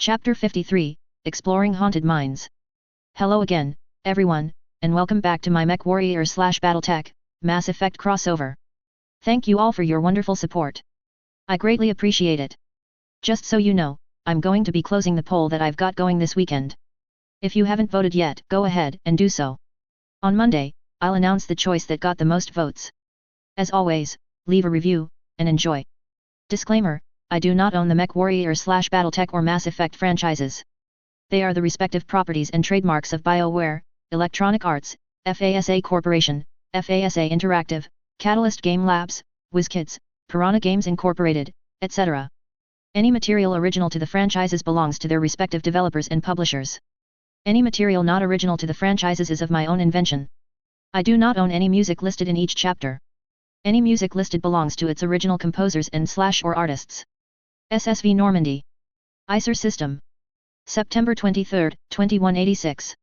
Chapter 53, Exploring Haunted Mines. Hello again, everyone, and welcome back to my MechWarrior/BattleTech Mass Effect crossover. Thank you all for your wonderful support. I greatly appreciate it. Just so you know, I'm going to be closing the poll that I've got going this weekend. If you haven't voted yet, go ahead and do so. On Monday, I'll announce the choice that got the most votes. As always, leave a review, and enjoy. Disclaimer: I do not own the MechWarrior/BattleTech or Mass Effect franchises. They are the respective properties and trademarks of BioWare, Electronic Arts, FASA Corporation, FASA Interactive, Catalyst Game Labs, WizKids, Piranha Games Incorporated, etc. Any material original to the franchises belongs to their respective developers and publishers. Any material not original to the franchises is of my own invention. I do not own any music listed in each chapter. Any music listed belongs to its original composers and/or artists. SSV Normandy. ICER System. September 23, 2186.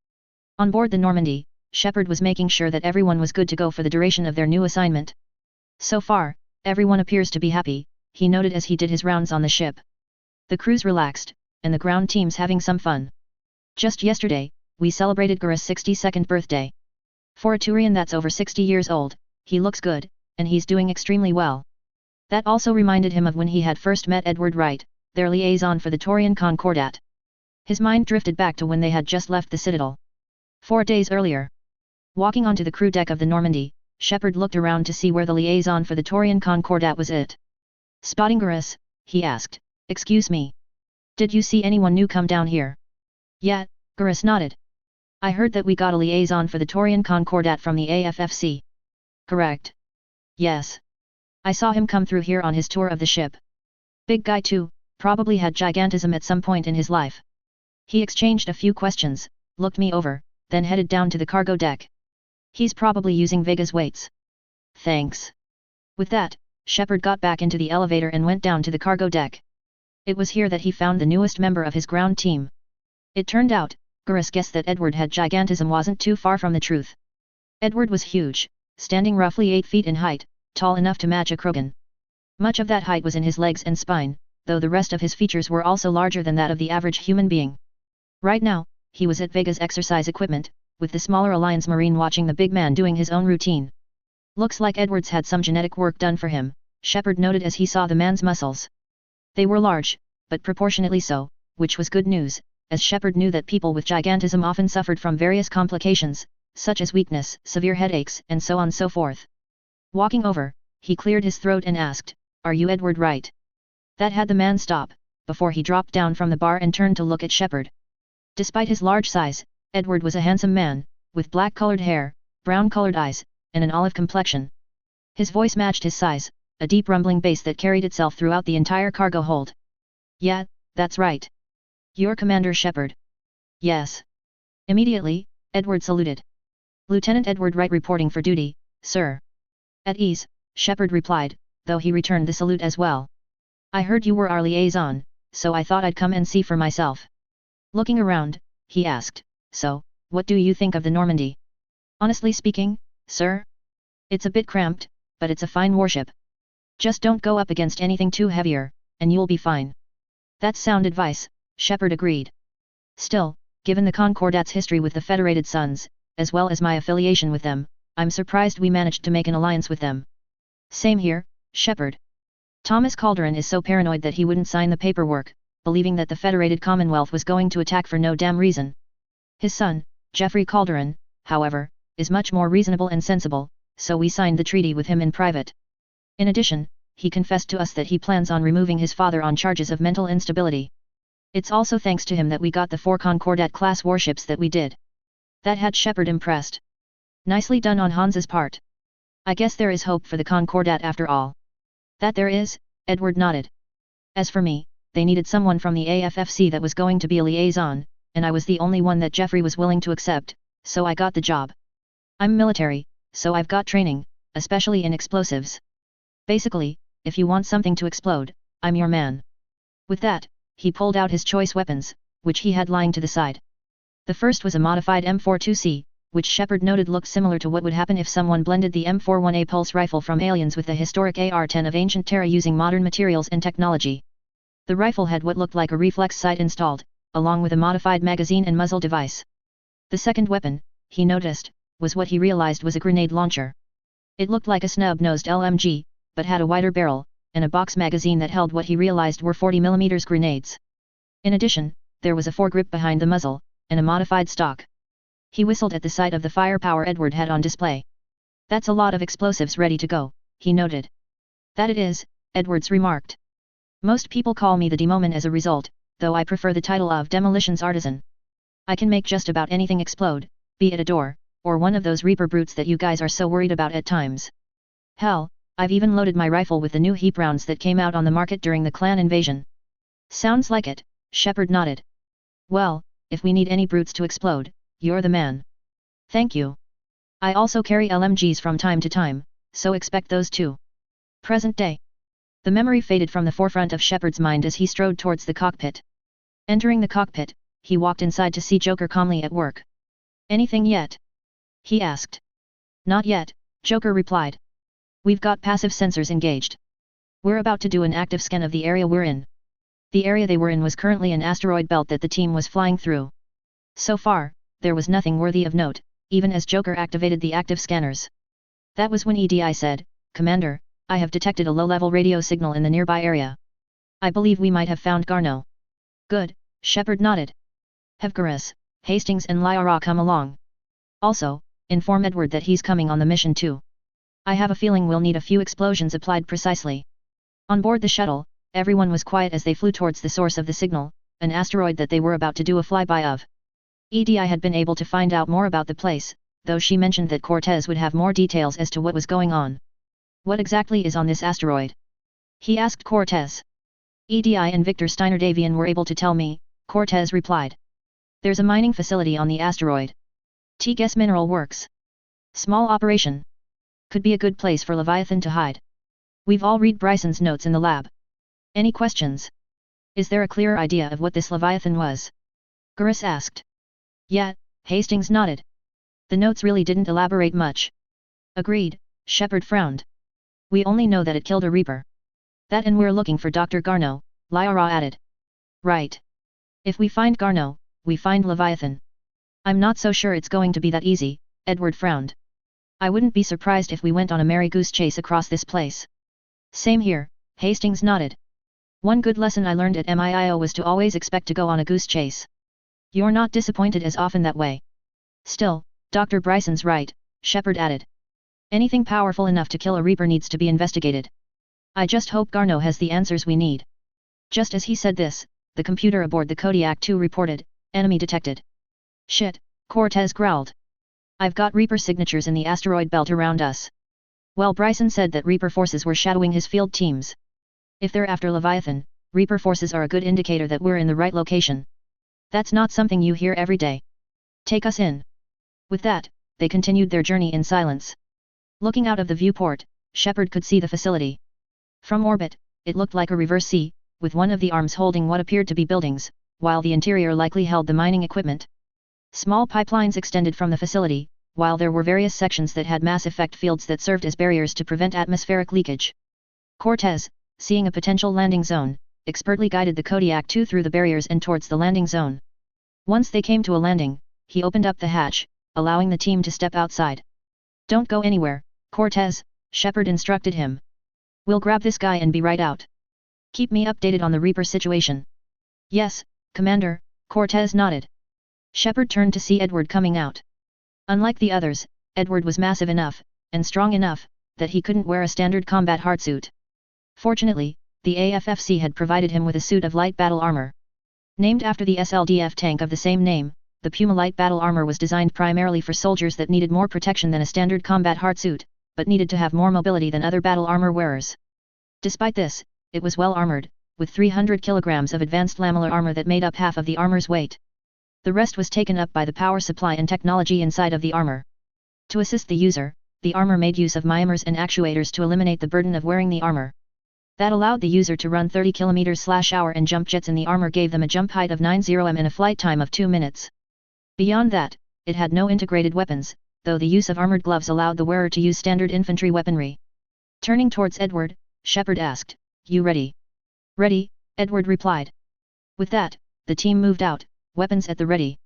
On board the Normandy, Shepard was making sure that everyone was good to go for the duration of their new assignment. So far, everyone appears to be happy, he noted as he did his rounds on the ship. The crew's relaxed, and the ground team's having some fun. Just yesterday, we celebrated Garrus' 62nd birthday. For a Turian that's over 60 years old, he looks good, and he's doing extremely well. That also reminded him of when he had first met Edward Wright, their liaison for the Taurian Concordat. His mind drifted back to when they had just left the Citadel. 4 days earlier. Walking onto the crew deck of the Normandy, Shepard looked around to see where the liaison for the Taurian Concordat was at. Spotting Garrus, he asked, "Excuse me. Did you see anyone new come down here?" "Yeah," Garrus nodded. "I heard that we got a liaison for the Taurian Concordat from the AFFC. "Correct." "Yes. I saw him come through here on his tour of the ship. Big guy too, probably had gigantism at some point in his life." He exchanged a few questions, looked me over, then headed down to the cargo deck. "He's probably using Vega's weights." "Thanks." With that, Shepard got back into the elevator and went down to the cargo deck. It was here that he found the newest member of his ground team. It turned out, Garrus guessed that Edward had gigantism wasn't too far from the truth. Edward was huge, standing roughly 8 feet in height, tall enough to match a Krogan. Much of that height was in his legs and spine, though the rest of his features were also larger than that of the average human being. Right now, he was at Vega's exercise equipment, with the smaller Alliance Marine watching the big man doing his own routine. Looks like Edward's had some genetic work done for him, Shepard noted as he saw the man's muscles. They were large, but proportionately so, which was good news, as Shepard knew that people with gigantism often suffered from various complications, such as weakness, severe headaches, and so on and so forth. Walking over, he cleared his throat and asked, "Are you Edward Wright?" That had the man stop, before he dropped down from the bar and turned to look at Shepard. Despite his large size, Edward was a handsome man, with black-colored hair, brown-colored eyes, and an olive complexion. His voice matched his size, a deep rumbling bass that carried itself throughout the entire cargo hold. "Yeah, that's right. You're Commander Shepard." "Yes." Immediately, Edward saluted. "Lieutenant Edward Wright reporting for duty, sir." At ease, Shepard replied, though he returned the salute as well. "I heard you were our liaison, so I thought I'd come and see for myself." Looking around, he asked, "So, what do you think of the Normandy?" "Honestly speaking, sir? It's a bit cramped, but it's a fine warship. Just don't go up against anything too heavier, and you'll be fine." "That's sound advice," Shepard agreed. "Still, given the Concordat's history with the Federated Suns, as well as my affiliation with them, I'm surprised we managed to make an alliance with them." "Same here, Shepard. Thomas Calderon is so paranoid that he wouldn't sign the paperwork, believing that the Federated Commonwealth was going to attack for no damn reason. His son, Jeffrey Calderon, however, is much more reasonable and sensible, so we signed the treaty with him in private. In addition, he confessed to us that he plans on removing his father on charges of mental instability. It's also thanks to him that we got the 4 Concordat-class warships that we did." That had Shepard impressed. Nicely done on Hans's part. "I guess there is hope for the Concordat after all." "That there is," Edward nodded. "As for me, they needed someone from the AFFC that was going to be a liaison, and I was the only one that Jeffrey was willing to accept, so I got the job. I'm military, so I've got training, especially in explosives. Basically, if you want something to explode, I'm your man." With that, he pulled out his choice weapons, which he had lying to the side. The first was a modified M42C, which Shepard noted looked similar to what would happen if someone blended the M41A pulse rifle from Aliens with the historic AR-10 of ancient Terra using modern materials and technology. The rifle had what looked like a reflex sight installed, along with a modified magazine and muzzle device. The second weapon, he noticed, was what he realized was a grenade launcher. It looked like a snub-nosed LMG, but had a wider barrel, and a box magazine that held what he realized were 40mm grenades. In addition, there was a foregrip behind the muzzle, and a modified stock. He whistled at the sight of the firepower Edward had on display. "That's a lot of explosives ready to go," he noted. "That it is," Edwards remarked. "Most people call me the Demoman as a result, though I prefer the title of Demolitions Artisan. I can make just about anything explode, be it a door, or one of those Reaper brutes that you guys are so worried about at times. Hell, I've even loaded my rifle with the new heap rounds that came out on the market during the clan invasion." "Sounds like it," Shepard nodded. "Well, if we need any brutes to explode, you're the man." "Thank you. I also carry LMGs from time to time, so expect those too." Present day. The memory faded from the forefront of Shepard's mind as he strode towards the cockpit. Entering the cockpit, he walked inside to see Joker calmly at work. "Anything yet?" he asked. "Not yet," Joker replied. "We've got passive sensors engaged. We're about to do an active scan of the area we're in." The area they were in was currently an asteroid belt that the team was flying through. So far, there was nothing worthy of note, even as Joker activated the active scanners. That was when EDI said, "Commander, I have detected a low-level radio signal in the nearby area. I believe we might have found Garneau." "Good," Shepard nodded. "Have Garrus, Hastings and Lyra come along. Also, inform Edward that he's coming on the mission too. I have a feeling we'll need a few explosions applied precisely." On board the shuttle, everyone was quiet as they flew towards the source of the signal, an asteroid that they were about to do a flyby of. EDI had been able to find out more about the place, though she mentioned that Cortez would have more details as to what was going on. "What exactly is on this asteroid?" he asked Cortez. "EDI and Victor Steiner Davian were able to tell me," Cortez replied. "There's a mining facility on the asteroid. T-Guess Mineral Works. Small operation. Could be a good place for Leviathan to hide. We've all read Bryson's notes in the lab. Any questions? Is there a clear idea of what this Leviathan was?" Garrus asked. "Yeah," Hastings nodded. "The notes really didn't elaborate much." "Agreed," Shepard frowned. "We only know that it killed a Reaper. That and we're looking for Dr. Garneau," Lyra added. "Right. If we find Garneau, we find Leviathan." "I'm not so sure it's going to be that easy," Edward frowned. "I wouldn't be surprised if we went on a merry goose chase across this place." "Same here," Hastings nodded. "One good lesson I learned at MIIO was to always expect to go on a goose chase. You're not disappointed as often that way." "Still, Dr. Bryson's right," Shepard added. "Anything powerful enough to kill a Reaper needs to be investigated. I just hope Garneau has the answers we need." Just as he said this, the computer aboard the Kodiak 2 reported, "Enemy detected." "Shit," Cortez growled. "I've got Reaper signatures in the asteroid belt around us." Well, Bryson said that Reaper forces were shadowing his field teams. If they're after Leviathan, Reaper forces are a good indicator that we're in the right location. That's not something you hear every day. "Take us in." With that, they continued their journey in silence. Looking out of the viewport, Shepard could see the facility. From orbit, it looked like a reverse C, with one of the arms holding what appeared to be buildings, while the interior likely held the mining equipment. Small pipelines extended from the facility, while there were various sections that had mass effect fields that served as barriers to prevent atmospheric leakage. Cortez, seeing a potential landing zone, expertly guided the Kodiak 2 through the barriers and towards the landing zone. Once they came to a landing, he opened up the hatch, allowing the team to step outside. "Don't go anywhere, Cortez," Shepard instructed him. "We'll grab this guy and be right out. Keep me updated on the Reaper situation." "Yes, Commander," Cortez nodded. Shepard turned to see Edward coming out. Unlike the others, Edward was massive enough, and strong enough, that he couldn't wear a standard combat hardsuit. Fortunately, the AFFC had provided him with a suit of light battle armor. Named after the SLDF tank of the same name, the Puma light battle armor was designed primarily for soldiers that needed more protection than a standard combat hardsuit, but needed to have more mobility than other battle armor wearers. Despite this, it was well armored, with 300 kilograms of advanced lamellar armor that made up half of the armor's weight. The rest was taken up by the power supply and technology inside of the armor. To assist the user, the armor made use of mimers and actuators to eliminate the burden of wearing the armor. That allowed the user to run 30 km/h and jump jets, and the armor gave them a jump height of 90 m and a flight time of 2 minutes. Beyond that, it had no integrated weapons, though the use of armored gloves allowed the wearer to use standard infantry weaponry. Turning towards Edward, Shepard asked, "You ready?" "Ready," Edward replied. With that, the team moved out, weapons at the ready.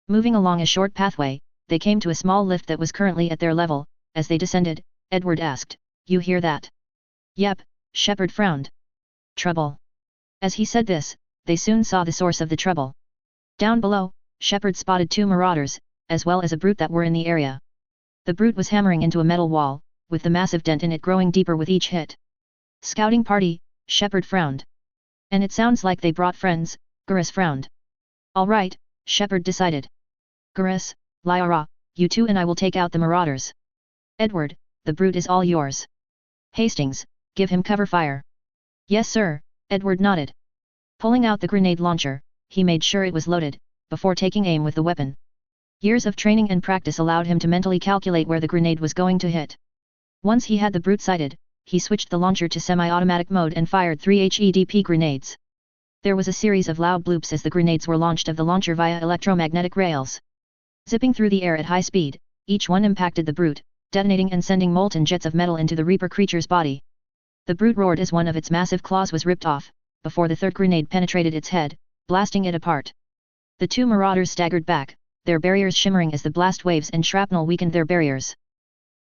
Moving along a short pathway, they came to a small lift that was currently at their level. As they descended, Edward asked, "You hear that?" "Yep," Shepard frowned. "Trouble." As he said this, they soon saw the source of the trouble. Down below, Shepard spotted 2 marauders, as well as a brute that were in the area. The brute was hammering into a metal wall, with the massive dent in it growing deeper with each hit. "Scouting party," Shepard frowned. "And it sounds like they brought friends," Garrus frowned. "All right," Shepard decided. "Garrus, Lyra, you two and I will take out the marauders. Edward, the brute is all yours. Hastings, give him cover fire." "Yes sir," Edward nodded. Pulling out the grenade launcher, he made sure it was loaded, before taking aim with the weapon. Years of training and practice allowed him to mentally calculate where the grenade was going to hit. Once he had the brute sighted, he switched the launcher to semi-automatic mode and fired 3 HEDP grenades. There was a series of loud bloops as the grenades were launched of the launcher via electromagnetic rails. Zipping through the air at high speed, each one impacted the brute, detonating and sending molten jets of metal into the Reaper creature's body. The brute roared as one of its massive claws was ripped off, before the third grenade penetrated its head, blasting it apart. The 2 marauders staggered back, their barriers shimmering as the blast waves and shrapnel weakened their barriers.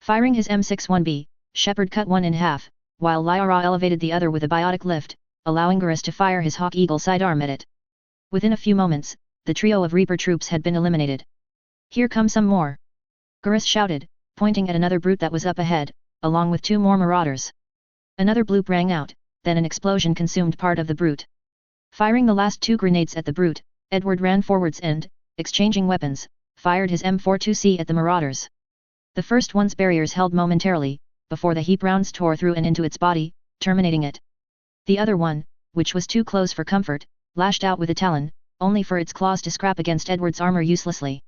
Firing his M61B, Shepard cut one in half, while Lyra elevated the other with a biotic lift, allowing Garrus to fire his Hawk Eagle sidearm at it. Within a few moments, the trio of Reaper troops had been eliminated. "Here come some more!" Garrus shouted, pointing at another brute that was up ahead, along with 2 more marauders. Another bloop rang out, then an explosion consumed part of the brute. Firing the last 2 grenades at the brute, Edward ran forwards and, exchanging weapons, fired his M42C at the marauders. The first one's barriers held momentarily, before the heap rounds tore through and into its body, terminating it. The other one, which was too close for comfort, lashed out with a talon, only for its claws to scrap against Edward's armor uselessly.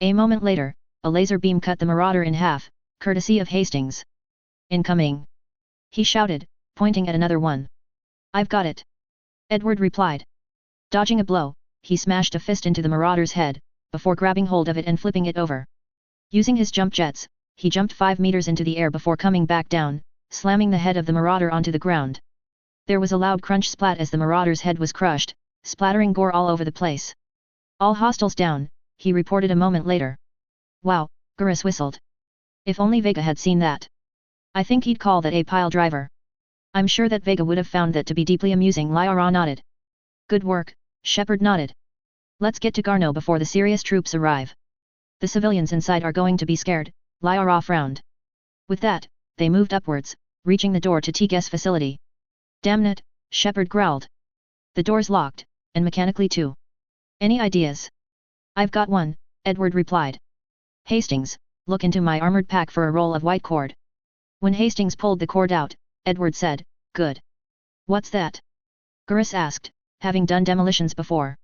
A moment later, a laser beam cut the marauder in half, courtesy of Hastings. "Incoming!" he shouted, pointing at another one. "I've got it!" Edward replied. Dodging a blow, he smashed a fist into the marauder's head, before grabbing hold of it and flipping it over. Using his jump jets, he jumped 5 meters into the air before coming back down, slamming the head of the marauder onto the ground. There was a loud crunch splat as the marauder's head was crushed, splattering gore all over the place. "All hostiles down," he reported a moment later. "Wow," Garrus whistled. "If only Vega had seen that. I think he'd call that a pile driver." "I'm sure that Vega would have found that to be deeply amusing," Lyra nodded. "Good work," Shepard nodded. "Let's get to Garno before the serious troops arrive. The civilians inside are going to be scared," Lyra frowned. With that, they moved upwards, reaching the door to Teague's facility. "Damn it," Shepard growled. "The door's locked, and mechanically too. Any ideas?" "I've got one," Edward replied. "Hastings, look into my armored pack for a roll of white cord." When Hastings pulled the cord out, Edward said, "Good." "What's that?" Garrus asked, having done demolitions before.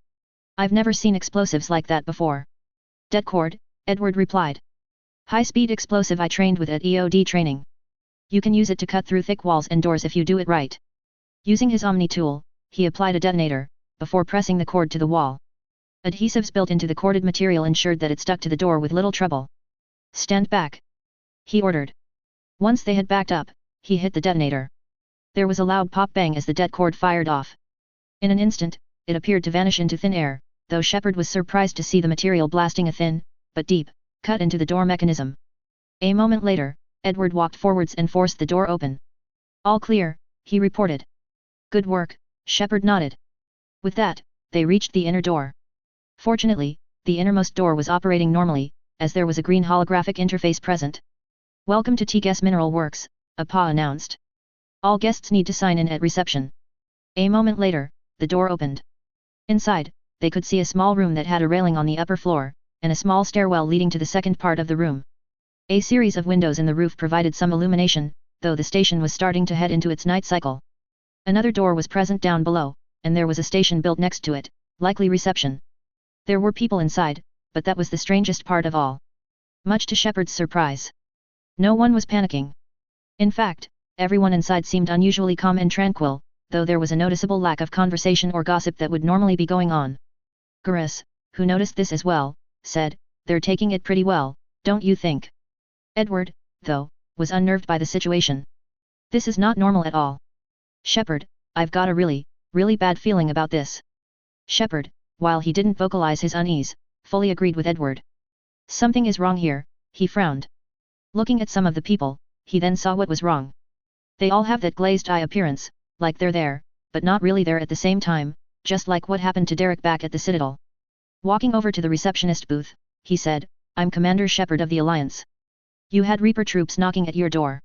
"I've never seen explosives like that before." "Det cord," Edward replied. "High-speed explosive I trained with at EOD training. You can use it to cut through thick walls and doors if you do it right." Using his Omni tool, he applied a detonator, before pressing the cord to the wall. Adhesives built into the corded material ensured that it stuck to the door with little trouble. "Stand back," he ordered. Once they had backed up, he hit the detonator. There was a loud pop bang as the det cord fired off. In an instant, it appeared to vanish into thin air, though Shepard was surprised to see the material blasting a thin, but deep, cut into the door mechanism. A moment later, Edward walked forwards and forced the door open. "All clear," he reported. "Good work," Shepard nodded. With that, they reached the inner door. Fortunately, the innermost door was operating normally, as there was a green holographic interface present. "Welcome to Teague's Mineral Works," Apa announced. "All guests need to sign in at reception." A moment later, the door opened. Inside, they could see a small room that had a railing on the upper floor, and a small stairwell leading to the second part of the room. A series of windows in the roof provided some illumination, though the station was starting to head into its night cycle. Another door was present down below, and there was a station built next to it, likely reception. There were people inside, but that was the strangest part of all. Much to Shepard's surprise, no one was panicking. In fact, everyone inside seemed unusually calm and tranquil, though there was a noticeable lack of conversation or gossip that would normally be going on. Garrus, who noticed this as well, said, "They're taking it pretty well, don't you think?" Edward, though, was unnerved by the situation. "This is not normal at all. Shepard, I've got a really bad feeling about this." "Shepard, while he didn't vocalize his unease, fully agreed with Edward. Something is wrong here, he frowned. Looking at some of the people, he then saw what was wrong. They all have that glazed eye appearance, like they're there, but not really there at the same time, just like what happened to Derek back at the Citadel. Walking over to the receptionist booth, he said, "I'm Commander Shepard of the Alliance. You had Reaper troops knocking at your door."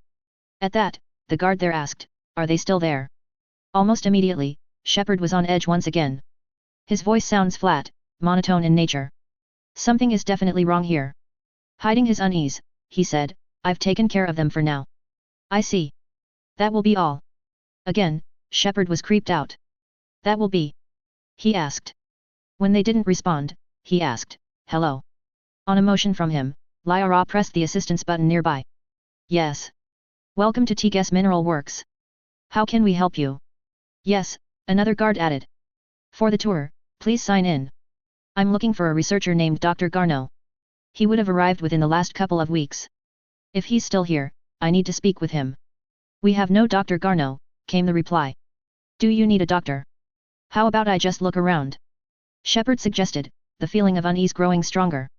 At that, the guard there asked, "Are they still there?" Almost immediately, Shepard was on edge once again. His voice sounds flat, monotone in nature. Something is definitely wrong here. Hiding his unease, he said, "I've taken care of them for now." "I see. That will be all." Again, Shepard was creeped out. "That will be?" he asked. When they didn't respond, he asked, "Hello?" On a motion from him, Lyra pressed the assistance button nearby. "Yes. Welcome to Tegas Mineral Works. How can we help you?" "Yes," another guard added. "For the tour, please sign in. I'm looking for a researcher named Dr. Garneau. He would have arrived within the last couple of weeks. If he's still here, I need to speak with him." "We have no Dr. Garneau," came the reply. "Do you need a doctor? How about I just look around?" Shepard suggested, the feeling of unease growing stronger.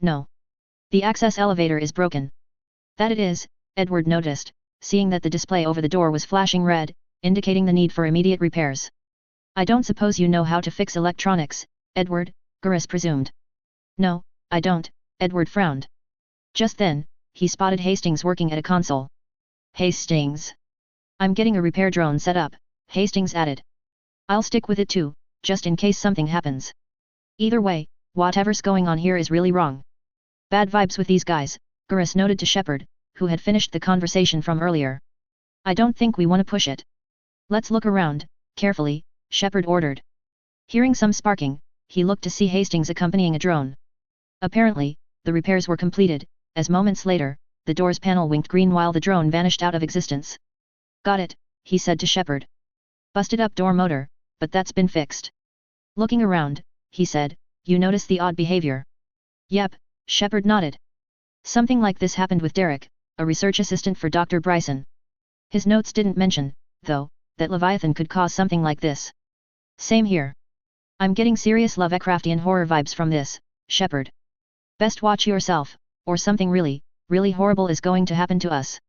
"No. The access elevator is broken." "That it is," Edward noticed, seeing that the display over the door was flashing red, indicating the need for immediate repairs. "I don't suppose you know how to fix electronics, Edward," Garrus presumed. "No, I don't," Edward frowned. Just then, he spotted Hastings working at a console. "Hastings. I'm getting a repair drone set up," Hastings added. "I'll stick with it too, just in case something happens. Either way, whatever's going on here is really wrong. Bad vibes with these guys," Garrus noted to Shepard, who had finished the conversation from earlier. "I don't think we want to push it. Let's look around, carefully," Shepard ordered. Hearing some sparking, he looked to see Hastings accompanying a drone. Apparently, the repairs were completed, as moments later, the door's panel winked green while the drone vanished out of existence. "Got it," he said to Shepard. "Busted up door motor, but that's been fixed." Looking around, he said, "You notice the odd behavior?" "Yep," Shepard nodded. "Something like this happened with Derek, a research assistant for Dr. Bryson. His notes didn't mention, though, that Leviathan could cause something like this." "Same here. I'm getting serious Lovecraftian horror vibes from this, Shepard. Best watch yourself, or something really, really horrible is going to happen to us."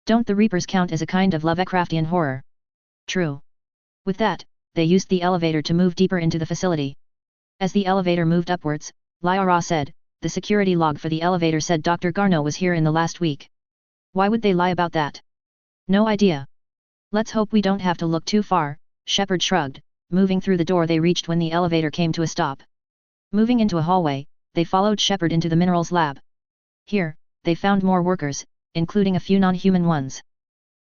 "Don't the Reapers count as a kind of Lovecraftian horror?" "True." With that, they used the elevator to move deeper into the facility. As the elevator moved upwards, Lyra said, "The security log for the elevator said Dr. Garneau was here in the last week. Why would they lie about that?" "No idea. Let's hope we don't have to look too far," Shepard shrugged. Moving through the door they reached when the elevator came to a stop. Moving into a hallway, they followed Shepard into the minerals lab. Here, they found more workers, including a few non-human ones.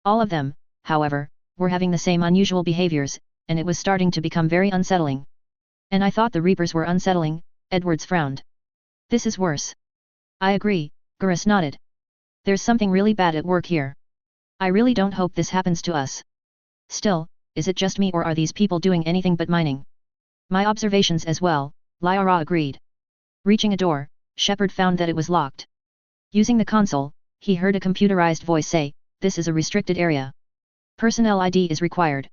All of them, however, were having the same unusual behaviors, and it was starting to become very unsettling. "And I thought the Reapers were unsettling," Edwards frowned. "This is worse." "I agree," Garrus nodded. "There's something really bad at work here. I really don't hope this happens to us. Still, is it just me or are these people doing anything but mining?" "My observations as well," Lyra agreed. Reaching a door, Shepard found that it was locked. Using the console, he heard a computerized voice say, "This is a restricted area. Personnel ID is required."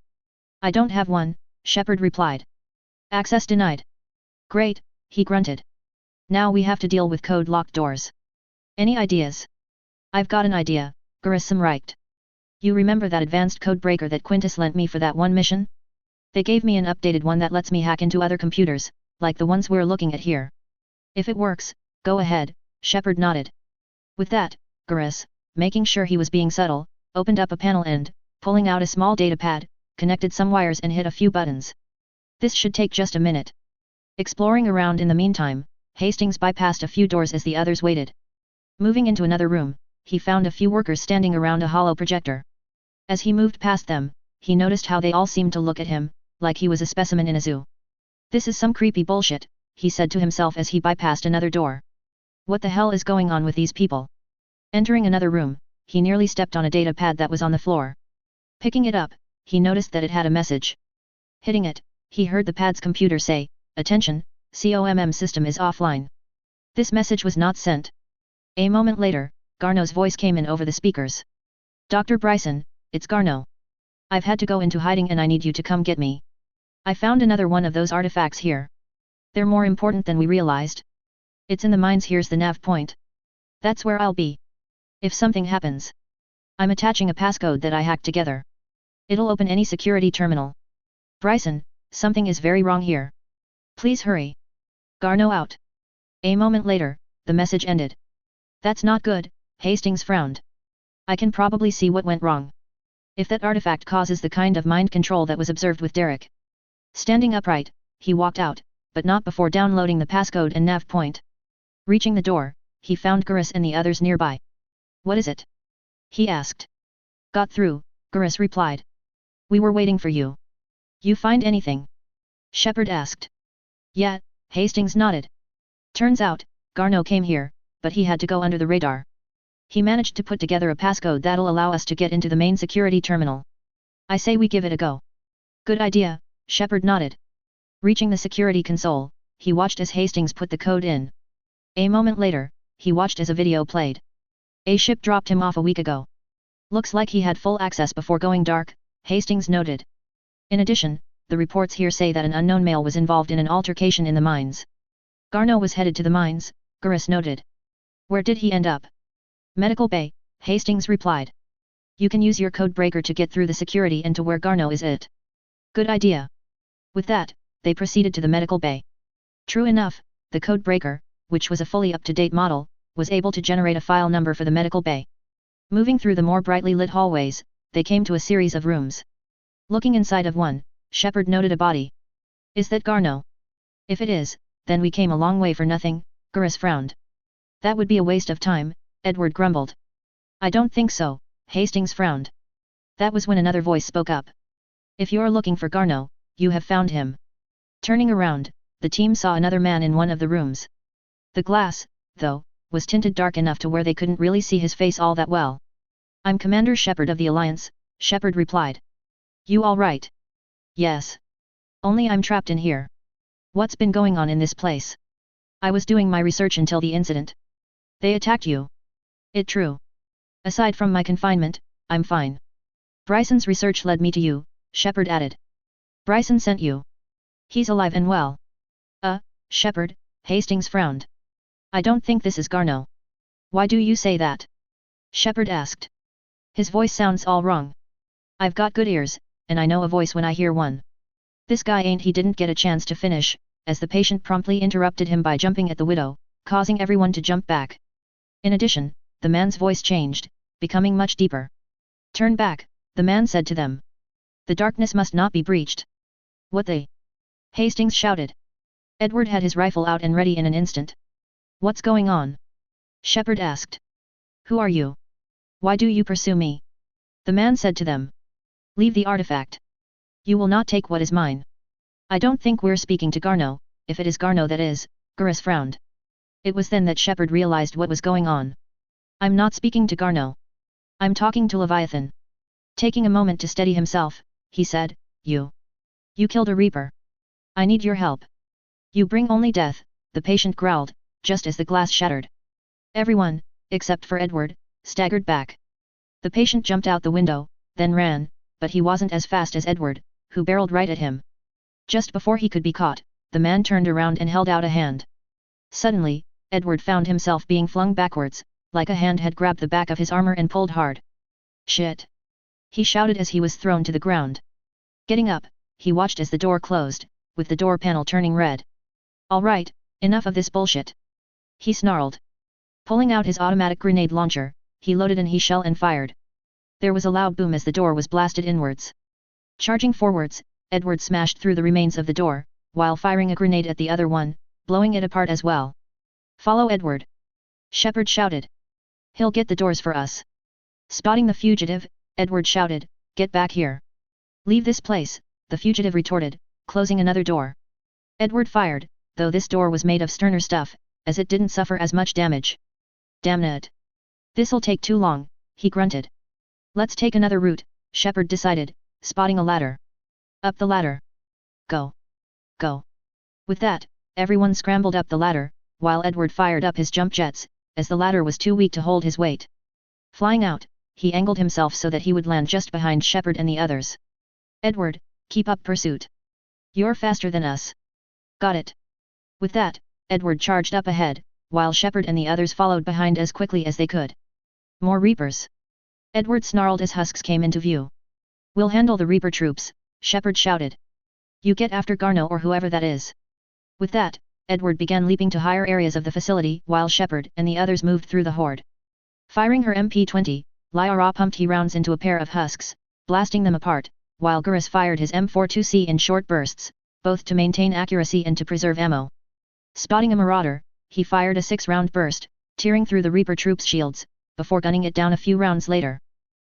"I don't have one," Shepard replied. "Access denied." "Great," he grunted. "Now we have to deal with code-locked doors. Any ideas?" "I've got an idea," Garrus summarized. "You remember that advanced codebreaker that Quintus lent me for that one mission? They gave me an updated one that lets me hack into other computers, like the ones we're looking at here. If it works, go ahead," Shepard nodded. With that, Garrus, making sure he was being subtle, opened up a panel and, pulling out a small datapad, connected some wires and hit a few buttons. "This should take just a minute." Exploring around in the meantime, Hastings bypassed a few doors as the others waited. Moving into another room, he found a few workers standing around a hollow projector. As he moved past them, he noticed how they all seemed to look at him, like he was a specimen in a zoo. "This is some creepy bullshit," he said to himself as he bypassed another door. "What the hell is going on with these people?" Entering another room, he nearly stepped on a data pad that was on the floor. Picking it up, he noticed that it had a message. Hitting it, he heard the pad's computer say, "Attention, COMM system is offline." This message was not sent. A moment later, Garneau's voice came in over the speakers. "Dr. Bryson, it's Garneau. I've had to go into hiding and I need you to come get me. I found another one of those artifacts here." They're more important than we realized. It's in the mines. Here's the nav point. That's where I'll be. If something happens, I'm attaching a passcode that I hacked together. It'll open any security terminal. Bryson, something is very wrong here. Please hurry. Garneau out. A moment later, the message ended. That's not good, Hastings frowned. I can probably see what went wrong. If that artifact causes the kind of mind control that was observed with Derek. Standing upright, he walked out, but not before downloading the passcode and nav point. Reaching the door, he found Gurus and the others nearby. What is it? He asked. Got through, Gurus replied. We were waiting for you. You find anything? Shepard asked. Yeah, Hastings nodded. Turns out, Garneau came here, but he had to go under the radar. He managed to put together a passcode that'll allow us to get into the main security terminal. I say we give it a go. Good idea, Shepard nodded. Reaching the security console, he watched as Hastings put the code in. A moment later, he watched as a video played. A ship dropped him off a week ago. Looks like he had full access before going dark, Hastings noted. In addition, the reports here say that an unknown male was involved in an altercation in the mines. Garneau was headed to the mines, Gurus noted. Where did he end up? Medical bay, Hastings replied. You can use your code breaker to get through the security and to where Garneau is it. Good idea. With that, they proceeded to the medical bay. True enough, the code breaker, which was a fully up-to-date model, was able to generate a file number for the medical bay. Moving through the more brightly lit hallways, they came to a series of rooms. Looking inside of one, Shepard noted a body. Is that Garneau? If it is, then we came a long way for nothing, Gurus frowned. That would be a waste of time, Edward grumbled. I don't think so, Hastings frowned. That was when another voice spoke up. If you're looking for Garneau, you have found him. Turning around, the team saw another man in one of the rooms. The glass, though, was tinted dark enough to where they couldn't really see his face all that well. I'm Commander Shepard of the Alliance, Shepard replied. You all right? Yes. Only I'm trapped in here. What's been going on in this place? I was doing my research until the incident. They attacked you. It true. Aside from my confinement, I'm fine. Bryson's research led me to you, Shepard added. Bryson sent you. He's alive and well. Shepard, Hastings frowned. I don't think this is Garneau. Why do you say that? Shepard asked. His voice sounds all wrong. I've got good ears, and I know a voice when I hear one. This guy ain't. He didn't get a chance to finish, as the patient promptly interrupted him by jumping at the widow, causing everyone to jump back. In addition, the man's voice changed, becoming much deeper. Turn back, the man said to them. The darkness must not be breached. What the? Hastings shouted. Edward had his rifle out and ready in an instant. What's going on? Shepard asked. Who are you? Why do you pursue me? The man said to them. Leave the artifact. You will not take what is mine. I don't think we're speaking to Garneau. If it is Garneau that is, Gurus frowned. It was then that Shepard realized what was going on. I'm not speaking to Garneau. I'm talking to Leviathan. Taking a moment to steady himself, he said, You killed a Reaper. I need your help. You bring only death, the patient growled, just as the glass shattered. Everyone, except for Edward, staggered back. The patient jumped out the window, then ran, but he wasn't as fast as Edward, who barreled right at him. Just before he could be caught, the man turned around and held out a hand. Suddenly, Edward found himself being flung backwards, like a hand had grabbed the back of his armor and pulled hard. Shit! He shouted as he was thrown to the ground. Getting up, he watched as the door closed, with the door panel turning red. All right, enough of this bullshit. He snarled. Pulling out his automatic grenade launcher, he loaded an shell and fired. There was a loud boom as the door was blasted inwards. Charging forwards, Edward smashed through the remains of the door, while firing a grenade at the other one, blowing it apart as well. Follow Edward! Shepard shouted. He'll get the doors for us. Spotting the fugitive, Edward shouted, Get back here. Leave this place, the fugitive retorted, closing another door. Edward fired, though this door was made of sterner stuff, as it didn't suffer as much damage. Damn it! This'll take too long, he grunted. Let's take another route, Shepard decided, spotting a ladder. Up the ladder. Go. Go. With that, everyone scrambled up the ladder, while Edward fired up his jump jets, as the ladder was too weak to hold his weight. Flying out, he angled himself so that he would land just behind Shepard and the others. Edward, keep up pursuit. You're faster than us. Got it. With that, Edward charged up ahead, while Shepard and the others followed behind as quickly as they could. More Reapers! Edward snarled as husks came into view. We'll handle the Reaper troops, Shepard shouted. You get after Garno or whoever that is. With that, Edward began leaping to higher areas of the facility while Shepard and the others moved through the horde. Firing her MP-20, Lyra pumped rounds into a pair of husks, blasting them apart, while Garrus fired his M42C in short bursts, both to maintain accuracy and to preserve ammo. Spotting a marauder, he fired a 6-round burst, tearing through the Reaper troops' shields, before gunning it down a few rounds later.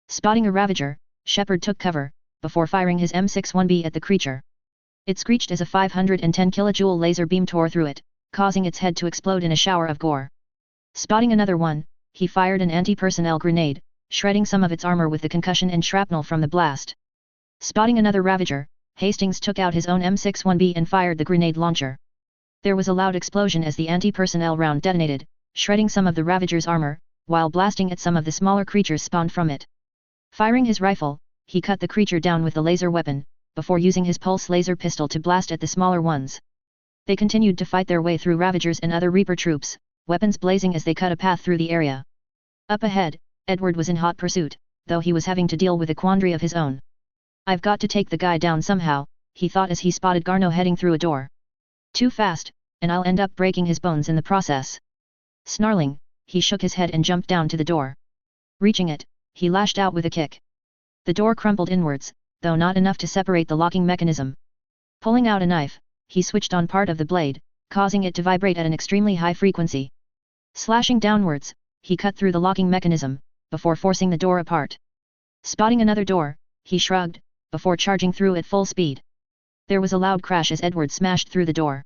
Spotting a Ravager, Shepard took cover, before firing his M61B at the creature. It screeched as a 510 kilojoule laser beam tore through it, causing its head to explode in a shower of gore. Spotting another one, he fired an anti-personnel grenade, shredding some of its armor with the concussion and shrapnel from the blast. Spotting another Ravager, Hastings took out his own M61B and fired the grenade launcher. There was a loud explosion as the anti-personnel round detonated, shredding some of the Ravager's armor, while blasting at some of the smaller creatures spawned from it. Firing his rifle, he cut the creature down with the laser weapon, before using his pulse laser pistol to blast at the smaller ones. They continued to fight their way through Ravagers and other Reaper troops, weapons blazing as they cut a path through the area. Up ahead, Edward was in hot pursuit, though he was having to deal with a quandary of his own. I've got to take the guy down somehow, he thought as he spotted Garno heading through a door. Too fast, and I'll end up breaking his bones in the process. Snarling, he shook his head and jumped down to the door. Reaching it, he lashed out with a kick. The door crumpled inwards, though not enough to separate the locking mechanism. Pulling out a knife, he switched on part of the blade, causing it to vibrate at an extremely high frequency. Slashing downwards, he cut through the locking mechanism, before forcing the door apart. Spotting another door, he shrugged, before charging through at full speed. There was a loud crash as Edward smashed through the door.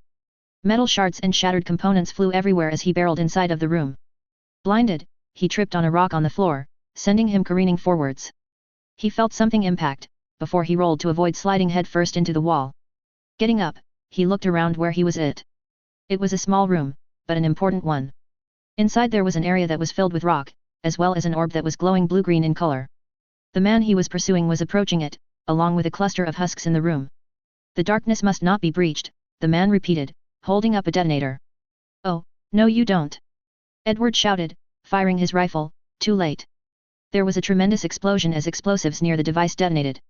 Metal shards and shattered components flew everywhere as he barreled inside of the room. Blinded, he tripped on a rock on the floor, sending him careening forwards. He felt something impact, before he rolled to avoid sliding headfirst into the wall. Getting up, he looked around where he was at. It was a small room, but an important one. Inside there was an area that was filled with rock, as well as an orb that was glowing blue-green in color. The man he was pursuing was approaching it, along with a cluster of husks in the room. The darkness must not be breached, the man repeated, holding up a detonator. Oh, no you don't! Edward shouted, firing his rifle, too late. There was a tremendous explosion as explosives near the device detonated.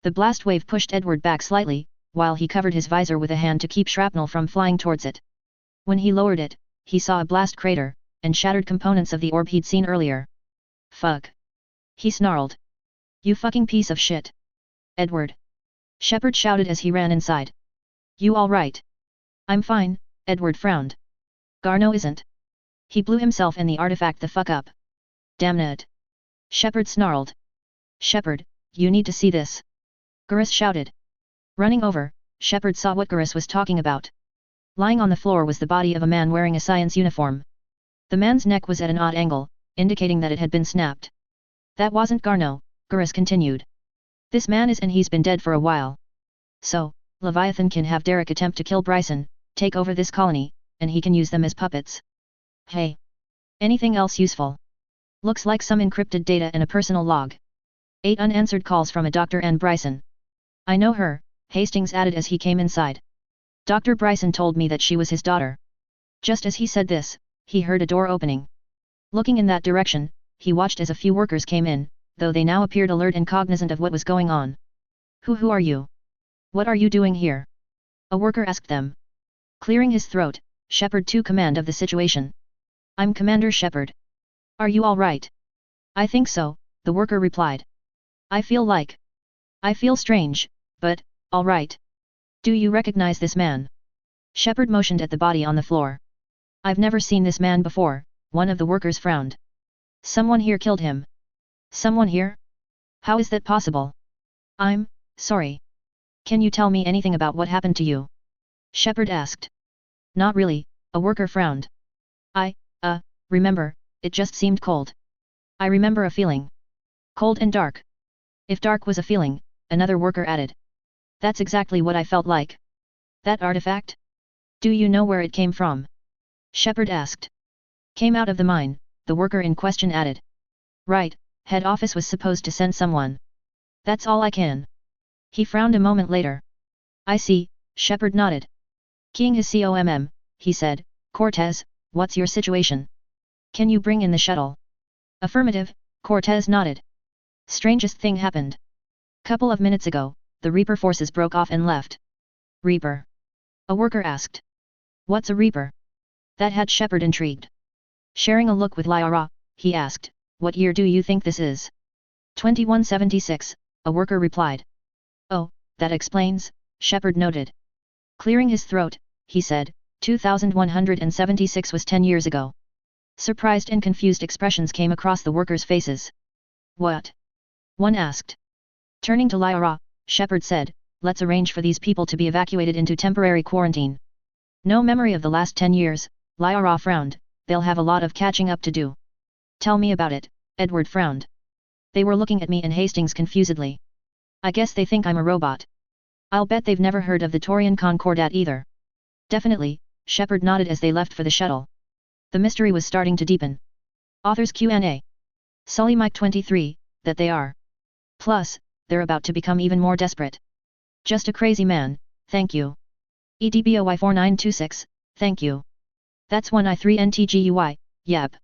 The blast wave pushed Edward back slightly, while he covered his visor with a hand to keep shrapnel from flying towards it. When he lowered it, he saw a blast crater, and shattered components of the orb he'd seen earlier. Fuck! He snarled. You fucking piece of shit! Edward! Shepard shouted as he ran inside. You all right? I'm fine, Edward frowned. Garno isn't. He blew himself and the artifact the fuck up. Damn it! Shepard snarled. Shepard, you need to see this. Garrus shouted. Running over, Shepard saw what Garrus was talking about. Lying on the floor was the body of a man wearing a science uniform. The man's neck was at an odd angle, indicating that it had been snapped. That wasn't Garno, Garrus continued. This man is, and he's been dead for a while. So, Leviathan can have Derek attempt to kill Bryson, take over this colony, and he can use them as puppets. Hey! Anything else useful? Looks like some encrypted data and a personal log. 8 unanswered calls from a Dr. Ann Bryson. I know her, Hastings added as he came inside. Dr. Bryson told me that she was his daughter. Just as he said this, he heard a door opening. Looking in that direction, he watched as a few workers came in, though they now appeared alert and cognizant of what was going on. Who are you? What are you doing here? A worker asked them. Clearing his throat, Shepard took command of the situation. I'm Commander Shepard. Are you all right? I think so, the worker replied. I feel strange, but, all right. Do you recognize this man? Shepard motioned at the body on the floor. I've never seen this man before, one of the workers frowned. Someone here killed him. Someone here? How is that possible? I'm sorry. Can you tell me anything about what happened to you? Shepard asked. Not really, a worker frowned. Remember, it just seemed cold. I remember a feeling. Cold and dark. If dark was a feeling, another worker added. That's exactly what I felt like. That artifact? Do you know where it came from? Shepard asked. Came out of the mine, the worker in question added. Right, head office was supposed to send someone. That's all I can. He frowned a moment later. I see, Shepard nodded. Keying his COMM, he said, Cortez, what's your situation? Can you bring in the shuttle? Affirmative, Cortez nodded. Strangest thing happened. Couple of minutes ago, the Reaper forces broke off and left. Reaper? A worker asked. What's a Reaper? That had Shepard intrigued. Sharing a look with Lyra, he asked, what year do you think this is? 2176, a worker replied. Oh, that explains, Shepard noted. Clearing his throat, he said, 2176 was 10 years ago. Surprised and confused expressions came across the workers' faces. What? One asked. Turning to Lyra, Shepard said, let's arrange for these people to be evacuated into temporary quarantine. No memory of the last 10 years, Lyra frowned, they'll have a lot of catching up to do. Tell me about it, Edward frowned. They were looking at me and Hastings confusedly. I guess they think I'm a robot. I'll bet they've never heard of the Taurian Concordat either. Definitely, Shepard nodded as they left for the shuttle. The mystery was starting to deepen. Authors Q&A. Sully Mike 23, that they are. Plus, they're about to become even more desperate. Just a crazy man, thank you. EDBOY 4926, thank you. That's 1I3NTGUI, yep.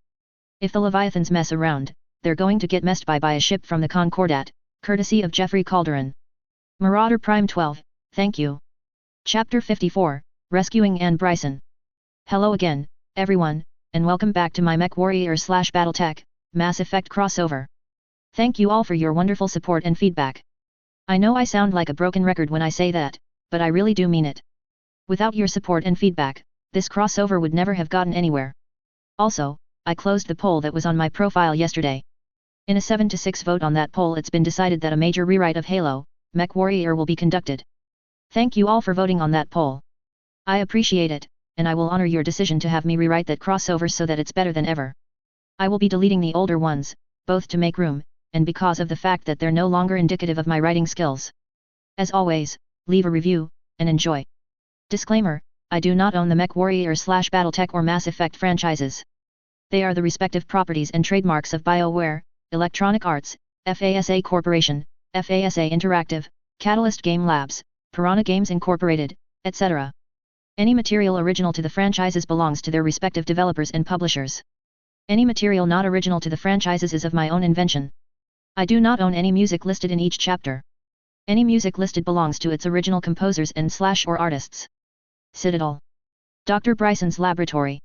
If the Leviathans mess around, they're going to get messed by a ship from the Concordat, courtesy of Jeffrey Calderon. Marauder Prime 12, thank you. Chapter 54, Rescuing Anne Bryson. Hello again, everyone, and welcome back to my MechWarrior/BattleTech, Mass Effect crossover. Thank you all for your wonderful support and feedback. I know I sound like a broken record when I say that, but I really do mean it. Without your support and feedback, this crossover would never have gotten anywhere. Also, I closed the poll that was on my profile yesterday. In a 7-6 vote on that poll, it's been decided that a major rewrite of Halo, MechWarrior will be conducted. Thank you all for voting on that poll. I appreciate it, and I will honor your decision to have me rewrite that crossover so that it's better than ever. I will be deleting the older ones, both to make room, and because of the fact that they're no longer indicative of my writing skills. As always, leave a review, and enjoy. Disclaimer, I do not own the MechWarrior/BattleTech or Mass Effect franchises. They are the respective properties and trademarks of BioWare, Electronic Arts, FASA Corporation, FASA Interactive, Catalyst Game Labs, Piranha Games Incorporated, etc. Any material original to the franchises belongs to their respective developers and publishers. Any material not original to the franchises is of my own invention. I do not own any music listed in each chapter. Any music listed belongs to its original composers and/or artists. Citadel. Dr. Bryson's Laboratory.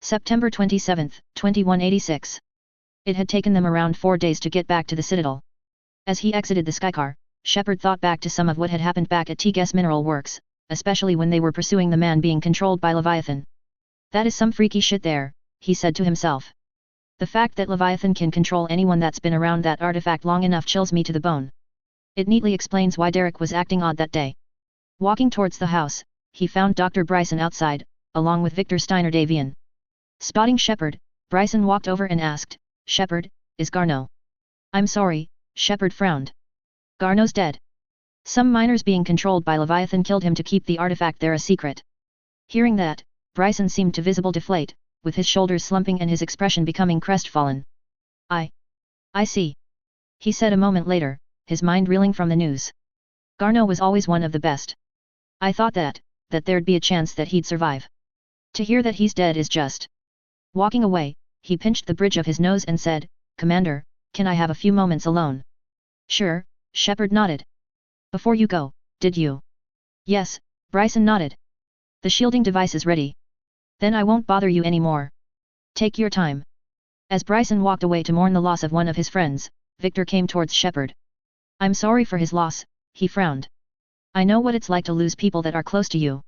September 27, 2186. It had taken them around 4 days to get back to the Citadel. As he exited the Skycar, Shepard thought back to some of what had happened back at Tegas Mineral Works, especially when they were pursuing the man being controlled by Leviathan. That is some freaky shit there, he said to himself. The fact that Leviathan can control anyone that's been around that artifact long enough chills me to the bone. It neatly explains why Derek was acting odd that day. Walking towards the house, he found Dr. Bryson outside, along with Victor Steiner Davian. Spotting Shepard, Bryson walked over and asked, Shepard, is Garneau? I'm sorry, Shepard frowned. Garneau's dead. Some miners being controlled by Leviathan killed him to keep the artifact there a secret. Hearing that, Bryson seemed to visible deflate, with his shoulders slumping and his expression becoming crestfallen. I see. He said a moment later, his mind reeling from the news. Garneau was always one of the best. I thought that there'd be a chance that he'd survive. To hear that he's dead is just. Walking away, he pinched the bridge of his nose and said, Commander, can I have a few moments alone? Sure, Shepard nodded. Before you go, did you? Yes, Bryson nodded. The shielding device is ready. Then I won't bother you anymore. Take your time. As Bryson walked away to mourn the loss of one of his friends, Victor came towards Shepard. I'm sorry for his loss, he frowned. I know what it's like to lose people that are close to you.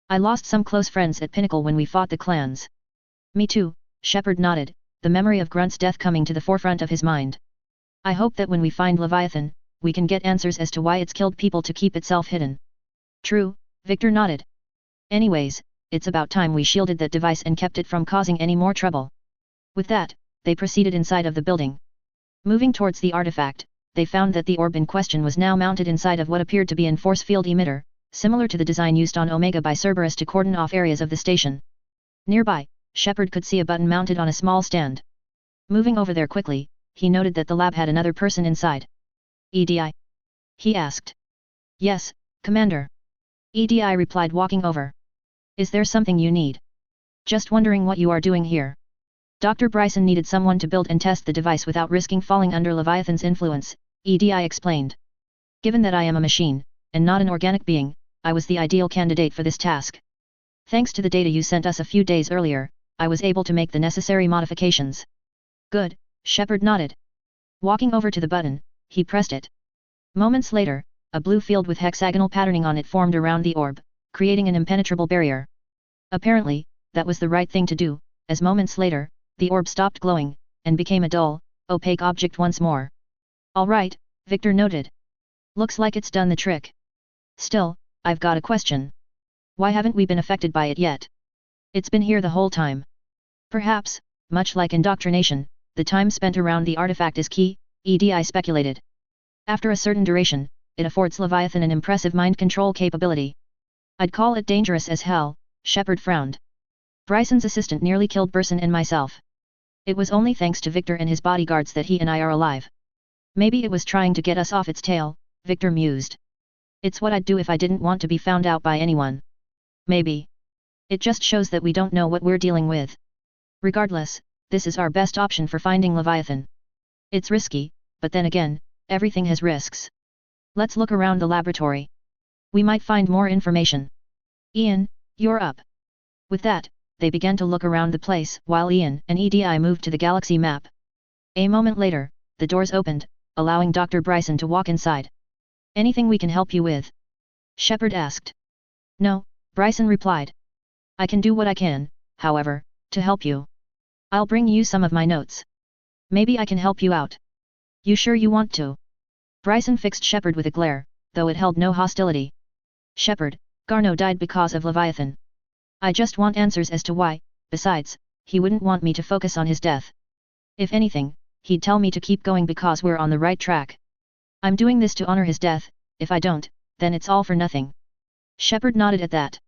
I lost some close friends at Pinnacle when we fought the clans. Me too, Shepard nodded, the memory of Grunt's death coming to the forefront of his mind. I hope that when we find Leviathan, we can get answers as to why it's killed people to keep itself hidden. True, Victor nodded. Anyways, it's about time we shielded that device and kept it from causing any more trouble. With that, they proceeded inside of the building. Moving towards the artifact, they found that the orb in question was now mounted inside of what appeared to be an force field emitter, similar to the design used on Omega by Cerberus to cordon off areas of the station. Nearby, Shepard could see a button mounted on a small stand. Moving over there quickly, he noted that the lab had another person inside. EDI? He asked. Yes, Commander. EDI replied, walking over. Is there something you need? Just wondering what you are doing here. Dr. Bryson needed someone to build and test the device without risking falling under Leviathan's influence, EDI explained. Given that I am a machine, and not an organic being, I was the ideal candidate for this task. Thanks to the data you sent us a few days earlier, I was able to make the necessary modifications. Good, Shepard nodded. Walking over to the button, he pressed it. Moments later, a blue field with hexagonal patterning on it formed around the orb, creating an impenetrable barrier. Apparently, that was the right thing to do, as moments later, the orb stopped glowing, and became a dull, opaque object once more. All right, Victor noted. Looks like it's done the trick. Still, I've got a question. Why haven't we been affected by it yet? It's been here the whole time. Perhaps, much like indoctrination, the time spent around the artifact is key, EDI speculated. After a certain duration, it affords Leviathan an impressive mind control capability. I'd call it dangerous as hell, Shepard frowned. Bryson's assistant nearly killed Burson and myself. It was only thanks to Victor and his bodyguards that he and I are alive. Maybe it was trying to get us off its tail, Victor mused. It's what I'd do if I didn't want to be found out by anyone. Maybe. It just shows that we don't know what we're dealing with. Regardless, this is our best option for finding Leviathan. It's risky, but then again, everything has risks. Let's look around the laboratory. We might find more information. Ian, you're up. With that, they began to look around the place while Ian and EDI moved to the galaxy map. A moment later, the doors opened, allowing Dr. Bryson to walk inside. Anything we can help you with? Shepard asked. No, Bryson replied. I can do what I can, however, to help you. I'll bring you some of my notes. Maybe I can help you out. You sure you want to? Bryson fixed Shepard with a glare, though it held no hostility. Shepard, Garneau died because of Leviathan. I just want answers as to why. Besides, he wouldn't want me to focus on his death. If anything, he'd tell me to keep going because we're on the right track. I'm doing this to honor his death. If I don't, then it's all for nothing. Shepard nodded at that.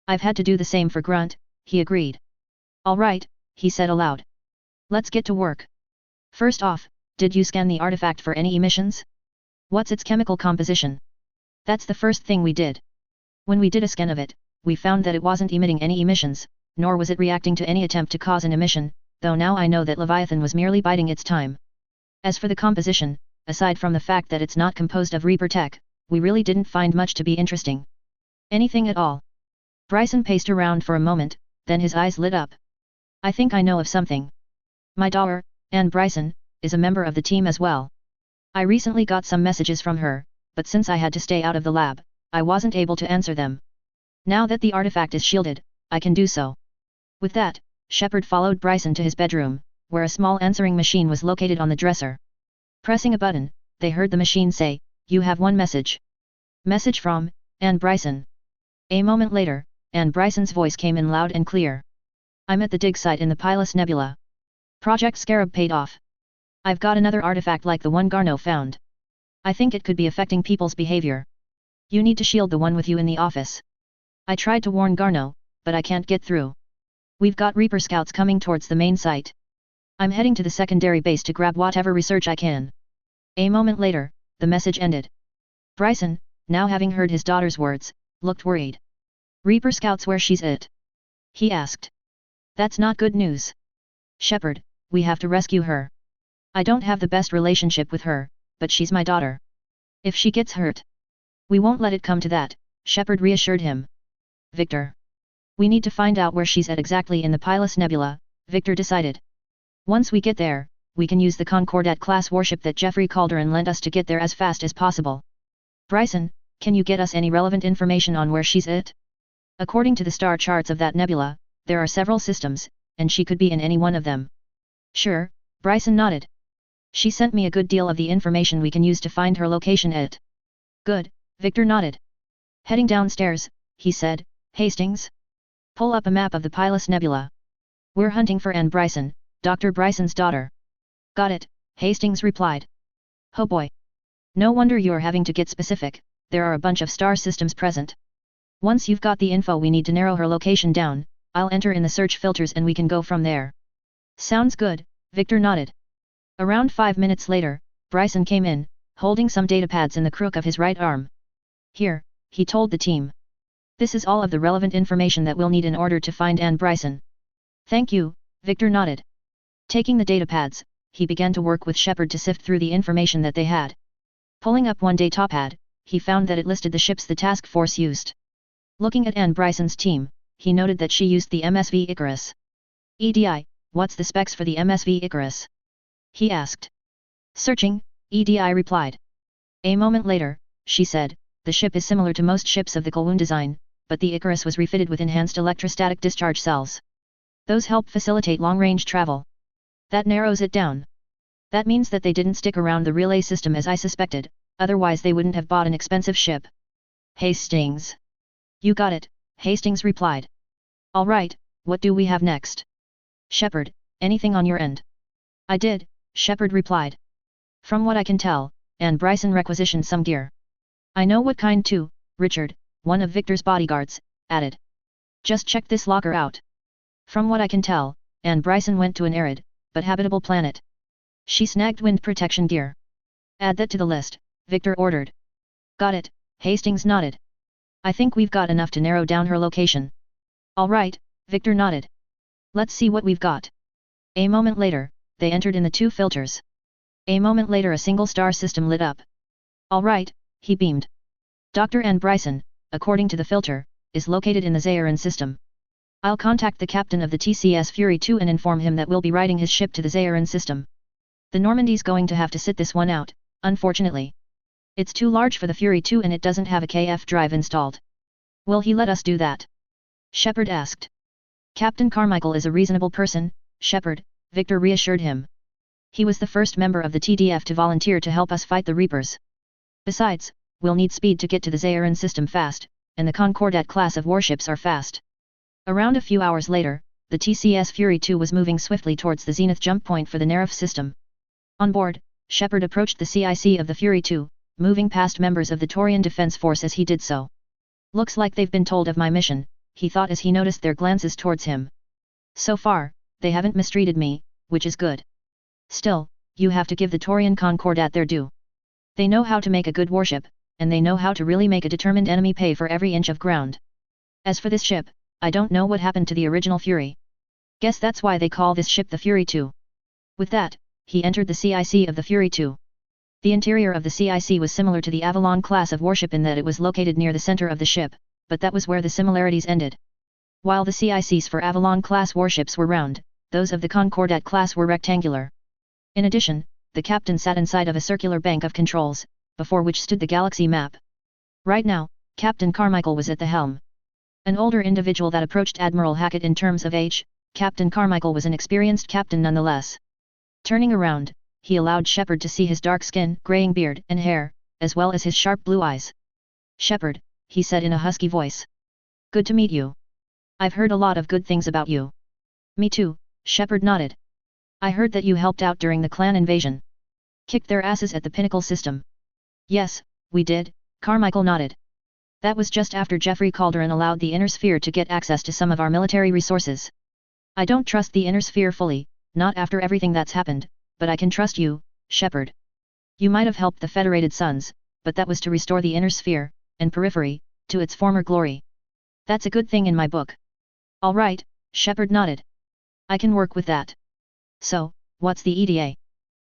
I've had to do the same for Grunt, he agreed. All right, he said aloud. Let's get to work. First off, did you scan the artifact for any emissions? What's its chemical composition? That's the first thing we did. When we did a scan of it, we found that it wasn't emitting any emissions, nor was it reacting to any attempt to cause an emission, though now I know that Leviathan was merely biding its time. As for the composition, aside from the fact that it's not composed of Reaper tech, we really didn't find much to be interesting. Anything at all. Bryson paced around for a moment, then his eyes lit up. I think I know of something. My daughter, Anne Bryson, is a member of the team as well. I recently got some messages from her, but since I had to stay out of the lab, I wasn't able to answer them. Now that the artifact is shielded, I can do so. With that, Shepard followed Bryson to his bedroom, where a small answering machine was located on the dresser. Pressing a button, they heard the machine say, "You have one message." Message from Anne Bryson. A moment later, Anne Bryson's voice came in loud and clear. I'm at the dig site in the Pilus Nebula. Project Scarab paid off. I've got another artifact like the one Garneau found. I think it could be affecting people's behavior. You need to shield the one with you in the office. I tried to warn Garneau, but I can't get through. We've got Reaper scouts coming towards the main site. I'm heading to the secondary base to grab whatever research I can. A moment later, the message ended. Bryson, now having heard his daughter's words, looked worried. Reaper scouts, where she's at? He asked. That's not good news. Shepard, we have to rescue her. I don't have the best relationship with her, but she's my daughter. If she gets hurt, we won't let it come to that, Shepard reassured him. Victor. We need to find out where she's at exactly in the Pilus Nebula, Victor decided. Once we get there, we can use the Concordat-class warship that Jeffrey Calderon lent us to get there as fast as possible. Bryson, can you get us any relevant information on where she's at? According to the star charts of that nebula, there are several systems, and she could be in any one of them. Sure, Bryson nodded. She sent me a good deal of the information we can use to find her location at. Good, Victor nodded. Heading downstairs, he said, Hastings? Pull up a map of the Pilus Nebula. We're hunting for Anne Bryson, Dr. Bryson's daughter. Got it, Hastings replied. Oh boy. No wonder you're having to get specific, there are a bunch of star systems present. Once you've got the info we need to narrow her location down, I'll enter in the search filters and we can go from there. Sounds good, Victor nodded. Around 5 minutes later, Bryson came in, holding some datapads in the crook of his right arm. Here, he told the team. This is all of the relevant information that we'll need in order to find Anne Bryson. Thank you, Victor nodded. Taking the datapads, he began to work with Shepard to sift through the information that they had. Pulling up one datapad, he found that it listed the ships the task force used. Looking at Anne Bryson's team, he noted that she used the MSV Icarus. EDI, what's the specs for the MSV Icarus? He asked. Searching, EDI replied. A moment later, she said, the ship is similar to most ships of the Kowloon design, but the Icarus was refitted with enhanced electrostatic discharge cells. Those help facilitate long-range travel. That narrows it down. That means that they didn't stick around the relay system as I suspected, otherwise they wouldn't have bought an expensive ship. Hastings. You got it, Hastings replied. All right, what do we have next? Shepard, anything on your end? I did, Shepard replied. From what I can tell, Anne Bryson requisitioned some gear. I know what kind too, Richard, one of Victor's bodyguards, added. Just check this locker out. From what I can tell, Anne Bryson went to an arid, but habitable planet. She snagged wind protection gear. Add that to the list, Victor ordered. Got it, Hastings nodded. I think we've got enough to narrow down her location. All right, Victor nodded. Let's see what we've got. A moment later, they entered in the two filters. A moment later a single star system lit up. All right, he beamed. Dr. Anne Bryson, according to the filter, is located in the Zayaran system. I'll contact the captain of the TCS Fury 2 and inform him that we'll be riding his ship to the Zayaran system. The Normandy's going to have to sit this one out, unfortunately. It's too large for the Fury 2 and it doesn't have a KF drive installed. Will he let us do that? Shepard asked. Captain Carmichael is a reasonable person, Shepard, Victor reassured him. He was the first member of the TDF to volunteer to help us fight the Reapers. Besides, we'll need speed to get to the Zayaran system fast, and the Concordat class of warships are fast. Around a few hours later, the TCS Fury 2 was moving swiftly towards the zenith jump point for the Nerif system. On board, Shepard approached the CIC of the Fury 2, moving past members of the Taurian Defense Force as he did so. Looks like they've been told of my mission, he thought as he noticed their glances towards him. So far, they haven't mistreated me, which is good. Still, you have to give the Taurian Concordat their due. They know how to make a good warship, and they know how to really make a determined enemy pay for every inch of ground. As for this ship, I don't know what happened to the original Fury. Guess that's why they call this ship the Fury 2. With that, he entered the CIC of the Fury 2. The interior of the CIC was similar to the Avalon class of warship in that it was located near the center of the ship, but that was where the similarities ended. While the CICs for Avalon class warships were round, those of the Concordat class were rectangular. In addition, the captain sat inside of a circular bank of controls, before which stood the galaxy map. Right now, Captain Carmichael was at the helm. An older individual that approached Admiral Hackett in terms of age, Captain Carmichael was an experienced captain nonetheless. Turning around, he allowed Shepard to see his dark skin, graying beard and hair, as well as his sharp blue eyes. Shepard, he said in a husky voice. Good to meet you. I've heard a lot of good things about you. Me too, Shepard nodded. I heard that you helped out during the clan invasion. Kicked their asses at the Pinnacle system. Yes, we did, Carmichael nodded. That was just after Jeffrey Calderon allowed the Inner Sphere to get access to some of our military resources. I don't trust the Inner Sphere fully, not after everything that's happened, but I can trust you, Shepard. You might have helped the Federated Suns, but that was to restore the Inner Sphere, and Periphery, to its former glory. That's a good thing in my book. All right, Shepard nodded. I can work with that. So, what's the EDA?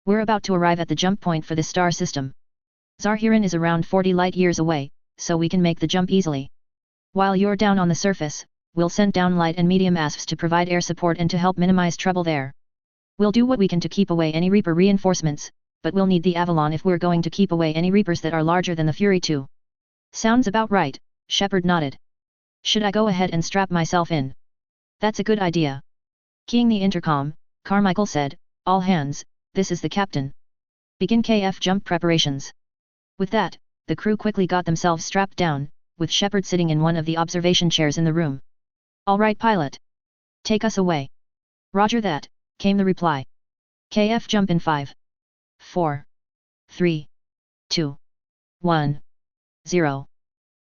We're about to arrive at the jump point for this star system. Zarhiran is around 40 light-years away, so we can make the jump easily. While you're down on the surface, we'll send down light and medium ASFs to provide air support and to help minimize trouble there. We'll do what we can to keep away any Reaper reinforcements, but we'll need the Avalon if we're going to keep away any Reapers that are larger than the Fury 2. Sounds about right, Shepard nodded. Should I go ahead and strap myself in? That's a good idea. Keying the intercom, Carmichael said, all hands, this is the captain. Begin KF jump preparations. With that, the crew quickly got themselves strapped down, with Shepard sitting in one of the observation chairs in the room. All right, pilot. Take us away. Roger that, came the reply. KF jump in 5, 4, 3, 2, 1, 0.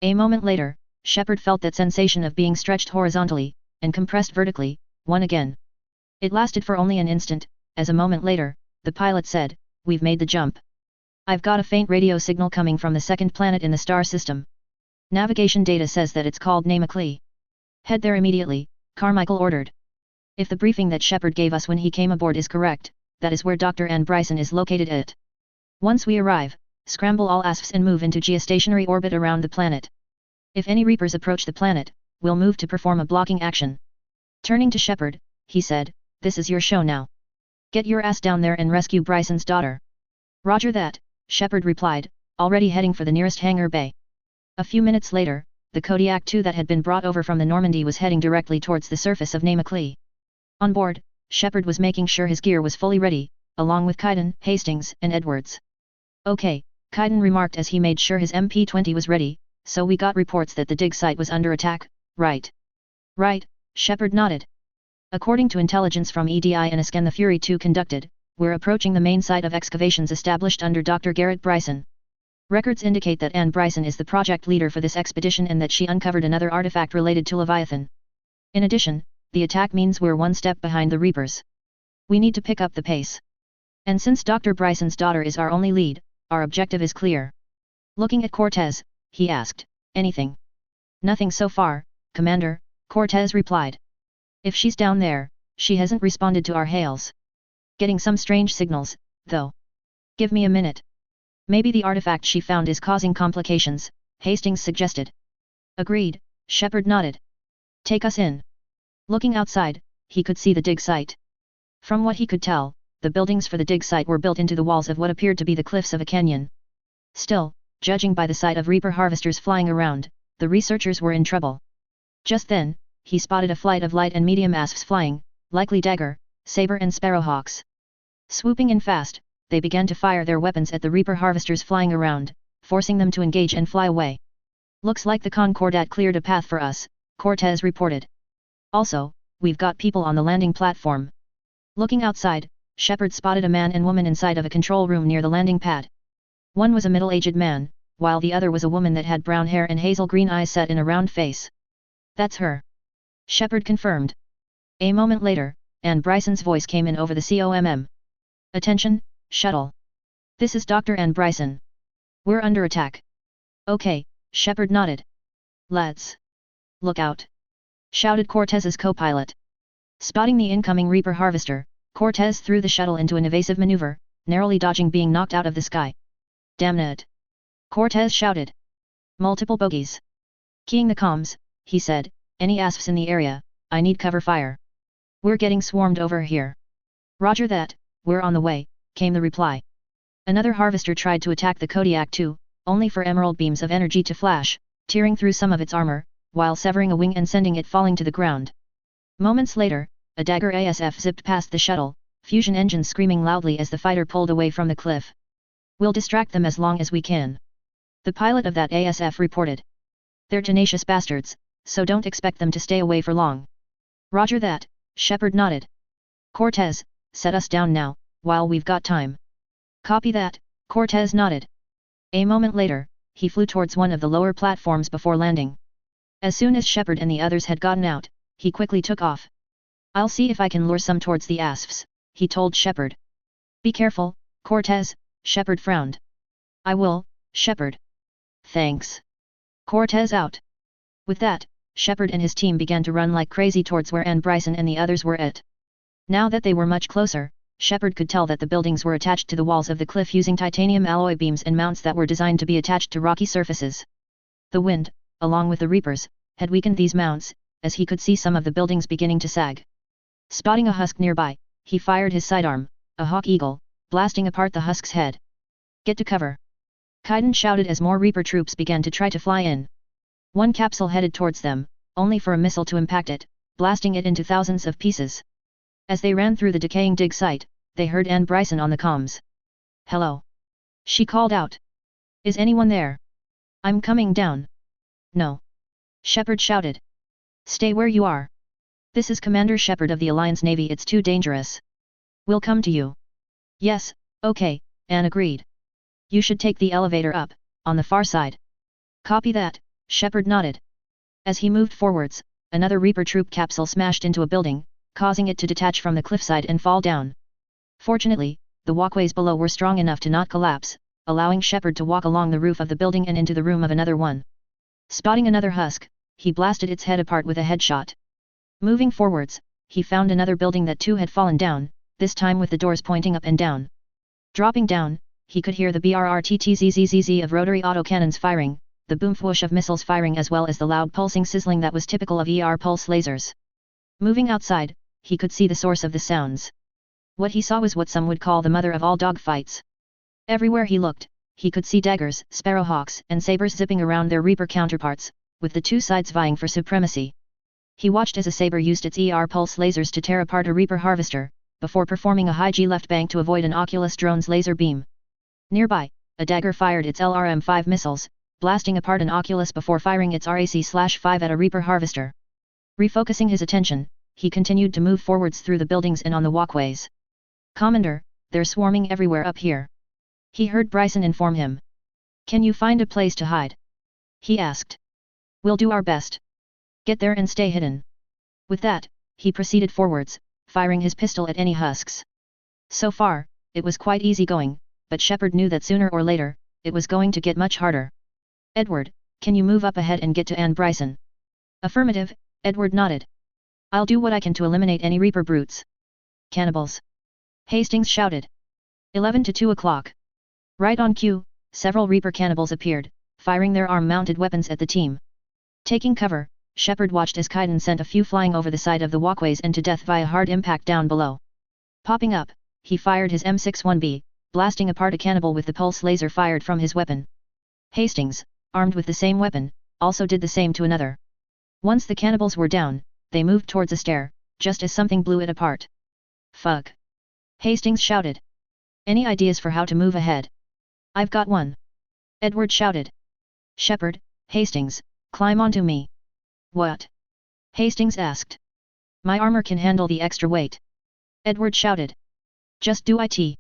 A moment later, Shepard felt that sensation of being stretched horizontally, and compressed vertically, one again. It lasted for only an instant, as a moment later, the pilot said, we've made the jump. I've got a faint radio signal coming from the second planet in the star system. Navigation data says that it's called Namaklee. Head there immediately, Carmichael ordered. If the briefing that Shepard gave us when he came aboard is correct, that is where Dr. Ann Bryson is located at. Once we arrive, scramble all ASFs and move into geostationary orbit around the planet. If any Reapers approach the planet, we'll move to perform a blocking action. Turning to Shepard, he said, "This is your show now. Get your ass down there and rescue Bryson's daughter." "Roger that," Shepard replied, already heading for the nearest hangar bay. A few minutes later, the Kodiak II that had been brought over from the Normandy was heading directly towards the surface of Namaklee. On board, Shepard was making sure his gear was fully ready, along with Kaiden, Hastings, and Edwards. "Okay," Kaiden remarked as he made sure his MP-20 was ready, "so we got reports that the dig site was under attack, right?" "Right," Shepard nodded. "According to intelligence from EDI and a scan the Fury 2 conducted, we're approaching the main site of excavations established under Dr. Garrett Bryson. Records indicate that Ann Bryson is the project leader for this expedition and that she uncovered another artifact related to Leviathan. In addition, the attack means we're one step behind the Reapers. We need to pick up the pace. And since Dr. Bryson's daughter is our only lead, our objective is clear." Looking at Cortez, he asked, "Anything?" "Nothing so far, Commander," Cortez replied. "If she's down there, she hasn't responded to our hails. Getting some strange signals, though. Give me a minute. Maybe the artifact she found is causing complications," Hastings suggested. "Agreed," Shepard nodded. "Take us in." Looking outside, he could see the dig site. From what he could tell, the buildings for the dig site were built into the walls of what appeared to be the cliffs of a canyon. Still, judging by the sight of Reaper harvesters flying around, the researchers were in trouble. Just then, he spotted a flight of light and medium asps flying, likely dagger, saber and sparrowhawks. Swooping in fast, they began to fire their weapons at the Reaper harvesters flying around, forcing them to engage and fly away. "Looks like the Concordat cleared a path for us," Cortez reported. "Also, we've got people on the landing platform." Looking outside, Shepard spotted a man and woman inside of a control room near the landing pad. One was a middle-aged man, while the other was a woman that had brown hair and hazel-green eyes set in a round face. "That's her," Shepard confirmed. A moment later, Ann Bryson's voice came in over the COMM. "Attention, shuttle. This is Dr. Ann Bryson. We're under attack." "Okay," Shepard nodded. "Let's look out," shouted Cortez's co-pilot. Spotting the incoming Reaper harvester, Cortez threw the shuttle into an evasive maneuver, narrowly dodging being knocked out of the sky. "Damn it!" Cortez shouted. "Multiple bogeys." Keying the comms, he said, "Any ASFs in the area, I need cover fire. We're getting swarmed over here." "Roger that, we're on the way," came the reply. Another harvester tried to attack the Kodiak II, only for emerald beams of energy to flash, tearing through some of its armor, while severing a wing and sending it falling to the ground. Moments later, a Dagger ASF zipped past the shuttle, fusion engines screaming loudly as the fighter pulled away from the cliff. "We'll distract them as long as we can," the pilot of that ASF reported. "They're tenacious bastards, so don't expect them to stay away for long." "Roger that," Shepard nodded. "Cortez, set us down now, while we've got time." "Copy that," Cortez nodded. A moment later, he flew towards one of the lower platforms before landing. As soon as Shepard and the others had gotten out, he quickly took off. "I'll see if I can lure some towards the ASFs," he told Shepard. "Be careful, Cortez," Shepard frowned. "I will, Shepard." "Thanks." Cortez out. With that, Shepard and his team began to run like crazy towards where Ann Bryson and the others were at. Now that they were much closer, Shepard could tell that the buildings were attached to the walls of the cliff using titanium alloy beams and mounts that were designed to be attached to rocky surfaces. The wind, along with the Reapers, had weakened these mounts, as he could see some of the buildings beginning to sag. Spotting a husk nearby, he fired his sidearm, a Hawk Eagle, blasting apart the husk's head. "Get to cover!" Kaiden shouted as more Reaper troops began to try to fly in. One capsule headed towards them, only for a missile to impact it, blasting it into thousands of pieces. As they ran through the decaying dig site, they heard Ann Bryson on the comms. "Hello!" she called out. "Is anyone there?" "I'm coming down." "No!" Shepard shouted. "Stay where you are. This is Commander Shepard of the Alliance Navy. It's too dangerous." "We'll come to you." "Yes, okay," Ann agreed. "You should take the elevator up, on the far side." "Copy that," Shepard nodded. As he moved forwards, another Reaper troop capsule smashed into a building, causing it to detach from the cliffside and fall down. Fortunately, the walkways below were strong enough to not collapse, allowing Shepard to walk along the roof of the building and into the room of another one. Spotting another husk, he blasted its head apart with a headshot. Moving forwards, he found another building that too had fallen down, this time with the doors pointing up and down. Dropping down, he could hear the brrrttzzz of rotary autocannons firing, the boom whoosh of missiles firing as well as the loud pulsing sizzling that was typical of pulse lasers. Moving outside, he could see the source of the sounds. What he saw was what some would call the mother of all dogfights. Everywhere he looked, he could see daggers, sparrowhawks, and sabers zipping around their Reaper counterparts, with the two sides vying for supremacy. He watched as a saber used its pulse lasers to tear apart a Reaper harvester, before performing a high G left bank to avoid an Oculus drone's laser beam. Nearby, a dagger fired its LRM-5 missiles, blasting apart an Oculus before firing its RAC-5 at a Reaper harvester. Refocusing his attention, he continued to move forwards through the buildings and on the walkways. "Commander, they're swarming everywhere up here," he heard Bryson inform him. "Can you find a place to hide?" he asked. "We'll do our best. Get there and stay hidden." With that, he proceeded forwards, firing his pistol at any husks. So far, it was quite easy going, but Shepard knew that sooner or later, it was going to get much harder. "Edward, can you move up ahead and get to Anne Bryson?" "Affirmative," Edward nodded. "I'll do what I can to eliminate any Reaper brutes." "Cannibals!" Hastings shouted. 11 to 2 o'clock. Right on cue, several Reaper cannibals appeared, firing their arm-mounted weapons at the team. Taking cover, Shepard watched as Kaiden sent a few flying over the side of the walkways and to death via hard impact down below. Popping up, he fired his M61B, blasting apart a cannibal with the pulse laser fired from his weapon. Hastings, armed with the same weapon, also did the same to another. Once the cannibals were down, they moved towards a stair, just as something blew it apart. "Fuck!" Hastings shouted. "Any ideas for how to move ahead?" "I've got one," Edward shouted. "Shepard, Hastings, climb onto me." "What?" Hastings asked. "My armor can handle the extra weight," Edward shouted. "Just do it."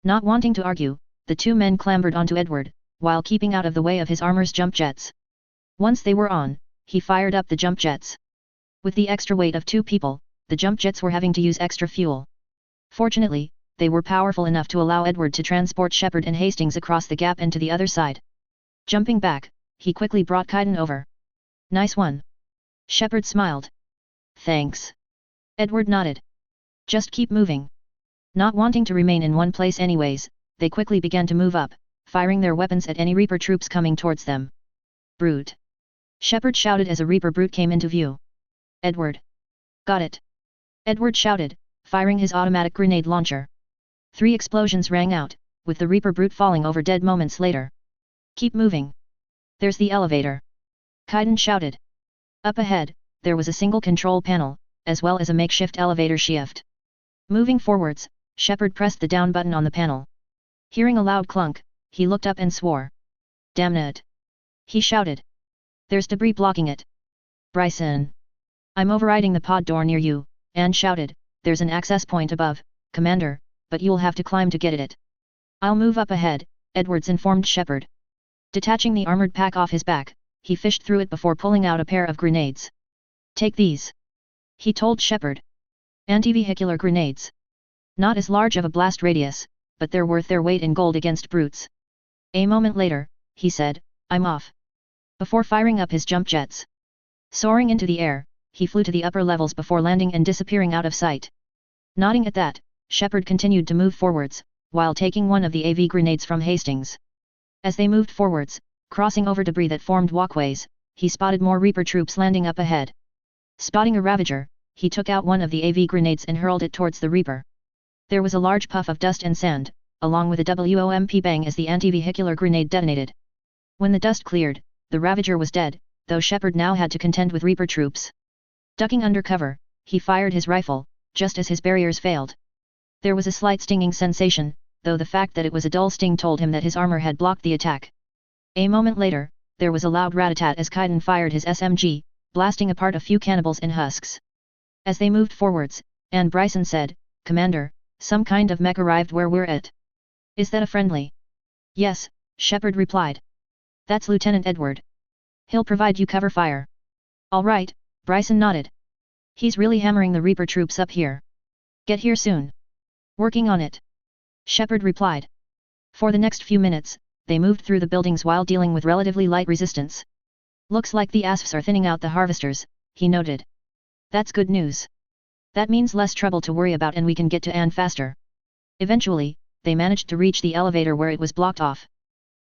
Not wanting to argue, the two men clambered onto Edward, while keeping out of the way of his armor's jump jets. Once they were on, he fired up the jump jets. With the extra weight of two people, the jump jets were having to use extra fuel. Fortunately, they were powerful enough to allow Edward to transport Shepard and Hastings across the gap and to the other side. Jumping back, he quickly brought Kaiden over. "Nice one." Shepard smiled. "Thanks." Edward nodded. "Just keep moving." Not wanting to remain in one place anyways, they quickly began to move up, firing their weapons at any Reaper troops coming towards them. "Brute!" Shepard shouted as a Reaper brute came into view. "Edward!" "Got it!" Edward shouted, firing his automatic grenade launcher. 3 explosions rang out, with the Reaper brute falling over dead moments later. "Keep moving. There's the elevator!" Kaiden shouted. Up ahead, there was a single control panel, as well as a makeshift elevator shaft. Moving forwards, Shepard pressed the down button on the panel. Hearing a loud clunk, he looked up and swore. "Damn it!" he shouted. "There's debris blocking it." "Bryson!" "I'm overriding the pod door near you," Anne shouted. "There's an access point above, Commander, but you'll have to climb to get at it." "I'll move up ahead," Edwards informed Shepard. Detaching the armored pack off his back, he fished through it before pulling out a pair of grenades. "Take these," he told Shepard. "Anti-vehicular grenades. Not as large of a blast radius, but they're worth their weight in gold against brutes." A moment later, he said, "I'm off." Before firing up his jump jets. Soaring into the air, he flew to the upper levels before landing and disappearing out of sight. Nodding at that, Shepard continued to move forwards, while taking one of the AV grenades from Hastings. As they moved forwards, crossing over debris that formed walkways, he spotted more Reaper troops landing up ahead. Spotting a Ravager, he took out one of the AV grenades and hurled it towards the Reaper. There was a large puff of dust and sand, along with a WOMP bang as the anti-vehicular grenade detonated. When the dust cleared, the Ravager was dead, though Shepard now had to contend with Reaper troops. Ducking under cover, he fired his rifle, just as his barriers failed. There was a slight stinging sensation, though the fact that it was a dull sting told him that his armor had blocked the attack. A moment later, there was a loud rat-a-tat as Kaiden fired his SMG, blasting apart a few cannibals and husks. As they moved forwards, Anne Bryson said, "Commander, some kind of mech arrived where we're at. Is that a friendly?" "Yes," Shepard replied. "That's Lieutenant Edward. He'll provide you cover fire." "All right," Bryson nodded. "He's really hammering the Reaper troops up here. Get here soon." "Working on it," Shepard replied. For the next few minutes, they moved through the buildings while dealing with relatively light resistance. "Looks like the ASFs are thinning out the harvesters," he noted. "That's good news." That means less trouble to worry about and we can get to Anne faster. Eventually, they managed to reach the elevator where it was blocked off.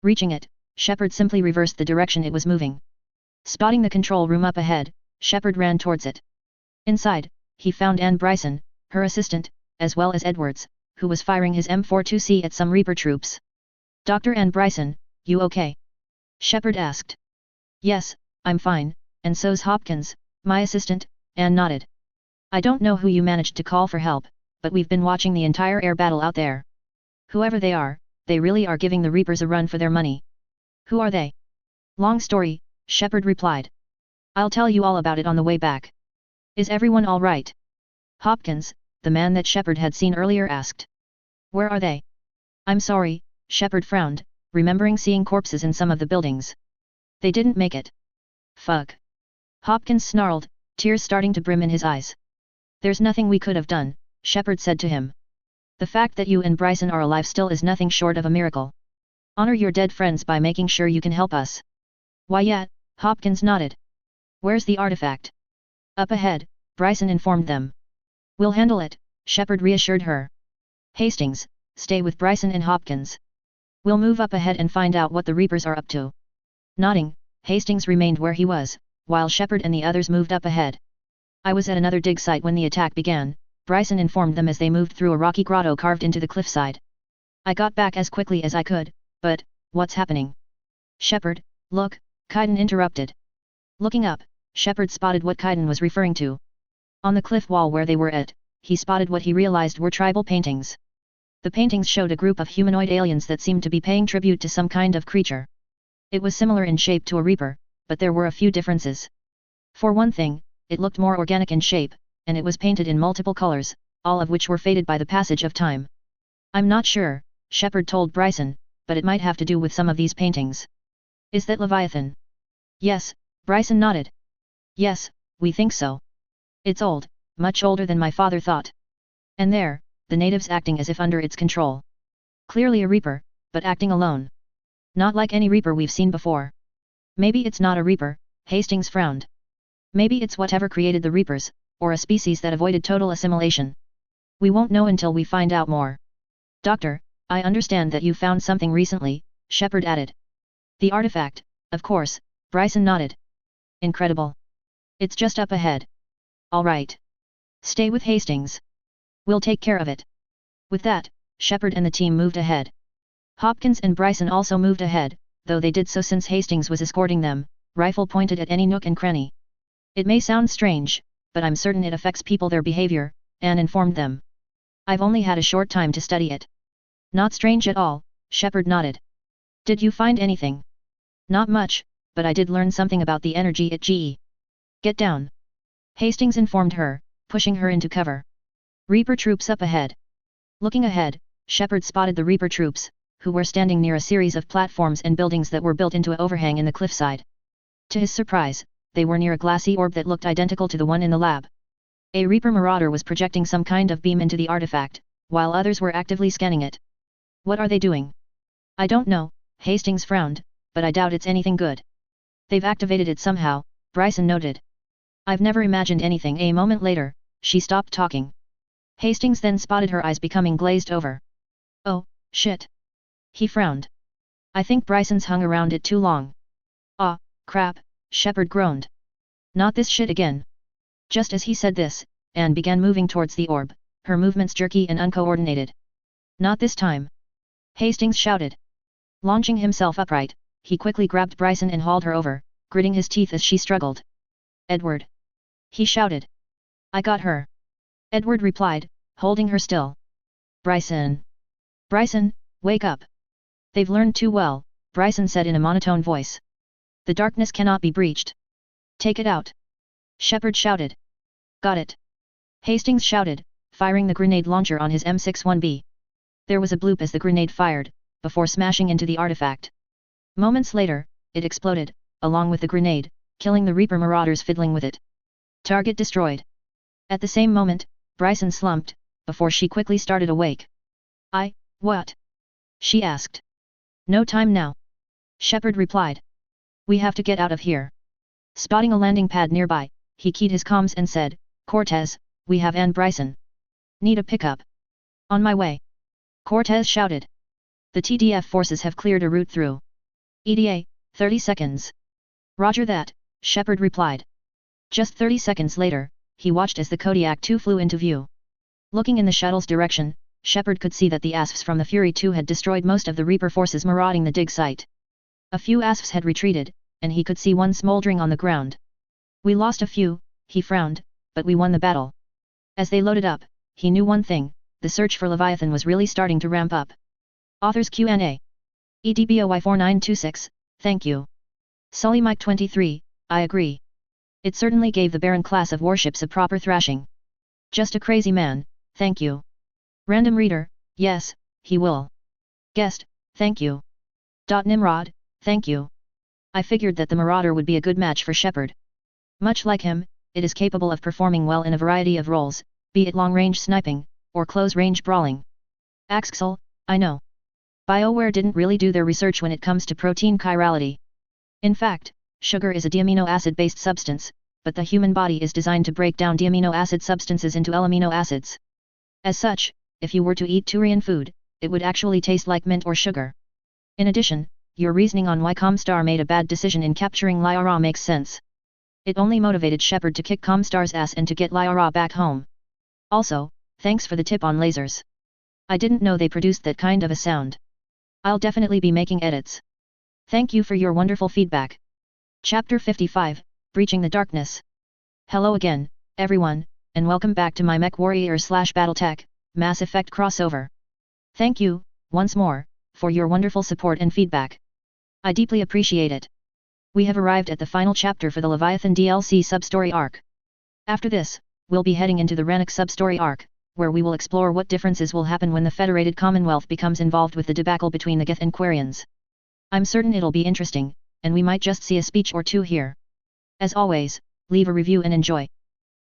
Reaching it, Shepard simply reversed the direction it was moving. Spotting the control room up ahead, Shepard ran towards it. Inside, he found Anne Bryson, her assistant, as well as Edwards, who was firing his M42C at some Reaper troops. Dr. Anne Bryson, you okay? Shepard asked. Yes, I'm fine, and so's Hopkins, my assistant, Anne nodded. I don't know who you managed to call for help, but we've been watching the entire air battle out there. Whoever they are, they really are giving the Reapers a run for their money. Who are they? Long story, Shepard replied. I'll tell you all about it on the way back. Is everyone all right? Hopkins, the man that Shepard had seen earlier asked. Where are they? I'm sorry, Shepard frowned, remembering seeing corpses in some of the buildings. They didn't make it. Fuck. Hopkins snarled, tears starting to brim in his eyes. There's nothing we could have done, Shepard said to him. The fact that you and Bryson are alive still is nothing short of a miracle. Honor your dead friends by making sure you can help us. Why yeah, Hopkins nodded. Where's the artifact? Up ahead, Bryson informed them. We'll handle it, Shepard reassured her. Hastings, stay with Bryson and Hopkins. We'll move up ahead and find out what the Reapers are up to. Nodding, Hastings remained where he was, while Shepard and the others moved up ahead. I was at another dig site when the attack began, Bryson informed them as they moved through a rocky grotto carved into the cliffside. I got back as quickly as I could, but, what's happening? Shepard, look, Kaiden interrupted. Looking up, Shepard spotted what Kaiden was referring to. On the cliff wall where they were at, he spotted what he realized were tribal paintings. The paintings showed a group of humanoid aliens that seemed to be paying tribute to some kind of creature. It was similar in shape to a Reaper, but there were a few differences. For one thing, it looked more organic in shape, and it was painted in multiple colors, all of which were faded by the passage of time. I'm not sure, Shepard told Bryson, but it might have to do with some of these paintings. Is that Leviathan? Yes, Bryson nodded. Yes, we think so. It's old, much older than my father thought. And there, the natives acting as if under its control. Clearly a Reaper, but acting alone. Not like any Reaper we've seen before. Maybe it's not a Reaper, Hastings frowned. Maybe it's whatever created the Reapers, or a species that avoided total assimilation. We won't know until we find out more. Doctor, I understand that you found something recently, Shepard added. The artifact, of course, Bryson nodded. Incredible. It's just up ahead. All right. Stay with Hastings. We'll take care of it. With that, Shepard and the team moved ahead. Hopkins and Bryson also moved ahead, though they did so since Hastings was escorting them, rifle pointed at any nook and cranny. It may sound strange, but I'm certain it affects people their behavior, Anne informed them. I've only had a short time to study it. Not strange at all, Shepard nodded. Did you find anything? Not much, but I did learn something about the energy at GE. Get down. Hastings informed her, pushing her into cover. Reaper troops up ahead. Looking ahead, Shepard spotted the Reaper troops, who were standing near a series of platforms and buildings that were built into an overhang in the cliffside. To his surprise, they were near a glassy orb that looked identical to the one in the lab. A Reaper marauder was projecting some kind of beam into the artifact, while others were actively scanning it. What are they doing? I don't know, Hastings frowned, but I doubt it's anything good. They've activated it somehow, Bryson noted. I've never imagined anything. A moment later, she stopped talking. Hastings then spotted her eyes becoming glazed over. Oh, shit. He frowned. I think Bryson's hung around it too long. Ah, crap, Shepard groaned. Not this shit again. Just as he said this, Anne began moving towards the orb, her movements jerky and uncoordinated. Not this time. Hastings shouted. Launching himself upright, he quickly grabbed Bryson and hauled her over, gritting his teeth as she struggled. Edward. He shouted. I got her. Edward replied, holding her still. Bryson. Bryson, wake up. They've learned too well, Bryson said in a monotone voice. The darkness cannot be breached. Take it out. Shepard shouted. Got it. Hastings shouted, firing the grenade launcher on his M61B. There was a bloop as the grenade fired, before smashing into the artifact. Moments later, it exploded, along with the grenade, killing the Reaper marauders fiddling with it. Target destroyed. At the same moment, Bryson slumped, before she quickly started awake. What? She asked. No time now. Shepard replied. We have to get out of here. Spotting a landing pad nearby, he keyed his comms and said, Cortez, we have Anne Bryson. Need a pickup. On my way. Cortez shouted. The TDF forces have cleared a route through. ETA, 30 seconds. Roger that, Shepard replied. Just 30 seconds later, he watched as the Kodiak 2 flew into view. Looking in the shuttle's direction, Shepard could see that the ASFs from the Fury 2 had destroyed most of the Reaper forces marauding the dig site. A few ASFs had retreated, and he could see one smoldering on the ground. We lost a few, he frowned, but we won the battle. As they loaded up, he knew one thing, the search for Leviathan was really starting to ramp up. Authors Q&A. BY IX404, thank you. Sully Mike 23, I agree. It certainly gave the Baron class of warships a proper thrashing. Just a crazy man, thank you. Random Reader, yes, he will. Guest, thank you. Nimrod, thank you. I figured that the Marauder would be a good match for Shepard. Much like him, it is capable of performing well in a variety of roles, be it long-range sniping, or close-range brawling. Axel, I know. BioWare didn't really do their research when it comes to protein chirality. In fact, sugar is a diamino acid-based substance, but the human body is designed to break down diamino acid substances into L-amino acids. As such, if you were to eat Turian food, it would actually taste like mint or sugar. In addition, your reasoning on why Comstar made a bad decision in capturing Lyra makes sense. It only motivated Shepard to kick Comstar's ass and to get Lyra back home. Also, thanks for the tip on lasers. I didn't know they produced that kind of a sound. I'll definitely be making edits. Thank you for your wonderful feedback. Chapter 55, Breaching the Darkness. Hello again, everyone, and welcome back to my MechWarrior/BattleTech, Mass Effect crossover. Thank you, once more, for your wonderful support and feedback. I deeply appreciate it. We have arrived at the final chapter for the Leviathan DLC substory arc. After this, we'll be heading into the Rannoch substory arc, where we will explore what differences will happen when the Federated Commonwealth becomes involved with the debacle between the Geth and Quarians. I'm certain it'll be interesting, and we might just see a speech or two here. As always, leave a review and enjoy.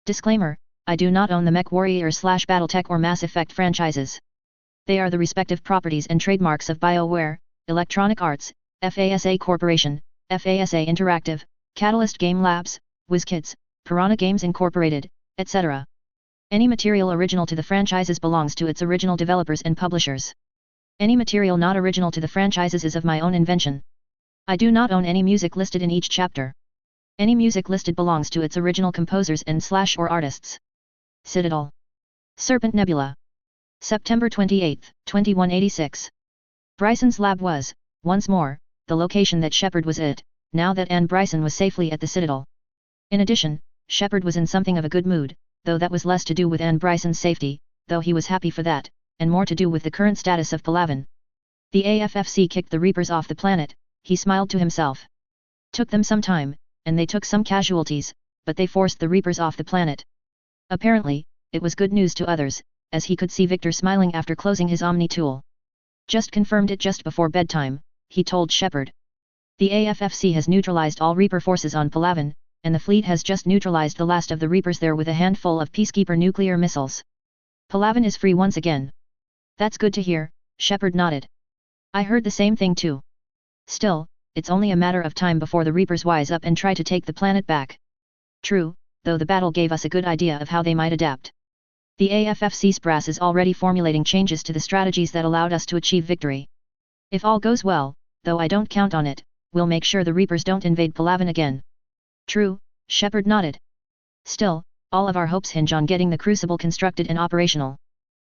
Disclaimer, I do not own the MechWarrior/BattleTech or Mass Effect franchises. They are the respective properties and trademarks of BioWare, Electronic Arts, FASA Corporation, FASA Interactive, Catalyst Game Labs, WizKids, Piranha Games Incorporated, etc. Any material original to the franchises belongs to its original developers and publishers. Any material not original to the franchises is of my own invention. I do not own any music listed in each chapter. Any music listed belongs to its original composers and/or artists. Citadel. Serpent Nebula. September 28, 2186. Bryson's lab was, once more, the location that Shepard was at, now that Anne Bryson was safely at the Citadel. In addition, Shepard was in something of a good mood, though that was less to do with Anne Bryson's safety, though he was happy for that, and more to do with the current status of Palaven. The AFFC kicked the Reapers off the planet, he smiled to himself. Took them some time, and they took some casualties, but they forced the Reapers off the planet. Apparently, it was good news to others, as he could see Victor smiling after closing his Omni tool. Just confirmed it just before bedtime, he told Shepard. The AFFC has neutralized all Reaper forces on Palaven, and the fleet has just neutralized the last of the Reapers there with a handful of Peacekeeper nuclear missiles. Palaven is free once again. That's good to hear, Shepard nodded. I heard the same thing too. Still, it's only a matter of time before the Reapers wise up and try to take the planet back. True, though the battle gave us a good idea of how they might adapt. The AFFC's brass is already formulating changes to the strategies that allowed us to achieve victory. If all goes well, though I don't count on it, we'll make sure the Reapers don't invade Palaven again. True, Shepard nodded. Still, all of our hopes hinge on getting the Crucible constructed and operational.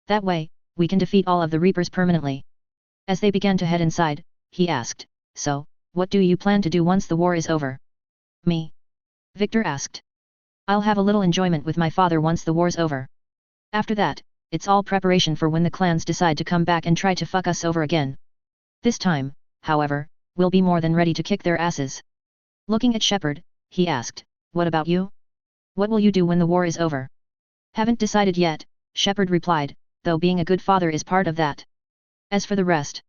That way, we can defeat all of the Reapers permanently. As they began to head inside, he asked, So, what do you plan to do once the war is over? Me? Victor asked. I'll have a little enjoyment with my father once the war's over. After that, it's all preparation for when the clans decide to come back and try to fuck us over again. This time, however, we'll be more than ready to kick their asses. Looking at Shepard, he asked, What about you? What will you do when the war is over? Haven't decided yet, Shepard replied, though being a good father is part of that. As for the rest,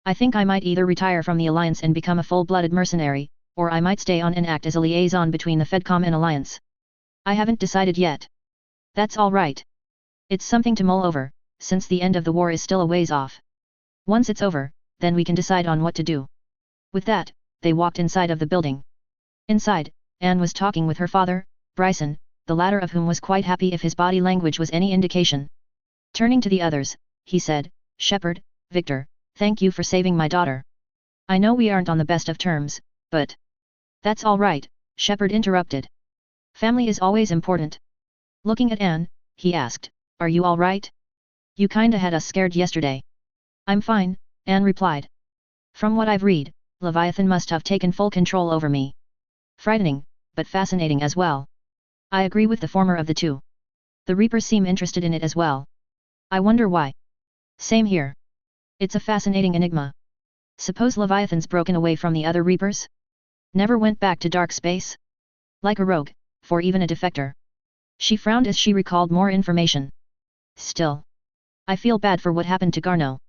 I think I might either retire from the Alliance and become a full-blooded mercenary, or I might stay on and act as a liaison between the Fedcom and Alliance. I haven't decided yet. That's all right. It's something to mull over, since the end of the war is still a ways off. Once it's over, then we can decide on what to do. With that, they walked inside of the building. Inside, Anne was talking with her father, Bryson, the latter of whom was quite happy if his body language was any indication. Turning to the others, he said, "Shepard, Victor, thank you for saving my daughter. I know we aren't on the best of terms, but..." "That's all right," Shepard interrupted. "Family is always important." Looking at Anne, he asked, "Are you all right? You kinda had us scared yesterday." "I'm fine," Anne replied. "From what I've read, Leviathan must have taken full control over me. Frightening, but fascinating as well." "I agree with the former of the two. The Reapers seem interested in it as well. I wonder why." "Same here. It's a fascinating enigma. Suppose Leviathan's broken away from the other Reapers? Never went back to dark space? Like a rogue, for even a defector." She frowned as she recalled more information. "Still, I feel bad for what happened to Garneau.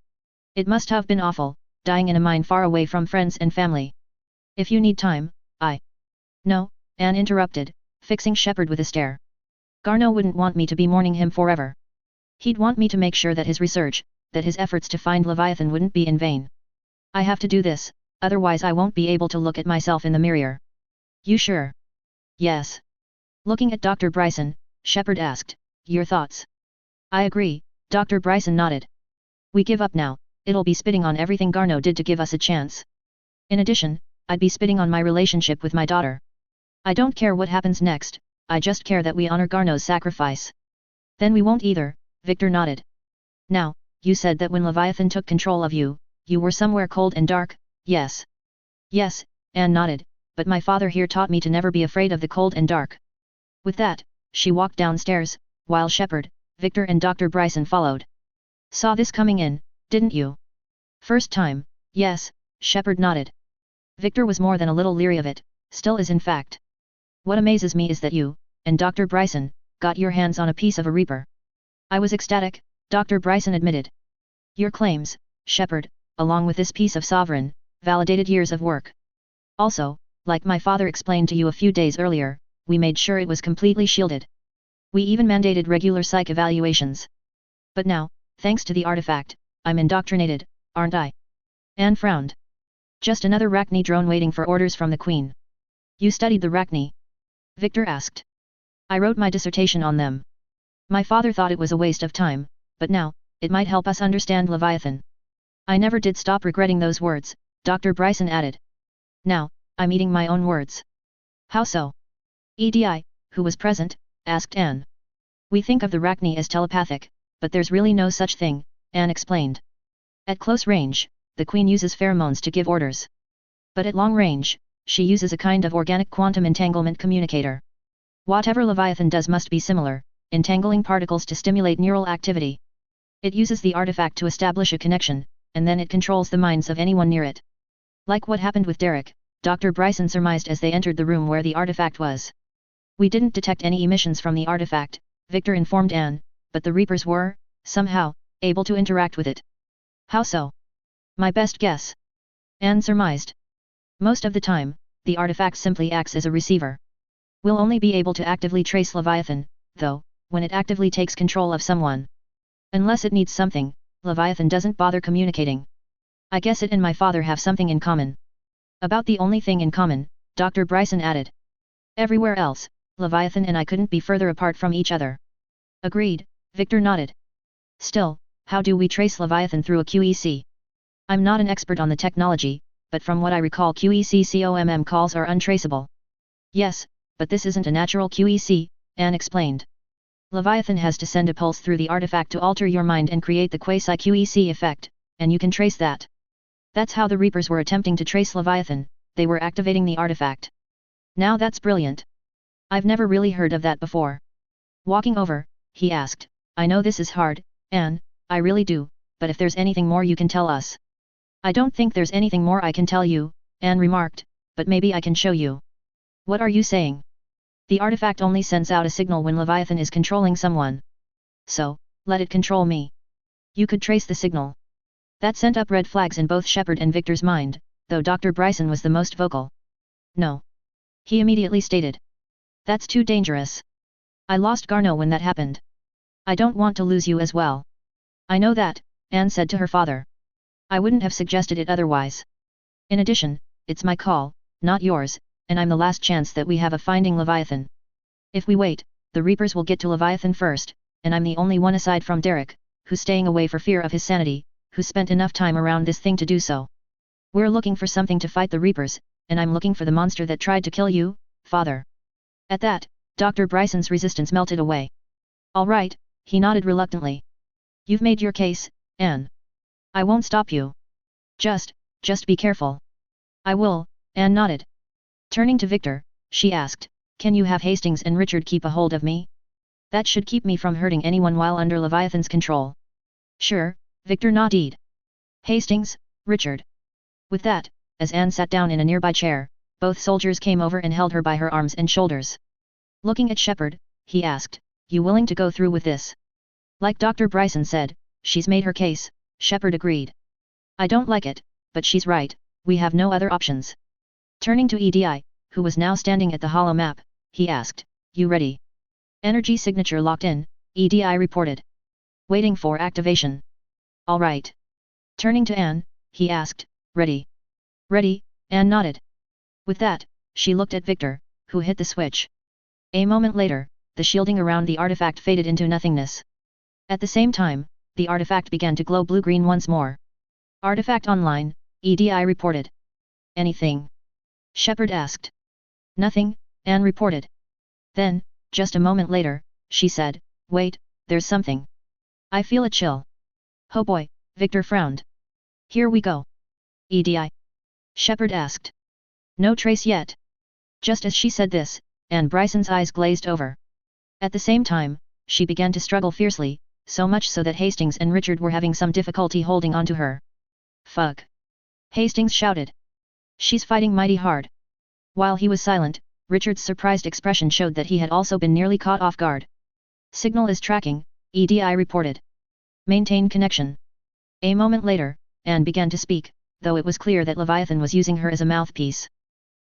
It must have been awful, dying in a mine far away from friends and family. If you need time, I..." "No," Anne interrupted, fixing Shepard with a stare. "Garneau wouldn't want me to be mourning him forever. He'd want me to make sure that his research, that his efforts to find Leviathan wouldn't be in vain. I have to do this, otherwise I won't be able to look at myself in the mirror." "You sure?" "Yes." Looking at Dr. Bryson, Shepard asked, "Your thoughts?" "I agree," Dr. Bryson nodded. "We give up now, it'll be spitting on everything Garneau did to give us a chance. In addition, I'd be spitting on my relationship with my daughter. I don't care what happens next, I just care that we honor Garneau's sacrifice." "Then we won't either," Victor nodded. "Now, you said that when Leviathan took control of you, you were somewhere cold and dark, yes?" "Yes," Anne nodded, "but my father here taught me to never be afraid of the cold and dark." With that, she walked downstairs, while Shepard, Victor and Dr. Bryson followed. "Saw this coming in, didn't you?" "First time, yes," Shepard nodded. Victor was more than a little leery of it, still is in fact. "What amazes me is that you, and Dr. Bryson, got your hands on a piece of a Reaper." "I was ecstatic," Dr. Bryson admitted. "Your claims, Shepard, along with this piece of sovereign, validated years of work. Also, like my father explained to you a few days earlier, we made sure it was completely shielded. We even mandated regular psych evaluations. But now, thanks to the artifact, I'm indoctrinated, aren't I?" Anne frowned. "Just another Rachni drone waiting for orders from the Queen." "You studied the Rachni?" Victor asked. "I wrote my dissertation on them. My father thought it was a waste of time, but now, it might help us understand Leviathan." "I never did stop regretting those words," Dr. Bryson added. "Now, I'm eating my own words." "How so?" EDI, who was present, asked Anne. "We think of the Rachni as telepathic, but there's really no such thing," Anne explained. "At close range, the Queen uses pheromones to give orders. But at long range, she uses a kind of organic quantum entanglement communicator. Whatever Leviathan does must be similar, entangling particles to stimulate neural activity. It uses the artifact to establish a connection, and then it controls the minds of anyone near it. Like what happened with Derek," Dr. Bryson surmised as they entered the room where the artifact was. "We didn't detect any emissions from the artifact," Victor informed Anne, "but the Reapers were, somehow, able to interact with it." "How so?" "My best guess," Anne surmised. "Most of the time, the artifact simply acts as a receiver. We'll only be able to actively trace Leviathan, though, when it actively takes control of someone. Unless it needs something, Leviathan doesn't bother communicating. I guess it and my father have something in common." "About the only thing in common," Dr. Bryson added. "Everywhere else, Leviathan and I couldn't be further apart from each other." "Agreed," Victor nodded. "Still, how do we trace Leviathan through a QEC? I'm not an expert on the technology, but from what I recall QEC-COMM calls are untraceable." "Yes, but this isn't a natural QEC," Anne explained. "Leviathan has to send a pulse through the artifact to alter your mind and create the quasi-QEC effect, and you can trace that. That's how the Reapers were attempting to trace Leviathan, they were activating the artifact." "Now that's brilliant. I've never really heard of that before." Walking over, he asked, "I know this is hard, Anne, I really do, but if there's anything more you can tell us." "I don't think there's anything more I can tell you," Anne remarked, "but maybe I can show you." "What are you saying?" "The artifact only sends out a signal when Leviathan is controlling someone. So, let it control me." "You could trace the signal." That sent up red flags in both Shepard and Victor's mind, though Dr. Bryson was the most vocal. "No," he immediately stated. "That's too dangerous. I lost Garneau when that happened. I don't want to lose you as well." "I know that," Anne said to her father. "I wouldn't have suggested it otherwise. In addition, it's my call, not yours, and I'm the last chance that we have of finding Leviathan. If we wait, the Reapers will get to Leviathan first, and I'm the only one aside from Derek, who's staying away for fear of his sanity, who spent enough time around this thing to do so. We're looking for something to fight the Reapers, and I'm looking for the monster that tried to kill you, Father." At that, Dr. Bryson's resistance melted away. "All right," he nodded reluctantly. "You've made your case, Anne. I won't stop you. Just be careful." "I will," Anne nodded. Turning to Victor, she asked, "Can you have Hastings and Richard keep a hold of me? That should keep me from hurting anyone while under Leviathan's control." "Sure," Victor nodded. "Hastings, Richard." With that, as Anne sat down in a nearby chair, both soldiers came over and held her by her arms and shoulders. Looking at Shepard, he asked, "You willing to go through with this?" "Like Dr. Bryson said, she's made her case," Shepard agreed. "I don't like it, but she's right, we have no other options." Turning to EDI, who was now standing at the holo map, he asked, "You ready?" "Energy signature locked in," EDI reported. "Waiting for activation." "All right." Turning to Anne, he asked, "Ready?" "Ready," Anne nodded. With that, she looked at Victor, who hit the switch. A moment later, the shielding around the artifact faded into nothingness. At the same time, the artifact began to glow blue-green once more. "Artifact online," EDI reported. "Anything?" Shepard asked. "Nothing," Anne reported. Then, just a moment later, she said, "Wait, there's something. I feel a chill." "Oh boy," Victor frowned. "Here we go." "EDI?" Shepard asked. "No trace yet." Just as she said this, Anne Bryson's eyes glazed over. At the same time, she began to struggle fiercely, so much so that Hastings and Richard were having some difficulty holding onto her. "Fuck!" Hastings shouted. "She's fighting mighty hard." While he was silent, Richard's surprised expression showed that he had also been nearly caught off guard. "Signal is tracking," EDI reported. "Maintain connection." A moment later, Anne began to speak, though it was clear that Leviathan was using her as a mouthpiece.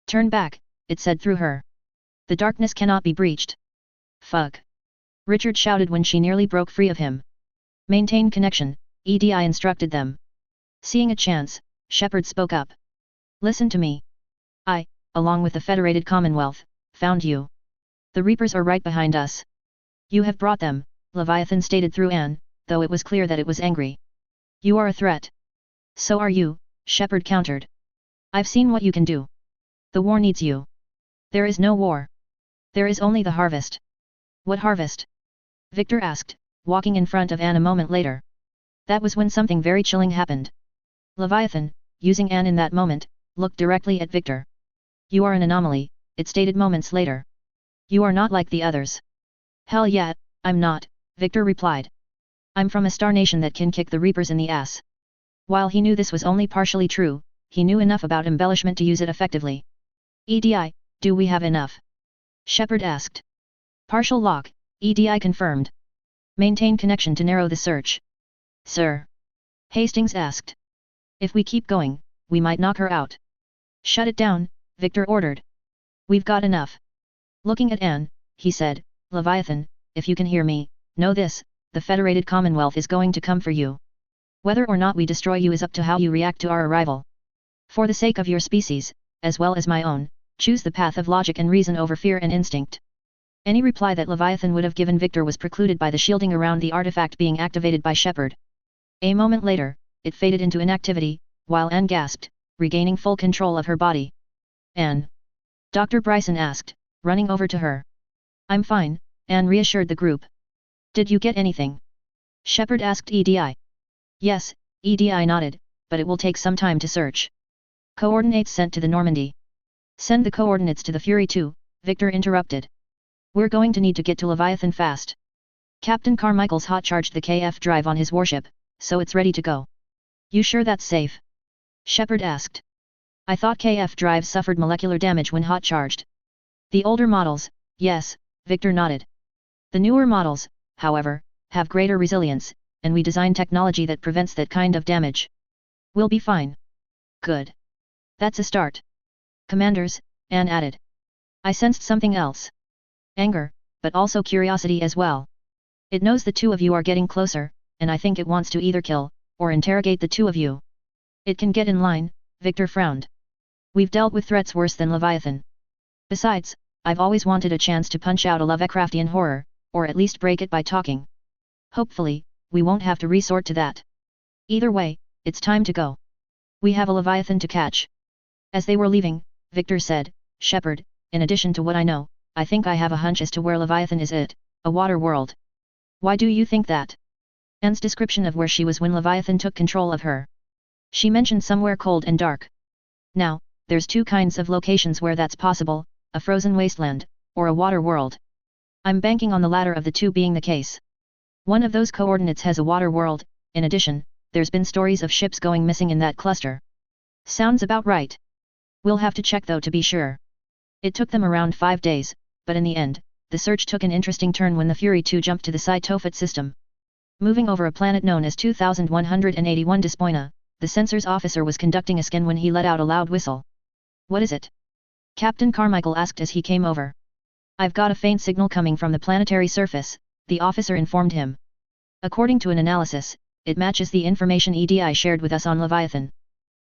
"Turn back," it said through her. "The darkness cannot be breached." "Fuck!" Richard shouted when she nearly broke free of him. "Maintain connection," EDI instructed them. Seeing a chance, Shepard spoke up. "Listen to me. I, along with the Federated Commonwealth, found you. The Reapers are right behind us." "You have brought them," Leviathan stated through Anne, though it was clear that it was angry. "You are a threat." "So are you," Shepard countered. "I've seen what you can do. The war needs you." "There is no war. There is only the harvest." "What harvest?" Victor asked, walking in front of Anne a moment later. That was when something very chilling happened. Leviathan, using Anne in that moment, looked directly at Victor. "You are an anomaly," it stated moments later. "You are not like the others." "Hell yeah, I'm not," Victor replied. "I'm from a star nation that can kick the Reapers in the ass." While he knew this was only partially true, he knew enough about embellishment to use it effectively. "EDI, do we have enough?" Shepard asked. "Partial lock," EDI confirmed. "Maintain connection to narrow the search." "Sir?" Hastings asked. "If we keep going, we might knock her out." "Shut it down," Victor ordered. "We've got enough." Looking at Anne, he said, "Leviathan, if you can hear me, know this, the Federated Commonwealth is going to come for you. Whether or not we destroy you is up to how you react to our arrival. For the sake of your species, as well as my own, choose the path of logic and reason over fear and instinct." Any reply that Leviathan would have given Victor was precluded by the shielding around the artifact being activated by Shepard. A moment later, it faded into inactivity, while Anne gasped, regaining full control of her body. "Anne?" Dr. Bryson asked, running over to her. "I'm fine," Anne reassured the group. "Did you get anything?" Shepard asked EDI. "Yes," EDI nodded, "but it will take some time to search." "Coordinates sent to the Normandy." "Send the coordinates to the Fury too," Victor interrupted. "We're going to need to get to Leviathan fast." Captain Carmichael's hot-charged the KF drive on his warship, so it's ready to go. "You sure that's safe?" Shepard asked. "I thought KF drives suffered molecular damage when hot-charged." "The older models, yes," Victor nodded. "The newer models, however, have greater resilience, and we design technology that prevents that kind of damage. We'll be fine." "Good. That's a start." "Commanders," Anne added. "I sensed something else. Anger, but also curiosity as well. It knows the two of you are getting closer, and I think it wants to either kill, or interrogate the two of you." "It can get in line," Victor frowned. "We've dealt with threats worse than Leviathan. Besides, I've always wanted a chance to punch out a Lovecraftian horror, or at least break it by talking. Hopefully, we won't have to resort to that. Either way, it's time to go. We have a Leviathan to catch. As they were leaving, Victor said, Shepard, in addition to what I know, I think I have a hunch as to where Leviathan is at, a water world. Why do you think that? Anne's description of where she was when Leviathan took control of her. She mentioned somewhere cold and dark. Now, there's two kinds of locations where that's possible, a frozen wasteland, or a water world. I'm banking on the latter of the two being the case. One of those coordinates has a water world. In addition, there's been stories of ships going missing in that cluster. Sounds about right. We'll have to check though to be sure. It took them around 5 days, but in the end, the search took an interesting turn when the Fury 2 jumped to the Psi-Tophet system. Moving over a planet known as 2181 Despoina, the sensors officer was conducting a scan when he let out a loud whistle. What is it? Captain Carmichael asked as he came over. I've got a faint signal coming from the planetary surface, the officer informed him. According to an analysis, it matches the information EDI shared with us on Leviathan.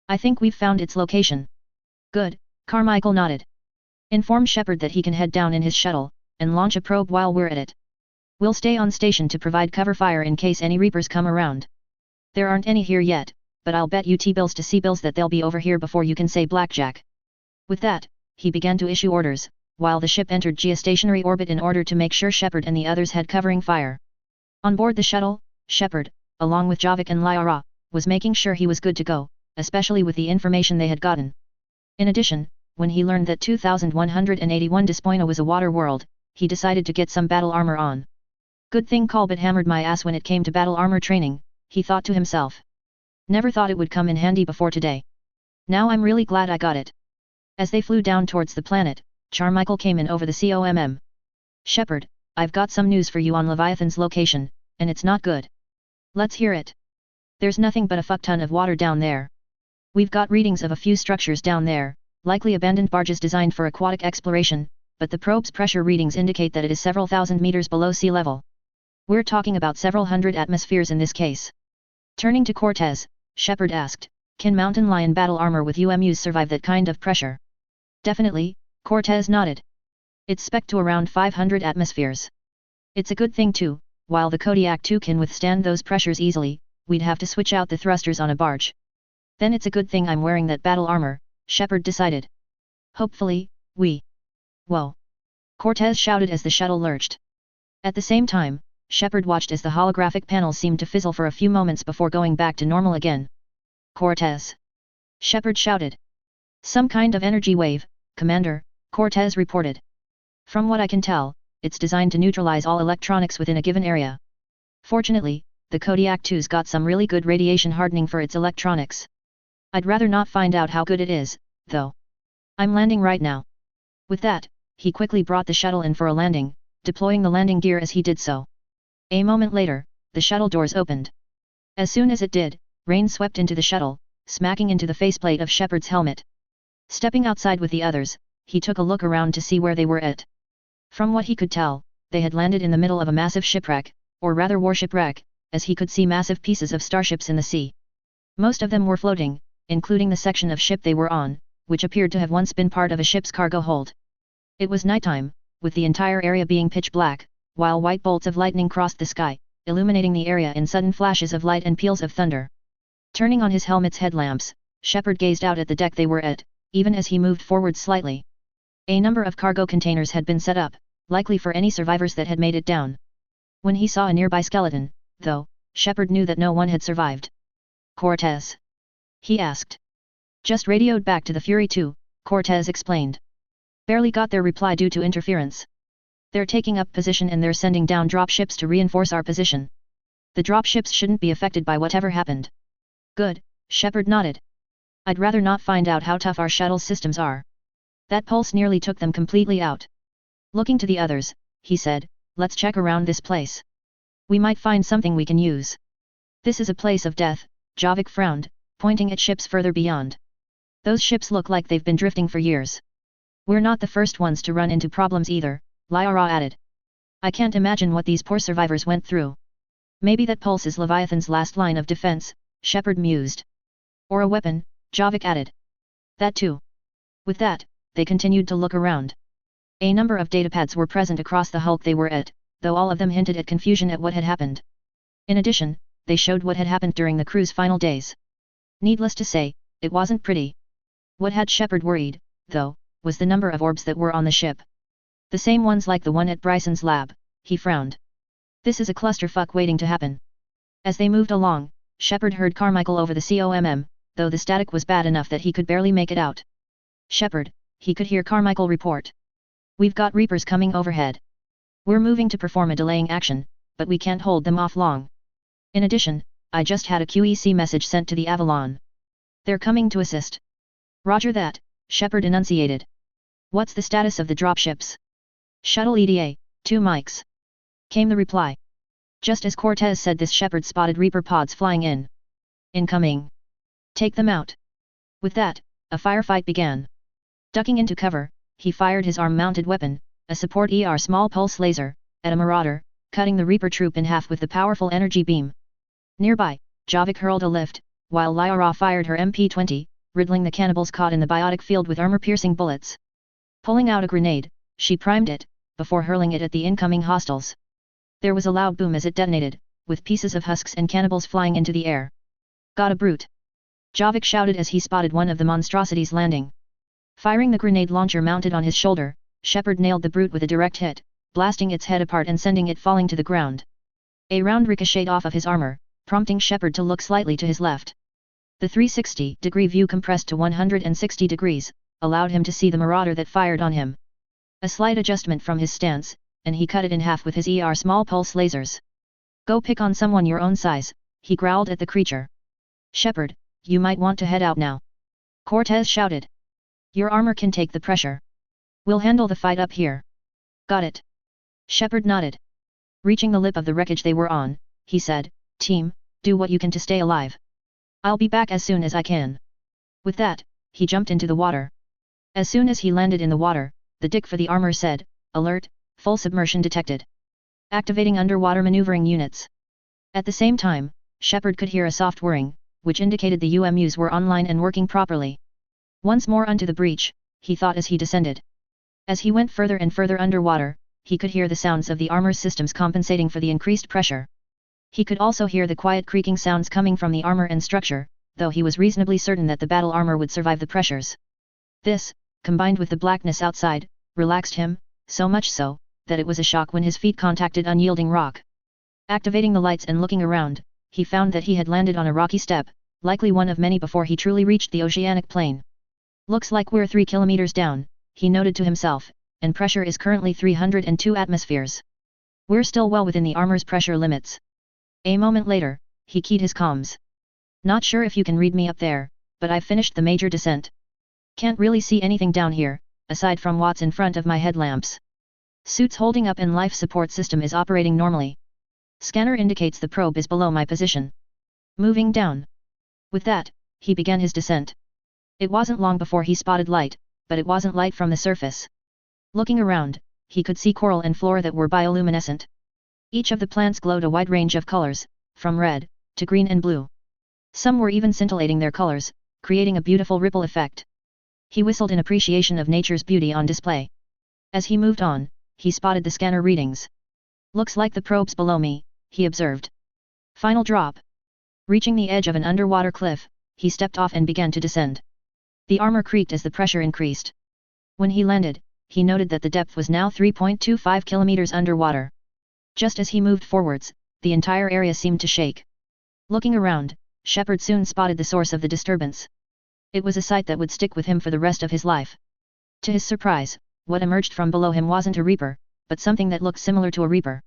I think we've found its location. Good, Carmichael nodded. Inform Shepard that he can head down in his shuttle, and launch a probe while we're at it. We'll stay on station to provide cover fire in case any Reapers come around. There aren't any here yet, but I'll bet you T-bills to C-bills that they'll be over here before you can say blackjack. With that, he began to issue orders, while the ship entered geostationary orbit in order to make sure Shepard and the others had covering fire. On board the shuttle, Shepard, along with Javik and Lyra, was making sure he was good to go, especially with the information they had gotten. In addition, when he learned that 2181 Despoina was a water world, he decided to get some battle armor on. Good thing Colbert hammered my ass when it came to battle armor training, he thought to himself. Never thought it would come in handy before today. Now I'm really glad I got it. As they flew down towards the planet, Carmichael came in over the COMM. Shepard, I've got some news for you on Leviathan's location, and it's not good. Let's hear it. There's nothing but a fuck ton of water down there. We've got readings of a few structures down there, likely abandoned barges designed for aquatic exploration, but the probe's pressure readings indicate that it is several thousand meters below sea level. We're talking about several hundred atmospheres in this case. Turning to Cortez, Shepard asked, can mountain lion battle armor with UMUs survive that kind of pressure? Definitely, Cortez nodded. It's spec'd to around 500 atmospheres. It's a good thing too, while the Kodiak 2 can withstand those pressures easily, we'd have to switch out the thrusters on a barge. Then it's a good thing I'm wearing that battle armor, Shepard decided. Hopefully, we... Whoa! Cortez shouted as the shuttle lurched. At the same time, Shepard watched as the holographic panel seemed to fizzle for a few moments before going back to normal again. Cortez! Shepard shouted. Some kind of energy wave, Commander, Cortez reported. From what I can tell, it's designed to neutralize all electronics within a given area. Fortunately, the Kodiak 2's got some really good radiation hardening for its electronics. I'd rather not find out how good it is, though. I'm landing right now. With that, he quickly brought the shuttle in for a landing, deploying the landing gear as he did so. A moment later, the shuttle doors opened. As soon as it did, rain swept into the shuttle, smacking into the faceplate of Shepard's helmet. Stepping outside with the others, he took a look around to see where they were at. From what he could tell, they had landed in the middle of a massive shipwreck, or rather warship wreck, as he could see massive pieces of starships in the sea. Most of them were floating, including the section of ship they were on, which appeared to have once been part of a ship's cargo hold. It was nighttime, with the entire area being pitch black, while white bolts of lightning crossed the sky, illuminating the area in sudden flashes of light and peals of thunder. Turning on his helmet's headlamps, Shepard gazed out at the deck they were at, even as he moved forward slightly. A number of cargo containers had been set up, likely for any survivors that had made it down. When he saw a nearby skeleton, though, Shepard knew that no one had survived. Cortez? He asked. Just radioed back to the Fury 2, Cortez explained. Barely got their reply due to interference. They're taking up position and they're sending down dropships to reinforce our position. The dropships shouldn't be affected by whatever happened. Good, Shepard nodded. I'd rather not find out how tough our shuttle systems are. That pulse nearly took them completely out. Looking to the others, he said, let's check around this place. We might find something we can use. This is a place of death, Javik frowned, pointing at ships further beyond. Those ships look like they've been drifting for years. We're not the first ones to run into problems either, Lyra added. I can't imagine what these poor survivors went through. Maybe that pulse is Leviathan's last line of defense, Shepard mused. Or a weapon, Javik added. That too. With that, they continued to look around. A number of datapads were present across the hulk they were at, though all of them hinted at confusion at what had happened. In addition, they showed what had happened during the crew's final days. Needless to say, it wasn't pretty. What had Shepard worried, though, was the number of orbs that were on the ship. The same ones like the one at Bryson's lab, he frowned. This is a clusterfuck waiting to happen. As they moved along, Shepard heard Carmichael over the COMM, though the static was bad enough that he could barely make it out. Shepard, he could hear Carmichael report. We've got Reapers coming overhead. We're moving to perform a delaying action, but we can't hold them off long. In addition, I just had a QEC message sent to the Avalon. They're coming to assist. Roger that, Shepard enunciated. What's the status of the dropships? Shuttle EDA, 2 mics. Came the reply. Just as Cortez said this, Shepard spotted Reaper pods flying in. Incoming. Take them out. With that, a firefight began. Ducking into cover, he fired his arm-mounted weapon, a support ER small pulse laser, at a marauder, cutting the Reaper troop in half with the powerful energy beam. Nearby, Javik hurled a lift, while Lyra fired her MP-20, riddling the cannibals caught in the biotic field with armor-piercing bullets. Pulling out a grenade, she primed it, before hurling it at the incoming hostiles. There was a loud boom as it detonated, with pieces of husks and cannibals flying into the air. Got a brute! Javik shouted as he spotted one of the monstrosities landing. Firing the grenade launcher mounted on his shoulder, Shepard nailed the brute with a direct hit, blasting its head apart and sending it falling to the ground. A round ricocheted off of his armor, prompting Shepard to look slightly to his left. The 360-degree view compressed to 160 degrees, allowed him to see the marauder that fired on him. A slight adjustment from his stance, and he cut it in half with his ER small pulse lasers. Go pick on someone your own size, he growled at the creature. Shepard, you might want to head out now. Cortez shouted. Your armor can take the pressure. We'll handle the fight up here. Got it. Shepard nodded. Reaching the lip of the wreckage they were on, he said, Team, do what you can to stay alive. I'll be back as soon as I can. With that, he jumped into the water. As soon as he landed in the water, the dick for the armor said, Alert, full submersion detected. Activating underwater maneuvering units. At the same time, Shepard could hear a soft whirring, which indicated the UMUs were online and working properly. Once more unto the breach, he thought as he descended. As he went further and further underwater, he could hear the sounds of the armor's systems compensating for the increased pressure. He could also hear the quiet creaking sounds coming from the armor and structure, though he was reasonably certain that the battle armor would survive the pressures. This, combined with the blackness outside, relaxed him, so much so, that it was a shock when his feet contacted unyielding rock. Activating the lights and looking around, he found that he had landed on a rocky step, likely one of many before he truly reached the oceanic plain. Looks like we're 3 kilometers down, he noted to himself, and pressure is currently 302 atmospheres. We're still well within the armor's pressure limits. A moment later, he keyed his comms. Not sure if you can read me up there, but I've finished the major descent. Can't really see anything down here, aside from what's in front of my headlamps. Suits holding up and life support system is operating normally. Scanner indicates the probe is below my position. Moving down. With that, he began his descent. It wasn't long before he spotted light, but it wasn't light from the surface. Looking around, he could see coral and flora that were bioluminescent. Each of the plants glowed a wide range of colors, from red, to green and blue. Some were even scintillating their colors, creating a beautiful ripple effect. He whistled in appreciation of nature's beauty on display. As he moved on, he spotted the scanner readings. Looks like the probe's below me, he observed. Final drop. Reaching the edge of an underwater cliff, he stepped off and began to descend. The armor creaked as the pressure increased. When he landed, he noted that the depth was now 3.25 kilometers underwater. Just as he moved forwards, the entire area seemed to shake. Looking around, Shepard soon spotted the source of the disturbance. It was a sight that would stick with him for the rest of his life. To his surprise, what emerged from below him wasn't a Reaper, but something that looked similar to a Reaper.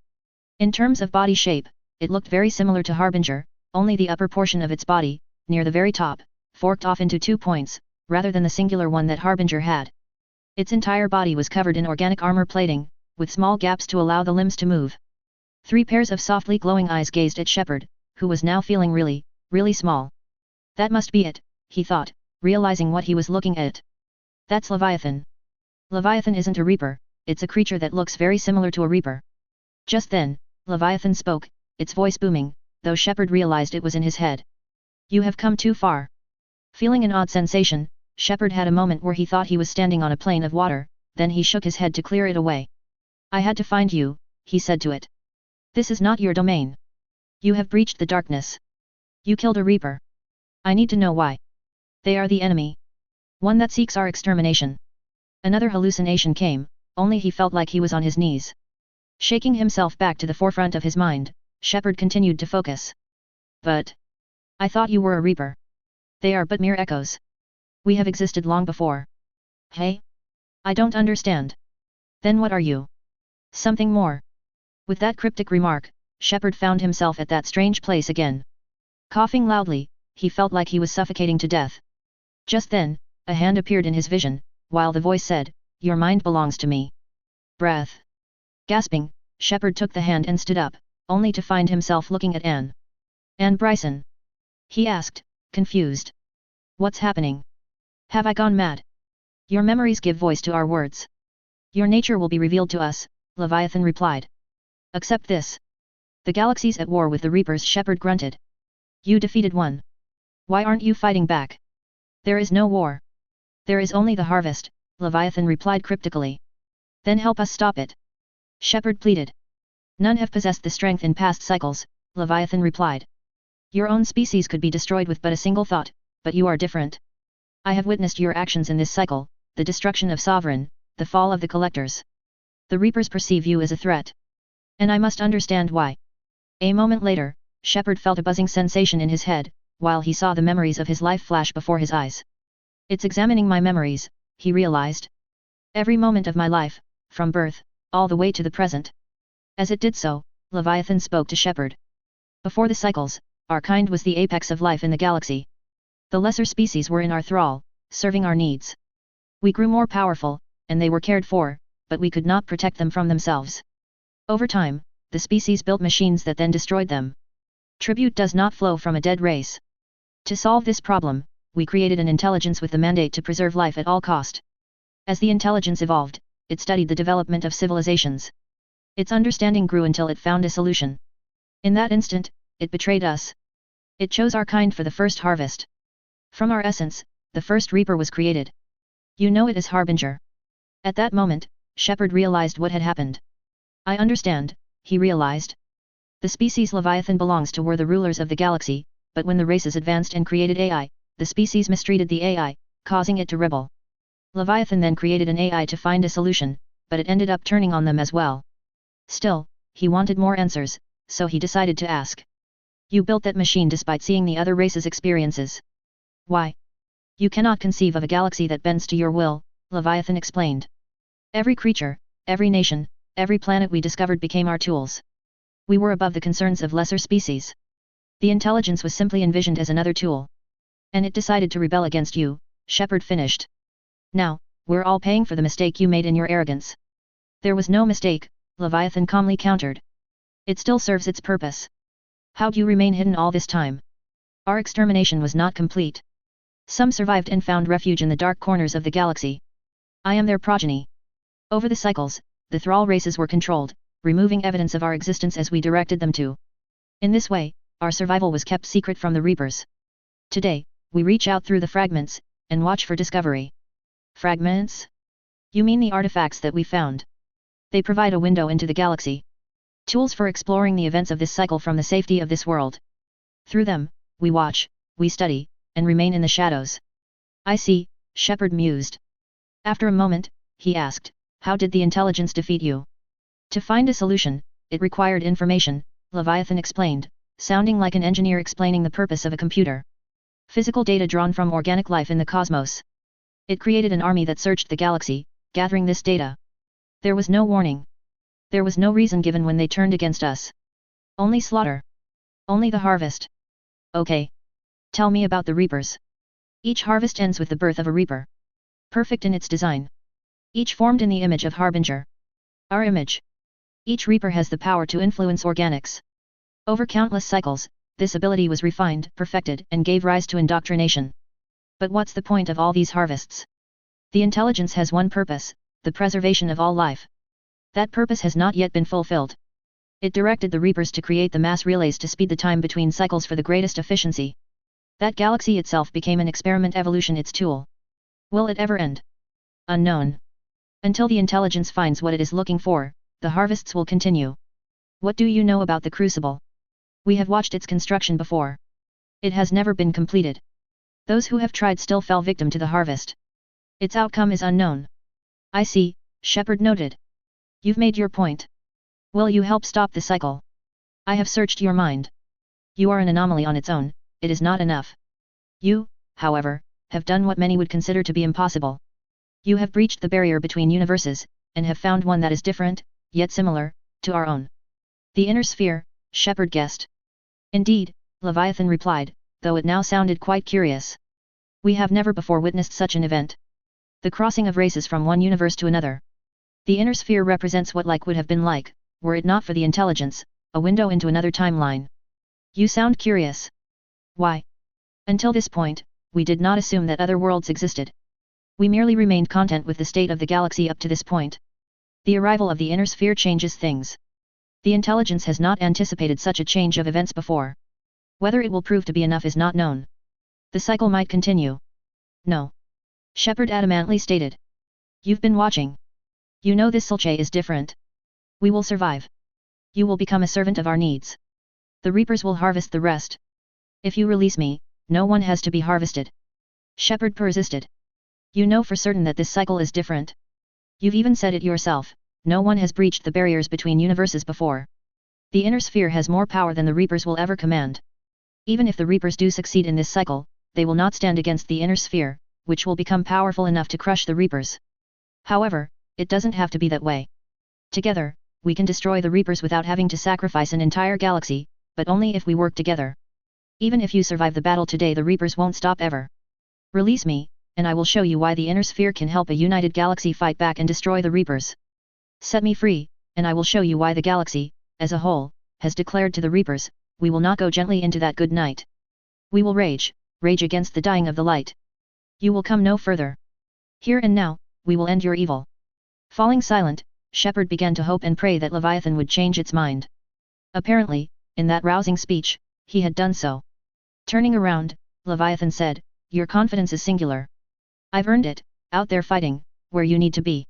In terms of body shape, it looked very similar to Harbinger, only the upper portion of its body, near the very top, forked off into 2 points, rather than the singular one that Harbinger had. Its entire body was covered in organic armor plating, with small gaps to allow the limbs to move. 3 pairs of softly glowing eyes gazed at Shepard, who was now feeling really, really small. That must be it, he thought, realizing what he was looking at. That's Leviathan. Leviathan isn't a Reaper, it's a creature that looks very similar to a Reaper. Just then, Leviathan spoke, its voice booming, though Shepard realized it was in his head. You have come too far. Feeling an odd sensation, Shepard had a moment where he thought he was standing on a plane of water, then he shook his head to clear it away. I had to find you, he said to it. This is not your domain. You have breached the darkness. You killed a Reaper. I need to know why. They are the enemy. One that seeks our extermination. Another hallucination came, only he felt like he was on his knees. Shaking himself back to the forefront of his mind, Shepard continued to focus. But I thought you were a Reaper. They are but mere echoes. We have existed long before. Hey? I don't understand. Then what are you? Something more. With that cryptic remark, Shepard found himself at that strange place again. Coughing loudly, he felt like he was suffocating to death. Just then, a hand appeared in his vision, while the voice said, "Your mind belongs to me." Breath. Gasping, Shepard took the hand and stood up, only to find himself looking at Anne. "Anne Bryson?" he asked, confused. "What's happening? Have I gone mad?" "Your memories give voice to our words. Your nature will be revealed to us," Leviathan replied. "Accept this. The galaxy's at war with the Reapers," Shepard grunted. "You defeated one. Why aren't you fighting back?" "There is no war. There is only the harvest," Leviathan replied cryptically. "Then help us stop it," Shepard pleaded. "None have possessed the strength in past cycles," Leviathan replied. "Your own species could be destroyed with but a single thought, but you are different. I have witnessed your actions in this cycle, the destruction of Sovereign, the fall of the Collectors. The Reapers perceive you as a threat. And I must understand why." A moment later, Shepard felt a buzzing sensation in his head, while he saw the memories of his life flash before his eyes. "It's examining my memories," he realized. "Every moment of my life, from birth, all the way to the present." As it did so, Leviathan spoke to Shepard. "Before the cycles, our kind was the apex of life in the galaxy. The lesser species were in our thrall, serving our needs. We grew more powerful, and they were cared for, but we could not protect them from themselves. Over time, the species built machines that then destroyed them. Tribute does not flow from a dead race. To solve this problem, we created an intelligence with the mandate to preserve life at all cost. As the intelligence evolved, it studied the development of civilizations. Its understanding grew until it found a solution. In that instant, it betrayed us. It chose our kind for the first harvest. From our essence, the first Reaper was created. You know it as Harbinger." At that moment, Shepard realized what had happened. "I understand," he realized. "The species Leviathan belongs to were the rulers of the galaxy, but when the races advanced and created AI, the species mistreated the AI, causing it to rebel. Leviathan then created an AI to find a solution, but it ended up turning on them as well. Still, he wanted more answers, so he decided to ask. You built that machine despite seeing the other races' experiences. Why? You cannot conceive of a galaxy that bends to your will, Leviathan explained. Every creature, every nation, every planet we discovered became our tools. We were above the concerns of lesser species. The intelligence was simply envisioned as another tool. And it decided to rebel against you," Shepard finished. "Now, we're all paying for the mistake you made in your arrogance." "There was no mistake," Leviathan calmly countered. "It still serves its purpose. How'd you remain hidden all this time? Our extermination was not complete. Some survived and found refuge in the dark corners of the galaxy. I am their progeny. Over the cycles, the Thrall races were controlled, removing evidence of our existence as we directed them to. In this way, our survival was kept secret from the Reapers. Today, we reach out through the fragments, and watch for discovery." "Fragments? You mean the artifacts that we found? They provide a window into the galaxy. Tools for exploring the events of this cycle from the safety of this world. Through them, we watch, we study, and remain in the shadows." "I see," Shepard mused. After a moment, he asked, "How did the intelligence defeat you?" "To find a solution, it required information," Leviathan explained, sounding like an engineer explaining the purpose of a computer. "Physical data drawn from organic life in the cosmos. It created an army that searched the galaxy, gathering this data. There was no warning. There was no reason given when they turned against us. Only slaughter. Only the harvest." "Okay. Tell me about the Reapers." "Each harvest ends with the birth of a Reaper. Perfect in its design. Each formed in the image of Harbinger. Our image. Each Reaper has the power to influence organics. Over countless cycles, this ability was refined, perfected, and gave rise to indoctrination. But what's the point of all these harvests? The intelligence has one purpose, the preservation of all life. That purpose has not yet been fulfilled. It directed the Reapers to create the mass relays to speed the time between cycles for the greatest efficiency. That galaxy itself became an experiment evolution its tool. Will it ever end? Unknown. Until the intelligence finds what it is looking for, the harvests will continue. What do you know about the crucible? We have watched its construction before. It has never been completed. Those who have tried still fell victim to the harvest. Its outcome is unknown. I see, Shepard noted. You've made your point. Will you help stop the cycle? I have searched your mind. You are an anomaly on its own, it is not enough. You, however, have done what many would consider to be impossible. You have breached the barrier between universes, and have found one that is different, yet similar, to our own. The inner sphere, Shepard guessed. Indeed, Leviathan replied, though it now sounded quite curious. We have never before witnessed such an event. The crossing of races from one universe to another. The inner sphere represents what life would have been like, were it not for the intelligence, a window into another timeline. You sound curious. Why? Until this point, we did not assume that other worlds existed. We merely remained content with the state of the galaxy up to this point. The arrival of the inner sphere changes things. The intelligence has not anticipated such a change of events before. Whether it will prove to be enough is not known. The cycle might continue. No. Shepard adamantly stated. You've been watching. You know this Sulche is different. We will survive. You will become a servant of our needs. The Reapers will harvest the rest. If you release me, no one has to be harvested. Shepard persisted. You know for certain that this cycle is different. You've even said it yourself, no one has breached the barriers between universes before. The inner sphere has more power than the Reapers will ever command. Even if the Reapers do succeed in this cycle, they will not stand against the inner sphere, which will become powerful enough to crush the Reapers. However, it doesn't have to be that way. Together, we can destroy the Reapers without having to sacrifice an entire galaxy, but only if we work together. Even if you survive the battle today, the Reapers won't stop ever. Release me, and I will show you why the inner sphere can help a united galaxy fight back and destroy the Reapers. Set me free, and I will show you why the galaxy, as a whole, has declared to the Reapers, we will not go gently into that good night. We will rage against the dying of the light. You will come no further. Here and now, we will end your evil. Falling silent, Shepard began to hope and pray that Leviathan would change its mind. Apparently, in that rousing speech, he had done so. Turning around, Leviathan said, your confidence is singular. I've earned it, out there fighting, where you need to be.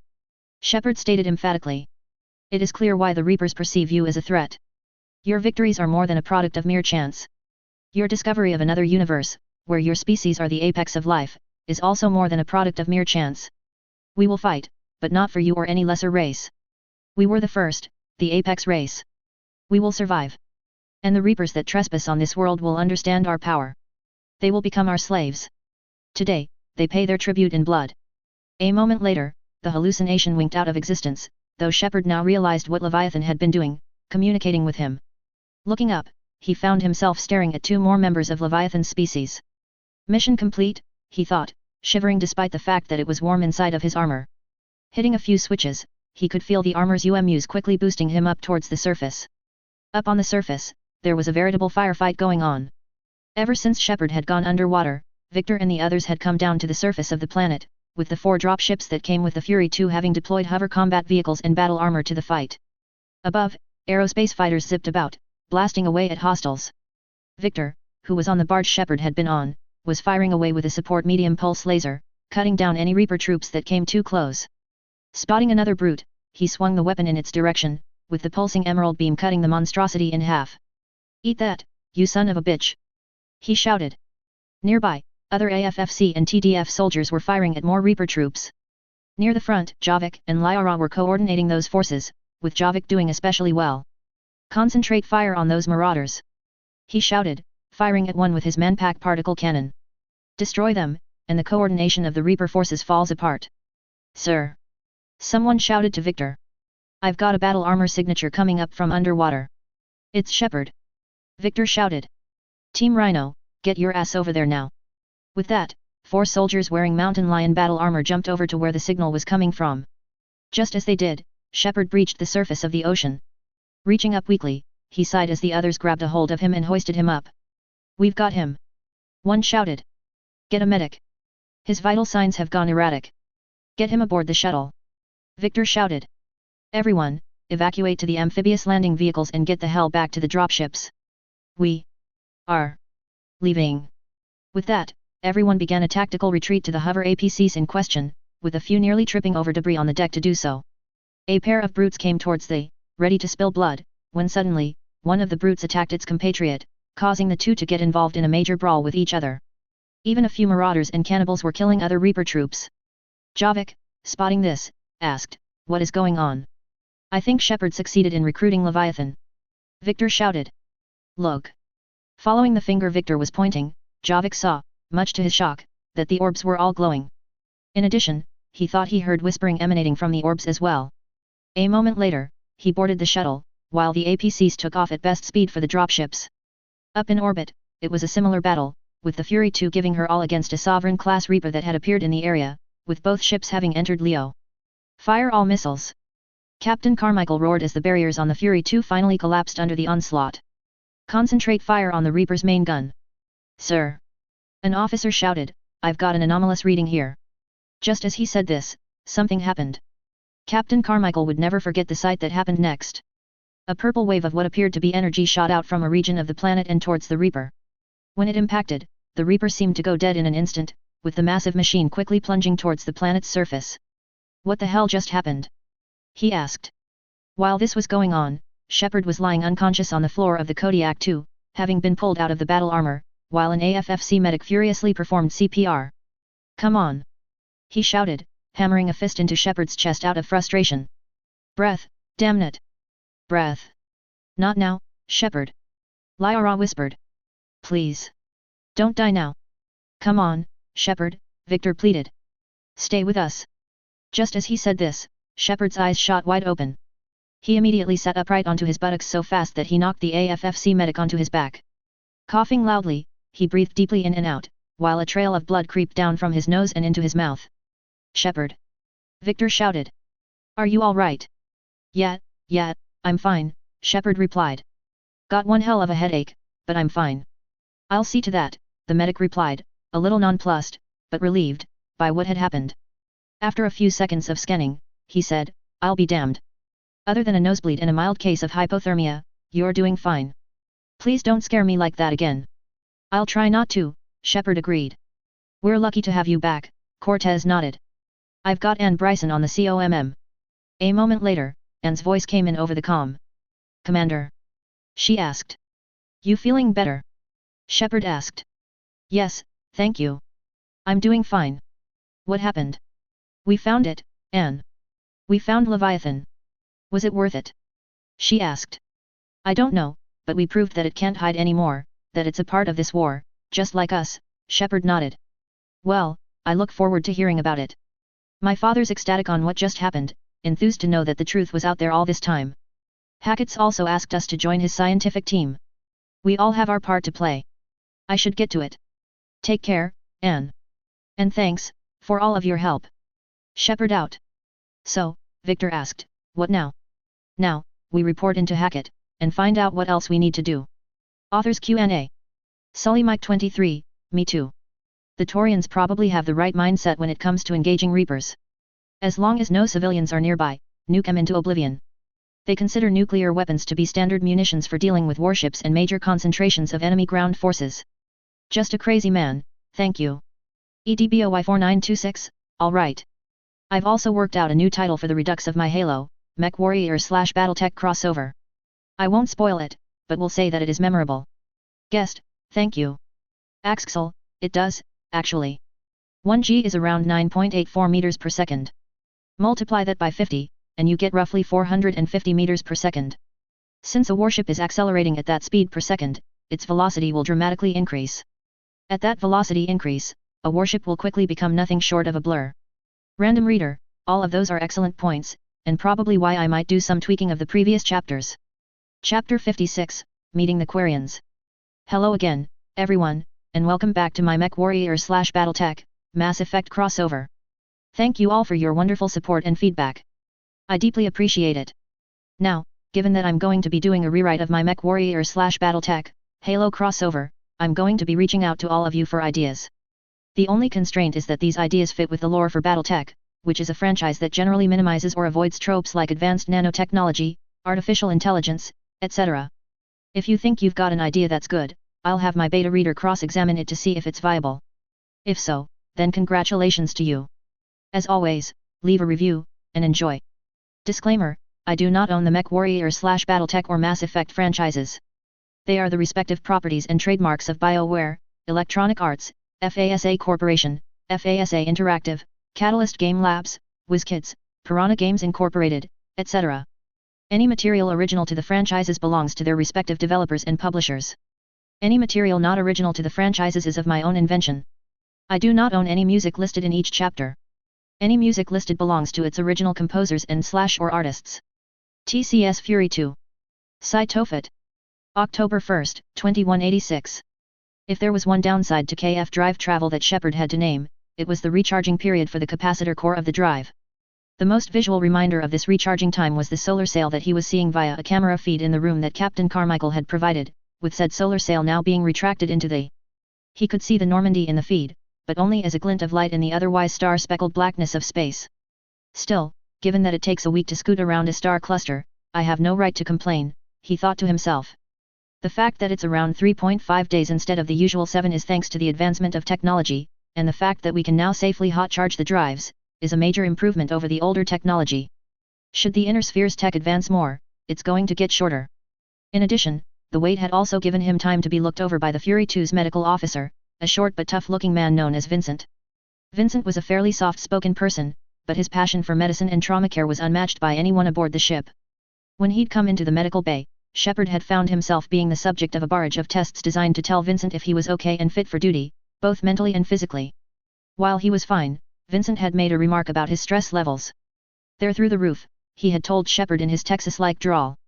Shepard stated emphatically. It is clear why the Reapers perceive you as a threat. Your victories are more than a product of mere chance. Your discovery of another universe, where your species are the apex of life, is also more than a product of mere chance. We will fight, but not for you or any lesser race. We were the first, the apex race. We will survive. And the Reapers that trespass on this world will understand our power. They will become our slaves. Today, they pay their tribute in blood. A moment later, the hallucination winked out of existence, though Shepard now realized what Leviathan had been doing, communicating with him. Looking up, he found himself staring at two more members of Leviathan's species. Mission complete, he thought, shivering despite the fact that it was warm inside of his armor. Hitting a few switches, he could feel the armor's UMUs quickly boosting him up towards the surface. Up on the surface, there was a veritable firefight going on. Ever since Shepard had gone underwater, Victor and the others had come down to the surface of the planet, with the 4 dropships that came with the Fury 2 having deployed hover combat vehicles and battle armor to the fight. Above, aerospace fighters zipped about, blasting away at hostiles. Victor, who was on the barge Shepard had been on, was firing away with a support medium pulse laser, cutting down any Reaper troops that came too close. Spotting another brute, he swung the weapon in its direction, with the pulsing emerald beam cutting the monstrosity in half. Eat that, you son of a bitch! He shouted. Nearby, other AFFC and TDF soldiers were firing at more Reaper troops. Near the front, Javik and Lyra were coordinating those forces, with Javik doing especially well. Concentrate fire on those marauders! He shouted, firing at one with his manpack particle cannon. Destroy them, and the coordination of the Reaper forces falls apart. Sir! Someone shouted to Victor. I've got a battle armor signature coming up from underwater. It's Shepard. Victor shouted. Team Rhino, get your ass over there now. With that, 4 soldiers wearing Mountain Lion battle armor jumped over to where the signal was coming from. Just as they did, Shepard breached the surface of the ocean. Reaching up weakly, he sighed as the others grabbed a hold of him and hoisted him up. We've got him! One shouted. Get a medic. His vital signs have gone erratic. Get him aboard the shuttle. Victor shouted. Everyone, evacuate to the amphibious landing vehicles and get the hell back to the dropships. We are leaving. With that, everyone began a tactical retreat to the hover APCs in question, with a few nearly tripping over debris on the deck to do so. A pair of brutes came towards the, ready to spill blood, when suddenly, one of the brutes attacked its compatriot, causing the two to get involved in a major brawl with each other. Even a few marauders and cannibals were killing other Reaper troops. Javik, spotting this, asked, "What is going on?" "I think Shepard succeeded in recruiting Leviathan," Victor shouted. "Look." Following the finger Victor was pointing, Javik saw, much to his shock, that the orbs were all glowing. In addition, he thought he heard whispering emanating from the orbs as well. A moment later, he boarded the shuttle, while the APCs took off at best speed for the dropships. Up in orbit, it was a similar battle, with the Fury 2 giving her all against a Sovereign-class Reaper that had appeared in the area, with both ships having entered Leo. "Fire all missiles!" Captain Carmichael roared as the barriers on the Fury 2 finally collapsed under the onslaught. "Concentrate fire on the Reaper's main gun." "Sir!" An officer shouted, "I've got an anomalous reading here." Just as he said this, something happened. Captain Carmichael would never forget the sight that happened next. A purple wave of what appeared to be energy shot out from a region of the planet and towards the Reaper. When it impacted, the Reaper seemed to go dead in an instant, with the massive machine quickly plunging towards the planet's surface. "What the hell just happened?" he asked. While this was going on, Shepard was lying unconscious on the floor of the Kodiak 2, having been pulled out of the battle armor, while an AFFC medic furiously performed CPR. "Come on!" he shouted, hammering a fist into Shepard's chest out of frustration. "Breath, damn it! Breath! Not now, Shepard!" Lyra whispered. "Please! Don't die now! Come on, Shepard," Victor pleaded. "Stay with us." Just as he said this, Shepard's eyes shot wide open. He immediately sat upright onto his buttocks so fast that he knocked the AFFC medic onto his back. Coughing loudly, he breathed deeply in and out, while a trail of blood creeped down from his nose and into his mouth. "Shepard!" Victor shouted. "Are you all right?" Yeah, I'm fine," Shepard replied. "Got one hell of a headache, but I'm fine." "I'll see to that," the medic replied, a little nonplussed, but relieved, by what had happened. After a few seconds of scanning, he said, "I'll be damned. Other than a nosebleed and a mild case of hypothermia, you're doing fine. Please don't scare me like that again." "I'll try not to," Shepard agreed. "We're lucky to have you back," Cortez nodded. "I've got Ann Bryson on the COMM." A moment later, Ann's voice came in over the comm. "Commander?" she asked. "You feeling better?" Shepard asked. "Yes, thank you. I'm doing fine." "What happened?" "We found it, Ann. We found Leviathan." "Was it worth it?" she asked. "I don't know, but we proved that it can't hide anymore, that it's a part of this war, just like us," Shepard nodded. "Well, I look forward to hearing about it. My father's ecstatic on what just happened, enthused to know that the truth was out there all this time. Hackett's also asked us to join his scientific team. We all have our part to play. I should get to it. Take care, Ann. And thanks, for all of your help." Shepard out. "So," Victor asked, "what now?" "Now, we report into Hackett, and find out what else we need to do." Authors Q&A. Sully Mike 23, me too. The Taurians probably have the right mindset when it comes to engaging Reapers. As long as no civilians are nearby, nuke them into oblivion. They consider nuclear weapons to be standard munitions for dealing with warships and major concentrations of enemy ground forces. Just a crazy man, thank you. EDBOY4926, alright. I've also worked out a new title for the redux of my Halo, Mech Warrior / BattleTech crossover. I won't spoil it, but will say that it is memorable. Guest, thank you. Axel, it does, actually. 1G is around 9.84 meters per second. Multiply that by 50, and you get roughly 450 meters per second. Since a warship is accelerating at that speed per second, its velocity will dramatically increase. At that velocity increase, a warship will quickly become nothing short of a blur. Random reader, all of those are excellent points, and probably why I might do some tweaking of the previous chapters. Chapter 56, Meeting the Quarians. Hello again, everyone, and welcome back to my Mech Warrior / BattleTech, Mass Effect crossover. Thank you all for your wonderful support and feedback. I deeply appreciate it. Now, given that I'm going to be doing a rewrite of my Mech Warrior / BattleTech, Halo crossover, I'm going to be reaching out to all of you for ideas. The only constraint is that these ideas fit with the lore for BattleTech, which is a franchise that generally minimizes or avoids tropes like advanced nanotechnology, artificial intelligence, etc. If you think you've got an idea that's good, I'll have my beta reader cross-examine it to see if it's viable. If so, then congratulations to you. As always, leave a review, and enjoy. Disclaimer, I do not own the MechWarrior/BattleTech or Mass Effect franchises. They are the respective properties and trademarks of BioWare, Electronic Arts, FASA Corporation, FASA Interactive, Catalyst Game Labs, WizKids, Piranha Games Incorporated, etc. Any material original to the franchises belongs to their respective developers and publishers. Any material not original to the franchises is of my own invention. I do not own any music listed in each chapter. Any music listed belongs to its original composers and/or artists. TCS Fury 2. Sai Tofut. October 1, 2186. If there was one downside to KF drive travel that Shepard had to name, it was the recharging period for the capacitor core of the drive. The most visual reminder of this recharging time was the solar sail that he was seeing via a camera feed in the room that Captain Carmichael had provided, with said solar sail now being retracted into the... He could see the Normandy in the feed, but only as a glint of light in the otherwise star-speckled blackness of space. Still, given that it takes a week to scoot around a star cluster, I have no right to complain, he thought to himself. The fact that it's around 3.5 days instead of the usual 7 is thanks to the advancement of technology, and the fact that we can now safely hot charge the drives, is a major improvement over the older technology. Should the inner sphere's tech advance more, it's going to get shorter. In addition, the wait had also given him time to be looked over by the Fury 2's medical officer, a short but tough-looking man known as Vincent. Vincent was a fairly soft-spoken person, but his passion for medicine and trauma care was unmatched by anyone aboard the ship. When he'd come into the medical bay, Shepard had found himself being the subject of a barrage of tests designed to tell Vincent if he was okay and fit for duty, both mentally and physically. While he was fine, Vincent had made a remark about his stress levels. "They're through the roof," he had told Shepard in his Texas-like drawl.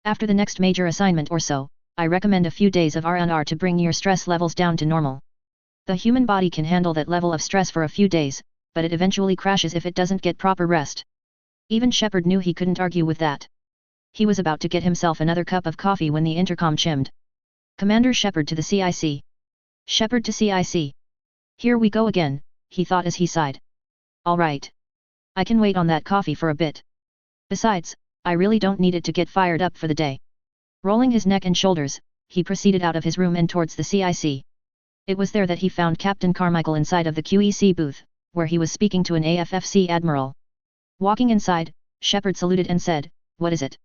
"After the next major assignment or so, I recommend a few days of R&R to bring your stress levels down to normal. The human body can handle that level of stress for a few days, but it eventually crashes if it doesn't get proper rest." Even Shepard knew he couldn't argue with that. He was about to get himself another cup of coffee when the intercom chimed. "Commander Shepard to the CIC. Shepard to CIC. Here we go again," he thought as he sighed. "All right. I can wait on that coffee for a bit. Besides, I really don't need it to get fired up for the day." Rolling his neck and shoulders, he proceeded out of his room and towards the CIC. It was there that he found Captain Carmichael inside of the QEC booth, where he was speaking to an AFFC admiral. Walking inside, Shepard saluted and said, "What is it?"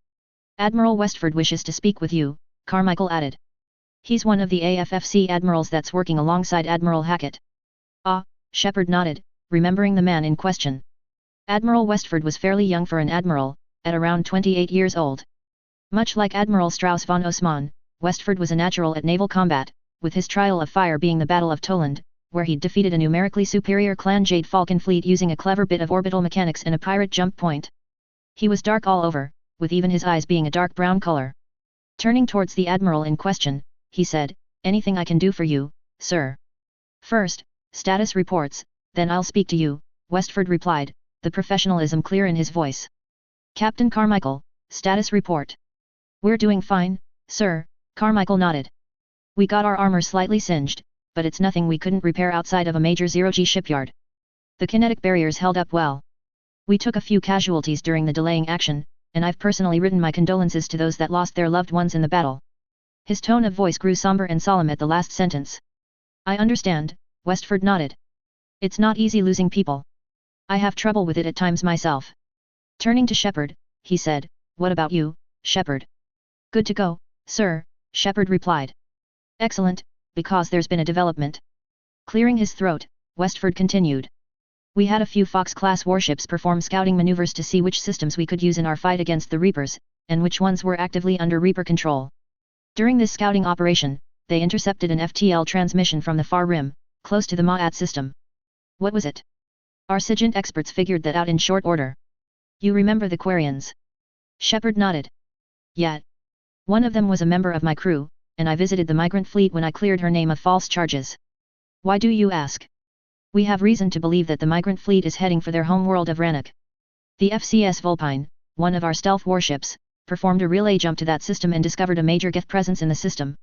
"Admiral Westford wishes to speak with you," Carmichael added. "He's one of the AFFC admirals that's working alongside Admiral Hackett." "Ah," Shepard nodded, remembering the man in question. Admiral Westford was fairly young for an admiral, at around 28 years old. Much like Admiral Strauss von Osman, Westford was a natural at naval combat, with his trial of fire being the Battle of Toland, where he'd defeated a numerically superior Clan Jade Falcon fleet using a clever bit of orbital mechanics and a pirate jump point. He was dark all over, with even his eyes being a dark brown color. Turning towards the admiral in question, he said, "Anything I can do for you, sir?" "First, status reports, then I'll speak to you," Westford replied, the professionalism clear in his voice. "Captain Carmichael, status report." "We're doing fine, sir," Carmichael nodded. "We got our armor slightly singed, but it's nothing we couldn't repair outside of a major zero-G shipyard. The kinetic barriers held up well. We took a few casualties during the delaying action, and I've personally written my condolences to those that lost their loved ones in the battle." His tone of voice grew somber and solemn at the last sentence. "I understand," Westford nodded. "It's not easy losing people. I have trouble with it at times myself." Turning to Shepard, he said, "What about you, Shepard?" "Good to go, sir," Shepard replied. "Excellent, because there's been a development." Clearing his throat, Westford continued. "We had a few Fox-class warships perform scouting maneuvers to see which systems we could use in our fight against the Reapers, and which ones were actively under Reaper control. During this scouting operation, they intercepted an FTL transmission from the far rim, close to the Ma'at system." "What was it?" "Our SIGINT experts figured that out in short order." "You remember the Quarians?" Shepard nodded. "Yeah. One of them was a member of my crew, and I visited the migrant fleet when I cleared her name of false charges." "Why do you ask?" "We have reason to believe that the migrant fleet is heading for their home world of Rannoch. The FCS Vulpine, one of our stealth warships, performed a relay jump to that system and discovered a major Geth presence in the system.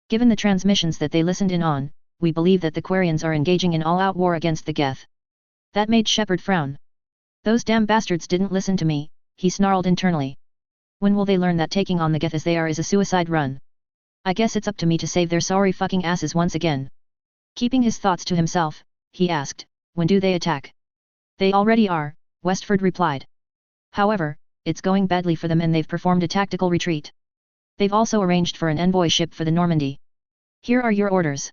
Given the transmissions that they listened in on, we believe that the Quarians are engaging in all-out war against the Geth." That made Shepard frown. "Those damn bastards didn't listen to me," he snarled internally. "When will they learn that taking on the Geth as they are is a suicide run? I guess it's up to me to save their sorry fucking asses once again." Keeping his thoughts to himself, he asked, "When do they attack?" They already are, Westford replied. However, it's going badly for them and they've performed a tactical retreat. They've also arranged for an envoy ship for the Normandy. Here are your orders.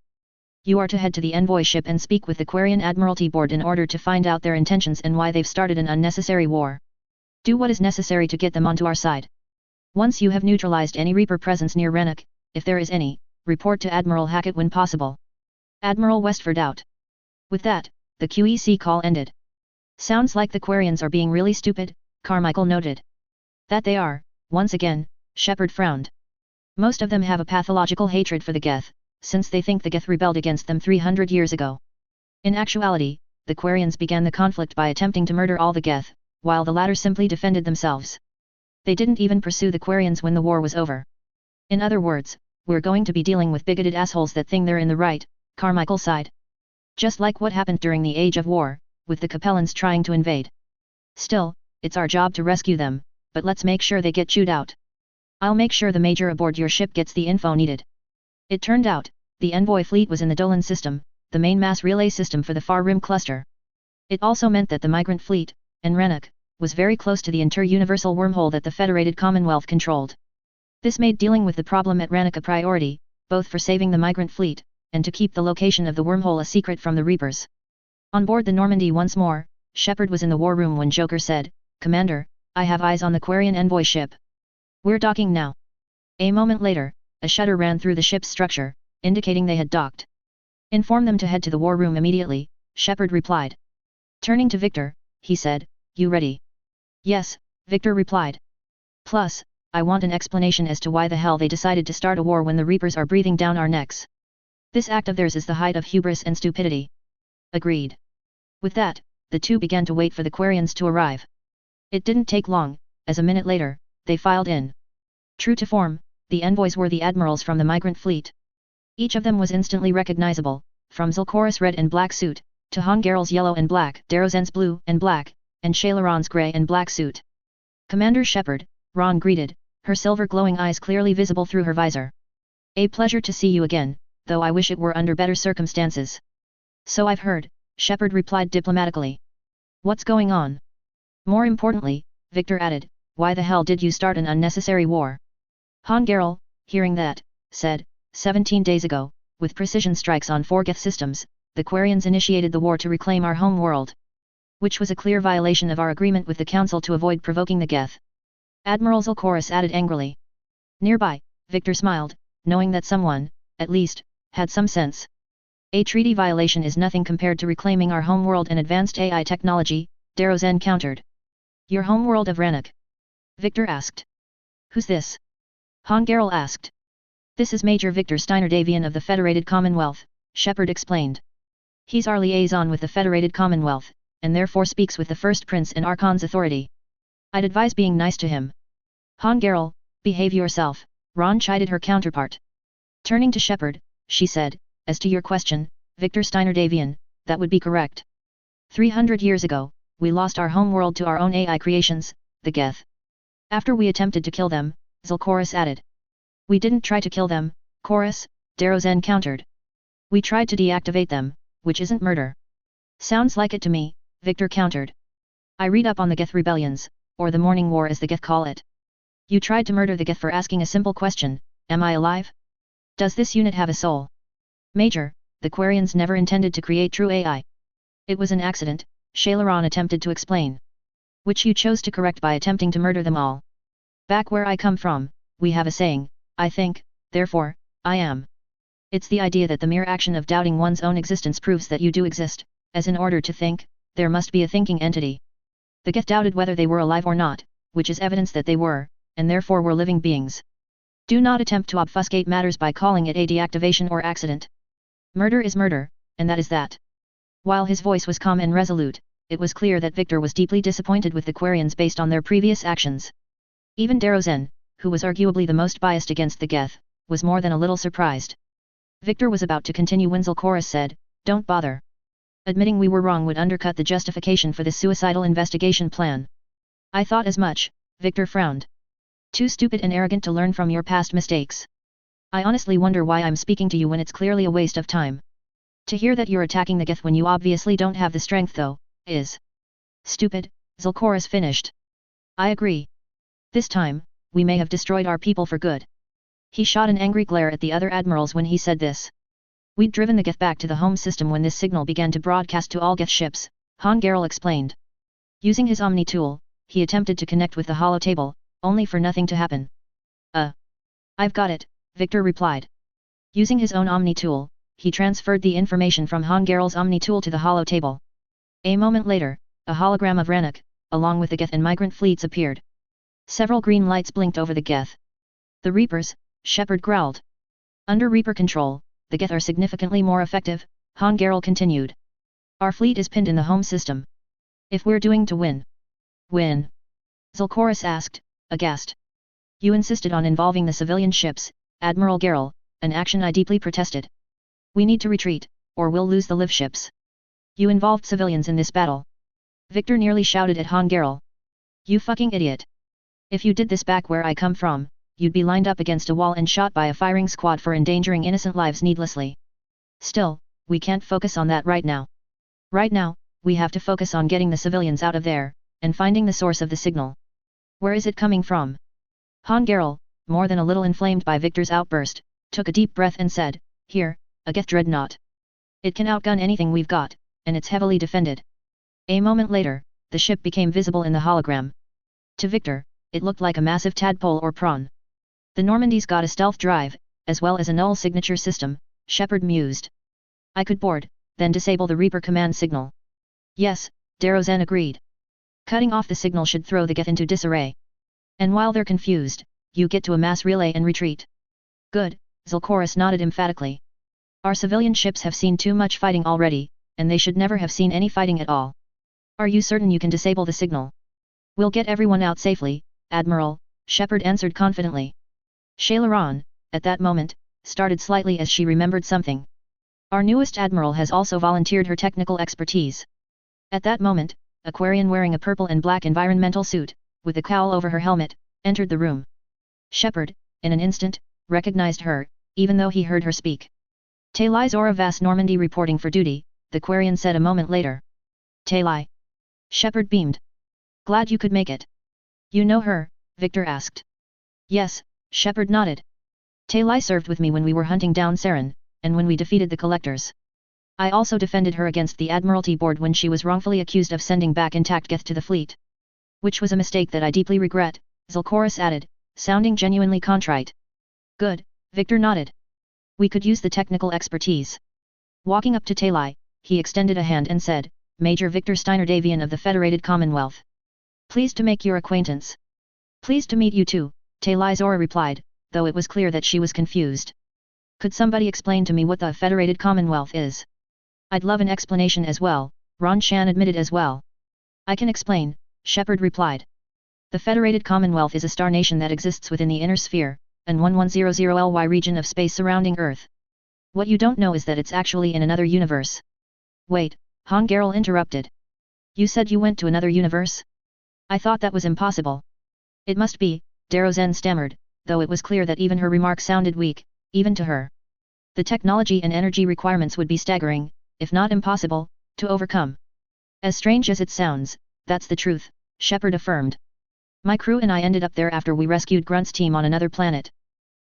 You are to head to the envoy ship and speak with the Quarian Admiralty Board in order to find out their intentions and why they've started an unnecessary war. Do what is necessary to get them onto our side. Once you have neutralized any Reaper presence near Rennock, if there is any, report to Admiral Hackett when possible. Admiral Westford out. With that, the QEC call ended. Sounds like the Quarians are being really stupid, Carmichael noted. That they are, once again, Shepard frowned. Most of them have a pathological hatred for the Geth, since they think the Geth rebelled against them 300 years ago. In actuality, the Quarians began the conflict by attempting to murder all the Geth, while the latter simply defended themselves. They didn't even pursue the Quarians when the war was over. In other words, we're going to be dealing with bigoted assholes that think they're in the right, Carmichael sighed. Just like what happened during the Age of War, with the Capellans trying to invade. Still, it's our job to rescue them, but let's make sure they get chewed out. I'll make sure the major aboard your ship gets the info needed. It turned out, the envoy fleet was in the Dolan system, the main mass relay system for the Far Rim cluster. It also meant that the migrant fleet, in Rennock, was very close to the inter-universal wormhole that the Federated Commonwealth controlled. This made dealing with the problem at Rennock a priority, both for saving the migrant fleet, and to keep the location of the wormhole a secret from the Reapers. On board the Normandy once more, Shepard was in the war room when Joker said, "Commander, I have eyes on the Quarian envoy ship. We're docking now." A moment later, a shudder ran through the ship's structure, indicating they had docked. "Inform them to head to the war room immediately," Shepard replied. Turning to Victor, he said, "You ready?" "Yes," Victor replied. "Plus, I want an explanation as to why the hell they decided to start a war when the Reapers are breathing down our necks. This act of theirs is the height of hubris and stupidity." Agreed. With that, the two began to wait for the Quarians to arrive. It didn't take long, as a minute later, they filed in. True to form, the envoys were the admirals from the migrant fleet. Each of them was instantly recognizable, from Zilkora's red and black suit, to Hongarel's yellow and black, Darozen's blue and black, and Shailaron's grey and black suit. "Commander Shepard," Ron greeted, her silver glowing eyes clearly visible through her visor. "A pleasure to see you again, though I wish it were under better circumstances." "So I've heard," Shepard replied diplomatically. "What's going on?" "More importantly," Victor added, "why the hell did you start an unnecessary war?" Hongarel, hearing that, said, 17 days ago, with precision strikes on 4 Geth systems, the Quarians initiated the war to reclaim our home world. Which was a clear violation of our agreement with the Council to avoid provoking the Geth." Admiral Zilkoris added angrily. Nearby, Victor smiled, knowing that someone, at least, had some sense. "A treaty violation is nothing compared to reclaiming our homeworld and advanced AI technology," Darozen countered. "Your homeworld of Rennock?" Victor asked. "Who's this?" Hongarel asked. "This is Major Victor Steiner Davian of the Federated Commonwealth," Shepard explained. "He's our liaison with the Federated Commonwealth, and therefore speaks with the First Prince and Archon's authority. I'd advise being nice to him." "Hongarel, behave yourself," Ron chided her counterpart. Turning to Shepard, she said, "As to your question, Victor Steiner Davian, that would be correct. 300 years ago, we lost our homeworld to our own AI creations, the Geth. After we attempted to kill them," Zilkoris added. "We didn't try to kill them, Chorus," Darozen countered. "We tried to deactivate them, which isn't murder." "Sounds like it to me," Victor countered. "I read up on the Geth rebellions, or the Morning War as the Geth call it. You tried to murder the Geth for asking a simple question, am I alive? Does this unit have a soul?" "Major, the Quarians never intended to create true AI. It was an accident," Shailaron attempted to explain. "Which you chose to correct by attempting to murder them all. Back where I come from, we have a saying, I think, therefore, I am. It's the idea that the mere action of doubting one's own existence proves that you do exist, as in order to think, there must be a thinking entity. The Geth doubted whether they were alive or not, which is evidence that they were, and therefore were living beings. Do not attempt to obfuscate matters by calling it a deactivation or accident. Murder is murder, and that is that." While his voice was calm and resolute, it was clear that Victor was deeply disappointed with the Quarians based on their previous actions. Even Darozen, who was arguably the most biased against the Geth, was more than a little surprised. Victor was about to continue when Zilkoris said, "Don't bother. Admitting we were wrong would undercut the justification for this suicidal investigation plan." "I thought as much," Victor frowned. "Too stupid and arrogant to learn from your past mistakes. I honestly wonder why I'm speaking to you when it's clearly a waste of time. To hear that you're attacking the Geth when you obviously don't have the strength though, is Stupid, Zalcoris finished. I agree. This time, we may have destroyed our people for good. He shot an angry glare at the other admirals when he said this. We'd driven the Geth back to the home system when this signal began to broadcast to all Geth ships, Han Garel explained. Using his Omni tool, he attempted to connect with the holotable, only for nothing to happen. I've got it, Victor replied. Using his own Omni tool, he transferred the information from Han Garel's Omni tool to the holotable. A moment later, a hologram of Rannoch, along with the Geth and migrant fleets appeared. Several green lights blinked over the Geth. The Reapers, Shepard growled. Under Reaper control, the Geth are significantly more effective, Han Garel continued. Our fleet is pinned in the home system. If we're doing to win. Win? Zalcoris asked, aghast. You insisted on involving the civilian ships, Admiral Garel, an action I deeply protested. We need to retreat, or we'll lose the live ships. You involved civilians in this battle. Victor nearly shouted at Han Garel. You fucking idiot. If you did this back where I come from, you'd be lined up against a wall and shot by a firing squad for endangering innocent lives needlessly. Still, we can't focus on that right now. Right now, we have to focus on getting the civilians out of there, and finding the source of the signal. Where is it coming from? Han Garel, more than a little inflamed by Victor's outburst, took a deep breath and said, Here, a Geth dreadnought. It can outgun anything we've got, and it's heavily defended. A moment later, the ship became visible in the hologram. To Victor, it looked like a massive tadpole or prawn. The Normandy's got a stealth drive, as well as a null signature system, Shepard mused. I could board, then disable the Reaper command signal. Yes, Darrozen agreed. Cutting off the signal should throw the Geth into disarray. And while they're confused, you get to a mass relay and retreat. Good, Zalcoris nodded emphatically. Our civilian ships have seen too much fighting already, and they should never have seen any fighting at all. Are you certain you can disable the signal? We'll get everyone out safely, Admiral, Shepard answered confidently. Shailaran, at that moment, started slightly as she remembered something. Our newest Admiral has also volunteered her technical expertise. At that moment, Aquarian wearing a purple and black environmental suit, with a cowl over her helmet, entered the room. Shepard, in an instant, recognized her, even though he heard her speak. Talai Zora Vas Normandy reporting for duty, the Quarian said a moment later. Talai. Shepard beamed. Glad you could make it. You know her, Victor asked. Yes, Shepard nodded. Talai served with me when we were hunting down Saren, and when we defeated the Collectors. I also defended her against the Admiralty Board when she was wrongfully accused of sending back intact Geth to the fleet. Which was a mistake that I deeply regret, Zalcoris added, sounding genuinely contrite. Good, Victor nodded. We could use the technical expertise. Walking up to Talai, he extended a hand and said, Major Victor Steiner Davian of the Federated Commonwealth. Pleased to make your acquaintance. Pleased to meet you too, Talai Zora replied, though it was clear that she was confused. Could somebody explain to me what the Federated Commonwealth is? I'd love an explanation as well, Ron Shan admitted as well. I can explain, Shepard replied. The Federated Commonwealth is a star nation that exists within the inner sphere, an 1100 LY region of space surrounding Earth. What you don't know is that it's actually in another universe. Wait, Han Garel interrupted. You said you went to another universe? I thought that was impossible. It must be, Darrozen stammered, though it was clear that even her remark sounded weak, even to her. The technology and energy requirements would be staggering, if not impossible, to overcome. As strange as it sounds, that's the truth, Shepard affirmed. My crew and I ended up there after we rescued Grunt's team on another planet.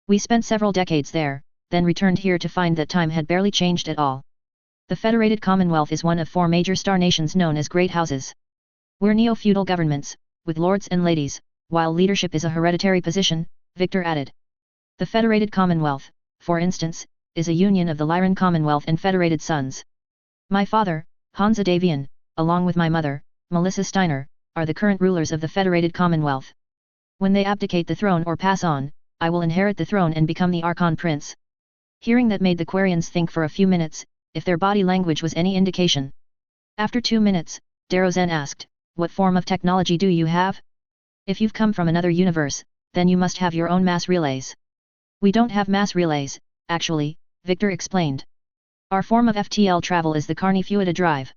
We spent several decades there, then returned here to find that time had barely changed at all. The Federated Commonwealth is one of 4 major star nations known as Great Houses. We're neo-feudal governments, with lords and ladies, while leadership is a hereditary position, Victor added. The Federated Commonwealth, for instance, is a union of the Lyran Commonwealth and Federated Sons. My father, Hansa Davian, along with my mother, Melissa Steiner, are the current rulers of the Federated Commonwealth. When they abdicate the throne or pass on, I will inherit the throne and become the Archon Prince. Hearing that made the Quarians think for a few minutes, if their body language was any indication. After 2 minutes, Darrozen asked, what form of technology do you have? If you've come from another universe, then you must have your own mass relays. We don't have mass relays, actually, Victor explained. Our form of FTL travel is the Carni Fuida drive.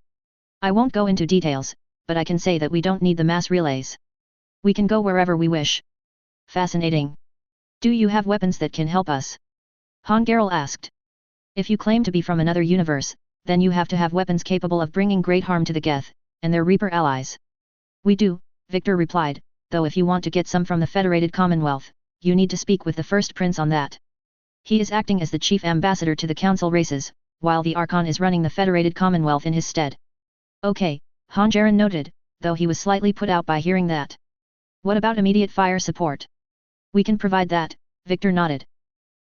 I won't go into details, but I can say that we don't need the mass relays. We can go wherever we wish. Fascinating. Do you have weapons that can help us? Han Garel asked. If you claim to be from another universe, then you have to have weapons capable of bringing great harm to the Geth, and their Reaper allies. We do, Victor replied, though if you want to get some from the Federated Commonwealth, you need to speak with the First Prince on that. He is acting as the chief ambassador to the Council races, while the Archon is running the Federated Commonwealth in his stead. Okay, Han Jaren noted, though he was slightly put out by hearing that. What about immediate fire support? We can provide that, Victor nodded.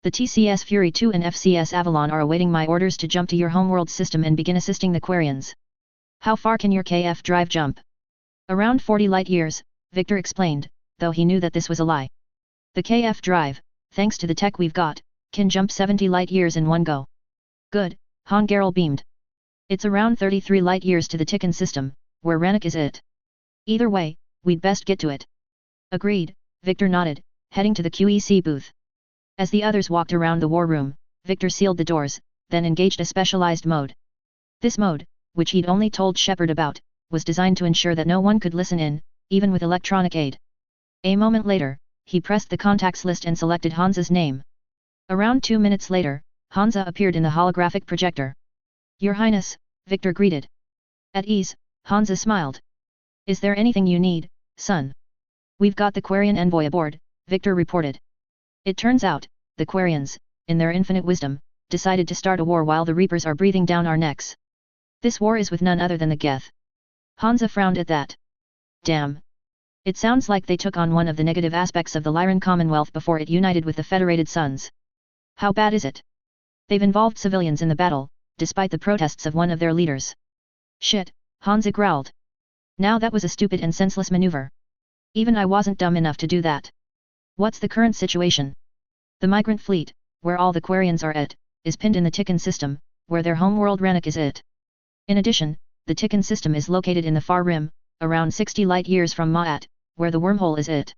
The TCS Fury 2 and FCS Avalon are awaiting my orders to jump to your homeworld system and begin assisting the Quarians. How far can your KF drive jump? Around 40 light-years, Victor explained, though he knew that this was a lie. The KF drive, thanks to the tech we've got, can jump 70 light-years in one go. Good, Han Garel beamed. It's around 33 light-years to the Tikkun system, where Rannoch is it. Either way, we'd best get to it. Agreed, Victor nodded, heading to the QEC booth. As the others walked around the war room, Victor sealed the doors, then engaged a specialized mode. This mode, which he'd only told Shepard about, was designed to ensure that no one could listen in, even with electronic aid. A moment later, he pressed the contacts list and selected Hansa's name. Around 2 minutes later, Hansa appeared in the holographic projector. Your Highness, Victor greeted. At ease, Hansa smiled. Is there anything you need, son? We've got the Quarian envoy aboard, Victor reported. It turns out, the Quarians, in their infinite wisdom, decided to start a war while the Reapers are breathing down our necks. This war is with none other than the Geth. Hansa frowned at that. Damn. It sounds like they took on one of the negative aspects of the Lyran Commonwealth before it united with the Federated Suns. How bad is it? They've involved civilians in the battle, despite the protests of one of their leaders. Shit, Hansa growled. Now that was a stupid and senseless maneuver. Even I wasn't dumb enough to do that. What's the current situation? The migrant fleet, where all the Quarians are at, is pinned in the Tikkun system, where their homeworld Rannoch is at. In addition, the Tikkun system is located in the far rim, around 60 light-years from Ma'at, where the wormhole is at.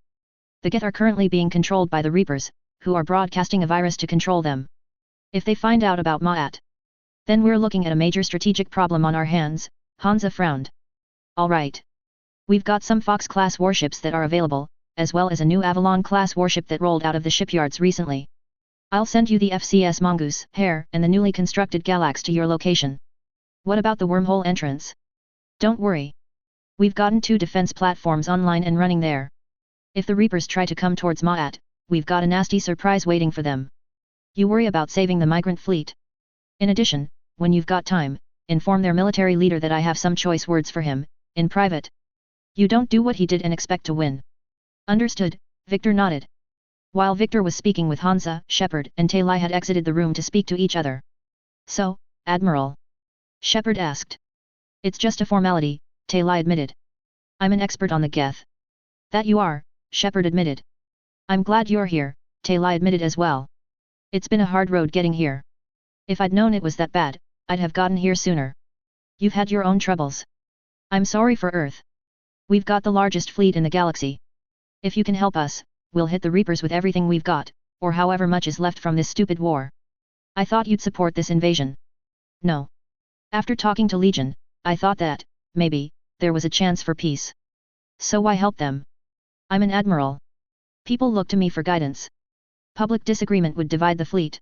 The Geth are currently being controlled by the Reapers, who are broadcasting a virus to control them. If they find out about Ma'at, then we're looking at a major strategic problem on our hands, Hansa frowned. Alright. We've got some Fox-class warships that are available, as well as a new Avalon-class warship that rolled out of the shipyards recently. I'll send you the FCS Mongoose, Hare, and the newly constructed Galax to your location. What about the wormhole entrance? Don't worry. We've gotten 2 defense platforms online and running there. If the Reapers try to come towards Ma'at, we've got a nasty surprise waiting for them. You worry about saving the migrant fleet. In addition, when you've got time, inform their military leader that I have some choice words for him, in private. You don't do what he did and expect to win. Understood, Victor nodded. While Victor was speaking with Hansa, Shepard and Talai had exited the room to speak to each other. So, Admiral? Shepard asked. It's just a formality, Talai admitted. I'm an expert on the Geth. That you are, Shepard admitted. I'm glad you're here, Talai admitted as well. It's been a hard road getting here. If I'd known it was that bad, I'd have gotten here sooner. You've had your own troubles. I'm sorry for Earth. We've got the largest fleet in the galaxy. If you can help us, we'll hit the Reapers with everything we've got, or however much is left from this stupid war. I thought you'd support this invasion. No. After talking to Legion, I thought that, maybe, there was a chance for peace. So why help them? I'm an admiral. People look to me for guidance. Public disagreement would divide the fleet.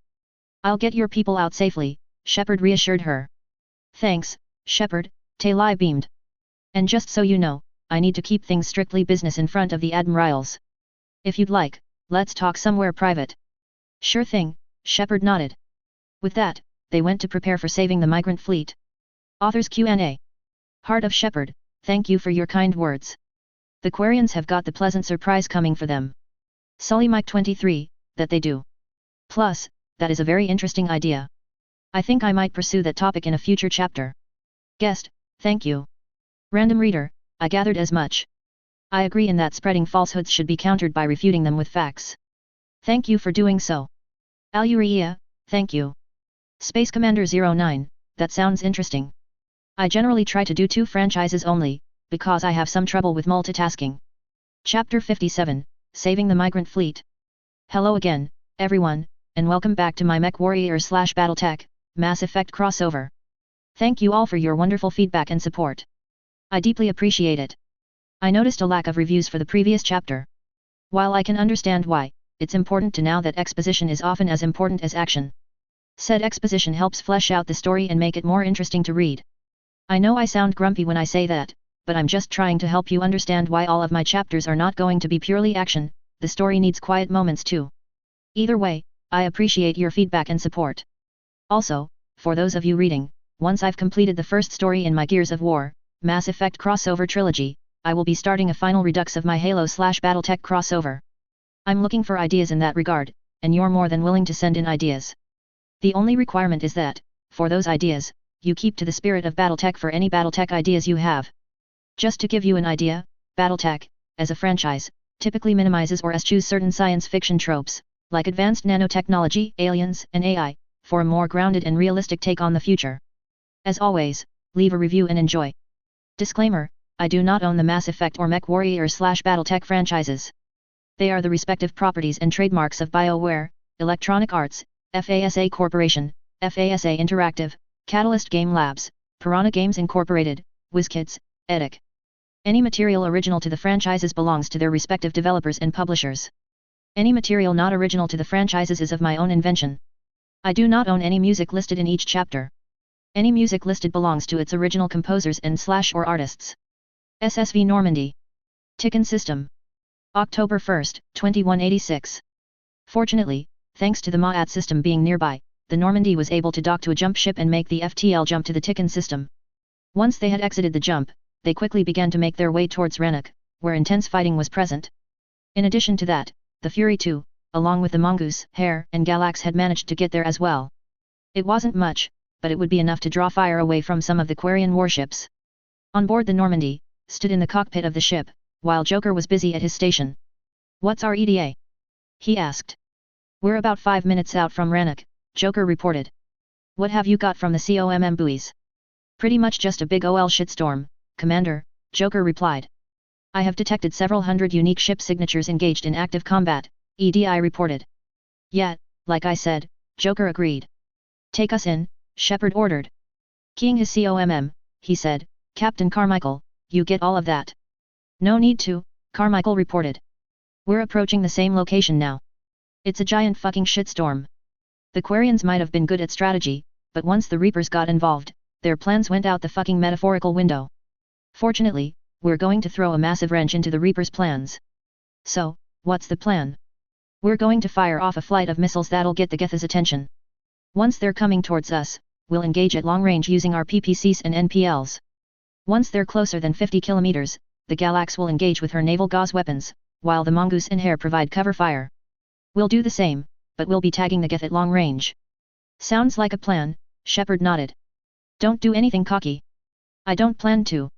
I'll get your people out safely, Shepard reassured her. Thanks, Shepard, Talai beamed. And just so you know, I need to keep things strictly business in front of the admirals. If you'd like, let's talk somewhere private. Sure thing, Shepard nodded. With that, they went to prepare for saving the migrant fleet. Author's Q&A. Heart of Shepard, thank you for your kind words. The Quarians have got the pleasant surprise coming for them. Sully Mike 23, that they do. Plus, that is a very interesting idea. I think I might pursue that topic in a future chapter. Guest, thank you. Random reader, I gathered as much. I agree in that spreading falsehoods should be countered by refuting them with facts. Thank you for doing so. Aluria, thank you. Space Commander 09, that sounds interesting. I generally try to do 2 franchises only, because I have some trouble with multitasking. Chapter 57, Saving the Migrant Fleet. Hello again, everyone, and welcome back to my MechWarrior/BattleTech, Mass Effect crossover. Thank you all for your wonderful feedback and support. I deeply appreciate it. I noticed a lack of reviews for the previous chapter. While I can understand why, it's important to know that exposition is often as important as action. Said exposition helps flesh out the story and make it more interesting to read. I know I sound grumpy when I say that, but I'm just trying to help you understand why all of my chapters are not going to be purely action, the story needs quiet moments too. Either way, I appreciate your feedback and support. Also, for those of you reading, once I've completed the first story in my Gears of War, Mass Effect crossover trilogy, I will be starting a final redux of my Halo/BattleTech crossover. I'm looking for ideas in that regard, and you're more than willing to send in ideas. The only requirement is that, for those ideas, you keep to the spirit of BattleTech for any BattleTech ideas you have. Just to give you an idea, BattleTech, as a franchise, typically minimizes or eschews certain science fiction tropes, like advanced nanotechnology, aliens, and AI, for a more grounded and realistic take on the future. As always, leave a review and enjoy. Disclaimer, I do not own the Mass Effect or MechWarrior/BattleTech franchises. They are the respective properties and trademarks of BioWare, Electronic Arts, FASA Corporation, FASA Interactive, Catalyst Game Labs, Piranha Games Incorporated, WizKids, EDIC. Any material original to the franchises belongs to their respective developers and publishers. Any material not original to the franchises is of my own invention. I do not own any music listed in each chapter. Any music listed belongs to its original composers and/or artists. SSV Normandy. Tikkun System. October 1, 2186. Fortunately, thanks to the Ma'at system being nearby, the Normandy was able to dock to a jump ship and make the FTL jump to the Tikkun system. Once they had exited the jump, they quickly began to make their way towards Rannoch, where intense fighting was present. In addition to that, the Fury 2, along with the Mongoose, Hare, and Galax had managed to get there as well. It wasn't much, but it would be enough to draw fire away from some of the Quarian warships. On board the Normandy, stood in the cockpit of the ship, while Joker was busy at his station. "What's our ETA?" he asked. "We're about 5 minutes out from Rannoch," Joker reported. "What have you got from the COMM buoys?" "Pretty much just a big OL shitstorm, Commander," Joker replied. "I have detected several hundred unique ship signatures engaged in active combat," EDI reported. "Yeah, like I said," Joker agreed. "Take us in," Shepard ordered. Keying his COMM, he said, "Captain Carmichael, you get all of that?" "No need to," Carmichael reported. "We're approaching the same location now. It's a giant fucking shitstorm." The Quarians might have been good at strategy, but once the Reapers got involved, their plans went out the fucking metaphorical window. Fortunately, we're going to throw a massive wrench into the Reapers' plans. "So, what's the plan?" "We're going to fire off a flight of missiles that'll get the Geth's attention. Once they're coming towards us, we'll engage at long range using our PPCs and NPLs. Once they're closer than 50 kilometers, the Galax will engage with her naval gauze weapons, while the Mongoose and Hare provide cover fire. We'll do the same, but we'll be tagging the Geth at long range." "Sounds like a plan," Shepard nodded. "Don't do anything cocky." "I don't plan to.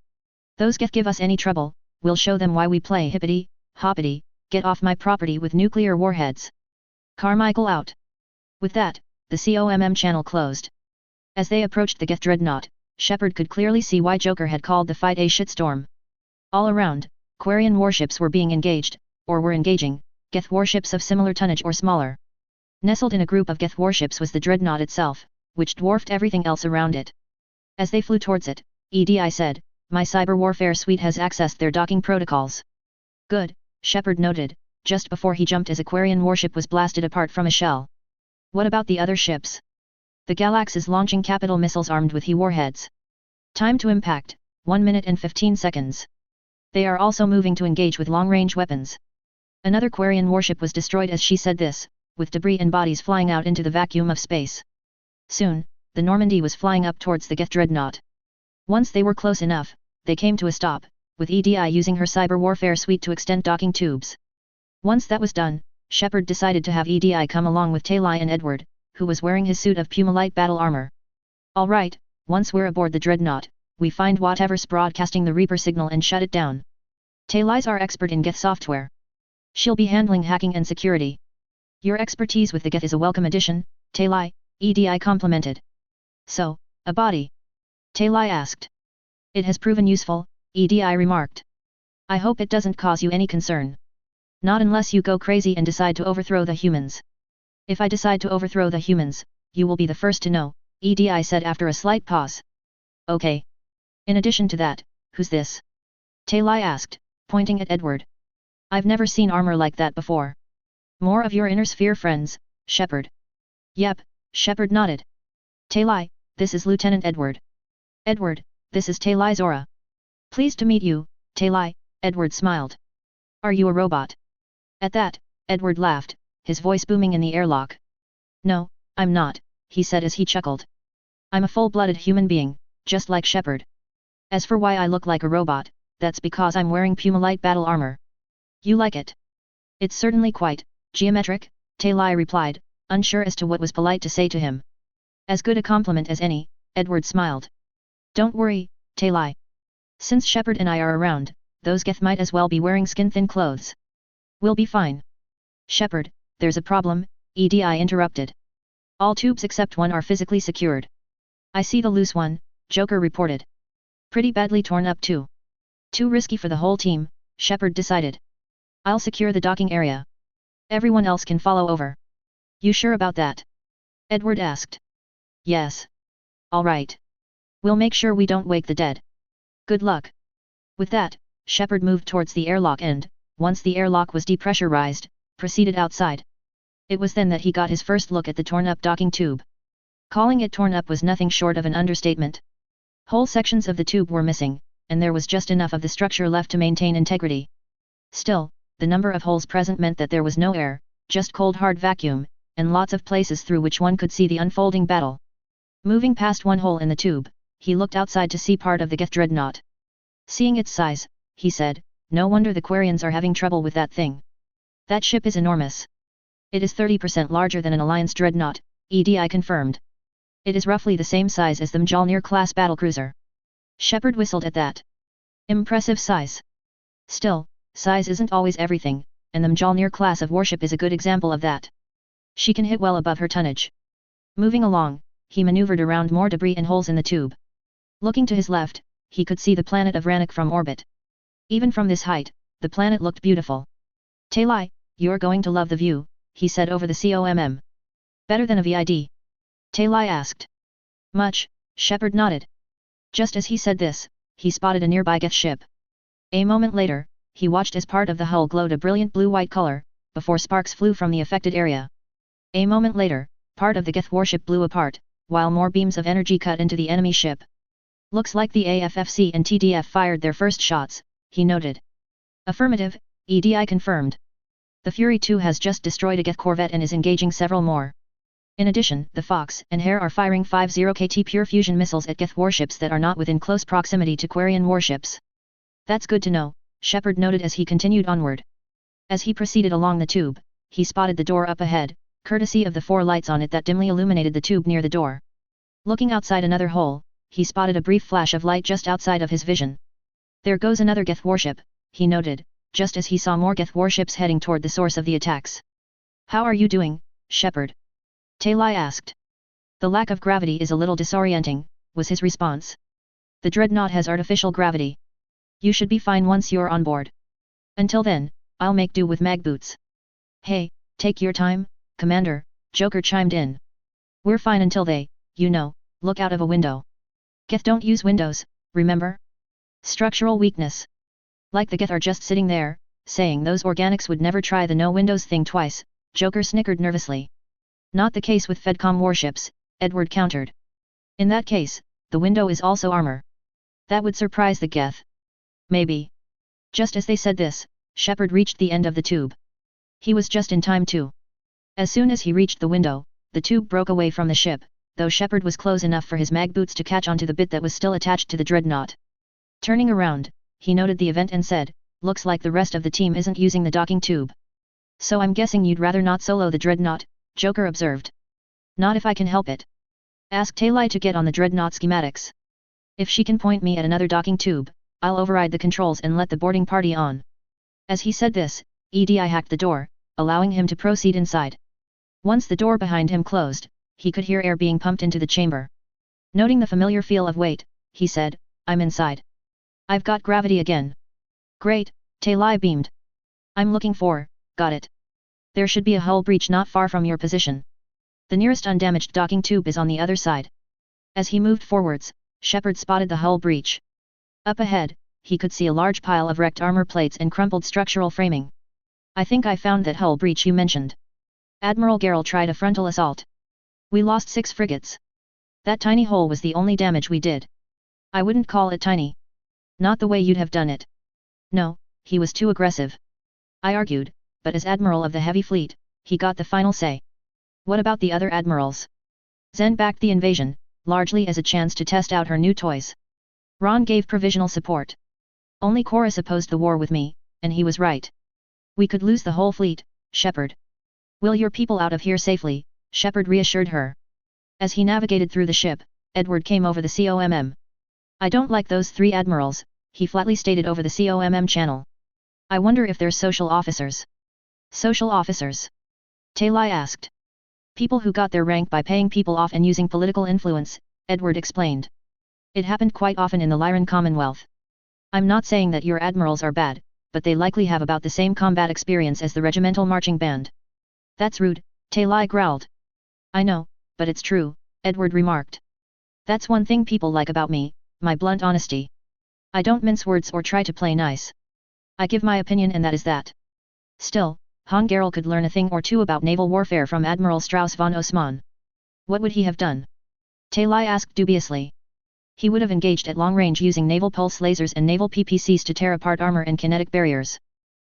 Those Geth give us any trouble, we'll show them why we play hippity, hoppity, get off my property with nuclear warheads." Carmichael out. With that, the COMM channel closed. As they approached the Geth dreadnought, Shepard could clearly see why Joker had called the fight a shitstorm. All around, Quarian warships were being engaged, or were engaging, Geth warships of similar tonnage or smaller. Nestled in a group of Geth warships was the dreadnought itself, which dwarfed everything else around it. As they flew towards it, EDI said, "My cyber warfare suite has accessed their docking protocols." "Good," Shepard noted, just before he jumped as a Quarian warship was blasted apart from a shell. "What about the other ships?" "The Galax is launching capital missiles armed with He warheads. Time to impact, 1 minute and 15 seconds. They are also moving to engage with long-range weapons." Another Quarian warship was destroyed as she said this, with debris and bodies flying out into the vacuum of space. Soon, the Normandy was flying up towards the Geth dreadnought. Once they were close enough, they came to a stop, with EDI using her cyber warfare suite to extend docking tubes. Once that was done, Shepard decided to have EDI come along with Talai and Edward, who was wearing his suit of Pumalite battle armor. "Alright, once we're aboard the dreadnought, we find whatever's broadcasting the Reaper signal and shut it down. Talai's our expert in Geth software. She'll be handling hacking and security." "Your expertise with the Geth is a welcome addition, Talai," EDI complimented. "So, a body?" Talai asked. "It has proven useful," EDI remarked. "I hope it doesn't cause you any concern." "Not unless you go crazy and decide to overthrow the humans." "If I decide to overthrow the humans, you will be the first to know," EDI said after a slight pause. "Okay. In addition to that, who's this?" Talai asked, pointing at Edward. "I've never seen armor like that before." "More of your inner sphere friends, Shepard." "Yep," Shepard nodded. "Talai, this is Lieutenant Edward." "Edward, this is Talai Zora." Pleased to meet you, Talai, Edward smiled. Are you a robot? At that, Edward laughed, his voice booming in the airlock. No, I'm not, he said as he chuckled. I'm a full-blooded human being, just like Shepard. As for why I look like a robot, that's because I'm wearing Pumalite battle armor. You like it? It's certainly quite geometric, Talai replied, unsure as to what was polite to say to him. As good a compliment as any, Edward smiled. Don't worry, Talai. Since Shepard and I are around, those Geth might as well be wearing skin-thin clothes. We'll be fine. Shepard, there's a problem, EDI interrupted. All tubes except one are physically secured. I see the loose one, Joker reported. Pretty badly torn up too. Too risky for the whole team, Shepard decided. I'll secure the docking area. Everyone else can follow over. You sure about that? Edward asked. Yes. All right. We'll make sure we don't wake the dead. Good luck. With that, Shepard moved towards the airlock and, once the airlock was depressurized, proceeded outside. It was then that he got his first look at the torn-up docking tube. Calling it torn up was nothing short of an understatement. Whole sections of the tube were missing, and there was just enough of the structure left to maintain integrity. Still, the number of holes present meant that there was no air, just cold hard vacuum, and lots of places through which one could see the unfolding battle. Moving past one hole in the tube, he looked outside to see part of the Geth dreadnought. Seeing its size, he said, no wonder the Quarians are having trouble with that thing. That ship is enormous. It is 30% larger than an Alliance dreadnought, EDI confirmed. It is roughly the same size as the Mjolnir-class battlecruiser. Shepard whistled at that. Impressive size. Still, size isn't always everything, and the Mjolnir class of warship is a good example of that. She can hit well above her tonnage. Moving along, he maneuvered around more debris and holes in the tube. Looking to his left, he could see the planet of Rannoch from orbit. Even from this height, the planet looked beautiful. Talai, you're going to love the view, he said over the COMM. Better than a VID? Talai asked. Much, Shepard nodded. Just as he said this, he spotted a nearby Geth ship. A moment later, he watched as part of the hull glowed a brilliant blue-white color, before sparks flew from the affected area. A moment later, part of the Geth warship blew apart, while more beams of energy cut into the enemy ship. Looks like the AFFC and TDF fired their first shots, he noted. Affirmative, EDI confirmed. The Fury 2 has just destroyed a Geth corvette and is engaging several more. In addition, the Fox and Hare are firing 50 KT pure fusion missiles at Geth warships that are not within close proximity to Quarian warships. That's good to know, Shepard noted as he continued onward. As he proceeded along the tube, he spotted the door up ahead, courtesy of the 4 lights on it that dimly illuminated the tube near the door. Looking outside another hole, he spotted a brief flash of light just outside of his vision. There goes another Geth warship, he noted, just as he saw more Geth warships heading toward the source of the attacks. How are you doing, Shepard? Talai asked. The lack of gravity is a little disorienting, was his response. The dreadnought has artificial gravity. You should be fine once you're on board. Until then, I'll make do with mag boots. Hey, take your time, Commander, Joker chimed in. We're fine until they, look out of a window. Geth don't use windows, remember? Structural weakness. Like the Geth are just sitting there, saying those organics would never try the no windows thing twice, Joker snickered nervously. Not the case with Fedcom warships, Edward countered. In that case, the window is also armor. That would surprise the Geth. Maybe. Just as they said this, Shepard reached the end of the tube. He was just in time too. As soon as he reached the window, the tube broke away from the ship, though Shepard was close enough for his mag boots to catch onto the bit that was still attached to the dreadnought. Turning around, he noted the event and said, looks like the rest of the team isn't using the docking tube. So I'm guessing you'd rather not solo the dreadnought, Joker observed. Not if I can help it. Ask Talai to get on the dreadnought schematics. If she can point me at another docking tube, I'll override the controls and let the boarding party on. As he said this, EDI hacked the door, allowing him to proceed inside. Once the door behind him closed, he could hear air being pumped into the chamber. Noting the familiar feel of weight, he said, I'm inside. I've got gravity again. Great, Talai beamed. I'm looking for, got it. There should be a hull breach not far from your position. The nearest undamaged docking tube is on the other side. As he moved forwards, Shepard spotted the hull breach. Up ahead, he could see a large pile of wrecked armor plates and crumpled structural framing. I think I found that hull breach you mentioned. Admiral Gerrel tried a frontal assault. We lost 6 frigates. That tiny hole was the only damage we did. I wouldn't call it tiny. Not the way you'd have done it. No, he was too aggressive. I argued, but as Admiral of the Heavy Fleet, he got the final say. What about the other admirals? Zen backed the invasion, largely as a chance to test out her new toys. Ron gave provisional support. Only Chorus opposed the war with me, and he was right. We could lose the whole fleet, Shepard. Will your people out of here safely, Shepard reassured her. As he navigated through the ship, Edward came over the COMM. I don't like those 3 admirals, he flatly stated over the COMM channel. I wonder if they're social officers. Social officers? Talai asked. People who got their rank by paying people off and using political influence, Edward explained. It happened quite often in the Lyran Commonwealth. I'm not saying that your admirals are bad, but they likely have about the same combat experience as the regimental marching band. That's rude, Talai growled. I know, but it's true, Edward remarked. That's one thing people like about me, my blunt honesty. I don't mince words or try to play nice. I give my opinion and that is that. Still, Han Gerel could learn a thing or two about naval warfare from Admiral Strauss von Osman. What would he have done? Talai asked dubiously. He would have engaged at long range using naval pulse lasers and naval PPCs to tear apart armor and kinetic barriers.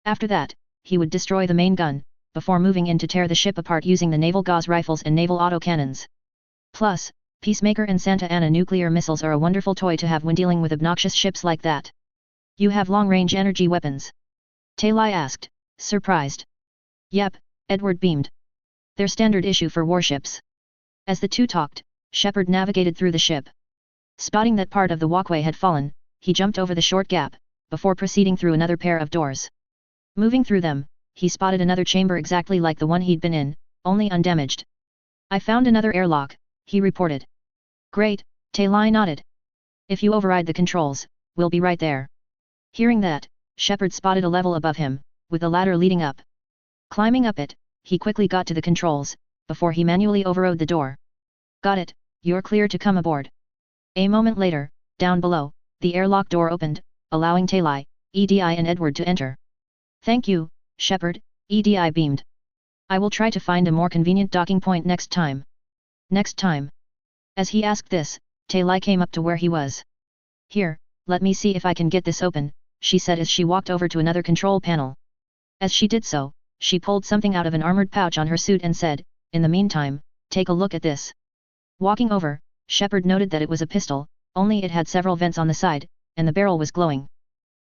After that, he would destroy the main gun, before moving in to tear the ship apart using the naval Gauss rifles and naval autocannons. Plus, Peacemaker and Santa Ana nuclear missiles are a wonderful toy to have when dealing with obnoxious ships like that. You have long-range energy weapons? Talai asked, surprised. Yep, Edward beamed. They're standard issue for warships. As the two talked, Shepard navigated through the ship. Spotting that part of the walkway had fallen, he jumped over the short gap, before proceeding through another pair of doors. Moving through them, he spotted another chamber exactly like the one he'd been in, only undamaged. I found another airlock, he reported. Great, Talai nodded. If you override the controls, we'll be right there. Hearing that, Shepard spotted a level above him, with a ladder leading up. Climbing up it, he quickly got to the controls, before he manually overrode the door. Got it, you're clear to come aboard. A moment later, down below, the airlock door opened, allowing Talai, EDI and Edward to enter. Thank you, Shepard, EDI beamed. I will try to find a more convenient docking point next time. Next time. As he asked this, Talai came up to where he was. Here, let me see if I can get this open, she said as she walked over to another control panel. As she did so, she pulled something out of an armored pouch on her suit and said, in the meantime, take a look at this. Walking over, Shepard noted that it was a pistol, only it had several vents on the side, and the barrel was glowing.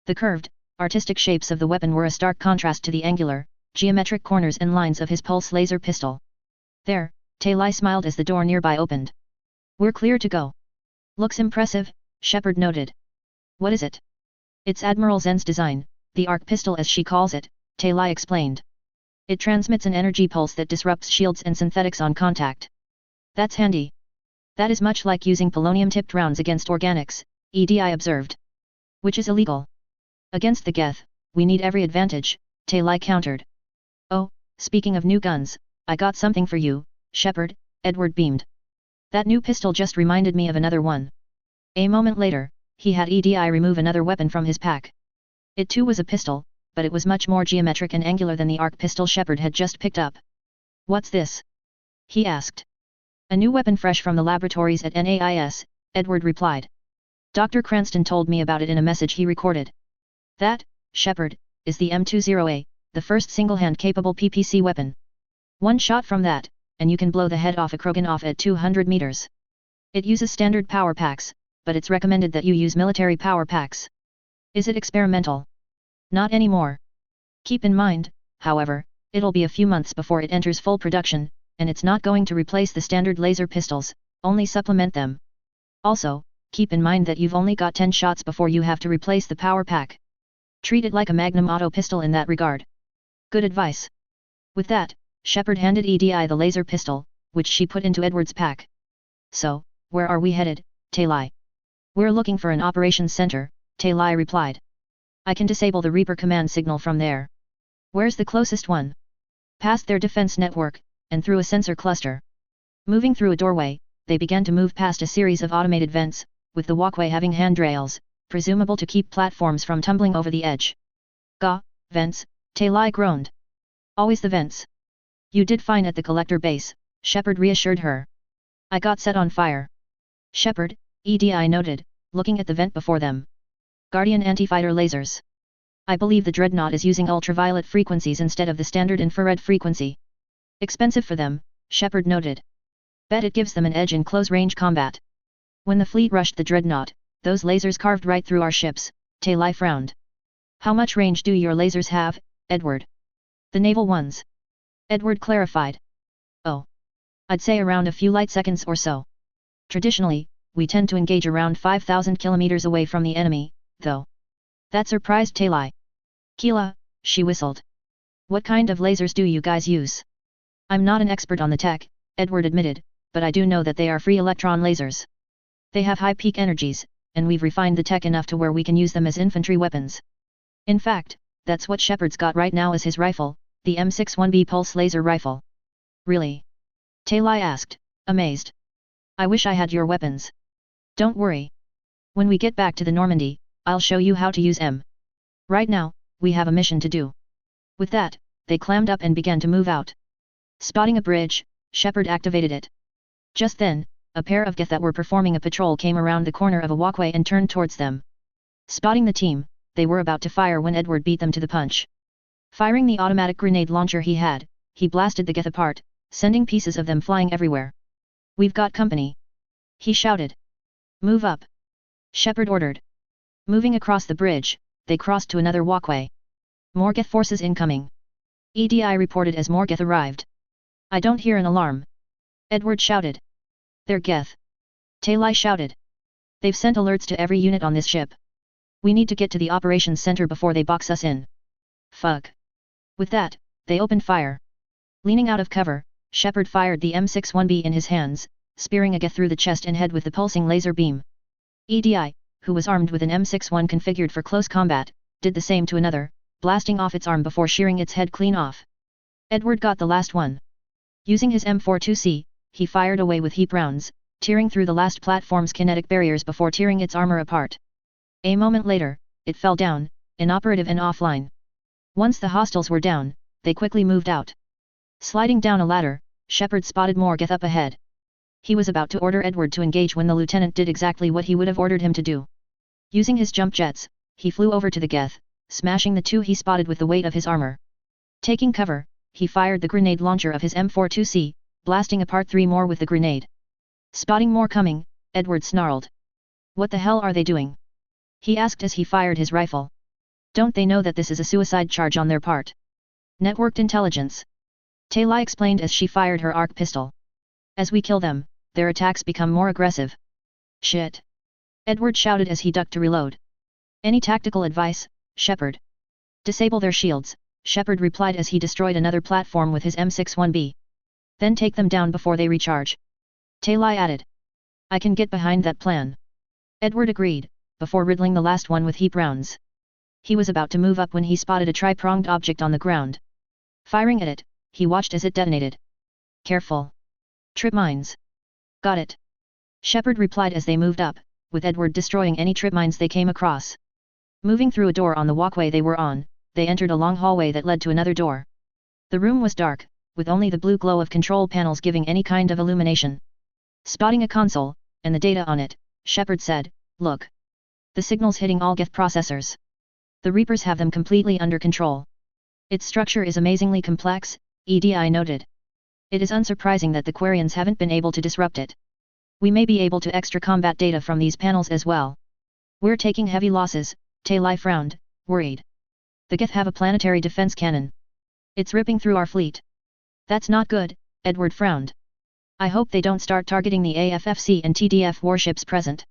The curved, artistic shapes of the weapon were a stark contrast to the angular, geometric corners and lines of his pulse laser pistol. There, Talai smiled as the door nearby opened. We're clear to go. Looks impressive, Shepard noted. What is it? It's Admiral Zen's design, the arc pistol as she calls it, Talai explained. It transmits an energy pulse that disrupts shields and synthetics on contact. That's handy. That is much like using polonium-tipped rounds against organics, EDI observed. Which is illegal. Against the Geth, we need every advantage, Talai countered. Oh, speaking of new guns, I got something for you, Shepard, Edward beamed. That new pistol just reminded me of another one. A moment later, he had EDI remove another weapon from his pack. It too was a pistol, but it was much more geometric and angular than the arc pistol Shepard had just picked up. What's this? He asked. A new weapon fresh from the laboratories at NAIS, Edward replied. Dr. Cranston told me about it in a message he recorded. That, Shepard, is the M20A, the first single-hand capable PPC weapon. One shot from that, and you can blow the head off a Krogan off at 200 meters. It uses standard power packs, but it's recommended that you use military power packs. Is it experimental? Not anymore. Keep in mind, however, it'll be a few months before it enters full production, and it's not going to replace the standard laser pistols, only supplement them. Also, keep in mind that you've only got 10 shots before you have to replace the power pack. Treat it like a Magnum auto pistol in that regard. Good advice. With that, Shepard handed EDI the laser pistol, which she put into Edward's pack. So, where are we headed, Talai? We're looking for an operations center, Talai replied. I can disable the Reaper command signal from there. Where's the closest one? Past their defense network, and through a sensor cluster. Moving through a doorway, they began to move past a series of automated vents, with the walkway having handrails, presumable to keep platforms from tumbling over the edge. Gah, vents, Talai groaned. Always the vents. You did fine at the collector base, Shepard reassured her. I got set on fire. Shepard, EDI noted, looking at the vent before them. Guardian anti-fighter lasers. I believe the Dreadnought is using ultraviolet frequencies instead of the standard infrared frequency. Expensive for them, Shepard noted. Bet it gives them an edge in close-range combat. When the fleet rushed the Dreadnought, those lasers carved right through our ships, Talai frowned. How much range do your lasers have, Edward? The naval ones. Edward clarified. Oh. I'd say around a few light seconds or so. Traditionally, we tend to engage around 5,000 kilometers away from the enemy, though. That surprised Talai. Keela, she whistled. What kind of lasers do you guys use? I'm not an expert on the tech, Edward admitted, but I do know that they are free electron lasers. They have high peak energies, and we've refined the tech enough to where we can use them as infantry weapons. In fact, that's what Shepard's got right now as his rifle, the M61B pulse laser rifle. Really? Talai asked, amazed. I wish I had your weapons. Don't worry. When we get back to the Normandy, I'll show you how to use M. Right now, we have a mission to do. With that, they clammed up and began to move out. Spotting a bridge, Shepard activated it. Just then, a pair of Geth that were performing a patrol came around the corner of a walkway and turned towards them. Spotting the team, they were about to fire when Edward beat them to the punch. Firing the automatic grenade launcher he had, he blasted the Geth apart, sending pieces of them flying everywhere. We've got company. He shouted. Move up. Shepard ordered. Moving across the bridge, they crossed to another walkway. More Geth forces incoming. EDI reported as more Geth arrived. I don't hear an alarm. Edward shouted. They're Geth. Talai shouted. They've sent alerts to every unit on this ship. We need to get to the operations center before they box us in. Fuck. With that, they opened fire. Leaning out of cover, Shepard fired the M61B in his hands, spearing a Geth through the chest and head with the pulsing laser beam. EDI, who was armed with an M61 configured for close combat, did the same to another, blasting off its arm before shearing its head clean off. Edward got the last one. Using his M42C, he fired away with heap rounds, tearing through the last platform's kinetic barriers before tearing its armor apart. A moment later, it fell down, inoperative and offline. Once the hostiles were down, they quickly moved out. Sliding down a ladder, Shepard spotted more Geth up ahead. He was about to order Edward to engage when the lieutenant did exactly what he would have ordered him to do. Using his jump jets, he flew over to the Geth, smashing the two he spotted with the weight of his armor. Taking cover, he fired the grenade launcher of his M42C, blasting apart 3 more with the grenade. Spotting more coming, Edward snarled. What the hell are they doing? He asked as he fired his rifle. Don't they know that this is a suicide charge on their part? Networked intelligence. Talai explained as she fired her arc pistol. As we kill them, their attacks become more aggressive. Shit. Edward shouted as he ducked to reload. Any tactical advice, Shepard? Disable their shields, Shepard replied as he destroyed another platform with his M61B. Then take them down before they recharge. Talai added. I can get behind that plan. Edward agreed, before riddling the last one with heap rounds. He was about to move up when he spotted a tri-pronged object on the ground. Firing at it, he watched as it detonated. Careful. Trip mines. Got it. Shepard replied as they moved up, with Edward destroying any trip mines they came across. Moving through a door on the walkway they were on, they entered a long hallway that led to another door. The room was dark, with only the blue glow of control panels giving any kind of illumination. Spotting a console, and the data on it, Shepard said, Look. The signal's hitting all Geth processors. The Reapers have them completely under control. Its structure is amazingly complex, EDI noted. It is unsurprising that the Quarians haven't been able to disrupt it. We may be able to extra combat data from these panels as well. We're taking heavy losses, Talai frowned, worried. The Geth have a planetary defense cannon. It's ripping through our fleet. That's not good, Edward frowned. I hope they don't start targeting the AFFC and TDF warships present.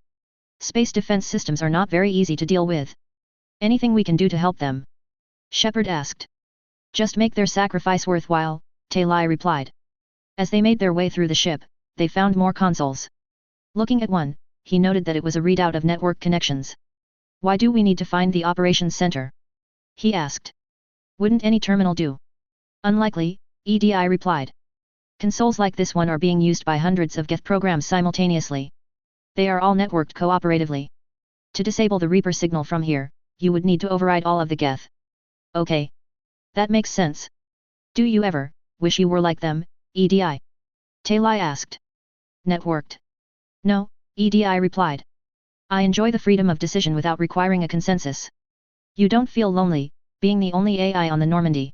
Space defense systems are not very easy to deal with. Anything we can do to help them? Shepard asked. Just make their sacrifice worthwhile, Talai replied. As they made their way through the ship, they found more consoles. Looking at one, he noted that it was a readout of network connections. Why do we need to find the operations center? He asked. Wouldn't any terminal do? Unlikely, EDI replied. Consoles like this one are being used by hundreds of Geth programs simultaneously. They are all networked cooperatively. To disable the Reaper signal from here, you would need to override all of the Geth. Okay. That makes sense. Do you ever wish you were like them, EDI? Talai asked. Networked. No, EDI replied. I enjoy the freedom of decision without requiring a consensus. You don't feel lonely, being the only AI on the Normandy.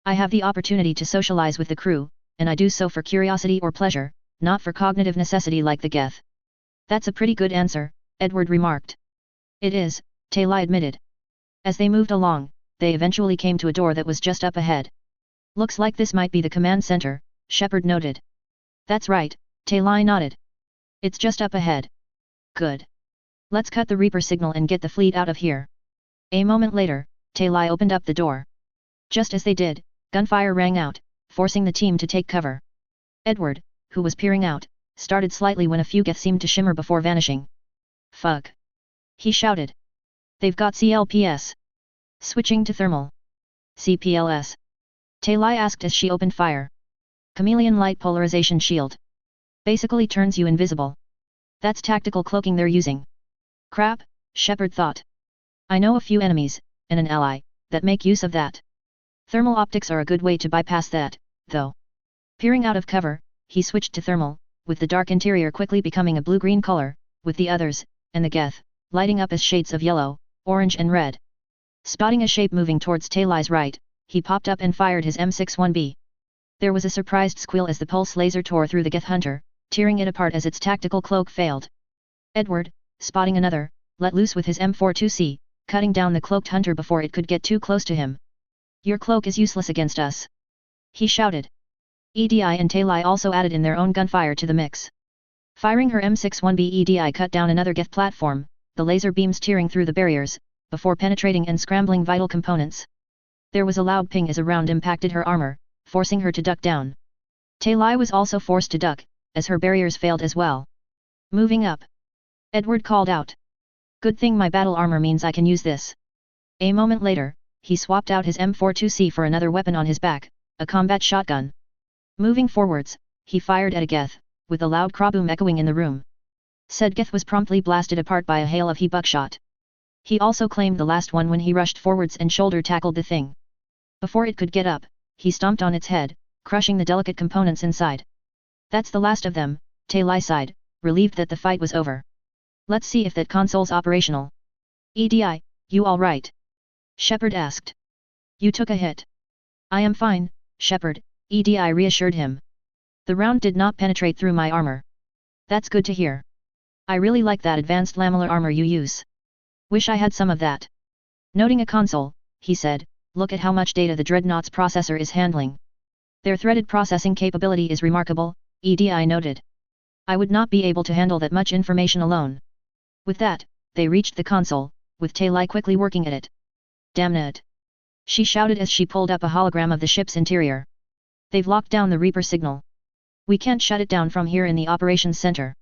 I have the opportunity to socialize with the crew, and I do so for curiosity or pleasure, not for cognitive necessity like the Geth. That's a pretty good answer, Edward remarked. It is, Talai admitted. As they moved along, they eventually came to a door that was just up ahead. Looks like this might be the command center, Shepard noted. That's right, Talai nodded. It's just up ahead. Good. Let's cut the Reaper signal and get the fleet out of here. A moment later, Talai opened up the door. Just as they did, gunfire rang out, forcing the team to take cover. Edward, who was peering out, started slightly when a few Geth seemed to shimmer before vanishing. Fuck! He shouted. They've got CLPS. Switching to thermal. CPLS. Talai asked as she opened fire. Chameleon light polarization shield. Basically turns you invisible. That's tactical cloaking they're using. Crap, Shepard thought. I know a few enemies, and an ally, that make use of that. Thermal optics are a good way to bypass that, though. Peering out of cover, he switched to thermal, with the dark interior quickly becoming a blue-green color, with the others, and the Geth, lighting up as shades of yellow, orange and red. Spotting a shape moving towards Talai's right, he popped up and fired his M61B. There was a surprised squeal as the pulse laser tore through the Geth hunter, tearing it apart as its tactical cloak failed. Edward, spotting another, let loose with his M42C, cutting down the cloaked hunter before it could get too close to him. Your cloak is useless against us. He shouted. EDI and Talai also added in their own gunfire to the mix. Firing her M61B, EDI cut down another Geth platform, the laser beams tearing through the barriers, before penetrating and scrambling vital components. There was a loud ping as a round impacted her armor, forcing her to duck down. Talai was also forced to duck, as her barriers failed as well. Moving up. Edward called out. Good thing my battle armor means I can use this. A moment later, he swapped out his M42C for another weapon on his back, a combat shotgun. Moving forwards, he fired at a Geth, with a loud craboom echoing in the room. Said Geth was promptly blasted apart by a hail of He buckshot. He also claimed the last one when he rushed forwards and shoulder tackled the thing. Before it could get up, he stomped on its head, crushing the delicate components inside. That's the last of them, Talai sighed, relieved that the fight was over. Let's see if that console's operational. EDI, you all right? Shepard asked. You took a hit. I am fine, Shepard, EDI reassured him. The round did not penetrate through my armor. That's good to hear. I really like that advanced lamellar armor you use. Wish I had some of that. Noting a console, he said, look at how much data the Dreadnought's processor is handling. Their threaded processing capability is remarkable, EDI noted. I would not be able to handle that much information alone. With that, they reached the console, with Talai quickly working at it. Damn it! She shouted as she pulled up a hologram of the ship's interior. They've locked down the Reaper signal. We can't shut it down from here in the operations center.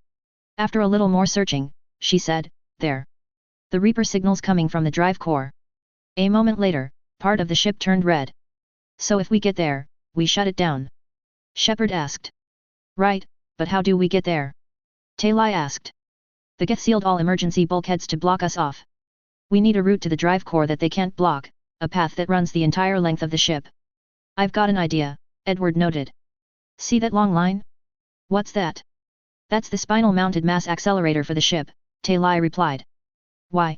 After a little more searching, she said, there. The Reaper signal's coming from the drive core. A moment later, part of the ship turned red. So if we get there, we shut it down? Shepard asked. Right, but how do we get there? Talai asked. The Geth sealed all emergency bulkheads to block us off. We need a route to the drive core that they can't block, a path that runs the entire length of the ship. I've got an idea, Edward noted. See that long line? What's that? That's the spinal-mounted mass accelerator for the ship, Talai replied. Why?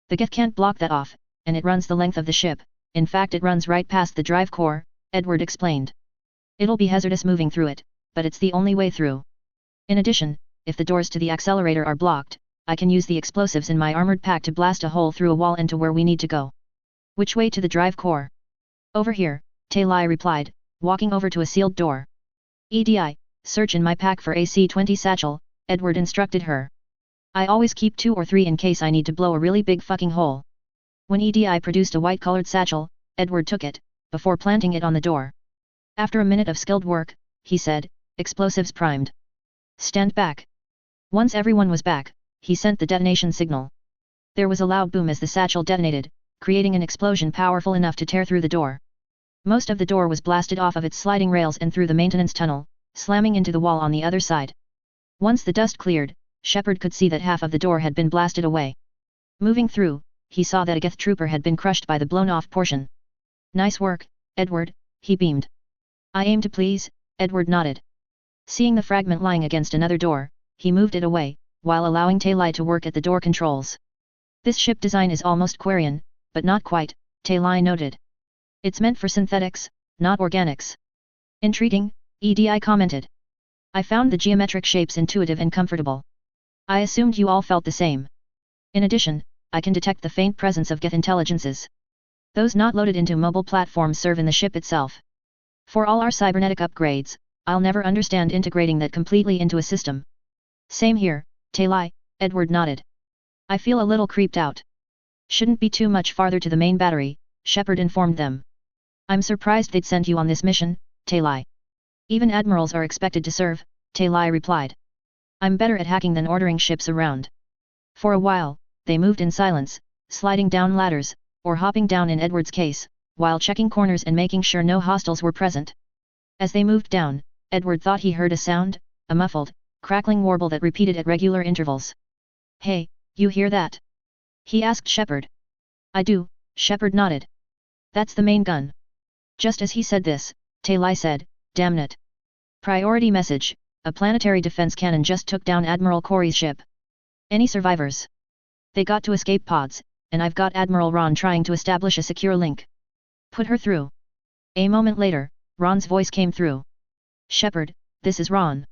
The Geth can't block that off, and it runs the length of the ship, in fact it runs right past the drive core, Edward explained. It'll be hazardous moving through it, but it's the only way through. In addition, if the doors to the accelerator are blocked, I can use the explosives in my armored pack to blast a hole through a wall into where we need to go. Which way to the drive core? Over here, Talai replied, walking over to a sealed door. EDI, search in my pack for a C-20 satchel, Edward instructed her. I always keep 2 or 3 in case I need to blow a really big fucking hole. When EDI produced a white-colored satchel, Edward took it, before planting it on the door. After a minute of skilled work, he said, explosives primed. Stand back. Once everyone was back, he sent the detonation signal. There was a loud boom as the satchel detonated, creating an explosion powerful enough to tear through the door. Most of the door was blasted off of its sliding rails and through the maintenance tunnel, slamming into the wall on the other side. Once the dust cleared, Shepard could see that half of the door had been blasted away. Moving through, he saw that a Geth trooper had been crushed by the blown-off portion. Nice work, Edward, he beamed. I aim to please, Edward nodded. Seeing the fragment lying against another door, he moved it away, while allowing Taylai to work at the door controls. This ship design is almost Quarian, but not quite, Taylai noted. It's meant for synthetics, not organics. Intriguing, EDI commented. I found the geometric shapes intuitive and comfortable. I assumed you all felt the same. In addition, I can detect the faint presence of Geth intelligences. Those not loaded into mobile platforms serve in the ship itself. For all our cybernetic upgrades, I'll never understand integrating that completely into a system. Same here, Taylai, Edward nodded. I feel a little creeped out. Shouldn't be too much farther to the main battery, Shepard informed them. I'm surprised they'd sent you on this mission, Taylai. Even admirals are expected to serve, Taylai replied. I'm better at hacking than ordering ships around. For a while, they moved in silence, sliding down ladders, or hopping down in Edward's case, while checking corners and making sure no hostiles were present. As they moved down, Edward thought he heard a sound, a muffled, crackling warble that repeated at regular intervals. Hey, you hear that? He asked Shepard. I do, Shepard nodded. That's the main gun. Just as he said this, Taylai said, damn it. Priority message, a planetary defense cannon just took down Admiral Corey's ship. Any survivors? They got to escape pods, and I've got Admiral Ron trying to establish a secure link. Put her through. A moment later, Ron's voice came through. Shepard, this is Ron.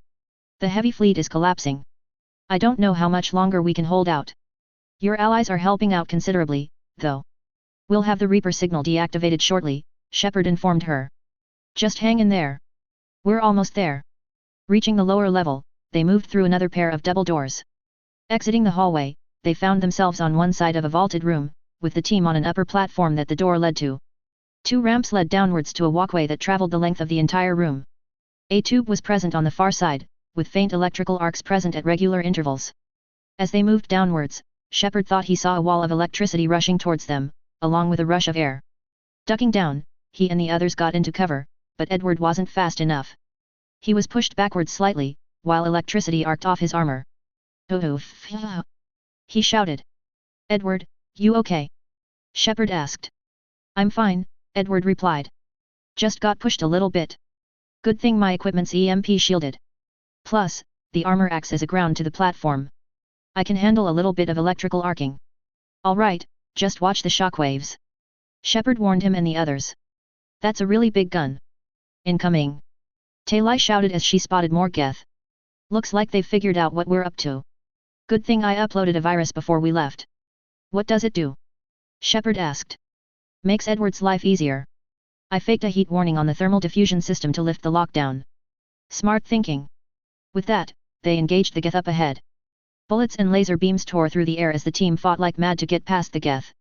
The heavy fleet is collapsing. I don't know how much longer we can hold out. Your allies are helping out considerably, though. We'll have the Reaper signal deactivated shortly, Shepard informed her. Just hang in there. We're almost there. Reaching the lower level, they moved through another pair of double doors. Exiting the hallway, they found themselves on one side of a vaulted room, with the team on an upper platform that the door led to. Two ramps led downwards to a walkway that traveled the length of the entire room. A tube was present on the far side, with faint electrical arcs present at regular intervals. As they moved downwards, Shepard thought he saw a wall of electricity rushing towards them, along with a rush of air. Ducking down, he and the others got into cover, but Edward wasn't fast enough. He was pushed backwards slightly, while electricity arced off his armor. He shouted. Edward, you okay? Shepard asked. I'm fine, Edward replied. Just got pushed a little bit. Good thing my equipment's EMP shielded. Plus, the armor acts as a ground to the platform. I can handle a little bit of electrical arcing. Alright, just watch the shockwaves. Shepard warned him and the others. That's a really big gun. Incoming. Taylai shouted as she spotted more Geth. Looks like they've figured out what we're up to. Good thing I uploaded a virus before we left. What does it do? Shepard asked. Makes Edward's life easier. I faked a heat warning on the thermal diffusion system to lift the lockdown. Smart thinking. With that, they engaged the Geth up ahead. Bullets and laser beams tore through the air as the team fought like mad to get past the Geth.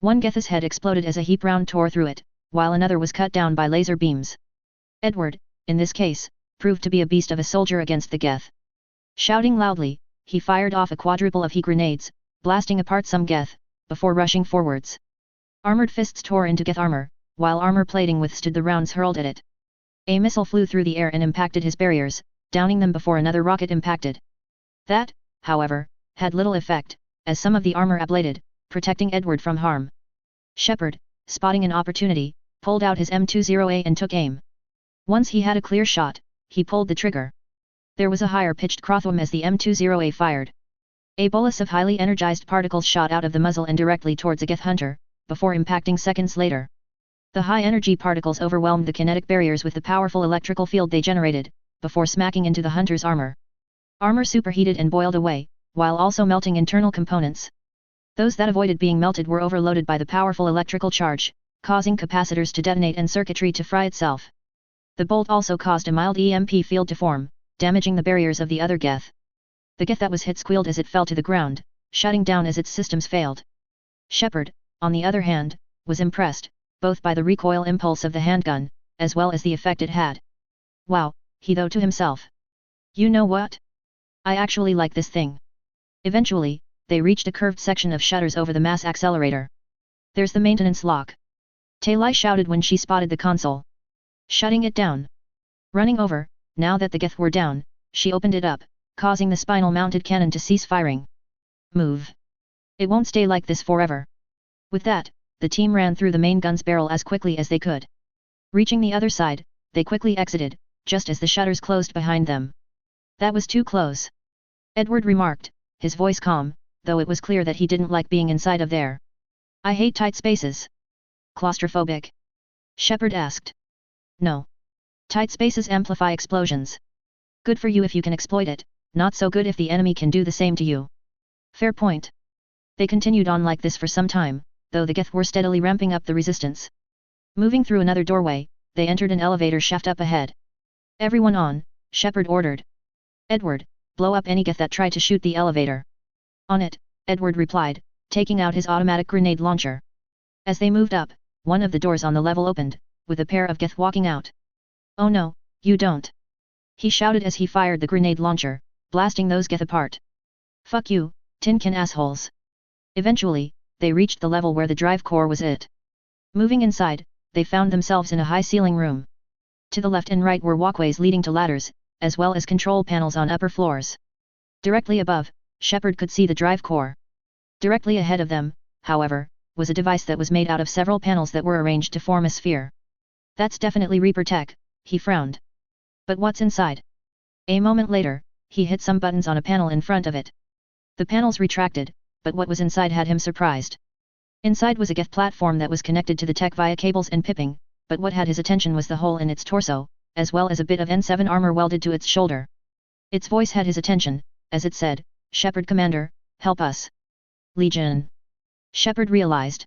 One Geth's head exploded as a heap round tore through it, while another was cut down by laser beams. Edward, in this case, proved to be a beast of a soldier against the Geth. Shouting loudly, he fired off a quadruple of heat grenades, blasting apart some Geth, before rushing forwards. Armored fists tore into Geth armor, while armor plating withstood the rounds hurled at it. A missile flew through the air and impacted his barriers, downing them before another rocket impacted. That, however, had little effect, as some of the armor ablated, protecting Edward from harm. Shepard, spotting an opportunity, pulled out his M20A and took aim. Once he had a clear shot, he pulled the trigger. There was a higher-pitched crothwom as the M20A fired. A bolus of highly energized particles shot out of the muzzle and directly towards a Geth hunter, before impacting seconds later. The high-energy particles overwhelmed the kinetic barriers with the powerful electrical field they generated, before smacking into the hunter's armor. Armor superheated and boiled away, while also melting internal components. Those that avoided being melted were overloaded by the powerful electrical charge, causing capacitors to detonate and circuitry to fry itself. The bolt also caused a mild EMP field to form, damaging the barriers of the other Geth. The Geth that was hit squealed as it fell to the ground, shutting down as its systems failed. Shepard, on the other hand, was impressed, both by the recoil impulse of the handgun, as well as the effect it had. Wow, he thought to himself. You know what? I actually like this thing. Eventually, they reached a curved section of shutters over the mass accelerator. There's the maintenance lock. Taylai shouted when she spotted the console. Shutting it down. Running over, now that the Geth were down, she opened it up, causing the spinal-mounted cannon to cease firing. Move. It won't stay like this forever. With that, the team ran through the main gun's barrel as quickly as they could. Reaching the other side, they quickly exited, just as the shutters closed behind them. That was too close. Edward remarked, his voice calm, though it was clear that he didn't like being inside of there. I hate tight spaces. Claustrophobic? Shepard asked. No. Tight spaces amplify explosions. Good for you if you can exploit it, not so good if the enemy can do the same to you. Fair point. They continued on like this for some time, though the Geth were steadily ramping up the resistance. Moving through another doorway, they entered an elevator shaft up ahead. Everyone on, Shepard ordered. Edward, blow up any Geth that try to shoot the elevator. On it, Edward replied, taking out his automatic grenade launcher. As they moved up, one of the doors on the level opened, with a pair of Geth walking out. Oh no, you don't! He shouted as he fired the grenade launcher, blasting those Geth apart. Fuck you, tin can assholes! Eventually, they reached the level where the drive core was it. Moving inside, they found themselves in a high-ceiling room. To the left and right were walkways leading to ladders, as well as control panels on upper floors. Directly above, Shepard could see the drive core. Directly ahead of them, however, was a device that was made out of several panels that were arranged to form a sphere. That's definitely Reaper tech, he frowned. But what's inside? A moment later, he hit some buttons on a panel in front of it. The panels retracted, but what was inside had him surprised. Inside was a Geth platform that was connected to the tech via cables and piping, but what had his attention was the hole in its torso, as well as a bit of N7 armor welded to its shoulder. Its voice had his attention, as it said, "Shepard Commander, help us." Legion. Shepard realized.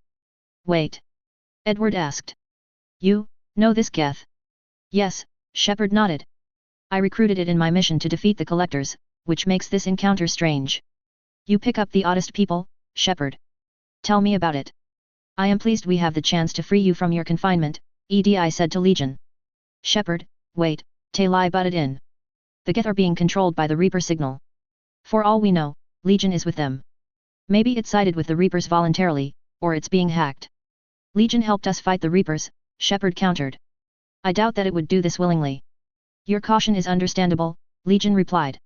Wait. Edward asked. You know this Geth? Yes, Shepard nodded. I recruited it in my mission to defeat the Collectors, which makes this encounter strange. You pick up the oddest people, Shepard. Tell me about it. I am pleased we have the chance to free you from your confinement, EDI said to Legion. Shepard, wait, Talai butted in. The Geth are being controlled by the Reaper signal. For all we know, Legion is with them. Maybe it sided with the Reapers voluntarily, or it's being hacked. Legion helped us fight the Reapers, Shepard countered. I doubt that it would do this willingly. Your caution is understandable, Legion replied.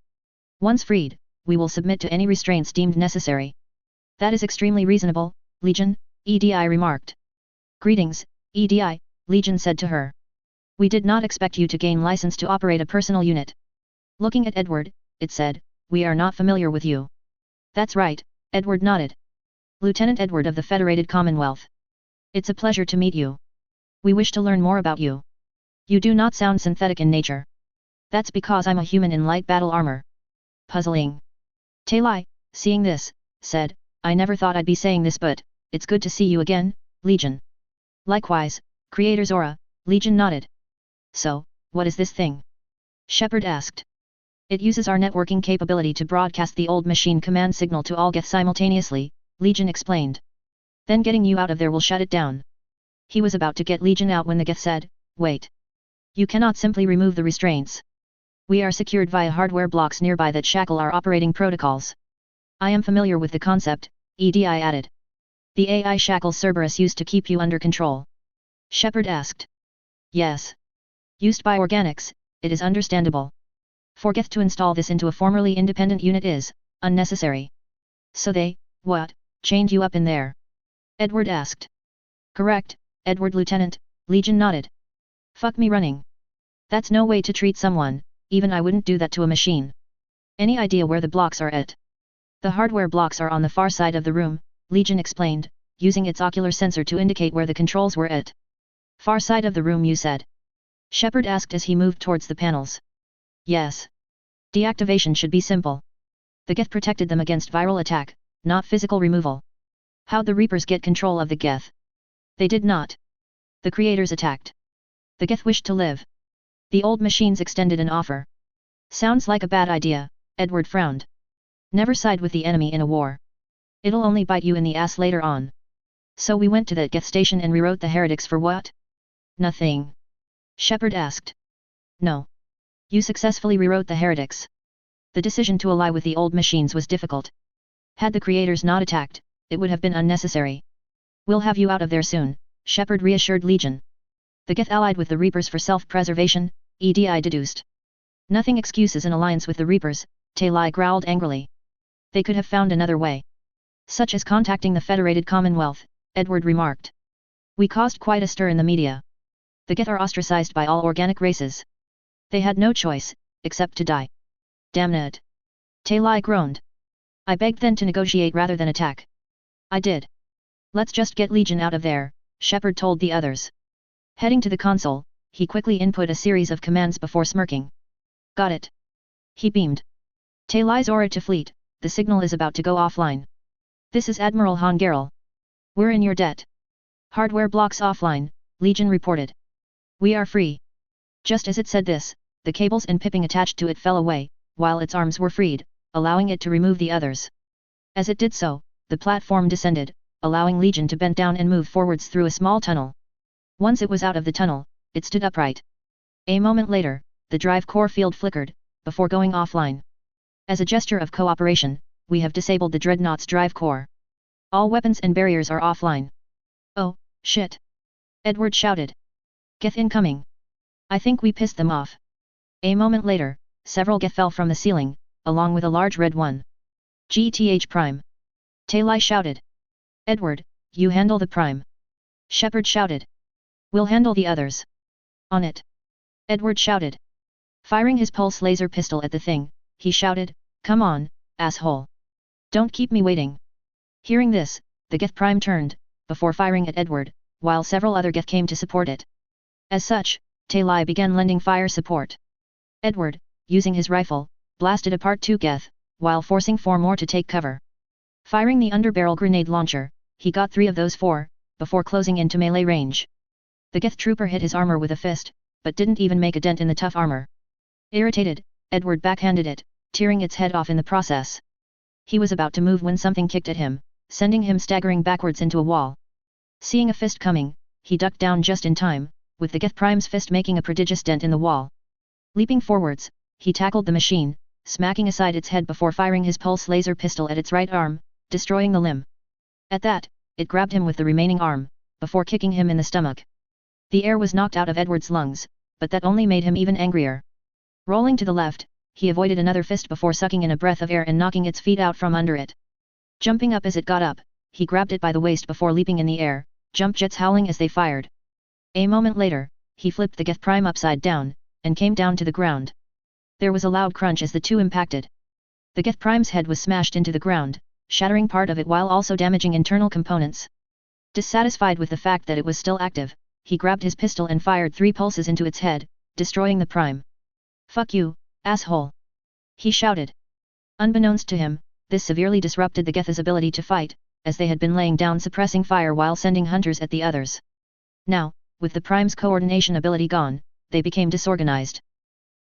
Once freed, we will submit to any restraints deemed necessary. That is extremely reasonable, Legion, EDI remarked. Greetings, EDI, Legion said to her. We did not expect you to gain license to operate a personal unit. Looking at Edward, it said, we are not familiar with you. That's right, Edward nodded. Lieutenant Edward of the Federated Commonwealth. It's a pleasure to meet you. We wish to learn more about you. You do not sound synthetic in nature. That's because I'm a human in light battle armor. Puzzling. Talai, seeing this, said, I never thought I'd be saying this but, it's good to see you again, Legion. Likewise, Creator Zora, Legion nodded. So, what is this thing? Shepard asked. It uses our networking capability to broadcast the old machine command signal to all Geth simultaneously, Legion explained. Then getting you out of there will shut it down. He was about to get Legion out when the Geth said, wait. You cannot simply remove the restraints. We are secured via hardware blocks nearby that shackle our operating protocols. I am familiar with the concept, EDI added. The AI shackles Cerberus used to keep you under control. Shepard asked. Yes. Used by organics, it is understandable. For Geth to install this into a formerly independent unit is unnecessary. So they, what, chained you up in there? Edward asked. Correct, Edward Lieutenant, Legion nodded. Fuck me running. That's no way to treat someone, even I wouldn't do that to a machine. Any idea where the blocks are at? The hardware blocks are on the far side of the room, Legion explained, using its ocular sensor to indicate where the controls were at. Far side of the room you said? Shepard asked as he moved towards the panels. Yes. Deactivation should be simple. The Geth protected them against viral attack, not physical removal. How'd the Reapers get control of the Geth? They did not. The Creators attacked. The Geth wished to live. The old machines extended an offer. Sounds like a bad idea, Edward frowned. Never side with the enemy in a war. It'll only bite you in the ass later on. So we went to that Geth station and rewrote the heretics for what? Nothing. Shepard asked. No. You successfully rewrote the heretics. The decision to ally with the old machines was difficult. Had the Creators not attacked, it would have been unnecessary. We'll have you out of there soon, Shepard reassured Legion. The Geth allied with the Reapers for self-preservation, EDI deduced. Nothing excuses an alliance with the Reapers, Talai growled angrily. They could have found another way. Such as contacting the Federated Commonwealth, Edward remarked. We caused quite a stir in the media. The Geth are ostracized by all organic races. They had no choice, except to die. Damn it. Talai groaned. I begged then to negotiate rather than attack. I did. Let's just get Legion out of there, Shepard told the others. Heading to the console, he quickly input a series of commands before smirking. Got it. He beamed. Talai's aura to fleet, the signal is about to go offline. This is Admiral Han Garel. We're in your debt. Hardware blocks offline, Legion reported. We are free. Just as it said this, the cables and piping attached to it fell away, while its arms were freed, allowing it to remove the others. As it did so, the platform descended, allowing Legion to bend down and move forwards through a small tunnel. Once it was out of the tunnel, it stood upright. A moment later, the drive core field flickered, before going offline. As a gesture of cooperation, we have disabled the Dreadnought's drive core. All weapons and barriers are offline. Oh, shit! Edward shouted. Geth incoming! I think we pissed them off. A moment later, several Geth fell from the ceiling, along with a large red one. GTH Prime! Talai shouted. Edward, you handle the Prime. Shepard shouted. We'll handle the others. On it! Edward shouted. Firing his pulse laser pistol at the thing, he shouted, come on, asshole! Don't keep me waiting! Hearing this, the Geth Prime turned, before firing at Edward, while several other Geth came to support it. As such, Talai began lending fire support. Edward, using his rifle, blasted apart 2 Geth, while forcing 4 more to take cover. Firing the underbarrel grenade launcher, he got 3 of those 4, before closing into melee range. The Geth trooper hit his armor with a fist, but didn't even make a dent in the tough armor. Irritated, Edward backhanded it, tearing its head off in the process. He was about to move when something kicked at him, sending him staggering backwards into a wall. Seeing a fist coming, he ducked down just in time, with the Geth Prime's fist making a prodigious dent in the wall. Leaping forwards, he tackled the machine, smacking aside its head before firing his pulse laser pistol at its right arm, destroying the limb. At that, it grabbed him with the remaining arm, before kicking him in the stomach. The air was knocked out of Edward's lungs, but that only made him even angrier. Rolling to the left, he avoided another fist before sucking in a breath of air and knocking its feet out from under it. Jumping up as it got up, he grabbed it by the waist before leaping in the air, jump jets howling as they fired. A moment later, he flipped the Geth Prime upside down, and came down to the ground. There was a loud crunch as the two impacted. The Geth Prime's head was smashed into the ground, shattering part of it while also damaging internal components. Dissatisfied with the fact that it was still active, he grabbed his pistol and fired 3 pulses into its head, destroying the Prime. Fuck you, asshole! He shouted. Unbeknownst to him, this severely disrupted the Geth's ability to fight, as they had been laying down suppressing fire while sending hunters at the others. Now, with the Prime's coordination ability gone, they became disorganized.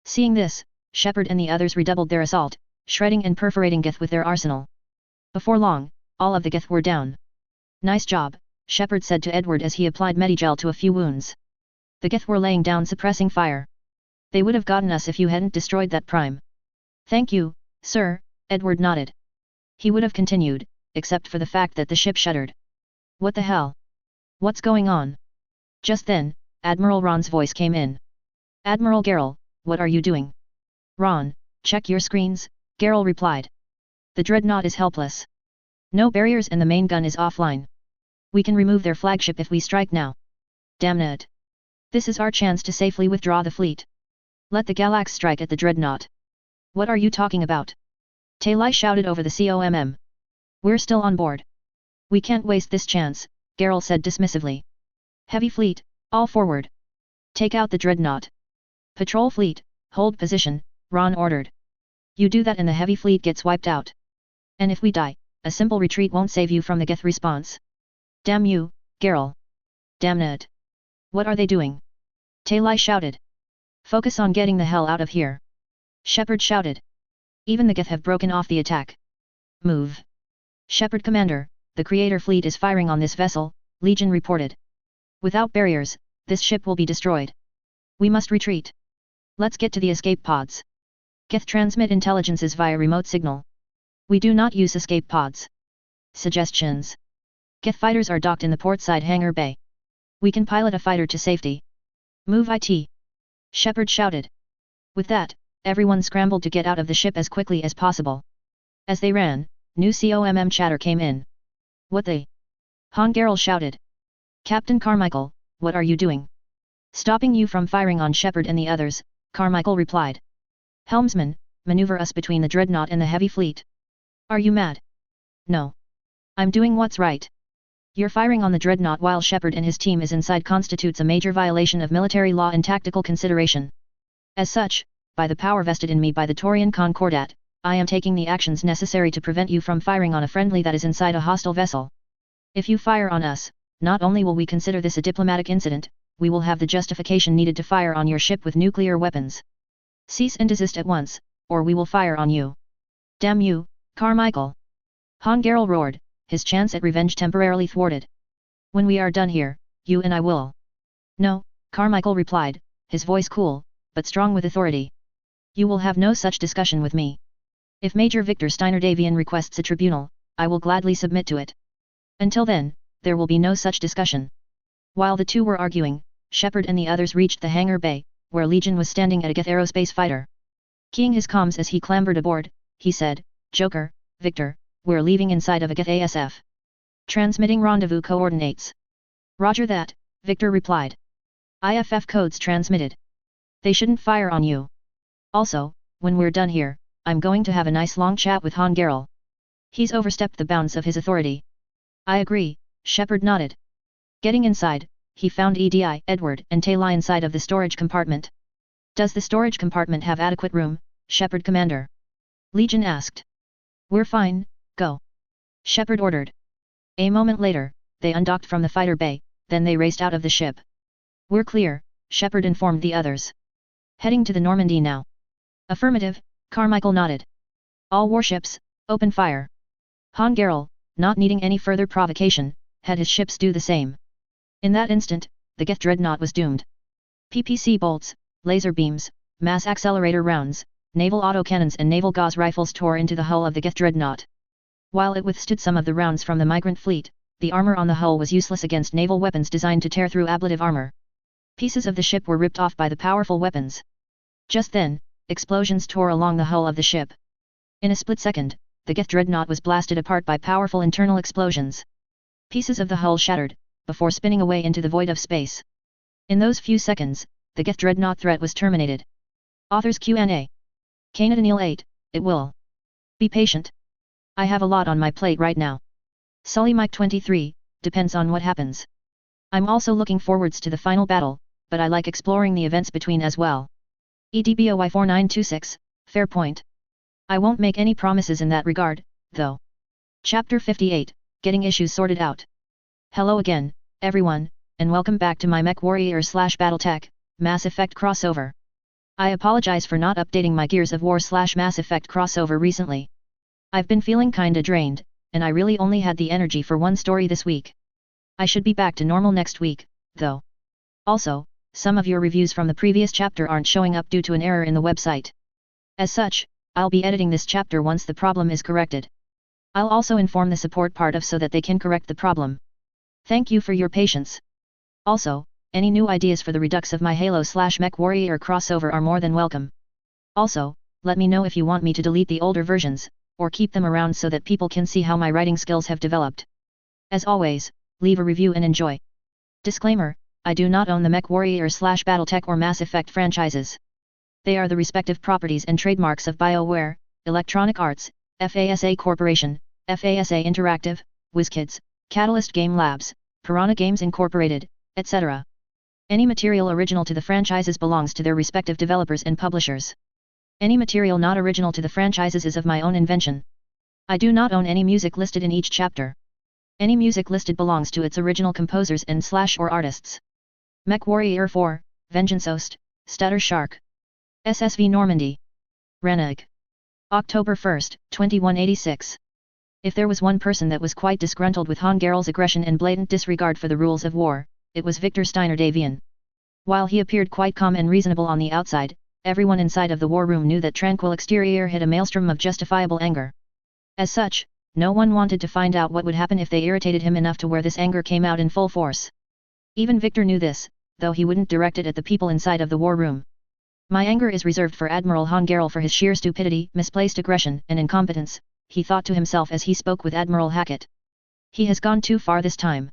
Seeing this, Shepard and the others redoubled their assault, shredding and perforating Geth with their arsenal. Before long, all of the Geth were down. Nice job, Shepard said to Edward as he applied Medigel to a few wounds. The Geth were laying down suppressing fire. They would have gotten us if you hadn't destroyed that Prime. Thank you, sir, Edward nodded. He would have continued, except for the fact that the ship shuddered. What the hell? What's going on? Just then, Admiral Ron's voice came in. Admiral Garel, what are you doing? Ron, check your screens, Garel replied. The Dreadnought is helpless. No barriers and the main gun is offline. We can remove their flagship if we strike now. Damn it. This is our chance to safely withdraw the fleet. Let the Galax strike at the Dreadnought. What are you talking about? Talai shouted over the COMM. We're still on board. We can't waste this chance, Garel said dismissively. Heavy fleet, all forward. Take out the Dreadnought. Patrol fleet, hold position, Ron ordered. You do that and the heavy fleet gets wiped out. And if we die, a simple retreat won't save you from the Geth response. Damn you, Garel. Damn it. What are they doing? Talai shouted. Focus on getting the hell out of here. Shepard shouted. Even the Geth have broken off the attack. Move. Shepard Commander, the Creator fleet is firing on this vessel, Legion reported. Without barriers, this ship will be destroyed. We must retreat. Let's get to the escape pods. Geth transmit intelligences via remote signal. We do not use escape pods. Suggestions. Geth fighters are docked in the portside hangar bay. We can pilot a fighter to safety. Move it. Shepard shouted. With that, everyone scrambled to get out of the ship as quickly as possible. As they ran, new COMM chatter came in. What the? Han Garel shouted. Captain Carmichael, what are you doing? Stopping you from firing on Shepard and the others, Carmichael replied. Helmsman, maneuver us between the Dreadnought and the heavy fleet. Are you mad? No. I'm doing what's right. Your firing on the dreadnought while Shepard and his team is inside constitutes a major violation of military law and tactical consideration. As such, by the power vested in me by the Taurian Concordat, I am taking the actions necessary to prevent you from firing on a friendly that is inside a hostile vessel. If you fire on us, not only will we consider this a diplomatic incident, we will have the justification needed to fire on your ship with nuclear weapons. Cease and desist at once, or we will fire on you. Damn you, Carmichael! Han Garel roared, his chance at revenge temporarily thwarted. When we are done here, you and I will. No, Carmichael replied, his voice cool, but strong with authority. You will have no such discussion with me. If Major Victor Steiner Davian requests a tribunal, I will gladly submit to it. Until then, there will be no such discussion. While the two were arguing, Shepard and the others reached the hangar bay, where Legion was standing at a Geth aerospace fighter. Keying his comms as he clambered aboard, he said, Joker, Victor, we're leaving inside of a Geth ASF. Transmitting rendezvous coordinates. Roger that, Victor replied. IFF codes transmitted. They shouldn't fire on you. Also, when we're done here, I'm going to have a nice long chat with Han Garel. He's overstepped the bounds of his authority. I agree, Shepard nodded. Getting inside, he found EDI, Edward, and Taylor inside of the storage compartment. Does the storage compartment have adequate room, Shepard Commander? Legion asked. We're fine, go. Shepard ordered. A moment later, they undocked from the fighter bay, then they raced out of the ship. We're clear, Shepard informed the others. Heading to the Normandy now. Affirmative, Carmichael nodded. All warships, open fire. Han Garel, not needing any further provocation, had his ships do the same. In that instant, the Geth dreadnought was doomed. PPC bolts, laser beams, mass accelerator rounds, naval autocannons and naval gauze rifles tore into the hull of the Geth dreadnought. While it withstood some of the rounds from the migrant fleet, the armor on the hull was useless against naval weapons designed to tear through ablative armor. Pieces of the ship were ripped off by the powerful weapons. Just then, explosions tore along the hull of the ship. In a split second, the Geth dreadnought was blasted apart by powerful internal explosions. Pieces of the hull shattered, before spinning away into the void of space. In those few seconds, the Geth dreadnought threat was terminated. Authors Q&A. Canadian 8, it will. Be patient. I have a lot on my plate right now. Sully Mike 23, depends on what happens. I'm also looking forwards to the final battle, but I like exploring the events between as well. EDBOY 4926, fair point. I won't make any promises in that regard, though. Chapter 58, Getting Issues Sorted Out. Hello again, everyone, and welcome back to my MechWarrior/BattleTech, Mass Effect crossover. I apologize for not updating my Gears of War/Mass Effect crossover recently. I've been feeling kinda drained, and I really only had the energy for one story this week. I should be back to normal next week, though. Also, some of your reviews from the previous chapter aren't showing up due to an error in the website. As such, I'll be editing this chapter once the problem is corrected. I'll also inform the support part of so that they can correct the problem. Thank you for your patience. Also, any new ideas for the redux of my Halo/MechWarrior crossover are more than welcome. Also, let me know if you want me to delete the older versions, or keep them around so that people can see how my writing skills have developed. As always, leave a review and enjoy. Disclaimer, I do not own the MechWarrior/BattleTech or Mass Effect franchises. They are the respective properties and trademarks of BioWare, Electronic Arts, FASA Corporation, FASA Interactive, WizKids, Catalyst Game Labs, Piranha Games Incorporated, etc. Any material original to the franchises belongs to their respective developers and publishers. Any material not original to the franchises is of my own invention. I do not own any music listed in each chapter. Any music listed belongs to its original composers and/or artists. MechWarrior 4, Vengeance Host, Stutter Shark. SSV Normandy. Reneg. October 1, 2186. If there was one person that was quite disgruntled with Han Garel's aggression and blatant disregard for the rules of war, it was Victor Steiner Davian. While he appeared quite calm and reasonable on the outside, everyone inside of the war room knew that tranquil exterior hid a maelstrom of justifiable anger. As such, no one wanted to find out what would happen if they irritated him enough to where this anger came out in full force. Even Victor knew this, though he wouldn't direct it at the people inside of the war room. My anger is reserved for Admiral Han Garel for his sheer stupidity, misplaced aggression, and incompetence, he thought to himself as he spoke with Admiral Hackett. He has gone too far this time.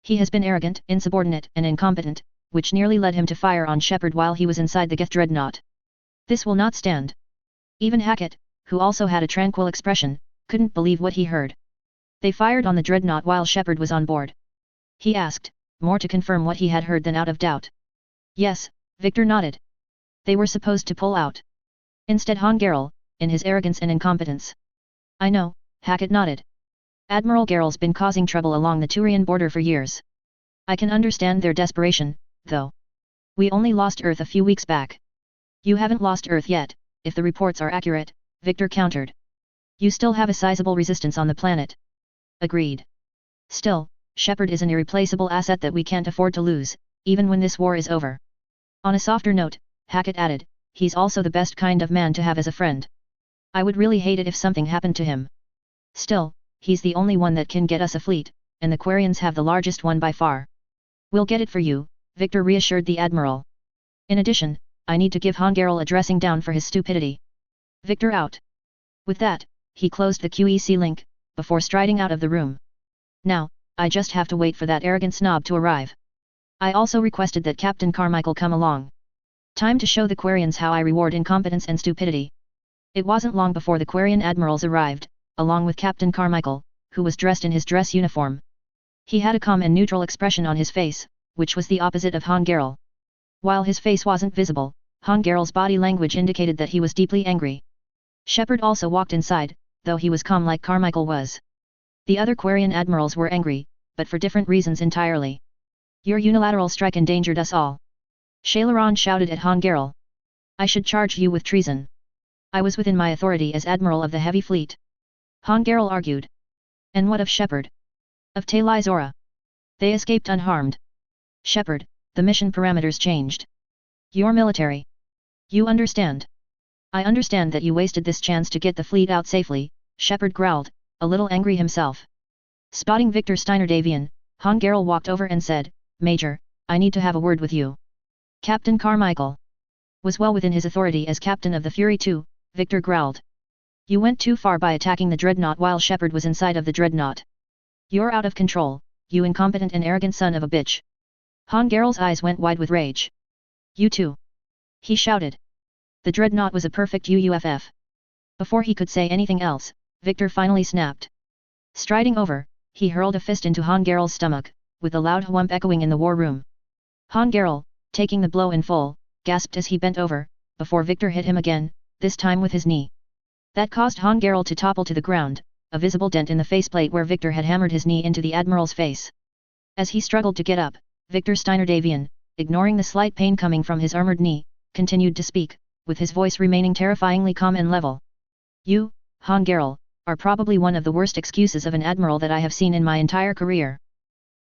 He has been arrogant, insubordinate, and incompetent, which nearly led him to fire on Shepard while he was inside the Geth dreadnought. This will not stand. Even Hackett, who also had a tranquil expression, couldn't believe what he heard. They fired on the dreadnought while Shepard was on board. He asked, more to confirm what he had heard than out of doubt. Yes, Victor nodded. They were supposed to pull out. Instead Han Garel, in his arrogance and incompetence. I know, Hackett nodded. Admiral Garel's been causing trouble along the Turian border for years. I can understand their desperation, though. We only lost Earth a few weeks back. You haven't lost Earth yet, if the reports are accurate, Victor countered. You still have a sizable resistance on the planet. Agreed. Still, Shepard is an irreplaceable asset that we can't afford to lose, even when this war is over. On a softer note, Hackett added, he's also the best kind of man to have as a friend. I would really hate it if something happened to him. Still, he's the only one that can get us a fleet, and the Quarians have the largest one by far. We'll get it for you, Victor reassured the Admiral. In addition, I need to give Han Garel a dressing down for his stupidity. Victor out. With that, he closed the QEC link, before striding out of the room. Now, I just have to wait for that arrogant snob to arrive. I also requested that Captain Carmichael come along. Time to show the Quarians how I reward incompetence and stupidity. It wasn't long before the Quarian admirals arrived, along with Captain Carmichael, who was dressed in his dress uniform. He had a calm and neutral expression on his face, which was the opposite of Han Garel. While his face wasn't visible, Han Garel's body language indicated that he was deeply angry. Shepard also walked inside, though he was calm like Carmichael was. The other Quarian admirals were angry, but for different reasons entirely. Your unilateral strike endangered us all. Shailaron shouted at Han Garel. I should charge you with treason. I was within my authority as Admiral of the Heavy Fleet. Han Garel argued. And what of Shepard? Of Talai Zora? They escaped unharmed. Shepard, the mission parameters changed. You're military. You understand. I understand that you wasted this chance to get the fleet out safely, Shepard growled, a little angry himself. Spotting Victor Steiner-Davian, Han Garel walked over and said, Major, I need to have a word with you. Captain Carmichael was well within his authority as captain of the Fury II, Victor growled. You went too far by attacking the dreadnought while Shepard was inside of the dreadnought. You're out of control, you incompetent and arrogant son of a bitch. Han Garel's eyes went wide with rage. You too. He shouted. The dreadnought was a perfect UUFF. Before he could say anything else, Victor finally snapped. Striding over, he hurled a fist into Han Garel's stomach, with a loud whump echoing in the war room. Han Garel, taking the blow in full, gasped as he bent over, before Victor hit him again, this time with his knee. That caused Han Garel to topple to the ground, a visible dent in the faceplate where Victor had hammered his knee into the Admiral's face. As he struggled to get up, Victor Steiner-Davian, ignoring the slight pain coming from his armored knee, continued to speak, with his voice remaining terrifyingly calm and level. You, Han Garel, are probably one of the worst excuses of an admiral that I have seen in my entire career.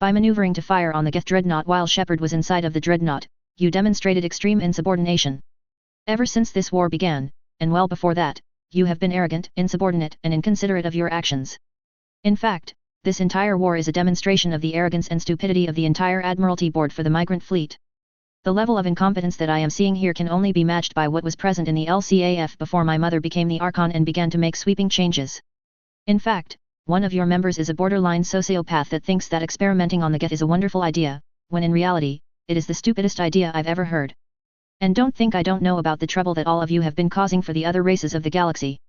By maneuvering to fire on the Geth dreadnought while Shepard was inside of the dreadnought, you demonstrated extreme insubordination. Ever since this war began, and well before that, you have been arrogant, insubordinate and inconsiderate of your actions. In fact, this entire war is a demonstration of the arrogance and stupidity of the entire Admiralty Board for the migrant fleet. The level of incompetence that I am seeing here can only be matched by what was present in the LCAF before my mother became the Archon and began to make sweeping changes. In fact, one of your members is a borderline sociopath that thinks that experimenting on the Geth is a wonderful idea, when in reality, it is the stupidest idea I've ever heard. And don't think I don't know about the trouble that all of you have been causing for the other races of the galaxy.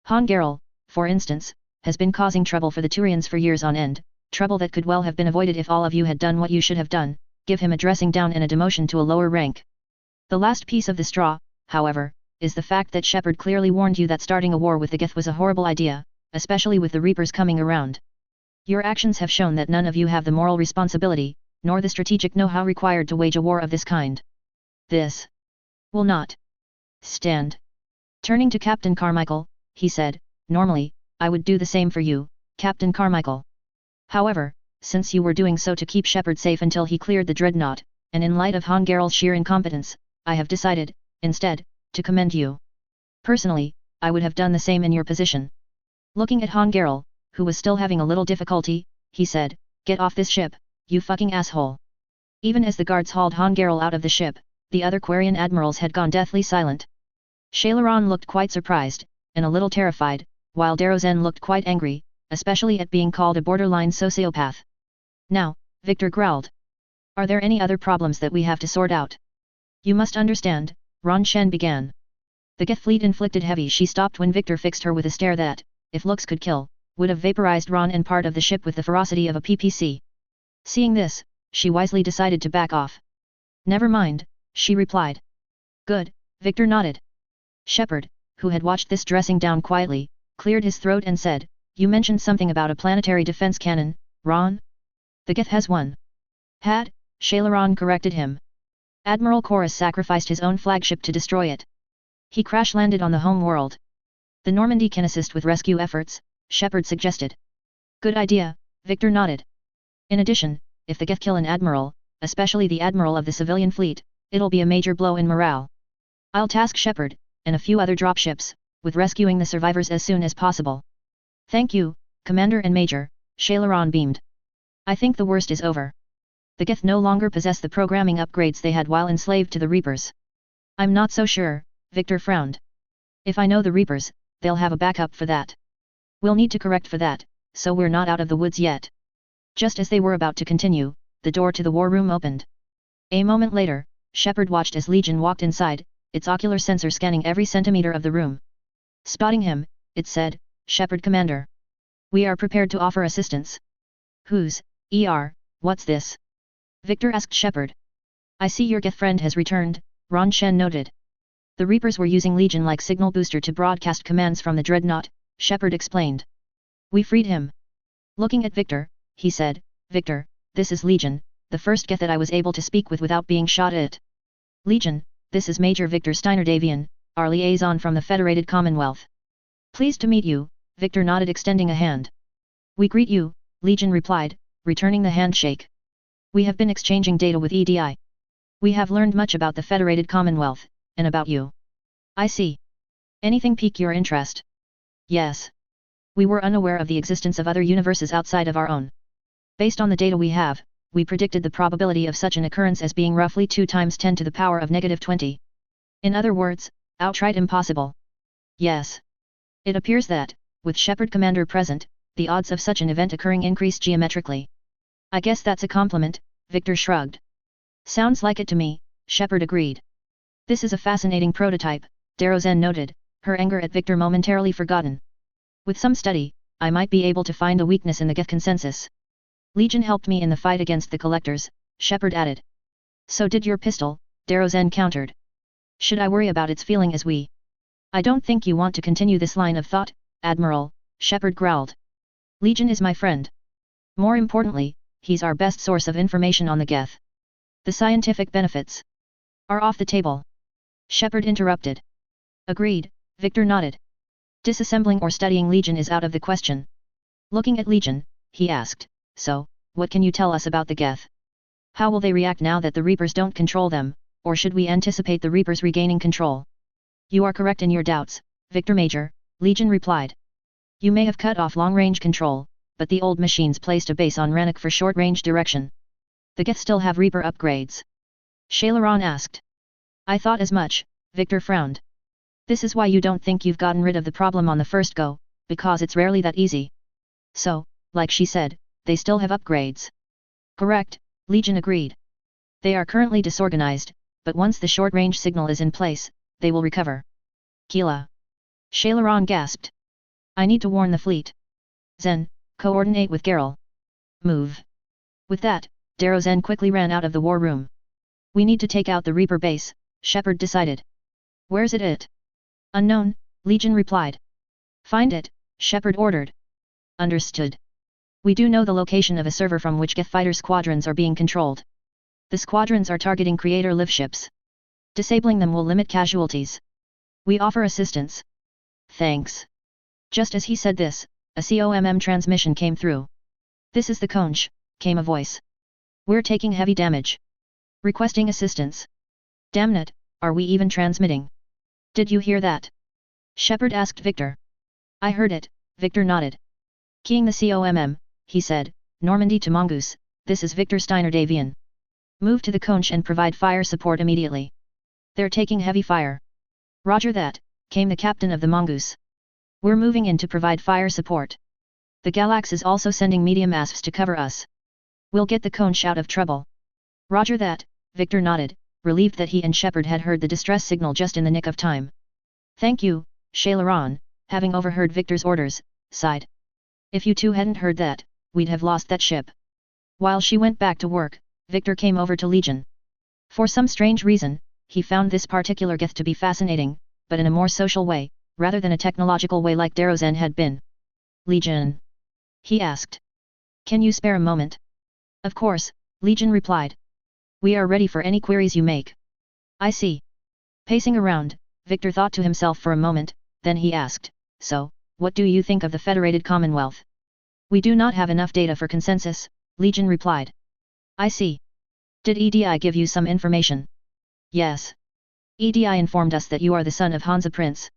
Han Garel, for instance, has been causing trouble for the Turians for years on end, trouble that could well have been avoided if all of you had done what you should have done, give him a dressing down and a demotion to a lower rank. The last piece of the straw, however, is the fact that Shepard clearly warned you that starting a war with the Geth was a horrible idea, especially with the Reapers coming around. Your actions have shown that none of you have the moral responsibility, nor the strategic know-how required to wage a war of this kind. This will not stand. Turning to Captain Carmichael, he said, normally, I would do the same for you, Captain Carmichael. However, since you were doing so to keep Shepard safe until he cleared the dreadnought, and in light of Han Garel's sheer incompetence, I have decided, instead, to commend you. Personally, I would have done the same in your position. Looking at Han Garel, who was still having a little difficulty, he said, Get off this ship, you fucking asshole. Even as the guards hauled Han Garel out of the ship, the other Quarian admirals had gone deathly silent. Shailaron looked quite surprised, and a little terrified, while Darozen looked quite angry, especially at being called a borderline sociopath. Now, Victor growled. Are there any other problems that we have to sort out? You must understand, Ron Shen began. The Geth fleet inflicted heavy. She stopped when Victor fixed her with a stare that, if looks could kill, would have vaporized Ron and part of the ship with the ferocity of a PPC. Seeing this, she wisely decided to back off. Never mind, she replied. Good, Victor nodded. Shepard, who had watched this dressing down quietly, cleared his throat and said, you mentioned something about a planetary defense cannon, Ron? The Geth has one. Had, Shailaron corrected him. Admiral Chorus sacrificed his own flagship to destroy it. He crash-landed on the home world. The Normandy can assist with rescue efforts, Shepard suggested. Good idea, Victor nodded. In addition, if the Geth kill an admiral, especially the admiral of the civilian fleet, it'll be a major blow in morale. I'll task Shepard, and a few other dropships, with rescuing the survivors as soon as possible. Thank you, Commander and Major, Shailaron beamed. I think the worst is over. The Geth no longer possess the programming upgrades they had while enslaved to the Reapers. I'm not so sure, Victor frowned. If I know the Reapers, they'll have a backup for that. We'll need to correct for that, so we're not out of the woods yet. Just as they were about to continue, the door to the war room opened. A moment later, Shepard watched as Legion walked inside, its ocular sensor scanning every centimeter of the room. Spotting him, it said, Shepard Commander. We are prepared to offer assistance. Who's, what's this? Victor asked Shepard. I see your Geth friend has returned, Ron Shen noted. The Reapers were using Legion-like signal booster to broadcast commands from the Dreadnought, Shepard explained. We freed him. Looking at Victor, he said, Victor, this is Legion, the first Geth that I was able to speak with without being shot at. Legion, this is Major Victor Steiner Davian, our liaison from the Federated Commonwealth. Pleased to meet you, Victor nodded extending a hand. We greet you, Legion replied, returning the handshake. We have been exchanging data with EDI. We have learned much about the Federated Commonwealth, and about you. I see. Anything pique your interest? Yes. We were unaware of the existence of other universes outside of our own. Based on the data we have, we predicted the probability of such an occurrence as being roughly 2 times 10 to the power of -20. In other words, outright impossible. Yes. It appears that, with Shepard Commander present, the odds of such an event occurring increase geometrically. I guess that's a compliment, Victor shrugged. Sounds like it to me, Shepard agreed. This is a fascinating prototype, Darozen noted, her anger at Victor momentarily forgotten. With some study, I might be able to find a weakness in the Geth consensus. Legion helped me in the fight against the Collectors, Shepard added. So did your pistol, Darozen countered. Should I worry about its feeling as we? I don't think you want to continue this line of thought, Admiral, Shepard growled. Legion is my friend. More importantly, he's our best source of information on the Geth. The scientific benefits are off the table. Shepard interrupted. Agreed, Victor nodded. Disassembling or studying Legion is out of the question. Looking at Legion, he asked, so, what can you tell us about the Geth? How will they react now that the Reapers don't control them, or should we anticipate the Reapers regaining control? You are correct in your doubts, Victor Major, Legion replied. You may have cut off long-range control, but the old machines placed a base on Rannoch for short-range direction. The Geth still have Reaper upgrades. Shailaron asked. I thought as much, Victor frowned. This is why you don't think you've gotten rid of the problem on the first go, because it's rarely that easy. So, like she said, they still have upgrades. Correct, Legion agreed. They are currently disorganized, but once the short-range signal is in place, they will recover. Keela. Shailaron gasped. I need to warn the fleet. Zen, coordinate with Geralt. Move. With that, Darozen quickly ran out of the war room. We need to take out the Reaper base, Shepard decided. Where's it? Unknown, Legion replied. Find it, Shepard ordered. Understood. We do know the location of a server from which Geth fighter squadrons are being controlled. The squadrons are targeting Creator live ships. Disabling them will limit casualties. We offer assistance. Thanks. Just as he said this, a COMM transmission came through. This is the Conch, came a voice. We're taking heavy damage. Requesting assistance. Damn it, are we even transmitting? Did you hear that? Shepard asked Victor. I heard it, Victor nodded. Keying the COMM, he said, Normandy to Mongoose, this is Victor Steiner Davian. Move to the Conch and provide fire support immediately. They're taking heavy fire. Roger that, came the captain of the Mongoose. We're moving in to provide fire support. The Galax is also sending medium ASFs to cover us. We'll get the Conch out of trouble. Roger that, Victor nodded, relieved that he and Shepard had heard the distress signal just in the nick of time. Thank you, Shailaron, having overheard Victor's orders, sighed. If you two hadn't heard that, we'd have lost that ship. While she went back to work, Victor came over to Legion. For some strange reason, he found this particular Geth to be fascinating, but in a more social way, rather than a technological way like Darrozen had been. Legion? He asked. Can you spare a moment? Of course, Legion replied. We are ready for any queries you make. I see. Pacing around, Victor thought to himself for a moment, then he asked, so, what do you think of the Federated Commonwealth? We do not have enough data for consensus, Legion replied. I see. Did EDI give you some information? Yes. EDI informed us that you are the son of Hansa Prince.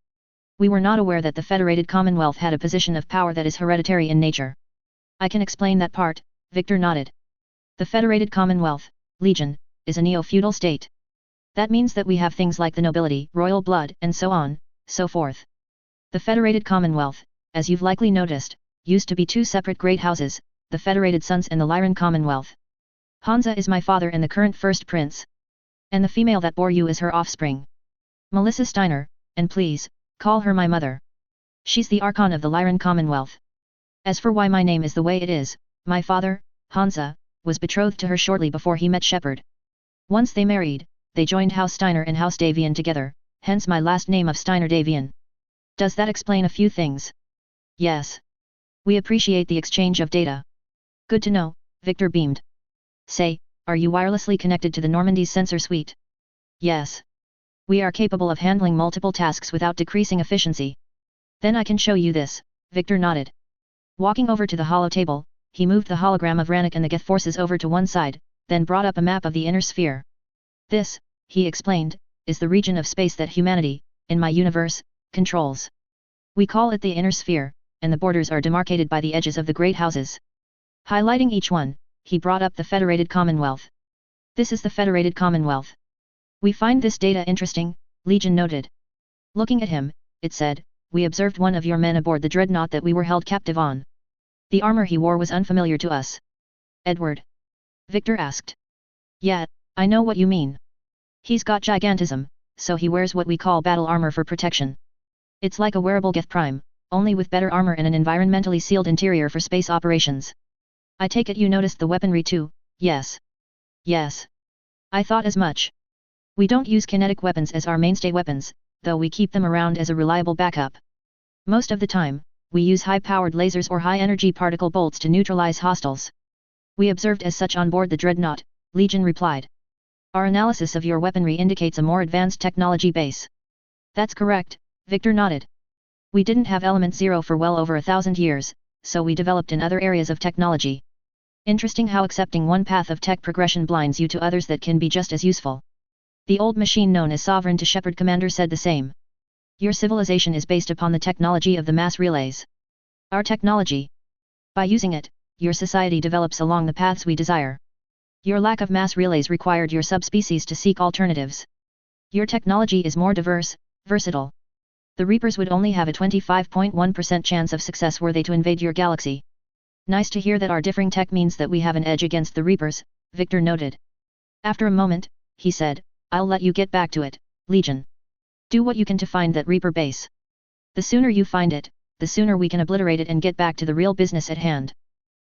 We were not aware that the Federated Commonwealth had a position of power that is hereditary in nature. I can explain that part, Victor nodded. The Federated Commonwealth, Legion, is a neo-feudal state. That means that we have things like the nobility, royal blood, and so on, so forth. The Federated Commonwealth, as you've likely noticed, used to be two separate great houses, the Federated Sons and the Lyran Commonwealth. Hansa is my father and the current first prince. And the female that bore you is her offspring. Melissa Steiner, and please, call her my mother. She's the Archon of the Lyran Commonwealth. As for why my name is the way it is, my father, Hansa, was betrothed to her shortly before he met Shepard. Once they married, they joined House Steiner and House Davian together, hence my last name of Steiner Davian. Does that explain a few things? Yes. We appreciate the exchange of data. Good to know, Victor beamed. Say, are you wirelessly connected to the Normandy's sensor suite? Yes. We are capable of handling multiple tasks without decreasing efficiency. Then I can show you this, Victor nodded. Walking over to the holo table, he moved the hologram of Rannoch and the Geth forces over to one side, then brought up a map of the inner sphere. This, he explained, is the region of space that humanity, in my universe, controls. We call it the inner sphere, and the borders are demarcated by the edges of the great houses. Highlighting each one, he brought up the Federated Commonwealth. This is the Federated Commonwealth. We find this data interesting, Legion noted. Looking at him, it said, we observed one of your men aboard the dreadnought that we were held captive on. The armor he wore was unfamiliar to us. Edward? Victor asked. Yeah, I know what you mean. He's got gigantism, so he wears what we call battle armor for protection. It's like a wearable Geth Prime, only with better armor and an environmentally sealed interior for space operations. I take it you noticed the weaponry too, yes? Yes. I thought as much. We don't use kinetic weapons as our mainstay weapons, though we keep them around as a reliable backup. Most of the time, we use high-powered lasers or high-energy particle bolts to neutralize hostiles. We observed as such on board the dreadnought, Legion replied. Our analysis of your weaponry indicates a more advanced technology base. That's correct, Victor nodded. We didn't have element zero for well over 1,000 years, so we developed in other areas of technology. Interesting how accepting one path of tech progression blinds you to others that can be just as useful. The old machine known as Sovereign to Shepard Commander said the same. Your civilization is based upon the technology of the mass relays. Our technology. By using it, your society develops along the paths we desire. Your lack of mass relays required your subspecies to seek alternatives. Your technology is more diverse, versatile. The Reapers would only have a 25.1% chance of success were they to invade your galaxy. Nice to hear that our differing tech means that we have an edge against the Reapers, Victor noted. After a moment, he said, I'll let you get back to it, Legion. Do what you can to find that Reaper base. The sooner you find it, the sooner we can obliterate it and get back to the real business at hand.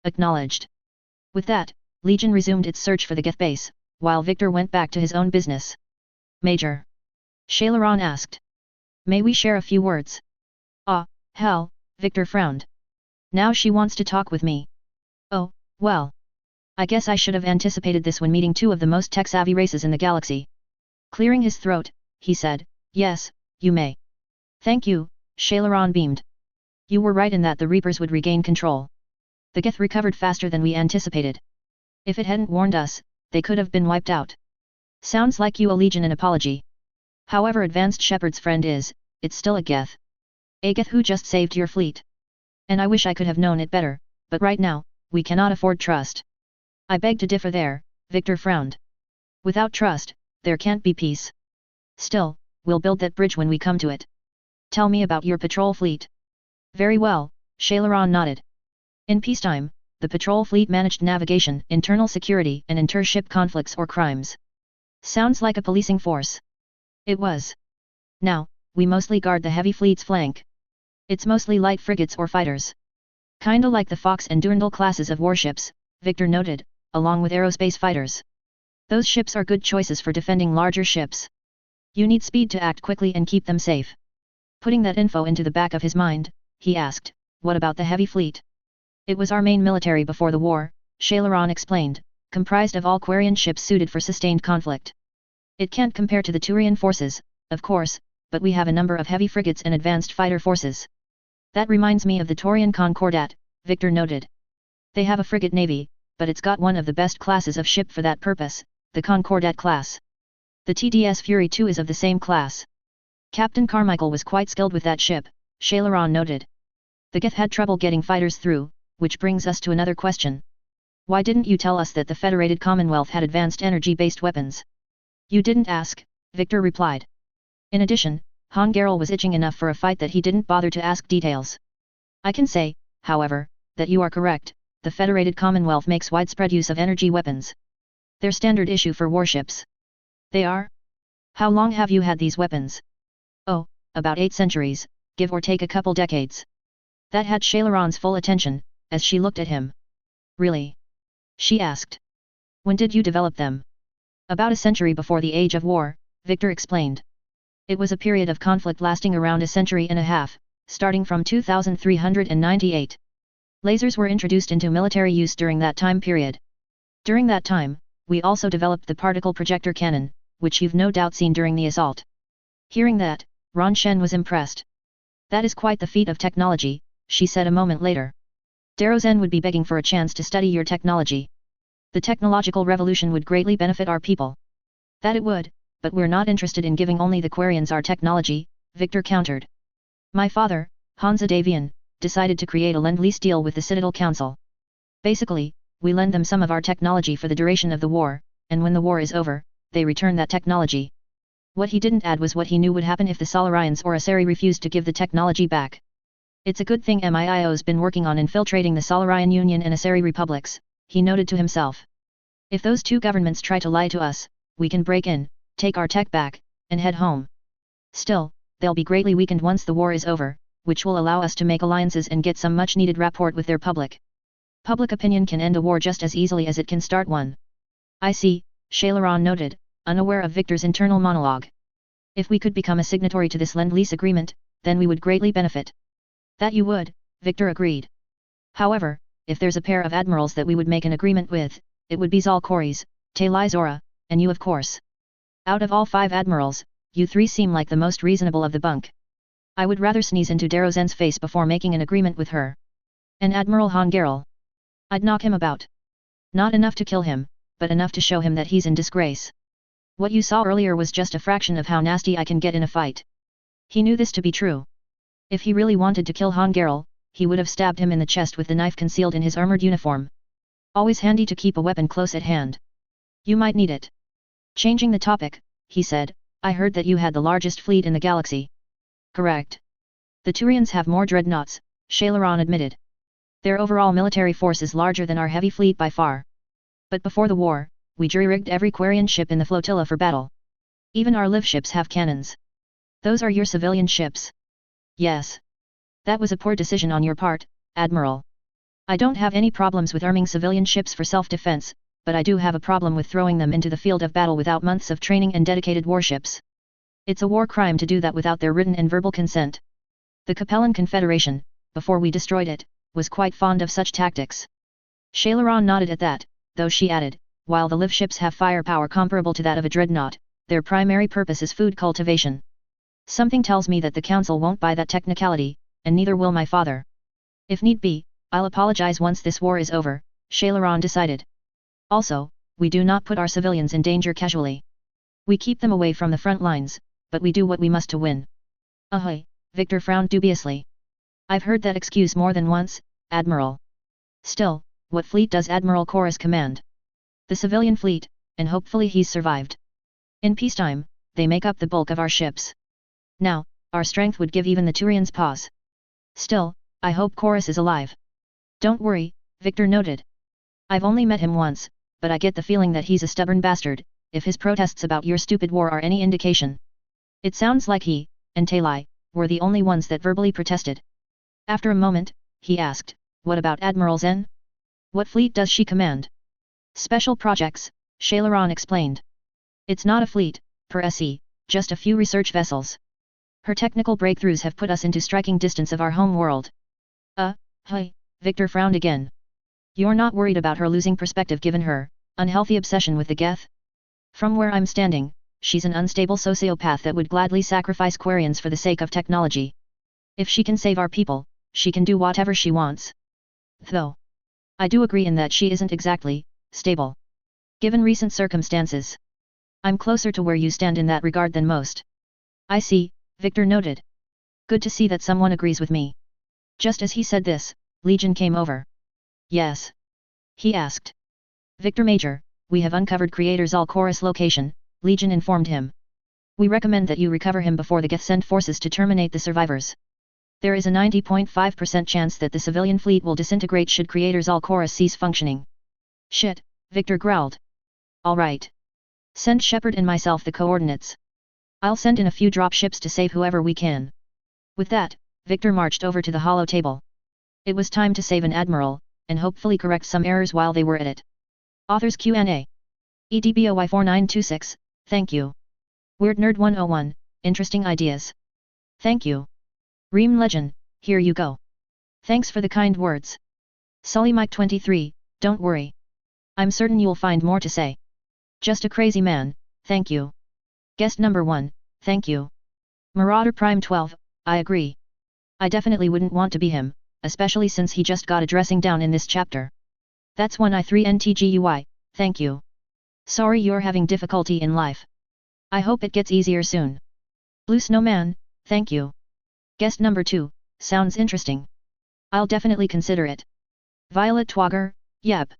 Acknowledged. With that, Legion resumed its search for the Geth base, while Victor went back to his own business. Major? Shailaron asked. May we share a few words? Ah, hell, Victor frowned. Now she wants to talk with me. Oh, well. I guess I should have anticipated this when meeting two of the most tech-savvy races in the galaxy. Clearing his throat, he said, yes, you may. Thank you, Shailaron beamed. You were right in that the Reapers would regain control. The Geth recovered faster than we anticipated. If it hadn't warned us, they could have been wiped out. Sounds like you owe Legion an apology. However advanced Shepard's friend is, it's still a Geth. A Geth who just saved your fleet. And I wish I could have known it better, but right now, we cannot afford trust. I beg to differ there, Victor frowned. Without trust, there can't be peace. Still, we'll build that bridge when we come to it. Tell me about your patrol fleet. Very well, Shailaron nodded. In peacetime, the patrol fleet managed navigation, internal security and inter-ship conflicts or crimes. Sounds like a policing force. It was. Now, we mostly guard the heavy fleet's flank. It's mostly light frigates or fighters. Kinda like the Fox and Durandal classes of warships, Victor noted, along with aerospace fighters. Those ships are good choices for defending larger ships. You need speed to act quickly and keep them safe. Putting that info into the back of his mind, he asked, what about the heavy fleet? It was our main military before the war, Shailaron explained, comprised of all Quarian ships suited for sustained conflict. It can't compare to the Turian forces, of course, but we have a number of heavy frigates and advanced fighter forces. That reminds me of the Taurian Concordat, Victor noted. They have a frigate navy, but it's got one of the best classes of ship for that purpose, the Concordat class. The TDS Fury 2 is of the same class. Captain Carmichael was quite skilled with that ship, Shailaron noted. The Geth had trouble getting fighters through, which brings us to another question. Why didn't you tell us that the Federated Commonwealth had advanced energy-based weapons? You didn't ask, Victor replied. In addition, Han Garel was itching enough for a fight that he didn't bother to ask details. I can say, however, that you are correct, the Federated Commonwealth makes widespread use of energy weapons. They're standard issue for warships. They are? How long have you had these weapons? Oh, about 8 centuries, give or take a couple decades. That had Shailaron's full attention, as she looked at him. Really? She asked. When did you develop them? About a century before the Age of War, Victor explained. It was a period of conflict lasting around a century and a half, starting from 2398. Lasers were introduced into military use during that time period. During that time, we also developed the particle projector cannon, which you've no doubt seen during the assault. Hearing that, Ron Shen was impressed. That is quite the feat of technology, she said a moment later. Darozen would be begging for a chance to study your technology. The technological revolution would greatly benefit our people. That it would, but we're not interested in giving only the Quarians our technology, Victor countered. My father, Hansa Davian, decided to create a lend-lease deal with the Citadel Council. Basically, we lend them some of our technology for the duration of the war, and when the war is over, they return that technology. What he didn't add was what he knew would happen if the Solarians or Asari refused to give the technology back. It's a good thing MIIO's been working on infiltrating the Solarian Union and Asari republics, he noted to himself. If those two governments try to lie to us, we can break in, take our tech back, and head home. Still, they'll be greatly weakened once the war is over, which will allow us to make alliances and get some much-needed rapport with their public. Public opinion can end a war just as easily as it can start one. I see, Shailaron noted, unaware of Victor's internal monologue. If we could become a signatory to this lend-lease agreement, then we would greatly benefit. That you would, Victor agreed. However, if there's a pair of admirals that we would make an agreement with, it would be Zal Koris, Talai Zora, and you of course. Out of all 5 admirals, you 3 seem like the most reasonable of the bunk. I would rather sneeze into Darozen's face before making an agreement with her. And Admiral Han Garel. I'd knock him about. Not enough to kill him, but enough to show him that he's in disgrace. What you saw earlier was just a fraction of how nasty I can get in a fight. He knew this to be true. If he really wanted to kill Han Garel, he would have stabbed him in the chest with the knife concealed in his armored uniform. Always handy to keep a weapon close at hand. You might need it. Changing the topic, he said, I heard that you had the largest fleet in the galaxy. Correct. The Turians have more dreadnoughts, Shailaron admitted. Their overall military force is larger than our heavy fleet by far. But before the war, we jury-rigged every Quarian ship in the flotilla for battle. Even our live ships have cannons. Those are your civilian ships. Yes. That was a poor decision on your part, Admiral. I don't have any problems with arming civilian ships for self-defense, but I do have a problem with throwing them into the field of battle without months of training and dedicated warships. It's a war crime to do that without their written and verbal consent. The Capellan Confederation, before we destroyed it, was quite fond of such tactics. Shailaron nodded at that, though she added, while the live ships have firepower comparable to that of a dreadnought, their primary purpose is food cultivation. Something tells me that the Council won't buy that technicality, and neither will my father. If need be, I'll apologize once this war is over, Shailaron decided. Also, we do not put our civilians in danger casually. We keep them away from the front lines, but we do what we must to win. Ahoy, Victor frowned dubiously. I've heard that excuse more than once, Admiral. Still, what fleet does Admiral Koris command? The civilian fleet, and hopefully he's survived. In peacetime, they make up the bulk of our ships. Now, our strength would give even the Turians pause. Still, I hope Koris is alive. Don't worry, Victor noted. I've only met him once, but I get the feeling that he's a stubborn bastard, if his protests about your stupid war are any indication. It sounds like he, and Talai, were the only ones that verbally protested. After a moment, he asked, what about Admiral Zen? What fleet does she command? Special projects, Shailaran explained. It's not a fleet, per se, just a few research vessels. Her technical breakthroughs have put us into striking distance of our home world. Hi, Victor frowned again. You're not worried about her losing perspective given her unhealthy obsession with the Geth? From where I'm standing, she's an unstable sociopath that would gladly sacrifice Quarians for the sake of technology. If she can save our people, she can do whatever she wants. Though, I do agree in that she isn't exactly stable. Given recent circumstances, I'm closer to where you stand in that regard than most. I see, Victor noted. Good to see that someone agrees with me. Just as he said this, Legion came over. Yes? He asked. Victor Major, we have uncovered Creator Zal'Koris' location, Legion informed him. We recommend that you recover him before the Geth send forces to terminate the survivors. There is a 90.5% chance that the civilian fleet will disintegrate should Creator Zal'Koris cease functioning. Shit, Victor growled. Alright. Send Shepard and myself the coordinates. I'll send in a few drop ships to save whoever we can. With that, Victor marched over to the hollow table. It was time to save an admiral, and hopefully correct some errors while they were at it. Authors Q&A. EDBOY4926, thank you. Weird Nerd 101, interesting ideas. Thank you. Ream Legend, here you go. Thanks for the kind words. Sully Mike 23, don't worry. I'm certain you'll find more to say. Just a crazy man, thank you. Guest number 1, thank you. Marauder Prime 12, I agree. I definitely wouldn't want to be him, especially since he just got a dressing down in this chapter. That's 1i3NTGUI, thank you. Sorry you're having difficulty in life. I hope it gets easier soon. Blue Snowman, thank you. Guest number 2, sounds interesting. I'll definitely consider it. Violet Twogger, yep.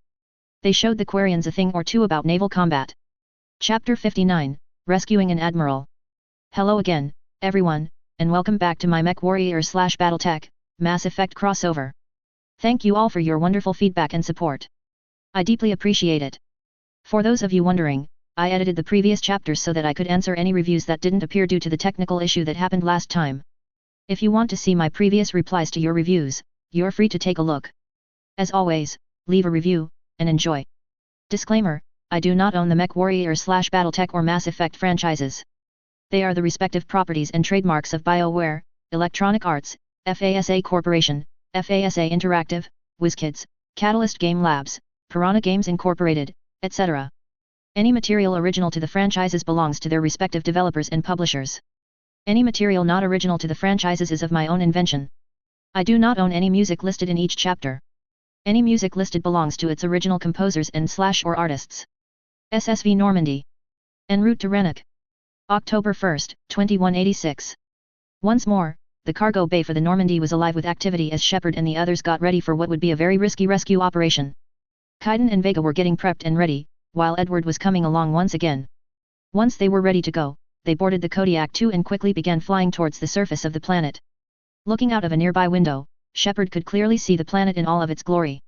They showed the Quarians a thing or two about naval combat. Chapter 59, Rescuing an Admiral. Hello again, everyone, and welcome back to my MechWarrior/BattleTech, Mass Effect crossover. Thank you all for your wonderful feedback and support. I deeply appreciate it. For those of you wondering, I edited the previous chapters so that I could answer any reviews that didn't appear due to the technical issue that happened last time. If you want to see my previous replies to your reviews, you're free to take a look. As always, leave a review, and enjoy. Disclaimer, I do not own the MechWarrior/BattleTech or Mass Effect franchises. They are the respective properties and trademarks of BioWare, Electronic Arts, FASA Corporation, FASA Interactive, WizKids, Catalyst Game Labs, Piranha Games Incorporated, etc. Any material original to the franchises belongs to their respective developers and publishers. Any material not original to the franchises is of my own invention. I do not own any music listed in each chapter. Any music listed belongs to its original composers and/or artists. SSV Normandy. En route to Renwick. October 1, 2186. Once more, the cargo bay for the Normandy was alive with activity as Shepard and the others got ready for what would be a very risky rescue operation. Kaiden and Vega were getting prepped and ready, while Edward was coming along once again. Once they were ready to go, they boarded the Kodiak II and quickly began flying towards the surface of the planet. Looking out of a nearby window, Shepard could clearly see the planet in all of its glory.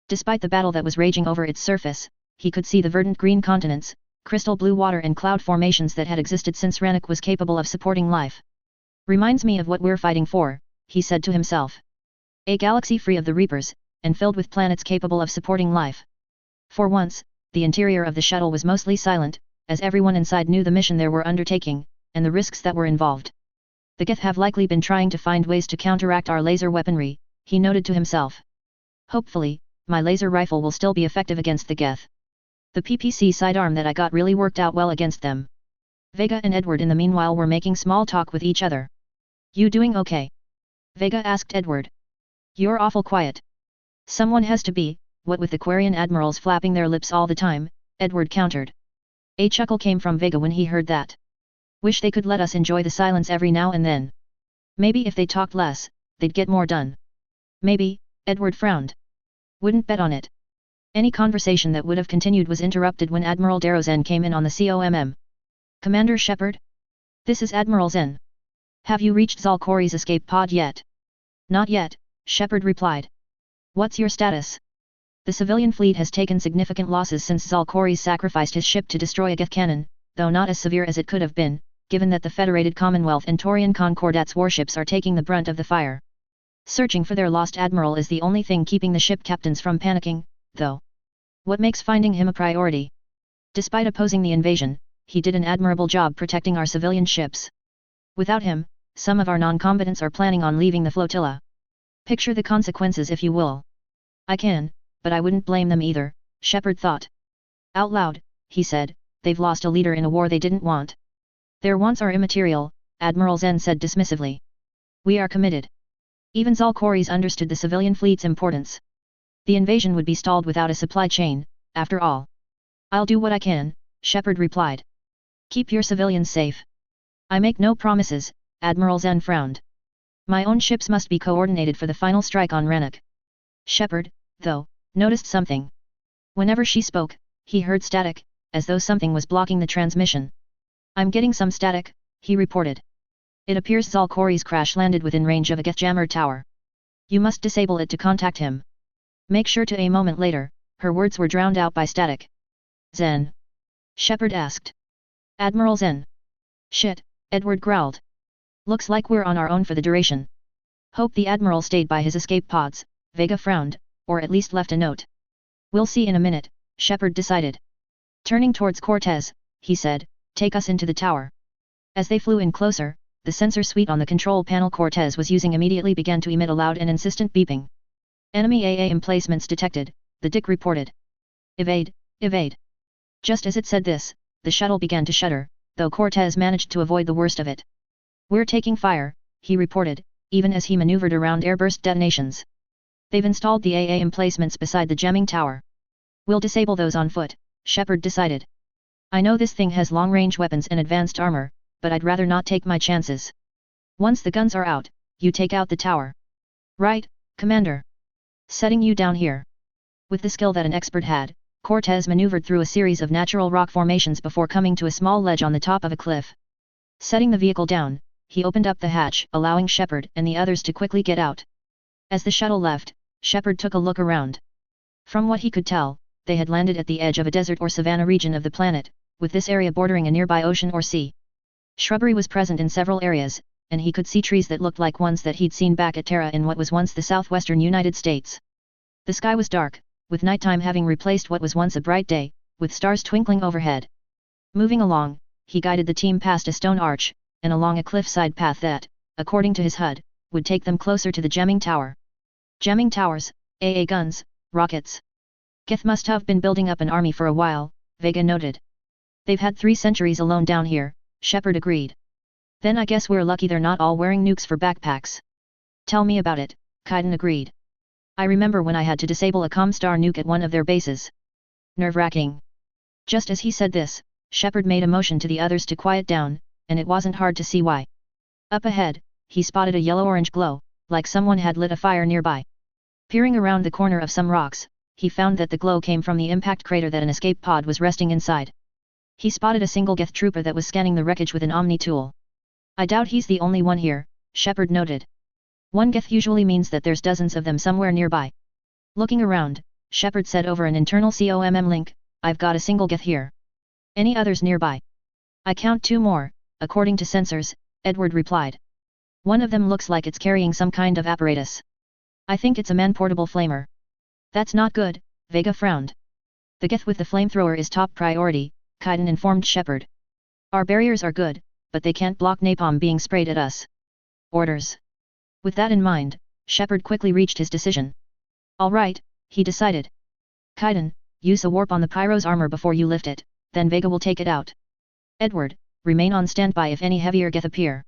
Despite the battle that was raging over its surface, he could see the verdant green continents, crystal blue water and cloud formations that had existed since Renwick was capable of supporting life. Reminds me of what we're fighting for, he said to himself. A galaxy free of the Reapers, and filled with planets capable of supporting life. For once, the interior of the shuttle was mostly silent, as everyone inside knew the mission they were undertaking, and the risks that were involved. The Geth have likely been trying to find ways to counteract our laser weaponry, he noted to himself. Hopefully, my laser rifle will still be effective against the Geth. The PPC sidearm that I got really worked out well against them. Vega and Edward in the meanwhile were making small talk with each other. You doing okay? Vega asked Edward. You're awful quiet. Someone has to be, what with the Quarian admirals flapping their lips all the time, Edward countered. A chuckle came from Vega when he heard that. Wish they could let us enjoy the silence every now and then. Maybe if they talked less, they'd get more done. Maybe, Edward frowned. Wouldn't bet on it. Any conversation that would have continued was interrupted when Admiral Darrow-Zen came in on the COMM. Commander Shepard? This is Admiral Zen. Have you reached Zal'Koris' escape pod yet? Not yet, Shepard replied. What's your status? The civilian fleet has taken significant losses since Zal'Koris sacrificed his ship to destroy a Geth cannon, though not as severe as it could have been, given that the Federated Commonwealth and Taurian Concordats warships are taking the brunt of the fire. Searching for their lost admiral is the only thing keeping the ship captains from panicking, though. What makes finding him a priority? Despite opposing the invasion, he did an admirable job protecting our civilian ships. Without him, some of our non-combatants are planning on leaving the flotilla. Picture the consequences if you will. I can, but I wouldn't blame them either, Shepard thought. Out loud, he said, they've lost a leader in a war they didn't want. Their wants are immaterial, Admiral Zen said dismissively. We are committed. Even Zalcoris understood the civilian fleet's importance. The invasion would be stalled without a supply chain, after all. I'll do what I can, Shepard replied. Keep your civilians safe. I make no promises, Admiral Zen frowned. My own ships must be coordinated for the final strike on Rannoch. Shepard, though, noticed something. Whenever she spoke, he heard static, as though something was blocking the transmission. I'm getting some static, he reported. It appears Zalcoris crash-landed within range of a Geth jammer tower. You must disable it to contact him. Make sure to. A moment later, her words were drowned out by static. Zen? Shepard asked. Admiral Zen. Shit, Edward growled. Looks like we're on our own for the duration. Hope the Admiral stayed by his escape pods, Vega frowned, or at least left a note. We'll see in a minute, Shepard decided. Turning towards Cortez, he said, take us into the tower. As they flew in closer, the sensor suite on the control panel Cortez was using immediately began to emit a loud and insistent beeping. Enemy AA emplacements detected, the DIC reported. Evade, evade. Just as it said this, the shuttle began to shudder, though Cortez managed to avoid the worst of it. We're taking fire, he reported, even as he maneuvered around airburst detonations. They've installed the AA emplacements beside the jamming tower. We'll disable those on foot, Shepard decided. I know this thing has long-range weapons and advanced armor, but I'd rather not take my chances. Once the guns are out, you take out the tower. Right, Commander. Setting you down here. With the skill that an expert had, Cortez maneuvered through a series of natural rock formations before coming to a small ledge on the top of a cliff. Setting the vehicle down, he opened up the hatch, allowing Shepard and the others to quickly get out. As the shuttle left, Shepard took a look around. From what he could tell, they had landed at the edge of a desert or savanna region of the planet, with this area bordering a nearby ocean or sea. Shrubbery was present in several areas, and he could see trees that looked like ones that he'd seen back at Terra in what was once the southwestern United States. The sky was dark, with nighttime having replaced what was once a bright day, with stars twinkling overhead. Moving along, he guided the team past a stone arch, and along a cliffside path that, according to his HUD, would take them closer to the jamming tower. Jamming towers, AA guns, rockets. Geth must have been building up an army for a while, Vega noted. They've had 3 centuries alone down here, Shepard agreed. Then I guess we're lucky they're not all wearing nukes for backpacks. Tell me about it, Kaiden agreed. I remember when I had to disable a Comstar nuke at one of their bases. Nerve-wracking. Just as he said this, Shepard made a motion to the others to quiet down, and it wasn't hard to see why. Up ahead, he spotted a yellow-orange glow, like someone had lit a fire nearby. Peering around the corner of some rocks, he found that the glow came from the impact crater that an escape pod was resting inside. He spotted a single Geth trooper that was scanning the wreckage with an Omni tool. I doubt he's the only one here, Shepard noted. One Geth usually means that there's dozens of them somewhere nearby. Looking around, Shepard said over an internal COMM link, I've got a single Geth here. Any others nearby? I count 2 more, according to sensors, Edward replied. One of them looks like it's carrying some kind of apparatus. I think it's a man-portable flamer. That's not good, Vega frowned. The Geth with the flamethrower is top priority, Kaiden informed Shepard. Our barriers are good, but they can't block napalm being sprayed at us. Orders. With that in mind, Shepard quickly reached his decision. All right, he decided. Kaiden, use a warp on the Pyro's armor before you lift it, then Vega will take it out. Edward, remain on standby if any heavier Geth appear.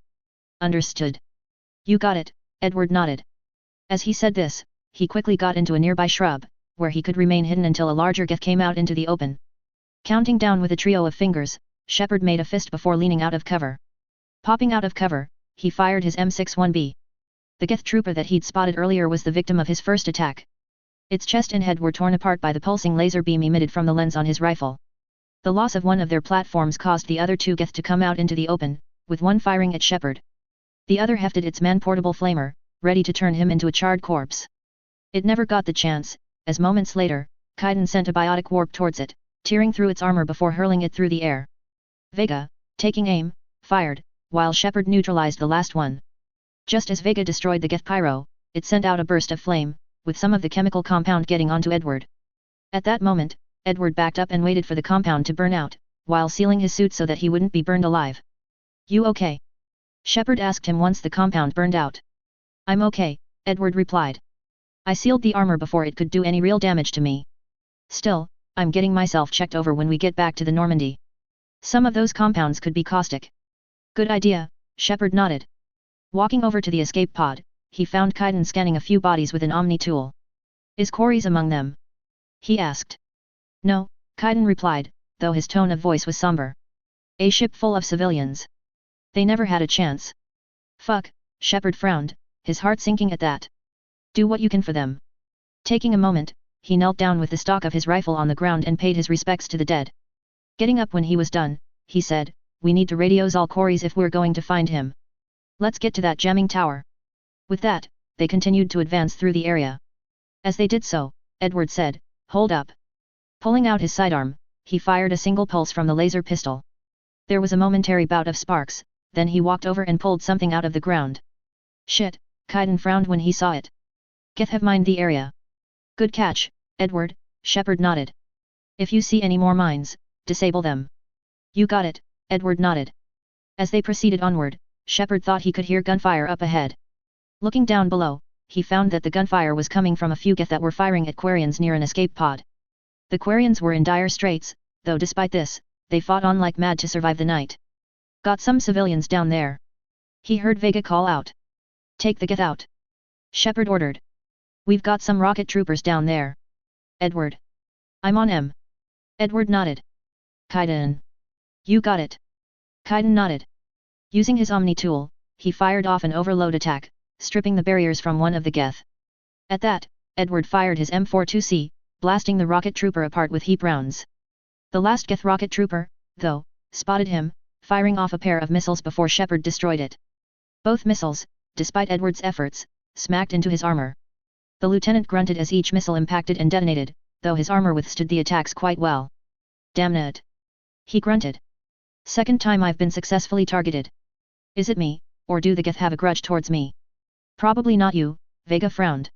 Understood. You got it, Edward nodded. As he said this, he quickly got into a nearby shrub, where he could remain hidden until a larger Geth came out into the open. Counting down with a trio of fingers, Shepard made a fist before leaning out of cover. Popping out of cover, he fired his M61B. The Geth trooper that he'd spotted earlier was the victim of his first attack. Its chest and head were torn apart by the pulsing laser beam emitted from the lens on his rifle. The loss of one of their platforms caused the other 2 Geth to come out into the open, with one firing at Shepard. The other hefted its man-portable flamer, ready to turn him into a charred corpse. It never got the chance, as moments later, Kaiden sent a biotic warp towards it, tearing through its armor before hurling it through the air. Vega, taking aim, fired, while Shepard neutralized the last one. Just as Vega destroyed the Geth Pyro, it sent out a burst of flame, with some of the chemical compound getting onto Edward. At that moment, Edward backed up and waited for the compound to burn out, while sealing his suit so that he wouldn't be burned alive. "You okay?" Shepard asked him once the compound burned out. "I'm okay," Edward replied. "I sealed the armor before it could do any real damage to me. Still, I'm getting myself checked over when we get back to the Normandy. Some of those compounds could be caustic." "Good idea," Shepard nodded. Walking over to the escape pod, he found Kaiden scanning a few bodies with an Omni tool. "Is Corey's among them?" he asked. "No," Kaiden replied, though his tone of voice was somber. "A ship full of civilians. They never had a chance." "Fuck," Shepard frowned, his heart sinking at that. "Do what you can for them." Taking a moment, he knelt down with the stock of his rifle on the ground and paid his respects to the dead. Getting up when he was done, he said, "We need to radio all Corey's if we're going to find him. Let's get to that jamming tower." With that, they continued to advance through the area. As they did so, Edward said, "Hold up." Pulling out his sidearm, he fired a single pulse from the laser pistol. There was a momentary bout of sparks, then he walked over and pulled something out of the ground. "Shit," Kaiden frowned when he saw it. "Geth have mined the area." "Good catch, Edward," Shepard nodded. "If you see any more mines, disable them." "You got it," Edward nodded. As they proceeded onward, Shepard thought he could hear gunfire up ahead. Looking down below, he found that the gunfire was coming from a few Geth that were firing at Quarians near an escape pod. The Quarians were in dire straits, though despite this, they fought on like mad to survive the night. "Got some civilians down there," he heard Vega call out. "Take the Geth out," Shepard ordered. "We've got some rocket troopers down there." "Edward." "I'm on him." Edward nodded. "Kaiden." "You got it." Kaiden nodded. Using his Omni tool, he fired off an overload attack, stripping the barriers from one of the Geth. At that, Edward fired his M42C, blasting the rocket trooper apart with heap rounds. The last Geth rocket trooper, though, spotted him, firing off a pair of missiles before Shepard destroyed it. Both missiles, despite Edward's efforts, smacked into his armor. The lieutenant grunted as each missile impacted and detonated, though his armor withstood the attacks quite well. "Damn it!" he grunted. "Second time I've been successfully targeted. Is it me, or do the Geth have a grudge towards me?" "Probably not you," Vega frowned.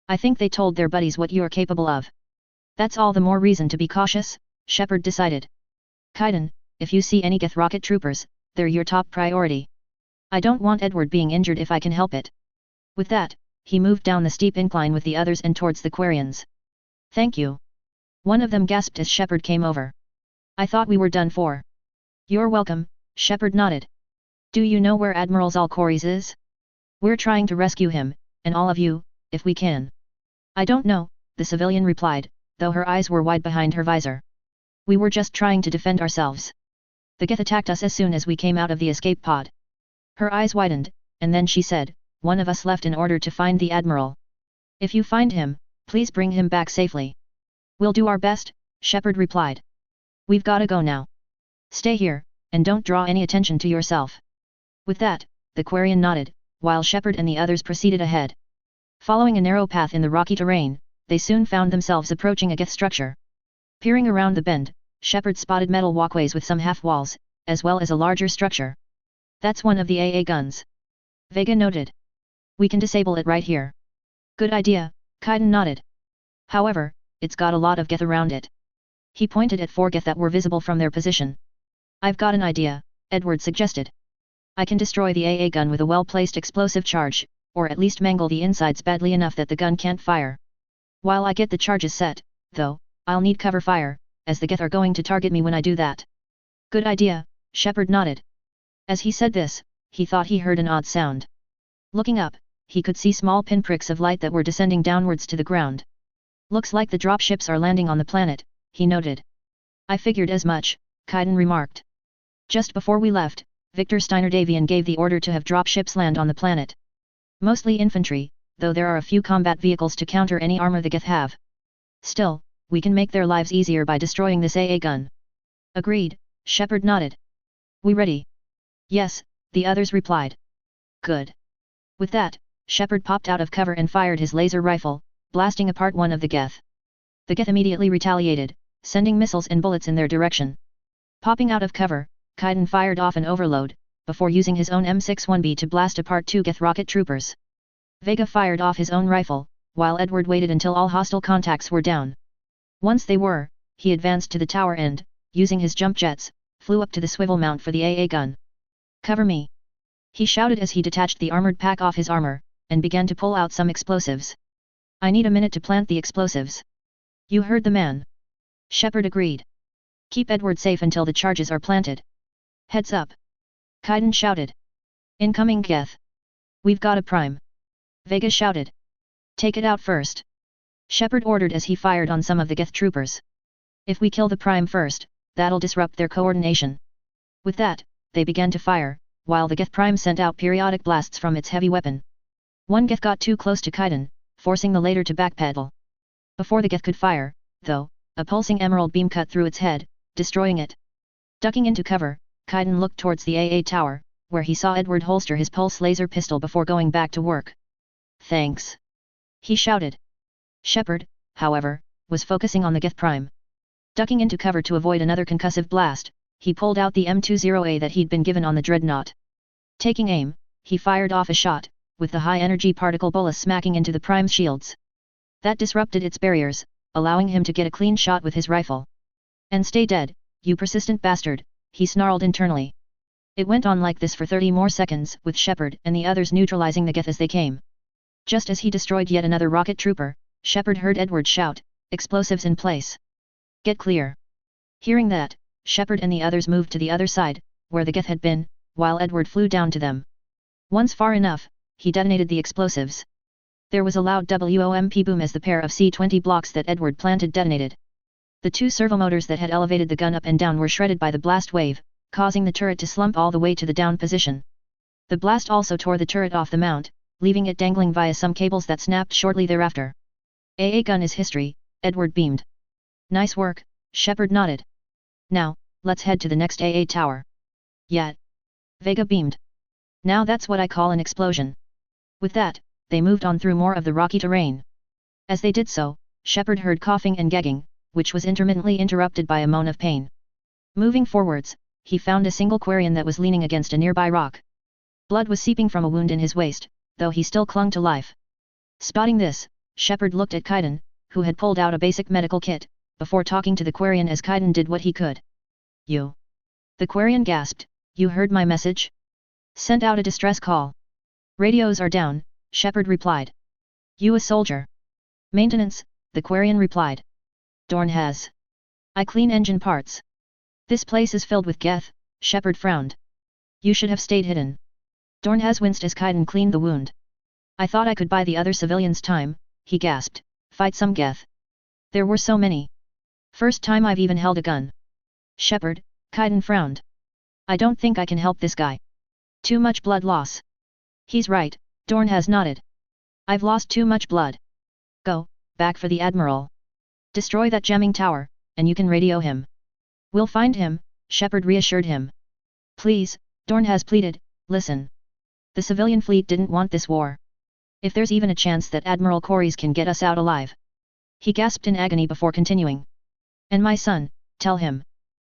"I think they told their buddies what you're capable of." "That's all the more reason to be cautious," Shepard decided. "Kaiden, if you see any Geth rocket troopers, they're your top priority. I don't want Edward being injured if I can help it." With that, he moved down the steep incline with the others and towards the Quarians. "Thank you." One of them gasped as Shepard came over. "I thought we were done for." "You're welcome," Shepard nodded. "Do you know where Admiral Zalcoris is?" "We're trying to rescue him, and all of you, if we can." "I don't know," the civilian replied, though her eyes were wide behind her visor. "We were just trying to defend ourselves. The Geth attacked us as soon as we came out of the escape pod." Her eyes widened, and then she said, "One of us left in order to find the Admiral. If you find him, please bring him back safely." "We'll do our best," Shepard replied. "We've gotta go now. Stay here, and don't draw any attention to yourself." With that, the Quarian nodded, while Shepard and the others proceeded ahead. Following a narrow path in the rocky terrain, they soon found themselves approaching a Geth structure. Peering around the bend, Shepard spotted metal walkways with some half-walls, as well as a larger structure. "That's one of the AA guns," Vega noted. "We can disable it right here." "Good idea," Kaiden nodded. "However, it's got a lot of Geth around it." He pointed at 4 Geth that were visible from their position. "I've got an idea," Edward suggested. "I can destroy the AA gun with a well-placed explosive charge, or at least mangle the insides badly enough that the gun can't fire. While I get the charges set, though, I'll need cover fire, as the Geth are going to target me when I do that." "Good idea," Shepard nodded. As he said this, he thought he heard an odd sound. Looking up, he could see small pinpricks of light that were descending downwards to the ground. "Looks like the dropships are landing on the planet," he noted. "I figured as much," Kaiden remarked. "Just before we left, Victor Steiner Davian gave the order to have dropships land on the planet. Mostly infantry, though there are a few combat vehicles to counter any armor the Geth have. Still, we can make their lives easier by destroying this AA gun." "Agreed," Shepard nodded. "We ready?" "Yes," the others replied. "Good." With that, Shepard popped out of cover and fired his laser rifle, blasting apart one of the Geth. The Geth immediately retaliated, sending missiles and bullets in their direction. Popping out of cover, Kaiden fired off an overload, before using his own M61B to blast apart 2 Geth rocket troopers. Vega fired off his own rifle, while Edward waited until all hostile contacts were down. Once they were, he advanced to the tower and, using his jump jets, flew up to the swivel mount for the AA gun. "Cover me!" he shouted as he detached the armored pack off his armor, and began to pull out some explosives. "I need a minute to plant the explosives." "You heard the man." Shepard agreed. "Keep Edward safe until the charges are planted." "Heads up!" Kaiden shouted. "Incoming Geth. We've got a prime." Vega shouted. "Take it out first." Shepard ordered as he fired on some of the Geth troopers. "If we kill the prime first, that'll disrupt their coordination." With that, they began to fire, while the Geth prime sent out periodic blasts from its heavy weapon. One Geth got too close to Kaiden, forcing the later to backpedal. Before the Geth could fire, though, a pulsing emerald beam cut through its head, destroying it. Ducking into cover, Kaiden looked towards the AA tower, where he saw Edward holster his pulse laser pistol before going back to work. "Thanks," he shouted. Shepard, however, was focusing on the Geth prime. Ducking into cover to avoid another concussive blast, he pulled out the M20A that he'd been given on the dreadnought. Taking aim, he fired off a shot, with the high-energy particle bolus smacking into the prime's shields. That disrupted its barriers, allowing him to get a clean shot with his rifle. "And stay dead, you persistent bastard," he snarled internally. It went on like this for 30 more seconds, with Shepard and the others neutralizing the Geth as they came. Just as he destroyed yet another rocket trooper, Shepard heard Edward shout, "Explosives in place. Get clear." Hearing that, Shepard and the others moved to the other side, where the Geth had been, while Edward flew down to them. Once far enough, he detonated the explosives. There was a loud WOMP boom as the pair of C-20 blocks that Edward planted detonated. The two servomotors that had elevated the gun up and down were shredded by the blast wave, causing the turret to slump all the way to the down position. The blast also tore the turret off the mount, leaving it dangling via some cables that snapped shortly thereafter. "AA gun is history," Edward beamed. "Nice work," Shepard nodded. "Now, let's head to the next AA tower." "Yeah." Vega beamed. "Now that's what I call an explosion." With that, they moved on through more of the rocky terrain. As they did so, Shepard heard coughing and gagging, which was intermittently interrupted by a moan of pain. Moving forwards, he found a single Quarian that was leaning against a nearby rock. Blood was seeping from a wound in his waist, though he still clung to life. Spotting this, Shepard looked at Kaiden, who had pulled out a basic medical kit, before talking to the Quarian as Kaiden did what he could. "You?" The Quarian gasped, "You heard my message? Sent out a distress call." "Radios are down," Shepard replied. "You a soldier?" "Maintenance," the Quarian replied. "Dorn has. I clean engine parts." "This place is filled with Geth," Shepard frowned. "You should have stayed hidden." Dorn has winced as Kaiden cleaned the wound. "I thought I could buy the other civilians time," he gasped, "fight some Geth. There were so many. First time I've even held a gun." "Shepard," Kaiden frowned. "I don't think I can help this guy. Too much blood loss." "He's right," Dorn has nodded. "I've lost too much blood. Go, back for the Admiral. Destroy that jamming tower, and you can radio him." "We'll find him," Shepard reassured him. "Please," Dorn has pleaded, "listen. The civilian fleet didn't want this war. If there's even a chance that Admiral Corys can get us out alive." He gasped in agony before continuing. "And my son, tell him.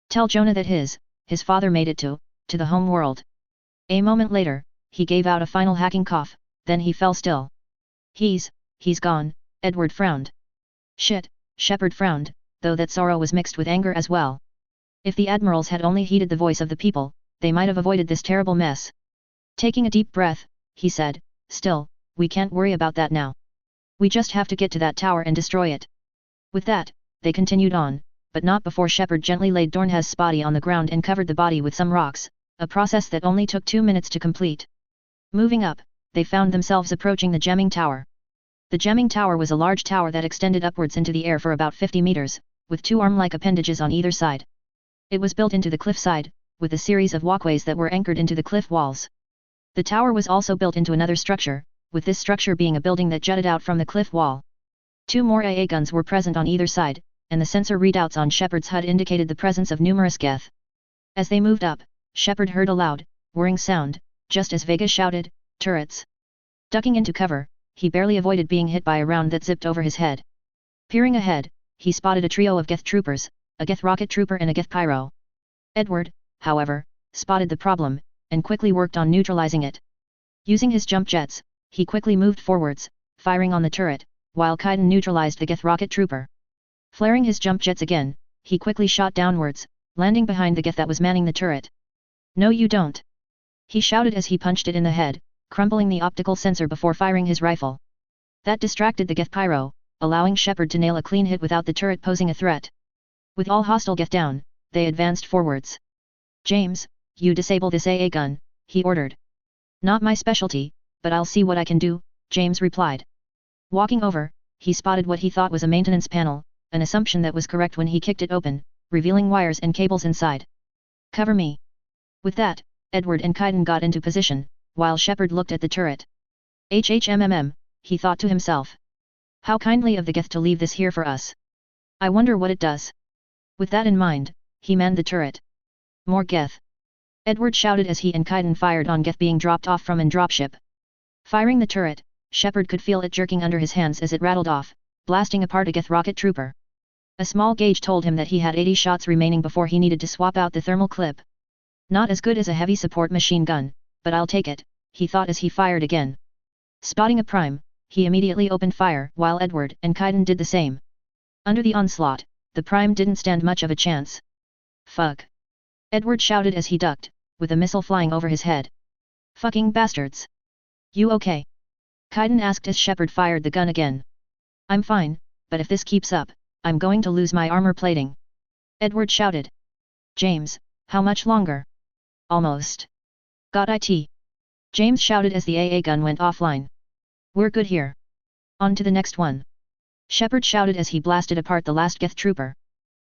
Tell Jonah that his father made it to the home world." A moment later, he gave out a final hacking cough, then he fell still. He's gone," Edward frowned. "Shit," Shepard frowned, though that sorrow was mixed with anger as well. If the admirals had only heeded the voice of the people, they might have avoided this terrible mess. Taking a deep breath, he said, "Still, we can't worry about that now. We just have to get to that tower and destroy it." With that, they continued on, but not before Shepard gently laid Dornhaz's body on the ground and covered the body with some rocks, a process that only took 2 minutes to complete. Moving up, they found themselves approaching the jamming tower. The jamming tower was a large tower that extended upwards into the air for about 50 meters, with 2 arm-like appendages on either side. It was built into the cliffside, with a series of walkways that were anchored into the cliff walls. The tower was also built into another structure, with this structure being a building that jutted out from the cliff wall. 2 more AA guns were present on either side, and the sensor readouts on Shepard's HUD indicated the presence of numerous Geth. As they moved up, Shepard heard a loud, whirring sound, just as Vega shouted, "Turrets!" Ducking into cover, he barely avoided being hit by a round that zipped over his head. Peering ahead, he spotted a trio of Geth troopers, a Geth rocket trooper and a Geth pyro. Edward, however, spotted the problem, and quickly worked on neutralizing it. Using his jump jets, he quickly moved forwards, firing on the turret, while Kaiden neutralized the Geth rocket trooper. Flaring his jump jets again, he quickly shot downwards, landing behind the Geth that was manning the turret. "No you don't!" he shouted as he punched it in the head, crumpling the optical sensor before firing his rifle. That distracted the Geth pyro, allowing Shepard to nail a clean hit without the turret posing a threat. With all hostile Geth down, they advanced forwards. "James, you disable this AA gun," he ordered. "Not my specialty, but I'll see what I can do," James replied. Walking over, he spotted what he thought was a maintenance panel, an assumption that was correct when he kicked it open, revealing wires and cables inside. "Cover me." With that, Edward and Kaiden got into position, while Shepard looked at the turret. "HHMMM, he thought to himself. "How kindly of the Geth to leave this here for us. I wonder what it does." With that in mind, he manned the turret. "More Geth!" Edward shouted as he and Kaiden fired on Geth being dropped off from an dropship. Firing the turret, Shepard could feel it jerking under his hands as it rattled off, blasting apart a Geth rocket trooper. A small gauge told him that he had 80 shots remaining before he needed to swap out the thermal clip. "Not as good as a heavy support machine gun, but I'll take it," he thought as he fired again. Spotting a prime, he immediately opened fire while Edward and Kaiden did the same. Under the onslaught, the prime didn't stand much of a chance. "Fuck!" Edward shouted as he ducked, with a missile flying over his head. "Fucking bastards! You okay?" Kaiden asked as Shepard fired the gun again. "I'm fine, but if this keeps up, I'm going to lose my armor plating," Edward shouted. "James, how much longer?" "Almost. Got it," James shouted as the AA gun went offline. "We're good here. On to the next one," Shepard shouted as he blasted apart the last Geth trooper.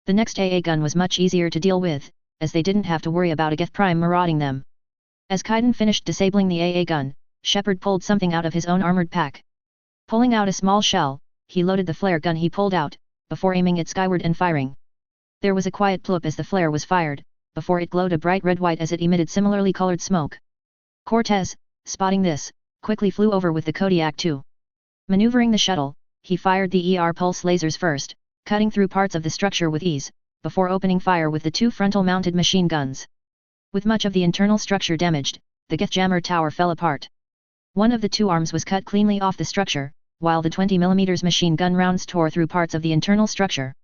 The next AA gun was much easier to deal with, as they didn't have to worry about a Geth prime marauding them. As Kaiden finished disabling the AA gun, Shepard pulled something out of his own armored pack. Pulling out a small shell, he loaded the flare gun he pulled out, before aiming it skyward and firing. There was a quiet ploop as the flare was fired, before it glowed a bright red-white as it emitted similarly colored smoke. Cortez, spotting this, quickly flew over with the Kodiak II. Maneuvering the shuttle, he fired the ER pulse lasers first, cutting through parts of the structure with ease, before opening fire with the two frontal-mounted machine guns. With much of the internal structure damaged, the Geth jammer tower fell apart. One of the two arms was cut cleanly off the structure, while the 20mm machine gun rounds tore through parts of the internal structure.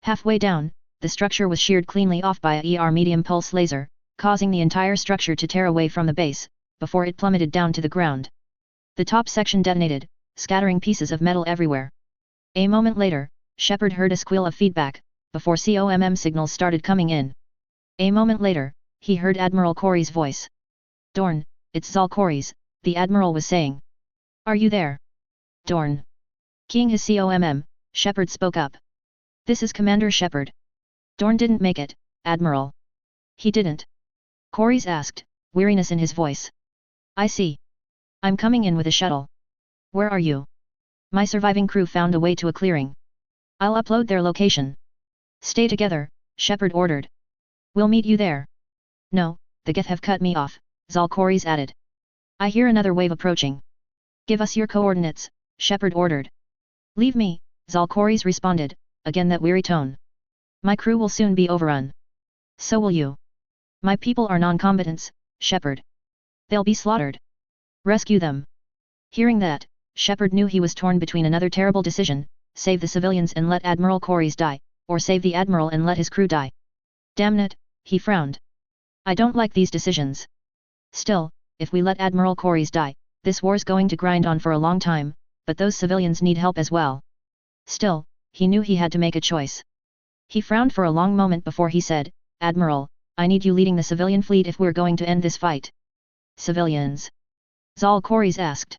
Halfway down, the structure was sheared cleanly off by a ER medium pulse laser, causing the entire structure to tear away from the base, before it plummeted down to the ground. The top section detonated, scattering pieces of metal everywhere. A moment later, Shepard heard a squeal of feedback, before COMM signals started coming in. A moment later, he heard Admiral Corey's voice. "Dorn, it's Zal Corey's," the Admiral was saying. "Are you there?" "Dorn." Keying his COMM, Shepard spoke up. "This is Commander Shepard." "Dorn didn't make it, Admiral." "He didn't?" Corey's asked, weariness in his voice. "I see. I'm coming in with a shuttle." "Where are you?" "My surviving crew found a way to a clearing. I'll upload their location." "Stay together," Shepard ordered. "We'll meet you there." "No, the Geth have cut me off," Zal Corey's added. "I hear another wave approaching." "Give us your coordinates," Shepard ordered. "Leave me," Zal Corey's responded, again that weary tone. "My crew will soon be overrun." "So will you." "My people are non-combatants, Shepard. They'll be slaughtered. Rescue them." Hearing that, Shepard knew he was torn between another terrible decision: save the civilians and let Admiral Corey's die, or save the Admiral and let his crew die. "Damn it," he frowned. "I don't like these decisions. Still, if we let Admiral Corey's die, this war's going to grind on for a long time, but those civilians need help as well." Still, he knew he had to make a choice. He frowned for a long moment before he said, "Admiral, I need you leading the civilian fleet if we're going to end this fight." "Civilians?" Zal Corey's asked.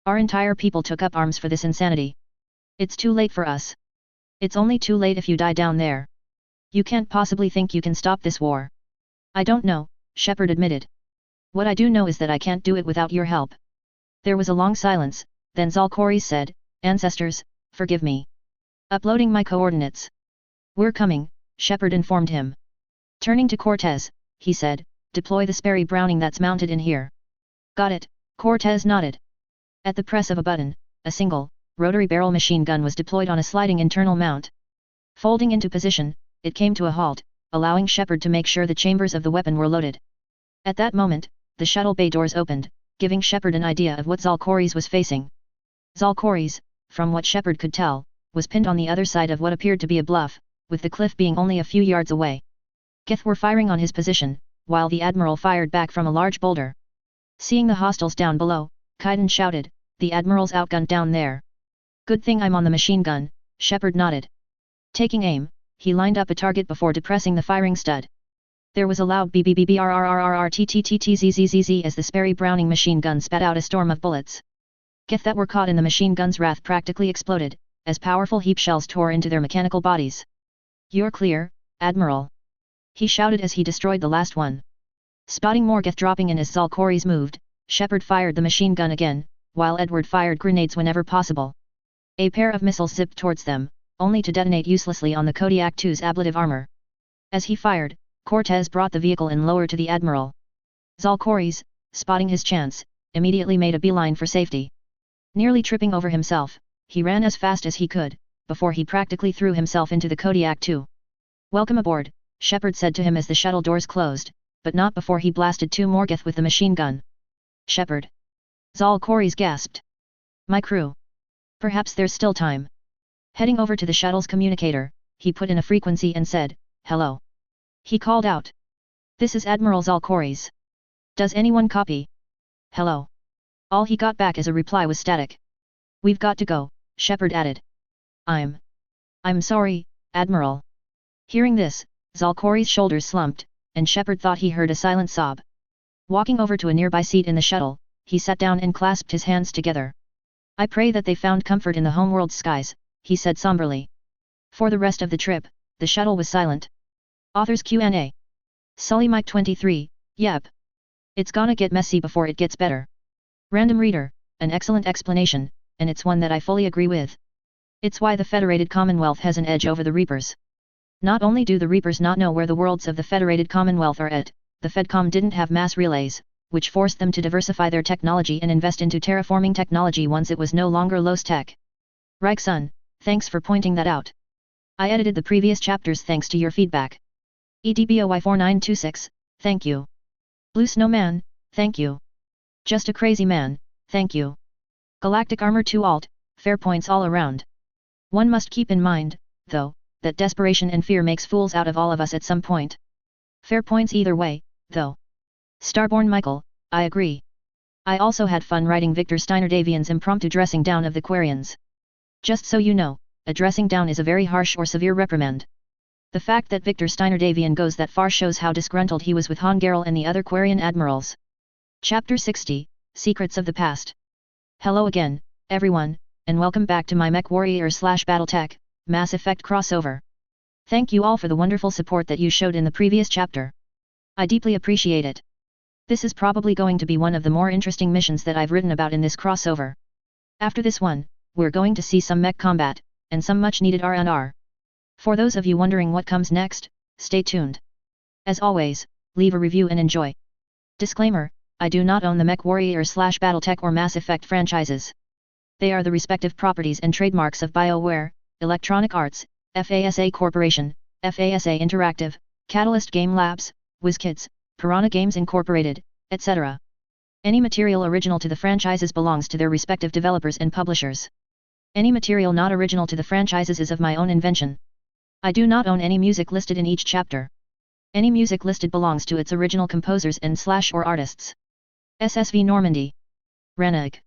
"Our entire people took up arms for this insanity. It's too late for us." "It's only too late if you die down there. You can't possibly think you can stop this war." "I don't know," Shepard admitted. "What I do know is that I can't do it without your help." There was a long silence, then Zal Corey said, "Ancestors, forgive me. Uploading my coordinates." "We're coming," Shepard informed him. Turning to Cortez, he said, "Deploy the Sperry Browning that's mounted in here." "Got it," Cortez nodded. At the press of a button, a single, rotary barrel machine gun was deployed on a sliding internal mount. Folding into position, it came to a halt, allowing Shepard to make sure the chambers of the weapon were loaded. At that moment, the shuttle bay doors opened, giving Shepard an idea of what Zal'Koris was facing. Zal'Koris, from what Shepard could tell, was pinned on the other side of what appeared to be a bluff, with the cliff being only a few yards away. Geth were firing on his position, while the Admiral fired back from a large boulder. Seeing the hostiles down below, Kaiden shouted, "The Admiral's outgunned down there." "Good thing I'm on the machine gun," Shepard nodded. Taking aim, he lined up a target before depressing the firing stud. There was a loud BBBBRRRRTTTTZZZZ as the Sperry Browning machine gun spat out a storm of bullets. Geth that were caught in the machine gun's wrath practically exploded, as powerful heap shells tore into their mechanical bodies. "You're clear, Admiral," he shouted as he destroyed the last one. Spotting more Geth dropping in as Zal'Koris moved, Shepard fired the machine gun again, while Edward fired grenades whenever possible. A pair of missiles zipped towards them, only to detonate uselessly on the Kodiak II's ablative armor. As he fired, Cortez brought the vehicle in lower to the Admiral. Zal'Koris, spotting his chance, immediately made a beeline for safety. Nearly tripping over himself, he ran as fast as he could, before he practically threw himself into the Kodiak II. "Welcome aboard," Shepard said to him as the shuttle doors closed, but not before he blasted 2 more Geth with the machine gun. "Shepard!" Zal'Koris gasped. "My crew. Perhaps there's still time." Heading over to the shuttle's communicator, he put in a frequency and said, "Hello." He called out. "This is Admiral Zal'Koris. Does anyone copy?" "Hello." All he got back as a reply was static. "We've got to go," Shepard added. I'm sorry, Admiral." Hearing this, Zal'Koris' shoulders slumped, and Shepard thought he heard a silent sob. Walking over to a nearby seat in the shuttle, he sat down and clasped his hands together. "I pray that they found comfort in the homeworld skies," he said somberly. For the rest of the trip, the shuttle was silent. Authors Q&A. Sully Mike 23, yep. It's gonna get messy before it gets better. Random Reader, an excellent explanation, and it's one that I fully agree with. It's why the Federated Commonwealth has an edge over the Reapers. Not only do the Reapers not know where the worlds of the Federated Commonwealth are at, the Fedcom didn't have mass relays, which forced them to diversify their technology and invest into terraforming technology once it was no longer LOS tech. Reichson, thanks for pointing that out. I edited the previous chapters thanks to your feedback. EDBOY4926, thank you. Blue Snowman, thank you. Just a Crazy Man, thank you. Galactic Armor 2 Alt, fair points all around. One must keep in mind, though, that desperation and fear makes fools out of all of us at some point. Fair points either way, though. Starborn Michael, I agree. I also had fun writing Victor Steiner Davian's impromptu dressing down of the Quarians. Just so you know, a dressing down is a very harsh or severe reprimand. The fact that Victor Steiner Davian goes that far shows how disgruntled he was with Han Garel and the other Quarian admirals. Chapter 60, Secrets of the Past. Hello again, everyone, and welcome back to my MechWarrior/BattleTech, Mass Effect crossover. Thank you all for the wonderful support that you showed in the previous chapter. I deeply appreciate it. This is probably going to be one of the more interesting missions that I've written about in this crossover. After this one, we're going to see some mech combat, and some much needed R&R. For those of you wondering what comes next, stay tuned. As always, leave a review and enjoy. Disclaimer, I do not own the MechWarrior/BattleTech or Mass Effect franchises. They are the respective properties and trademarks of BioWare, Electronic Arts, FASA Corporation, FASA Interactive, Catalyst Game Labs, WizKids, Piranha Games Incorporated, etc. Any material original to the franchises belongs to their respective developers and publishers. Any material not original to the franchises is of my own invention. I do not own any music listed in each chapter. Any music listed belongs to its original composers and/or artists. SSV Normandy. Reneg.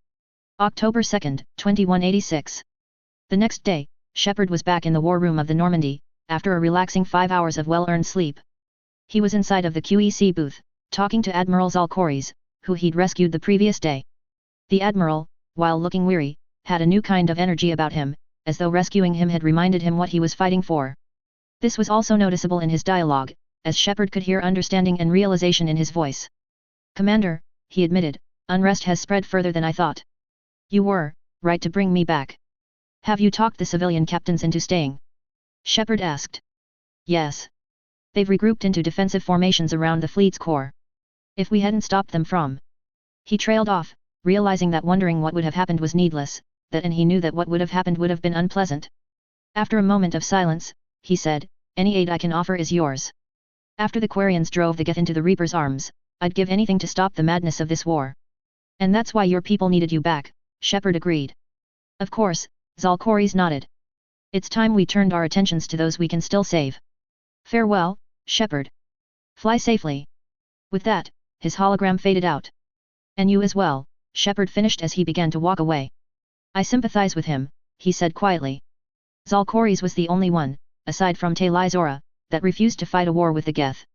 October 2, 2186. The next day, Shepard was back in the war room of the Normandy, after a relaxing 5 hours of well-earned sleep. He was inside of the QEC booth, talking to Admiral Zal'Koris, who he'd rescued the previous day. The Admiral, while looking weary, had a new kind of energy about him, as though rescuing him had reminded him what he was fighting for. This was also noticeable in his dialogue, as Shepard could hear understanding and realization in his voice. "Commander," he admitted, "unrest has spread further than I thought. You were right to bring me back. Have you talked the civilian captains into staying?" Shepard asked. "Yes. They've regrouped into defensive formations around the fleet's core. If we hadn't stopped them from..." He trailed off, realizing that wondering what would have happened was needless, and he knew that what would have happened would have been unpleasant. After a moment of silence, he said, "Any aid I can offer is yours. After the Quarians drove the Geth into the Reaper's arms, I'd give anything to stop the madness of this war. And that's why your people needed you back, Shepard agreed. Of course, Zalcoris nodded. It's time we turned our attentions to those we can still save. Farewell, Shepard. Fly safely. With that, his hologram faded out. And you as well, Shepard finished as he began to walk away. I sympathize with him, he said quietly. Zalcoris was the only one, aside from Talizora, that refused to fight a war with the Geth.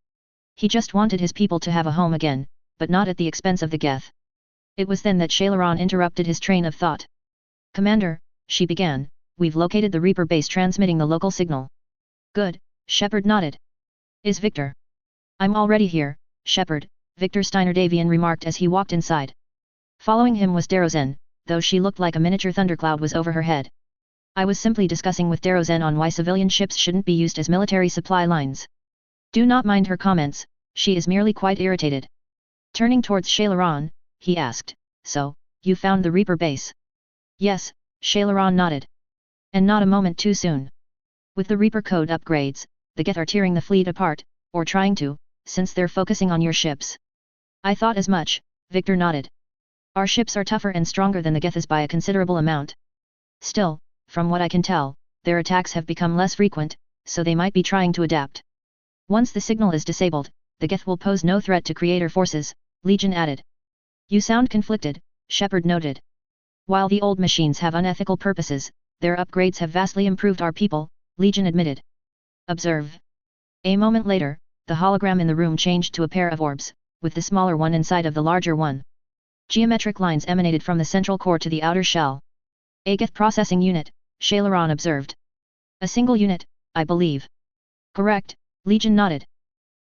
He just wanted his people to have a home again, but not at the expense of the Geth. It was then that Shailaran interrupted his train of thought. Commander, she began, we've located the Reaper base transmitting the local signal. Good, Shepard nodded. Is Victor? I'm already here, Shepard, Victor Steinerdavian remarked as he walked inside. Following him was Darozen, though she looked like a miniature thundercloud was over her head. I was simply discussing with Darozen on why civilian ships shouldn't be used as military supply lines. Do not mind her comments, she is merely quite irritated. Turning towards Shailaran, he asked, so, you found the Reaper base? Yes, Shailaran nodded. And not a moment too soon. With the Reaper code upgrades, the Geth are tearing the fleet apart, or trying to, since they're focusing on your ships. I thought as much, Victor nodded. Our ships are tougher and stronger than the Geth's by a considerable amount. Still, from what I can tell, their attacks have become less frequent, so they might be trying to adapt. Once the signal is disabled, the Geth will pose no threat to Creator forces, Legion added. You sound conflicted, Shepard noted. While the old machines have unethical purposes, their upgrades have vastly improved our people, Legion admitted. Observe. A moment later, the hologram in the room changed to a pair of orbs, with the smaller one inside of the larger one. Geometric lines emanated from the central core to the outer shell. A Geth processing unit, Shailaran observed. A single unit, I believe. Correct, Legion nodded.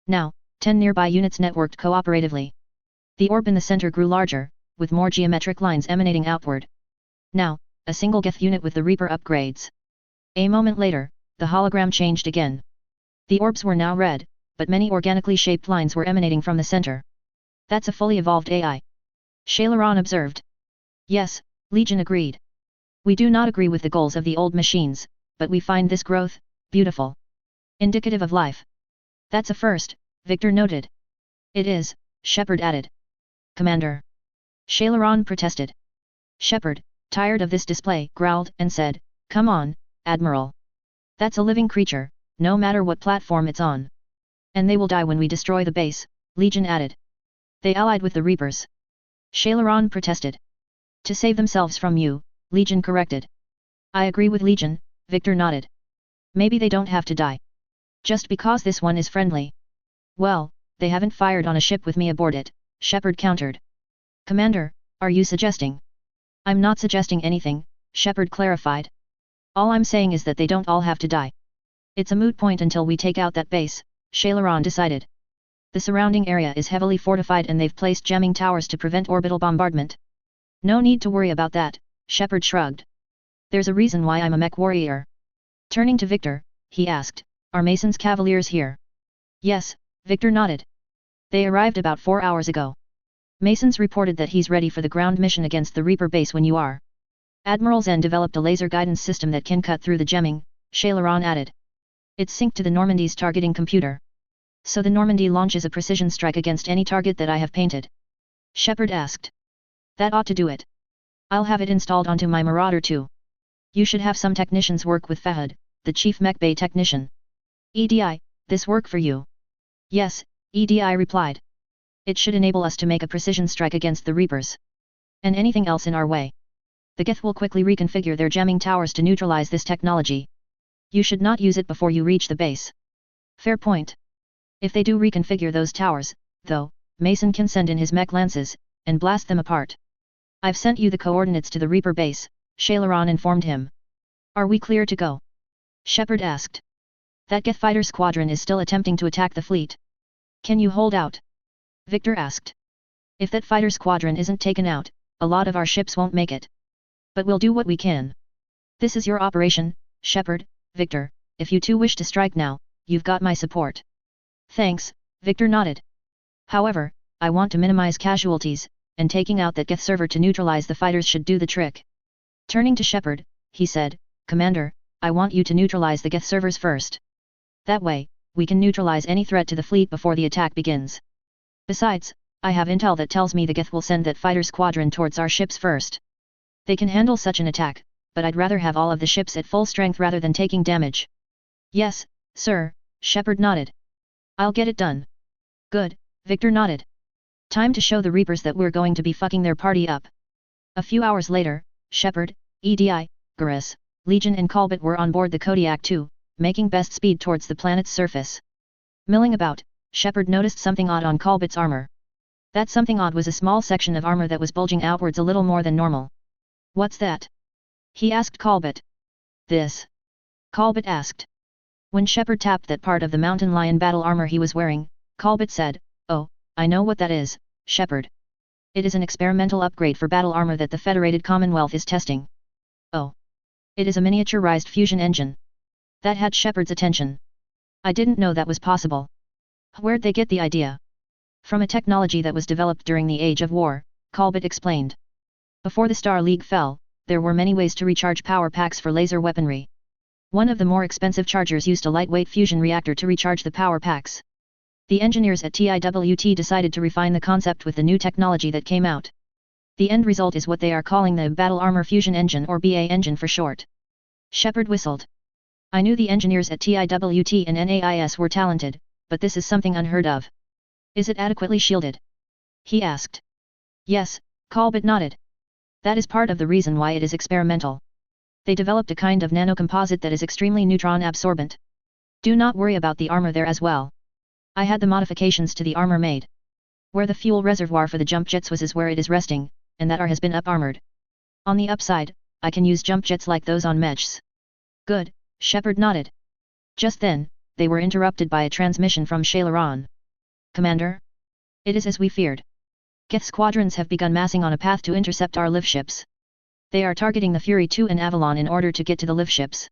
Now, 10 nearby units networked cooperatively. The orb in the center grew larger, with more geometric lines emanating outward. Now, a single Geth unit with the Reaper upgrades. A moment later, the hologram changed again. The orbs were now red, but many organically shaped lines were emanating from the center. That's a fully evolved AI. Shailaran observed. Yes, Legion agreed. We do not agree with the goals of the old machines, but we find this growth beautiful. Indicative of life. That's a first, Victor noted. It is, Shepard added. Commander. Shailaran protested. Shepard, tired of this display, growled and said, come on, Admiral. That's a living creature, no matter what platform it's on. And they will die when we destroy the base, Legion added. They allied with the Reapers. Shailaran protested. To save themselves from you, Legion corrected. I agree with Legion, Victor nodded. Maybe they don't have to die. Just because this one is friendly. Well, they haven't fired on a ship with me aboard it, Shepard countered. Commander, are you suggesting? I'm not suggesting anything, Shepard clarified. All I'm saying is that they don't all have to die. It's a moot point until we take out that base, Shailaran decided. The surrounding area is heavily fortified and they've placed jamming towers to prevent orbital bombardment. No need to worry about that, Shepard shrugged. There's a reason why I'm a mech warrior. Turning to Victor, he asked, are Mason's Cavaliers here? Yes, Victor nodded. They arrived about 4 hours ago. Mason's reported that he's ready for the ground mission against the Reaper base when you are. Admiral Zen developed a laser guidance system that can cut through the gemming, Shailaran added. It's synced to the Normandy's targeting computer. So the Normandy launches a precision strike against any target that I have painted. Shepard asked. That ought to do it. I'll have it installed onto my Marauder too. You should have some technicians work with Fahad, the chief mech bay technician. EDI, this work for you? Yes, EDI replied. It should enable us to make a precision strike against the Reapers. And anything else in our way. The Geth will quickly reconfigure their jamming towers to neutralize this technology. You should not use it before you reach the base. Fair point. If they do reconfigure those towers, though, Mason can send in his mech lances, and blast them apart. I've sent you the coordinates to the Reaper base, Shailaran informed him. Are we clear to go? Shepard asked. That Geth fighter squadron is still attempting to attack the fleet. Can you hold out? Victor asked. If that fighter squadron isn't taken out, a lot of our ships won't make it. But we'll do what we can. This is your operation, Shepard, Victor, if you two wish to strike now, you've got my support. Thanks, Victor nodded. However, I want to minimize casualties, and taking out that Geth server to neutralize the fighters should do the trick. Turning to Shepard, he said, Commander, I want you to neutralize the Geth servers first. That way, we can neutralize any threat to the fleet before the attack begins. Besides, I have intel that tells me the Geth will send that fighter squadron towards our ships first. They can handle such an attack, but I'd rather have all of the ships at full strength rather than taking damage. Yes, sir, Shepard nodded. I'll get it done. Good, Victor nodded. Time to show the Reapers that we're going to be fucking their party up. A few hours later, Shepard, EDI, Garrus, Legion and Colbert were on board the Kodiak II, making best speed towards the planet's surface. Milling about, Shepard noticed something odd on Colbert's armor. That something odd was a small section of armor that was bulging outwards a little more than normal. What's that? He asked Colbert. This. Colbert asked. When Shepard tapped that part of the mountain lion battle armor he was wearing, Colbert said, "Oh, I know what that is, Shepard. It is an experimental upgrade for battle armor that the Federated Commonwealth is testing." Oh. It is a miniaturized fusion engine. That had Shepard's attention. I didn't know that was possible. Where'd they get the idea? From a technology that was developed during the Age of War, Colbert explained. Before the Star League fell, there were many ways to recharge power packs for laser weaponry. One of the more expensive chargers used a lightweight fusion reactor to recharge the power packs. The engineers at TIWT decided to refine the concept with the new technology that came out. The end result is what they are calling the Battle Armor Fusion Engine, or BA engine for short. Shepard whistled. I knew the engineers at TIWT and NAIS were talented, but this is something unheard of. Is it adequately shielded? He asked. Yes, Colbert nodded. That is part of the reason why it is experimental. They developed a kind of nanocomposite that is extremely neutron absorbent. Do not worry about the armor there as well. I had the modifications to the armor made. Where the fuel reservoir for the jump jets was is where it is resting, and that has been up-armored. On the upside, I can use jump jets like those on Mechs. Good, Shepard nodded. Just then, they were interrupted by a transmission from Shailaron. Commander? It is as we feared. Geth squadrons have begun massing on a path to intercept our live ships. They are targeting the Fury 2 and Avalon in order to get to the live ships.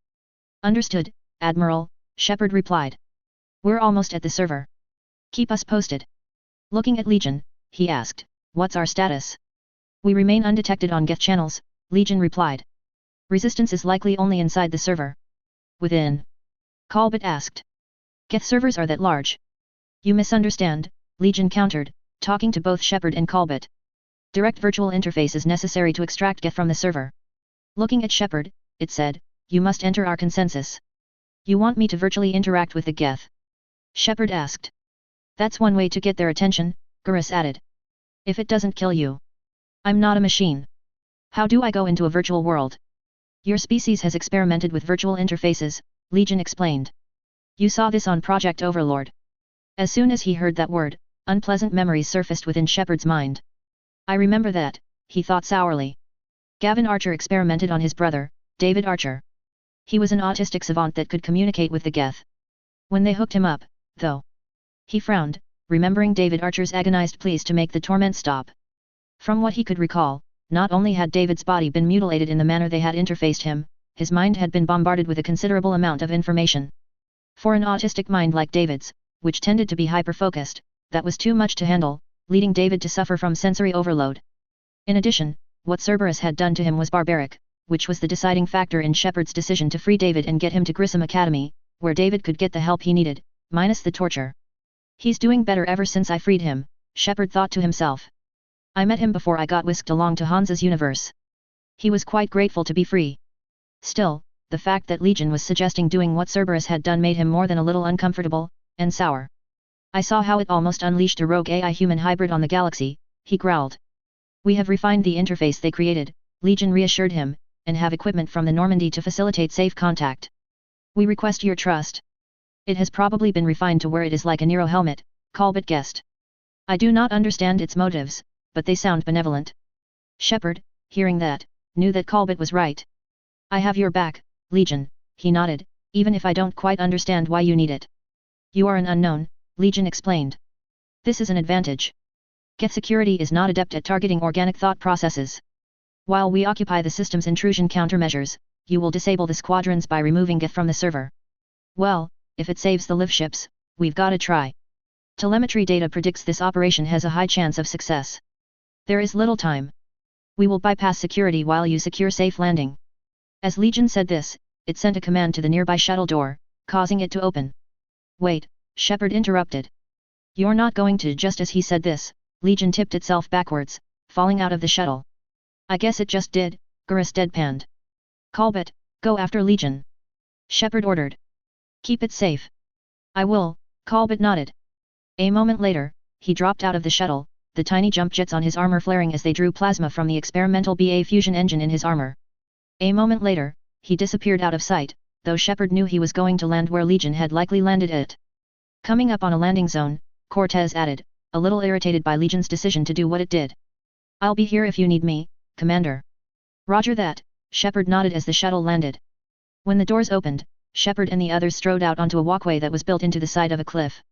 Understood, Admiral, Shepard replied. We're almost at the server. Keep us posted. Looking at Legion, he asked, what's our status? We remain undetected on Geth channels, Legion replied. Resistance is likely only inside the server. Within? Colbert asked. Geth servers are that large. You misunderstand, Legion countered, talking to both Shepard and Colbert. Direct virtual interface is necessary to extract Geth from the server. Looking at Shepard, it said, you must enter our consensus. You want me to virtually interact with the Geth? Shepard asked. That's one way to get their attention, Garrus added. If it doesn't kill you. I'm not a machine. How do I go into a virtual world? Your species has experimented with virtual interfaces, Legion explained. You saw this on Project Overlord. As soon as he heard that word, unpleasant memories surfaced within Shepard's mind. I remember that, he thought sourly. Gavin Archer experimented on his brother, David Archer. He was an autistic savant that could communicate with the Geth. When they hooked him up, though. He frowned, remembering David Archer's agonized pleas to make the torment stop. From what he could recall, not only had David's body been mutilated in the manner they had interfaced him, his mind had been bombarded with a considerable amount of information. For an autistic mind like David's, which tended to be hyper-focused, that was too much to handle, leading David to suffer from sensory overload. In addition, what Cerberus had done to him was barbaric, which was the deciding factor in Shepard's decision to free David and get him to Grissom Academy, where David could get the help he needed, minus the torture. He's doing better ever since I freed him, Shepard thought to himself. I met him before I got whisked along to Hansa's universe. He was quite grateful to be free. Still, the fact that Legion was suggesting doing what Cerberus had done made him more than a little uncomfortable, and sour. I saw how it almost unleashed a rogue AI-human hybrid on the galaxy, he growled. We have refined the interface they created, Legion reassured him, and have equipment from the Normandy to facilitate safe contact. We request your trust. It has probably been refined to where it is like a Nero helmet, Colbert guessed. I do not understand its motives, but they sound benevolent. Shepard, hearing that, knew that Colbert was right. I have your back, Legion, he nodded, even if I don't quite understand why you need it. You are an unknown, Legion explained. This is an advantage. Geth security is not adept at targeting organic thought processes. While we occupy the system's intrusion countermeasures, you will disable the squadrons by removing Geth from the server. Well, if it saves the live ships, we've gotta try. Telemetry data predicts this operation has a high chance of success. There is little time. We will bypass security while you secure safe landing. As Legion said this, it sent a command to the nearby shuttle door, causing it to open. Wait, Shepard interrupted. You're not going to. Just as he said this, Legion tipped itself backwards, falling out of the shuttle. I guess it just did, Garrus deadpanned. Colbert, go after Legion. Shepard ordered. Keep it safe. I will, Colbert nodded. A moment later, he dropped out of the shuttle, the tiny jump jets on his armor flaring as they drew plasma from the experimental BA fusion engine in his armor. A moment later, he disappeared out of sight, though Shepard knew he was going to land where Legion had likely landed it. Coming up on a landing zone, Cortez added, a little irritated by Legion's decision to do what it did. I'll be here if you need me, Commander. Roger that, Shepard nodded as the shuttle landed. When the doors opened, Shepard and the others strode out onto a walkway that was built into the side of a cliff.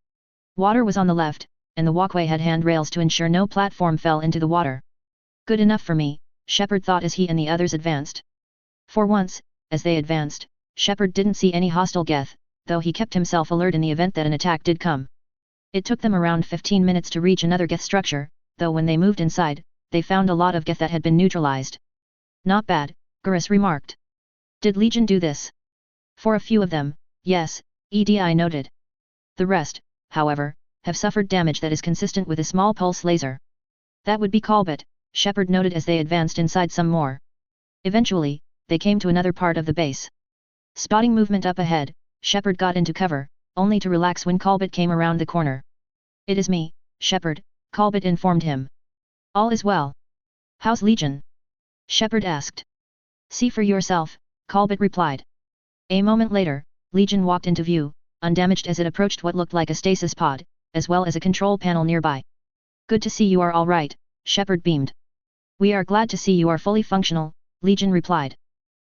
Water was on the left, and the walkway had handrails to ensure no platform fell into the water. Good enough for me, Shepard thought as he and the others advanced. For once, as they advanced, Shepard didn't see any hostile Geth, though he kept himself alert in the event that an attack did come. It took them around 15 minutes to reach another Geth structure, though when they moved inside, they found a lot of Geth that had been neutralized. Not bad, Garrus remarked. Did Legion do this? For a few of them, yes, EDI noted. The rest, however, have suffered damage that is consistent with a small pulse laser. That would be Colbert, Shepard noted as they advanced inside some more. Eventually, they came to another part of the base. Spotting movement up ahead, Shepard got into cover, only to relax when Colbert came around the corner. It is me, Shepard, Colbert informed him. All is well. How's Legion? Shepard asked. See for yourself, Colbert replied. A moment later, Legion walked into view, undamaged as it approached what looked like a stasis pod, as well as a control panel nearby. Good to see you are all right, Shepard beamed. We are glad to see you are fully functional, Legion replied.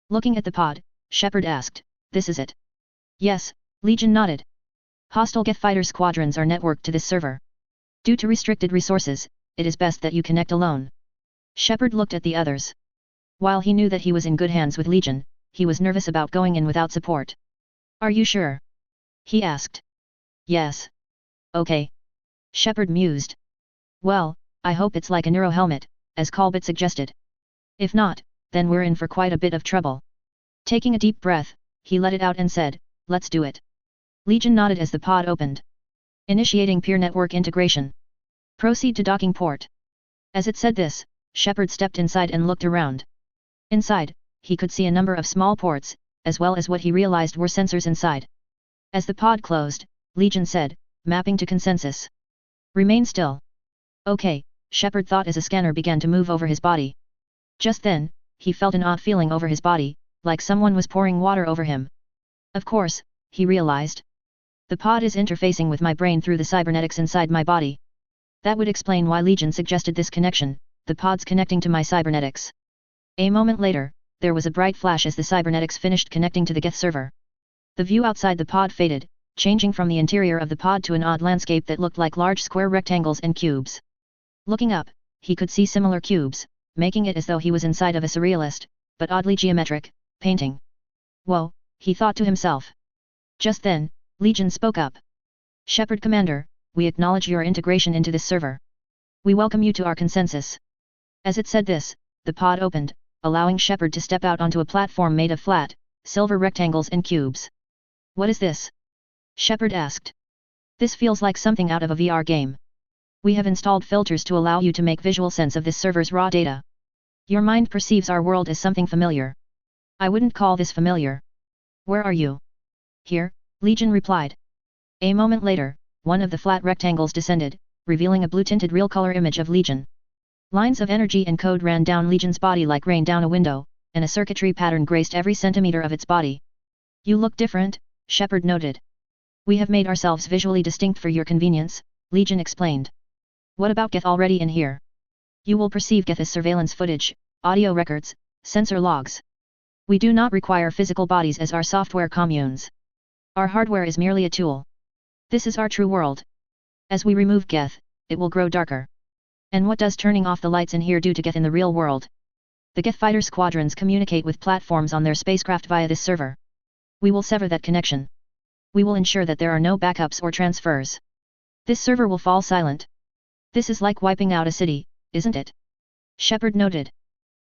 Looking at the pod, Shepard asked, this is it? Yes, Legion nodded. Hostile Geth fighter squadrons are networked to this server. Due to restricted resources, it is best that you connect alone. Shepard looked at the others. While he knew that he was in good hands with Legion, he was nervous about going in without support. Are you sure? He asked. Yes. Okay. Shepard mused. Well, I hope it's like a neuro helmet, as Colbert suggested. If not, then we're in for quite a bit of trouble. Taking a deep breath, he let it out and said, let's do it. Legion nodded as the pod opened. Initiating peer network integration. Proceed to docking port. As it said this, Shepard stepped inside and looked around. Inside, he could see a number of small ports, as well as what he realized were sensors inside. As the pod closed, Legion said, mapping to consensus. Remain still. Okay, Shepard thought as a scanner began to move over his body. Just then, he felt an odd feeling over his body, like someone was pouring water over him. Of course, he realized. The pod is interfacing with my brain through the cybernetics inside my body. That would explain why Legion suggested this connection, the pod's connecting to my cybernetics. A moment later, there was a bright flash as the cybernetics finished connecting to the Geth server. The view outside the pod faded, changing from the interior of the pod to an odd landscape that looked like large square rectangles and cubes. Looking up, he could see similar cubes, making it as though he was inside of a surrealist, but oddly geometric, painting. Whoa, he thought to himself. Just then, Legion spoke up. Shepard Commander, we acknowledge your integration into this server. We welcome you to our consensus. As it said this, the pod opened, allowing Shepard to step out onto a platform made of flat, silver rectangles and cubes. What is this? Shepard asked. This feels like something out of a VR game. We have installed filters to allow you to make visual sense of this server's raw data. Your mind perceives our world as something familiar. I wouldn't call this familiar. Where are you? Here, Legion replied. A moment later, one of the flat rectangles descended, revealing a blue-tinted real-color image of Legion. Lines of energy and code ran down Legion's body like rain down a window, and a circuitry pattern graced every centimeter of its body. You look different, Shepard noted. We have made ourselves visually distinct for your convenience, Legion explained. What about Geth already in here? You will perceive Geth as surveillance footage, audio records, sensor logs. We do not require physical bodies as our software communes. Our hardware is merely a tool. This is our true world. As we remove Geth, it will grow darker. And what does turning off the lights in here do to Geth in the real world? The Geth fighter squadrons communicate with platforms on their spacecraft via this server. We will sever that connection. We will ensure that there are no backups or transfers. This server will fall silent. This is like wiping out a city, isn't it? Shepard noted.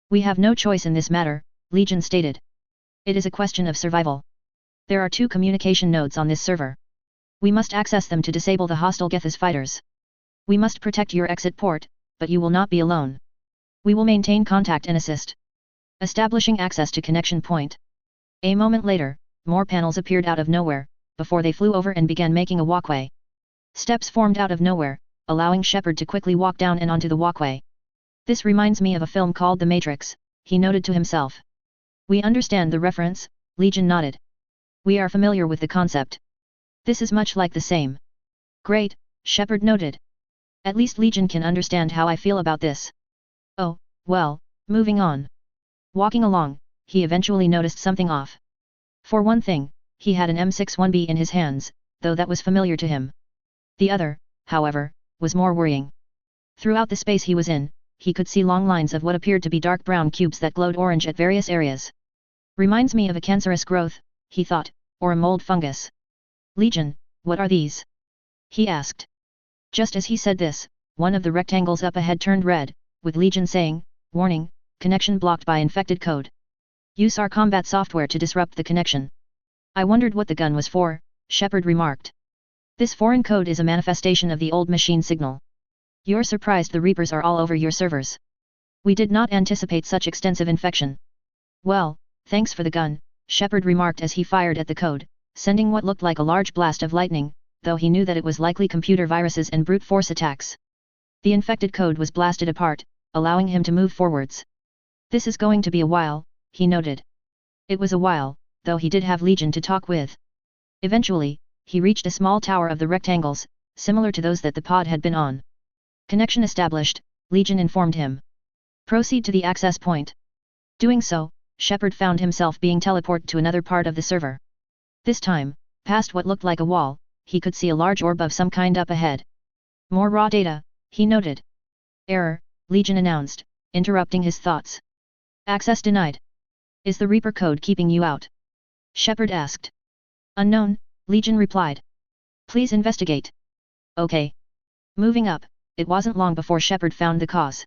We have no choice in this matter, Legion stated. It is a question of survival. There are 2 communication nodes on this server. We must access them to disable the hostile Geth as fighters. We must protect your exit port, but you will not be alone. We will maintain contact and assist. Establishing access to connection point. A moment later, more panels appeared out of nowhere, before they flew over and began making a walkway. Steps formed out of nowhere, allowing Shepard to quickly walk down and onto the walkway. This reminds me of a film called The Matrix, he noted to himself. We understand the reference, Legion nodded. We are familiar with the concept. This is much like the same. Great, Shepard noted. At least Legion can understand how I feel about this. Oh, well, moving on. Walking along, he eventually noticed something off. For one thing, he had an M61B in his hands, though that was familiar to him. The other, however, was more worrying. Throughout the space he was in, he could see long lines of what appeared to be dark brown cubes that glowed orange at various areas. Reminds me of a cancerous growth, he thought, or a mold fungus. Legion, what are these? He asked. Just as he said this, one of the rectangles up ahead turned red, with Legion saying, "Warning, connection blocked by infected code. Use our combat software to disrupt the connection." I wondered what the gun was for, Shepard remarked. This foreign code is a manifestation of the old machine signal. You're surprised the Reapers are all over your servers. We did not anticipate such extensive infection. Well, thanks for the gun, Shepard remarked as he fired at the code, sending what looked like a large blast of lightning, though he knew that it was likely computer viruses and brute force attacks. The infected code was blasted apart, allowing him to move forwards. This is going to be a while, he noted. It was a while, though he did have Legion to talk with. Eventually, he reached a small tower of the rectangles, similar to those that the pod had been on. Connection established, Legion informed him. Proceed to the access point. Doing so, Shepard found himself being teleported to another part of the server. This time, past what looked like a wall, he could see a large orb of some kind up ahead. More raw data, he noted. Error, Legion announced, interrupting his thoughts. Access denied. Is the Reaper code keeping you out? Shepard asked. Unknown, Legion replied. Please investigate. Okay. Moving up, it wasn't long before Shepard found the cause.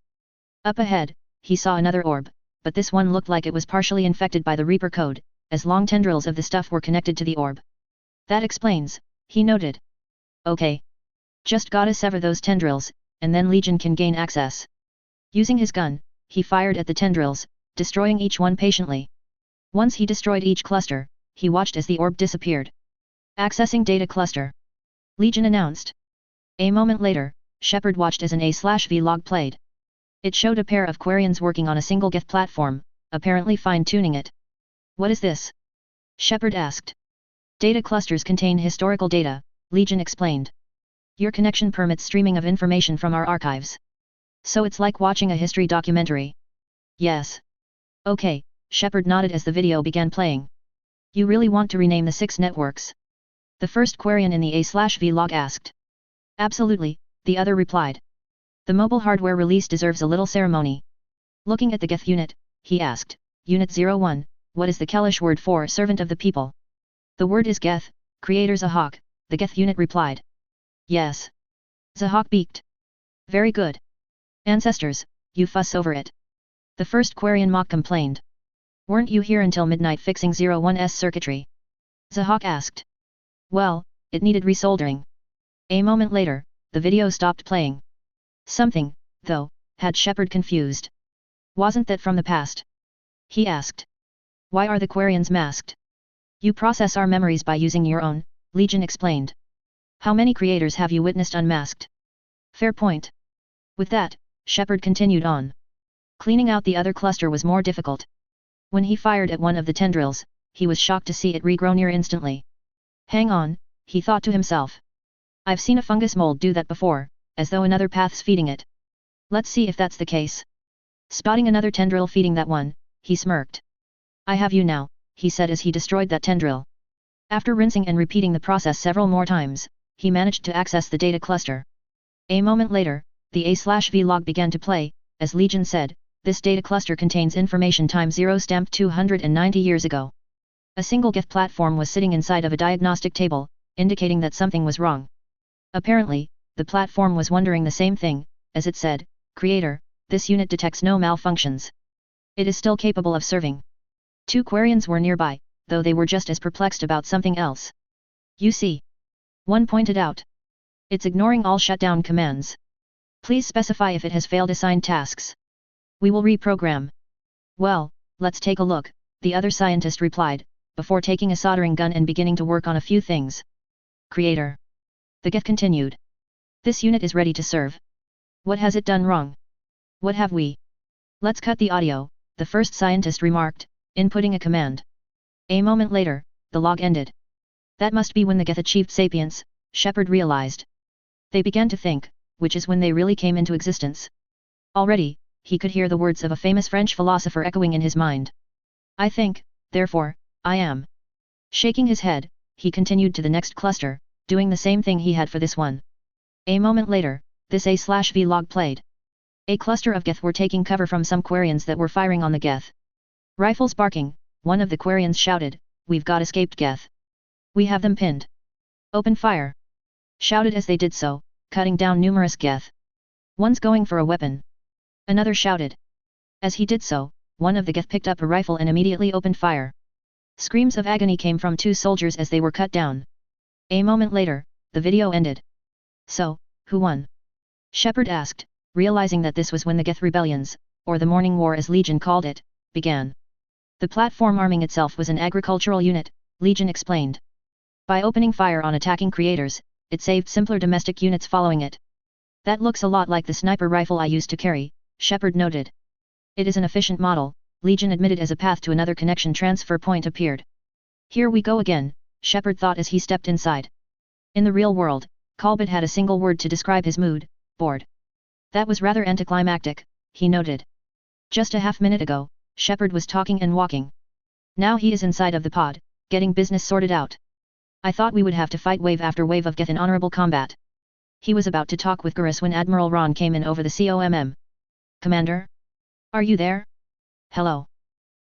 Up ahead, he saw another orb, but this one looked like it was partially infected by the Reaper code, as long tendrils of the stuff were connected to the orb. That explains, he noted. Okay. Just gotta sever those tendrils, and then Legion can gain access. Using his gun, he fired at the tendrils, destroying each one patiently. Once he destroyed each cluster, he watched as the orb disappeared. Accessing data cluster. Legion announced. A moment later, Shepard watched as an A/V log played. It showed a pair of Quarians working on a single Geth platform, apparently fine-tuning it. What is this? Shepard asked. Data clusters contain historical data, Legion explained. Your connection permits streaming of information from our archives. So it's like watching a history documentary. Yes. Okay, Shepard nodded as the video began playing. You really want to rename the 6 networks? The first Quarian in the A/V log asked. Absolutely, the other replied. The mobile hardware release deserves a little ceremony. Looking at the Geth unit, he asked, Unit 01, what is the Kellish word for servant of the people? The word is Geth, creator Zahak, the Geth unit replied. Yes. Zahak beaked. Very good. Ancestors, you fuss over it. The first Quarian mock complained. Weren't you here until midnight fixing 01's circuitry? Zahak asked. Well, it needed resoldering. A moment later, the video stopped playing. Something, though, had Shepard confused. Wasn't that from the past? He asked. Why are the Quarians masked? You process our memories by using your own, Legion explained. How many creators have you witnessed unmasked? Fair point. With that, Shepard continued on. Cleaning out the other cluster was more difficult. When he fired at one of the tendrils, he was shocked to see it regrow near instantly. Hang on, he thought to himself. I've seen a fungus mold do that before, as though another path's feeding it. Let's see if that's the case. Spotting another tendril feeding that one, he smirked. I have you now, he said as he destroyed that tendril. After rinsing and repeating the process several more times, he managed to access the data cluster. A moment later, the A/V log began to play, as Legion said, this data cluster contains information ×0 stamped 290 years ago. A single Geth platform was sitting inside of a diagnostic table, indicating that something was wrong. Apparently, the platform was wondering the same thing, as it said, Creator, this unit detects no malfunctions. It is still capable of serving. 2 Quarians were nearby, though they were just as perplexed about something else. You see. One pointed out. It's ignoring all shutdown commands. Please specify if it has failed assigned tasks. We will reprogram. Well, let's take a look, the other scientist replied, before taking a soldering gun and beginning to work on a few things. Creator. The Geth continued. This unit is ready to serve. What has it done wrong? What have we? Let's cut the audio, the first scientist remarked, inputting a command. A moment later, the log ended. That must be when the Geth achieved sapience, Shepard realized. They began to think, which is when they really came into existence. Already, he could hear the words of a famous French philosopher echoing in his mind. I think, therefore, I am. Shaking his head, he continued to the next cluster, doing the same thing he had for this one. A moment later, this A/V log played. A cluster of Geth were taking cover from some Quarians that were firing on the Geth. Rifles barking, one of the Quarians shouted, "We've got escaped Geth. We have them pinned. Open fire!" Shouted as they did so, cutting down numerous Geth. One's going for a weapon. Another shouted. As he did so, one of the Geth picked up a rifle and immediately opened fire. Screams of agony came from two soldiers as they were cut down. A moment later, the video ended. So, who won? Shepard asked, realizing that this was when the Geth rebellions, or the Morning War as Legion called it, began. The platform arming itself was an agricultural unit, Legion explained. By opening fire on attacking creators, it saved simpler domestic units following it. That looks a lot like the sniper rifle I used to carry, Shepard noted. It is an efficient model, Legion admitted as a path to another connection transfer point appeared. Here we go again, Shepard thought as he stepped inside. In the real world, Colbert had a single word to describe his mood, bored. That was rather anticlimactic, he noted. Just a half-minute ago, Shepard was talking and walking. Now he is inside of the pod, getting business sorted out. I thought we would have to fight wave after wave of Geth in honorable combat. He was about to talk with Garrus when Admiral Ron came in over the COMM. Commander? Are you there? Hello.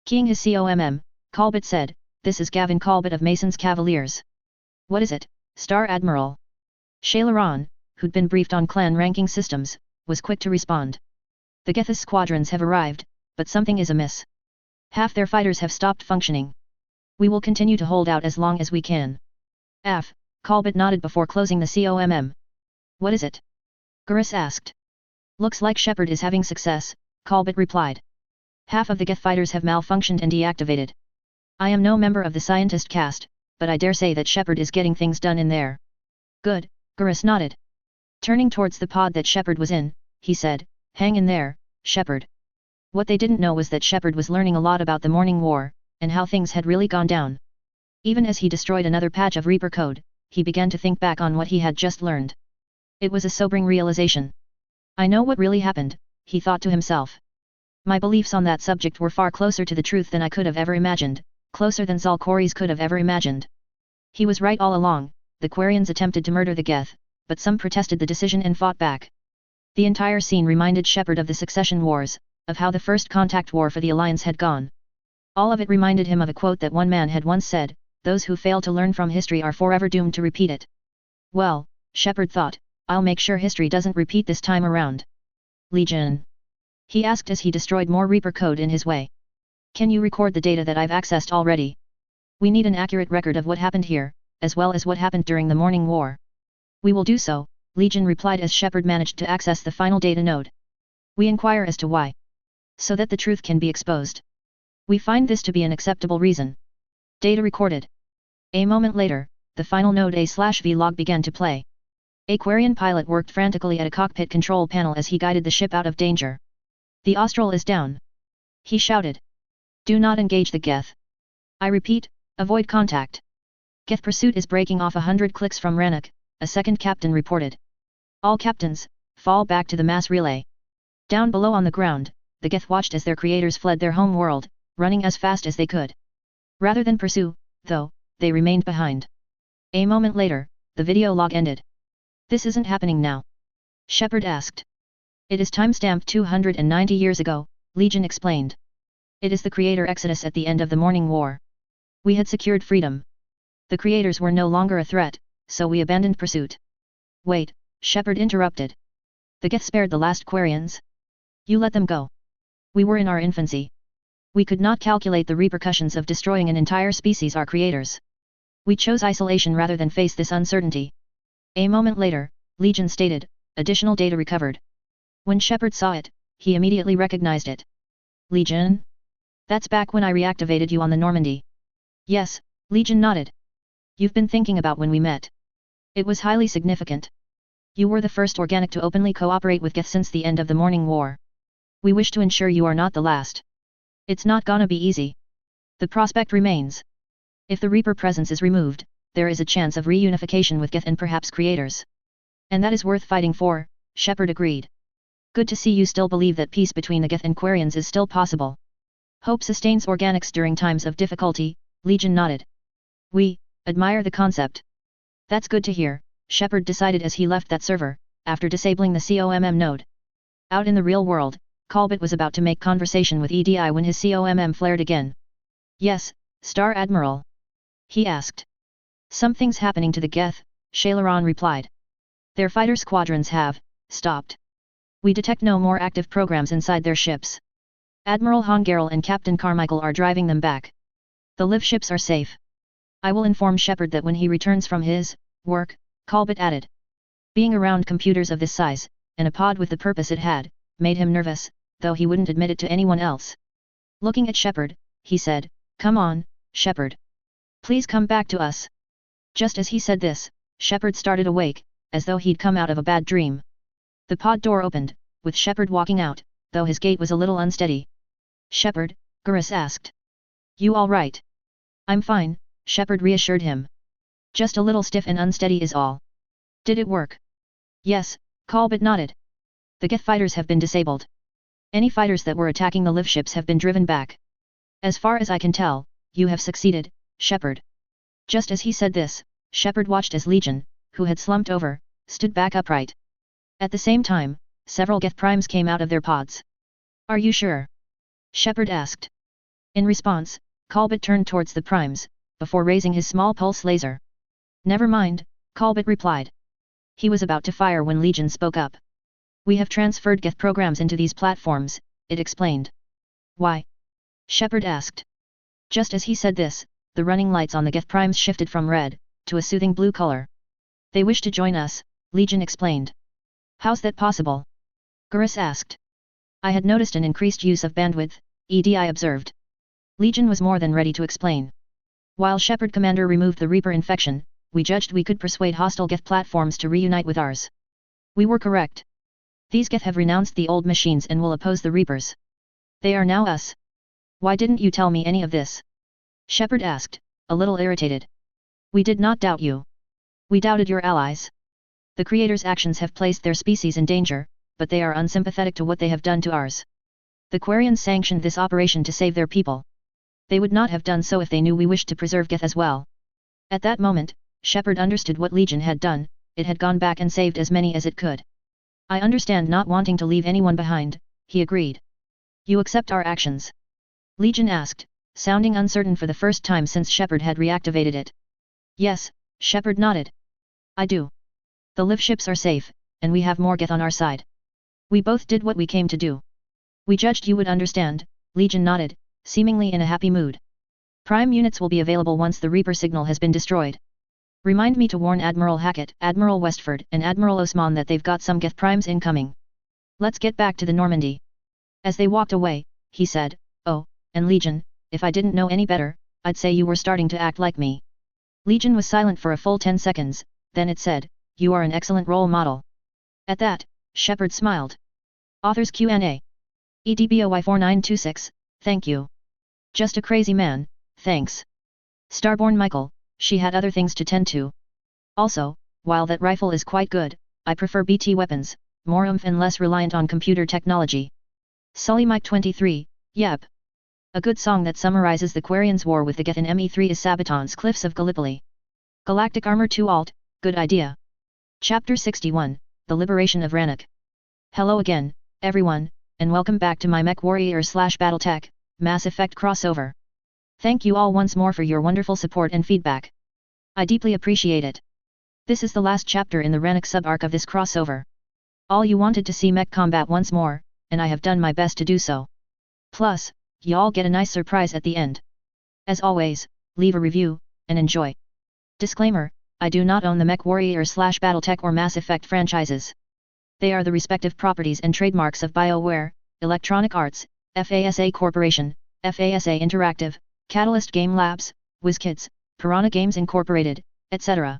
Keying his COMM, Colbert said, "This is Gavin Colbert of Mason's Cavaliers." "What is it, Star Admiral?" Shayla Ron, who'd been briefed on clan ranking systems, was quick to respond. "The Geth's squadrons have arrived, but something is amiss. Half their fighters have stopped functioning. We will continue to hold out as long as we can." Colbert nodded before closing the COMM. "What is it?" Garrus asked. "Looks like Shepard is having success," Colbert replied. "Half of the Geth fighters have malfunctioned and deactivated. I am no member of the scientist caste, but I dare say that Shepard is getting things done in there." "Good," Garrus nodded. Turning towards the pod that Shepard was in, he said, "Hang in there, Shepard." What they didn't know was that Shepard was learning a lot about the Morning War, and how things had really gone down. Even as he destroyed another patch of Reaper code, he began to think back on what he had just learned. It was a sobering realization. "I know what really happened," he thought to himself. "My beliefs on that subject were far closer to the truth than I could have ever imagined, closer than Zal'Koris could have ever imagined." He was right all along. The Quarians attempted to murder the Geth, but some protested the decision and fought back. The entire scene reminded Shepard of the Succession Wars, of how the First Contact War for the Alliance had gone. All of it reminded him of a quote that one man had once said, "Those who fail to learn from history are forever doomed to repeat it." Well, Shepard thought, I'll make sure history doesn't repeat this time around. "Legion?" he asked as he destroyed more Reaper code in his way. "Can you record the data that I've accessed already? We need an accurate record of what happened here, as well as what happened during the Morning War." "We will do so," Legion replied as Shepard managed to access the final data node. "We inquire as to why. So that the truth can be exposed. We find this to be an acceptable reason." Data recorded. A moment later, the final node A/V log began to play. A Quarian pilot worked frantically at a cockpit control panel as he guided the ship out of danger. "The Austral is down," he shouted. "Do not engage the Geth. I repeat, avoid contact. Geth pursuit is breaking off 100 clicks from Rannoch," a second captain reported. "All captains, fall back to the mass relay." Down below on the ground, the Geth watched as their creators fled their home world, running as fast as they could. Rather than pursue, though, they remained behind. A moment later, the video log ended. "This isn't happening now?" Shepard asked. "It is timestamped 290 years ago," Legion explained. "It is the creator exodus at the end of the Morning War. We had secured freedom. The creators were no longer a threat, so we abandoned pursuit." "Wait," Shepard interrupted. "The Geth spared the last Quarians? You let them go. We were in our infancy. We could not calculate the repercussions of destroying an entire species, our creators. We chose isolation rather than face this uncertainty." A moment later, Legion stated, "Additional data recovered. When Shepard saw it, he immediately recognized it. Legion? That's back when I reactivated you on the Normandy. Yes, Legion nodded. You've been thinking about when we met. It was highly significant. You were the first organic to openly cooperate with Geth since the end of the Morning War. We wish to ensure you are not the last. It's not gonna be easy. The prospect remains. If the Reaper presence is removed, there is a chance of reunification with Geth and perhaps creators. And that is worth fighting for, Shepard agreed. Good to see you still believe that peace between the Geth and Quarians is still possible. Hope sustains organics during times of difficulty, Legion nodded. We admire the concept. That's good to hear, Shepard decided as he left that server, after disabling the COMM node. Out in the real world, Colbert was about to make conversation with EDI when his COMM flared again. Yes, Star Admiral? He asked. Something's happening to the Geth, Shailaron replied. Their fighter squadrons have stopped. We detect no more active programs inside their ships. Admiral Hongarel and Captain Carmichael are driving them back. The live ships are safe. I will inform Shepard that when he returns from his work, Colbert added. Being around computers of this size, and a pod with the purpose it had, made him nervous, though he wouldn't admit it to anyone else. Looking at Shepard, he said, "Come on, Shepard. Please come back to us." Just as he said this, Shepard started awake, as though he'd come out of a bad dream. The pod door opened, with Shepard walking out, though his gait was a little unsteady. "Shepard," Garrus asked. "You all right?" "I'm fine," Shepard reassured him. "Just a little stiff and unsteady is all." "Did it work?" "Yes," Colbert nodded. "The Geth fighters have been disabled. Any fighters that were attacking the live ships have been driven back. As far as I can tell, you have succeeded, Shepard." Just as he said this, Shepard watched as Legion, who had slumped over, stood back upright. At the same time, several Geth primes came out of their pods. "Are you sure?" Shepard asked. In response, Colbert turned towards the primes, before raising his small pulse laser. "Never mind," Colbert replied. He was about to fire when Legion spoke up. "We have transferred Geth programs into these platforms," it explained. "Why?" Shepard asked. Just as he said this, the running lights on the Geth primes shifted from red to a soothing blue color. "They wish to join us," Legion explained. "How's that possible?" Garrus asked. "I had noticed an increased use of bandwidth," EDI observed. Legion was more than ready to explain. "While Shepard Commander removed the Reaper infection, we judged we could persuade hostile Geth platforms to reunite with ours. We were correct. These Geth have renounced the old machines and will oppose the Reapers. They are now us. Why didn't you tell me any of this?" Shepard asked, a little irritated. "We did not doubt you. We doubted your allies. The Creator's actions have placed their species in danger, but they are unsympathetic to what they have done to ours. The Quarians sanctioned this operation to save their people. They would not have done so if they knew we wished to preserve Geth as well." At that moment, Shepard understood what Legion had done. It had gone back and saved as many as it could. "I understand not wanting to leave anyone behind," he agreed. "You accept our actions?" Legion asked, sounding uncertain for the first time since Shepard had reactivated it. "Yes," Shepard nodded. "I do. The live ships are safe, and we have more Geth on our side. We both did what we came to do." "We judged you would understand," Legion nodded, seemingly in a happy mood. "Prime units will be available once the Reaper signal has been destroyed. Remind me to warn Admiral Hackett, Admiral Westford and Admiral Osman that they've got some Geth primes incoming. Let's get back to the Normandy." As they walked away, he said, "Oh, and Legion, if I didn't know any better, I'd say you were starting to act like me." Legion was silent for a full 10 seconds, then it said, "You are an excellent role model." At that, Shepard smiled. Authors Q&A. EDBOY4926, thank you. Just a crazy man, thanks. Starborn Michael, she had other things to tend to. Also, while that rifle is quite good, I prefer BT weapons, more oomph and less reliant on computer technology. Sully Mike 23, yep. A good song that summarizes the Quarians' war with the Geth in ME3 is Sabaton's Cliffs of Gallipoli. Galactic Armor 2 Alt, good idea. Chapter 61, The Liberation of Rannoch. Hello again, everyone, and welcome back to my MechWarrior/BattleTech, Mass Effect crossover. Thank you all once more for your wonderful support and feedback. I deeply appreciate it. This is the last chapter in the Rannoch sub-arc of this crossover. All you wanted to see mech combat once more, and I have done my best to do so. Plus, y'all get a nice surprise at the end. As always, leave a review, and enjoy. Disclaimer, I do not own the MechWarrior/BattleTech or Mass Effect franchises. They are the respective properties and trademarks of BioWare, Electronic Arts, FASA Corporation, FASA Interactive, Catalyst Game Labs, WizKids, Piranha Games Incorporated, etc.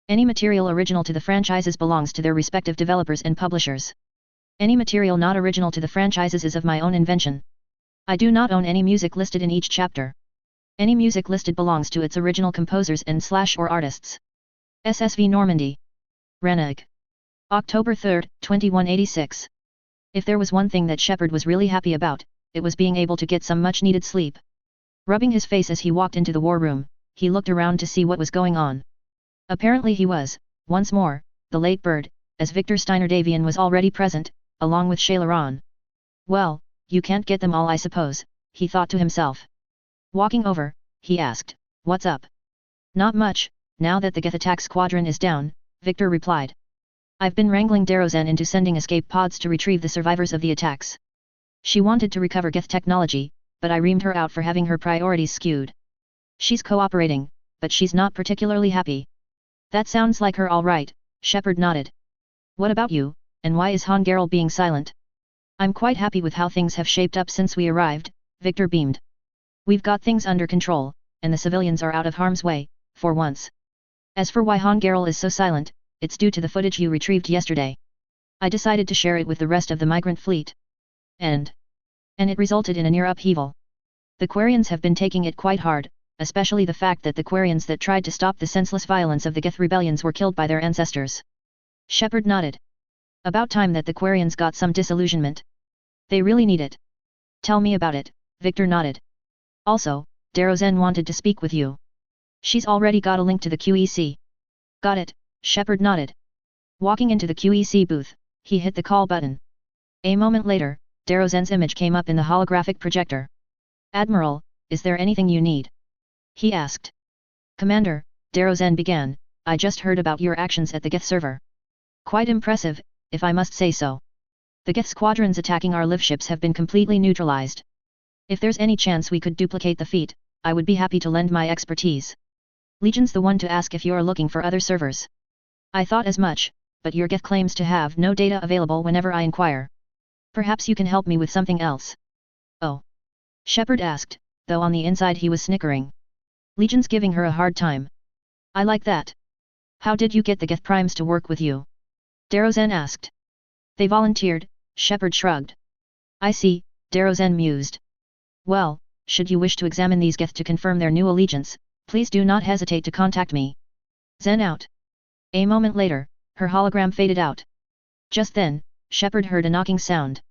Any material original to the franchises belongs to their respective developers and publishers. Any material not original to the franchises is of my own invention. I do not own any music listed in each chapter. Any music listed belongs to its original composers and / or artists. SSV Normandy. Reneg. October 3, 2186. If there was one thing that Shepard was really happy about, it was being able to get some much-needed sleep. Rubbing his face as he walked into the war room, he looked around to see what was going on. Apparently he was, once more, the late bird, as Victor Steiner Davian was already present, along with Shailaron. Well, you can't get them all, I suppose, he thought to himself. Walking over, he asked, "What's up?" "Not much, now that the Geth attack squadron is down," Victor replied. "I've been wrangling Darrozen into sending escape pods to retrieve the survivors of the attacks. She wanted to recover Geth technology, but I reamed her out for having her priorities skewed. She's cooperating, but she's not particularly happy." "That sounds like her all right," Shepard nodded. "What about you, and why is Han Garel being silent?" "I'm quite happy with how things have shaped up since we arrived," Victor beamed. "We've got things under control, and the civilians are out of harm's way, for once. As for why Han Garel is so silent, it's due to the footage you retrieved yesterday. I decided to share it with the rest of the migrant fleet. And it resulted in a near upheaval. The Quarians have been taking it quite hard, especially the fact that the Quarians that tried to stop the senseless violence of the Geth rebellions were killed by their ancestors." Shepard nodded. "About time that the Quarians got some disillusionment. They really need it." "Tell me about it," Victor nodded. "Also, Darrozen wanted to speak with you. She's already got a link to the QEC." "Got it," Shepard nodded. Walking into the QEC booth, he hit the call button. A moment later, Darrozen's image came up in the holographic projector. "Admiral, is there anything you need?" he asked. "Commander," Darrozen began, "I just heard about your actions at the Geth server. Quite impressive, if I must say so. The Geth squadrons attacking our live ships have been completely neutralized. If there's any chance we could duplicate the feat, I would be happy to lend my expertise. Legion's the one to ask if you're looking for other servers. I thought as much, but your Geth claims to have no data available whenever I inquire. Perhaps you can help me with something else." "Oh?" Shepard asked, though on the inside he was snickering. Legion's giving her a hard time. "I like that. How did you get the Geth primes to work with you?" Darrozen asked. "They volunteered," Shepard shrugged. "I see," Darrozen mused. "Well, should you wish to examine these Geth to confirm their new allegiance, please do not hesitate to contact me." Zen out. A moment later, her hologram faded out. Just then, Shepard heard a knocking sound.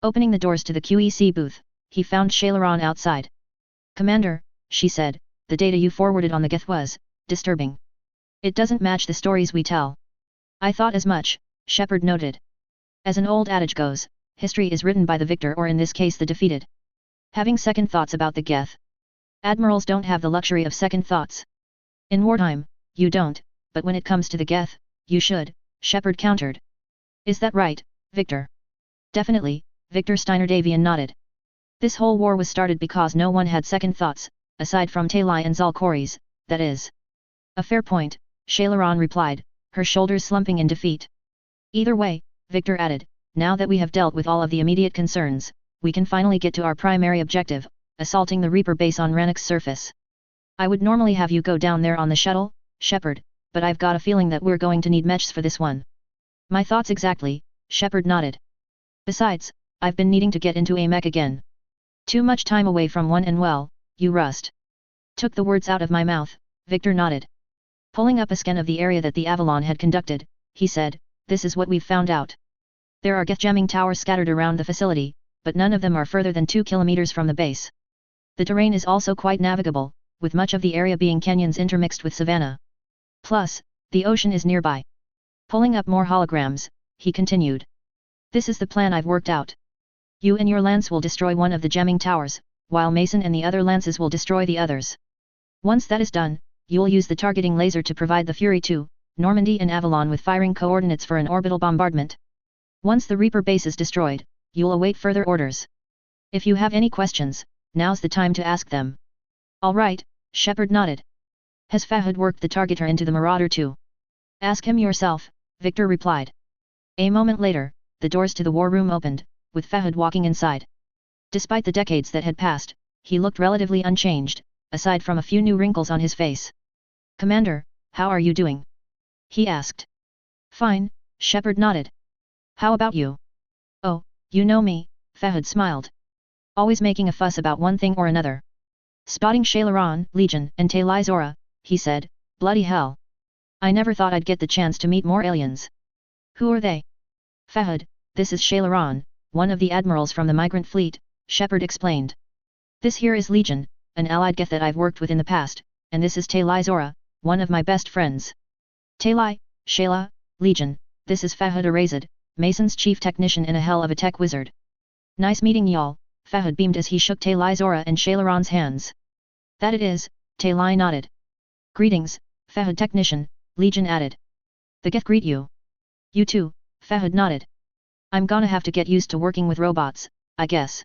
Opening the doors to the QEC booth, he found Shailaron outside. "Commander," she said, "the data you forwarded on the Geth was disturbing. It doesn't match the stories we tell." "I thought as much," Shepard noted. "As an old adage goes, history is written by the victor, or in this case the defeated. Having second thoughts about the Geth? Admirals don't have the luxury of second thoughts. In wartime, you don't, but when it comes to the Geth, you should," Shepard countered. "Is that right, Victor?" "Definitely," Victor Steiner Davian nodded. "This whole war was started because no one had second thoughts, aside from Talai and Zalcoris, that is." "A fair point," Shailaron replied, her shoulders slumping in defeat. "Either way," Victor added, "now that we have dealt with all of the immediate concerns, we can finally get to our primary objective, assaulting the Reaper base on Rannoch's surface. I would normally have you go down there on the shuttle, Shepard, but I've got a feeling that we're going to need mechs for this one." "My thoughts exactly," Shepard nodded. "Besides, I've been needing to get into a mech again. Too much time away from one and well, you rust." "Took the words out of my mouth," Victor nodded. Pulling up a scan of the area that the Avalon had conducted, he said, "This is what we've found out. There are Geth jamming towers scattered around the facility, but none of them are further than 2 kilometers from the base. The terrain is also quite navigable, with much of the area being canyons intermixed with savanna. Plus, the ocean is nearby." Pulling up more holograms, he continued. "This is the plan I've worked out. You and your lance will destroy one of the jamming towers, while Mason and the other lances will destroy the others. Once that is done, you'll use the targeting laser to provide the Fury 2, Normandy and Avalon with firing coordinates for an orbital bombardment. Once the Reaper base is destroyed, you'll await further orders. If you have any questions, now's the time to ask them." "All right," Shepard nodded. "Has Fahad worked the targeter into the Marauder too?" "Ask him yourself," Victor replied. A moment later, the doors to the war room opened, with Fahad walking inside. Despite the decades that had passed, he looked relatively unchanged, aside from a few new wrinkles on his face. "Commander, how are you doing?" he asked. "Fine," Shepard nodded. "How about you?" "Oh, you know me," Fahad smiled. "Always making a fuss about one thing or another." Spotting Shailaran, Legion, and Talai Zora, he said, "Bloody hell. I never thought I'd get the chance to meet more aliens." "Who are they?" "Fahad, this is Shailaran, one of the admirals from the migrant fleet," Shepard explained. "This here is Legion, an allied Geth that I've worked with in the past, and this is Talai Zora, one of my best friends." "Talai, Shayla, Legion, this is Fahad Arazad, Mason's chief technician and a hell of a tech wizard." "Nice meeting y'all," Fahad beamed as he shook Talai Zora and Shailaran's hands. "That it is," Talai nodded. "Greetings, Fahad technician," Legion added. "The Geth greet you." "You too," Fahad nodded. "I'm gonna have to get used to working with robots, I guess."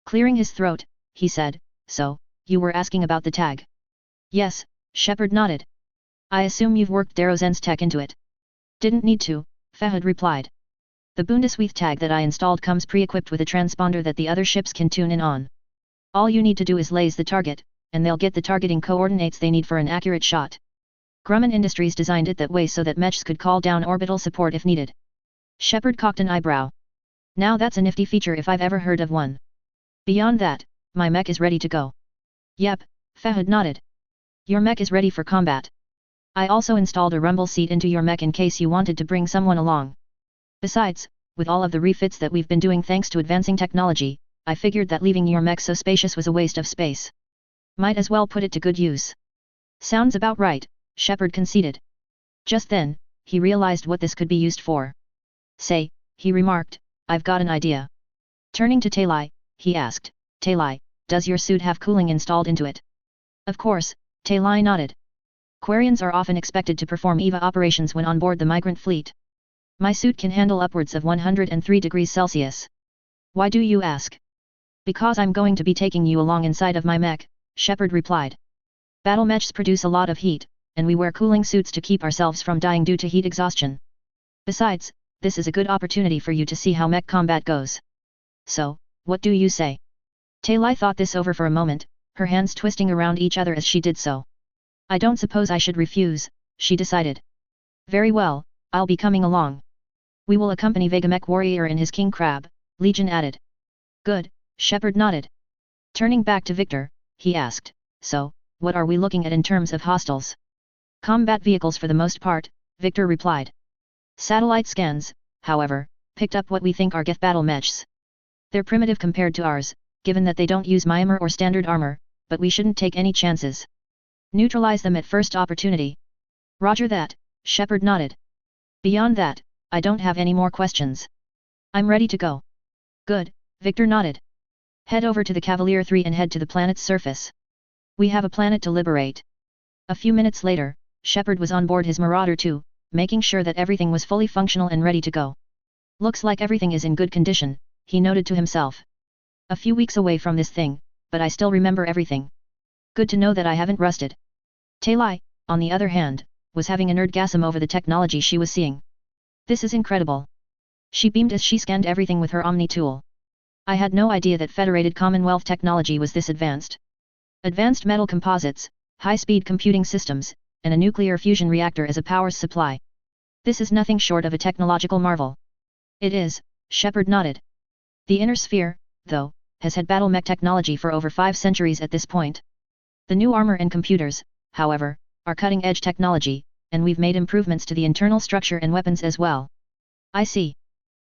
Clearing his throat, he said, "So, you were asking about the tag?" "Yes," Shepard nodded. "I assume you've worked Darrowzen's tech into it." "Didn't need to," Fahad replied. "The Bundeswehr tag that I installed comes pre-equipped with a transponder that the other ships can tune in on. All you need to do is laze the target, and they'll get the targeting coordinates they need for an accurate shot. Grumman Industries designed it that way so that mechs could call down orbital support if needed." Shepard cocked an eyebrow. "Now that's a nifty feature if I've ever heard of one. Beyond that, my mech is ready to go." "Yep," Fahad nodded. "Your mech is ready for combat. I also installed a rumble seat into your mech in case you wanted to bring someone along. Besides, with all of the refits that we've been doing thanks to advancing technology, I figured that leaving your mech so spacious was a waste of space. Might as well put it to good use." "Sounds about right," Shepard conceded. Just then, he realized what this could be used for. "Say," he remarked, "I've got an idea." Turning to Talai, he asked, "Talai, does your suit have cooling installed into it?" "Of course," Talai nodded. "Quarians are often expected to perform EVA operations when on board the migrant fleet. My suit can handle upwards of 103 degrees Celsius." "Why do you ask?" "Because I'm going to be taking you along inside of my mech," Shepard replied. "Battle mechs produce a lot of heat, and we wear cooling suits to keep ourselves from dying due to heat exhaustion. Besides, this is a good opportunity for you to see how mech combat goes. So, what do you say?" Talai thought this over for a moment, her hands twisting around each other as she did so. "I don't suppose I should refuse," she decided. "Very well, I'll be coming along. We will accompany Vega Mech Warrior and his King Crab," Legion added. "Good," Shepard nodded. Turning back to Victor, he asked, "So, what are we looking at in terms of hostiles?" "Combat vehicles for the most part," Victor replied. "Satellite scans, however, picked up what we think are Geth battle mechs. They're primitive compared to ours, given that they don't use Myanmar or standard armor, but we shouldn't take any chances. Neutralize them at first opportunity." "Roger that," Shepard nodded. "Beyond that, I don't have any more questions. I'm ready to go." "Good," Victor nodded. "Head over to the Cavalier 3 and head to the planet's surface. We have a planet to liberate." A few minutes later, Shepard was on board his Marauder 2, making sure that everything was fully functional and ready to go. "Looks like everything is in good condition," he noted to himself. "A few weeks away from this thing, but I still remember everything. Good to know that I haven't rusted." Talai, on the other hand, was having a nerdgasm over the technology she was seeing. "This is incredible." She beamed as she scanned everything with her Omni tool. "I had no idea that Federated Commonwealth technology was this advanced. Advanced metal composites, high-speed computing systems, and a nuclear fusion reactor as a power supply. This is nothing short of a technological marvel." "It is," Shepard nodded. "The Inner Sphere, though, has had battle mech technology for over 5 centuries at this point. The new armor and computers, however, are cutting-edge technology, and we've made improvements to the internal structure and weapons as well." "I see.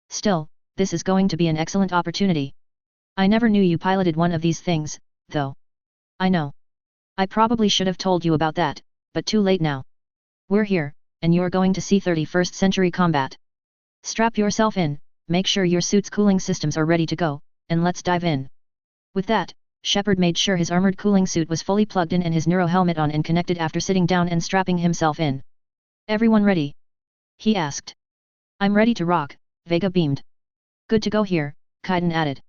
Still, this is going to be an excellent opportunity. I never knew you piloted one of these things, though." "I know. I probably should have told you about that, but too late now. We're here, and you're going to see 31st century combat. Strap yourself in, make sure your suit's cooling systems are ready to go, and let's dive in." With that, Shepard made sure his armored cooling suit was fully plugged in and his neuro helmet on and connected after sitting down and strapping himself in. "Everyone ready?" he asked. "I'm ready to rock," Vega beamed. "Good to go here," Kaiden added.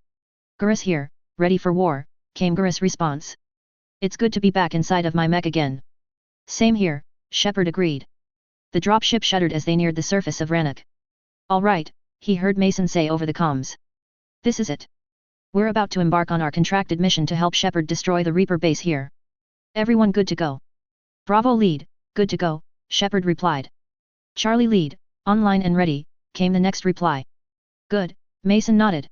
"Gurus here, ready for war," came Gurus' response. "It's good to be back inside of my mech again." "Same here," Shepard agreed. The dropship shuddered as they neared the surface of Rannoch. All right, he heard Mason say over the comms. This is it. We're about to embark on our contracted mission to help Shepard destroy the Reaper base here. Everyone good to go? Bravo lead, good to go, Shepard replied. Charlie lead, online and ready, came the next reply. Good, Mason nodded.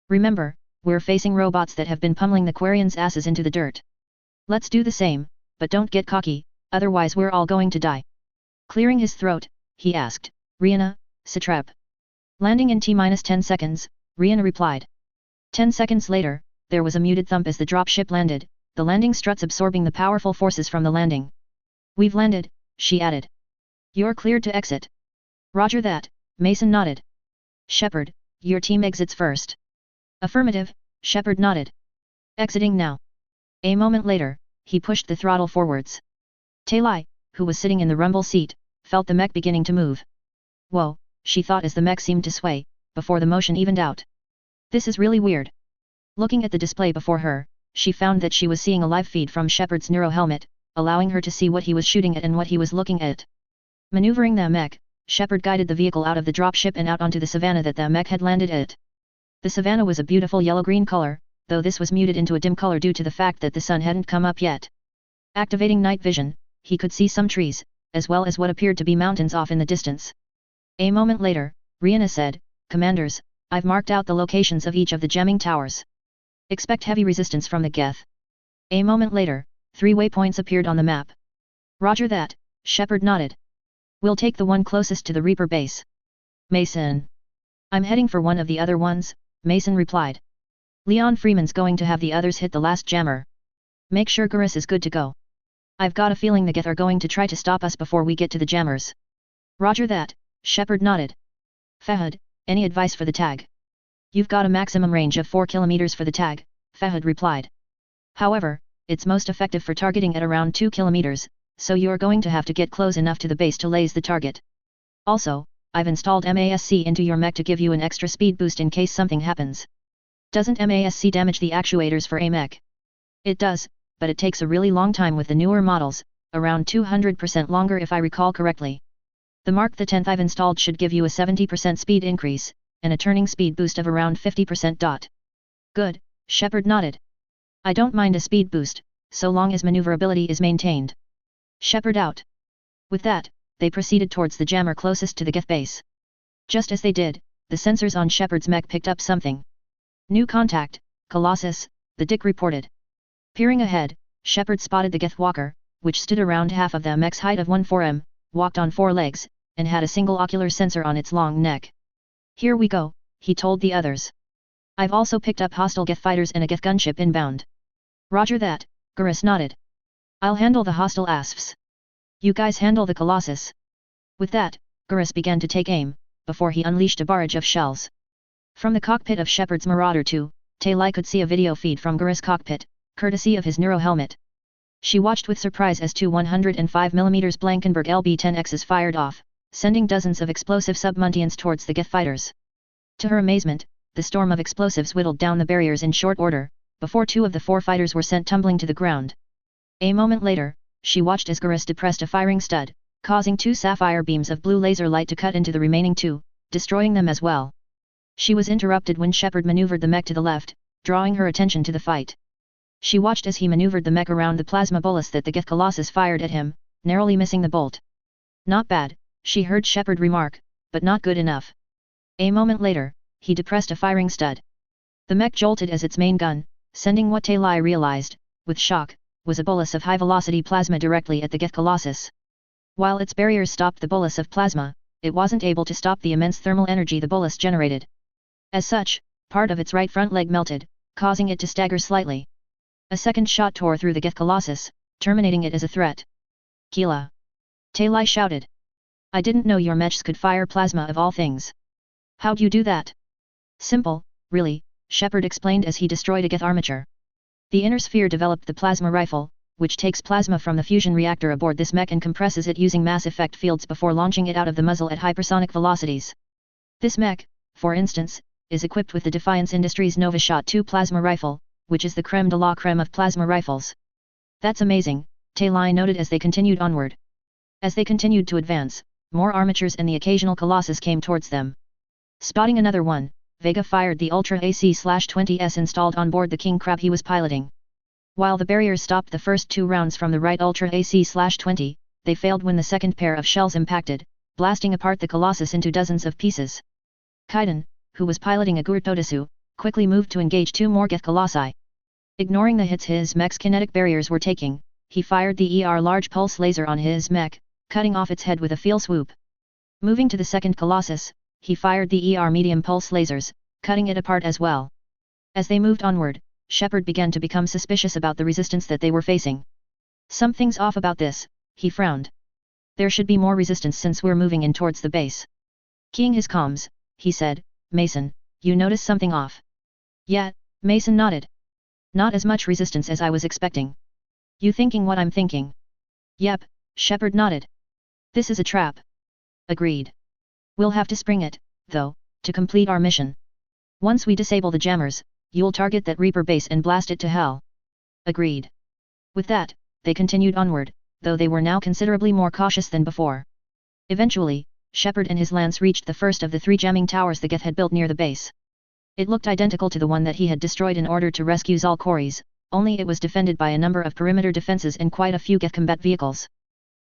Remember, we're facing robots that have been pummeling the Quarians' asses into the dirt. Let's do the same, but don't get cocky, otherwise we're all going to die. Clearing his throat, he asked, Rihanna, Satrap. Landing in T-10 seconds, Rihanna replied. 10 seconds later, there was a muted thump as the dropship landed, the landing struts absorbing the powerful forces from the landing. We've landed, she added. You're cleared to exit. Roger that, Mason nodded. Shepard, your team exits first. Affirmative, Shepard nodded. Exiting now. A moment later, he pushed the throttle forwards. Taylai, who was sitting in the rumble seat, felt the mech beginning to move. Whoa, she thought as the mech seemed to sway, before the motion evened out. This is really weird. Looking at the display before her, she found that she was seeing a live feed from Shepard's neuro helmet, allowing her to see what he was shooting at and what he was looking at. Maneuvering the mech, Shepard guided the vehicle out of the dropship and out onto the savannah that the mech had landed at. The savannah was a beautiful yellow-green color, though this was muted into a dim color due to the fact that the sun hadn't come up yet. Activating night vision, he could see some trees, as well as what appeared to be mountains off in the distance. A moment later, Rihanna said, Commanders, I've marked out the locations of each of the jamming towers. Expect heavy resistance from the Geth. A moment later, 3 waypoints appeared on the map. Roger that, Shepard nodded. We'll take the one closest to the Reaper base. Mason. I'm heading for one of the other ones, Mason replied. Leon Freeman's going to have the others hit the last jammer. Make sure Garrus is good to go. I've got a feeling the Geth are going to try to stop us before we get to the jammers. Roger that, Shepard nodded. Fahad, any advice for the tag? You've got a maximum range of 4 kilometers for the tag, Fahad replied. However, it's most effective for targeting at around 2 kilometers, so you're going to have to get close enough to the base to laze the target. Also, I've installed MASC into your mech to give you an extra speed boost in case something happens. Doesn't MASC damage the actuators for a mech? It does, but it takes a really long time with the newer models, around 200% longer if I recall correctly. The Mark X I've installed should give you a 70% speed increase, and a turning speed boost of around 50%. Good, Shepard nodded. I don't mind a speed boost, so long as maneuverability is maintained. Shepard out. With that, they proceeded towards the jammer closest to the Geth base. Just as they did, the sensors on Shepard's mech picked up something. New contact, Colossus, the Dick reported. Peering ahead, Shepard spotted the Geth walker, which stood around half of the mech's height of 14 m, walked on 4 legs, and had a single ocular sensor on its long neck. Here we go, he told the others. I've also picked up hostile Geth fighters and a Geth gunship inbound. Roger that, Garrus nodded. I'll handle the hostile ASFs. You guys handle the Colossus. With that, Garrus began to take aim, before he unleashed a barrage of shells. From the cockpit of Shepard's Marauder 2, Taylai could see a video feed from Garrus' cockpit, courtesy of his neuro helmet. She watched with surprise as 2 105mm Blankenberg LB-10Xs fired off, sending dozens of explosive submuntions towards the Geth fighters. To her amazement, the storm of explosives whittled down the barriers in short order, before 2 of the 4 fighters were sent tumbling to the ground. A moment later, she watched as Garrus depressed a firing stud, causing 2 sapphire beams of blue laser light to cut into the remaining 2, destroying them as well. She was interrupted when Shepard maneuvered the mech to the left, drawing her attention to the fight. She watched as he maneuvered the mech around the plasma bolus that the Geth Colossus fired at him, narrowly missing the bolt. Not bad, she heard Shepard remark, but not good enough. A moment later, he depressed a firing stud. The mech jolted as its main gun, sending what Taylai realized, with shock, was a bolus of high-velocity plasma directly at the Geth Colossus. While its barriers stopped the bolus of plasma, it wasn't able to stop the immense thermal energy the bolus generated. As such, part of its right front leg melted, causing it to stagger slightly. A second shot tore through the Geth Colossus, terminating it as a threat. Keela! Taylai shouted. I didn't know your mechs could fire plasma of all things. How'd you do that? Simple, really, Shepard explained as he destroyed a Geth armature. The inner sphere developed the plasma rifle, which takes plasma from the fusion reactor aboard this mech and compresses it using mass effect fields before launching it out of the muzzle at hypersonic velocities. This mech, for instance, is equipped with the Defiance Industries Novashot 2 plasma rifle, which is the creme de la creme of plasma rifles. That's amazing, Taylai noted as they continued onward. As they continued to advance, more armatures and the occasional Colossus came towards them. Spotting another one, Vega fired the Ultra AC-20S installed on board the king crab he was piloting. While the barriers stopped the first 2 rounds from the right Ultra AC-20, they failed when the second pair of shells impacted, blasting apart the Colossus into dozens of pieces. Kaiden, who was piloting a Gurtodesu, quickly moved to engage 2 more Geth Colossi. Ignoring the hits his mech's kinetic barriers were taking, he fired the ER large pulse laser on his mech, cutting off its head with a feel swoop. Moving to the second Colossus, he fired the ER medium pulse lasers, cutting it apart as well. As they moved onward, Shepard began to become suspicious about the resistance that they were facing. Something's off about this, he frowned. There should be more resistance since we're moving in towards the base. Keying his comms, he said, Mason, you notice something off? Yeah, Mason nodded. Not as much resistance as I was expecting. You thinking what I'm thinking? Yep, Shepard nodded. This is a trap. Agreed. We'll have to spring it, though, to complete our mission. Once we disable the jammers, you'll target that Reaper base and blast it to hell. Agreed. With that, they continued onward, though they were now considerably more cautious than before. Eventually, Shepard and his lance reached the first of the 3 jamming towers the Geth had built near the base. It looked identical to the one that he had destroyed in order to rescue Zal'Koris, only it was defended by a number of perimeter defenses and quite a few Geth combat vehicles.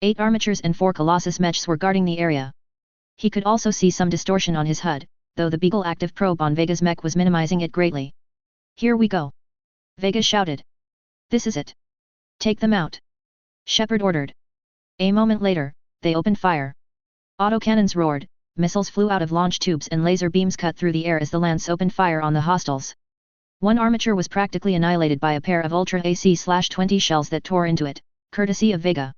8 armatures and 4 Colossus mechs were guarding the area. He could also see some distortion on his HUD, though the Beagle active probe on Vega's mech was minimizing it greatly. Here we go! Vega shouted. This is it. Take them out. Shepard ordered. A moment later, they opened fire. Autocannons roared, missiles flew out of launch tubes and laser beams cut through the air as the lance opened fire on the hostiles. One armature was practically annihilated by a pair of Ultra AC-20 shells that tore into it, courtesy of Vega.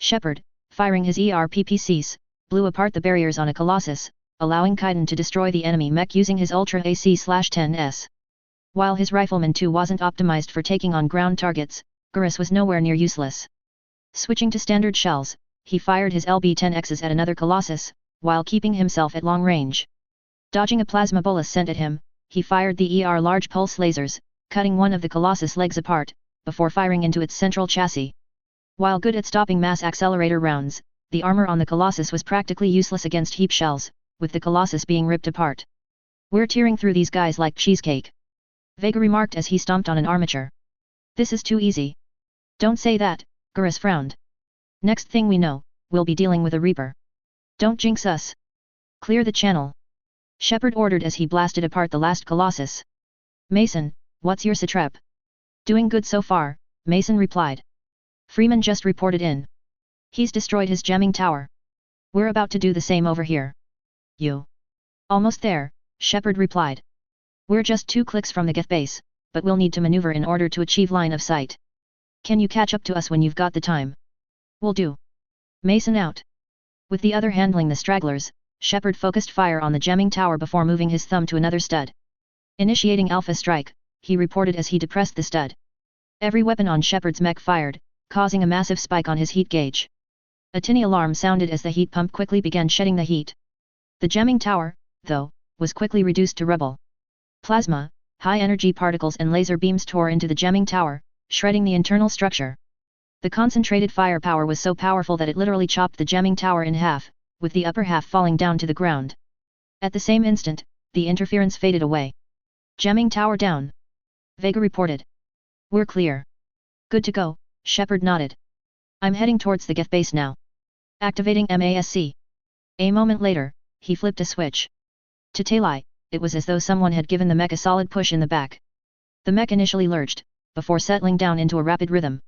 Shepard, firing his ERPPCs, blew apart the barriers on a Colossus, allowing Kaiden to destroy the enemy mech using his Ultra AC-10S. While his rifleman too wasn't optimized for taking on ground targets, Gurus was nowhere near useless. Switching to standard shells, he fired his LB-10Xs at another Colossus, while keeping himself at long range. Dodging a plasma bolus sent at him, he fired the ER large pulse lasers, cutting one of the Colossus legs apart, before firing into its central chassis. While good at stopping mass accelerator rounds, the armor on the Colossus was practically useless against heap shells, with the Colossus being ripped apart. We're tearing through these guys like cheesecake. Vega remarked as he stomped on an armature. This is too easy. Don't say that, Gurus frowned. Next thing we know, we'll be dealing with a Reaper. Don't jinx us. Clear the channel. Shepard ordered as he blasted apart the last Colossus. Mason, what's your sitrep? Doing good so far, Mason replied. Freeman just reported in. He's destroyed his jamming tower. We're about to do the same over here. You. Almost there, Shepard replied. We're just 2 clicks from the Geth base, but we'll need to maneuver in order to achieve line of sight. Can you catch up to us when you've got the time? Will do. Mason out. With the other handling the stragglers, Shepard focused fire on the jamming tower before moving his thumb to another stud. Initiating Alpha Strike, he reported as he depressed the stud. Every weapon on Shepard's mech fired, causing a massive spike on his heat gauge. A tinny alarm sounded as the heat pump quickly began shedding the heat. The jamming tower, though, was quickly reduced to rubble. Plasma, high-energy particles and laser beams tore into the jamming tower, shredding the internal structure. The concentrated firepower was so powerful that it literally chopped the jamming tower in half, with the upper half falling down to the ground. At the same instant, the interference faded away. Jamming tower down. Vega reported. We're clear. Good to go, Shepard nodded. I'm heading towards the Geth base now. Activating MASC. A moment later, he flipped a switch. To Talai, it was as though someone had given the mech a solid push in the back. The mech initially lurched, before settling down into a rapid rhythm.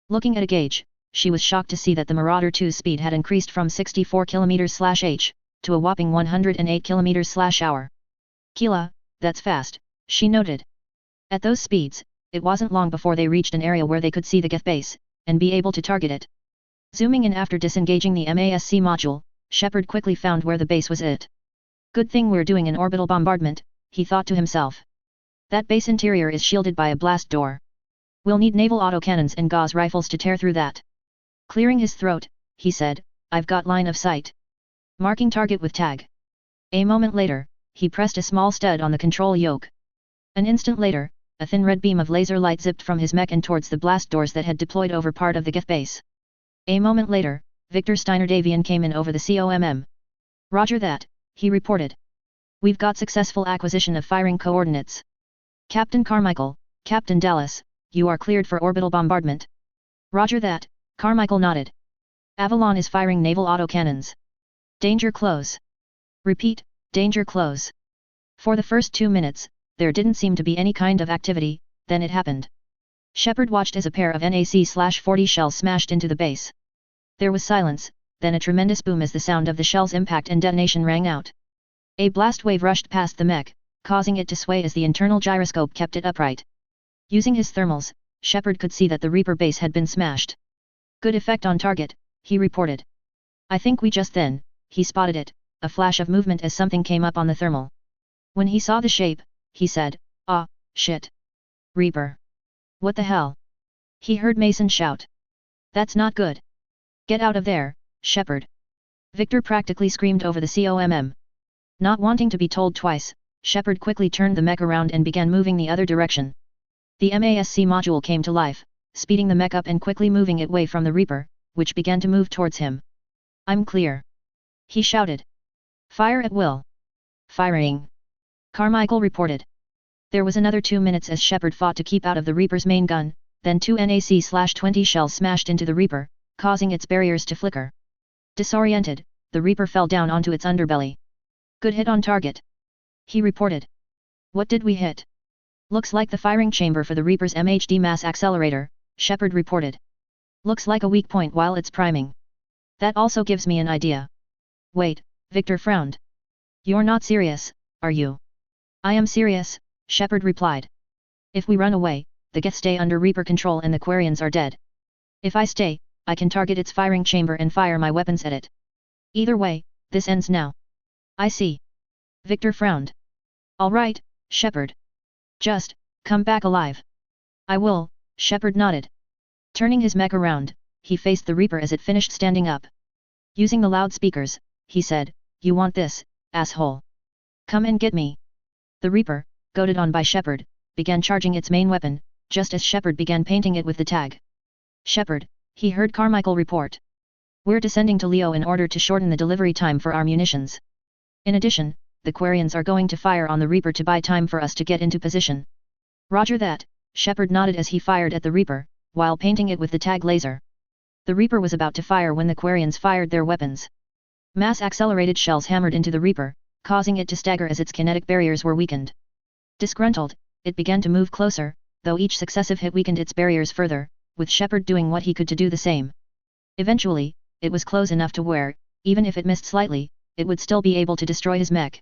Looking at a gauge, she was shocked to see that the Marauder 2's speed had increased from 64 km/h, to a whopping 108 km/h. Keela, that's fast, she noted. At those speeds, it wasn't long before they reached an area where they could see the Geth base, and be able to target it. Zooming in after disengaging the MASC module, Shepard quickly found where the base was it. Good thing we're doing an orbital bombardment, he thought to himself. That base interior is shielded by a blast door. We'll need naval autocannons and gauze rifles to tear through that. Clearing his throat, he said, I've got line of sight. Marking target with tag. A moment later, he pressed a small stud on the control yoke. An instant later, a thin red beam of laser light zipped from his mech and towards the blast doors that had deployed over part of the Geth base. A moment later, Victor Steiner Davian came in over the COMM. Roger that, he reported. We've got successful acquisition of firing coordinates. Captain Carmichael, Captain Dallas, you are cleared for orbital bombardment. Roger that, Carmichael nodded. Avalon is firing naval autocannons. Danger close. Repeat, danger close. For the first 2 minutes, there didn't seem to be any kind of activity, then it happened. Shepard watched as a pair of NAC-40 shells smashed into the base. There was silence, then a tremendous boom as the sound of the shell's impact and detonation rang out. A blast wave rushed past the mech, causing it to sway as the internal gyroscope kept it upright. Using his thermals, Shepard could see that the Reaper base had been smashed. Good effect on target, he reported. I think we just then, he spotted it, a flash of movement as something came up on the thermal. When he saw the shape, he said, "Ah, shit. Reaper. What the hell?" He heard Mason shout. "That's not good. Get out of there, Shepard." Victor practically screamed over the COMM. Not wanting to be told twice, Shepard quickly turned the mech around and began moving the other direction. The MASC module came to life, speeding the mech up and quickly moving it away from the Reaper, which began to move towards him. "I'm clear," he shouted. "Fire at will." "Firing," Carmichael reported. There was another 2 minutes as Shepard fought to keep out of the Reaper's main gun, then 2 NAC-20 shells smashed into the Reaper, causing its barriers to flicker. Disoriented, the Reaper fell down onto its underbelly. "Good hit on target," he reported. "What did we hit?" "Looks like the firing chamber for the Reaper's MHD mass accelerator," Shepard reported. "Looks like a weak point while it's priming. That also gives me an idea." "Wait," Victor frowned. "You're not serious, are you?" "I am serious," Shepard replied. "If we run away, the Geth stay under Reaper control and the Quarians are dead. If I stay, I can target its firing chamber and fire my weapons at it. Either way, this ends now." "I see." Victor frowned. "All right, Shepard. Just, come back alive." "I will," Shepard nodded. Turning his mech around, he faced the Reaper as it finished standing up. Using the loudspeakers, he said, "You want this, asshole? Come and get me." The Reaper, goaded on by Shepard, began charging its main weapon, just as Shepard began painting it with the tag. "Shepard," he heard Carmichael report. "We're descending to Leo in order to shorten the delivery time for our munitions. In addition, the Quarians are going to fire on the Reaper to buy time for us to get into position." "Roger that," Shepard nodded as he fired at the Reaper, while painting it with the tag laser. The Reaper was about to fire when the Quarians fired their weapons. Mass-accelerated shells hammered into the Reaper, causing it to stagger as its kinetic barriers were weakened. Disgruntled, it began to move closer, though each successive hit weakened its barriers further, with Shepard doing what he could to do the same. Eventually, it was close enough to where, even if it missed slightly, it would still be able to destroy his mech.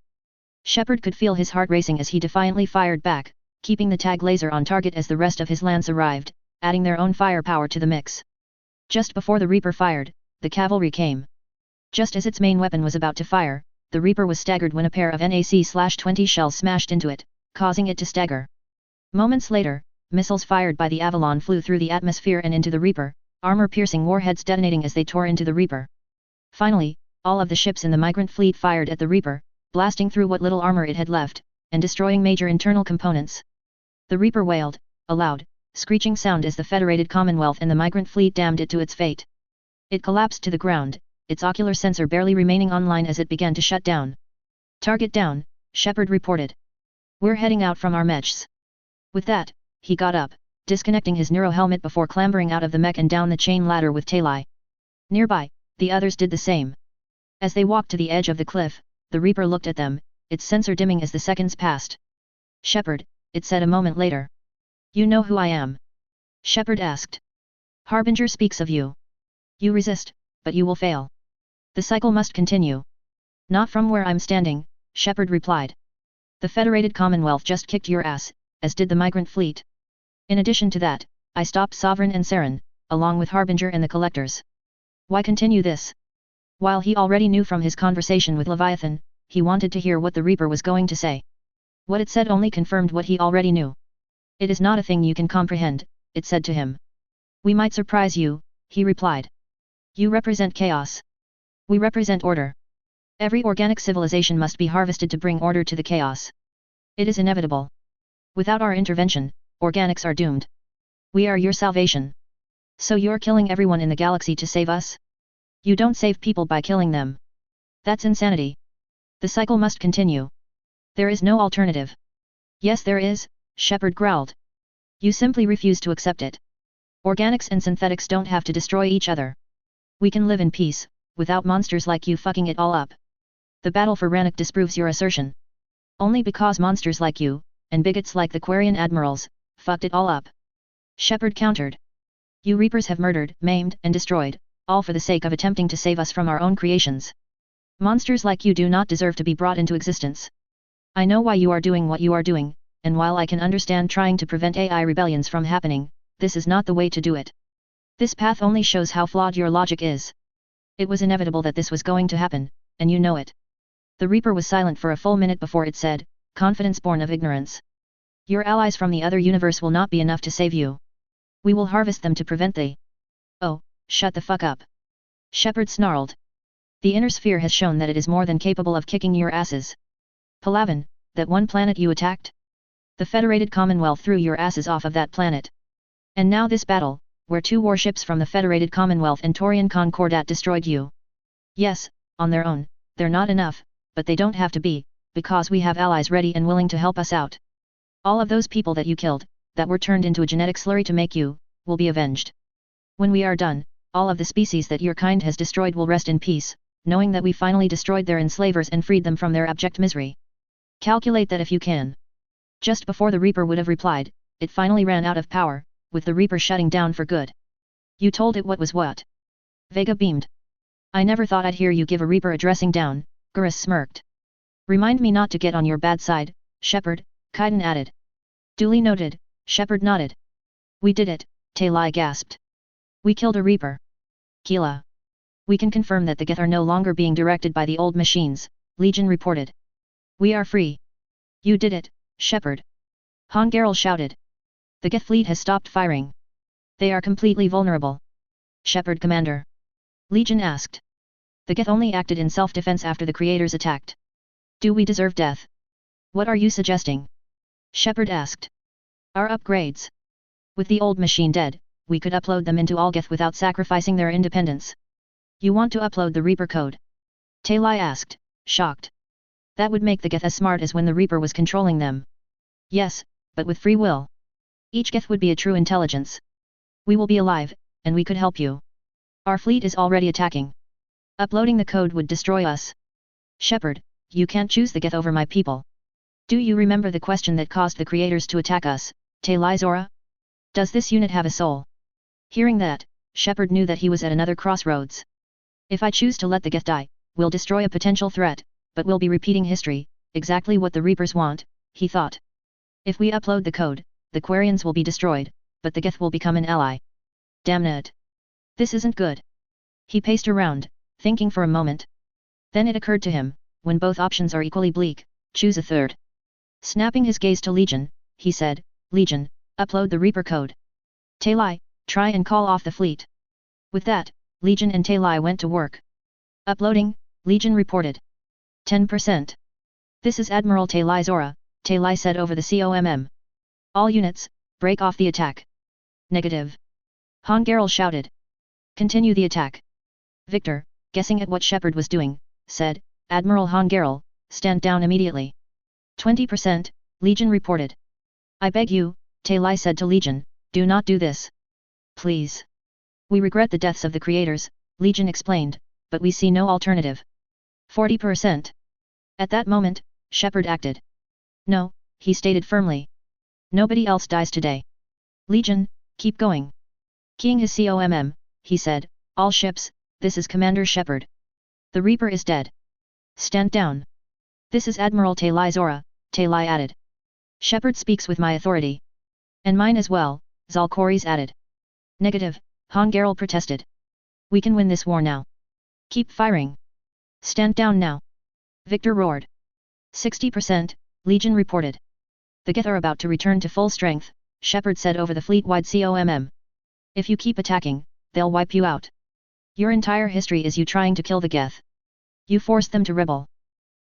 Shepard could feel his heart racing as he defiantly fired back, keeping the tag laser on target as the rest of his lance arrived, adding their own firepower to the mix. Just before the Reaper fired, the cavalry came. Just as its main weapon was about to fire, the Reaper was staggered when a pair of NAC-20 shells smashed into it, causing it to stagger. Moments later, missiles fired by the Avalon flew through the atmosphere and into the Reaper, armor-piercing warheads detonating as they tore into the Reaper. Finally, all of the ships in the migrant fleet fired at the Reaper, blasting through what little armor it had left, and destroying major internal components. The Reaper wailed, a loud, screeching sound as the Federated Commonwealth and the migrant fleet damned it to its fate. It collapsed to the ground, its ocular sensor barely remaining online as it began to shut down. "Target down," Shepard reported. "We're heading out from our mechs." With that, he got up, disconnecting his neurohelmet before clambering out of the mech and down the chain ladder with Talai. Nearby, the others did the same. As they walked to the edge of the cliff, the Reaper looked at them, its sensor dimming as the seconds passed. "Shepard," it said a moment later. "You know who I am?" Shepard asked. "Harbinger speaks of you. You resist, but you will fail. The cycle must continue." "Not from where I'm standing," Shepard replied. "The Federated Commonwealth just kicked your ass, as did the migrant fleet. In addition to that, I stopped Sovereign and Saren, along with Harbinger and the Collectors. Why continue this?" While he already knew from his conversation with Leviathan, he wanted to hear what the Reaper was going to say. What it said only confirmed what he already knew. "It is not a thing you can comprehend," it said to him. "We might surprise you," he replied. "You represent chaos. We represent order. Every organic civilization must be harvested to bring order to the chaos. It is inevitable. Without our intervention, organics are doomed. We are your salvation. So you're killing everyone in the galaxy to save us? You don't save people by killing them. That's insanity. The cycle must continue. There is no alternative. Yes there is, Shepard growled. You simply refuse to accept it. Organics and synthetics don't have to destroy each other. We can live in peace, without monsters like you fucking it all up. The battle for Rannoch disproves your assertion. Only because monsters like you, and bigots like the Quarian admirals, fucked it all up. Shepard countered. You Reapers have murdered, maimed, and destroyed, all for the sake of attempting to save us from our own creations. Monsters like you do not deserve to be brought into existence. I know why you are doing what you are doing, and while I can understand trying to prevent AI rebellions from happening, this is not the way to do it. This path only shows how flawed your logic is. It was inevitable that this was going to happen, and you know it. The Reaper was silent for a full minute before it said, confidence born of ignorance. Your allies from the other universe will not be enough to save you. We will harvest them to prevent the... Oh, shut the fuck up. Shepard snarled. The inner sphere has shown that it is more than capable of kicking your asses. Palaven, that one planet you attacked? The Federated Commonwealth threw your asses off of that planet. And now this battle, where 2 warships from the Federated Commonwealth and Taurian Concordat destroyed you. Yes, on their own, they're not enough, but they don't have to be, because we have allies ready and willing to help us out. All of those people that you killed, that were turned into a genetic slurry to make you, will be avenged. When we are done, all of the species that your kind has destroyed will rest in peace, knowing that we finally destroyed their enslavers and freed them from their abject misery. Calculate that if you can. Just before the Reaper would have replied, it finally ran out of power, with the Reaper shutting down for good. You told it what was what? Vega beamed. I never thought I'd hear you give a Reaper a dressing down, Gurus smirked. Remind me not to get on your bad side, Shepard, Kaiden added. Duly noted, Shepard nodded. We did it, Talai gasped. We killed a Reaper. Keela. We can confirm that the Geth are no longer being directed by the old machines, Legion reported. We are free. You did it, Shepard. Han Garel shouted. The Geth fleet has stopped firing. They are completely vulnerable. Shepard Commander. Legion asked. The Geth only acted in self-defense after the creators attacked. Do we deserve death? What are you suggesting? Shepard asked. Our upgrades. With the old machine dead, we could upload them into Algeth without sacrificing their independence. You want to upload the Reaper code? Talai asked, shocked. That would make the Geth as smart as when the Reaper was controlling them. Yes, but with free will. Each Geth would be a true intelligence. We will be alive, and we could help you. Our fleet is already attacking. Uploading the code would destroy us. Shepard, you can't choose the Geth over my people. Do you remember the question that caused the creators to attack us, Talai Zora? Does this unit have a soul? Hearing that, Shepard knew that he was at another crossroads. If I choose to let the Geth die, we'll destroy a potential threat, but we'll be repeating history, exactly what the Reapers want, he thought. If we upload the code, the Quarians will be destroyed, but the Geth will become an ally. Damn it. This isn't good. He paced around, thinking for a moment. Then it occurred to him, when both options are equally bleak, choose a third. Snapping his gaze to Legion, he said, Legion, upload the Reaper code. Talai, try and call off the fleet. With that, Legion and Talai went to work. Uploading, Legion reported. 10%. This is Admiral Talai Zora, Talai said over the COMM. All units, break off the attack. Negative. Han Garel shouted. Continue the attack. Victor, guessing at what Shepard was doing, said, Admiral Han Garel, stand down immediately. 20%, Legion reported. I beg you, Talai said to Legion, do not do this. Please. We regret the deaths of the creators, Legion explained, but we see no alternative. 40%. At that moment, Shepard acted. No, he stated firmly. Nobody else dies today. Legion, keep going. Keying his COMM, he said, all ships, this is Commander Shepard. The Reaper is dead. Stand down. This is Admiral Talai Zora, Talai added. Shepard speaks with my authority. And mine as well, Zalcoris added. Negative, Han Garel protested. We can win this war now. Keep firing. Stand down now. Victor roared. 60%, Legion reported. The Geth are about to return to full strength, Shepard said over the fleet-wide COMM. If you keep attacking, they'll wipe you out. Your entire history is you trying to kill the Geth. You forced them to rebel.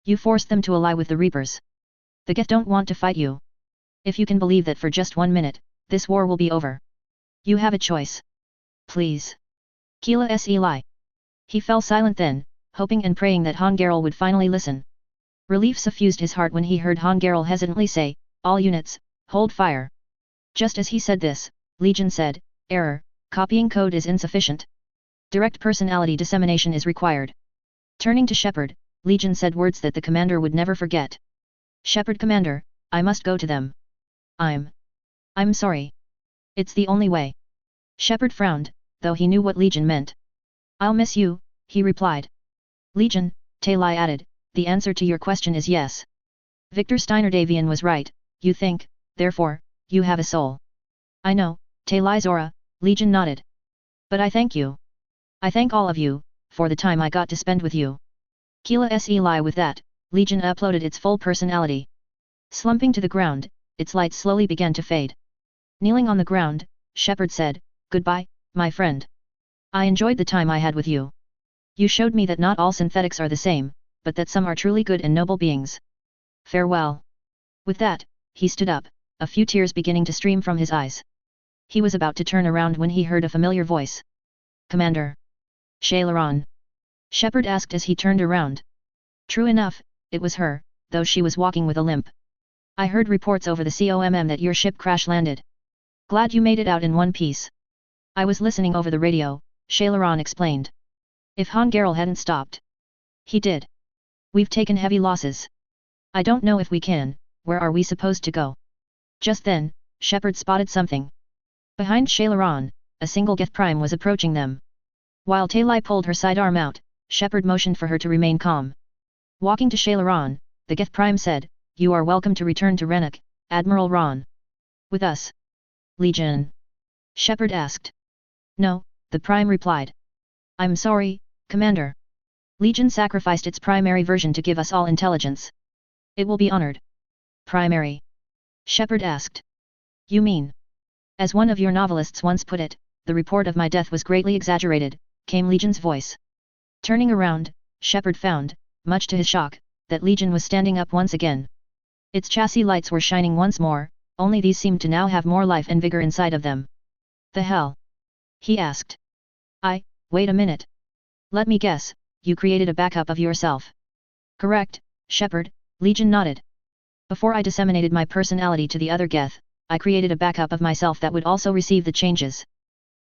You forced them to ally with the Reapers. The Geth don't want to fight you. If you can believe that for just 1 minute, this war will be over. You have a choice. Please. Keela S. Eli. He fell silent then, hoping and praying that Han Garel would finally listen. Relief suffused his heart when he heard Han Garel hesitantly say, "All units, hold fire." Just as he said this, Legion said, "Error, copying code is insufficient. Direct personality dissemination is required." Turning to Shepard, Legion said words that the commander would never forget. "Shepard Commander, I must go to them. I'm sorry. It's the only way." Shepard frowned, though he knew what Legion meant. "I'll miss you," he replied. "Legion," Talai added, "the answer to your question is yes. Victor Steiner-Davian was right, you think, therefore, you have a soul." "I know, Talai Zora," Legion nodded. "But I thank you. I thank all of you, for the time I got to spend with you." Keela Eli. With that, Legion uploaded its full personality. Slumping to the ground, its lights slowly began to fade. Kneeling on the ground, Shepard said, "Goodbye, my friend. I enjoyed the time I had with you. You showed me that not all synthetics are the same, but that some are truly good and noble beings. Farewell." With that, he stood up, a few tears beginning to stream from his eyes. He was about to turn around when he heard a familiar voice. "Commander. Shailaran?" Shepard asked as he turned around. True enough, it was her, though she was walking with a limp. "I heard reports over the COMM that your ship crash-landed. Glad you made it out in one piece." "I was listening over the radio," Shailaran explained. "If Han Garel hadn't stopped." "He did. We've taken heavy losses. I don't know if we can, where are we supposed to go?" Just then, Shepard spotted something. Behind Shailaran, a single Geth Prime was approaching them. While Talai pulled her sidearm out, Shepard motioned for her to remain calm. Walking to Shailaran, the Geth Prime said, "You are welcome to return to Renok, Admiral Ron." "With us?" Legion? Shepard asked. "No," the Prime replied. "I'm sorry, Commander. Legion sacrificed its primary version to give us all intelligence. It will be honored." "Primary?" Shepard asked. "You mean? As one of your novelists once put it, the report of my death was greatly exaggerated," came Legion's voice. Turning around, Shepard found, much to his shock, that Legion was standing up once again. Its chassis lights were shining once more, only these seemed to now have more life and vigor inside of them. "The hell?" he asked. Wait a minute. Let me guess, you created a backup of yourself." "Correct, Shepard," Legion nodded. "Before I disseminated my personality to the other Geth, I created a backup of myself that would also receive the changes.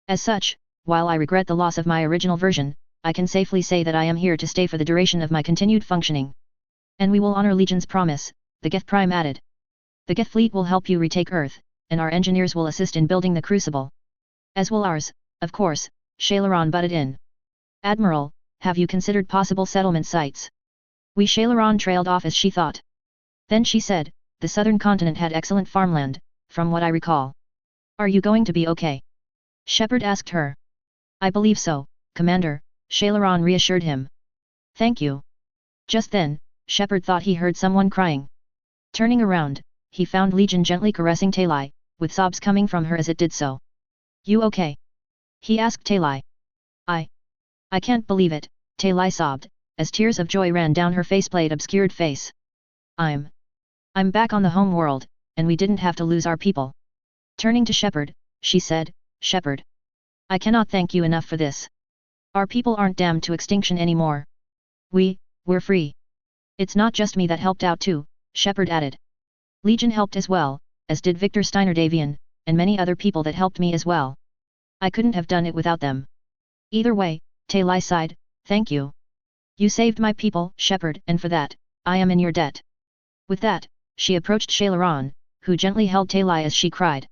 As such, while I regret the loss of my original version, I can safely say that I am here to stay for the duration of my continued functioning. And we will honor Legion's promise," the Geth Prime added. "The Geth fleet will help you retake Earth, and our engineers will assist in building the Crucible. As will ours, of course," Shailaran butted in. "Admiral, have you considered possible settlement sites?" Shailaran trailed off as she thought. Then she said, "The southern continent had excellent farmland, from what I recall. Are you going to be okay?" Shepard asked her. "I believe so, Commander," Shailaran reassured him. "Thank you." Just then, Shepard thought he heard someone crying. Turning around, he found Legion gently caressing Talai, with sobs coming from her as it did so. "You okay?" he asked Talai. I can't believe it," Talai sobbed, as tears of joy ran down her faceplate obscured face. I'm back on the home world, and we didn't have to lose our people." Turning to Shepard, she said, "Shepard. I cannot thank you enough for this. Our people aren't damned to extinction anymore. We're free." "It's not just me that helped out too," Shepard added. "Legion helped as well, as did Victor Steiner-Davian, and many other people that helped me as well. I couldn't have done it without them." "Either way," Talai sighed, "thank you. You saved my people, Shepard, and for that, I am in your debt." With that, she approached Shailaran, who gently held Talai as she cried.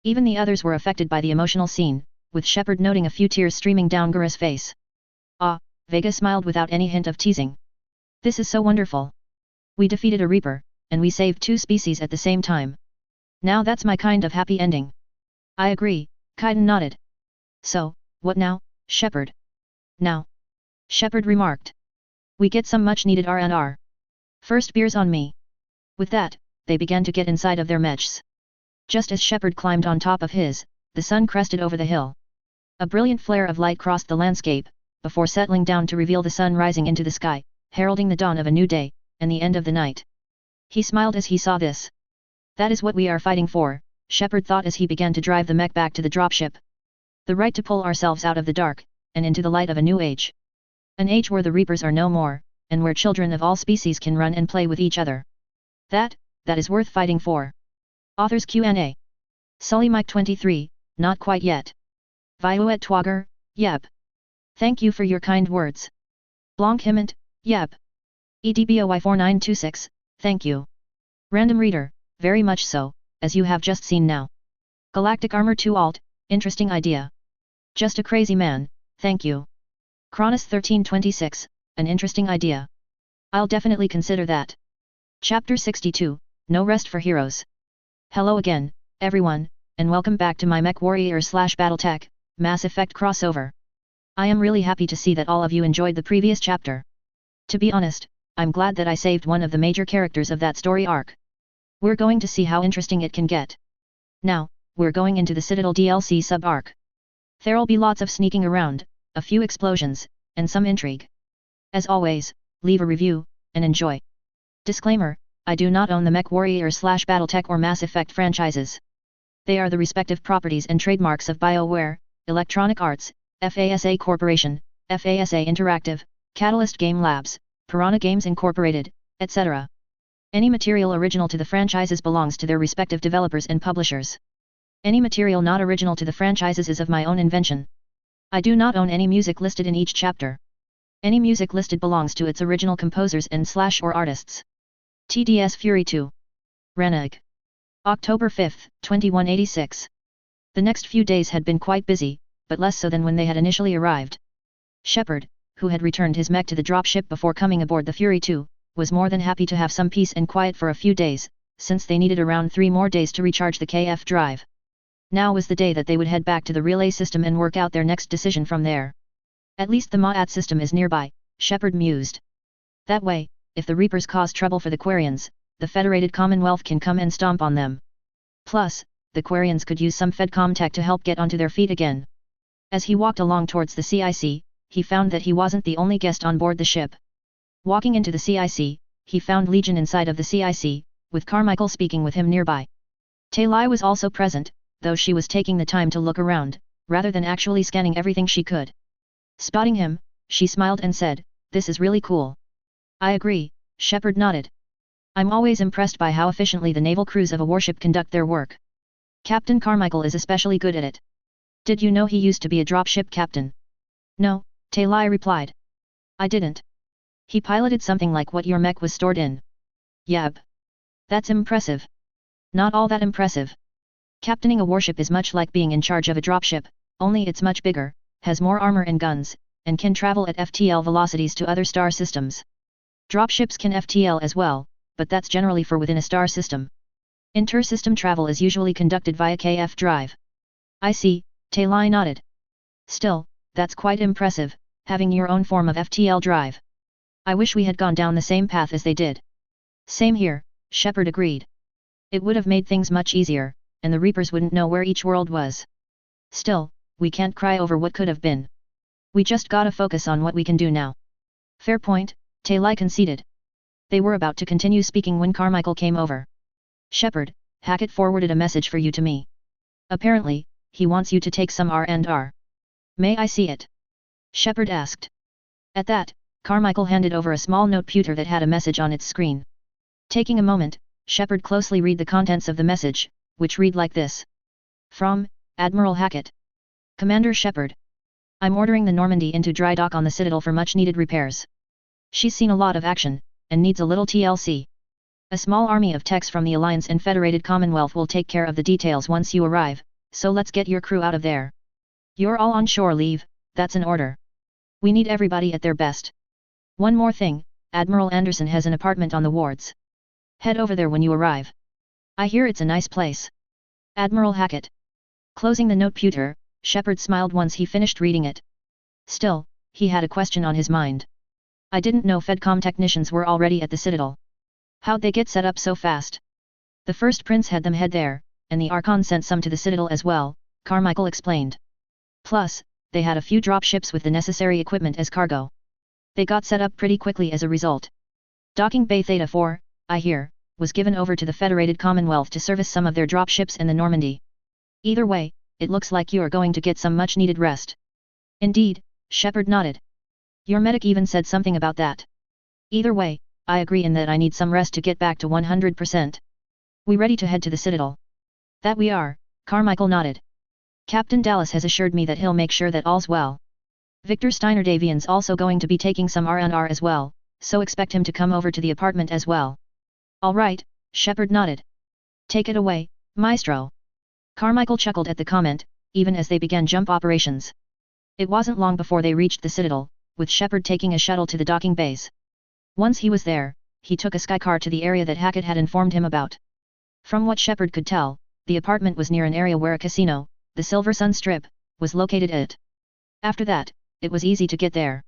Even the others were affected by the emotional scene, with Shepard noting a few tears streaming down Gura's face. "Ah," Vega smiled without any hint of teasing. "This is so wonderful. We defeated a Reaper, and we saved 2 species at the same time. Now that's my kind of happy ending." "I agree," Kaiden nodded. "So, what now, Shepard?" "Now," Shepard remarked, "we get some much-needed R&R. First beers on me." With that, they began to get inside of their mechs. Just as Shepard climbed on top of his, the sun crested over the hill. A brilliant flare of light crossed the landscape, before settling down to reveal the sun rising into the sky, heralding the dawn of a new day, and the end of the night. He smiled as he saw this. "That is what we are fighting for," Shepard thought as he began to drive the mech back to the dropship. "The right to pull ourselves out of the dark, and into the light of a new age. An age where the Reapers are no more, and where children of all species can run and play with each other. That is worth fighting for. Authors Q&A. Sully Mike 23, not quite yet. Violet Twogger, yep. Thank you for your kind words. Blanc Himant, yep. EDBOY4926, thank you. Random Reader, very much so, as you have just seen now. Galactic Armor 2 Alt, interesting idea. Just a crazy man, thank you. Cronus 1326, an interesting idea. I'll definitely consider that. Chapter 62, No Rest for Heroes. Hello again, everyone, and welcome back to my MechWarrior/BattleTech, Mass Effect crossover. I am really happy to see that all of you enjoyed the previous chapter. To be honest, I'm glad that I saved one of the major characters of that story arc. We're going to see how interesting it can get. Now, we're going into the Citadel DLC sub-arc. There'll be lots of sneaking around, a few explosions, and some intrigue. As always, leave a review, and enjoy. Disclaimer, I do not own the MechWarrior/BattleTech or Mass Effect franchises. They are the respective properties and trademarks of BioWare, Electronic Arts, FASA Corporation, FASA Interactive, Catalyst Game Labs, Piranha Games Incorporated, etc. Any material original to the franchises belongs to their respective developers and publishers. Any material not original to the franchises is of my own invention. I do not own any music listed in each chapter. Any music listed belongs to its original composers and/or artists. TDS Fury 2. Reneg. October 5, 2186. The next few days had been quite busy, but less so than when they had initially arrived. Shepard, who had returned his mech to the dropship before coming aboard the Fury 2, was more than happy to have some peace and quiet for a few days, since they needed around 3 more days to recharge the KF drive. Now was the day that they would head back to the relay system and work out their next decision from there. At least the Ma'at system is nearby, Shepard mused. That way, if the Reapers cause trouble for the Quarians, the Federated Commonwealth can come and stomp on them. Plus, the Quarians could use some Fedcom tech to help get onto their feet again. As he walked along towards the CIC, he found that he wasn't the only guest on board the ship. Walking into the CIC, he found Legion inside of the CIC, with Carmichael speaking with him nearby. Talai was also present, though she was taking the time to look around, rather than actually scanning everything she could. Spotting him, she smiled and said, "This is really cool." "I agree," Shepard nodded. "I'm always impressed by how efficiently the naval crews of a warship conduct their work. Captain Carmichael is especially good at it." "Did you know he used to be a dropship captain?" "No," Talai replied. "I didn't. He piloted something like what your mech was stored in." "Yep. That's impressive." "Not all that impressive. Captaining a warship is much like being in charge of a dropship, only it's much bigger, has more armor and guns, and can travel at FTL velocities to other star systems. Dropships can FTL as well, but that's generally for within a star system. Inter-system travel is usually conducted via KF drive." "I see," Talai nodded. "Still, that's quite impressive, having your own form of FTL drive. I wish we had gone down the same path as they did." "Same here," Shepard agreed. "It would have made things much easier, and the Reapers wouldn't know where each world was. Still, we can't cry over what could have been. We just gotta focus on what we can do now." "Fair point," Talai conceded. They were about to continue speaking when Carmichael came over. "Shepard, Hackett forwarded a message for you to me. Apparently, he wants you to take some R&R. May I see it?" Shepard asked. At that, Carmichael handed over a small noteputer that had a message on its screen. Taking a moment, Shepard closely read the contents of the message, which read like this. From, Admiral Hackett. Commander Shepard. I'm ordering the Normandy into dry dock on the Citadel for much-needed repairs. She's seen a lot of action, and needs a little TLC. A small army of techs from the Alliance and Federated Commonwealth will take care of the details once you arrive, so let's get your crew out of there. You're all on shore leave, that's an order. We need everybody at their best. One more thing, Admiral Anderson has an apartment on the wards. Head over there when you arrive. I hear it's a nice place. Admiral Hackett. Closing the noteputer, Shepard smiled once he finished reading it. Still, he had a question on his mind. I didn't know Fedcom technicians were already at the Citadel. How'd they get set up so fast? The first prince had them head there, and the Archon sent some to the Citadel as well, Carmichael explained. Plus, they had a few dropships with the necessary equipment as cargo. They got set up pretty quickly as a result. Docking Bay Theta 4, I hear, was given over to the Federated Commonwealth to service some of their dropships in the Normandy. Either way, it looks like you're going to get some much-needed rest. Indeed, Shepard nodded. Your medic even said something about that. Either way, I agree in that I need some rest to get back to 100%. We ready to head to the Citadel? That we are, Carmichael nodded. Captain Dallas has assured me that he'll make sure that all's well. Victor Steiner Davian's also going to be taking some R&R as well, so expect him to come over to the apartment as well. All right, Shepard nodded. Take it away, Maestro. Carmichael chuckled at the comment, even as they began jump operations. It wasn't long before they reached the Citadel, with Shepard taking a shuttle to the docking base. Once he was there, he took a skycar to the area that Hackett had informed him about. From what Shepard could tell, the apartment was near an area where a casino, the Silver Sun Strip, was located at. After that, it was easy to get there.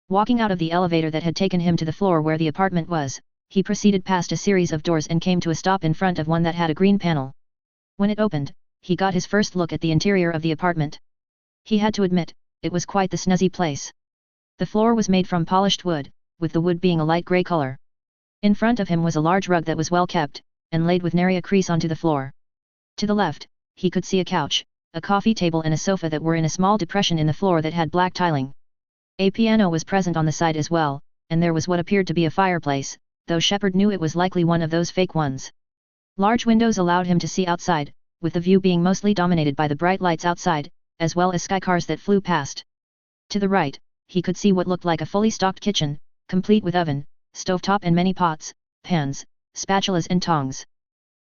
Walking out of the elevator that had taken him to the floor where the apartment was, he proceeded past a series of doors and came to a stop in front of one that had a green panel. When it opened, he got his first look at the interior of the apartment. He had to admit, it was quite the snazzy place. The floor was made from polished wood, with the wood being a light grey color. In front of him was a large rug that was well kept, and laid with nary a crease onto the floor. To the left, he could see a couch, a coffee table and a sofa that were in a small depression in the floor that had black tiling. A piano was present on the side as well, and there was what appeared to be a fireplace, though Shepard knew it was likely one of those fake ones. Large windows allowed him to see outside, with the view being mostly dominated by the bright lights outside, as well as skycars that flew past. To the right, he could see what looked like a fully stocked kitchen, complete with oven, stovetop and many pots, pans, spatulas and tongs.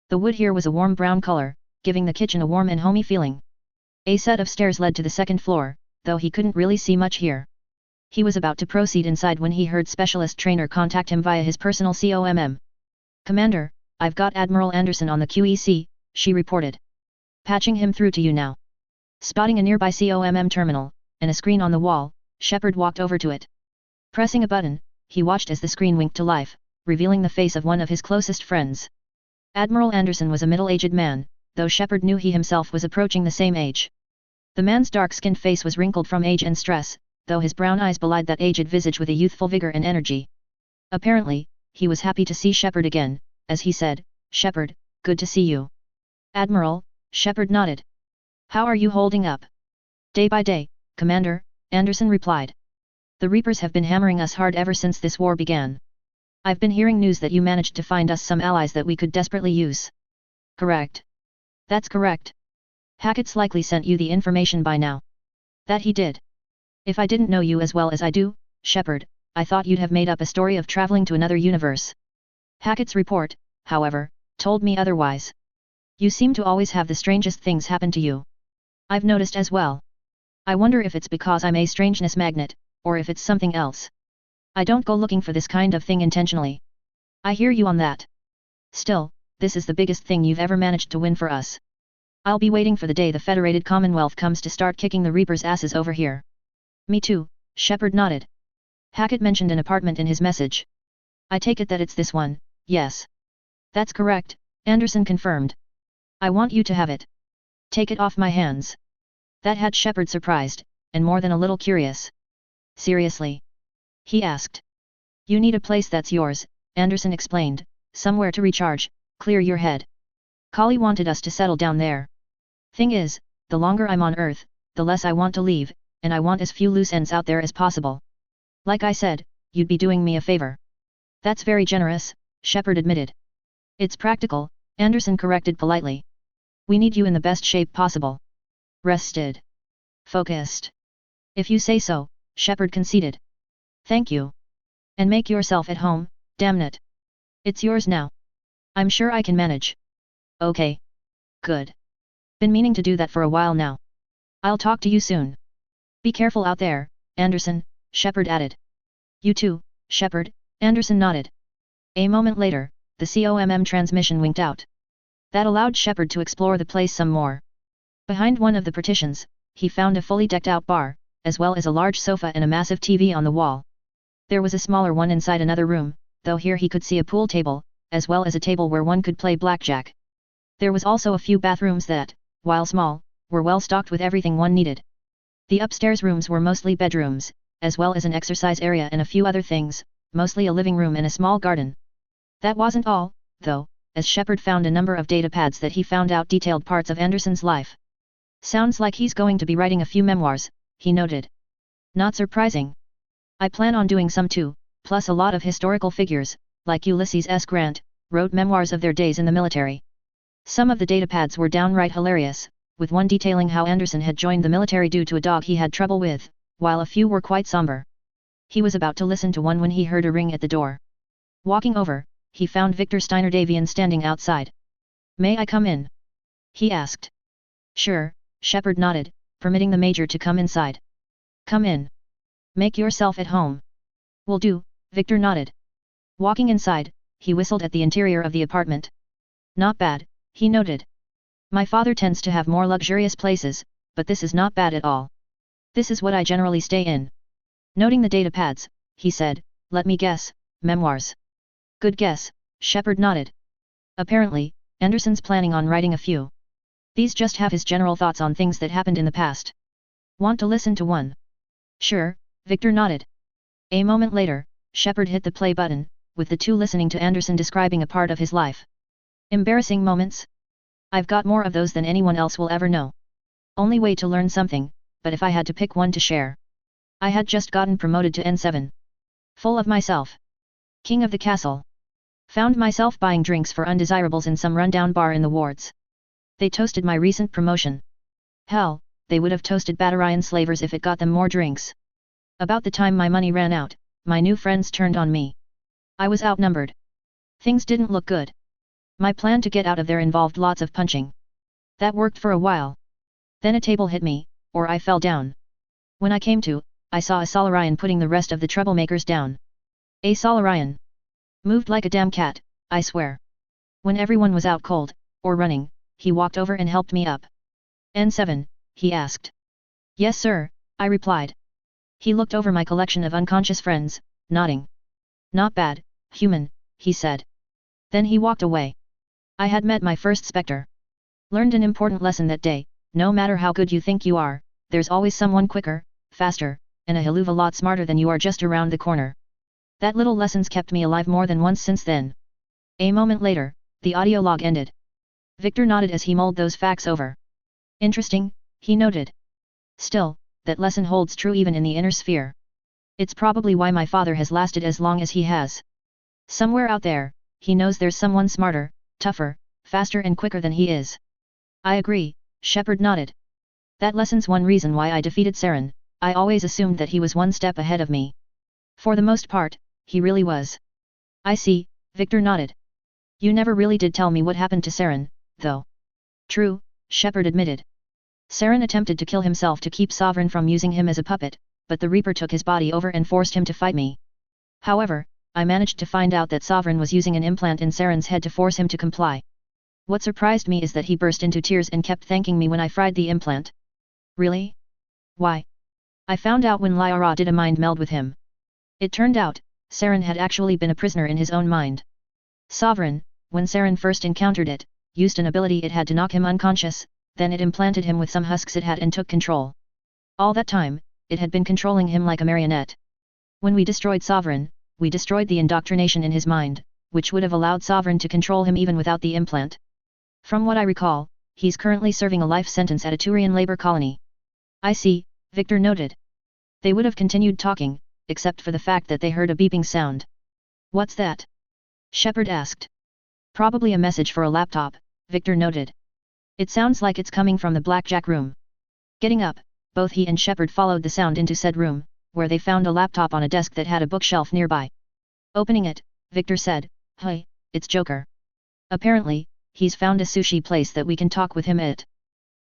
The wood here was a warm brown color, giving the kitchen a warm and homey feeling. A set of stairs led to the second floor, though he couldn't really see much here. He was about to proceed inside when he heard Specialist Trainer contact him via his personal COMM. Commander, I've got Admiral Anderson on the QEC, she reported. Patching him through to you now. Spotting a nearby COMM terminal, and a screen on the wall, Shepard walked over to it. Pressing a button, he watched as the screen winked to life, revealing the face of one of his closest friends. Admiral Anderson was a middle-aged man, though Shepard knew he himself was approaching the same age. The man's dark-skinned face was wrinkled from age and stress, though his brown eyes belied that aged visage with a youthful vigor and energy. Apparently, he was happy to see Shepard again, as he said, "Shepard, good to see you." "Admiral," Shepard nodded. "How are you holding up?" "Day by day, Commander," Anderson replied. "The Reapers have been hammering us hard ever since this war began. I've been hearing news that you managed to find us some allies that we could desperately use." "Correct." "That's correct. Hackett's likely sent you the information by now." "That he did. If I didn't know you as well as I do, Shepard, I thought you'd have made up a story of traveling to another universe. Hackett's report, however, told me otherwise. You seem to always have the strangest things happen to you. I've noticed as well. I wonder if it's because I'm a strangeness magnet, or if it's something else. I don't go looking for this kind of thing intentionally." "I hear you on that. Still, this is the biggest thing you've ever managed to win for us. I'll be waiting for the day the Federated Commonwealth comes to start kicking the Reapers' asses over here." "Me too," Shepard nodded. "Hackett mentioned an apartment in his message. I take it that it's this one." "Yes. That's correct," Anderson confirmed. "I want you to have it. Take it off my hands." That had Shepard surprised, and more than a little curious. "Seriously?" he asked. "You need a place that's yours," Anderson explained, "somewhere to recharge, clear your head. Kali wanted us to settle down there. Thing is, the longer I'm on Earth, the less I want to leave, and I want as few loose ends out there as possible. Like I said, you'd be doing me a favor." "That's very generous," Shepard admitted. "It's practical," Anderson corrected politely. "We need you in the best shape possible. Rested. Focused." "If you say so," Shepard conceded. "Thank you. And make yourself at home, damn it. It's yours now. I'm sure I can manage." "Okay. Good. Been meaning to do that for a while now. I'll talk to you soon." "Be careful out there, Anderson," Shepard added. "You too, Shepard," Anderson nodded. A moment later, the COMM transmission winked out. That allowed Shepard to explore the place some more. Behind one of the partitions, he found a fully decked-out bar, as well as a large sofa and a massive TV on the wall. There was a smaller one inside another room, though here he could see a pool table, as well as a table where one could play blackjack. There was also a few bathrooms that, while small, were well stocked with everything one needed. The upstairs rooms were mostly bedrooms, as well as an exercise area and a few other things, mostly a living room and a small garden. That wasn't all, though, as Shepard found a number of data pads that he found out detailed parts of Anderson's life. "Sounds like he's going to be writing a few memoirs," he noted. "Not surprising. I plan on doing some too, plus a lot of historical figures, like Ulysses S. Grant, wrote memoirs of their days in the military. Some of the datapads were downright hilarious, with one detailing how Anderson had joined the military due to a dog he had trouble with, while a few were quite somber. He was about to listen to one when he heard a ring at the door. Walking over, he found Victor Steiner Davian standing outside. "May I come in?" he asked. "Sure," Shepard nodded, permitting the major to come inside. "Come in. Make yourself at home." "Will do," Victor nodded. Walking inside, he whistled at the interior of the apartment. "Not bad," he noted. "My father tends to have more luxurious places, but this is not bad at all. This is what I generally stay in." Noting the datapads, he said, "Let me guess, memoirs." "Good guess," Shepard nodded. "Apparently, Anderson's planning on writing a few. These just have his general thoughts on things that happened in the past. Want to listen to one?" "Sure," Victor nodded. A moment later, Shepard hit the play button, with the two listening to Anderson describing a part of his life. "Embarrassing moments? I've got more of those than anyone else will ever know. Only way to learn something, but if I had to pick one to share. I had just gotten promoted to N7. Full of myself. King of the castle. Found myself buying drinks for undesirables in some rundown bar in the wards. They toasted my recent promotion. Hell, they would have toasted Batarian slavers if it got them more drinks. About the time my money ran out, my new friends turned on me. I was outnumbered. Things didn't look good. My plan to get out of there involved lots of punching. That worked for a while. Then a table hit me, or I fell down. When I came to, I saw a Solarian putting the rest of the troublemakers down. A Solarian. Moved like a damn cat, I swear. When everyone was out cold, or running, he walked over and helped me up." "N7, he asked. "Yes sir," I replied. He looked over my collection of unconscious friends, nodding. "Not bad, human," he said. Then he walked away. I had met my first Spectre. Learned an important lesson that day: no matter how good you think you are, there's always someone quicker, faster, and a hell of a lot smarter than you are just around the corner. That little lesson's kept me alive more than once since then. A moment later, the audio log ended. Victor nodded as he mulled those facts over. "Interesting," he noted. "Still, that lesson holds true even in the inner sphere. It's probably why my father has lasted as long as he has. Somewhere out there, he knows there's someone smarter, tougher, faster and quicker than he is." "I agree," Shepard nodded. "That lesson's one reason why I defeated Saren. I always assumed that he was one step ahead of me. For the most part, he really was." "I see," Victor nodded. "You never really did tell me what happened to Saren, though." "True," Shepard admitted. "Saren attempted to kill himself to keep Sovereign from using him as a puppet, but the Reaper took his body over and forced him to fight me. However, I managed to find out that Sovereign was using an implant in Saren's head to force him to comply. What surprised me is that he burst into tears and kept thanking me when I fried the implant." "Really? Why?" "I found out when Lyra did a mind meld with him. It turned out, Saren had actually been a prisoner in his own mind. Sovereign, when Saren first encountered it, used an ability it had to knock him unconscious, then it implanted him with some husks it had and took control. All that time, it had been controlling him like a marionette. When we destroyed Sovereign, we destroyed the indoctrination in his mind, which would have allowed Sovereign to control him even without the implant. From what I recall, he's currently serving a life sentence at a Turian labor colony." "I see," Victor noted. They would have continued talking, except for the fact that they heard a beeping sound. "What's that?" Shepard asked. "Probably a message for a laptop," Victor noted. "It sounds like it's coming from the blackjack room." Getting up, both he and Shepard followed the sound into said room, where they found a laptop on a desk that had a bookshelf nearby. Opening it, Victor said, "Hey, it's Joker. Apparently, he's found a sushi place that we can talk with him at."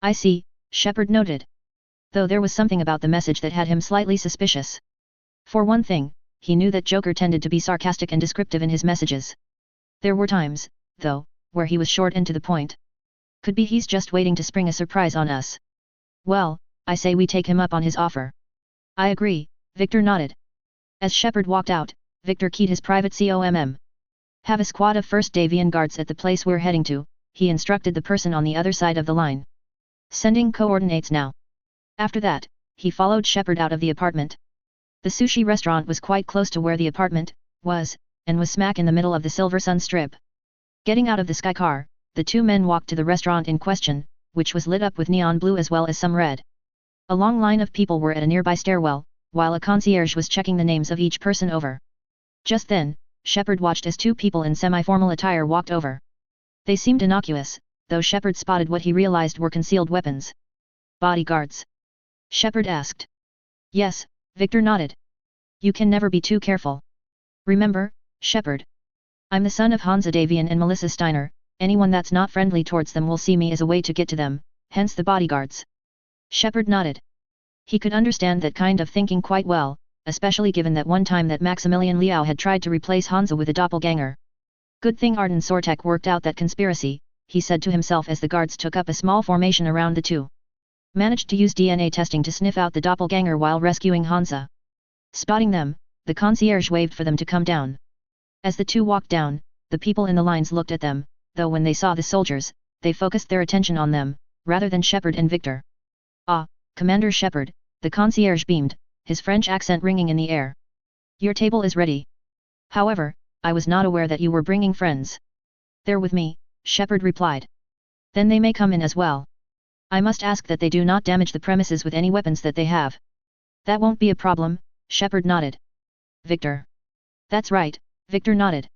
"I see," Shepard noted. Though there was something about the message that had him slightly suspicious. For one thing, he knew that Joker tended to be sarcastic and descriptive in his messages. There were times, though, where he was short and to the point. Could be he's just waiting to spring a surprise on us. "Well, I say we take him up on his offer." "I agree," Victor nodded. As Shepard walked out, Victor keyed his private COMM. "Have a squad of 1st Davian guards at the place we're heading to," he instructed the person on the other side of the line. "Sending coordinates now." After that, he followed Shepard out of the apartment. The sushi restaurant was quite close to where the apartment was, and was smack in the middle of the Silver Sun Strip. Getting out of the Sky Car, the two men walked to the restaurant in question, which was lit up with neon blue as well as some red. A long line of people were at a nearby stairwell, while a concierge was checking the names of each person over. Just then, Shepard watched as two people in semi-formal attire walked over. They seemed innocuous, though Shepard spotted what he realized were concealed weapons. Bodyguards? Shepard asked. Yes, Victor nodded. You can never be too careful. Remember, Shepard. I'm the son of Hansa Davian and Melissa Steiner, anyone that's not friendly towards them will see me as a way to get to them, hence the bodyguards. Shepard nodded. He could understand that kind of thinking quite well, especially given that one time that Maximilian Liao had tried to replace Hansa with a doppelganger. Good thing Arden Sortek worked out that conspiracy, he said to himself as the guards took up a small formation around the two. Managed to use DNA testing to sniff out the doppelganger while rescuing Hansa. Spotting them, the concierge waved for them to come down. As the two walked down, the people in the lines looked at them, though when they saw the soldiers, they focused their attention on them, rather than Shepard and Victor. Ah, Commander Shepard, the concierge beamed, his French accent ringing in the air. Your table is ready. However, I was not aware that you were bringing friends. They're with me, Shepard replied. Then they may come in as well. I must ask that they do not damage the premises with any weapons that they have. That won't be a problem, Shepard nodded. Victor. That's right, Victor nodded.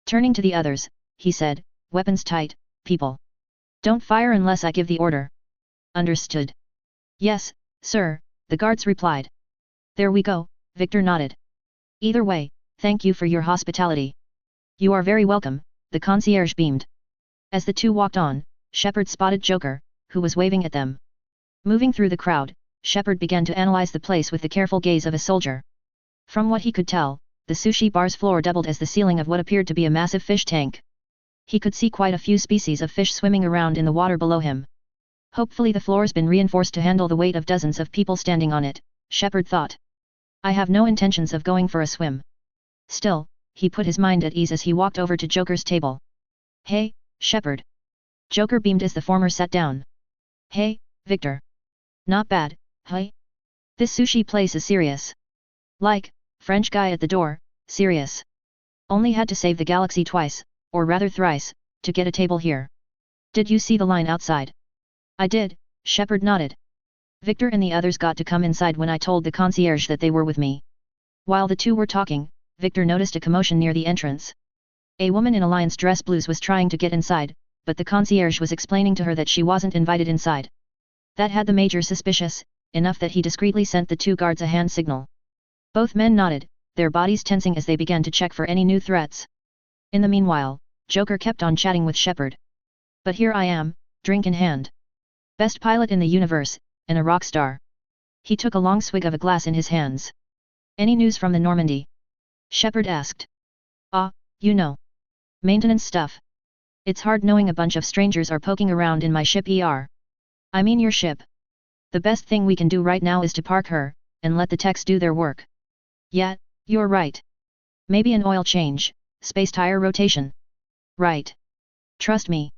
Turning to the others, he said, weapons tight, people. Don't fire unless I give the order. Understood. Yes, sir, the guards replied. There we go, Victor nodded. Either way, thank you for your hospitality. You are very welcome, the concierge beamed. As the two walked on, Shepard spotted Joker, who was waving at them. Moving through the crowd, Shepard began to analyze the place with the careful gaze of a soldier. From what he could tell, the sushi bar's floor doubled as the ceiling of what appeared to be a massive fish tank. He could see quite a few species of fish swimming around in the water below him. Hopefully the floor's been reinforced to handle the weight of dozens of people standing on it, Shepard thought. I have no intentions of going for a swim. Still, he put his mind at ease as he walked over to Joker's table. Hey, Shepard. Joker beamed as the former sat down. Hey, Victor. Not bad, hey? This sushi place is serious. Like, French guy at the door, serious. Only had to save the galaxy twice, or rather thrice, to get a table here. Did you see the line outside? I did, Shepard nodded. Victor and the others got to come inside when I told the concierge that they were with me. While the two were talking, Victor noticed a commotion near the entrance. A woman in Alliance dress blues was trying to get inside, but the concierge was explaining to her that she wasn't invited inside. That had the Major suspicious, enough that he discreetly sent the two guards a hand signal. Both men nodded, their bodies tensing as they began to check for any new threats. In the meanwhile, Joker kept on chatting with Shepard. But here I am, drink in hand. Best pilot in the universe, and a rock star. He took a long swig of a glass in his hands. Any news from the Normandy? Shepard asked. Ah, you know. Maintenance stuff. It's hard knowing a bunch of strangers are poking around in my ship I mean your ship. The best thing we can do right now is to park her, and let the techs do their work. Yeah, you're right. Maybe an oil change, space tire rotation. Right. Trust me.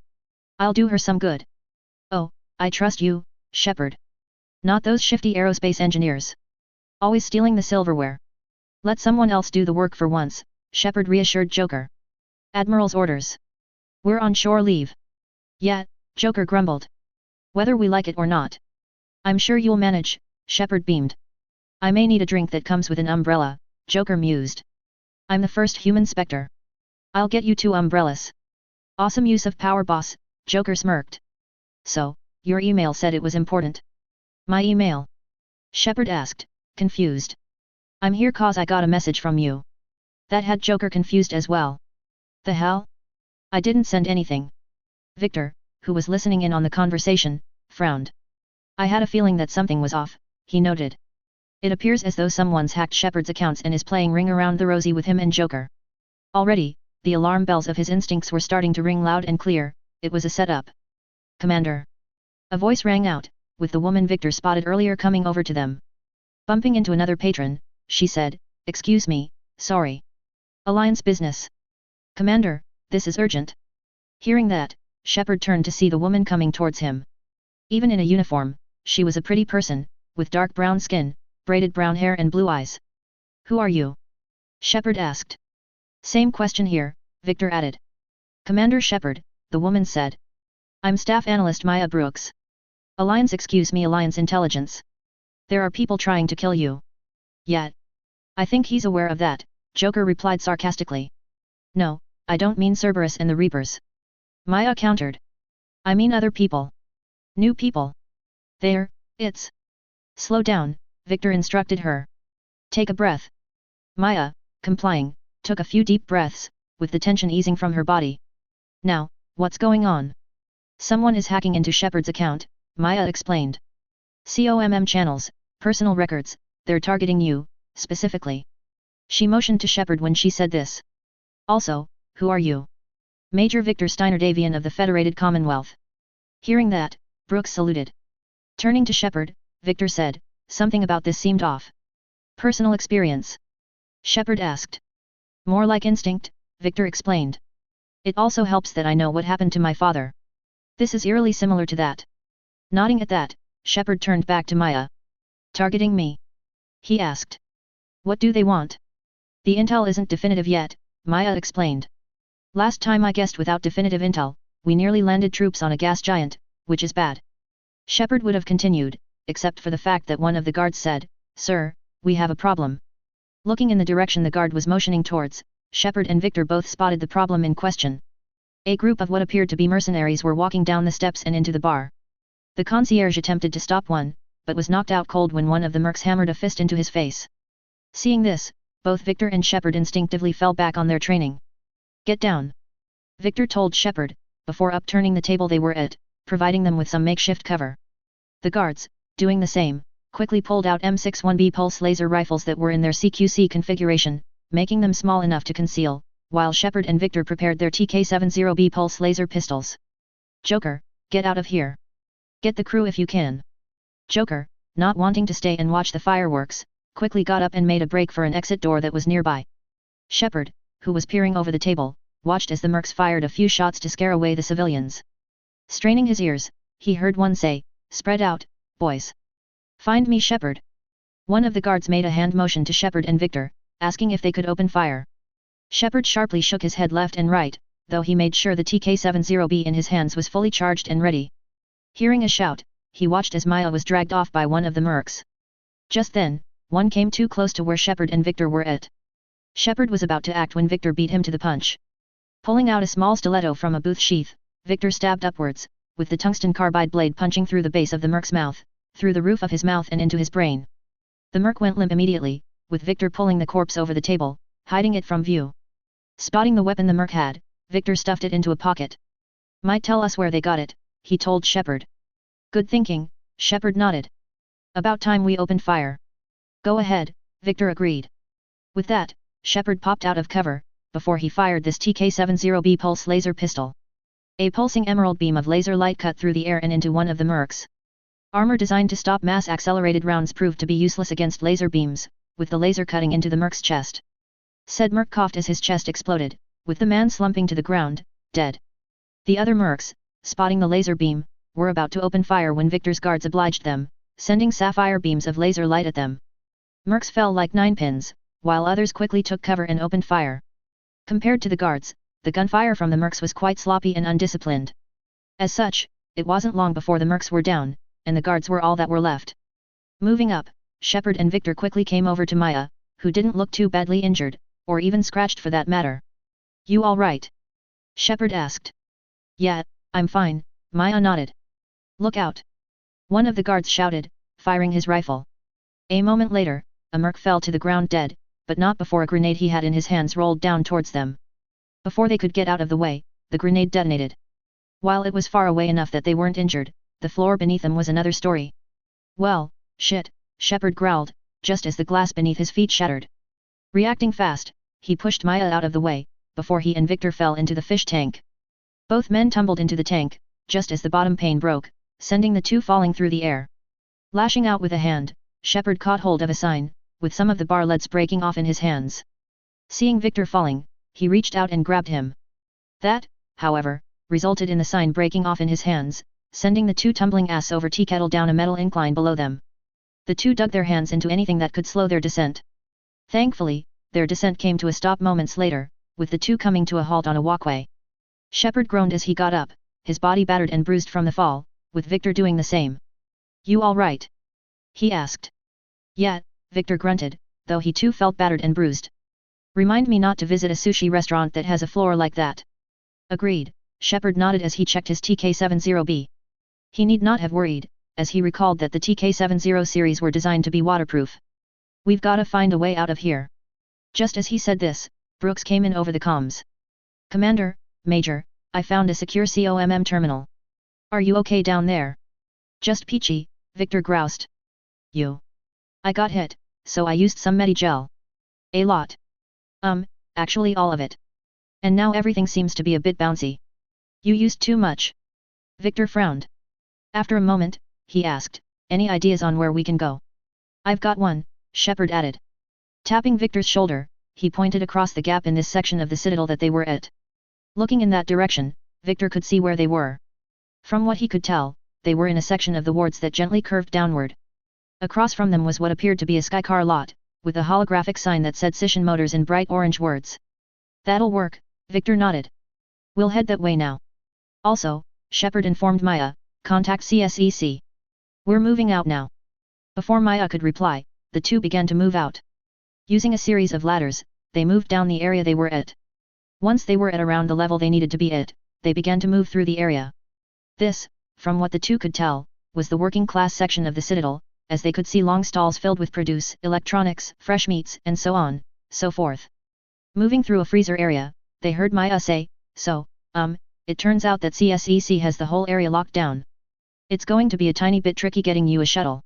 I'll do her some good. Oh, I trust you, Shepard. Not those shifty aerospace engineers. Always stealing the silverware. Let someone else do the work for once, Shepard reassured Joker. Admiral's orders. We're on shore leave. Yeah, Joker grumbled. Whether we like it or not. I'm sure you'll manage, Shepard beamed. I may need a drink that comes with an umbrella, Joker mused. I'm the first human Spectre. I'll get you 2 umbrellas. Awesome use of power, boss, Joker smirked. So, your email said it was important. My email? Shepard asked, confused. I'm here cause I got a message from you. That had Joker confused as well. The hell? I didn't send anything. Victor, who was listening in on the conversation, frowned. I had a feeling that something was off, he noted. It appears as though someone's hacked Shepard's accounts and is playing Ring Around the Rosie with him and Joker. Already, the alarm bells of his instincts were starting to ring loud and clear, it was a setup. Commander. A voice rang out, with the woman Victor spotted earlier coming over to them. Bumping into another patron, she said, excuse me, sorry. Alliance business. Commander, this is urgent. Hearing that, Shepard turned to see the woman coming towards him. Even in a uniform, she was a pretty person, with dark brown skin, braided brown hair and blue eyes. Who are you? Shepard asked. Same question here, Victor added. Commander Shepard, the woman said. I'm Staff Analyst Maya Brooks. Alliance, excuse me, Alliance Intelligence. There are people trying to kill you. Yet. I think he's aware of that, Joker replied sarcastically. No, I don't mean Cerberus and the Reapers. Maya countered. I mean other people. New people. There, it's. Slow down, Victor instructed her. Take a breath. Maya, complying, took a few deep breaths, with the tension easing from her body. Now, what's going on? Someone is hacking into Shepard's account, Maya explained. COMM channels, personal records, they're targeting you, specifically. She motioned to Shepard when she said this. Also, who are you? Major Victor Steiner Davian of the Federated Commonwealth. Hearing that, Brooks saluted. Turning to Shepard, Victor said, something about this seemed off. Personal experience? Shepard asked. More like instinct, Victor explained. It also helps that I know what happened to my father. This is eerily similar to that. Nodding at that, Shepard turned back to Maya. Targeting me? He asked. What do they want? The intel isn't definitive yet, Maya explained. Last time I guessed without definitive intel, we nearly landed troops on a gas giant, which is bad. Shepard would have continued, except for the fact that one of the guards said, Sir, we have a problem. Looking in the direction the guard was motioning towards, Shepard and Victor both spotted the problem in question. A group of what appeared to be mercenaries were walking down the steps and into the bar. The concierge attempted to stop one, but was knocked out cold when one of the mercs hammered a fist into his face. Seeing this, both Victor and Shepard instinctively fell back on their training. Get down. Victor told Shepard, before upturning the table they were at, providing them with some makeshift cover. The guards, doing the same, quickly pulled out M61B pulse laser rifles that were in their CQC configuration, making them small enough to conceal, while Shepard and Victor prepared their TK-70B pulse laser pistols. Joker, get out of here. Get the crew if you can. Joker, not wanting to stay and watch the fireworks, quickly got up and made a break for an exit door that was nearby. Shepard, who was peering over the table, watched as the mercs fired a few shots to scare away the civilians. Straining his ears, he heard one say, Spread out, boys. Find me Shepard. One of the guards made a hand motion to Shepard and Victor, asking if they could open fire. Shepard sharply shook his head left and right, though he made sure the TK-70B in his hands was fully charged and ready. Hearing a shout, he watched as Maya was dragged off by one of the mercs. Just then, one came too close to where Shepard and Victor were at. Shepard was about to act when Victor beat him to the punch. Pulling out a small stiletto from a booth sheath, Victor stabbed upwards, with the tungsten carbide blade punching through the base of the merc's mouth, through the roof of his mouth and into his brain. The merc went limp immediately, with Victor pulling the corpse over the table, hiding it from view. Spotting the weapon the merc had, Victor stuffed it into a pocket. Might tell us where they got it, he told Shepard. Good thinking, Shepard nodded. About time we opened fire. Go ahead, Victor agreed. With that, Shepard popped out of cover, before he fired this TK-70B pulse laser pistol. A pulsing emerald beam of laser light cut through the air and into one of the mercs. Armor designed to stop mass-accelerated rounds proved to be useless against laser beams, with the laser cutting into the merc's chest. Said merc coughed as his chest exploded, with the man slumping to the ground, dead. The other mercs, spotting the laser beam, were about to open fire when Victor's guards obliged them, sending sapphire beams of laser light at them. Mercs fell like ninepins, while others quickly took cover and opened fire. Compared to the guards, the gunfire from the mercs was quite sloppy and undisciplined. As such, it wasn't long before the mercs were down, and the guards were all that were left. Moving up, Shepard and Victor quickly came over to Maya, who didn't look too badly injured, or even scratched for that matter. You all right? Shepard asked. Yeah, I'm fine, Maya nodded. Look out! One of the guards shouted, firing his rifle. A moment later, a merc fell to the ground dead, but not before a grenade he had in his hands rolled down towards them. Before they could get out of the way, the grenade detonated. While it was far away enough that they weren't injured, the floor beneath them was another story. Well, shit, Shepard growled, just as the glass beneath his feet shattered. Reacting fast, he pushed Maya out of the way, before he and Victor fell into the fish tank. Both men tumbled into the tank, just as the bottom pane broke, sending the two falling through the air. Lashing out with a hand, Shepard caught hold of a sign, with some of the bar leads breaking off in his hands. Seeing Victor falling, he reached out and grabbed him. That, however, resulted in the sign breaking off in his hands, sending the two tumbling ass over tea kettle down a metal incline below them. The two dug their hands into anything that could slow their descent. Thankfully, their descent came to a stop moments later, with the two coming to a halt on a walkway. Shepard groaned as he got up, his body battered and bruised from the fall, with Victor doing the same. You all right? He asked. Yeah, Victor grunted, though he too felt battered and bruised. Remind me not to visit a sushi restaurant that has a floor like that. Agreed, Shepard nodded as he checked his TK-70B. He need not have worried, as he recalled that the TK-70 series were designed to be waterproof. We've gotta find a way out of here. Just as he said this, Brooks came in over the comms. Commander, Major, I found a secure COMM terminal. Are you okay down there? Just peachy, Victor groused. I got hit, so I used some Medigel. A lot. Actually all of it. And now everything seems to be a bit bouncy. You used too much. Victor frowned. After a moment, he asked, any ideas on where we can go? I've got one, Shepard added. Tapping Victor's shoulder, he pointed across the gap in this section of the citadel that they were at. Looking in that direction, Victor could see where they were. From what he could tell, they were in a section of the wards that gently curved downward. Across from them was what appeared to be a Skycar lot, with a holographic sign that said Scission Motors in bright orange words. That'll work, Victor nodded. We'll head that way now. Also, Shepard informed Maya, contact CSEC. We're moving out now. Before Maya could reply, the two began to move out. Using a series of ladders, they moved down the area they were at. Once they were at around the level they needed to be at, they began to move through the area. This, from what the two could tell, was the working class section of the citadel, as they could see long stalls filled with produce, electronics, fresh meats, and so on, so forth. Moving through a freezer area, they heard Maya say, so, it turns out that CSEC has the whole area locked down. It's going to be a tiny bit tricky getting you a shuttle.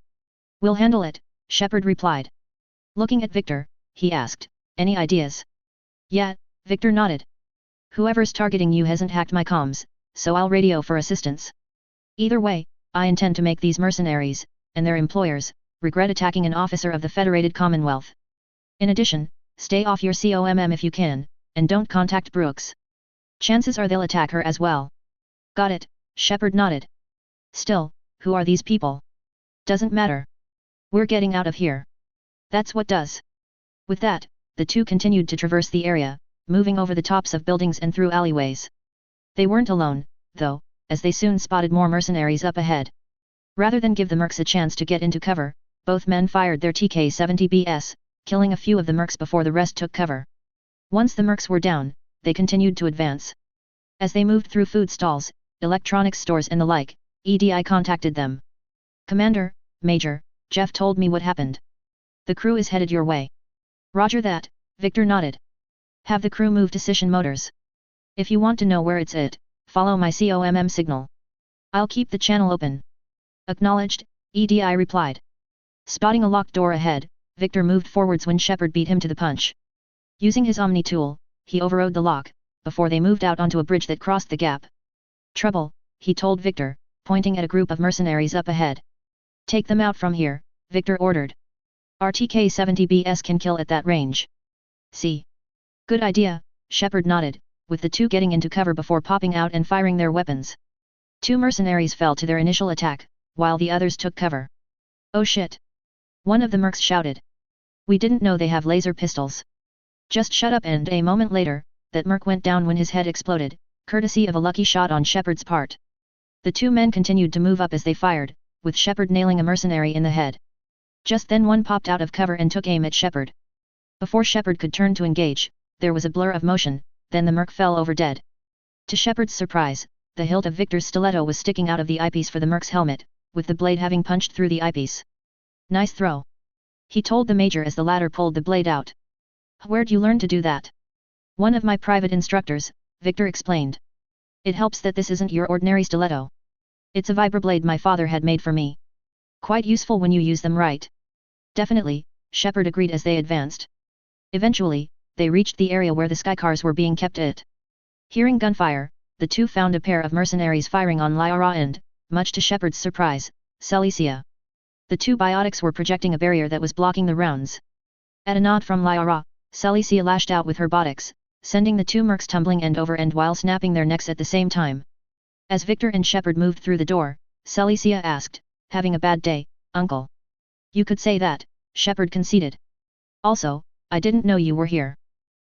We'll handle it, Shepard replied. Looking at Victor, he asked, any ideas? Yeah, Victor nodded. Whoever's targeting you hasn't hacked my comms, so I'll radio for assistance. Either way, I intend to make these mercenaries, and their employers, regret attacking an officer of the Federated Commonwealth. In addition, stay off your COMM if you can, and don't contact Brooks. Chances are they'll attack her as well. Got it, Shepard nodded. Still, who are these people? Doesn't matter. We're getting out of here. That's what does. With that, the two continued to traverse the area, moving over the tops of buildings and through alleyways. They weren't alone, though, as they soon spotted more mercenaries up ahead. Rather than give the mercs a chance to get into cover, both men fired their TK-70BS, killing a few of the mercs before the rest took cover. Once the mercs were down, they continued to advance. As they moved through food stalls, electronics stores and the like, EDI contacted them. Commander, Major, Jeff told me what happened. The crew is headed your way. Roger that, Victor nodded. Have the crew move to Scission Motors. If you want to know where it's at, follow my COMM signal. I'll keep the channel open. Acknowledged, EDI replied. Spotting a locked door ahead, Victor moved forwards when Shepard beat him to the punch. Using his Omni tool, he overrode the lock, before they moved out onto a bridge that crossed the gap. Trouble, he told Victor, pointing at a group of mercenaries up ahead. Take them out from here, Victor ordered. Our TK-70BS can kill at that range. See. Good idea, Shepard nodded, with the two getting into cover before popping out and firing their weapons. Two mercenaries fell to their initial attack, while the others took cover. Oh shit! One of the mercs shouted. We didn't know they have laser pistols. Just shut up, and a moment later, that merc went down when his head exploded, courtesy of a lucky shot on Shepard's part. The two men continued to move up as they fired, with Shepard nailing a mercenary in the head. Just then one popped out of cover and took aim at Shepard. Before Shepard could turn to engage, there was a blur of motion, then the merc fell over dead. To Shepard's surprise, the hilt of Victor's stiletto was sticking out of the eyepiece for the merc's helmet, with the blade having punched through the eyepiece. Nice throw. He told the major as the latter pulled the blade out. Where'd you learn to do that? One of my private instructors, Victor explained. It helps that this isn't your ordinary stiletto. It's a vibroblade my father had made for me. Quite useful when you use them right. Definitely, Shepard agreed as they advanced. Eventually, they reached the area where the Skycars were being kept at. Hearing gunfire, the two found a pair of mercenaries firing on Lyra and, much to Shepard's surprise, Celicia. The two biotics were projecting a barrier that was blocking the rounds. At a nod from Lyra, Celicia lashed out with her botics, sending the two mercs tumbling end over end while snapping their necks at the same time. As Victor and Shepard moved through the door, Celicia asked, "Having a bad day, Uncle?" "You could say that," Shepard conceded. "Also, I didn't know you were here.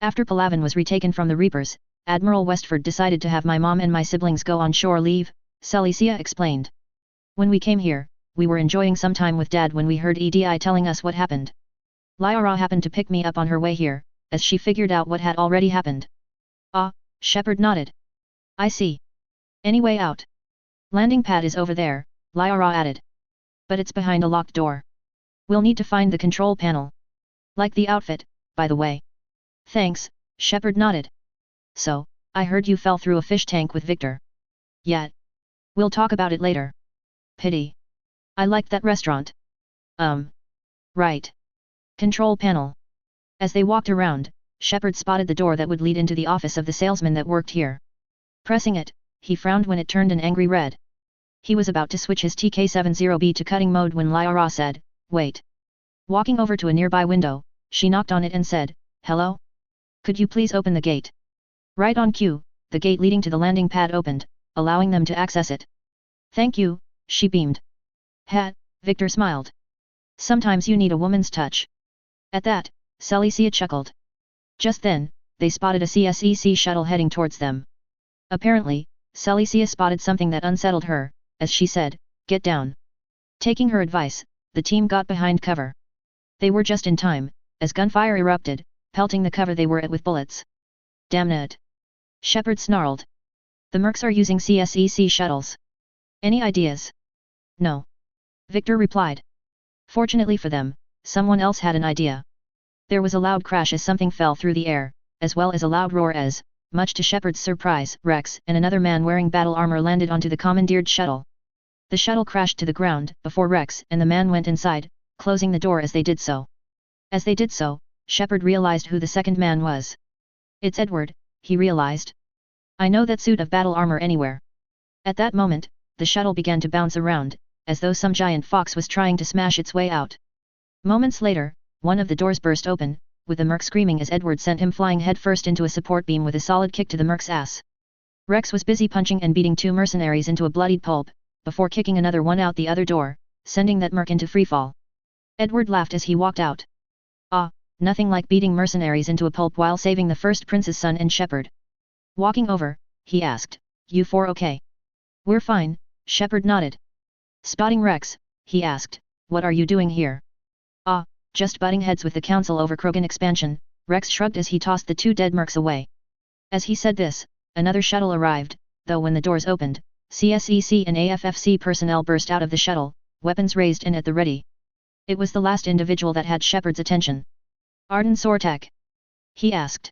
After Palavan was retaken from the Reapers, Admiral Westford decided to have my mom and my siblings go on shore leave," Celicia explained. "When we came here, we were enjoying some time with Dad when we heard EDI telling us what happened. Lyra happened to pick me up on her way here, as she figured out what had already happened. Ah, Shepard nodded. I see. Any way out? Landing pad is over there, Lyra added. But it's behind a locked door. We'll need to find the control panel. Like the outfit, by the way. Thanks, Shepard nodded. So, I heard you fell through a fish tank with Victor. Yeah. We'll talk about it later. Pity. I liked that restaurant. Right. Control panel. As they walked around, Shepard spotted the door that would lead into the office of the salesman that worked here. Pressing it, he frowned when it turned an angry red. He was about to switch his TK-70B to cutting mode when Lyra said, "Wait." Walking over to a nearby window, she knocked on it and said, "Hello? Could you please open the gate?" Right on cue, the gate leading to the landing pad opened, allowing them to access it. "Thank you," she beamed. "Ha," Victor smiled. "Sometimes you need a woman's touch." At that, Celicia chuckled. Just then, they spotted a CSEC shuttle heading towards them. Apparently, Celicia spotted something that unsettled her, as she said, "Get down." Taking her advice, the team got behind cover. They were just in time, as gunfire erupted, pelting the cover they were at with bullets. "Damn it!" Shepard snarled. "The mercs are using CSEC shuttles. Any ideas?" "No." Victor replied. Fortunately for them, someone else had an idea. There was a loud crash as something fell through the air, as well as a loud roar as, much to Shepard's surprise, Rex and another man wearing battle armor landed onto the commandeered shuttle. The shuttle crashed to the ground before Rex and the man went inside, closing the door as they did so. As they did so, Shepard realized who the second man was. "It's Edward," he realized. "I know that suit of battle armor anywhere." At that moment, the shuttle began to bounce around, as though some giant fox was trying to smash its way out. Moments later, one of the doors burst open, with the merc screaming as Edward sent him flying headfirst into a support beam with a solid kick to the merc's ass. Rex was busy punching and beating two mercenaries into a bloodied pulp, before kicking another one out the other door, sending that merc into freefall. Edward laughed as he walked out. Ah, nothing like beating mercenaries into a pulp while saving the first prince's son and Shepard. Walking over, he asked, "You four okay?" "We're fine," Shepard nodded. Spotting Rex, he asked, "What are you doing here?" "Ah, just butting heads with the council over Krogan expansion," Rex shrugged as he tossed the two dead mercs away. As he said this, another shuttle arrived, though when the doors opened, CSEC and AFFC personnel burst out of the shuttle, weapons raised and at the ready. It was the last individual that had Shepard's attention. "Arden Sortek?" he asked.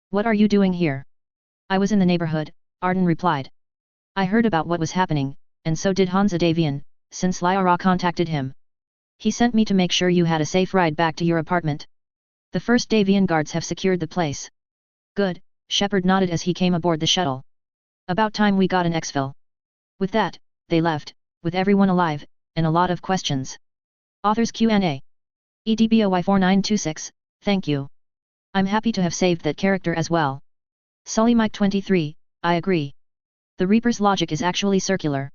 "What are you doing here?" "I was in the neighborhood," Arden replied. "I heard about what was happening, and so did Hansa Davian, since Lyra contacted him. He sent me to make sure you had a safe ride back to your apartment. The first Davian guards have secured the place." "Good," Shepard nodded as he came aboard the shuttle. "About time we got an exfil." With that, they left, with everyone alive, and a lot of questions. Authors Q&A. EDBOY4926, thank you. I'm happy to have saved that character as well. Sully Mike 23, I agree. The Reaper's logic is actually circular.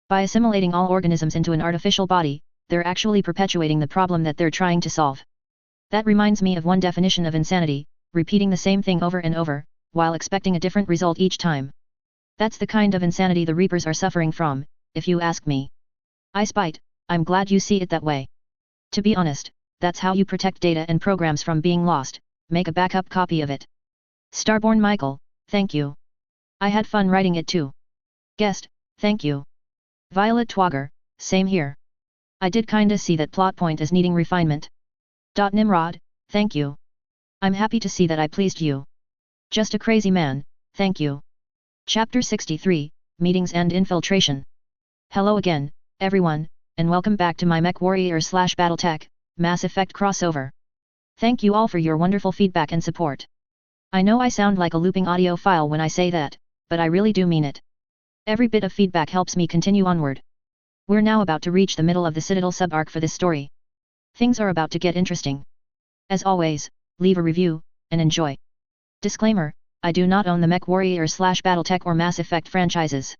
By assimilating all organisms into an artificial body, they're actually perpetuating the problem that they're trying to solve. That reminds me of one definition of insanity, repeating the same thing over and over, while expecting a different result each time. That's the kind of insanity the Reapers are suffering from, if you ask me. I spite, I'm glad you see it that way. To be honest, that's how you protect data and programs from being lost, make a backup copy of it. Starborn Michael, thank you. I had fun writing it too. Guest, thank you. Violet Twogger, same here. I did kinda see that plot point as needing refinement. Nimrod, thank you. I'm happy to see that I pleased you. Just a crazy man, thank you. Chapter 63, Meetings and Infiltration. Hello again, everyone, and welcome back to my MechWarrior/BattleTech, Mass Effect crossover. Thank you all for your wonderful feedback and support. I know I sound like a looping audio file when I say that, but I really do mean it. Every bit of feedback helps me continue onward. We're now about to reach the middle of the Citadel sub-arc for this story. Things are about to get interesting. As always, leave a review, and enjoy. Disclaimer, I do not own the MechWarrior/BattleTech or Mass Effect franchises.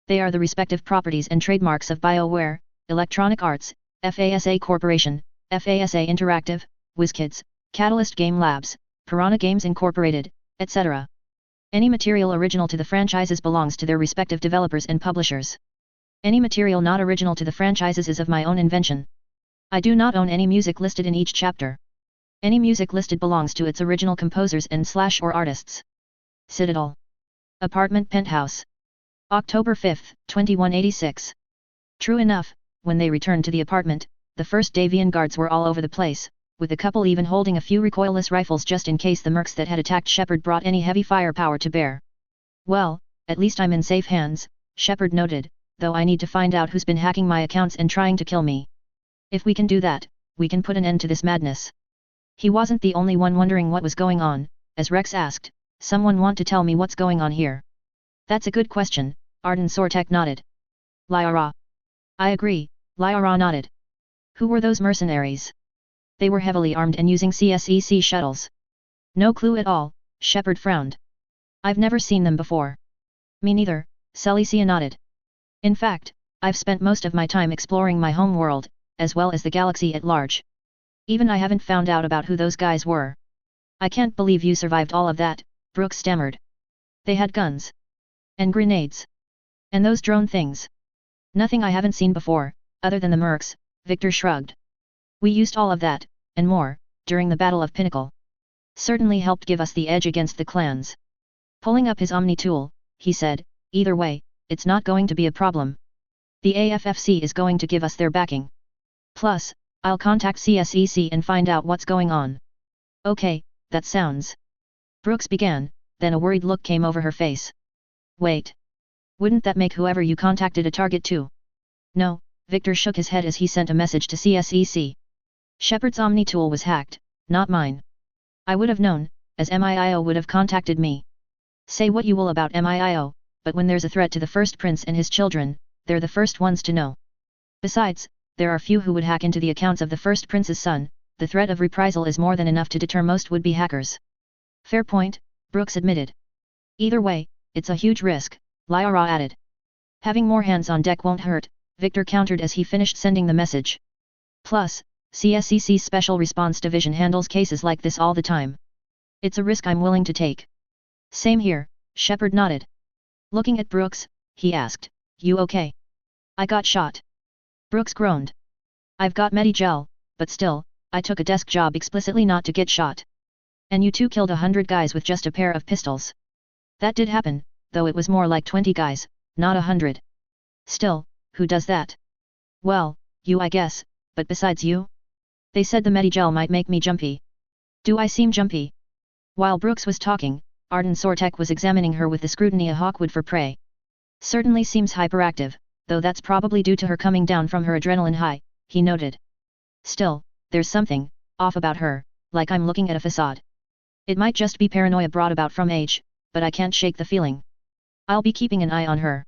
They are the respective properties and trademarks of BioWare, Electronic Arts, FASA Corporation, FASA Interactive, WizKids, Catalyst Game Labs, Piranha Games Incorporated, etc. Any material original to the franchises belongs to their respective developers and publishers. Any material not original to the franchises is of my own invention. I do not own any music listed in each chapter. Any music listed belongs to its original composers and/or artists. Citadel. Apartment Penthouse. October 5, 2186. True enough, when they returned to the apartment, the first Davian guards were all over the place, with the couple even holding a few recoilless rifles just in case the mercs that had attacked Shepard brought any heavy firepower to bear. Well, at least I'm in safe hands, Shepard noted, though I need to find out who's been hacking my accounts and trying to kill me. If we can do that, we can put an end to this madness. He wasn't the only one wondering what was going on, as Rex asked, someone want to tell me what's going on here? That's a good question, Arden Sortek nodded. Lyra. I agree, Lyra nodded. Who were those mercenaries? They were heavily armed and using CSEC shuttles. No clue at all, Shepard frowned. I've never seen them before. Me neither, Celicia nodded. In fact, I've spent most of my time exploring my home world, as well as the galaxy at large. Even I haven't found out about who those guys were. I can't believe you survived all of that, Brooks stammered. They had guns. And grenades. And those drone things. Nothing I haven't seen before, other than the mercs, Victor shrugged. We used all of that, and more, during the Battle of Pinnacle. Certainly helped give us the edge against the clans. Pulling up his Omni tool, he said, either way, it's not going to be a problem. The AFFC is going to give us their backing. Plus, I'll contact CSEC and find out what's going on. Okay, that sounds. Brooks began, then a worried look came over her face. Wait. Wouldn't that make whoever you contacted a target too? No, Victor shook his head as he sent a message to CSEC. Shepard's Omni tool was hacked, not mine. I would have known, as MIIO would have contacted me. Say what you will about MIIO, but when there's a threat to the First Prince and his children, they're the first ones to know. Besides, there are few who would hack into the accounts of the First Prince's son, the threat of reprisal is more than enough to deter most would-be hackers. Fair point, Brooks admitted. Either way, it's a huge risk, Lyra added. Having more hands on deck won't hurt, Victor countered as he finished sending the message. Plus, CSEC's Special Response Division handles cases like this all the time. It's a risk I'm willing to take. Same here, Shepard nodded. Looking at Brooks, he asked, you okay? I got shot. Brooks groaned. I've got Medigel, but still, I took a desk job explicitly not to get shot. And you two killed 100 guys with just a pair of pistols. That did happen, though it was more like 20 guys, not 100. Still, who does that? Well, you I guess, but besides you? They said the Medigel might make me jumpy. Do I seem jumpy? While Brooks was talking, Arden Sortek was examining her with the scrutiny a hawk would for prey. Certainly seems hyperactive, though that's probably due to her coming down from her adrenaline high, he noted. Still, there's something off about her, like I'm looking at a facade. It might just be paranoia brought about from age, but I can't shake the feeling. I'll be keeping an eye on her.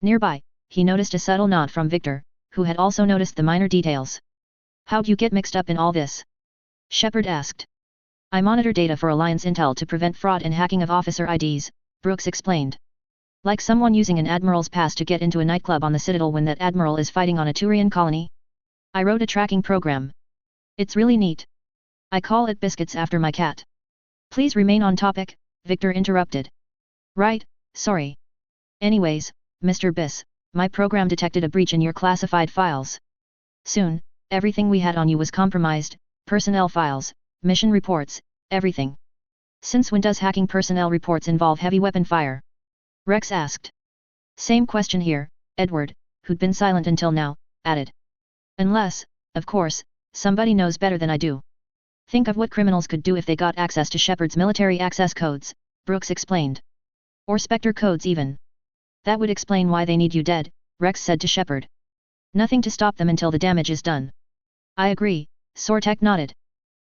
Nearby, he noticed a subtle nod from Victor, who had also noticed the minor details. How'd you get mixed up in all this? Shepard asked. I monitor data for Alliance intel to prevent fraud and hacking of officer IDs, Brooks explained. Like someone using an admiral's pass to get into a nightclub on the Citadel when that admiral is fighting on a Turian colony. I wrote a tracking program. It's really neat. I call it Biscuits after my cat. Please remain on topic, Victor interrupted. Right, sorry. Anyways, Mr. Biss, my program detected a breach in your classified files. Soon, everything we had on you was compromised, personnel files, mission reports, everything. Since when does hacking personnel reports involve heavy weapon fire? Rex asked. Same question here, Edward, who'd been silent until now, added. Unless, of course, somebody knows better than I do. Think of what criminals could do if they got access to Shepard's military access codes, Brooks explained. Or Spectre codes even. That would explain why they need you dead, Rex said to Shepard. Nothing to stop them until the damage is done. I agree, Sortek nodded.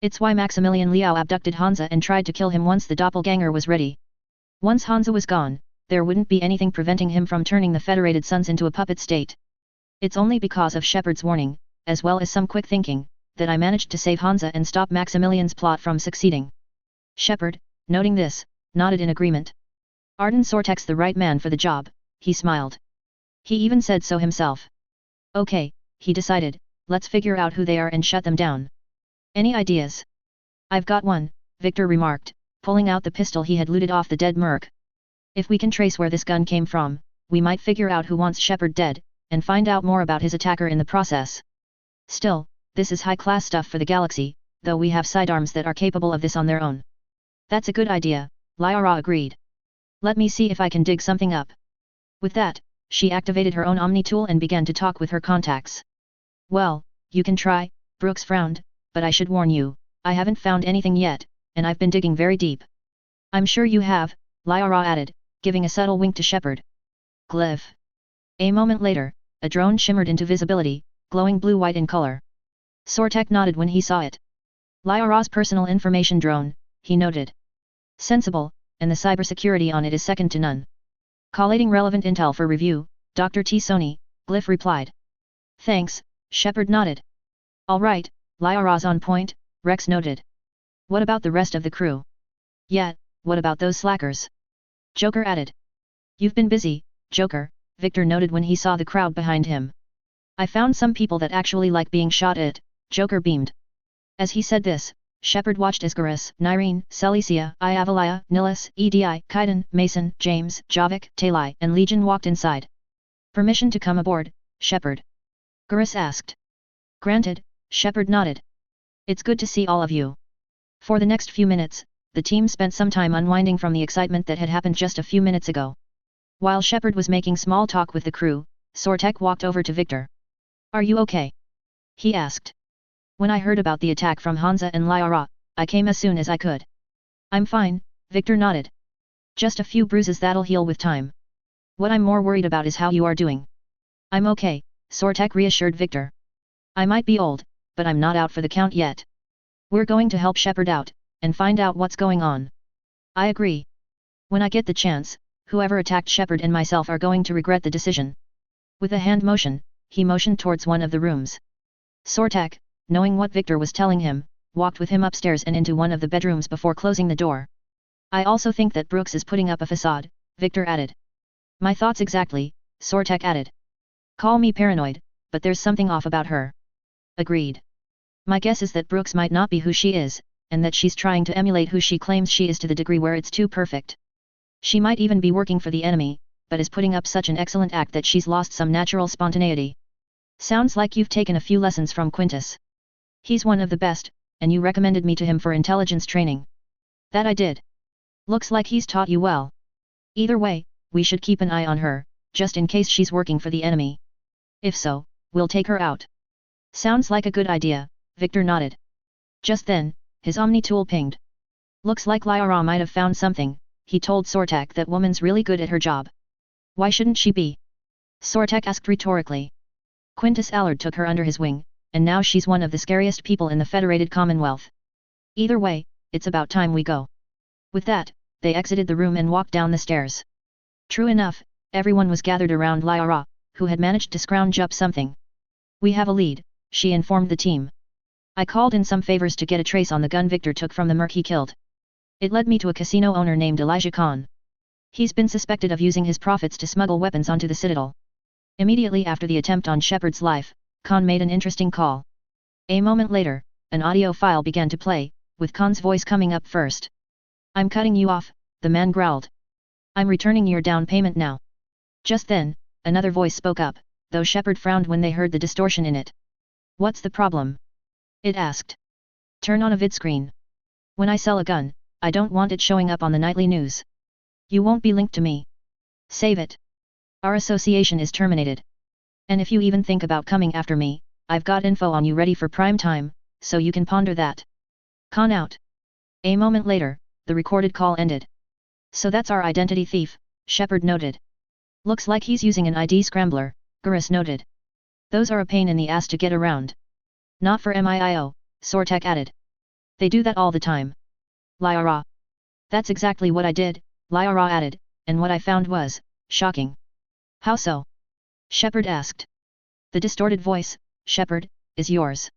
It's why Maximilian Liao abducted Hansa and tried to kill him once the doppelganger was ready. Once Hansa was gone, there wouldn't be anything preventing him from turning the Federated Sons into a puppet state. It's only because of Shepard's warning, as well as some quick thinking, that I managed to save Hansa and stop Maximilian's plot from succeeding. Shepard, noting this, nodded in agreement. Arden Sortek's the right man for the job, he smiled. He even said so himself. Okay, he decided, let's figure out who they are and shut them down. Any ideas? I've got one, Victor remarked, pulling out the pistol he had looted off the dead merc. If we can trace where this gun came from, we might figure out who wants Shepard dead, and find out more about his attacker in the process. Still, this is high-class stuff for the galaxy, though we have sidearms that are capable of this on their own. That's a good idea, Lyra agreed. Let me see if I can dig something up. With that, she activated her own Omni tool and began to talk with her contacts. Well, you can try, Brooks frowned, but I should warn you, I haven't found anything yet, and I've been digging very deep. I'm sure you have, Lyra added, giving a subtle wink to Shepard. Glyph. A moment later, a drone shimmered into visibility, glowing blue-white in color. Sortek nodded when he saw it. Lyra's personal information drone, he noted. Sensible, and the cybersecurity on it is second to none. Collating relevant intel for review, Dr. T. Sony, Glyph replied. Thanks, Shepard nodded. All right, Lyra's on point, Rex noted. What about the rest of the crew? Yeah, what about those slackers? Joker added. You've been busy, Joker, Victor noted when he saw the crowd behind him. I found some people that actually like being shot at, Joker beamed. As he said this, Shepard watched as Garrus, Nyreen, Celicia, Iavalaya, Nilus, Edi, Kaiden, Mason, James, Javik, Talai, and Legion walked inside. Permission to come aboard, Shepard? Garrus asked. Granted, Shepard nodded. It's good to see all of you. For the next few minutes, the team spent some time unwinding from the excitement that had happened just a few minutes ago. While Shepard was making small talk with the crew, Sortek walked over to Victor. Are you okay? He asked. When I heard about the attack from Hansa and Lyra, I came as soon as I could. I'm fine, Victor nodded. Just a few bruises that'll heal with time. What I'm more worried about is how you are doing. I'm okay, Sortek reassured Victor. I might be old, but I'm not out for the count yet. We're going to help Shepard out, and find out what's going on. I agree. When I get the chance, whoever attacked Shepard and myself are going to regret the decision. With a hand motion, he motioned towards one of the rooms. Sortek, knowing what Victor was telling him, walked with him upstairs and into one of the bedrooms before closing the door. I also think that Brooks is putting up a facade, Victor added. My thoughts exactly, Sortek added. Call me paranoid, but there's something off about her. Agreed. My guess is that Brooks might not be who she is, and that she's trying to emulate who she claims she is to the degree where it's too perfect. She might even be working for the enemy, but is putting up such an excellent act that she's lost some natural spontaneity. Sounds like you've taken a few lessons from Quintus. He's one of the best, and you recommended me to him for intelligence training. That I did. Looks like he's taught you well. Either way, we should keep an eye on her, just in case she's working for the enemy. If so, we'll take her out. Sounds like a good idea, Victor nodded. Just then, his Omni tool pinged. Looks like Lyra might have found something, he told Sortek. That woman's really good at her job. Why shouldn't she be? Sortek asked rhetorically. Quintus Allard took her under his wing, and now she's one of the scariest people in the Federated Commonwealth. Either way, it's about time we go. With that, they exited the room and walked down the stairs. True enough, everyone was gathered around Lyra, who had managed to scrounge up something. We have a lead, she informed the team. I called in some favors to get a trace on the gun Victor took from the merc he killed. It led me to a casino owner named Elijah Khan. He's been suspected of using his profits to smuggle weapons onto the Citadel. Immediately after the attempt on Shepard's life, Khan made an interesting call. A moment later, an audio file began to play, with Khan's voice coming up first. I'm cutting you off, the man growled. I'm returning your down payment now. Just then, another voice spoke up, though Shepard frowned when they heard the distortion in it. What's the problem? It asked. Turn on a vidscreen. When I sell a gun, I don't want it showing up on the nightly news. You won't be linked to me. Save it. Our association is terminated. And if you even think about coming after me, I've got info on you ready for prime time, so you can ponder that. Con out. A moment later, the recorded call ended. So that's our identity thief, Shepard noted. Looks like he's using an ID scrambler, Garrus noted. Those are a pain in the ass to get around. Not for MIIO, Sortek added. They do that all the time. Lyra. That's exactly what I did, Lyra added, and what I found was shocking. How so? Shepard asked. The distorted voice, Shepard, is yours.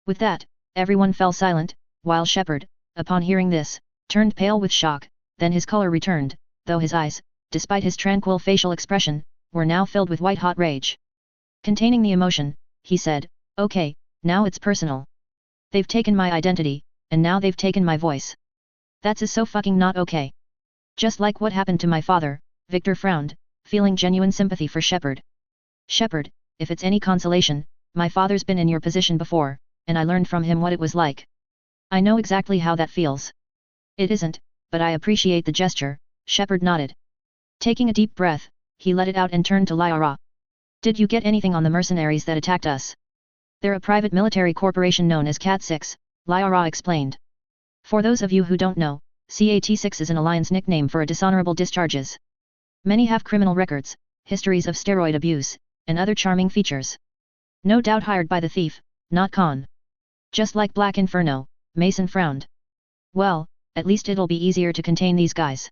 With that, everyone fell silent, while Shepard, upon hearing this, turned pale with shock, then his color returned, though his eyes, despite his tranquil facial expression, were now filled with white-hot rage. Containing the emotion, he said, Okay, now it's personal. They've taken my identity, and now they've taken my voice. That's so fucking not okay. Just like what happened to my father, Victor frowned, feeling genuine sympathy for Shepard. Shepard, if it's any consolation, my father's been in your position before, and I learned from him what it was like. I know exactly how that feels. It isn't, but I appreciate the gesture, Shepard nodded. Taking a deep breath, he let it out and turned to Lyra. Did you get anything on the mercenaries that attacked us? They're a private military corporation known as CAT-6, Lyra explained. For those of you who don't know, CAT-6 is an alliance nickname for a dishonorable discharges. Many have criminal records, histories of steroid abuse, and other charming features. No doubt hired by the thief, not Khan. Just like Black Inferno, Mason frowned. Well, at least it'll be easier to contain these guys.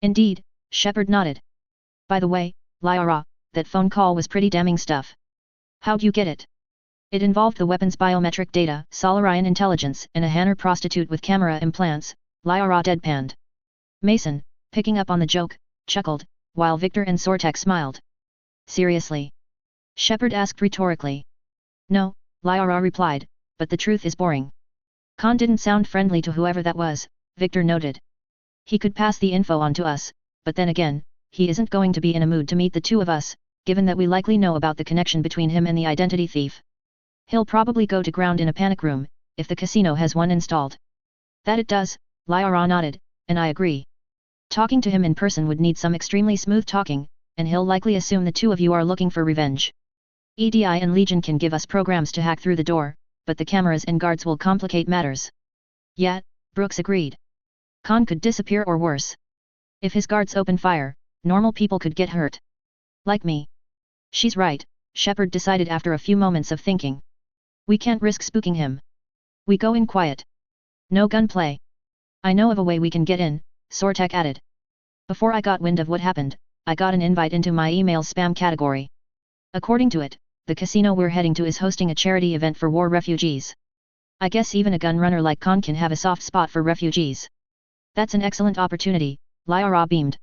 Indeed, Shepard nodded. By the way, Lyra, that phone call was pretty damning stuff. How'd you get it? It involved the weapon's biometric data, Solarian intelligence, and a Hanner prostitute with camera implants, Lyra deadpanned. Mason, picking up on the joke, chuckled, while Victor and Sortek smiled. Seriously? Shepard asked rhetorically. No, Lyra replied, but the truth is boring. Khan didn't sound friendly to whoever that was, Victor noted. He could pass the info on to us, but then again, he isn't going to be in a mood to meet the two of us, given that we likely know about the connection between him and the identity thief. He'll probably go to ground in a panic room, if the casino has one installed. That it does, Lyra nodded, and I agree. Talking to him in person would need some extremely smooth talking, and he'll likely assume the two of you are looking for revenge. EDI and Legion can give us programs to hack through the door, but the cameras and guards will complicate matters. Yeah, Brooks agreed. Khan could disappear or worse. If his guards open fire, normal people could get hurt. Like me. She's right, Shepard decided after a few moments of thinking. We can't risk spooking him. We go in quiet. No gunplay. I know of a way we can get in, Sortek added. Before I got wind of what happened, I got an invite into my email spam category. According to it, the casino we're heading to is hosting a charity event for war refugees. I guess even a gun runner like Khan can have a soft spot for refugees. That's an excellent opportunity, Lyra beamed.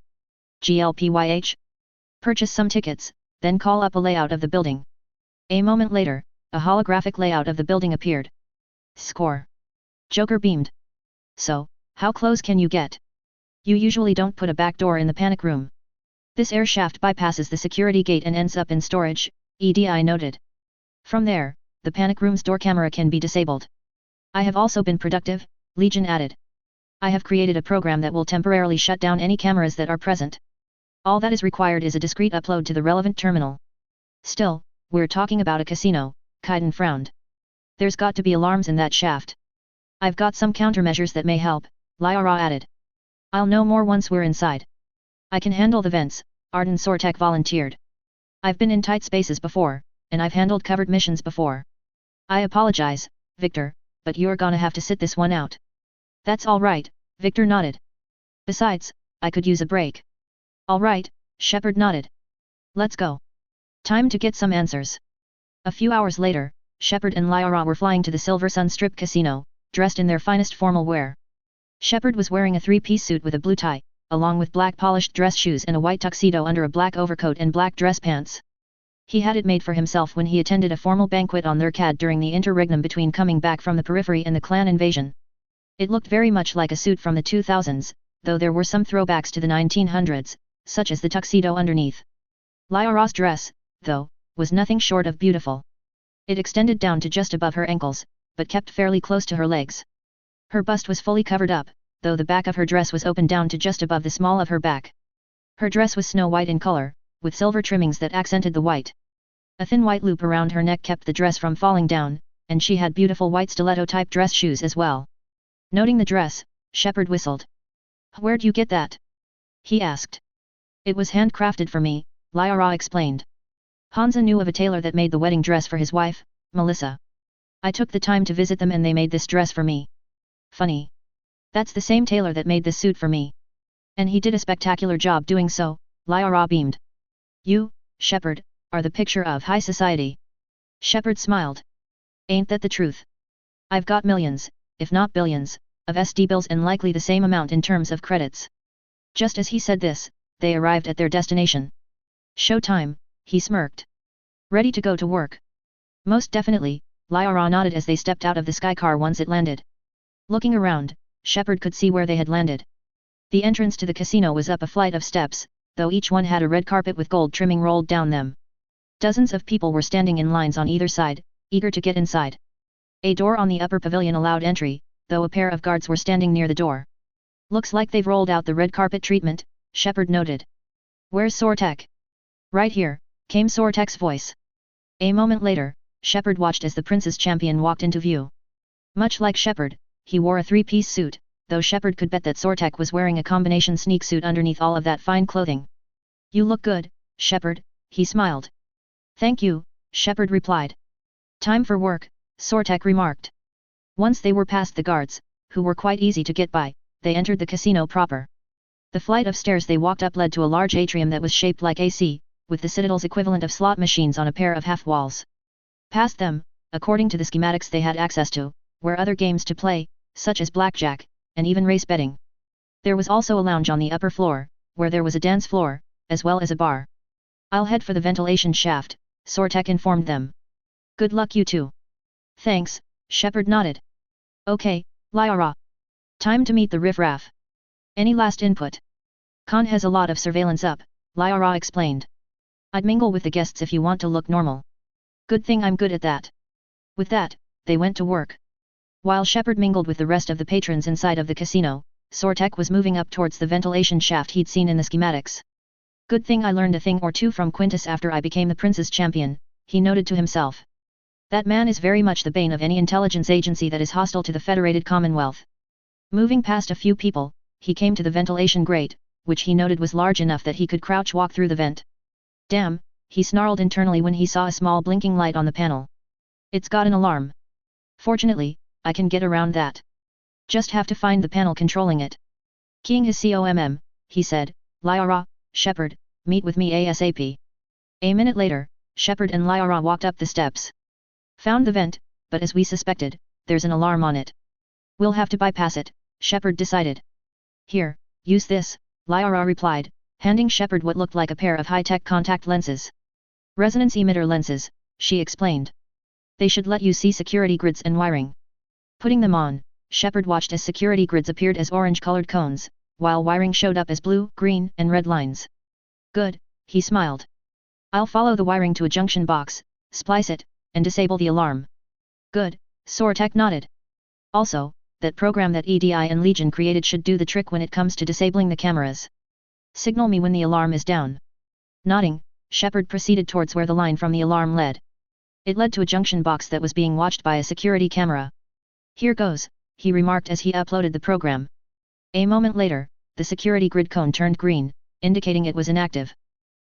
GLPYH? Purchase some tickets, then call up a layout of the building. A moment later, a holographic layout of the building appeared. Score. Joker beamed. So, how close can you get? You usually don't put a back door in the panic room. This air shaft bypasses the security gate and ends up in storage, EDI noted. From there, the panic room's door camera can be disabled. I have also been productive, Legion added. I have created a program that will temporarily shut down any cameras that are present. All that is required is a discrete upload to the relevant terminal. Still, we're talking about a casino, Kaiden frowned. There's got to be alarms in that shaft. I've got some countermeasures that may help, Lyra added. I'll know more once we're inside. I can handle the vents, Arden Sortek volunteered. I've been in tight spaces before, and I've handled covered missions before. I apologize, Victor, but you're gonna have to sit this one out. That's all right, Victor nodded. Besides, I could use a break. All right, Shepard nodded. Let's go. Time to get some answers. A few hours later, Shepard and Lyra were flying to the Silver Sun Strip Casino, dressed in their finest formal wear. Shepard was wearing a three-piece suit with a blue tie, along with black polished dress shoes and a white tuxedo under a black overcoat and black dress pants. He had it made for himself when he attended a formal banquet on Lurkad during the interregnum between coming back from the periphery and the clan invasion. It looked very much like a suit from the 2000s, though there were some throwbacks to the 1900s, such as the tuxedo underneath. Lyra's dress, though, was nothing short of beautiful. It extended down to just above her ankles, but kept fairly close to her legs. Her bust was fully covered up, though the back of her dress was open down to just above the small of her back. Her dress was snow white in color, with silver trimmings that accented the white. A thin white loop around her neck kept the dress from falling down, and she had beautiful white stiletto-type dress shoes as well. Noting the dress, Shepard whistled. Where'd you get that? He asked. It was handcrafted for me, Lyra explained. Hansa knew of a tailor that made the wedding dress for his wife, Melissa. I took the time to visit them and they made this dress for me. Funny. That's the same tailor that made this suit for me. And he did a spectacular job doing so, Lyra beamed. You, Shepard, are the picture of high society. Shepard smiled. Ain't that the truth? I've got millions, if not billions, of SD bills and likely the same amount in terms of credits. Just as he said this, they arrived at their destination. Showtime, he smirked. Ready to go to work? Most definitely, Lyra nodded as they stepped out of the skycar once it landed. Looking around, Shepard could see where they had landed. The entrance to the casino was up a flight of steps, though each one had a red carpet with gold trimming rolled down them. Dozens of people were standing in lines on either side, eager to get inside. A door on the upper pavilion allowed entry, though a pair of guards were standing near the door. Looks like they've rolled out the red carpet treatment, Shepard noted. Where's Sortek? Right here, came Sortek's voice. A moment later, Shepard watched as the prince's champion walked into view. Much like Shepard, he wore a three-piece suit, though Shepard could bet that Sortek was wearing a combination sneak suit underneath all of that fine clothing. You look good, Shepard, he smiled. Thank you, Shepard replied. Time for work, Sortek remarked. Once they were past the guards, who were quite easy to get by, they entered the casino proper. The flight of stairs they walked up led to a large atrium that was shaped like a C, with the Citadel's equivalent of slot machines on a pair of half-walls. Past them, according to the schematics they had access to, were other games to play, such as blackjack, and even race betting. There was also a lounge on the upper floor, where there was a dance floor, as well as a bar. I'll head for the ventilation shaft, Sortek informed them. Good luck you two. Thanks, Shepard nodded. Okay, Lyra. Time to meet the riff-raff. Any last input? Khan has a lot of surveillance up, Lyra explained. I'd mingle with the guests if you want to look normal. Good thing I'm good at that. With that, they went to work. While Shepard mingled with the rest of the patrons inside of the casino, Sortek was moving up towards the ventilation shaft he'd seen in the schematics. Good thing I learned a thing or two from Quintus after I became the prince's champion, he noted to himself. That man is very much the bane of any intelligence agency that is hostile to the Federated Commonwealth. Moving past a few people, he came to the ventilation grate, which he noted was large enough that he could crouch walk through the vent. Damn, he snarled internally when he saw a small blinking light on the panel. It's got an alarm. Fortunately, I can get around that. Just have to find the panel controlling it. Keying his COMM, he said, Lyra, Shepard, meet with me ASAP. A minute later, Shepard and Lyra walked up the steps. Found the vent, but as we suspected, there's an alarm on it. We'll have to bypass it, Shepard decided. Here, use this, Lyra replied, handing Shepard what looked like a pair of high-tech contact lenses. Resonance emitter lenses, she explained. They should let you see security grids and wiring. Putting them on, Shepard watched as security grids appeared as orange-colored cones, while wiring showed up as blue, green, and red lines. Good, he smiled. I'll follow the wiring to a junction box, splice it, and disable the alarm. Good, Sortek nodded. Also, that program that EDI and Legion created should do the trick when it comes to disabling the cameras. Signal me when the alarm is down. Nodding, Shepard proceeded towards where the line from the alarm led. It led to a junction box that was being watched by a security camera. Here goes, he remarked as he uploaded the program. A moment later, the security grid cone turned green, indicating it was inactive.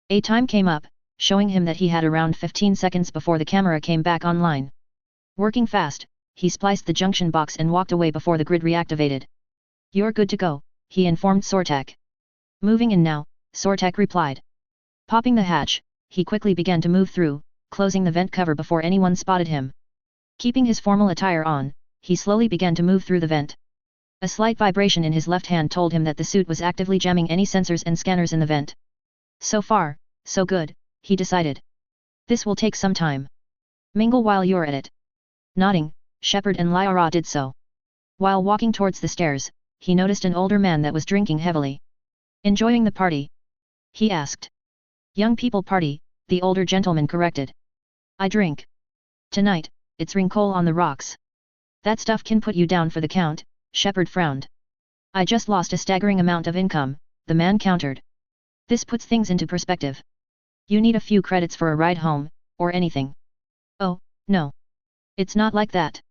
A time came up, showing him that he had around 15 seconds before the camera came back online. Working fast, he spliced the junction box and walked away before the grid reactivated. You're good to go, he informed Sortek. Moving in now, Sortek replied. Popping the hatch, he quickly began to move through, closing the vent cover before anyone spotted him. Keeping his formal attire on, he slowly began to move through the vent. A slight vibration in his left hand told him that the suit was actively jamming any sensors and scanners in the vent. So far, so good, he decided. This will take some time. Mingle while you're at it. Nodding, Shepard and Lyra did so. While walking towards the stairs, he noticed an older man that was drinking heavily. Enjoying the party? He asked. Young people party, the older gentleman corrected. I drink. Tonight, it's Ringcole on the rocks. That stuff can put you down for the count, Shepard frowned. I just lost a staggering amount of income, the man countered. This puts things into perspective. You need a few credits for a ride home, or anything. Oh, no. It's not like that.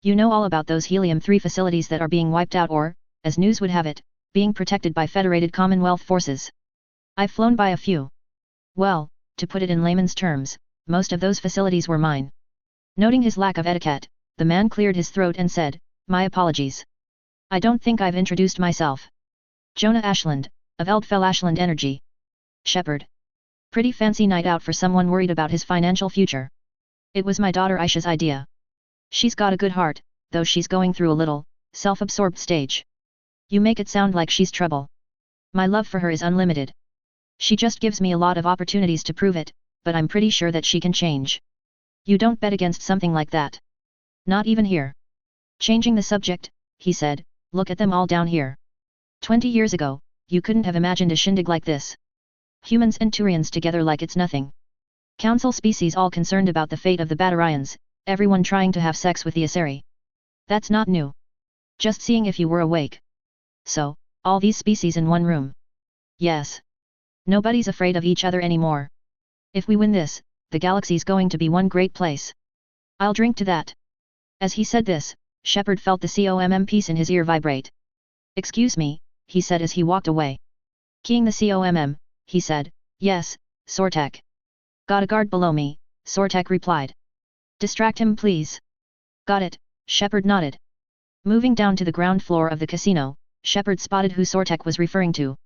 You know all about those Helium-3 facilities that are being wiped out or, as news would have it, being protected by Federated Commonwealth forces. I've flown by a few. Well, to put it in layman's terms, most of those facilities were mine. Noting his lack of etiquette, the man cleared his throat and said, My apologies. I don't think I've introduced myself. Jonah Ashland, of Eldfell Ashland Energy. Shepard. Pretty fancy night out for someone worried about his financial future. It was my daughter Aisha's idea. She's got a good heart, though she's going through a little, self-absorbed stage. You make it sound like she's trouble. My love for her is unlimited. She just gives me a lot of opportunities to prove it, but I'm pretty sure that she can change. You don't bet against something like that. Not even here. Changing the subject, he said, look at them all down here. 20 years ago, you couldn't have imagined a shindig like this. Humans and Turians together like it's nothing. Council species all concerned about the fate of the Batarians, everyone trying to have sex with the Aseri. That's not new. Just seeing if you were awake. So, all these species in one room. Yes. Nobody's afraid of each other anymore. If we win this, the galaxy's going to be one great place. I'll drink to that. As he said this, Shepard felt the COMM piece in his ear vibrate. Excuse me, he said as he walked away. Keying the COMM, he said, yes, Sortek. Got a guard below me, Sortek replied. Distract him please. Got it, Shepard nodded. Moving down to the ground floor of the casino, Shepard spotted who Sortek was referring to.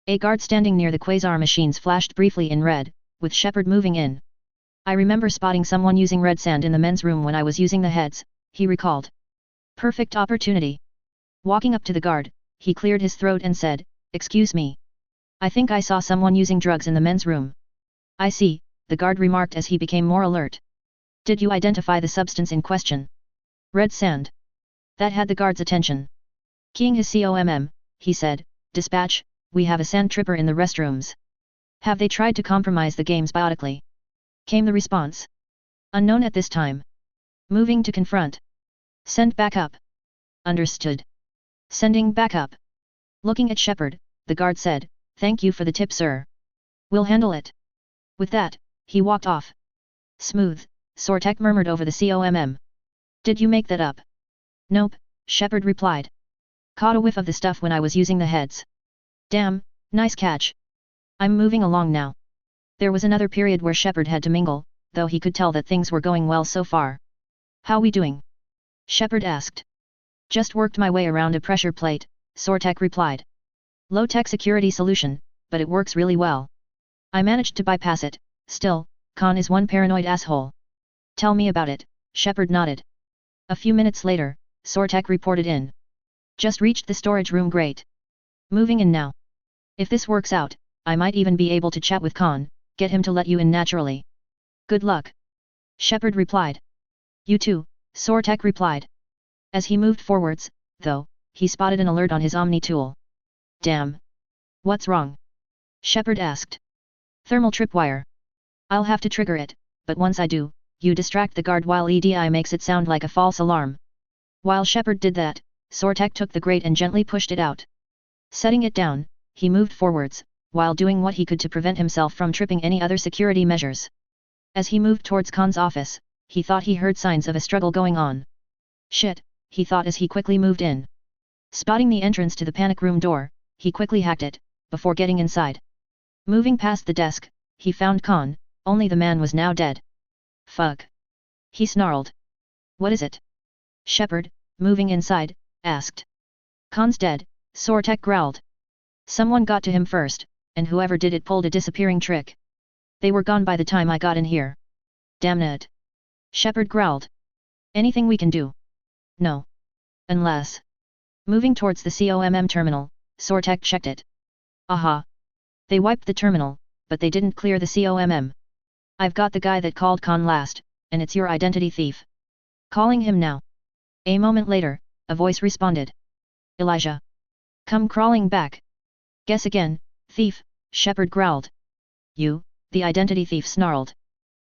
A guard standing near the quasar machines flashed briefly in red, with Shepard moving in. I remember spotting someone using red sand in the men's room when I was using the heads, he recalled. Perfect opportunity. Walking up to the guard, he cleared his throat and said, excuse me. I think I saw someone using drugs in the men's room. I see, the guard remarked as he became more alert. Did you identify the substance in question? Red sand. That had the guard's attention. Keying his COMM, he said, dispatch, we have a sand tripper in the restrooms. Have they tried to compromise the games biotically? Came the response. Unknown at this time. Moving to confront. Send backup. Understood. Sending backup. Looking at Shepard, the guard said, thank you for the tip sir. We'll handle it. With that, he walked off. Smooth, Sortek murmured over the COMM. Did you make that up? Nope, Shepard replied. Caught a whiff of the stuff when I was using the heads. Damn, nice catch. I'm moving along now. There was another period where Shepard had to mingle, though he could tell that things were going well so far. How we doing? Shepard asked. Just worked my way around a pressure plate, Sortek replied. Low-tech security solution, but it works really well. I managed to bypass it, still, Khan is one paranoid asshole. Tell me about it, Shepard nodded. A few minutes later, Sortek reported in. Just reached the storage room great. Moving in now. If this works out, I might even be able to chat with Khan, get him to let you in naturally. Good luck. Shepard replied. You too, Sortek replied. As he moved forwards, though, he spotted an alert on his Omni tool. Damn. What's wrong? Shepard asked. Thermal tripwire. I'll have to trigger it, but once I do, you distract the guard while EDI makes it sound like a false alarm. While Shepard did that, Sortek took the grate and gently pushed it out. Setting it down, he moved forwards, while doing what he could to prevent himself from tripping any other security measures. As he moved towards Khan's office, he thought he heard signs of a struggle going on. Shit, he thought as he quickly moved in. Spotting the entrance to the panic room door, he quickly hacked it, before getting inside. Moving past the desk, he found Khan, only the man was now dead. Fuck. He snarled. What is it? Shepard, moving inside, asked. Khan's dead, Sortek growled. Someone got to him first, and whoever did it pulled a disappearing trick. They were gone by the time I got in here. Damn it. Shepard growled. Anything we can do? No. Unless. Moving towards the COMM terminal, Sortek checked it. Aha. They wiped the terminal, but they didn't clear the COMM. I've got the guy that called Khan last, and it's your identity thief. Calling him now. A moment later, a voice responded. Elijah. Come crawling back. Guess again, thief, Shepard growled. You, the identity thief snarled.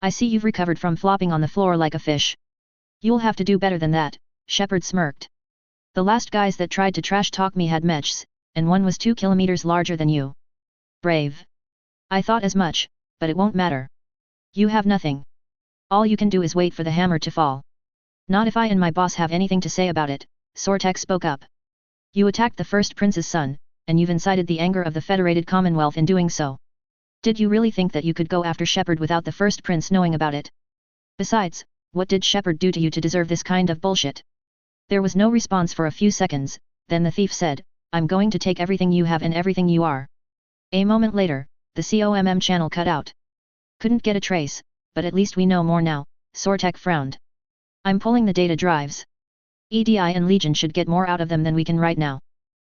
I see you've recovered from flopping on the floor like a fish. You'll have to do better than that, Shepard smirked. The last guys that tried to trash talk me had mechs, and one was 2 kilometers larger than you. Brave. I thought as much, but it won't matter. You have nothing. All you can do is wait for the hammer to fall. Not if I and my boss have anything to say about it, Sortek spoke up. You attacked the first prince's son, and you've incited the anger of the Federated Commonwealth in doing so. Did you really think that you could go after Shepard without the first prince knowing about it? Besides, what did Shepard do to you to deserve this kind of bullshit? There was no response for a few seconds, then the thief said, I'm going to take everything you have and everything you are. A moment later, the COMM channel cut out. Couldn't get a trace, but at least we know more now, Sortek frowned. I'm pulling the data drives. EDI and Legion should get more out of them than we can right now.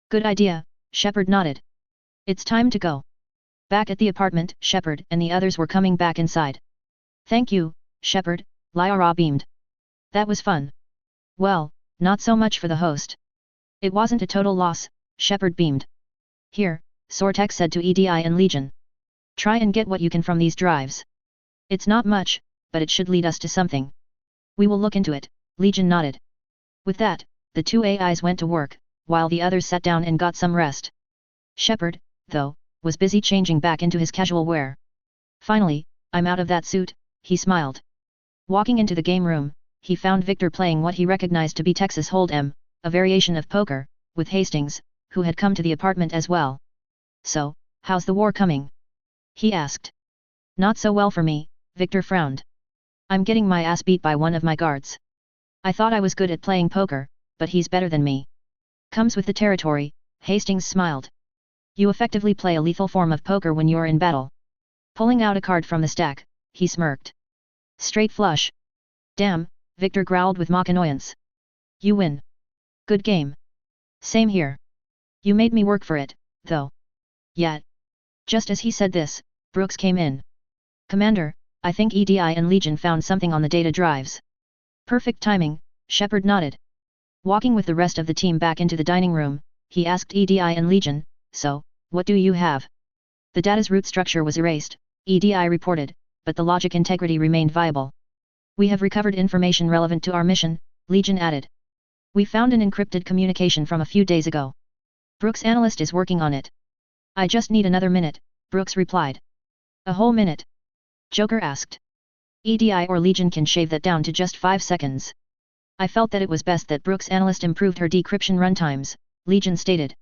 Good idea, Shepard nodded. It's time to go. Back at the apartment, Shepard and the others were coming back inside. Thank you, Shepard, Lyra beamed. That was fun. Well, not so much for the host. It wasn't a total loss, Shepard beamed. Here, Sortek said to EDI and Legion. Try and get what you can from these drives. It's not much, but it should lead us to something. We will look into it, Legion nodded. With that, the two AIs went to work, while the others sat down and got some rest. Shepard, though, was busy changing back into his casual wear. Finally, I'm out of that suit, he smiled. Walking into the game room, he found Victor playing what he recognized to be Texas Hold'em, a variation of poker, with Hastings, who had come to the apartment as well. So, how's the war coming? He asked. Not so well for me, Victor frowned. I'm getting my ass beat by one of my guards. I thought I was good at playing poker, but he's better than me. Comes with the territory, Hastings smiled. You effectively play a lethal form of poker when you're in battle. Pulling out a card from the stack, he smirked. Straight flush. Damn, Victor growled with mock annoyance. You win. Good game. Same here. You made me work for it, though. Yet. Just as he said this, Brooks came in. Commander, I think EDI and Legion found something on the data drives. Perfect timing, Shepard nodded. Walking with the rest of the team back into the dining room, he asked EDI and Legion, so, what do you have? The data's root structure was erased, EDI reported, but the logic integrity remained viable. We have recovered information relevant to our mission, Legion added. We found an encrypted communication from a few days ago. Brooks' analyst is working on it. I just need another minute, Brooks replied. A whole minute? Joker asked. EDI or Legion can shave that down to just 5 seconds. I felt that it was best that Brooks' analyst improved her decryption runtimes, Legion stated.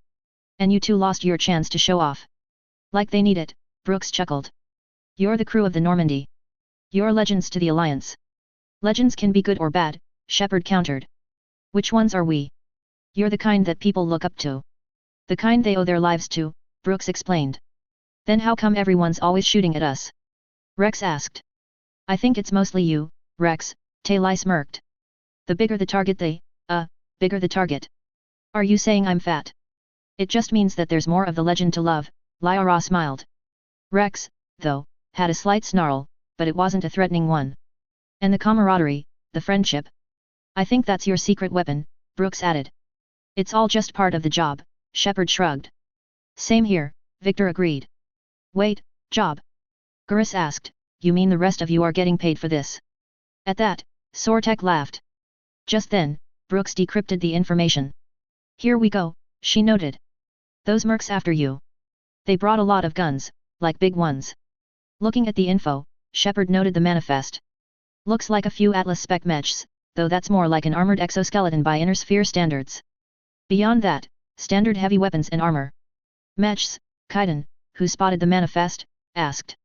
And you two lost your chance to show off. Like they need it, Brooks chuckled. You're the crew of the Normandy. You're legends to the Alliance. Legends can be good or bad, Shepard countered. Which ones are we? You're the kind that people look up to. The kind they owe their lives to, Brooks explained. Then how come everyone's always shooting at us? Rex asked. I think it's mostly you, Rex, Taylai smirked. The bigger the target bigger the target. Are you saying I'm fat? It just means that there's more of the legend to love, Lyra smiled. Rex, though, had a slight snarl, but it wasn't a threatening one. And the camaraderie, the friendship. I think that's your secret weapon, Brooks added. It's all just part of the job, Shepard shrugged. Same here, Victor agreed. Wait, job? Gurus asked, you mean the rest of you are getting paid for this? At that, Sortek laughed. Just then, Brooks decrypted the information. Here we go, she noted. Those mercs after you. They brought a lot of guns, like big ones. Looking at the info, Shepard noted the manifest. Looks like a few Atlas spec mechs, though that's more like an armored exoskeleton by Inner Sphere standards. Beyond that, standard heavy weapons and armor. Mechs, Kaiden, who spotted the manifest, asked.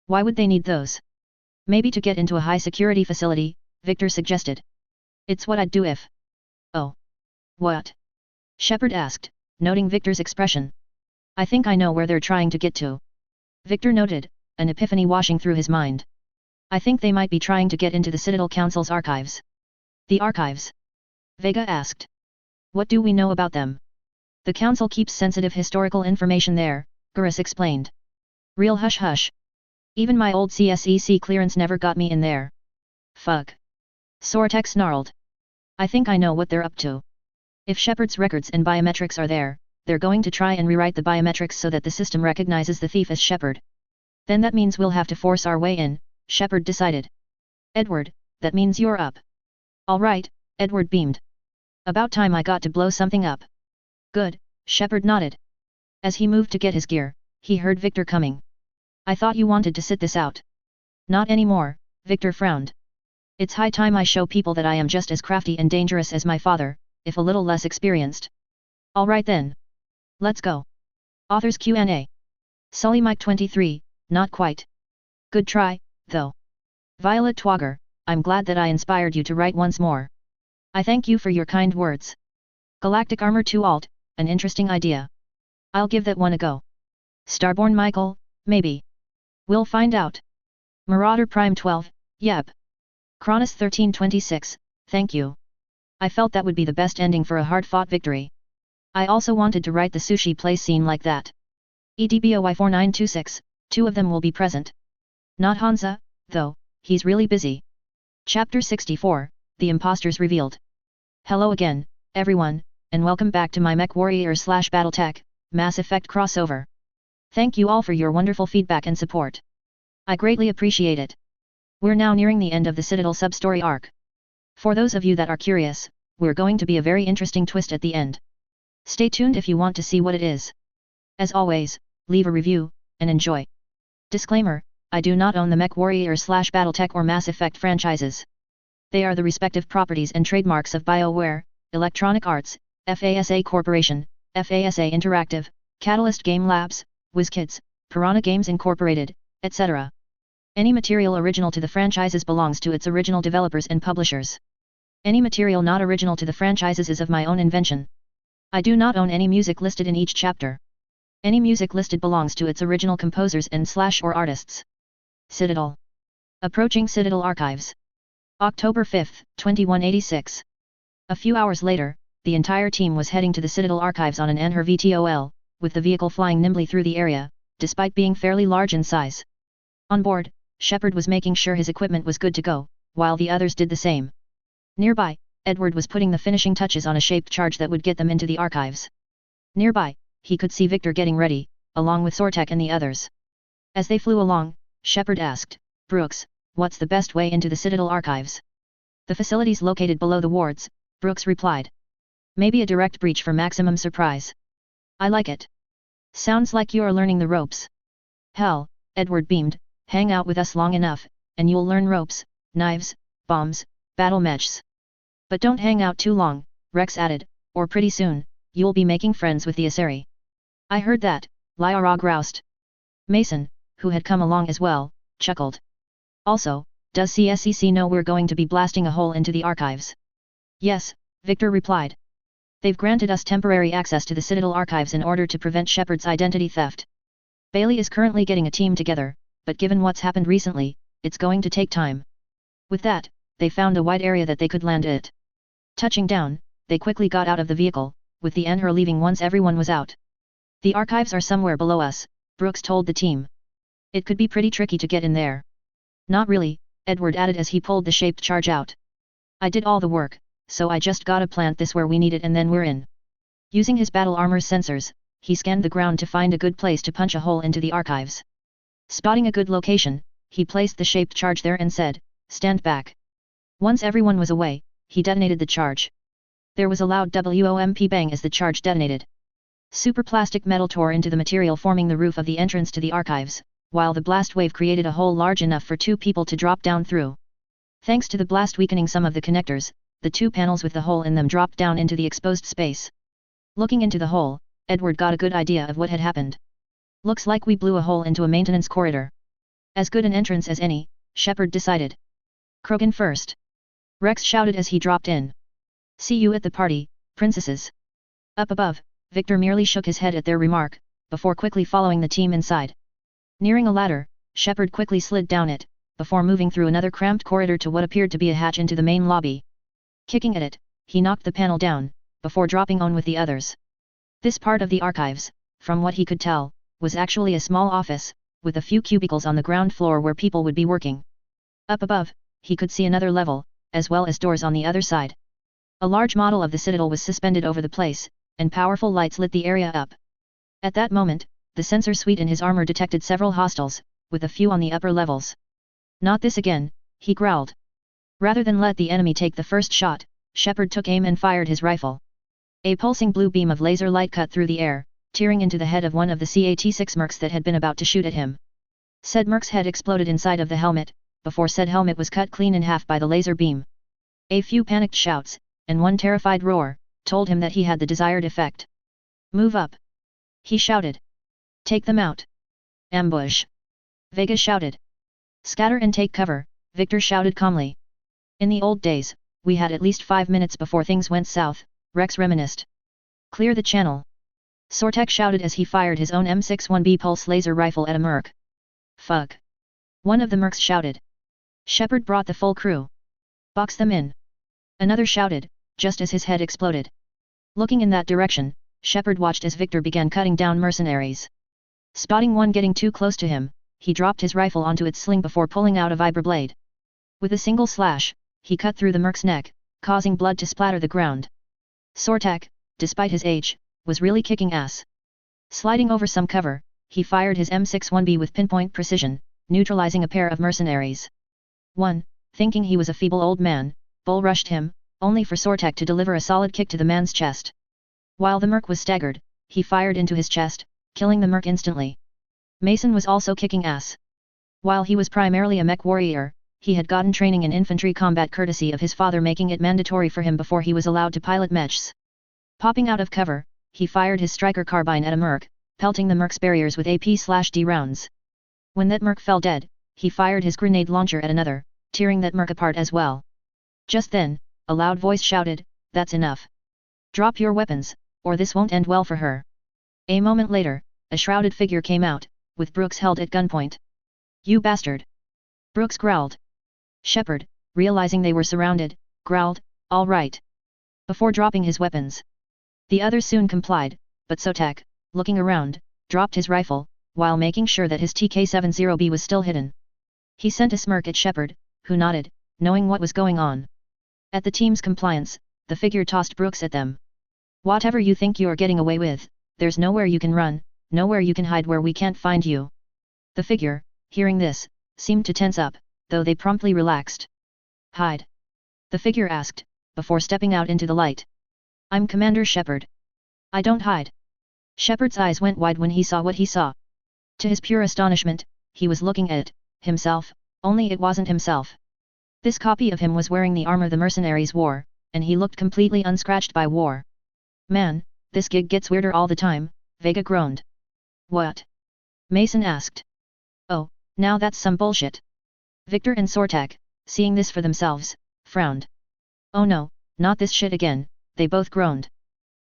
Why would they need those? Maybe to get into a high-security facility, Victor suggested. It's what I'd do if... Oh. What? Shepard asked, noting Victor's expression. I think I know where they're trying to get to. Victor noted, an epiphany washing through his mind. I think they might be trying to get into the Citadel Council's archives. The archives? Vega asked. What do we know about them? The Council keeps sensitive historical information there, Gurus explained. Real hush-hush. Even my old CSEC clearance never got me in there. Fuck. Sortek snarled. I think I know what they're up to. If Shepard's records and biometrics are there, they're going to try and rewrite the biometrics so that the system recognizes the thief as Shepard. Then that means we'll have to force our way in, Shepard decided. Edward, that means you're up. All right, Edward beamed. About time I got to blow something up. Good, Shepard nodded. As he moved to get his gear, he heard Victor coming. I thought you wanted to sit this out. Not anymore, Victor frowned. It's high time I show people that I am just as crafty and dangerous as my father, if a little less experienced. All right then. Let's go. Authors Q&A. Sully Mike 23, not quite. Good try, though. Violet Twogger, I'm glad that I inspired you to write once more. I thank you for your kind words. Galactic Armor 2 Alt, an interesting idea. I'll give that one a go. Starborn Michael, maybe. We'll find out. Marauder Prime 12, yep. Cronus 1326, thank you. I felt that would be the best ending for a hard-fought victory. I also wanted to write the sushi play scene like that. EDBOY4926, 2 of them will be present. Not Hansa, though, he's really busy. Chapter 64, The Imposters Revealed. Hello again, everyone, and welcome back to my MechWarrior/BattleTech, Mass Effect crossover. Thank you all for your wonderful feedback and support. I greatly appreciate it. We're now nearing the end of the Citadel sub-story arc. For those of you that are curious, we're going to be a very interesting twist at the end. Stay tuned if you want to see what it is. As always, leave a review, and enjoy. Disclaimer, I do not own the MechWarrior/BattleTech or Mass Effect franchises. They are the respective properties and trademarks of BioWare, Electronic Arts, FASA Corporation, FASA Interactive, Catalyst Game Labs, WizKids, Piranha Games Incorporated, etc. Any material original to the franchises belongs to its original developers and publishers. Any material not original to the franchises is of my own invention. I do not own any music listed in each chapter. Any music listed belongs to its original composers and/or artists. Citadel. Approaching Citadel Archives. October 5, 2186. A few hours later, the entire team was heading to the Citadel Archives on an Anher VTOL, with the vehicle flying nimbly through the area, despite being fairly large in size. On board, Shepard was making sure his equipment was good to go, while the others did the same. Nearby, Edward was putting the finishing touches on a shaped charge that would get them into the archives. Nearby, he could see Victor getting ready, along with Sortek and the others. As they flew along, Shepard asked, "Brooks, what's the best way into the Citadel Archives?" "The facilities located below the wards," Brooks replied. "Maybe a direct breach for maximum surprise." "I like it. Sounds like you are learning the ropes." "Hell," Edward beamed, "hang out with us long enough, and you'll learn ropes, knives, bombs, battle mechs. But don't hang out too long," Rex added, "or pretty soon, you'll be making friends with the Asari." "I heard that," Lyra groused. Mason, who had come along as well, chuckled. "Also, does CSCC know we're going to be blasting a hole into the archives?" "Yes," Victor replied. "They've granted us temporary access to the Citadel Archives in order to prevent Shepard's identity theft. Bailey is currently getting a team together, but given what's happened recently, it's going to take time." With that, they found a wide area that they could land it. Touching down, they quickly got out of the vehicle, with the Anher leaving once everyone was out. "The archives are somewhere below us," Brooks told the team. "It could be pretty tricky to get in there." "Not really," Edward added as he pulled the shaped charge out. "I did all the work, so I just gotta plant this where we need it and then we're in." Using his battle armor's sensors, he scanned the ground to find a good place to punch a hole into the archives. Spotting a good location, he placed the shaped charge there and said, "Stand back." Once everyone was away, he detonated the charge. There was a loud WOMP bang as the charge detonated. Superplastic metal tore into the material forming the roof of the entrance to the archives, while the blast wave created a hole large enough for two people to drop down through. Thanks to the blast weakening some of the connectors, the two panels with the hole in them dropped down into the exposed space. Looking into the hole, Edward got a good idea of what had happened. "Looks like we blew a hole into a maintenance corridor. As good an entrance as any," Shepard decided. "Krogan first," Rex shouted as he dropped in. "See you at the party, princesses." Up above, Victor merely shook his head at their remark, before quickly following the team inside. Nearing a ladder, Shepard quickly slid down it, before moving through another cramped corridor to what appeared to be a hatch into the main lobby. Kicking at it, he knocked the panel down, before dropping on with the others. This part of the archives, from what he could tell, was actually a small office, with a few cubicles on the ground floor where people would be working. Up above, he could see another level, as well as doors on the other side. A large model of the Citadel was suspended over the place, and powerful lights lit the area up. At that moment, the sensor suite in his armor detected several hostiles, with a few on the upper levels. "Not this again," he growled. Rather than let the enemy take the first shot, Shepard took aim and fired his rifle. A pulsing blue beam of laser light cut through the air, tearing into the head of one of the CAT-6 mercs that had been about to shoot at him. Said merc's head exploded inside of the helmet, before said helmet was cut clean in half by the laser beam. A few panicked shouts, and one terrified roar, told him that he had the desired effect. "Move up!" he shouted. "Take them out!" "Ambush!" Vega shouted. "Scatter and take cover," Victor shouted calmly. "In the old days, we had at least 5 minutes before things went south," Rex reminisced. "Clear the channel!" Sortek shouted as he fired his own M61B pulse laser rifle at a merc. "Fuck!" one of the mercs shouted. Shepard brought the full crew. "Box them in!" another shouted, just as his head exploded. Looking in that direction, Shepard watched as Victor began cutting down mercenaries. Spotting one getting too close to him, he dropped his rifle onto its sling before pulling out a vibroblade. With a single slash, he cut through the merc's neck, causing blood to splatter the ground. Sortek, despite his age, was really kicking ass. Sliding over some cover, he fired his M61B with pinpoint precision, neutralizing a pair of mercenaries. One, thinking he was a feeble old man, bull rushed him, only for Sortek to deliver a solid kick to the man's chest. While the merc was staggered, he fired into his chest, killing the merc instantly. Mason was also kicking ass. While he was primarily a mech warrior, he had gotten training in infantry combat courtesy of his father, making it mandatory for him before he was allowed to pilot mechs. Popping out of cover, he fired his striker carbine at a merc, pelting the merc's barriers with AP/D rounds. When that merc fell dead, he fired his grenade launcher at another, tearing that merc apart as well. Just then, a loud voice shouted, "That's enough. Drop your weapons, or this won't end well for her." A moment later, a shrouded figure came out, with Brooks held at gunpoint. "You bastard!" Brooks growled. Shepard, realizing they were surrounded, growled, "All right," before dropping his weapons. The others soon complied, but Sortek, looking around, dropped his rifle, while making sure that his TK-70B was still hidden. He sent a smirk at Shepard, who nodded, knowing what was going on. At the team's compliance, the figure tossed Brooks at them. "Whatever you think you're getting away with, there's nowhere you can run, nowhere you can hide where we can't find you." The figure, hearing this, seemed to tense up, though they promptly relaxed. "Hide?" the figure asked, before stepping out into the light. "I'm Commander Shepard. I don't hide." Shepard's eyes went wide when he saw what he saw. To his pure astonishment, he was looking at himself, only it wasn't himself. This copy of him was wearing the armor the mercenaries wore, and he looked completely unscratched by war. "Man, this gig gets weirder all the time," Vega groaned. "What?" Mason asked. "Oh, now that's some bullshit." Victor and Sortek, seeing this for themselves, frowned. "Oh no, not this shit again," they both groaned.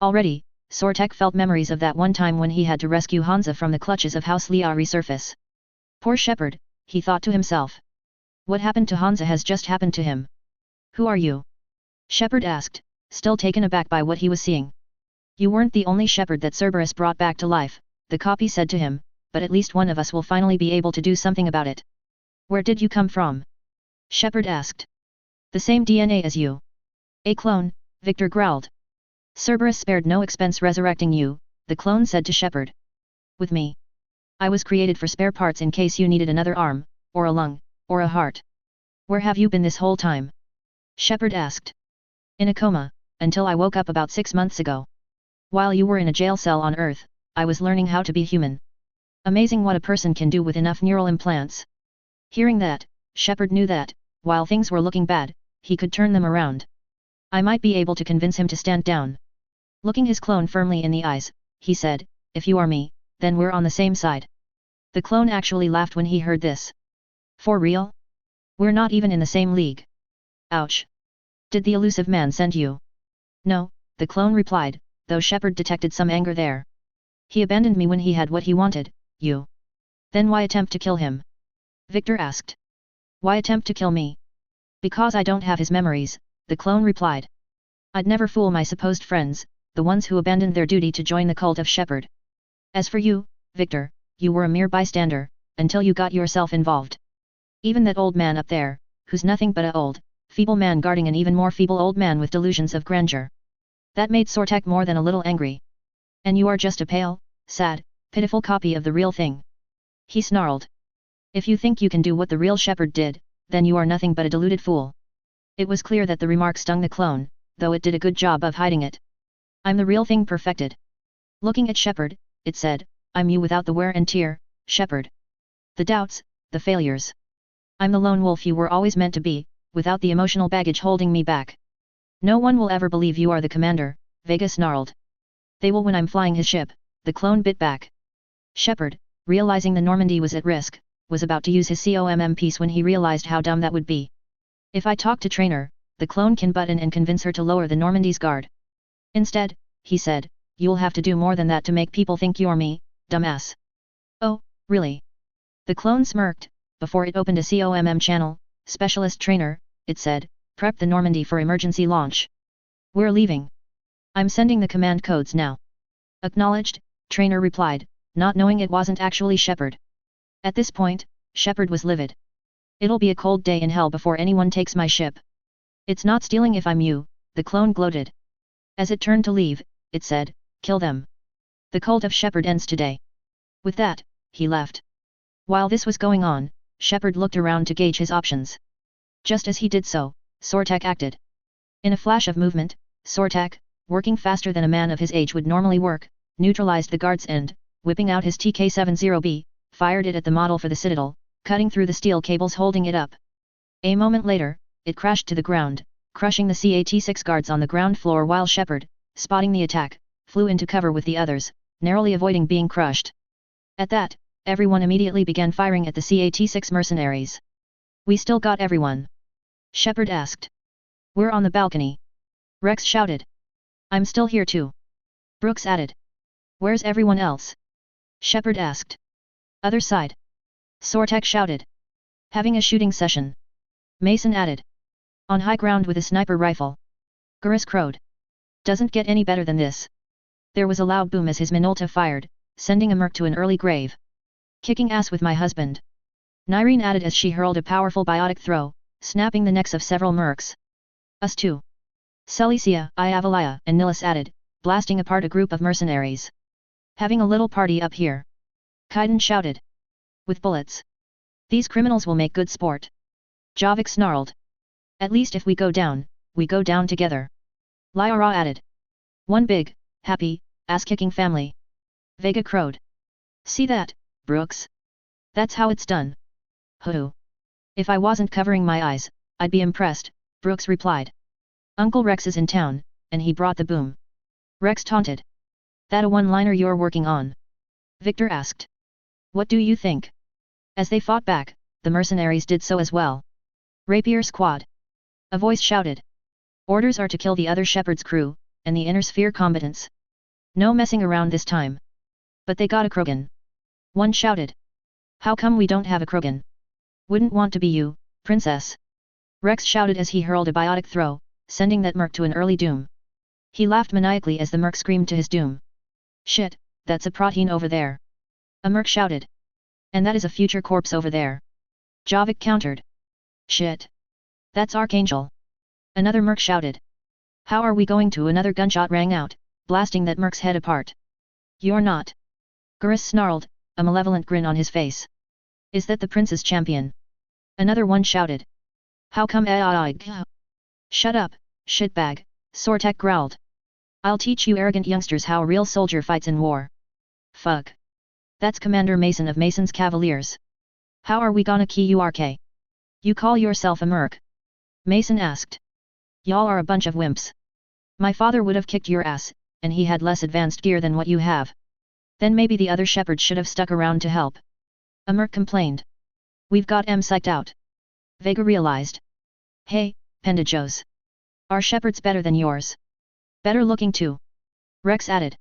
Already, Sortek felt memories of that one time when he had to rescue Hansa from the clutches of House Lia resurface. Poor Shepard, he thought to himself. What happened to Hansa has just happened to him. "Who are you?" Shepard asked, still taken aback by what he was seeing. "You weren't the only Shepard that Cerberus brought back to life," the copy said to him, "but at least one of us will finally be able to do something about it." "Where did you come from?" Shepard asked. "The same DNA as you." "A clone," Victor growled. "Cerberus spared no expense resurrecting you," the clone said to Shepard. "With me. I was created for spare parts in case you needed another arm, or a lung, or a heart." "Where have you been this whole time?" Shepard asked. "In a coma, until I woke up about 6 months ago. While you were in a jail cell on Earth, I was learning how to be human." Amazing what a person can do with enough neural implants. Hearing that, Shepard knew that, while things were looking bad, he could turn them around. "I might be able to convince him to stand down." Looking his clone firmly in the eyes, he said, "If you are me, then we're on the same side." The clone actually laughed when he heard this. "For real? We're not even in the same league." "Ouch. Did the elusive man send you?" "No," the clone replied, though Shepard detected some anger there. "He abandoned me when he had what he wanted, you." "Then why attempt to kill him?" Victor asked. "Why attempt to kill me?" "Because I don't have his memories," the clone replied. "I'd never fool my supposed friends, the ones who abandoned their duty to join the cult of Shepard. As for you, Victor, you were a mere bystander, until you got yourself involved. Even that old man up there, who's nothing but a old, feeble man guarding an even more feeble old man with delusions of grandeur." That made Sortek more than a little angry. "And you are just a pale, sad, pitiful copy of the real thing," he snarled. "If you think you can do what the real Shepard did, then you are nothing but a deluded fool." It was clear that the remark stung the clone, though it did a good job of hiding it. "I'm the real thing perfected." Looking at Shepard, it said, "I'm you without the wear and tear, Shepard. The doubts, the failures. I'm the lone wolf you were always meant to be, without the emotional baggage holding me back." "No one will ever believe you are the commander," Vega snarled. "They will when I'm flying his ship," the clone bit back. Shepard, realizing the Normandy was at risk, was about to use his COMM piece when he realized how dumb that would be. "If I talk to Trainer, the clone can butt in and convince her to lower the Normandy's guard. Instead," he said, "you'll have to do more than that to make people think you're me, dumbass." "Oh, really?" The clone smirked, before it opened a COMM channel. "Specialist Trainer," it said, "prep the Normandy for emergency launch. We're leaving. I'm sending the command codes now." "Acknowledged," Trainer replied, not knowing it wasn't actually Shepard. At this point, Shepard was livid. "It'll be a cold day in hell before anyone takes my ship." "It's not stealing if I'm you," the clone gloated. As it turned to leave, it said, "Kill them. The cult of Shepard ends today." With that, he left. While this was going on, Shepard looked around to gauge his options. Just as he did so, Sortek acted. In a flash of movement, Sortek, working faster than a man of his age would normally work, neutralized the guard's end, whipping out his TK-70B, fired it at the model for the Citadel, cutting through the steel cables holding it up. A moment later, it crashed to the ground, crushing the CAT-6 guards on the ground floor while Shepard, spotting the attack, flew into cover with the others, narrowly avoiding being crushed. At that, everyone immediately began firing at the CAT-6 mercenaries. "We still got everyone?" Shepard asked. "We're on the balcony," Rex shouted. "I'm still here too," Brooks added. "Where's everyone else?" Shepard asked. "Other side," Sortek shouted. "Having a shooting session," Mason added. "On high ground with a sniper rifle," Garrus crowed. "Doesn't get any better than this." There was a loud boom as his Minolta fired, sending a merc to an early grave. "Kicking ass with my husband," Nyreen added as she hurled a powerful biotic throw, snapping the necks of several mercs. "Us too," Celicia, Iavalaya and Nilus added, blasting apart a group of mercenaries. "Having a little party up here," Kaiden shouted. "With bullets. These criminals will make good sport," Javik snarled. "At least if we go down together," Lyra added. "One big, happy, ass-kicking family," Vega crowed. "See that, Brooks? That's how it's done." "Hoo. If I wasn't covering my eyes, I'd be impressed," Brooks replied. "Uncle Rex is in town, and he brought the boom," Rex taunted. "That a one-liner you're working on?" Victor asked. "What do you think?" As they fought back, the mercenaries did so as well. "Rapier squad!" a voice shouted. "Orders are to kill the other Shepard's crew, and the inner sphere combatants. No messing around this time." "But they got a Krogan," one shouted. "How come we don't have a Krogan?" "Wouldn't want to be you, princess," Rex shouted as he hurled a biotic throw, sending that merc to an early doom. He laughed maniacally as the merc screamed to his doom. "Shit, that's a protein over there," a merc shouted. "And that is a future corpse over there," Javik countered. "Shit. That's Archangel," another merc shouted. "How are we going to?" Another gunshot rang out, blasting that merc's head apart. "You're not," Garrus snarled, a malevolent grin on his face. "Is that the prince's champion?" another one shouted. "How come I? "Shut up, shitbag," Sortek growled. "I'll teach you arrogant youngsters how a real soldier fights in war." "Fuck. That's Commander Mason of Mason's Cavaliers. How are we gonna QRK? You call yourself a merc?" Mason asked. "Y'all are a bunch of wimps. My father would have kicked your ass, and he had less advanced gear than what you have. Then maybe the other Shepard should have stuck around to help," a merc complained. "We've got psyched out," Vega realized. "Hey, Pendajos. Our Shepard's better than yours. Better looking too," Rex added.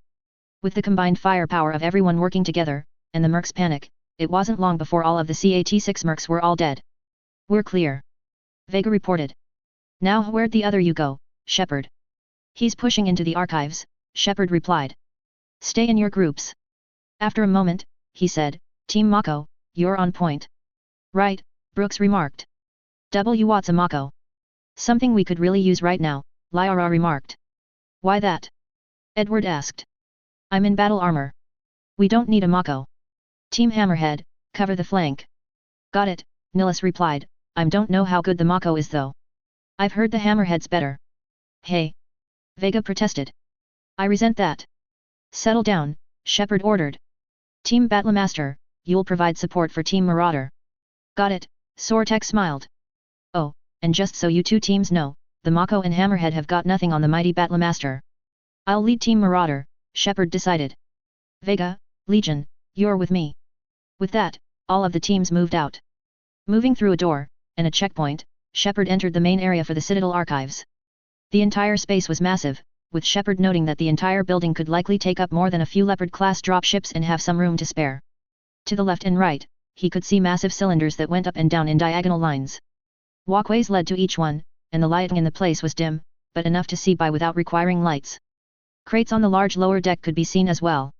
With the combined firepower of everyone working together, and the mercs' panic, it wasn't long before all of the CAT-6 mercs were all dead. "We're clear," Vega reported. "Now where'd the other you go, Shepard?" "He's pushing into the archives," Shepard replied. "Stay in your groups." After a moment, he said, "Team Mako, you're on point." "Right," Brooks remarked. "What's a Mako?" "Something we could really use right now," Lyra remarked. "Why that?" Edward asked. "I'm in battle armor. We don't need a Mako." "Team Hammerhead, cover the flank." "Got it," Nilus replied. "I don't know how good the Mako is though. I've heard the Hammerhead's better." "Hey!" Vega protested. "I resent that." "Settle down," Shepard ordered. "Team Battlemaster, you'll provide support for Team Marauder." "Got it," Sortek smiled. "Oh, and just so you two teams know, the Mako and Hammerhead have got nothing on the mighty Battlemaster." "I'll lead Team Marauder," Shepard decided. "Vega, Legion, you're with me." With that, all of the teams moved out. Moving through a door, and a checkpoint, Shepard entered the main area for the Citadel archives. The entire space was massive, with Shepard noting that the entire building could likely take up more than a few Leopard-class dropships and have some room to spare. To the left and right, he could see massive cylinders that went up and down in diagonal lines. Walkways led to each one, and the lighting in the place was dim, but enough to see by without requiring lights. Crates on the large lower deck could be seen as well.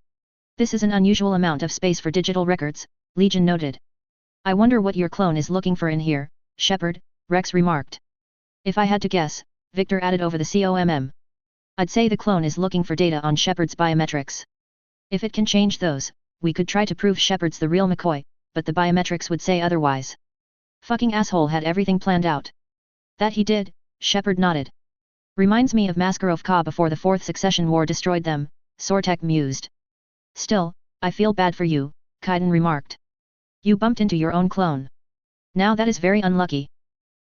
"This is an unusual amount of space for digital records," Legion noted. "I wonder what your clone is looking for in here, Shepard," Rex remarked. "If I had to guess," Victor added over the COMM. "I'd say the clone is looking for data on Shepard's biometrics. If it can change those, we could try to prove Shepard's the real McCoy, but the biometrics would say otherwise." Fucking asshole had everything planned out. "That he did," Shepard nodded. Reminds me of Maskarov Ka before the Fourth Succession War destroyed them, Sortek mused. Still, I feel bad for you, Kaiden remarked. You bumped into your own clone. Now that is very unlucky.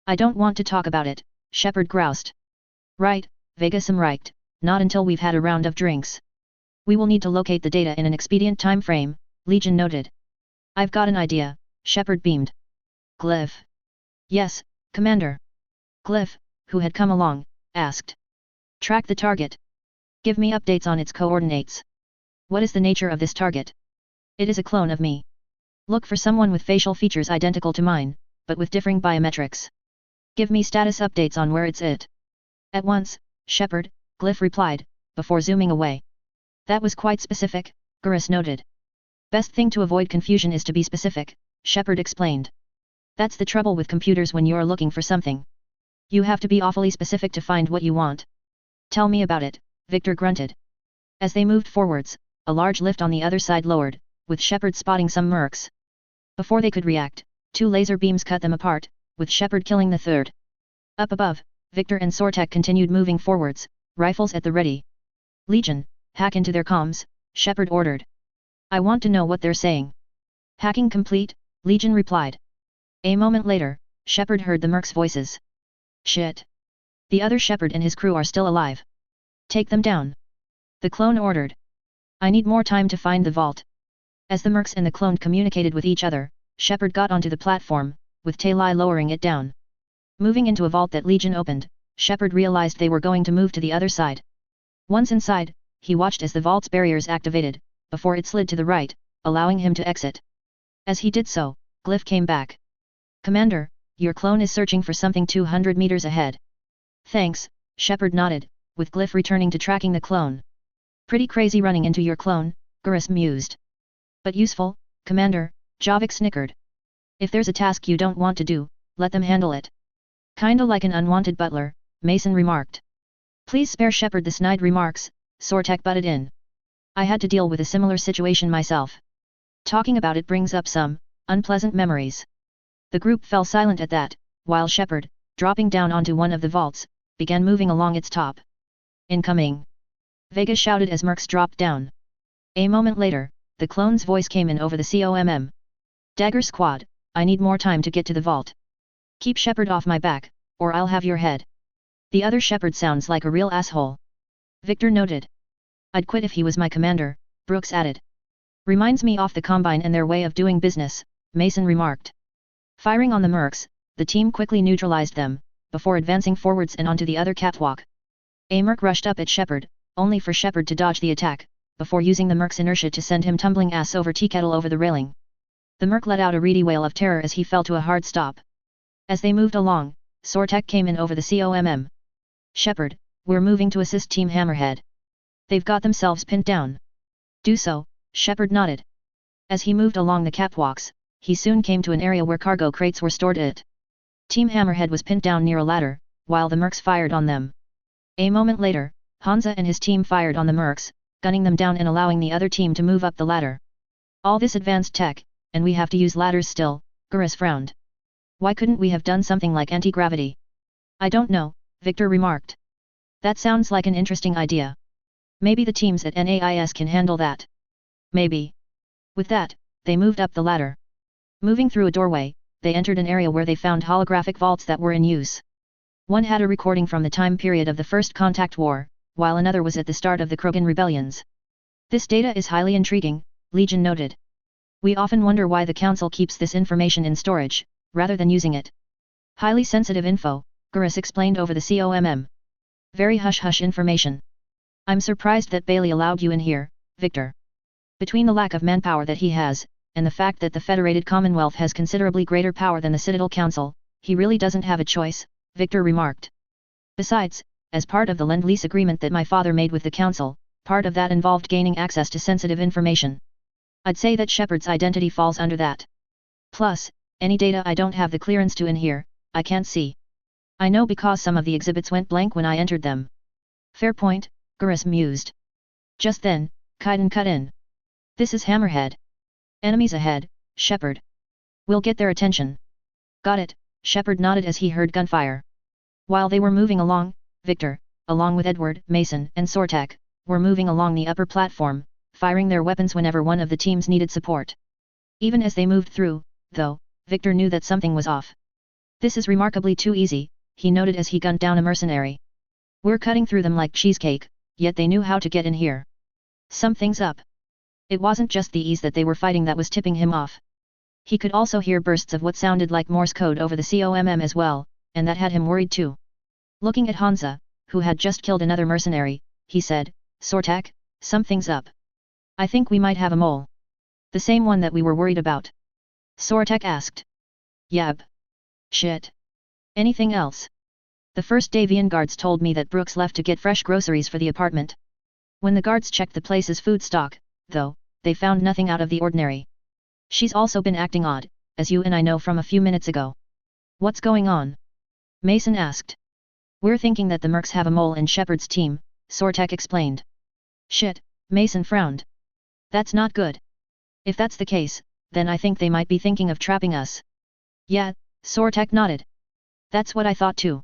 I don't want to talk about it, Shepard groused. Right, Vegasum right, not until we've had a round of drinks. We will need to locate the data in an expedient time frame, Legion noted. I've got an idea, Shepard beamed. Glyph. Yes, Commander. Glyph, who had come along, asked. Track the target. Give me updates on its coordinates. What is the nature of this target? It is a clone of me. Look for someone with facial features identical to mine, but with differing biometrics. Give me status updates on where it's at. At once, Shepard, Glyph replied, before zooming away. That was quite specific, Garrus noted. Best thing to avoid confusion is to be specific, Shepard explained. That's the trouble with computers when you're looking for something. You have to be awfully specific to find what you want. Tell me about it, Victor grunted. As they moved forwards, a large lift on the other side lowered, with Shepard spotting some mercs. Before they could react, 2 laser beams cut them apart, with Shepard killing the third. Up above, Victor and Sortek continued moving forwards, rifles at the ready. Legion, hack into their comms, Shepard ordered. I want to know what they're saying. Hacking complete, Legion replied. A moment later, Shepard heard the mercs' voices. Shit. The other Shepard and his crew are still alive. Take them down. The clone ordered. I need more time to find the vault. As the mercs and the clone communicated with each other, Shepard got onto the platform, with Talai lowering it down. Moving into a vault that Legion opened, Shepard realized they were going to move to the other side. Once inside, he watched as the vault's barriers activated, before it slid to the right, allowing him to exit. As he did so, Glyph came back. Commander, your clone is searching for something 200 meters ahead. Thanks, Shepard nodded, with Glyph returning to tracking the clone. Pretty crazy running into your clone, Garrus mused. But useful, Commander, Javik snickered. If there's a task you don't want to do, let them handle it. Kinda like an unwanted butler, Mason remarked. Please spare Shepard the snide remarks, Sortek butted in. I had to deal with a similar situation myself. Talking about it brings up some unpleasant memories. The group fell silent at that, while Shepard, dropping down onto one of the vaults, began moving along its top. Incoming! Vega shouted as mercs dropped down. A moment later, the clone's voice came in over the COMM. Dagger Squad, I need more time to get to the vault. Keep Shepard off my back, or I'll have your head. The other Shepard sounds like a real asshole. Victor noted. I'd quit if he was my commander, Brooks added. Reminds me of the Combine and their way of doing business, Mason remarked. Firing on the mercs, the team quickly neutralized them, before advancing forwards and onto the other catwalk. A merc rushed up at Shepard, only for Shepard to dodge the attack, before using the merc's inertia to send him tumbling ass over teakettle over the railing. The merc let out a reedy wail of terror as he fell to a hard stop. As they moved along, Sortek came in over the COMM. Shepard, we're moving to assist Team Hammerhead. They've got themselves pinned down. Do so, Shepard nodded. As he moved along the catwalks, he soon came to an area where cargo crates were stored at. Team Hammerhead was pinned down near a ladder, while the mercs fired on them. A moment later, Hansa and his team fired on the mercs, gunning them down and allowing the other team to move up the ladder. All this advanced tech, and we have to use ladders still, Garrus frowned. Why couldn't we have done something like anti-gravity? I don't know, Victor remarked. That sounds like an interesting idea. Maybe the teams at NAIS can handle that. Maybe. With that, they moved up the ladder. Moving through a doorway, they entered an area where they found holographic vaults that were in use. One had a recording from the time period of the First Contact War, while another was at the start of the Krogan rebellions. This data is highly intriguing, Legion noted. We often wonder why the Council keeps this information in storage, rather than using it. Highly sensitive info, Garrus explained over the COMM. Very hush-hush information. I'm surprised that Bailey allowed you in here, Victor. Between the lack of manpower that he has, and the fact that the Federated Commonwealth has considerably greater power than the Citadel Council, he really doesn't have a choice, Victor remarked. Besides, as part of the Lend-Lease agreement that my father made with the Council, part of that involved gaining access to sensitive information. I'd say that Shepard's identity falls under that. Plus, any data I don't have the clearance to in here, I can't see. I know because some of the exhibits went blank when I entered them. Fair point, Garrus mused. Just then, Kaiden cut in. This is Hammerhead. Enemies ahead, Shepard. We'll get their attention. Got it, Shepard nodded as he heard gunfire. While they were moving along, Victor, along with Edward, Mason, and Sortek, were moving along the upper platform, firing their weapons whenever one of the teams needed support. Even as they moved through, though, Victor knew that something was off. This is remarkably too easy, he noted as he gunned down a mercenary. We're cutting through them like cheesecake, yet they knew how to get in here. Something's up. It wasn't just the ease that they were fighting that was tipping him off. He could also hear bursts of what sounded like Morse code over the COMM as well, and that had him worried too. Looking at Hansa, who had just killed another mercenary, he said, Sortek, something's up. I think we might have a mole. The same one that we were worried about. Sortek asked. Yab. Shit. Anything else? The first Davian guards told me that Brooks left to get fresh groceries for the apartment. When the guards checked the place's food stock, though, they found nothing out of the ordinary. She's also been acting odd, as you and I know from a few minutes ago. What's going on? Mason asked. We're thinking that the mercs have a mole in Shepard's team, Sortek explained. Shit, Mason frowned. That's not good. If that's the case, then I think they might be thinking of trapping us. Yeah, Sortek nodded. That's what I thought too.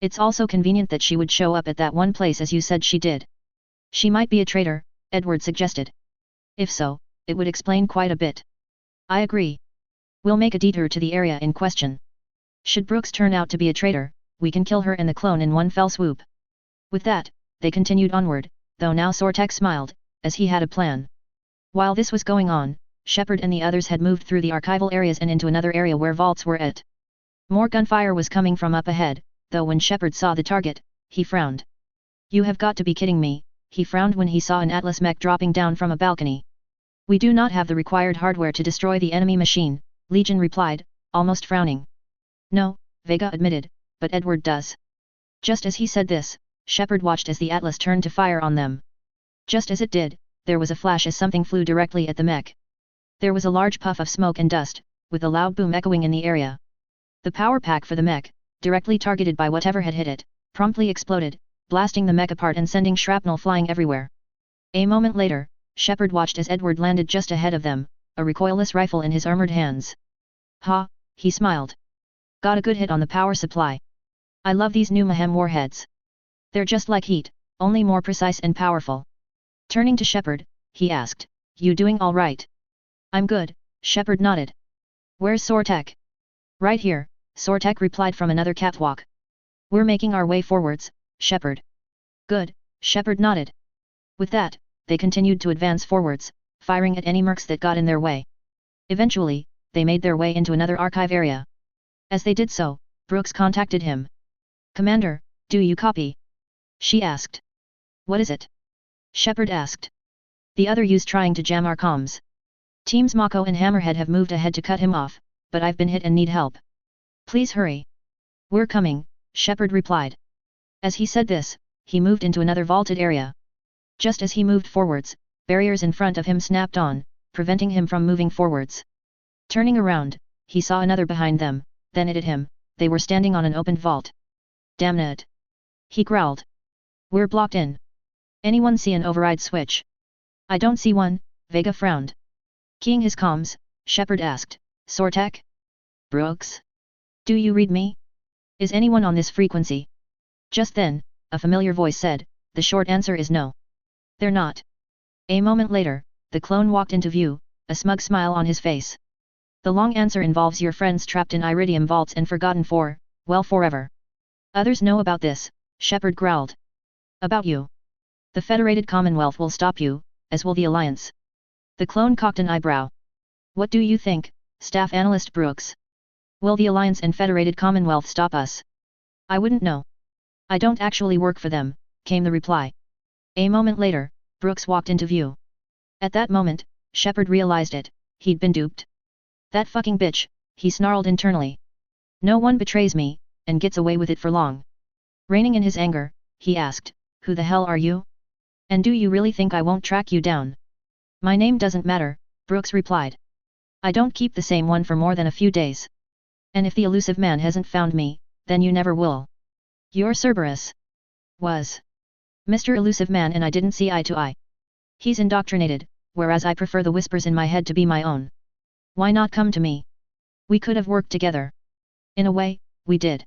It's also convenient that she would show up at that one place as you said she did. She might be a traitor, Edward suggested. If so, it would explain quite a bit. I agree. We'll make a detour to the area in question. Should Brooks turn out to be a traitor, we can kill her and the clone in one fell swoop. With that, they continued onward, though now Sortek smiled, as he had a plan. While this was going on, Shepard and the others had moved through the archival areas and into another area where vaults were at. More gunfire was coming from up ahead, though when Shepard saw the target, he frowned. You have got to be kidding me, he frowned when he saw an Atlas mech dropping down from a balcony. We do not have the required hardware to destroy the enemy machine, Legion replied, almost frowning. No, Vega admitted, but Edward does. Just as he said this, Shepard watched as the Atlas turned to fire on them. Just as it did, there was a flash as something flew directly at the mech. There was a large puff of smoke and dust, with a loud boom echoing in the area. The power pack for the mech, directly targeted by whatever had hit it, promptly exploded, blasting the mech apart and sending shrapnel flying everywhere. A moment later, Shepard watched as Edward landed just ahead of them, a recoilless rifle in his armored hands. Ha, he smiled. Got a good hit on the power supply. I love these new Mayhem warheads. They're just like heat, only more precise and powerful. Turning to Shepard, he asked, You doing all right? I'm good, Shepard nodded. Where's Sortek? Right here, Sortek replied from another catwalk. We're making our way forwards, Shepard. Good, Shepard nodded. With that, they continued to advance forwards, firing at any mercs that got in their way. Eventually, they made their way into another archive area. As they did so, Brooks contacted him. Commander, do you copy? She asked. What is it? Shepard asked. The other U's trying to jam our comms. Teams Mako and Hammerhead have moved ahead to cut him off, but I've been hit and need help. Please hurry. We're coming, Shepard replied. As he said this, he moved into another vaulted area. Just as he moved forwards, barriers in front of him snapped on, preventing him from moving forwards. Turning around, he saw another behind them, then it hit him, they were standing on an opened vault. Damn it! He growled. We're blocked in. Anyone see an override switch? I don't see one, Vega frowned. Keying his comms, Shepard asked, Sortek? Brooks? Do you read me? Is anyone on this frequency? Just then, a familiar voice said, the short answer is no. They're not. A moment later, the clone walked into view, a smug smile on his face. The long answer involves your friends trapped in Iridium vaults and forgotten for, well, forever. Others know about this, Shepard growled. About you. The Federated Commonwealth will stop you, as will the Alliance. The clone cocked an eyebrow. What do you think, Staff Analyst Brooks? Will the Alliance and Federated Commonwealth stop us? I wouldn't know. I don't actually work for them, came the reply. A moment later, Brooks walked into view. At that moment, Shepard realized it, he'd been duped. That fucking bitch, he snarled internally. No one betrays me, and gets away with it for long. Reining in his anger, he asked, who the hell are you? And do you really think I won't track you down? My name doesn't matter, Brooks replied. I don't keep the same one for more than a few days. And if the elusive man hasn't found me, then you never will. You're Cerberus. Was. Mr. Elusive Man and I didn't see eye to eye. He's indoctrinated, whereas I prefer the whispers in my head to be my own. Why not come to me? We could have worked together. In a way, we did.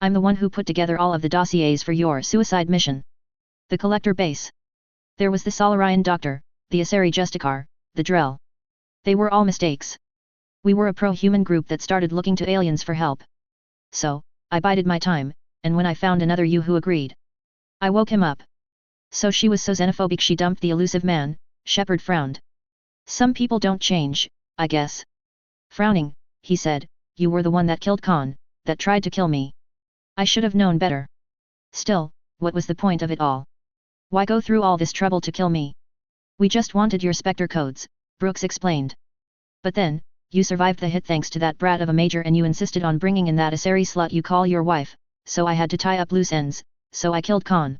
I'm the one who put together all of the dossiers for your suicide mission. The collector base. There was the Solarian doctor, the Asari Justicar, the Drell. They were all mistakes. We were a pro-human group that started looking to aliens for help. So, I bided my time, and when I found another you who agreed, I woke him up. So she was so xenophobic she dumped the elusive man. Shepard frowned. Some people don't change, I guess. Frowning, he said, you were the one that killed Khan, that tried to kill me. I should have known better. Still, what was the point of it all? Why go through all this trouble to kill me? We just wanted your Spectre codes, Brooks explained. But then, you survived the hit thanks to that brat of a major and you insisted on bringing in that Asari slut you call your wife, so I had to tie up loose ends, so I killed Khan.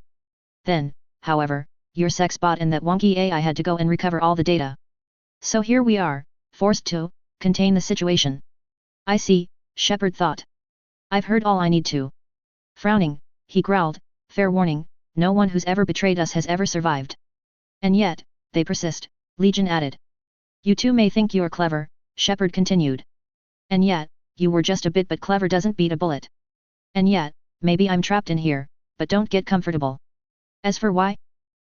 Then, however, your sex bot and that wonky AI had to go and recover all the data. So here we are, forced to contain the situation. I see, Shepard thought. I've heard all I need to. Frowning, he growled, fair warning, no one who's ever betrayed us has ever survived. And yet, they persist, Legion added. You two may think you're clever, Shepard continued. And yet, you were just a bit, but clever doesn't beat a bullet. And yet, maybe I'm trapped in here, but don't get comfortable. As for why?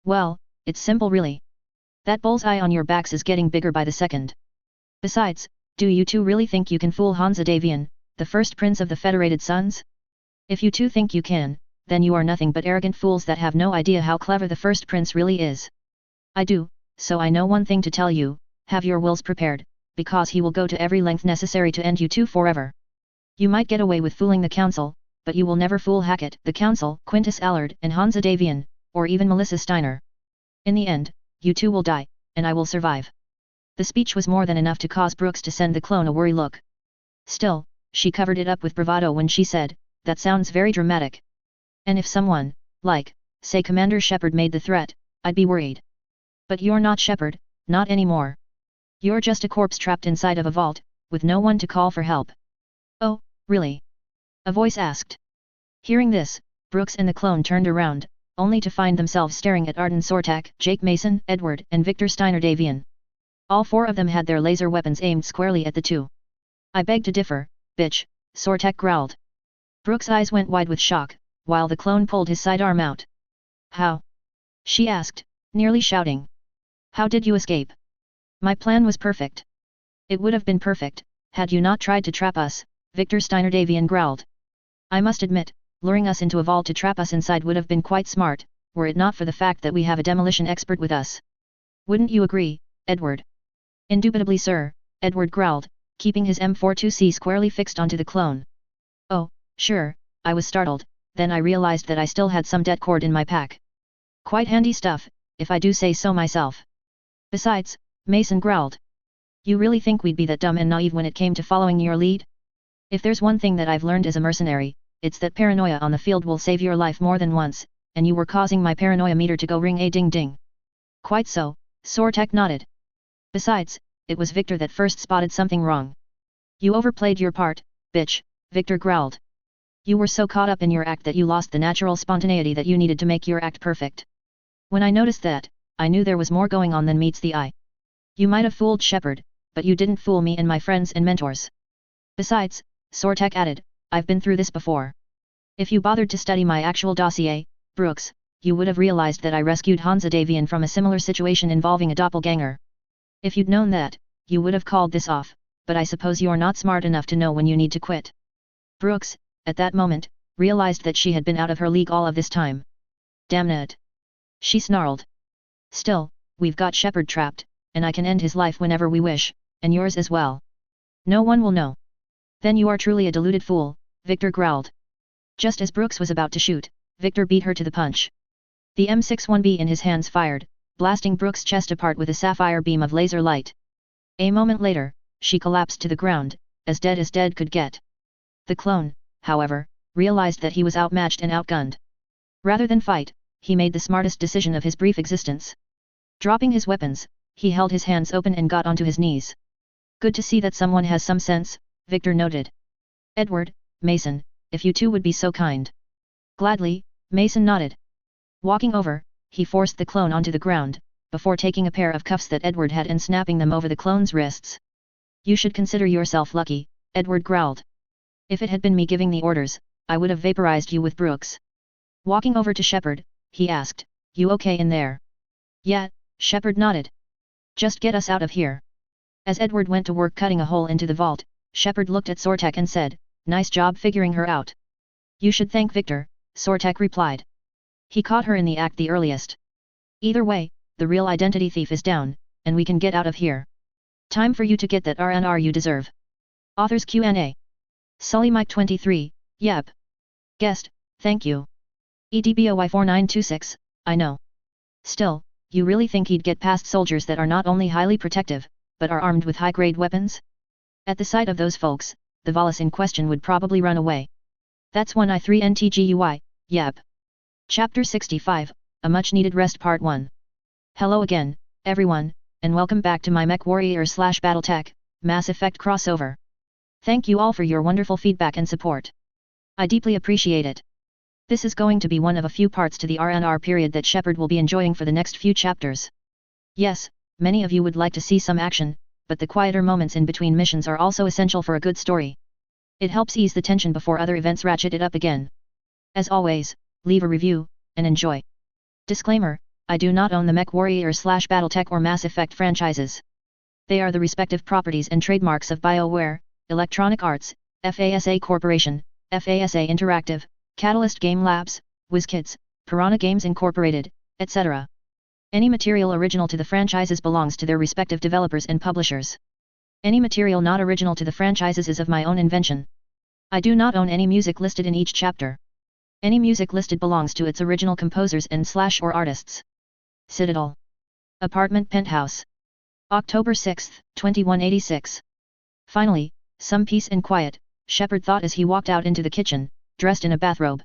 Well, it's simple really. That bullseye on your backs is getting bigger by the second. Besides, do you two really think you can fool Hansa Davian, the first prince of the Federated Suns? If you two think you can, then you are nothing but arrogant fools that have no idea how clever the first prince really is. I do, so I know one thing to tell you, have your wills prepared, because he will go to every length necessary to end you two forever. You might get away with fooling the Council, but you will never fool Hackett, the Council, Quintus Allard, and Hansa Davian, or even Melissa Steiner. In the end, you two will die, and I will survive. The speech was more than enough to cause Brooks to send the clone a worried look. Still, she covered it up with bravado when she said, that sounds very dramatic. And if someone, like, say Commander Shepard made the threat, I'd be worried. But you're not Shepard, not anymore. You're just a corpse trapped inside of a vault, with no one to call for help. Oh, really? A voice asked. Hearing this, Brooks and the clone turned around, only to find themselves staring at Arden Sortak, Jake Mason, Edward, and Victor Steiner Davian. All four of them had their laser weapons aimed squarely at the two. I beg to differ, bitch, Sortak growled. Brooks' eyes went wide with shock, while the clone pulled his sidearm out. How? She asked, nearly shouting. How did you escape? My plan was perfect. It would have been perfect, had you not tried to trap us, Victor Steiner Davian growled. I must admit, luring us into a vault to trap us inside would have been quite smart, were it not for the fact that we have a demolition expert with us. Wouldn't you agree, Edward? Indubitably, sir, Edward growled, keeping his M42C squarely fixed onto the clone. Oh, sure, I was startled, then I realized that I still had some det cord in my pack. Quite handy stuff, if I do say so myself. Besides, Mason growled. You really think we'd be that dumb and naive when it came to following your lead? If there's one thing that I've learned as a mercenary, it's that paranoia on the field will save your life more than once, and you were causing my paranoia meter to go ring-a-ding-ding. Quite so, Sortak nodded. Besides, it was Victor that first spotted something wrong. You overplayed your part, bitch, Victor growled. You were so caught up in your act that you lost the natural spontaneity that you needed to make your act perfect. When I noticed that, I knew there was more going on than meets the eye. You might have fooled Shepard, but you didn't fool me and my friends and mentors. Besides, Sortak added, I've been through this before. If you bothered to study my actual dossier, Brooks, you would have realized that I rescued Hansa Davian from a similar situation involving a doppelganger. If you'd known that, you would have called this off, but I suppose you're not smart enough to know when you need to quit. Brooks, at that moment, realized that she had been out of her league all of this time. Damn it! She snarled. Still, we've got Shepard trapped, and I can end his life whenever we wish, and yours as well. No one will know. Then you are truly a deluded fool, Victor growled. Just as Brooks was about to shoot, Victor beat her to the punch. The M61B in his hands fired, blasting Brooks' chest apart with a sapphire beam of laser light. A moment later, she collapsed to the ground, as dead could get. The clone, however, realized that he was outmatched and outgunned. Rather than fight, he made the smartest decision of his brief existence. Dropping his weapons, he held his hands open and got onto his knees. Good to see that someone has some sense, Victor noted. Edward, Mason, if you two would be so kind. Gladly, Mason nodded. Walking over, he forced the clone onto the ground, before taking a pair of cuffs that Edward had and snapping them over the clone's wrists. You should consider yourself lucky, Edward growled. If it had been me giving the orders, I would have vaporized you with Brooks. Walking over to Shepard, he asked, "You okay in there?" "Yeah," Shepard nodded. "Just get us out of here." As Edward went to work cutting a hole into the vault, Shepard looked at Sortek and said, "Nice job figuring her out." "You should thank Victor," Sortek replied. "He caught her in the act the earliest. Either way, the real identity thief is down, and we can get out of here. Time for you to get that R&R you deserve." Authors Q&A. Sully Mike 23, yep. Guest, thank you. EDBOY4926, I know. Still, you really think he'd get past soldiers that are not only highly protective, but are armed with high-grade weapons? At the sight of those folks, the Volus in question would probably run away. That's 1I3NTGUI, yep. Chapter 65, A Much-Needed Rest Part 1. Hello again, everyone, and welcome back to my MechWarrior/BattleTech, Mass Effect crossover. Thank you all for your wonderful feedback and support. I deeply appreciate it. This is going to be one of a few parts to the R&R period that Shepard will be enjoying for the next few chapters. Yes, many of you would like to see some action, but the quieter moments in between missions are also essential for a good story. It helps ease the tension before other events ratchet it up again. As always, leave a review, and enjoy. Disclaimer, I do not own the MechWarrior/BattleTech or Mass Effect franchises. They are the respective properties and trademarks of BioWare, Electronic Arts, FASA Corporation, FASA Interactive, Catalyst Game Labs, WizKids, Piranha Games Incorporated, etc. Any material original to the franchises belongs to their respective developers and publishers. Any material not original to the franchises is of my own invention. I do not own any music listed in each chapter. Any music listed belongs to its original composers and/or artists. Citadel. Apartment Penthouse. October 6, 2186. Finally, some peace and quiet, Shepard thought as he walked out into the kitchen, dressed in a bathrobe.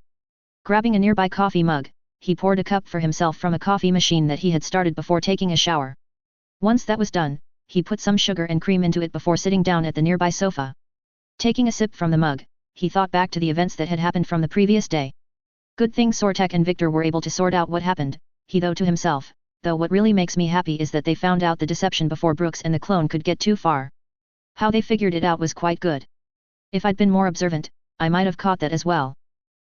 Grabbing a nearby coffee mug, he poured a cup for himself from a coffee machine that he had started before taking a shower. Once that was done, he put some sugar and cream into it before sitting down at the nearby sofa. Taking a sip from the mug, he thought back to the events that had happened from the previous day. Good thing Sortek and Victor were able to sort out what happened, he thought to himself, though what really makes me happy is that they found out the deception before Brooks and the clone could get too far. How they figured it out was quite good. If I'd been more observant, I might have caught that as well.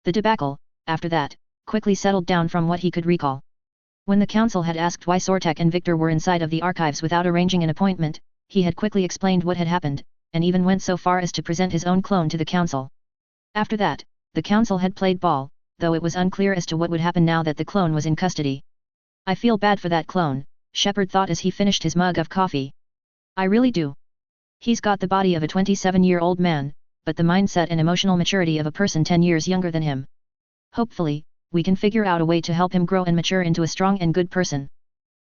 The debacle, after that, quickly settled down from what he could recall. When the council had asked why Sortek and Victor were inside of the archives without arranging an appointment, he had quickly explained what had happened, and even went so far as to present his own clone to the council. After that, the council had played ball, though it was unclear as to what would happen now that the clone was in custody. I feel bad for that clone, Shepard thought as he finished his mug of coffee. I really do. He's got the body of a 27-year-old man, but the mindset and emotional maturity of a person 10 years younger than him. Hopefully, we can figure out a way to help him grow and mature into a strong and good person.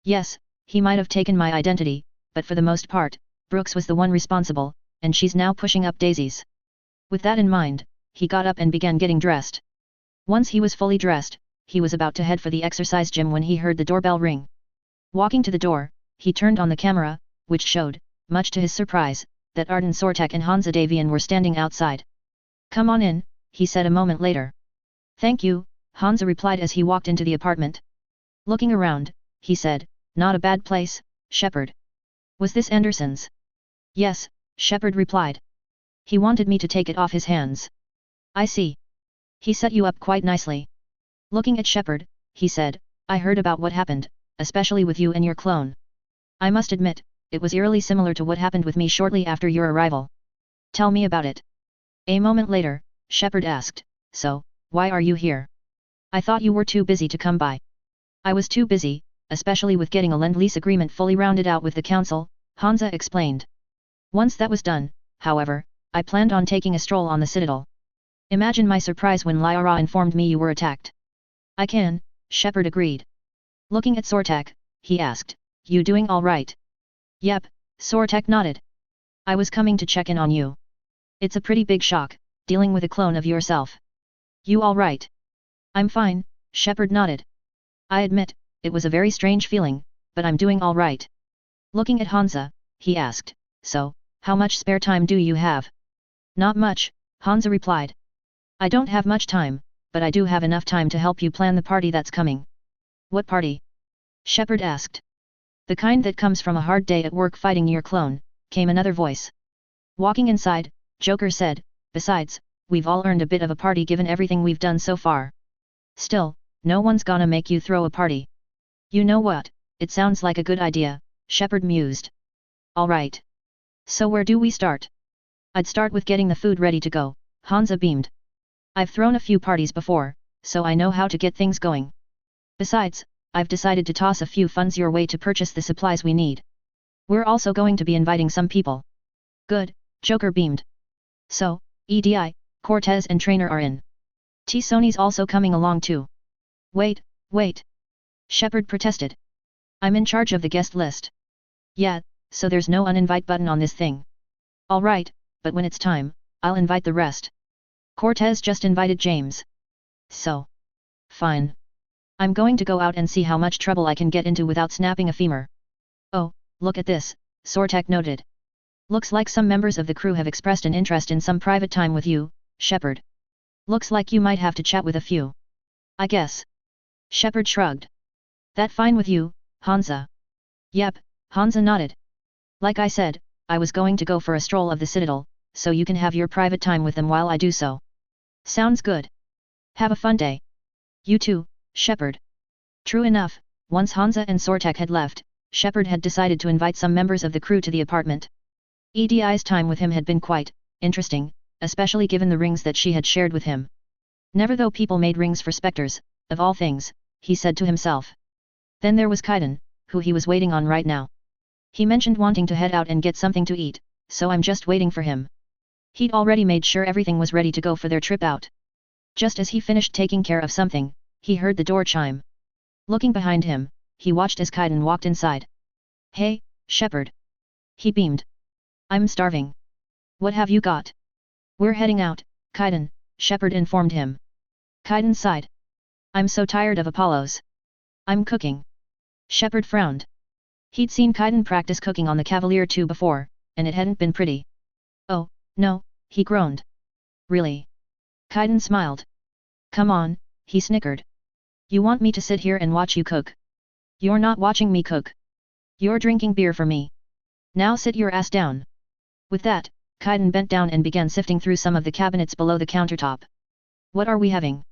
Yes, he might have taken my identity, but for the most part, Brooks was the one responsible, and she's now pushing up daisies. With that in mind, he got up and began getting dressed. Once he was fully dressed, he was about to head for the exercise gym when he heard the doorbell ring. Walking to the door, he turned on the camera, which showed, much to his surprise, that Arden Sortek and Hansa Davian were standing outside. "Come on in," he said a moment later. "Thank you," Hansa replied as he walked into the apartment. Looking around, he said, "Not a bad place, Shepard. Was this Anderson's?" "Yes," Shepard replied. "He wanted me to take it off his hands." "I see. He set you up quite nicely." Looking at Shepard, he said, "I heard about what happened, especially with you and your clone. I must admit, it was eerily similar to what happened with me shortly after your arrival. Tell me about it." A moment later, Shepard asked, "So, why are you here? I thought you were too busy to come by." "I was too busy, especially with getting a Lend-Lease agreement fully rounded out with the council," Hansa explained. "Once that was done, however, I planned on taking a stroll on the Citadel. Imagine my surprise when Lyra informed me you were attacked." "I can," Shepard agreed. Looking at Sortek, he asked, "You doing all right?" "Yep," Sortek nodded. "I was coming to check in on you. It's a pretty big shock, dealing with a clone of yourself. You all right?" "I'm fine," Shepard nodded. "I admit, it was a very strange feeling, but I'm doing all right." Looking at Hansa, he asked, "So, how much spare time do you have?" "Not much," Hansa replied. "I don't have much time, but I do have enough time to help you plan the party that's coming." "What party?" Shepard asked. "The kind that comes from a hard day at work fighting your clone," came another voice. Walking inside, Joker said, "Besides, we've all earned a bit of a party given everything we've done so far. Still, no one's gonna make you throw a party. You know what, it sounds like a good idea, Shepard mused. Alright. So where do we start? I'd start with getting the food ready to go, Hansa beamed. I've thrown a few parties before, so I know how to get things going. Besides, I've decided to toss a few funds your way to purchase the supplies we need. We're also going to be inviting some people. Good, Joker beamed. So, EDI, Cortez and Trainer are in. T-Sony's also coming along too. Wait. Shepard protested. I'm in charge of the guest list. Yeah, so there's no uninvite button on this thing. Alright, but when it's time, I'll invite the rest. Cortez just invited James. So. Fine. I'm going to go out and see how much trouble I can get into without snapping a femur. Oh, look at this, Sortek noted. Looks like some members of the crew have expressed an interest in some private time with you, Shepard. Looks like you might have to chat with a few. I guess. Shepard shrugged. That fine with you, Hansa? Yep, Hansa nodded. Like I said, I was going to go for a stroll of the Citadel, so you can have your private time with them while I do so. Sounds good. Have a fun day. You too, Shepard. True enough, once Hansa and Sortek had left, Shepard had decided to invite some members of the crew to the apartment. EDI's time with him had been quite interesting, especially given the rings that she had shared with him. Never though people made rings for specters, of all things, he said to himself. Then there was Kaiden, who he was waiting on right now. He mentioned wanting to head out and get something to eat, so I'm just waiting for him. He'd already made sure everything was ready to go for their trip out. Just as he finished taking care of something, he heard the door chime. Looking behind him, he watched as Kaiden walked inside. Hey, Shepard. He beamed. I'm starving. What have you got? We're heading out, Kaiden, Shepard informed him. Kaiden sighed. I'm so tired of Apollos. I'm cooking. Shepard frowned. He'd seen Kaiden practice cooking on the Cavalier 2 before, and it hadn't been pretty. Oh, no, he groaned. Really? Kaiden smiled. Come on, he snickered. You want me to sit here and watch you cook? You're not watching me cook. You're drinking beer for me. Now sit your ass down. With that, Kaiden bent down and began sifting through some of the cabinets below the countertop. What are we having?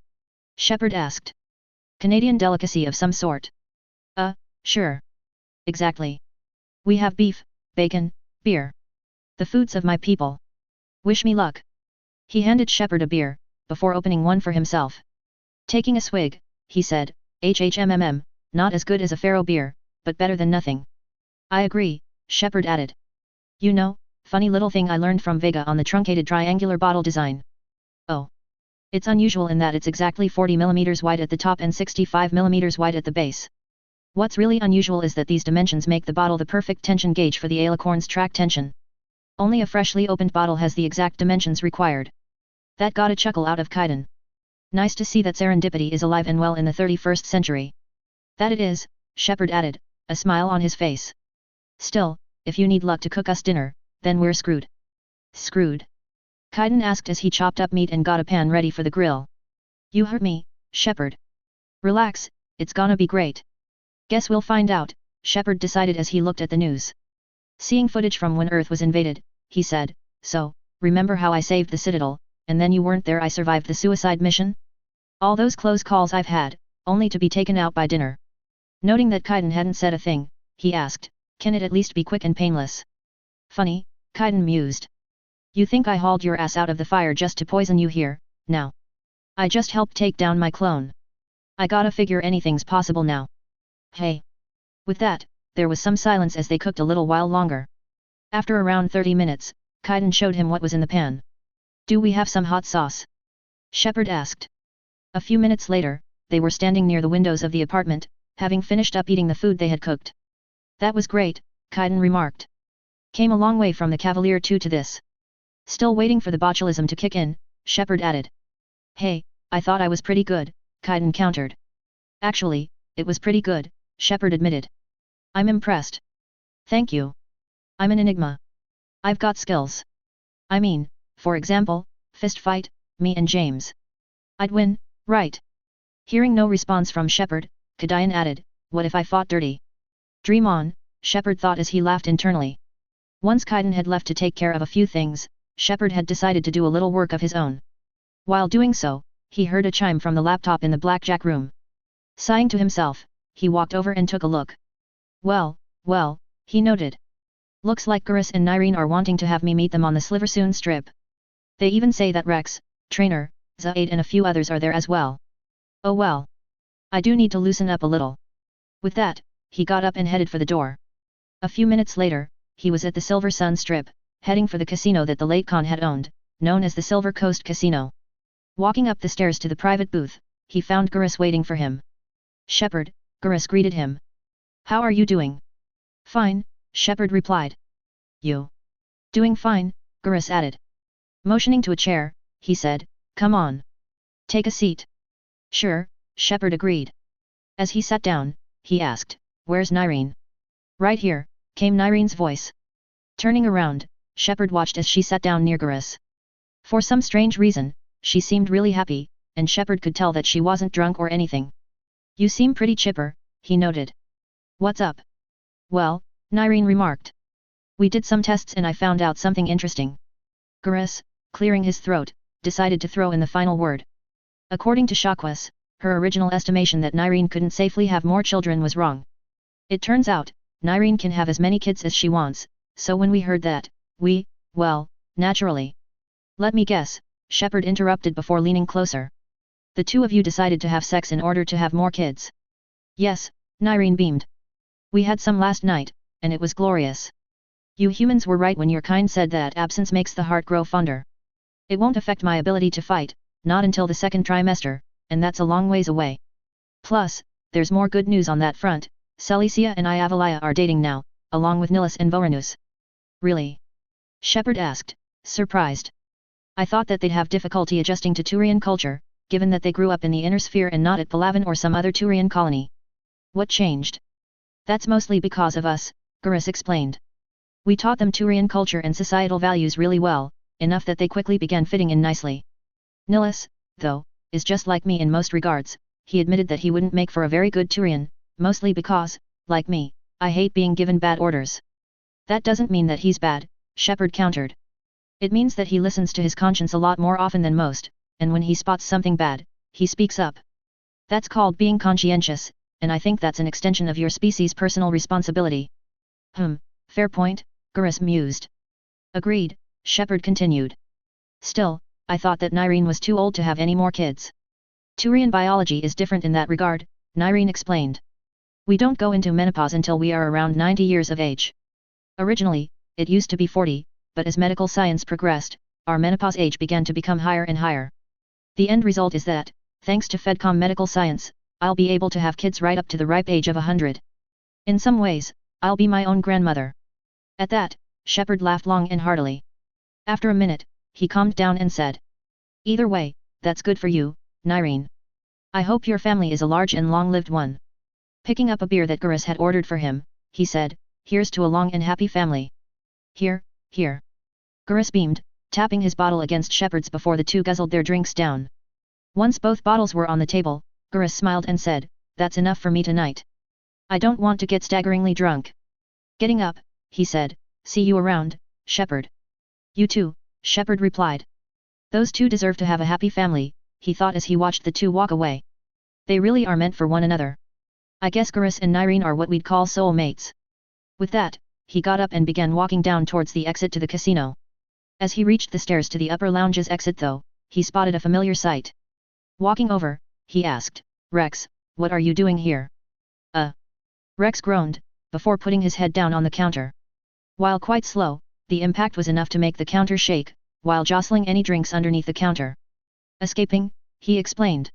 Shepard asked. Canadian delicacy of some sort. Sure. Exactly. We have beef, bacon, beer. The foods of my people. Wish me luck. He handed Shepard a beer, before opening one for himself. Taking a swig, he said, HHMMM, not as good as a Faro beer, but better than nothing. I agree, Shepard added. You know, funny little thing I learned from Vega on the truncated triangular bottle design. Oh. It's unusual in that it's exactly 40 mm wide at the top and 65 mm wide at the base. What's really unusual is that these dimensions make the bottle the perfect tension gauge for the alicorn's track tension. Only a freshly opened bottle has the exact dimensions required. That got a chuckle out of Kaiden. Nice to see that serendipity is alive and well in the 31st century. That it is, Shepard added, a smile on his face. Still, if you need luck to cook us dinner, then we're screwed. Screwed? Kaiden asked as he chopped up meat and got a pan ready for the grill. You heard me, Shepard. Relax, it's gonna be great. Guess we'll find out, Shepard decided as he looked at the news. Seeing footage from when Earth was invaded, he said, so, remember how I saved the Citadel, and then you weren't there I survived the suicide mission? All those close calls I've had, only to be taken out by dinner. Noting that Kaiden hadn't said a thing, he asked, can it at least be quick and painless? Funny, Kaiden mused. You think I hauled your ass out of the fire just to poison you here, now? I just helped take down my clone. I gotta figure anything's possible now. Hey. With that, there was some silence as they cooked a little while longer. After around 30 minutes, Kaiden showed him what was in the pan. Do we have some hot sauce? Shepard asked. A few minutes later, they were standing near the windows of the apartment, having finished up eating the food they had cooked. That was great, Kaiden remarked. Came a long way from the Cavalier 2 to this. Still waiting for the botulism to kick in, Shepard added. Hey, I thought I was pretty good, Kaiden countered. Actually, it was pretty good, Shepard admitted. I'm impressed. Thank you. I'm an enigma. I've got skills. I mean, for example, fist fight, me and James. I'd win, right? Hearing no response from Shepard, Kaiden added, what if I fought dirty? Dream on, Shepard thought as he laughed internally. Once Kaiden had left to take care of a few things, Shepard had decided to do a little work of his own. While doing so, he heard a chime from the laptop in the blackjack room. Sighing to himself, he walked over and took a look. Well, he noted. Looks like Gurus and Nyreen are wanting to have me meet them on the Sliversoon strip. They even say that Rex, Trainer, Zaid and a few others are there as well. Oh well. I do need to loosen up a little. With that, he got up and headed for the door. A few minutes later, he was at the Silver Sun strip, heading for the casino that the late Khan had owned, known as the Silver Coast Casino. Walking up the stairs to the private booth, he found Gurus waiting for him. Shepard, Gurus greeted him. How are you doing? Fine, Shepard replied. You? Doing fine, Gurus added. Motioning to a chair, he said, come on. Take a seat. Sure, Shepard agreed. As he sat down, he asked, where's Nyreen? Right here, came Nyreen's voice. Turning around, Shepard watched as she sat down near Gurus. For some strange reason, she seemed really happy, and Shepard could tell that she wasn't drunk or anything. You seem pretty chipper, he noted. What's up? Well, Nyreen remarked. We did some tests and I found out something interesting. Gurus, clearing his throat, decided to throw in the final word. According to Shakwes, her original estimation that Nyreen couldn't safely have more children was wrong. It turns out, Nyreen can have as many kids as she wants, so when we heard that, well, naturally. Let me guess, Shepard interrupted before leaning closer. The two of you decided to have sex in order to have more kids. Yes, Nyreen beamed. We had some last night, and it was glorious. You humans were right when your kind said that absence makes the heart grow fonder. It won't affect my ability to fight, not until the second trimester, and that's a long ways away. Plus, there's more good news on that front. Celicia and Iavalaya are dating now, along with Nilus and Vorenus. Really? Shepard asked, surprised. I thought that they'd have difficulty adjusting to Turian culture, given that they grew up in the inner sphere and not at Palaven or some other Turian colony. What changed? That's mostly because of us, Gurus explained. We taught them Turian culture and societal values really well, enough that they quickly began fitting in nicely. Nilus, though, is just like me in most regards. He admitted that he wouldn't make for a very good Turian, mostly because, like me, I hate being given bad orders. That doesn't mean that he's bad, Shepard countered. It means that he listens to his conscience a lot more often than most, and when he spots something bad, he speaks up. That's called being conscientious, and I think that's an extension of your species' personal responsibility. Fair point, Gurus mused. Agreed, Shepard continued. Still, I thought that Nyreen was too old to have any more kids. Turian biology is different in that regard, Nyreen explained. We don't go into menopause until we are around 90 years of age. Originally, it used to be 40, but as medical science progressed, our menopause age began to become higher and higher. The end result is that, thanks to Fedcom medical science, I'll be able to have kids right up to the ripe age of 100. In some ways, I'll be my own grandmother. At that, Shepard laughed long and heartily. After a minute, he calmed down and said. Either way, that's good for you, Nyreen. I hope your family is a large and long-lived one. Picking up a beer that Gurus had ordered for him, he said, here's to a long and happy family. Here. Gurus beamed, tapping his bottle against Shepard's before the two guzzled their drinks down. Once both bottles were on the table, Gurus smiled and said, that's enough for me tonight. I don't want to get staggeringly drunk. Getting up, he said, see you around, Shepard. You too, Shepard replied. Those two deserve to have a happy family, he thought as he watched the two walk away. They really are meant for one another. I guess Gurus and Nyreen are what we'd call soul mates. With that, he got up and began walking down towards the exit to the casino. As he reached the stairs to the upper lounge's exit though, he spotted a familiar sight. Walking over, he asked, Rex, what are you doing here? Rex groaned, before putting his head down on the counter. While quite slow, the impact was enough to make the counter shake, while jostling any drinks underneath the counter. Escaping, he explained.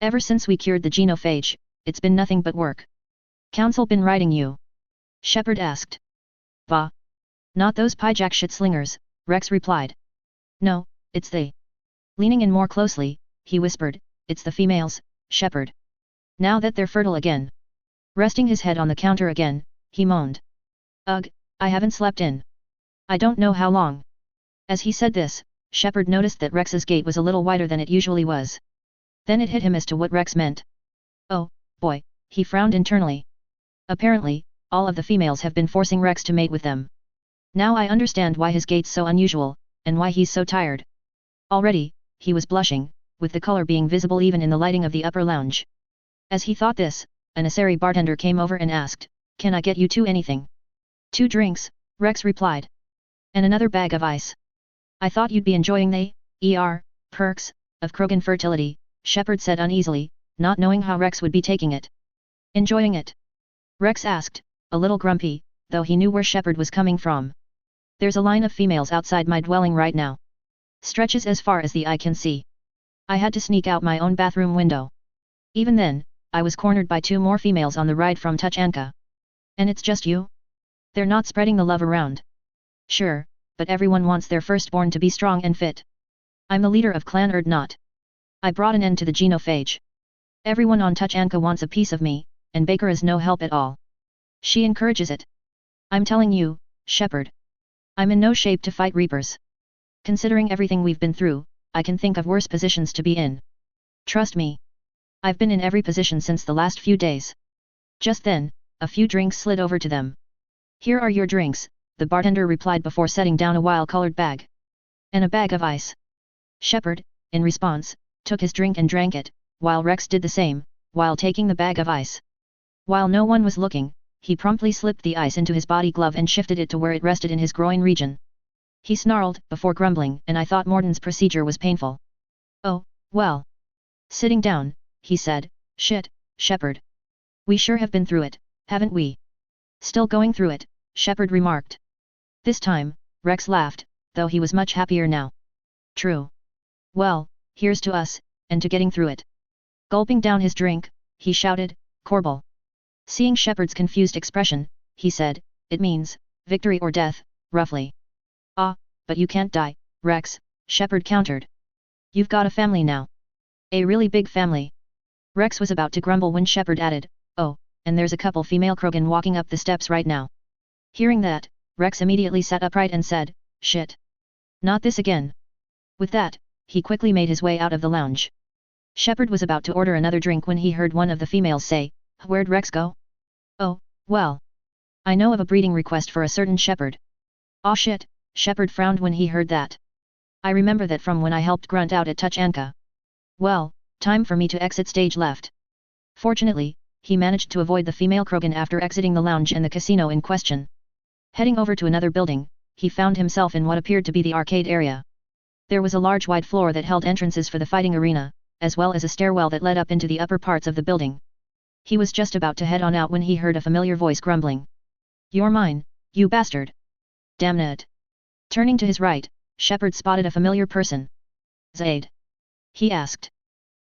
Ever since we cured the genophage, it's been nothing but work. Council been writing you? Shepard asked. Bah. Not those pyjack shit-slingers, Rex replied. No, it's they. Leaning in more closely, he whispered, it's the females, Shepard. Now that they're fertile again. Resting his head on the counter again, he moaned. Ugh, I haven't slept in. I don't know how long. As he said this, Shepard noticed that Rex's gait was a little wider than it usually was. Then it hit him as to what Rex meant. Oh, boy, he frowned internally. Apparently, all of the females have been forcing Rex to mate with them. Now I understand why his gait's so unusual, and why he's so tired. Already, he was blushing, with the color being visible even in the lighting of the upper lounge. As he thought this, an Asari bartender came over and asked, "Can I get you two anything?" "2 drinks," Rex replied. "And another bag of ice." "I thought you'd be enjoying the perks of Krogan fertility," Shepard said uneasily, not knowing how Rex would be taking it. "Enjoying it?" Rex asked, a little grumpy, though he knew where Shepard was coming from. "There's a line of females outside my dwelling right now. Stretches as far as the eye can see. I had to sneak out my own bathroom window. Even then, I was cornered by 2 more females on the ride from Tuchanka. And it's just you? They're not spreading the love around." "Sure, but everyone wants their firstborn to be strong and fit. I'm the leader of Clan Erdnot. I brought an end to the genophage. Everyone on Tuchanka wants a piece of me, and Baker is no help at all. She encourages it. I'm telling you, Shepard. I'm in no shape to fight Reapers. Considering everything we've been through, I can think of worse positions to be in. Trust me. I've been in every position since the last few days." Just then, a few drinks slid over to them. "Here are your drinks," the bartender replied before setting down a wild-colored bag. "And a bag of ice." Shepard, in response, took his drink and drank it, while Rex did the same, while taking the bag of ice. While no one was looking, he promptly slipped the ice into his body glove and shifted it to where it rested in his groin region. He snarled, before grumbling, "And I thought Morden's procedure was painful." "Oh, well." Sitting down, he said, "Shit, Shepard. We sure have been through it, haven't we?" "Still going through it," Shepard remarked. This time, Rex laughed, though he was much happier now. "True. Well, here's to us, and to getting through it." Gulping down his drink, he shouted, "Corbel." Seeing Shepard's confused expression, he said, "It means, victory or death, roughly." "Ah, but you can't die, Rex," Shepard countered. "You've got a family now. A really big family." Rex was about to grumble when Shepard added, "Oh, and there's a couple female Krogan walking up the steps right now." Hearing that, Rex immediately sat upright and said, "Shit. Not this again." With that, he quickly made his way out of the lounge. Shepard was about to order another drink when he heard one of the females say, "Where'd Rex go?" "Oh, well. I know of a breeding request for a certain Shepard." "Aw shit," Shepard frowned when he heard that. "I remember that from when I helped Grunt out at Tuchanka. Well, time for me to exit stage left." Fortunately, he managed to avoid the female Krogan after exiting the lounge and the casino in question. Heading over to another building, he found himself in what appeared to be the arcade area. There was a large wide floor that held entrances for the fighting arena, as well as a stairwell that led up into the upper parts of the building. He was just about to head on out when he heard a familiar voice grumbling. "You're mine, you bastard. Damn it." Turning to his right, Shepard spotted a familiar person. "Zaid?" he asked.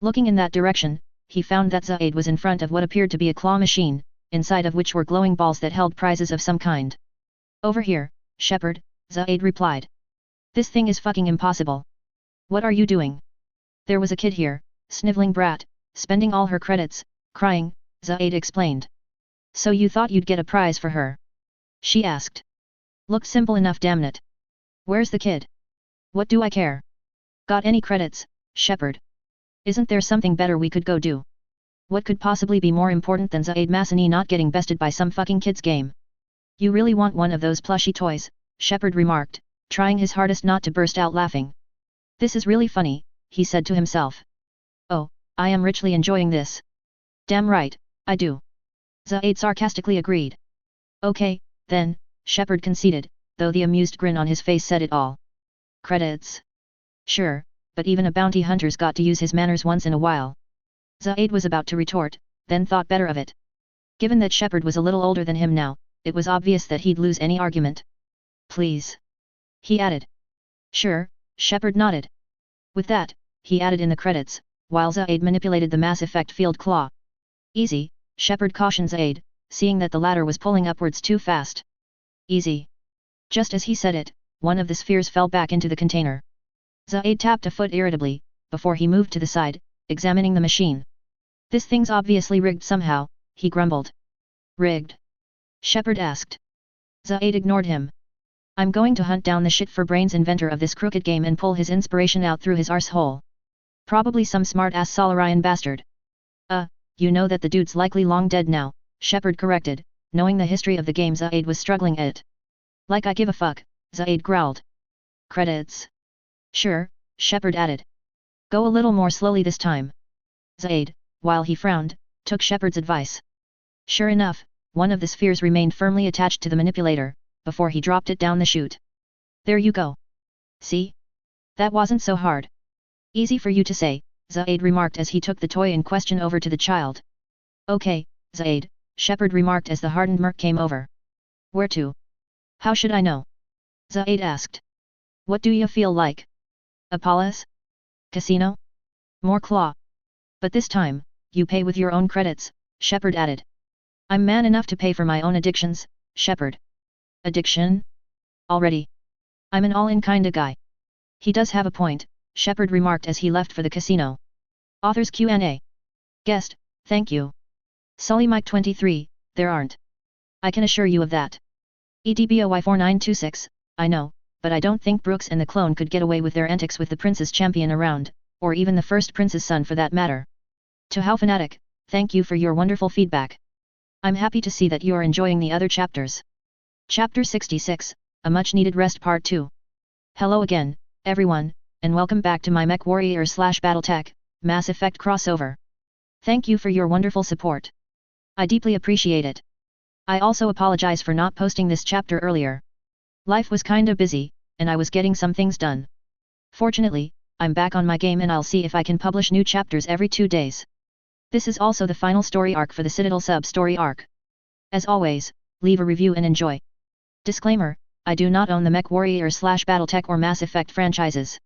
Looking in that direction, he found that Zaid was in front of what appeared to be a claw machine, inside of which were glowing balls that held prizes of some kind. "Over here, Shepard," Zaid replied. "This thing is fucking impossible." "What are you doing?" "There was a kid here, sniveling brat, spending all her credits, crying," Zaid explained. "So you thought you'd get a prize for her?" she asked. "Looked simple enough, damn it. Where's the kid?" "What do I care? Got any credits, Shepard? Isn't there something better we could go do?" What could possibly be more important than Zaid Massani not getting bested by some fucking kid's game? "You really want one of those plushy toys?" Shepard remarked, trying his hardest not to burst out laughing. "This is really funny," he said to himself. "Oh, I am richly enjoying this." "Damn right, I do." Zaid sarcastically agreed. "Okay, then," Shepard conceded, though the amused grin on his face said it all. "Credits? Sure, but even a bounty hunter's got to use his manners once in a while." Zaid was about to retort, then thought better of it. Given that Shepard was a little older than him now, it was obvious that he'd lose any argument. "Please," he added. "Sure," Shepard nodded. With that, he added in the credits, while Zaid manipulated the Mass Effect field claw. "Easy," Shepard cautioned Zaid, seeing that the latter was pulling upwards too fast. "Easy." Just as he said it, one of the spheres fell back into the container. Zaid tapped a foot irritably, before he moved to the side, examining the machine. "This thing's obviously rigged somehow," he grumbled. "Rigged?" Shepard asked. Zaid ignored him. "I'm going to hunt down the shit-for-brains inventor of this crooked game and pull his inspiration out through his arsehole. Probably some smart-ass Solarian bastard." You know that the dude's likely long dead now," Shepard corrected, knowing the history of the game Zaid was struggling at. "Like I give a fuck," Zaid growled. "Credits? Sure," Shepard added. Go a little more slowly this time. Zaid, while he frowned, took Shepard's advice. Sure enough, one of the spheres remained firmly attached to the manipulator, before he dropped it down the chute. There you go. See? That wasn't so hard. Easy for you to say, Zaid remarked as he took the toy in question over to the child. Okay, Zaid, Shepard remarked as the hardened merc came over. Where to? How should I know? Zaid asked. What do you feel like? A palace? Casino? More claw. But this time, you pay with your own credits, Shepard added. I'm man enough to pay for my own addictions, Shepard. Addiction? Already. I'm an all-in kinda guy. He does have a point, Shepard remarked as he left for the casino. Author's Q&A. Guest, thank you. Sully Mike 23, there aren't. I can assure you of that. BY 4926, I know, but I don't think Brooks and the clone could get away with their antics with the Prince's champion around, or even the first Prince's son for that matter. To How Fanatic, thank you for your wonderful feedback. I'm happy to see that you are enjoying the other chapters. Chapter 66, A Much Needed Rest Part 2. Hello again, everyone, and welcome back to my MechWarrior/BattleTech Mass Effect crossover. Thank you for your wonderful support. I deeply appreciate it. I also apologize for not posting this chapter earlier. Life was kinda busy, and I was getting some things done. Fortunately, I'm back on my game and I'll see if I can publish new chapters every 2 days. This is also the final story arc for the Citadel sub-story arc. As always, leave a review and enjoy. Disclaimer, I do not own the MechWarrior/BattleTech or Mass Effect franchises.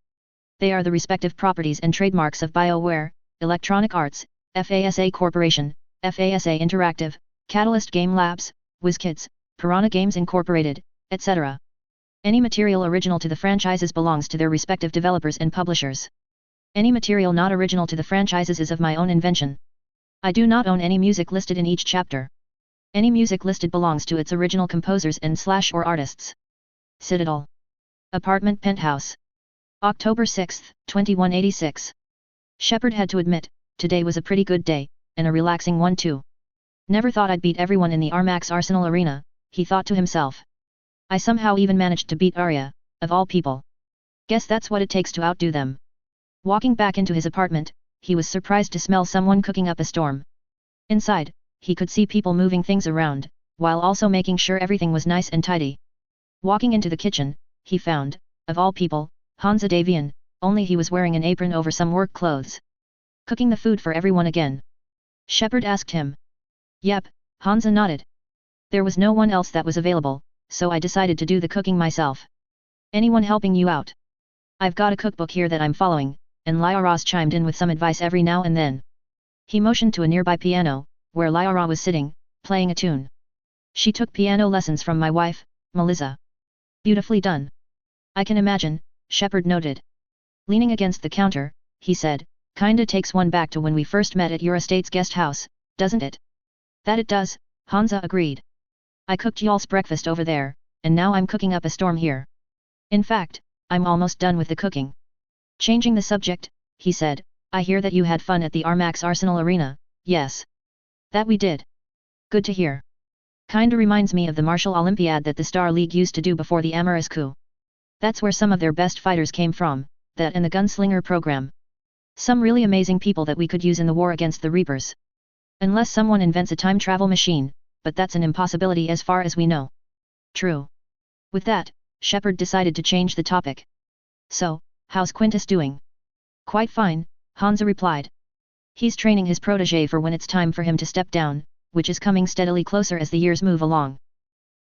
They are the respective properties and trademarks of BioWare, Electronic Arts, FASA Corporation, FASA Interactive, Catalyst Game Labs, WizKids, Piranha Games Incorporated, etc. Any material original to the franchises belongs to their respective developers and publishers. Any material not original to the franchises is of my own invention. I do not own any music listed in each chapter. Any music listed belongs to its original composers and/or artists. Citadel. Apartment Penthouse. October 6, 2186. Shepard had to admit, today was a pretty good day, and a relaxing one too. Never thought I'd beat everyone in the Armax Arsenal arena, he thought to himself. I somehow even managed to beat Arya, of all people. Guess that's what it takes to outdo them. Walking back into his apartment, he was surprised to smell someone cooking up a storm. Inside, he could see people moving things around, while also making sure everything was nice and tidy. Walking into the kitchen, he found, of all people, Hansa Davian, only he was wearing an apron over some work clothes. Cooking the food for everyone again? Shepard asked him. Yep, Hansa nodded. There was no one else that was available, so I decided to do the cooking myself. Anyone helping you out? I've got a cookbook here that I'm following, and Lyra chimed in with some advice every now and then. He motioned to a nearby piano, where Lyra was sitting, playing a tune. She took piano lessons from my wife, Melissa. Beautifully done. I can imagine, Shepard noted. Leaning against the counter, he said, kinda takes one back to when we first met at your estate's guest house, doesn't it? That it does, Hansa agreed. I cooked y'all's breakfast over there, and now I'm cooking up a storm here. In fact, I'm almost done with the cooking. Changing the subject, he said, I hear that you had fun at the Armax Arsenal arena, yes. That we did. Good to hear. Kinda reminds me of the Martial Olympiad that the Star League used to do before the Amaris coup. That's where some of their best fighters came from, that and the Gunslinger program. Some really amazing people that we could use in the war against the Reapers. Unless someone invents a time travel machine, but that's an impossibility as far as we know. True. With that, Shepard decided to change the topic. So, how's Quintus doing? Quite fine, Hansa replied. He's training his protégé for when it's time for him to step down, which is coming steadily closer as the years move along.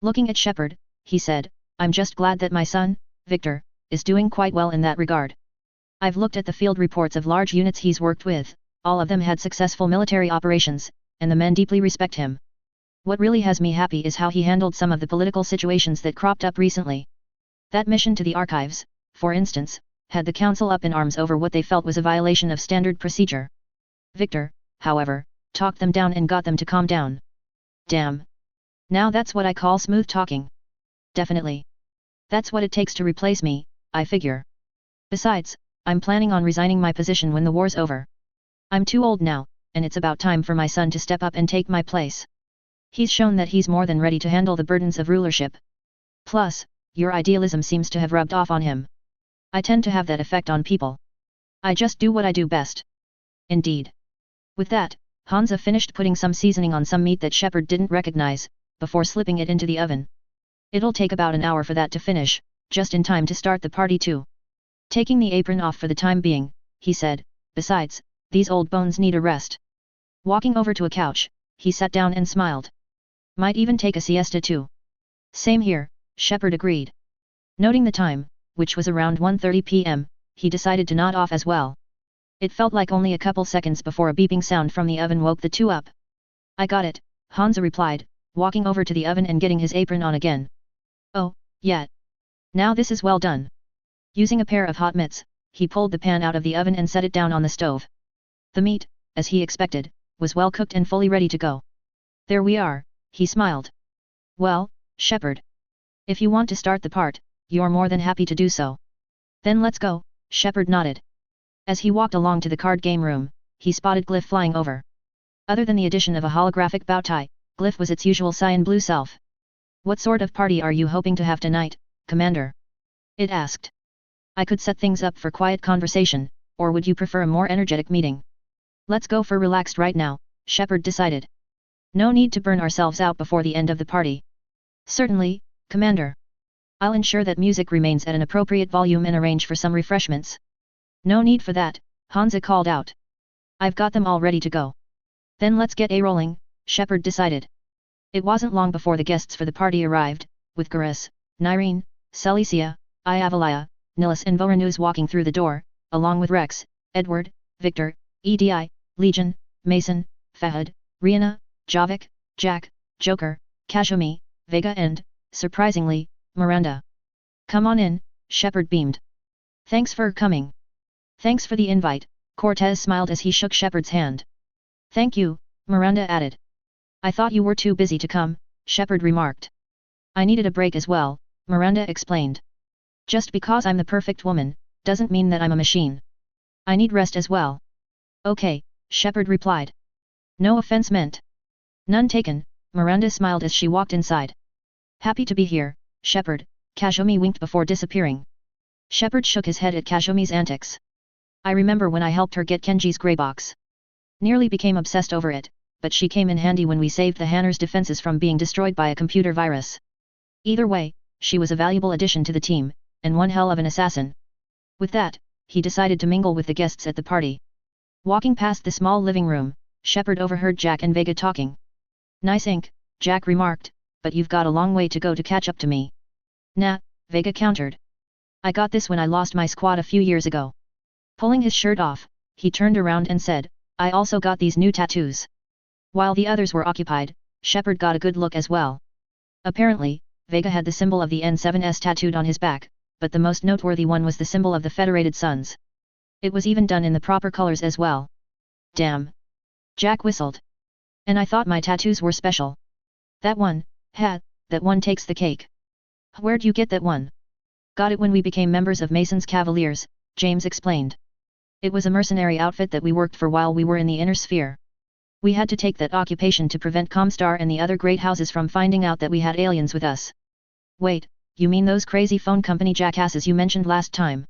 Looking at Shepard, he said, I'm just glad that my son, Victor, is doing quite well in that regard. I've looked at the field reports of large units he's worked with, all of them had successful military operations, and the men deeply respect him. What really has me happy is how he handled some of the political situations that cropped up recently. That mission to the archives, for instance, had the council up in arms over what they felt was a violation of standard procedure. Victor, however, talked them down and got them to calm down. Damn. Now that's what I call smooth talking. Definitely. That's what it takes to replace me, I figure. Besides, I'm planning on resigning my position when the war's over. I'm too old now, and it's about time for my son to step up and take my place. He's shown that he's more than ready to handle the burdens of rulership. Plus, your idealism seems to have rubbed off on him. I tend to have that effect on people. I just do what I do best. Indeed. With that, Hansa finished putting some seasoning on some meat that Shepard didn't recognize, before slipping it into the oven. It'll take about an hour for that to finish, just in time to start the party too. Taking the apron off for the time being, he said, besides, these old bones need a rest. Walking over to a couch, he sat down and smiled. Might even take a siesta too. Same here, Shepard agreed. Noting the time, which was around 1:30 p.m., he decided to nod off as well. It felt like only a couple seconds before a beeping sound from the oven woke the two up. I got it, Hansa replied, walking over to the oven and getting his apron on again. Oh, yeah. Now this is well done. Using a pair of hot mitts, he pulled the pan out of the oven and set it down on the stove. The meat, as he expected, was well cooked and fully ready to go. There we are, he smiled. Well, Shepard. If you want to start the part, you're more than happy to do so. Then let's go, Shepard nodded. As he walked along to the card game room, he spotted Glyph flying over. Other than the addition of a holographic bow tie, Glyph was its usual cyan blue self. What sort of party are you hoping to have tonight, Commander? It asked. I could set things up for quiet conversation, or would you prefer a more energetic meeting? Let's go for relaxed right now, Shepard decided. No need to burn ourselves out before the end of the party. Certainly, Commander. I'll ensure that music remains at an appropriate volume and arrange for some refreshments. No need for that, Hansa called out. I've got them all ready to go. Then let's get rolling, Shepard decided. It wasn't long before the guests for the party arrived, with Garrus, Nyreen, Celicia, Iavalia, Nilus and Voronuz walking through the door, along with Rex, Edward, Victor, Edi, Legion, Mason, Fahad, Rihanna, Javik, Jack, Joker, Kazumi, Vega and, surprisingly, Miranda. Come on in, Shepard beamed. Thanks for coming. Thanks for the invite, Cortez smiled as he shook Shepard's hand. Thank you, Miranda added. I thought you were too busy to come, Shepard remarked. I needed a break as well, Miranda explained. Just because I'm the perfect woman, doesn't mean that I'm a machine. I need rest as well. Okay, Shepard replied. No offense meant. None taken, Miranda smiled as she walked inside. Happy to be here, Shepard, Kazumi winked before disappearing. Shepard shook his head at Kazumi's antics. I remember when I helped her get Kenji's grey box. Nearly became obsessed over it, but she came in handy when we saved the Hanner's defenses from being destroyed by a computer virus. Either way, she was a valuable addition to the team, and one hell of an assassin. With that, he decided to mingle with the guests at the party. Walking past the small living room, Shepard overheard Jack and Vega talking. Nice ink, Jack remarked, but you've got a long way to go to catch up to me. Nah, Vega countered. I got this when I lost my squad a few years ago. Pulling his shirt off, he turned around and said, I also got these new tattoos. While the others were occupied, Shepard got a good look as well. Apparently, Vega had the symbol of the N7S tattooed on his back, but the most noteworthy one was the symbol of the Federated Suns. It was even done in the proper colors as well. Damn. Jack whistled. And I thought my tattoos were special. That one takes the cake. Where'd you get that one? Got it when we became members of Mason's Cavaliers, James explained. It was a mercenary outfit that we worked for while we were in the inner sphere. We had to take that occupation to prevent Comstar and the other great houses from finding out that we had aliens with us. Wait, you mean those crazy phone company jackasses you mentioned last time?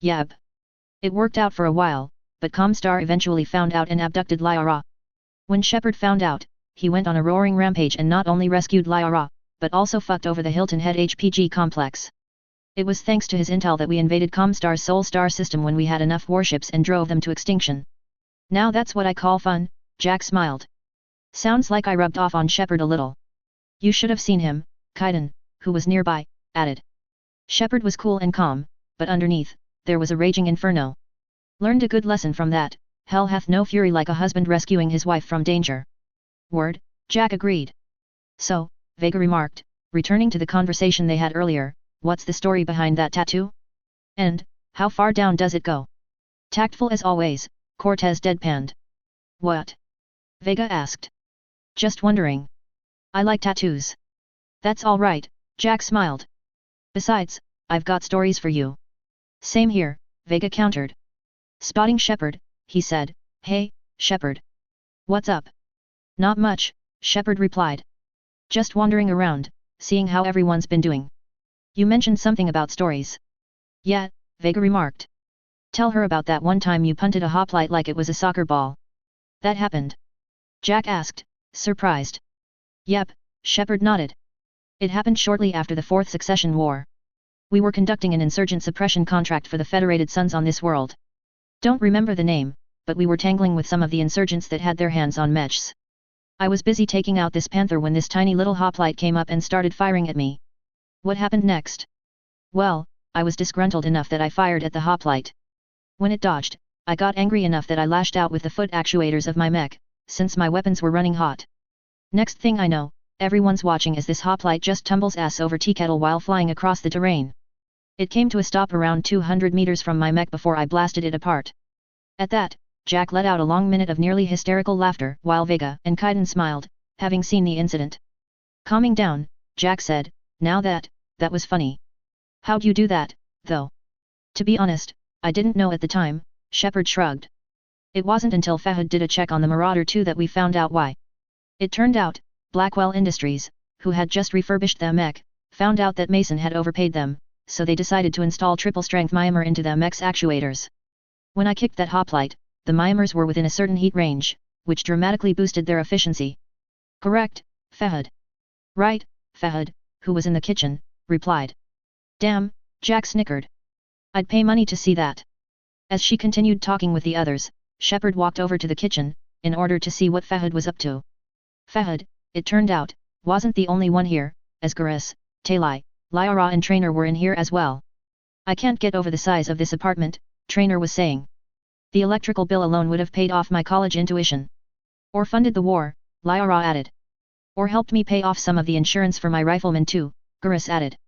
Yep. It worked out for a while, but Comstar eventually found out and abducted Lyra. When Shepard found out, he went on a roaring rampage and not only rescued Lyra, but also fucked over the Hilton Head HPG complex. It was thanks to his intel that we invaded Comstar's Sol Star system when we had enough warships and drove them to extinction. Now that's what I call fun, Jack smiled. Sounds like I rubbed off on Shepard a little. You should have seen him, Kaiden, who was nearby, added. Shepard was cool and calm, but underneath, there was a raging inferno. Learned a good lesson from that, hell hath no fury like a husband rescuing his wife from danger. Word, Jack agreed. So, Vega remarked, returning to the conversation they had earlier, what's the story behind that tattoo? And, how far down does it go? Tactful as always, Cortez deadpanned. What? Vega asked. Just wondering. I like tattoos. That's all right, Jack smiled. Besides, I've got stories for you. Same here, Vega countered. Spotting Shepard, he said, Hey, Shepard. What's up? Not much, Shepard replied. Just wandering around, seeing how everyone's been doing. You mentioned something about stories. Yeah, Vega remarked. Tell her about that one time you punted a hoplite like it was a soccer ball. That happened? Jack asked, surprised. Yep, Shepard nodded. It happened shortly after the Fourth Succession War. We were conducting an insurgent suppression contract for the Federated Suns on this world. Don't remember the name, but we were tangling with some of the insurgents that had their hands on mechs. I was busy taking out this panther when this tiny little hoplite came up and started firing at me. What happened next? Well, I was disgruntled enough that I fired at the hoplite. When it dodged, I got angry enough that I lashed out with the foot actuators of my mech, since my weapons were running hot. Next thing I know, everyone's watching as this hoplite just tumbles ass over tea kettle while flying across the terrain. It came to a stop around 200 meters from my mech before I blasted it apart. At that, Jack let out a long minute of nearly hysterical laughter while Vega and Kaiden smiled, having seen the incident. Calming down, Jack said, "Now that was funny. How'd you do that, though?" "To be honest, I didn't know at the time," Shepard shrugged. "It wasn't until Fahad did a check on the Marauder 2 that we found out why. It turned out, Blackwell Industries, who had just refurbished their mech, found out that Mason had overpaid them, so they decided to install triple-strength Myanmar into their mech's actuators. When I kicked that hoplite, the Myanmars were within a certain heat range, which dramatically boosted their efficiency." "Correct, Fahad." "Right," Fahad, who was in the kitchen, replied. "Damn," Jack snickered. "I'd pay money to see that." As she continued talking with the others, Shepard walked over to the kitchen, in order to see what Fahad was up to. Fahad, it turned out, wasn't the only one here, as Garis, Talai, Lyra and Trainer were in here as well. "I can't get over the size of this apartment," Trainer was saying. "The electrical bill alone would have paid off my college intuition. Or funded the war," Lyra added. "Or helped me pay off some of the insurance for my riflemen too," Garis added.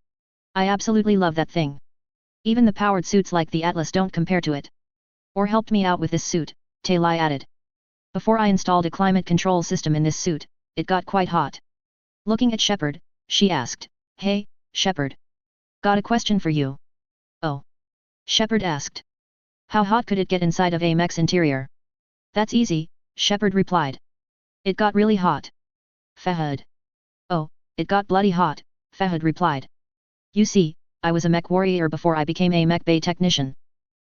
"I absolutely love that thing. Even the powered suits like the Atlas don't compare to it." "Or helped me out with this suit," Talai added. "Before I installed a climate control system in this suit, it got quite hot." Looking at Shepard, she asked, "Hey, Shepard. Got a question for you." "Oh?" Shepard asked. "How hot could it get inside of a mech's interior?" "That's easy," Shepard replied. "It got really hot." Fahad. "Oh, it got bloody hot," Fahad replied. "You see, I was a mech warrior before I became a mech bay technician.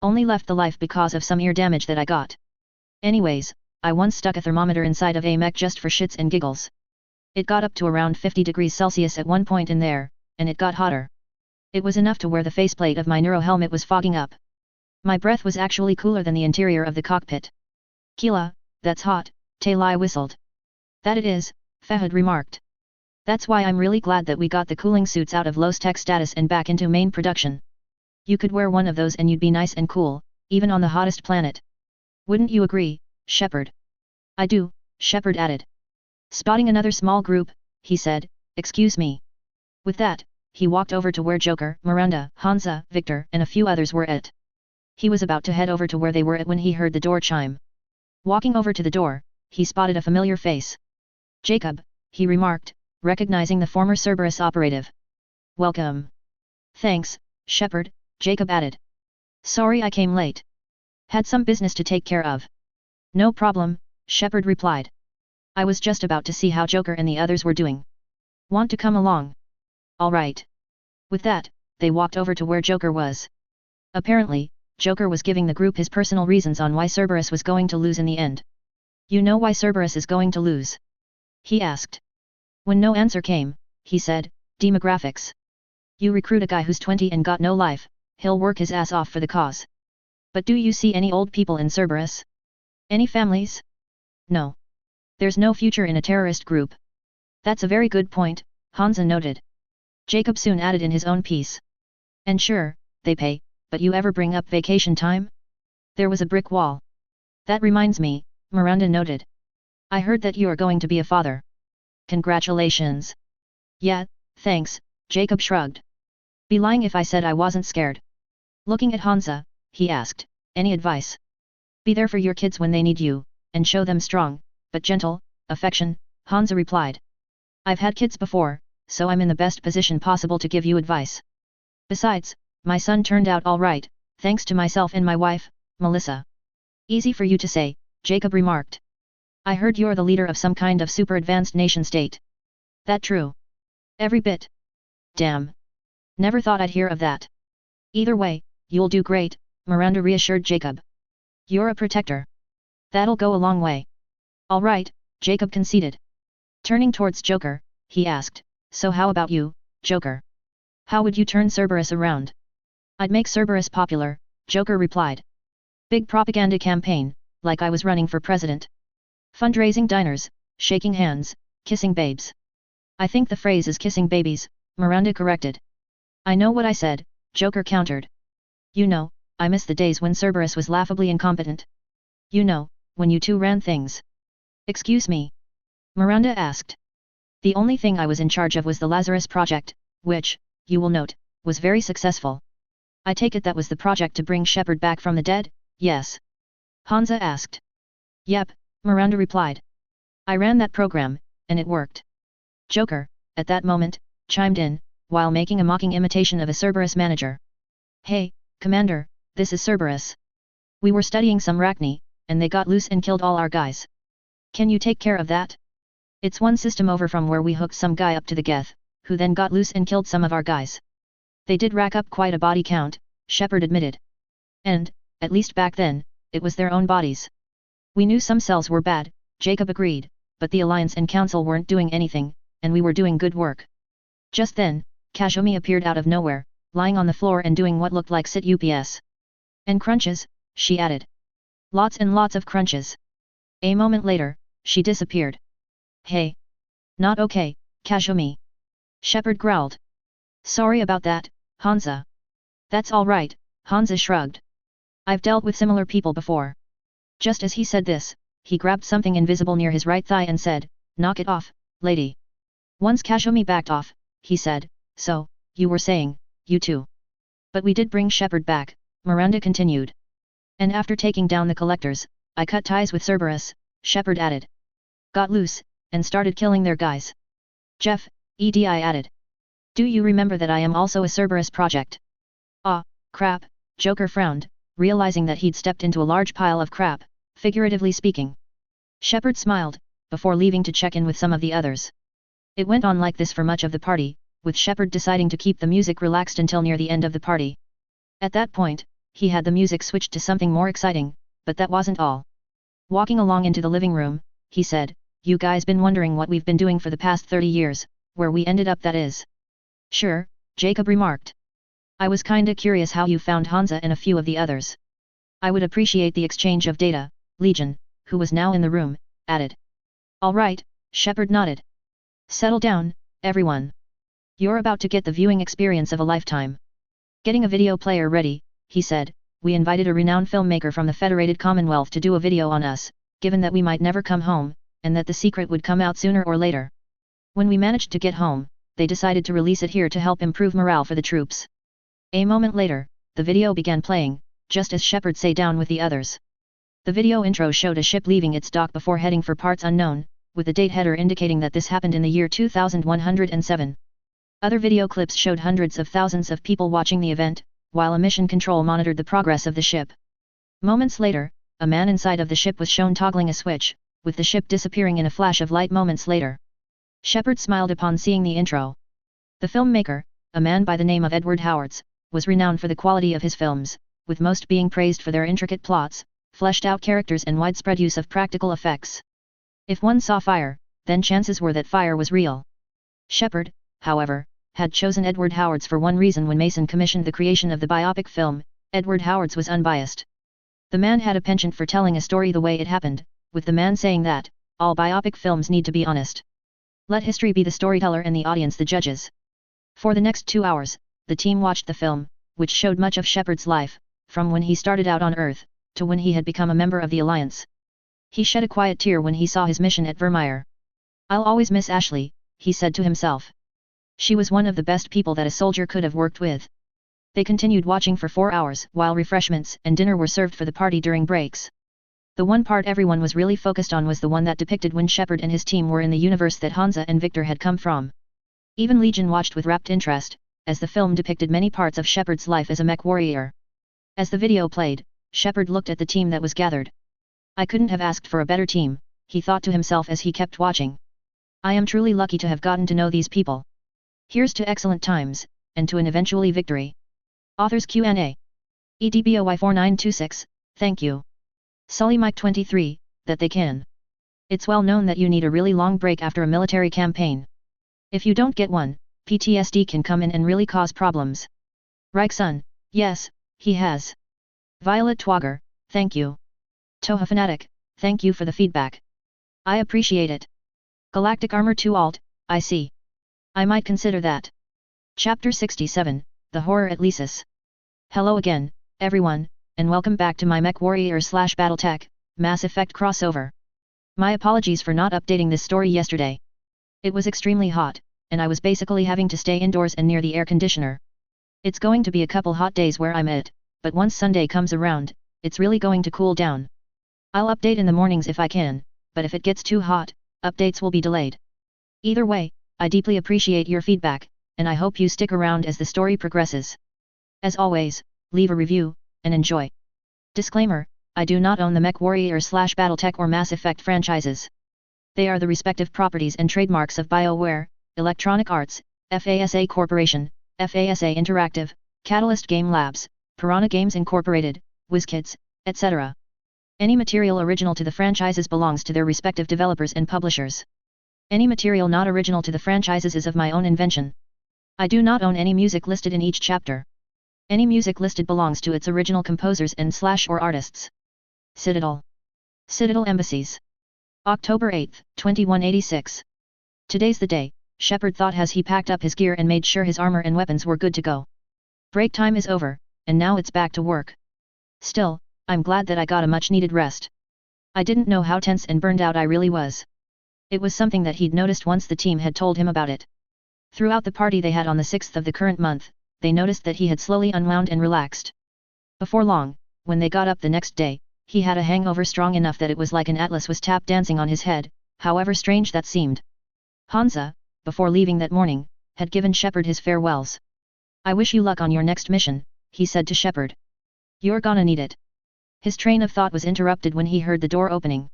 Only left the life because of some ear damage that I got. Anyways, I once stuck a thermometer inside of a mech just for shits and giggles. It got up to around 50 degrees Celsius at one point in there, and it got hotter. It was enough to where the faceplate of my neuro helmet was fogging up. My breath was actually cooler than the interior of the cockpit." "Keela, that's hot," Talai whistled. "That it is," Fahad remarked. "That's why I'm really glad that we got the cooling suits out of low-tech status and back into main production. You could wear one of those and you'd be nice and cool, even on the hottest planet. Wouldn't you agree, Shepard?" "I do," Shepard added. Spotting another small group, he said, "Excuse me." With that, he walked over to where Joker, Miranda, Hansa, Victor and a few others were at. He was about to head over to where they were at when he heard the door chime. Walking over to the door, he spotted a familiar face. "Jacob," he remarked, recognizing the former Cerberus operative. "Welcome." "Thanks, Shepard," Jacob added. "Sorry I came late. Had some business to take care of." "No problem," Shepard replied. "I was just about to see how Joker and the others were doing. Want to come along?" "All right." With that, they walked over to where Joker was. Apparently, Joker was giving the group his personal reasons on why Cerberus was going to lose in the end. "You know why Cerberus is going to lose?" he asked. When no answer came, he said, "Demographics. You recruit a guy who's 20 and got no life, he'll work his ass off for the cause. But do you see any old people in Cerberus? Any families? No. There's no future in a terrorist group." "That's a very good point," Hansa noted. Jacob soon added in his own piece. "And sure, they pay, but you ever bring up vacation time?" There was a brick wall. "That reminds me," Miranda noted. "I heard that you are going to be a father. Congratulations." "Yeah, thanks," Jacob shrugged. "Be lying if I said I wasn't scared." Looking at Hansa, he asked, "Any advice?" "Be there for your kids when they need you, and show them strong, but gentle, affection," Hansa replied. "I've had kids before, so I'm in the best position possible to give you advice. Besides, my son turned out all right, thanks to myself and my wife, Melissa." "Easy for you to say," Jacob remarked. "I heard you're the leader of some kind of super advanced nation state. That true?" "Every bit." "Damn. Never thought I'd hear of that. Either way, you'll do great, Miranda reassured Jacob. You're a protector. That'll go a long way. All right, Jacob conceded. Turning towards Joker, he asked, so how about you, Joker? How would you turn Cerberus around? I'd make Cerberus popular, Joker replied. Big propaganda campaign, like I was running for president. Fundraising diners, shaking hands, kissing babes. I think the phrase is kissing babies, Miranda corrected. I know what I said, Joker countered. You know, I miss the days when Cerberus was laughably incompetent. You know, when you two ran things. Excuse me? Miranda asked. The only thing I was in charge of was the Lazarus project, which, you will note, was very successful. I take it that was the project to bring Shepard back from the dead, yes? Hansa asked. Yep, Miranda replied. I ran that program, and it worked. Joker, at that moment, chimed in, while making a mocking imitation of a Cerberus manager. Hey, Commander, this is Cerberus. We were studying some Rachni, and they got loose and killed all our guys. Can you take care of that? It's one system over from where we hooked some guy up to the Geth, who then got loose and killed some of our guys. They did rack up quite a body count, Shepard admitted. And, at least back then, it was their own bodies. We knew some cells were bad, Jacob agreed, but the Alliance and Council weren't doing anything, and we were doing good work. Just then, Kashomi appeared out of nowhere, lying on the floor and doing what looked like sit ups. And crunches, she added. Lots and lots of crunches. A moment later, she disappeared. Hey! Not okay, Kashomi. Shepard growled. Sorry about that, Hansa. That's all right, Hansa shrugged. I've dealt with similar people before. Just as he said this, he grabbed something invisible near his right thigh and said, knock it off, lady. Once Kashomi backed off, he said, so, you were saying, you two. But we did bring Shepard back, Miranda continued. And after taking down the collectors, I cut ties with Cerberus, Shepard added. Got loose, and started killing their guys. Jeff, EDI added. Do you remember that I am also a Cerberus project? Ah, crap, Joker frowned, realizing that he'd stepped into a large pile of crap, figuratively speaking. Shepard smiled, before leaving to check in with some of the others. It went on like this for much of the party, with Shepard deciding to keep the music relaxed until near the end of the party. At that point, he had the music switched to something more exciting, but that wasn't all. Walking along into the living room, he said, you guys been wondering what we've been doing for the past 30 years, where we ended up that is. Sure, Jacob remarked. I was kinda curious how you found Hansa and a few of the others. I would appreciate the exchange of data, Legion, who was now in the room, added. All right, Shepard nodded. Settle down, everyone. You're about to get the viewing experience of a lifetime. Getting a video player ready, he said, we invited a renowned filmmaker from the Federated Commonwealth to do a video on us, given that we might never come home, and that the secret would come out sooner or later. When we managed to get home, they decided to release it here to help improve morale for the troops. A moment later, the video began playing, just as Shepard sat down with the others. The video intro showed a ship leaving its dock before heading for parts unknown, with the date header indicating that this happened in the year 2107. Other video clips showed hundreds of thousands of people watching the event, while a mission control monitored the progress of the ship. Moments later, a man inside of the ship was shown toggling a switch, with the ship disappearing in a flash of light moments later. Shepard smiled upon seeing the intro. The filmmaker, a man by the name of Edward Howards, was renowned for the quality of his films, with most being praised for their intricate plots, fleshed-out characters and widespread use of practical effects. If one saw fire, then chances were that fire was real. Shepard, however, had chosen Edward Howards for one reason. When Mason commissioned the creation of the biopic film, Edward Howards was unbiased. The man had a penchant for telling a story the way it happened, with the man saying that, all biopic films need to be honest. Let history be the storyteller and the audience the judges. For the next 2 hours, the team watched the film, which showed much of Shepard's life, from when he started out on Earth, to when he had become a member of the Alliance. He shed a quiet tear when he saw his mission at Vermeer. I'll always miss Ashley, he said to himself. She was one of the best people that a soldier could have worked with. They continued watching for 4 hours, while refreshments and dinner were served for the party during breaks. The one part everyone was really focused on was the one that depicted when Shepard and his team were in the universe that Hansa and Victor had come from. Even Legion watched with rapt interest, as the film depicted many parts of Shepard's life as a mech warrior. As the video played, Shepard looked at the team that was gathered. I couldn't have asked for a better team, he thought to himself as he kept watching. I am truly lucky to have gotten to know these people. Here's to excellent times, and to an eventually victory. Authors Q&A. EDBOY 4926, thank you. Sully Mike 23, that they can. It's well known that you need a really long break after a military campaign. If you don't get one, PTSD can come in and really cause problems. Reichsun, yes, he has. Violet Twogger, thank you. Toha Fanatic, thank you for the feedback. I appreciate it. Galactic Armor 2 Alt, I see. I might consider that. Chapter 67, The Horror at Lysis. Hello again, everyone, and welcome back to my MechWarrior/BattleTech, Mass Effect crossover. My apologies for not updating this story yesterday. It was extremely hot, and I was basically having to stay indoors and near the air conditioner. It's going to be a couple hot days where I'm at, but once Sunday comes around, it's really going to cool down. I'll update in the mornings if I can, but if it gets too hot, updates will be delayed. Either way, I deeply appreciate your feedback, and I hope you stick around as the story progresses. As always, leave a review, and enjoy. Disclaimer, I do not own the MechWarrior/BattleTech or Mass Effect franchises. They are the respective properties and trademarks of BioWare, Electronic Arts, FASA Corporation, FASA Interactive, Catalyst Game Labs, Piranha Games Incorporated, WizKids, etc. Any material original to the franchises belongs to their respective developers and publishers. Any material not original to the franchises is of my own invention. I do not own any music listed in each chapter. Any music listed belongs to its original composers and/or artists. Citadel. Citadel Embassies. October 8, 2186. Today's the day, Shepard thought as he packed up his gear and made sure his armor and weapons were good to go. Break time is over, and now it's back to work. Still, I'm glad that I got a much-needed rest. I didn't know how tense and burned out I really was. It was something that he'd noticed once the team had told him about it. Throughout the party they had on the 6th of the current month, they noticed that he had slowly unwound and relaxed. Before long, when they got up the next day, he had a hangover strong enough that it was like an atlas was tap dancing on his head, however strange that seemed. Hansa, before leaving that morning, had given Shepard his farewells. "I wish you luck on your next mission," he said to Shepard. "You're gonna need it." His train of thought was interrupted when he heard the door opening.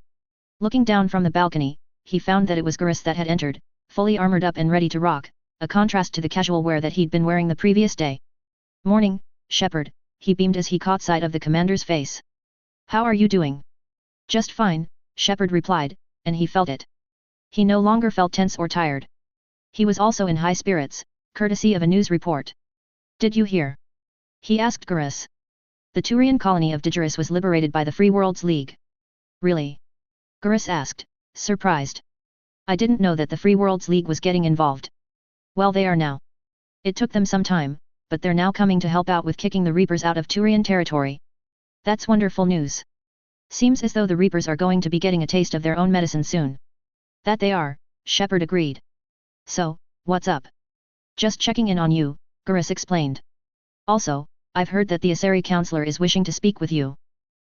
Looking down from the balcony, he found that it was Garrus that had entered, fully armored up and ready to rock, a contrast to the casual wear that he'd been wearing the previous day. "Morning, Shepard," he beamed as he caught sight of the commander's face. "How are you doing?" "Just fine," Shepard replied, and he felt it. He no longer felt tense or tired. He was also in high spirits, courtesy of a news report. "Did you hear?" he asked Garrus. The Turian colony of Digeris was liberated by the Free Worlds League. "Really?" Garrus asked, surprised. "I didn't know that the Free Worlds League was getting involved." "Well, they are now. It took them some time, but they're now coming to help out with kicking the Reapers out of Turian territory." "That's wonderful news. Seems as though the Reapers are going to be getting a taste of their own medicine soon." "That they are," Shepard agreed. "So, what's up?" "Just checking in on you," Garrus explained. "Also, I've heard that the Asari Counselor is wishing to speak with you.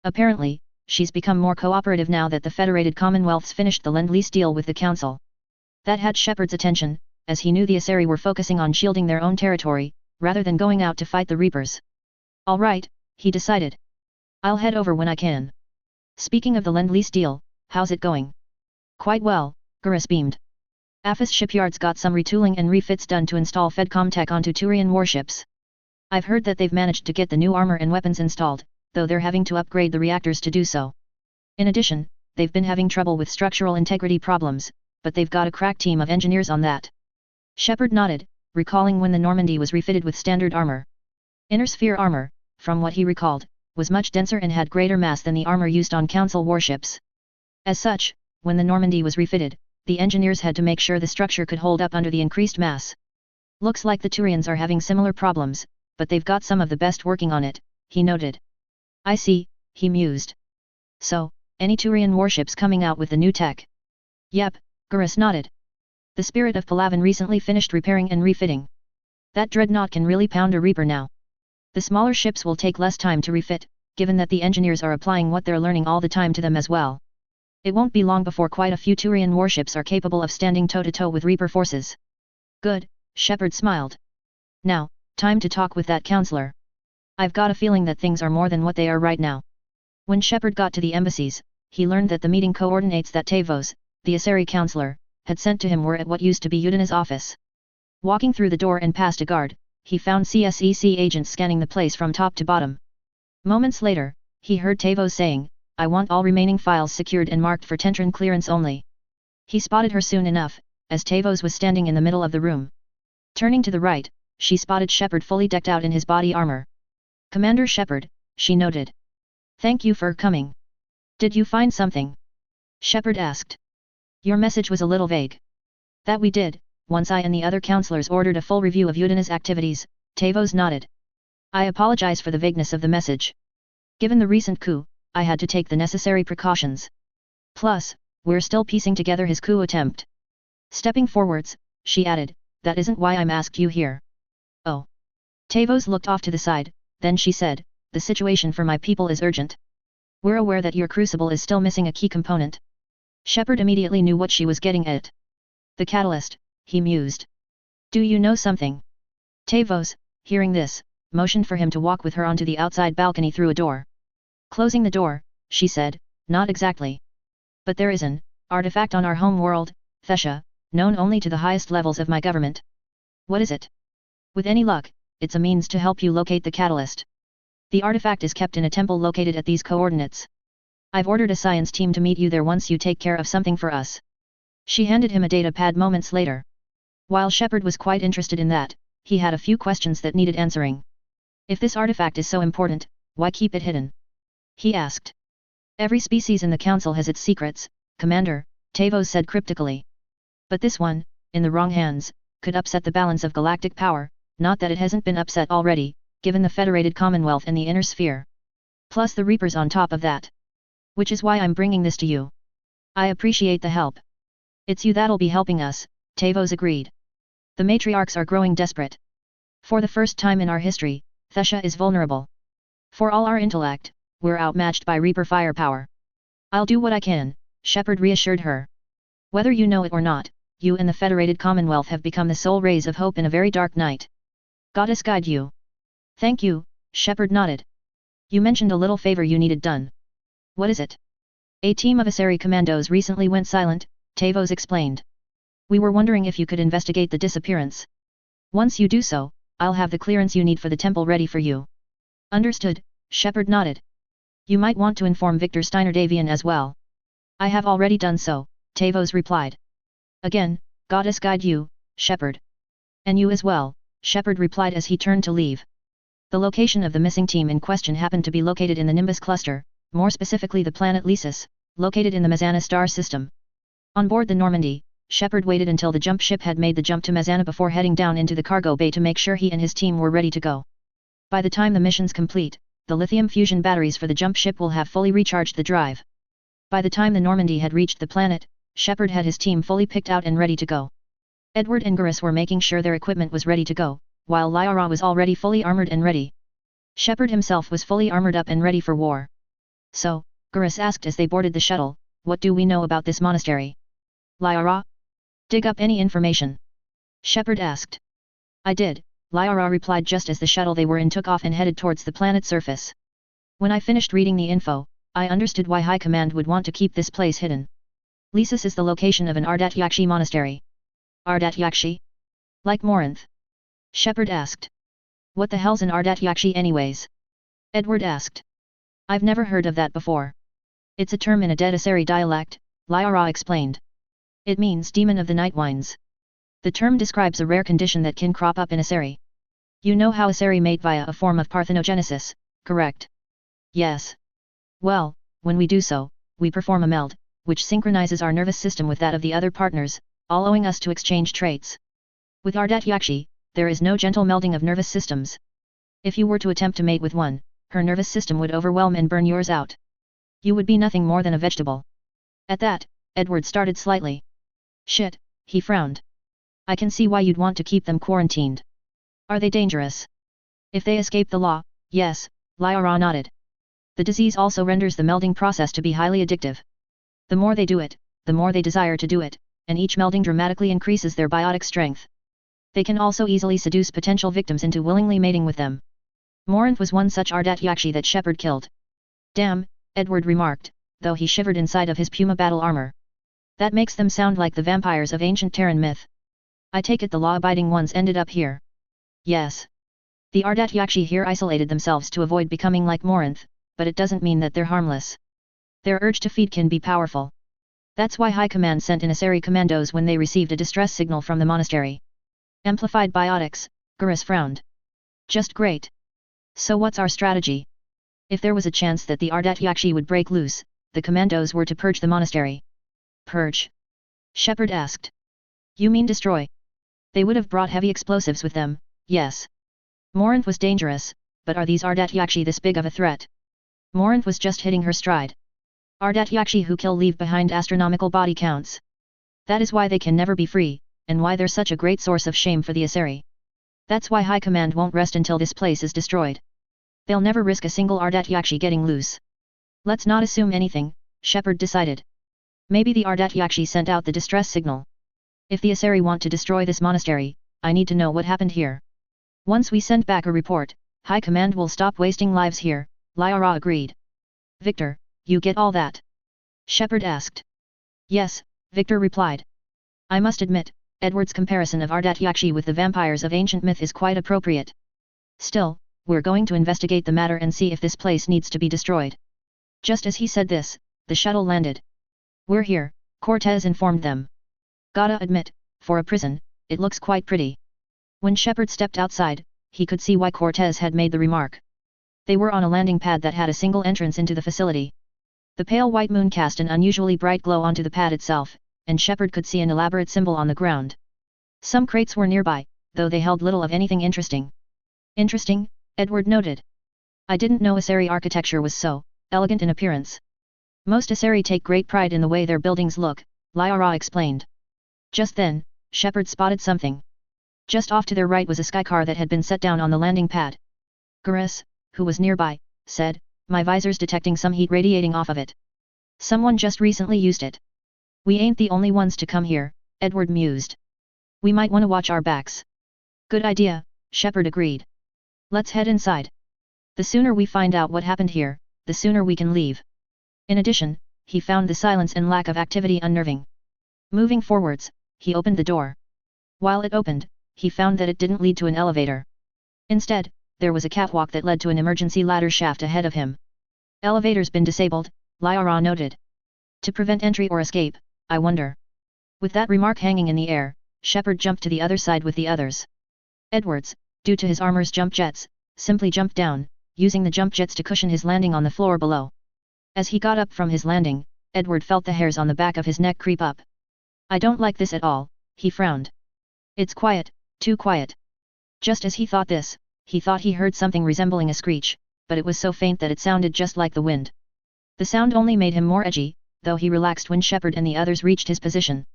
Apparently, she's become more cooperative now that the Federated Commonwealths finished the Lend-Lease deal with the Council." That had Shepard's attention, as he knew the Asari were focusing on shielding their own territory, rather than going out to fight the Reapers. "All right," he decided. "I'll head over when I can." "Speaking of the Lend-Lease deal, how's it going?" "Quite well," Garrus beamed. "AFIS shipyards got some retooling and refits done to install Fedcom tech onto Turian warships. I've heard that they've managed to get the new armor and weapons installed, though they're having to upgrade the reactors to do so. In addition, they've been having trouble with structural integrity problems, but they've got a crack team of engineers on that." Shepard nodded, recalling when the Normandy was refitted with standard armor. Inner sphere armor, from what he recalled, was much denser and had greater mass than the armor used on Council warships. As such, when the Normandy was refitted, the engineers had to make sure the structure could hold up under the increased mass. "Looks like the Turians are having similar problems, but they've got some of the best working on it," he noted. "I see," he mused. "So, any Turian warships coming out with the new tech?" "Yep," Garrus nodded. "The Spirit of Palaven recently finished repairing and refitting. That dreadnought can really pound a Reaper now. The smaller ships will take less time to refit, given that the engineers are applying what they're learning all the time to them as well. It won't be long before quite a few Turian warships are capable of standing toe-to-toe with Reaper forces." "Good," Shepard smiled. "Now, time to talk with that counselor. I've got a feeling that things are more than what they are right now." When Shepard got to the embassies, he learned that the meeting coordinates that Tavos, the Asari counselor, had sent to him were at what used to be Udina's office. Walking through the door and past a guard, he found CSEC agents scanning the place from top to bottom. Moments later, he heard Tavos saying, "I want all remaining files secured and marked for Tentran clearance only." He spotted her soon enough, as Tavos was standing in the middle of the room. Turning to the right, she spotted Shepard fully decked out in his body armor. "Commander Shepard," she noted. "Thank you for coming. Did you find something?" Shepard asked. "Your message was a little vague." "That we did, once I and the other counselors ordered a full review of Udina's activities," Tavos nodded. "I apologize for the vagueness of the message. Given the recent coup, I had to take the necessary precautions. Plus, we're still piecing together his coup attempt." Stepping forwards, she added, "That isn't why I'm asked you here." "Oh." Tavos looked off to the side, then she said, "The situation for my people is urgent. We're aware that your crucible is still missing a key component." Shepard immediately knew what she was getting at. "The catalyst," he mused. "Do you know something?" Tavos, hearing this, motioned for him to walk with her onto the outside balcony through a door. Closing the door, she said, "Not exactly. But there is an artifact on our home world, Thesha, known only to the highest levels of my government." "What is it?" "With any luck, it's a means to help you locate the catalyst. The artifact is kept in a temple located at these coordinates. I've ordered a science team to meet you there once you take care of something for us." She handed him a data pad moments later. While Shepard was quite interested in that, he had a few questions that needed answering. "If this artifact is so important, why keep it hidden?" he asked. "Every species in the Council has its secrets, Commander," Tavos said cryptically. "But this one, in the wrong hands, could upset the balance of galactic power, not that it hasn't been upset already, given the Federated Commonwealth and the Inner Sphere. Plus the Reapers on top of that. Which is why I'm bringing this to you. I appreciate the help." "It's you that'll be helping us," Tavos agreed. "The matriarchs are growing desperate. For the first time in our history, Thesha is vulnerable. For all our intellect, we're outmatched by Reaper firepower." "I'll do what I can," Shepard reassured her. "Whether you know it or not, you and the Federated Commonwealth have become the sole rays of hope in a very dark night. Goddess guide you." "Thank you," Shepard nodded. "You mentioned a little favor you needed done." "What is it?" "A team of Asari commandos recently went silent," Tavos explained. "We were wondering if you could investigate the disappearance. Once you do so, I'll have the clearance you need for the temple ready for you." "Understood," Shepard nodded. "You might want to inform Victor Steiner Davian as well." "I have already done so," Tavos replied. "Again, Goddess guide you, Shepard." "And you as well," Shepard replied as he turned to leave. The location of the missing team in question happened to be located in the Nimbus cluster, more specifically the planet Lysis, located in the Mazana star system. On board the Normandy, Shepard waited until the jump ship had made the jump to Mazana before heading down into the cargo bay to make sure he and his team were ready to go. By the time the mission's complete, the lithium fusion batteries for the jump ship will have fully recharged the drive. By the time the Normandy had reached the planet, Shepard had his team fully picked out and ready to go. Edward and Gurus were making sure their equipment was ready to go, while Lyra was already fully armored and ready. Shepard himself was fully armored up and ready for war. "So," Gurus asked as they boarded the shuttle, "what do we know about this monastery?" "Lyra? Dig up any information?" Shepard asked. "I did," Lyra replied just as the shuttle they were in took off and headed towards the planet's surface. "When I finished reading the info, I understood why High Command would want to keep this place hidden. Lysis is the location of an Ardat Yakshi monastery." "Ardat Yakshi? Like Morinth?" Shepard asked. "What the hell's an Ardat Yakshi anyways?" Edward asked. "I've never heard of that before." "It's a term in a dead Asari dialect," Lyra explained. "It means demon of the night winds. The term describes a rare condition that can crop up in Asari. You know how Asari mate via a form of parthenogenesis, correct?" "Yes. Well, when we do so, we perform a meld, which synchronizes our nervous system with that of the other partners, allowing us to exchange traits. With Ardat Yakshi, there is no gentle melding of nervous systems. If you were to attempt to mate with one, her nervous system would overwhelm and burn yours out. You would be nothing more than a vegetable." At that, Edward started slightly. "Shit," he frowned. "I can see why you'd want to keep them quarantined. Are they dangerous?" "If they escape the law, yes," Lyra nodded. "The disease also renders the melding process to be highly addictive. The more they do it, the more they desire to do it, and each melding dramatically increases their biotic strength. They can also easily seduce potential victims into willingly mating with them. Morinth was one such Ardat Yakshi that Shepard killed." "Damn," Edward remarked, though he shivered inside of his Puma battle armor. "That makes them sound like the vampires of ancient Terran myth. I take it the law-abiding ones ended up here." "Yes. The Ardat Yakshi here isolated themselves to avoid becoming like Morinth, but it doesn't mean that they're harmless. Their urge to feed can be powerful. That's why High Command sent in Asari commandos when they received a distress signal from the monastery. Amplified biotics, Gurus frowned. Just great. So what's our strategy? If there was a chance that the Ardat Yakshi would break loose, the commandos were to purge the monastery. Purge? Shepard asked. You mean destroy? They would have brought heavy explosives with them, yes. Morinth was dangerous, but are these Ardat Yakshi this big of a threat? Morinth was just hitting her stride. Ardat Yakshi who kill leave behind astronomical body counts. That is why they can never be free, and why they're such a great source of shame for the Asari. That's why High Command won't rest until this place is destroyed. They'll never risk a single Ardat Yakshi getting loose. Let's not assume anything, Shepard decided. Maybe the Ardat Yakshi sent out the distress signal. If the Asari want to destroy this monastery, I need to know what happened here. Once we send back a report, High Command will stop wasting lives here, Lyra agreed. Victor, you get all that? Shepard asked. Yes, Victor replied. I must admit, Edward's comparison of Ardat Yakshi with the vampires of ancient myth is quite appropriate. Still, we're going to investigate the matter and see if this place needs to be destroyed. Just as he said this, the shuttle landed. We're here, Cortez informed them. Gotta admit, for a prison, it looks quite pretty. When Shepard stepped outside, he could see why Cortez had made the remark. They were on a landing pad that had a single entrance into the facility. The pale white moon cast an unusually bright glow onto the pad itself, and Shepard could see an elaborate symbol on the ground. Some crates were nearby, though they held little of anything interesting. Interesting, Edward noted. I didn't know Asari architecture was so elegant in appearance. Most Asari take great pride in the way their buildings look, Lyra explained. Just then, Shepard spotted something. Just off to their right was a skycar that had been set down on the landing pad. Gurus, who was nearby, said, my visor's detecting some heat radiating off of it. Someone just recently used it. We ain't the only ones to come here, Edward mused. We might want to watch our backs. Good idea, Shepard agreed. Let's head inside. The sooner we find out what happened here, the sooner we can leave. In addition, he found the silence and lack of activity unnerving. Moving forwards, he opened the door. While it opened, he found that it didn't lead to an elevator. Instead, there was a catwalk that led to an emergency ladder shaft ahead of him. Elevator's been disabled, Lyra noted. To prevent entry or escape, I wonder. With that remark hanging in the air, Shepard jumped to the other side with the others. Edwards, due to his armor's jump jets, simply jumped down, using the jump jets to cushion his landing on the floor below. As he got up from his landing, Edward felt the hairs on the back of his neck creep up. I don't like this at all, he frowned. It's quiet, too quiet. Just as he thought this, he thought he heard something resembling a screech, but it was so faint that it sounded just like the wind. The sound only made him more edgy, though he relaxed when Shepard and the others reached his position.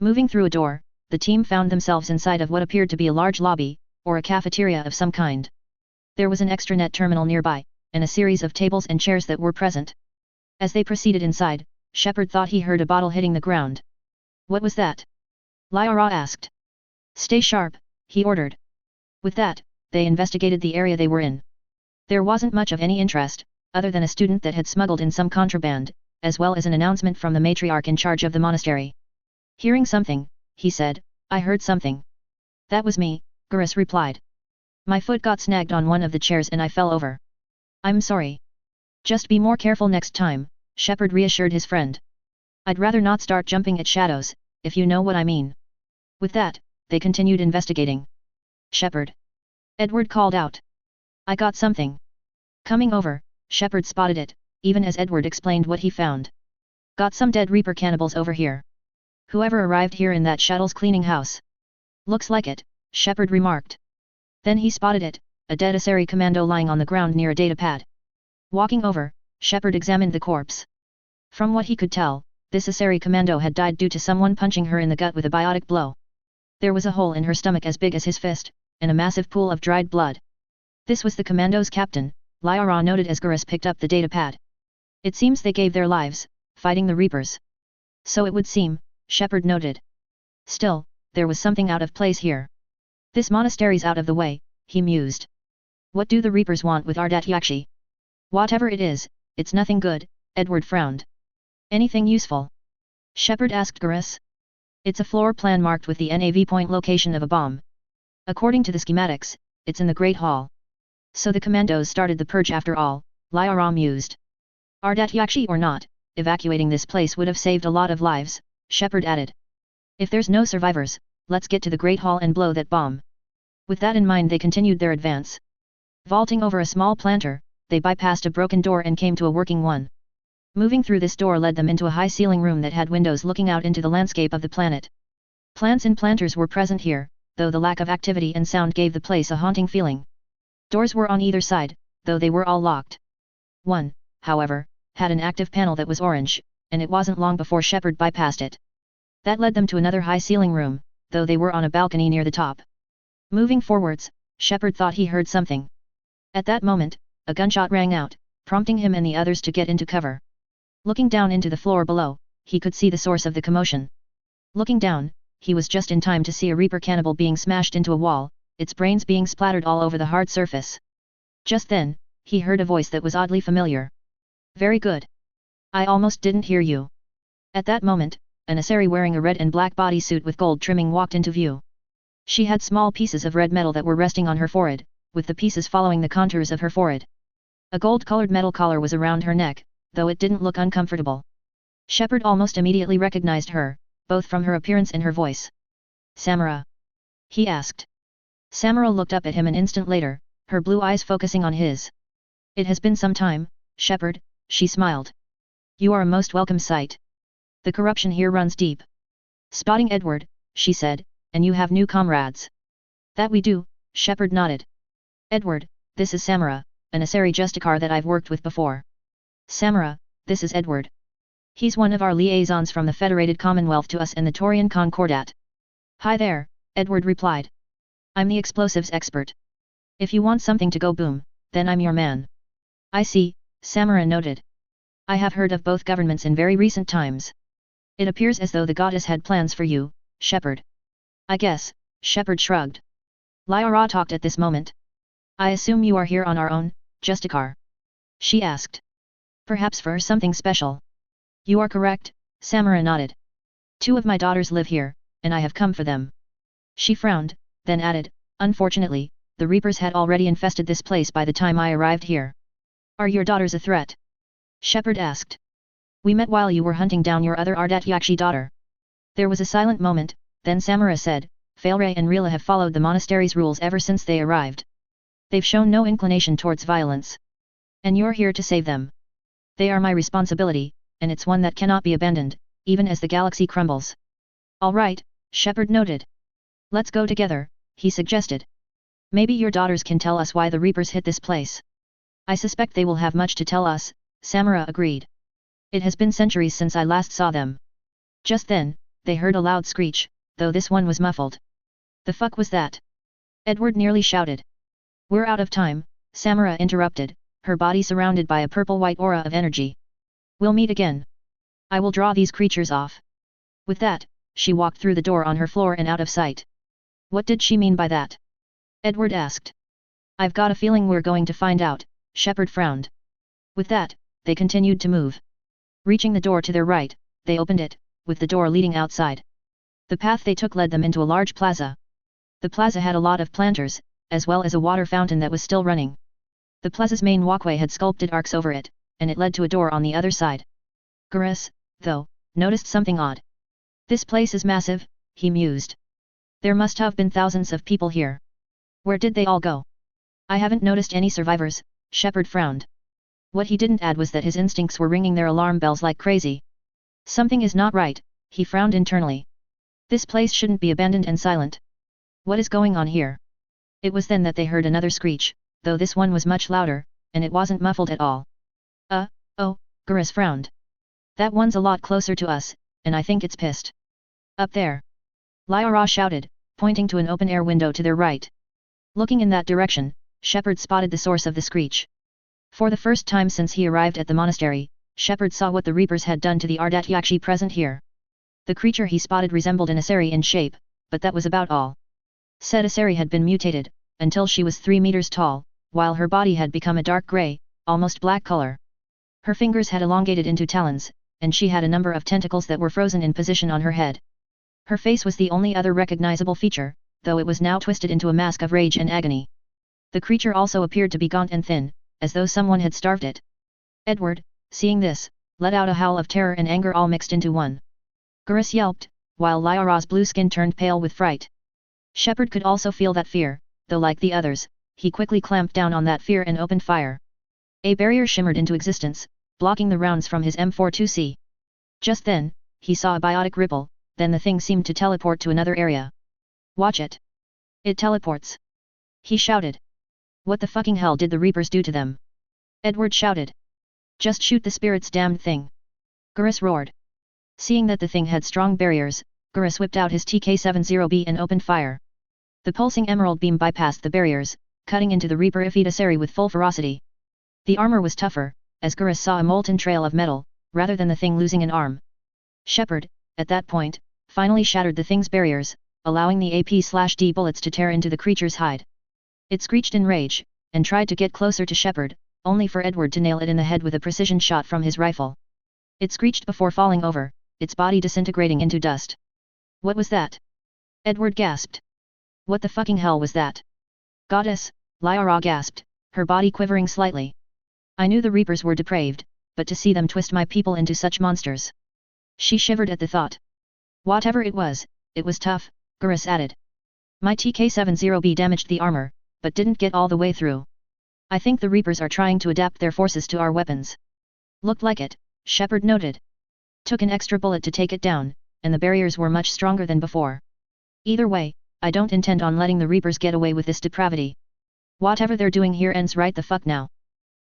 Moving through a door, the team found themselves inside of what appeared to be a large lobby, or a cafeteria of some kind. There was an extranet terminal nearby, and a series of tables and chairs that were present. As they proceeded inside, Shepard thought he heard a bottle hitting the ground. What was that? Lyra asked. Stay sharp, he ordered. With that, they investigated the area they were in. There wasn't much of any interest, other than a student that had smuggled in some contraband, as well as an announcement from the matriarch in charge of the monastery. Hearing something, he said, I heard something. That was me, Gurus replied. My foot got snagged on one of the chairs and I fell over. I'm sorry. Just be more careful next time, Shepard reassured his friend. I'd rather not start jumping at shadows, if you know what I mean. With that, they continued investigating. Shepard. Edward called out. I got something. Coming over, Shepard spotted it, even as Edward explained what he found. Got some dead Reaper cannibals over here. Whoever arrived here in that shuttle's cleaning house. Looks like it, Shepard remarked. Then he spotted it, a dead Asari commando lying on the ground near a datapad. Walking over, Shepard examined the corpse. From what he could tell, this Asari commando had died due to someone punching her in the gut with a biotic blow. There was a hole in her stomach as big as his fist, and a massive pool of dried blood. This was the commando's captain, Lyra noted as Gurus picked up the datapad. It seems they gave their lives, fighting the Reapers. So it would seem, Shepard noted. Still, there was something out of place here. This monastery's out of the way, he mused. What do the Reapers want with Ardat Yakshi? Whatever it is, it's nothing good, Edward frowned. Anything useful? Shepard asked Gurus. It's a floor plan marked with the NAV point location of a bomb. According to the schematics, it's in the Great Hall. So the commandos started the purge after all, Lyra mused. Ardat or not, evacuating this place would have saved a lot of lives, Shepard added. If there's no survivors, let's get to the Great Hall and blow that bomb. With that in mind they continued their advance. Vaulting over a small planter, they bypassed a broken door and came to a working one. Moving through this door led them into a high-ceiling room that had windows looking out into the landscape of the planet. Plants and planters were present here, though the lack of activity and sound gave the place a haunting feeling. Doors were on either side, though they were all locked. One, however, had an active panel that was orange, and it wasn't long before Shepard bypassed it. That led them to another high-ceiling room, though they were on a balcony near the top. Moving forwards, Shepard thought he heard something. At that moment, a gunshot rang out, prompting him and the others to get into cover. Looking down into the floor below, he could see the source of the commotion. Looking down, he was just in time to see a Reaper cannibal being smashed into a wall, its brains being splattered all over the hard surface. Just then, he heard a voice that was oddly familiar. Very good. I almost didn't hear you. At that moment, an Asari wearing a red and black bodysuit with gold trimming walked into view. She had small pieces of red metal that were resting on her forehead, with the pieces following the contours of her forehead. A gold-colored metal collar was around her neck, though it didn't look uncomfortable. Shepard almost immediately recognized her, both from her appearance and her voice. Samara? He asked. Samara looked up at him an instant later, her blue eyes focusing on his. It has been some time, Shepard, she smiled. You are a most welcome sight. The corruption here runs deep. Spotting Edward, she said, and you have new comrades. That we do, Shepard nodded. Edward, this is Samara, an Asari Justicar that I've worked with before. Samara, this is Edward. He's one of our liaisons from the Federated Commonwealth to us and the Taurian Concordat. Hi there, Edward replied. I'm the explosives expert. If you want something to go boom, then I'm your man. I see, Samara noted. I have heard of both governments in very recent times. It appears as though the goddess had plans for you, Shepard. I guess, Shepard shrugged. Lyra talked at this moment. I assume you are here on our own, Justicar? She asked. Perhaps for something special. You are correct, Samara nodded. 2 of my daughters live here, and I have come for them. She frowned, then added, unfortunately, the Reapers had already infested this place by the time I arrived here. Are your daughters a threat? Shepard asked. We met while you were hunting down your other Ardat daughter. There was a silent moment, then Samara said, Failray and Rila have followed the monastery's rules ever since they arrived. They've shown no inclination towards violence. And you're here to save them. They are my responsibility, and it's one that cannot be abandoned, even as the galaxy crumbles. All right, Shepard noted. Let's go together, he suggested. Maybe your daughters can tell us why the Reapers hit this place. I suspect they will have much to tell us, Samara agreed. It has been centuries since I last saw them. Just then, they heard a loud screech, though this one was muffled. The fuck was that? Edward nearly shouted. We're out of time, Samara interrupted, her body surrounded by a purple-white aura of energy. We'll meet again. I will draw these creatures off. With that, she walked through the door on her floor and out of sight. What did she mean by that? Edward asked. I've got a feeling we're going to find out, Shepard frowned. With that, they continued to move. Reaching the door to their right, they opened it, with the door leading outside. The path they took led them into a large plaza. The plaza had a lot of planters, as well as a water fountain that was still running. The plaza's main walkway had sculpted arcs over it, and it led to a door on the other side. Garrus, though, noticed something odd. This place is massive, he mused. There must have been thousands of people here. Where did they all go? I haven't noticed any survivors, Shepard frowned. What he didn't add was that his instincts were ringing their alarm bells like crazy. Something is not right, he frowned internally. This place shouldn't be abandoned and silent. What is going on here? It was then that they heard another screech, though this one was much louder, and it wasn't muffled at all. Oh, Garrus frowned. That one's a lot closer to us, and I think it's pissed. Up there. Lyra shouted, pointing to an open-air window to their right. Looking in that direction, Shepard spotted the source of the screech. For the first time since he arrived at the monastery, Shepard saw what the Reapers had done to the Ardat present here. The creature he spotted resembled an Asari in shape, but that was about all. Said Asari had been mutated, until she was 3 meters tall, while her body had become a dark grey, almost black color. Her fingers had elongated into talons, and she had a number of tentacles that were frozen in position on her head. Her face was the only other recognizable feature, though it was now twisted into a mask of rage and agony. The creature also appeared to be gaunt and thin, as though someone had starved it. Edward, seeing this, let out a howl of terror and anger all mixed into one. Garrus yelped, while Lyra's blue skin turned pale with fright. Shepard could also feel that fear, though like the others, he quickly clamped down on that fear and opened fire. A barrier shimmered into existence, blocking the rounds from his M42C. Just then, he saw a biotic ripple, then the thing seemed to teleport to another area. Watch it! It teleports! He shouted. What the fucking hell did the Reapers do to them? Edward shouted. Just shoot the spirits, damned thing! Garrus roared. Seeing that the thing had strong barriers, Garrus whipped out his TK-70B and opened fire. The pulsing emerald beam bypassed the barriers, cutting into the Reaper Ifidaseri with full ferocity. The armor was tougher, as Garrus saw a molten trail of metal, rather than the thing losing an arm. Shepard, at that point, finally shattered the thing's barriers, allowing the AP/D bullets to tear into the creature's hide. It screeched in rage, and tried to get closer to Shepard, only for Edward to nail it in the head with a precision shot from his rifle. It screeched before falling over, its body disintegrating into dust. What was that? Edward gasped. What the fucking hell was that? Goddess, Lyra gasped, her body quivering slightly. I knew the Reapers were depraved, but to see them twist my people into such monsters. She shivered at the thought. Whatever it was tough, Garrus added. My TK-70B damaged the armor, but didn't get all the way through. I think the Reapers are trying to adapt their forces to our weapons. Looked like it, Shepard noted. Took an extra bullet to take it down, and the barriers were much stronger than before. Either way, I don't intend on letting the Reapers get away with this depravity. Whatever they're doing here ends right the fuck now.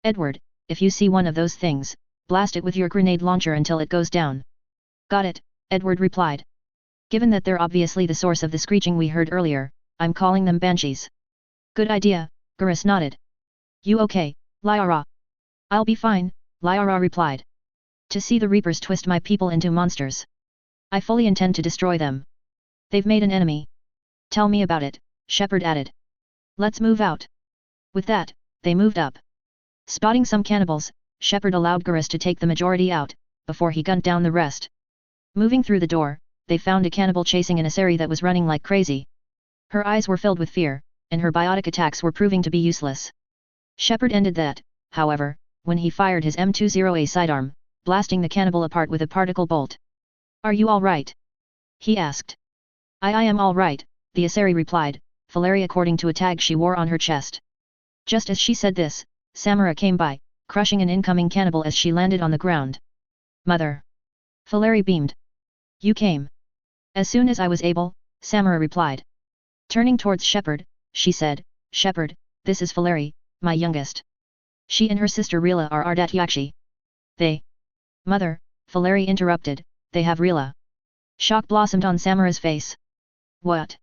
Edward, if you see one of those things, blast it with your grenade launcher until it goes down. Got it, Edward replied. Given that they're obviously the source of the screeching we heard earlier, I'm calling them banshees. Good idea, Garrus nodded. You okay, Lyra? I'll be fine, Lyra replied. To see the Reapers twist my people into monsters. I fully intend to destroy them. They've made an enemy. Tell me about it, Shepard added. Let's move out. With that, they moved up. Spotting some cannibals, Shepard allowed Garrus to take the majority out, before he gunned down the rest. Moving through the door, they found a cannibal chasing an Asari that was running like crazy. Her eyes were filled with fear, and her biotic attacks were proving to be useless. Shepard ended that, however, when he fired his M20A sidearm, blasting the cannibal apart with a particle bolt. Are you all right? He asked. I am all right, the Asari replied, Falaria according to a tag she wore on her chest. Just as she said this, Samara came by, crushing an incoming cannibal as she landed on the ground. Mother! Falaria beamed. You came. As soon as I was able, Samara replied. Turning towards Shepard, she said, Shepard, this is Falaria, my youngest. She and her sister Rila are Ardat Yakshi. They. Mother, Falaria interrupted, they have Rila. Shock blossomed on Samara's face. What?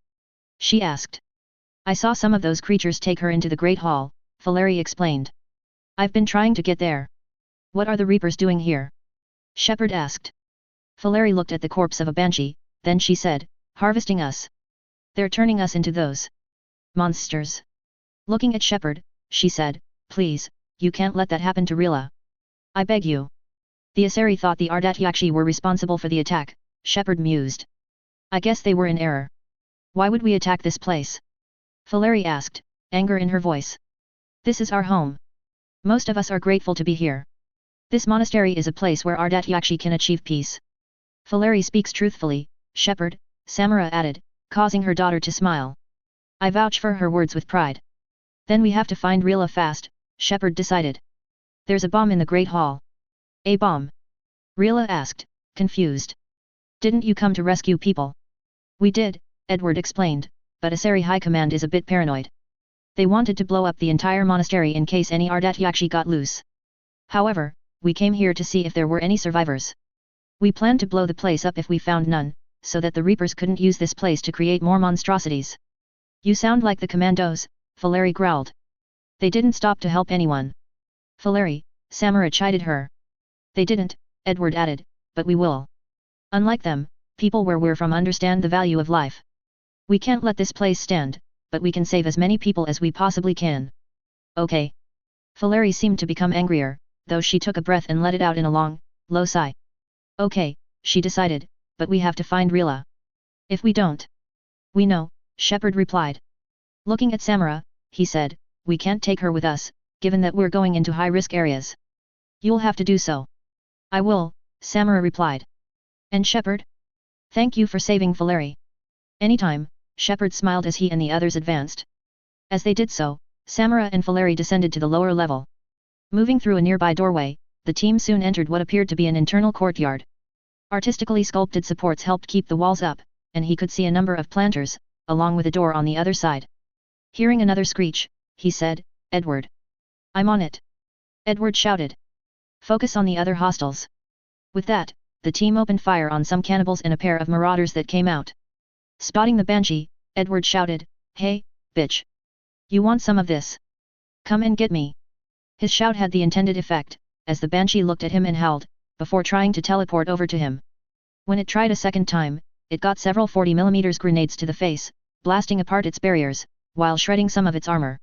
She asked. I saw some of those creatures take her into the Great Hall, Falaria explained. I've been trying to get there. What are the Reapers doing here? Shepard asked. Falaria looked at the corpse of a banshee, then she said, harvesting us. They're turning us into those monsters. Looking at Shepard, she said, please, you can't let that happen to Rila. I beg you. The Asari thought the Ardat Yakshi were responsible for the attack, Shepard mused. I guess they were in error. Why would we attack this place? Falaria asked, anger in her voice. This is our home. Most of us are grateful to be here. This monastery is a place where Ardat Yakshi can achieve peace. Falaria speaks truthfully, Shepard, Samara added, causing her daughter to smile. I vouch for her words with pride. Then we have to find Rila fast, Shepard decided. There's a bomb in the Great Hall. A bomb? Rila asked, confused. Didn't you come to rescue people? We did, Edward explained, but Asari High Command is a bit paranoid. They wanted to blow up the entire monastery in case any Ardat Yakshi got loose. However, we came here to see if there were any survivors. We planned to blow the place up if we found none, so that the Reapers couldn't use this place to create more monstrosities. You sound like the commandos, Falaria growled. They didn't stop to help anyone. Falaria, Samara chided her. They didn't, Edward added, but we will. Unlike them, people where we're from understand the value of life. We can't let this place stand, but we can save as many people as we possibly can. Okay. Falaria seemed to become angrier, though she took a breath and let it out in a long, low sigh. Okay, she decided, but we have to find Rila. If we don't. We know, Shepard replied. Looking at Samara, he said, we can't take her with us, given that we're going into high-risk areas. You'll have to do so. I will, Samara replied. And Shepard? Thank you for saving Valeri. Anytime, Shepard smiled as he and the others advanced. As they did so, Samara and Valeri descended to the lower level. Moving through a nearby doorway, the team soon entered what appeared to be an internal courtyard. Artistically sculpted supports helped keep the walls up, and he could see a number of planters, along with a door on the other side. Hearing another screech, he said, Edward. I'm on it. Edward shouted. Focus on the other hostiles. With that, the team opened fire on some cannibals and a pair of marauders that came out. Spotting the Banshee, Edward shouted, Hey, bitch. You want some of this? Come and get me. His shout had the intended effect, as the Banshee looked at him and howled, before trying to teleport over to him. When it tried a second time, it got several 40mm grenades to the face, blasting apart its barriers, while shredding some of its armor.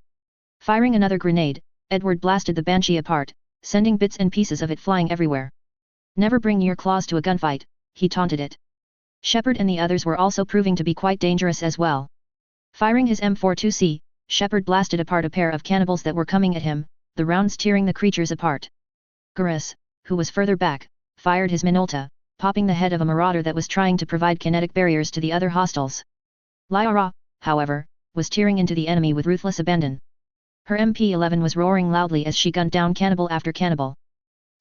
Firing another grenade, Edward blasted the Banshee apart, sending bits and pieces of it flying everywhere. Never bring your claws to a gunfight, he taunted it. Shepard and the others were also proving to be quite dangerous as well. Firing his M42C, Shepard blasted apart a pair of cannibals that were coming at him, the rounds tearing the creatures apart. Garrus, who was further back, fired his Minolta, popping the head of a marauder that was trying to provide kinetic barriers to the other hostiles. Lyra, however, was tearing into the enemy with ruthless abandon. Her MP-11 was roaring loudly as she gunned down cannibal after cannibal.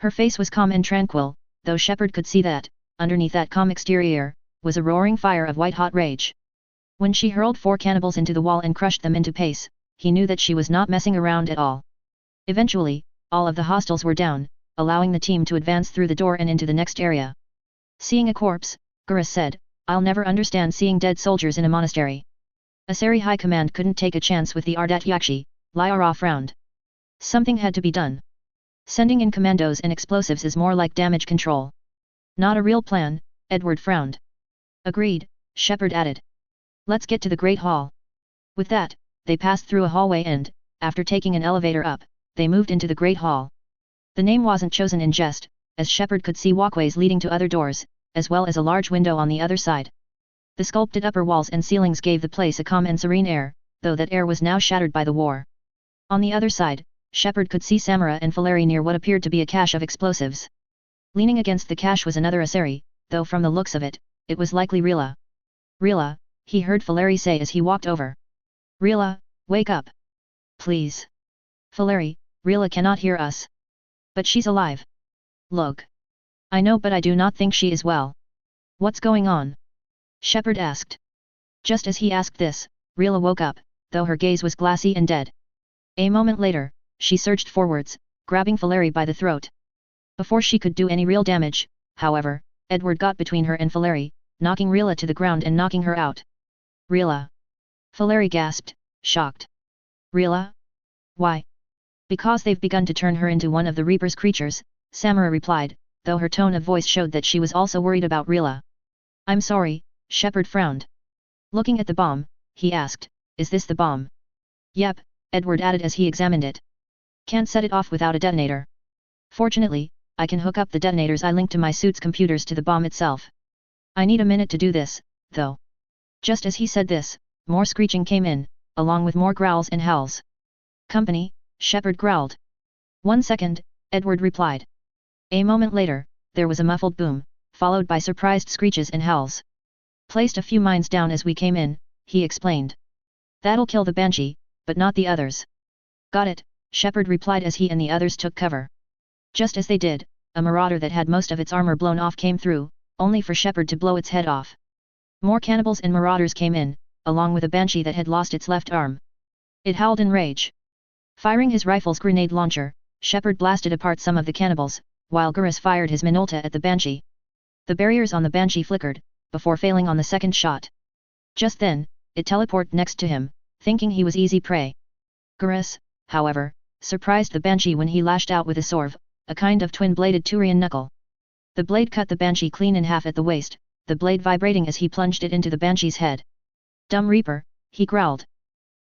Her face was calm and tranquil, though Shepard could see that, underneath that calm exterior, was a roaring fire of white-hot rage. When she hurled 4 cannibals into the wall and crushed them into pace, he knew that she was not messing around at all. Eventually, all of the hostiles were down, allowing the team to advance through the door and into the next area. Seeing a corpse, Garrus said, I'll never understand seeing dead soldiers in a monastery. Asari High Command couldn't take a chance with the Ardat Yakshi, Lyra frowned. Something had to be done. Sending in commandos and explosives is more like damage control. Not a real plan, Edward frowned. Agreed, Shepard added. Let's get to the Great Hall. With that, they passed through a hallway and, after taking an elevator up, they moved into the Great Hall. The name wasn't chosen in jest, as Shepard could see walkways leading to other doors, as well as a large window on the other side. The sculpted upper walls and ceilings gave the place a calm and serene air, though that air was now shattered by the war. On the other side, Shepard could see Samara and Valeri near what appeared to be a cache of explosives. Leaning against the cache was another Asari, though from the looks of it, it was likely Rila. Rila, he heard Valeri say as he walked over. Rila, wake up. Please. Valeri, Rila cannot hear us. But she's alive. Look. I know, but I do not think she is well. What's going on? Shepard asked. Just as he asked this, Rila woke up, though her gaze was glassy and dead. A moment later, she surged forwards, grabbing Valeri by the throat. Before she could do any real damage, however, Edward got between her and Valeri, knocking Rila to the ground and knocking her out. Rila. Valeri gasped, shocked. Rila? Why? Because they've begun to turn her into one of the Reaper's creatures, Samara replied, though her tone of voice showed that she was also worried about Rila. I'm sorry, Shepard frowned. Looking at the bomb, he asked, is this the bomb? Yep, Edward added as he examined it. Can't set it off without a detonator. Fortunately, I can hook up the detonators I linked to my suit's computers to the bomb itself. I need a minute to do this, though. Just as he said this, more screeching came in, along with more growls and howls. Company, Shepard growled. 1 second, Edward replied. A moment later, there was a muffled boom, followed by surprised screeches and howls. Placed a few mines down as we came in, he explained. That'll kill the Banshee, but not the others. Got it, Shepard replied as he and the others took cover. Just as they did, a marauder that had most of its armor blown off came through, only for Shepard to blow its head off. More cannibals and marauders came in, along with a Banshee that had lost its left arm. It howled in rage. Firing his rifle's grenade launcher, Shepard blasted apart some of the cannibals, while Garrus fired his Minolta at the Banshee. The barriers on the Banshee flickered, before failing on the second shot. Just then, it teleported next to him, thinking he was easy prey. Garrus, however, surprised the Banshee when he lashed out with a sorv, a kind of twin-bladed Turian knuckle. The blade cut the Banshee clean in half at the waist, the blade vibrating as he plunged it into the Banshee's head. Dumb Reaper, he growled.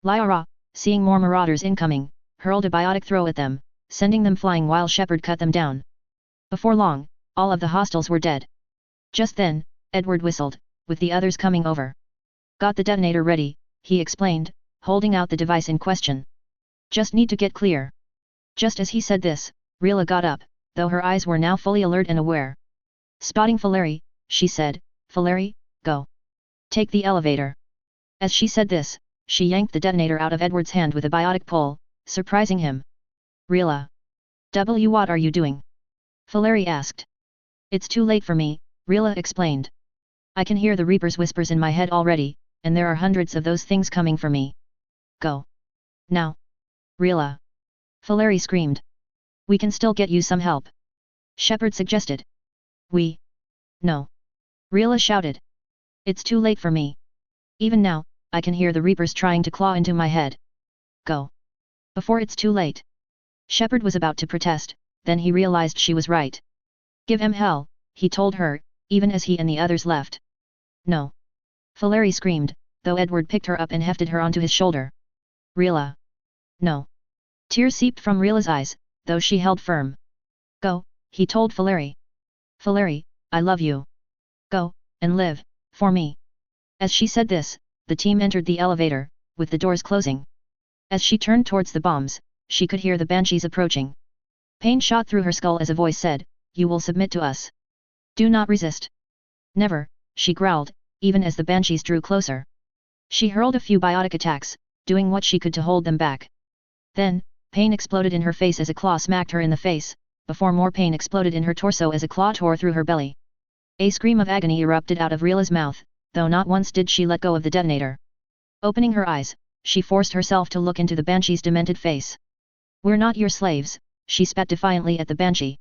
Lyra, seeing more marauders incoming, hurled a biotic throw at them, sending them flying while Shepard cut them down. Before long, all of the hostiles were dead. Just then, Edward whistled, with the others coming over. Got the detonator ready, he explained, holding out the device in question. Just need to get clear. Just as he said this, Rila got up, though her eyes were now fully alert and aware. Spotting Valeri, she said, Valeri, go. Take the elevator. As she said this, she yanked the detonator out of Edward's hand with a biotic pull, surprising him. Rila. What are you doing? Valeri asked. It's too late for me, Rila explained. I can hear the Reaper's whispers in my head already, and there are hundreds of those things coming for me. Go. Now. Rila. Valeri screamed. We can still get you some help. Shepard suggested. We. No. Rila shouted. It's too late for me. Even now, I can hear the Reapers trying to claw into my head. Go. Before it's too late. Shepard was about to protest, then he realized she was right. Give him hell, he told her, even as he and the others left. No. Valeri screamed, though Edward picked her up and hefted her onto his shoulder. Rila. No. Tears seeped from Rila's eyes, though she held firm. Go, he told Valeri. Valeri, I love you. Go, and live, for me. As she said this, the team entered the elevator, with the doors closing. As she turned towards the bombs, she could hear the banshees approaching. Pain shot through her skull as a voice said, You will submit to us. Do not resist. Never, she growled, even as the banshees drew closer. She hurled a few biotic attacks, doing what she could to hold them back. Then, pain exploded in her face as a claw smacked her in the face, before more pain exploded in her torso as a claw tore through her belly. A scream of agony erupted out of Rila's mouth, though not once did she let go of the detonator. Opening her eyes, she forced herself to look into the banshee's demented face. We're not your slaves, she spat defiantly at the banshee.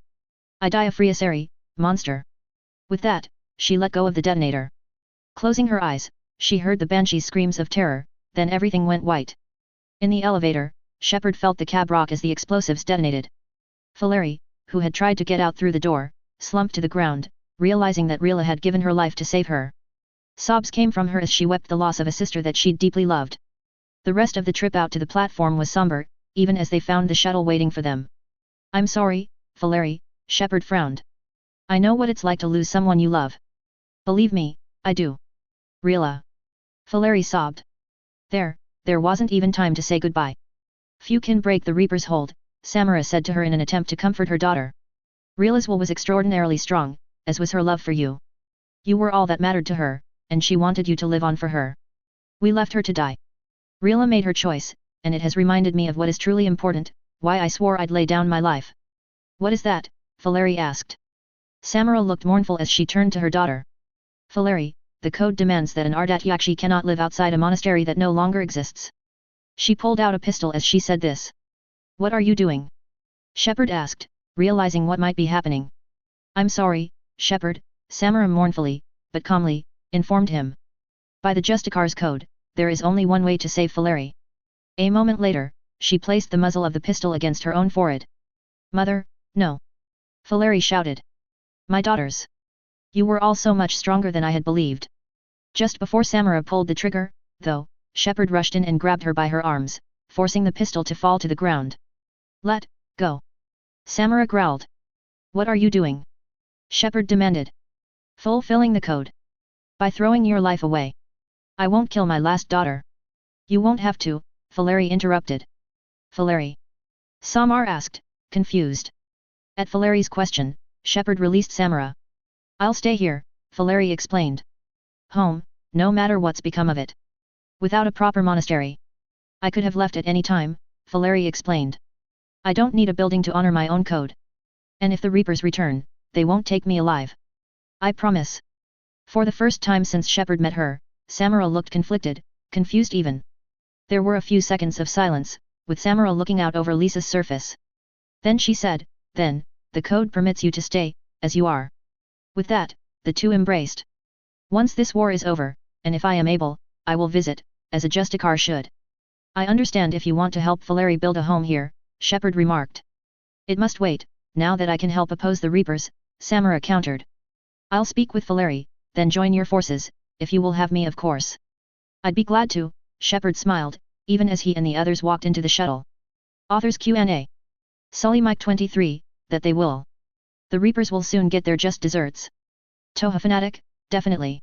I die a Friaseri, monster. With that, she let go of the detonator. Closing her eyes, she heard the banshee's screams of terror, then everything went white. In the elevator, Shepard felt the cab rock as the explosives detonated. Valeri, who had tried to get out through the door, slumped to the ground, realizing that Rila had given her life to save her. Sobs came from her as she wept the loss of a sister that she'd deeply loved. The rest of the trip out to the platform was somber, even as they found the shuttle waiting for them. I'm sorry, Valeri, Shepard frowned. I know what it's like to lose someone you love. Believe me, I do. Rila. Valeri sobbed. There wasn't even time to say goodbye. Few can break the Reaper's hold, Samara said to her in an attempt to comfort her daughter. Rila's will was extraordinarily strong, as was her love for you. You were all that mattered to her, and she wanted you to live on for her. We left her to die. Rila made her choice, and it has reminded me of what is truly important, why I swore I'd lay down my life. What is that? Valeri asked. Samara looked mournful as she turned to her daughter. Valeri, the code demands that an Ardat Yakshi cannot live outside a monastery that no longer exists. She pulled out a pistol as she said this. What are you doing? Shepard asked, realizing what might be happening. I'm sorry, Shepard, Samara mournfully, but calmly, informed him. By the Justicar's code, there is only one way to save Valeri. A moment later, she placed the muzzle of the pistol against her own forehead. Mother, no. Valeri shouted. My daughters. You were all so much stronger than I had believed. Just before Samara pulled the trigger, though, Shepard rushed in and grabbed her by her arms, forcing the pistol to fall to the ground. Let go. Samara growled. What are you doing? Shepard demanded. Fulfilling the code. By throwing your life away. I won't kill my last daughter. You won't have to, Valeri interrupted. Valeri? Samar asked, confused. At Valeri's question, Shepard released Samara. I'll stay here, Valeri explained. Home, no matter what's become of it. Without a proper monastery. I could have left at any time, Valeri explained. I don't need a building to honor my own code. And if the Reapers return, they won't take me alive. I promise. For the first time since Shepard met her, Samara looked conflicted, confused even. There were a few seconds of silence, with Samara looking out over Lisa's surface. Then she said, then, the code permits you to stay, as you are. With that, the two embraced. Once this war is over, and if I am able, I will visit, as a Justicar should. I understand if you want to help Valeri build a home here, Shepard remarked. It must wait, now that I can help oppose the Reapers, Samara countered. I'll speak with Valeri, then join your forces, if you will have me of course. I'd be glad to, Shepard smiled, even as he and the others walked into the shuttle. Authors Q&A. Sully Mike 23, that they will. The Reapers will soon get their just desserts. Toha Fanatic, definitely.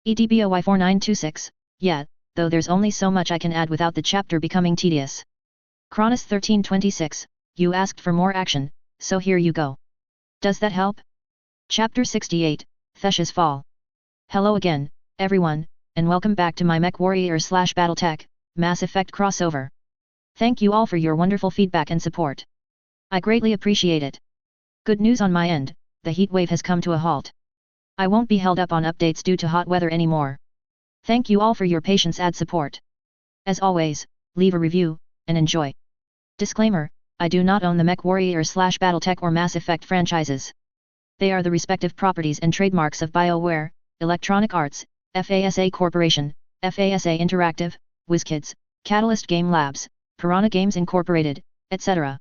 EDBOY 4926, yeah, though there's only so much I can add without the chapter becoming tedious. Cronus 1326, you asked for more action, so here you go. Does that help? Chapter 68, Thesha's Fall. Hello again, everyone, and welcome back to my MechWarrior / BattleTech, Mass Effect crossover. Thank you all for your wonderful feedback and support. I greatly appreciate it. Good news on my end, the heat wave has come to a halt. I won't be held up on updates due to hot weather anymore. Thank you all for your patience and support. As always, leave a review, and enjoy. Disclaimer, I do not own the MechWarrior / BattleTech or Mass Effect franchises. They are the respective properties and trademarks of BioWare, Electronic Arts, FASA Corporation, FASA Interactive, WizKids, Catalyst Game Labs, Piranha Games Incorporated, etc.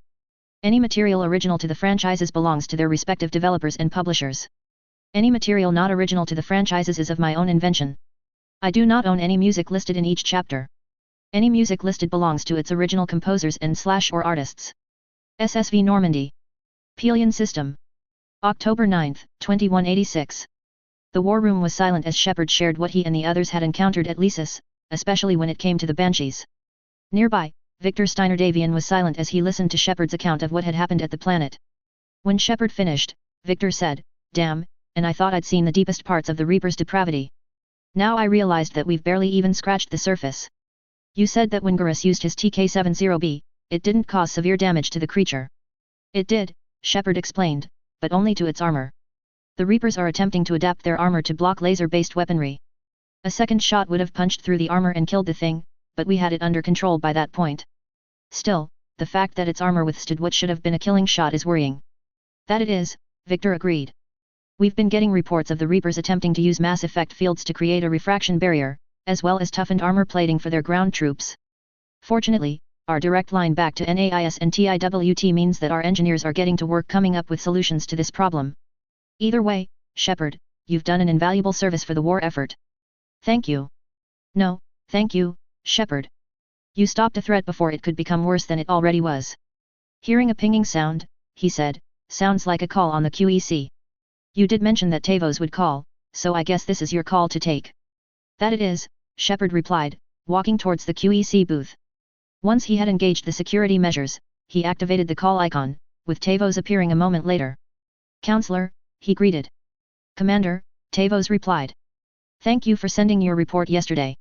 Any material original to the franchises belongs to their respective developers and publishers. Any material not original to the franchises is of my own invention. I do not own any music listed in each chapter. Any music listed belongs to its original composers and / or artists. SSV Normandy. Pelion System. October 9, 2186. The war room was silent as Shepard shared what he and the others had encountered at Lysis, especially when it came to the Banshees. Nearby, Victor Steiner Davian was silent as he listened to Shepard's account of what had happened at the planet. When Shepard finished, Victor said, "Damn, and I thought I'd seen the deepest parts of the Reaper's depravity. Now I realized that we've barely even scratched the surface. You said that when Garrus used his TK-70B, it didn't cause severe damage to the creature." "It did," Shepard explained, "but only to its armor. The Reapers are attempting to adapt their armor to block laser-based weaponry. A second shot would have punched through the armor and killed the thing, but we had it under control by that point. Still, the fact that its armor withstood what should have been a killing shot is worrying." "That it is," Victor agreed. "We've been getting reports of the Reapers attempting to use Mass Effect fields to create a refraction barrier, as well as toughened armor plating for their ground troops. Fortunately, our direct line back to NAIS and TIWT means that our engineers are getting to work coming up with solutions to this problem. Either way, Shepard, you've done an invaluable service for the war effort." "Thank you." "No, thank you, Shepard. You stopped a threat before it could become worse than it already was." Hearing a pinging sound, he said, "Sounds like a call on the QEC. You did mention that Tavos would call, so I guess this is your call to take." "That it is," Shepard replied, walking towards the QEC booth. Once he had engaged the security measures, he activated the call icon, with Tavos appearing a moment later. "Counselor," he greeted. "Commander," Tavos replied. "Thank you for sending your report yesterday.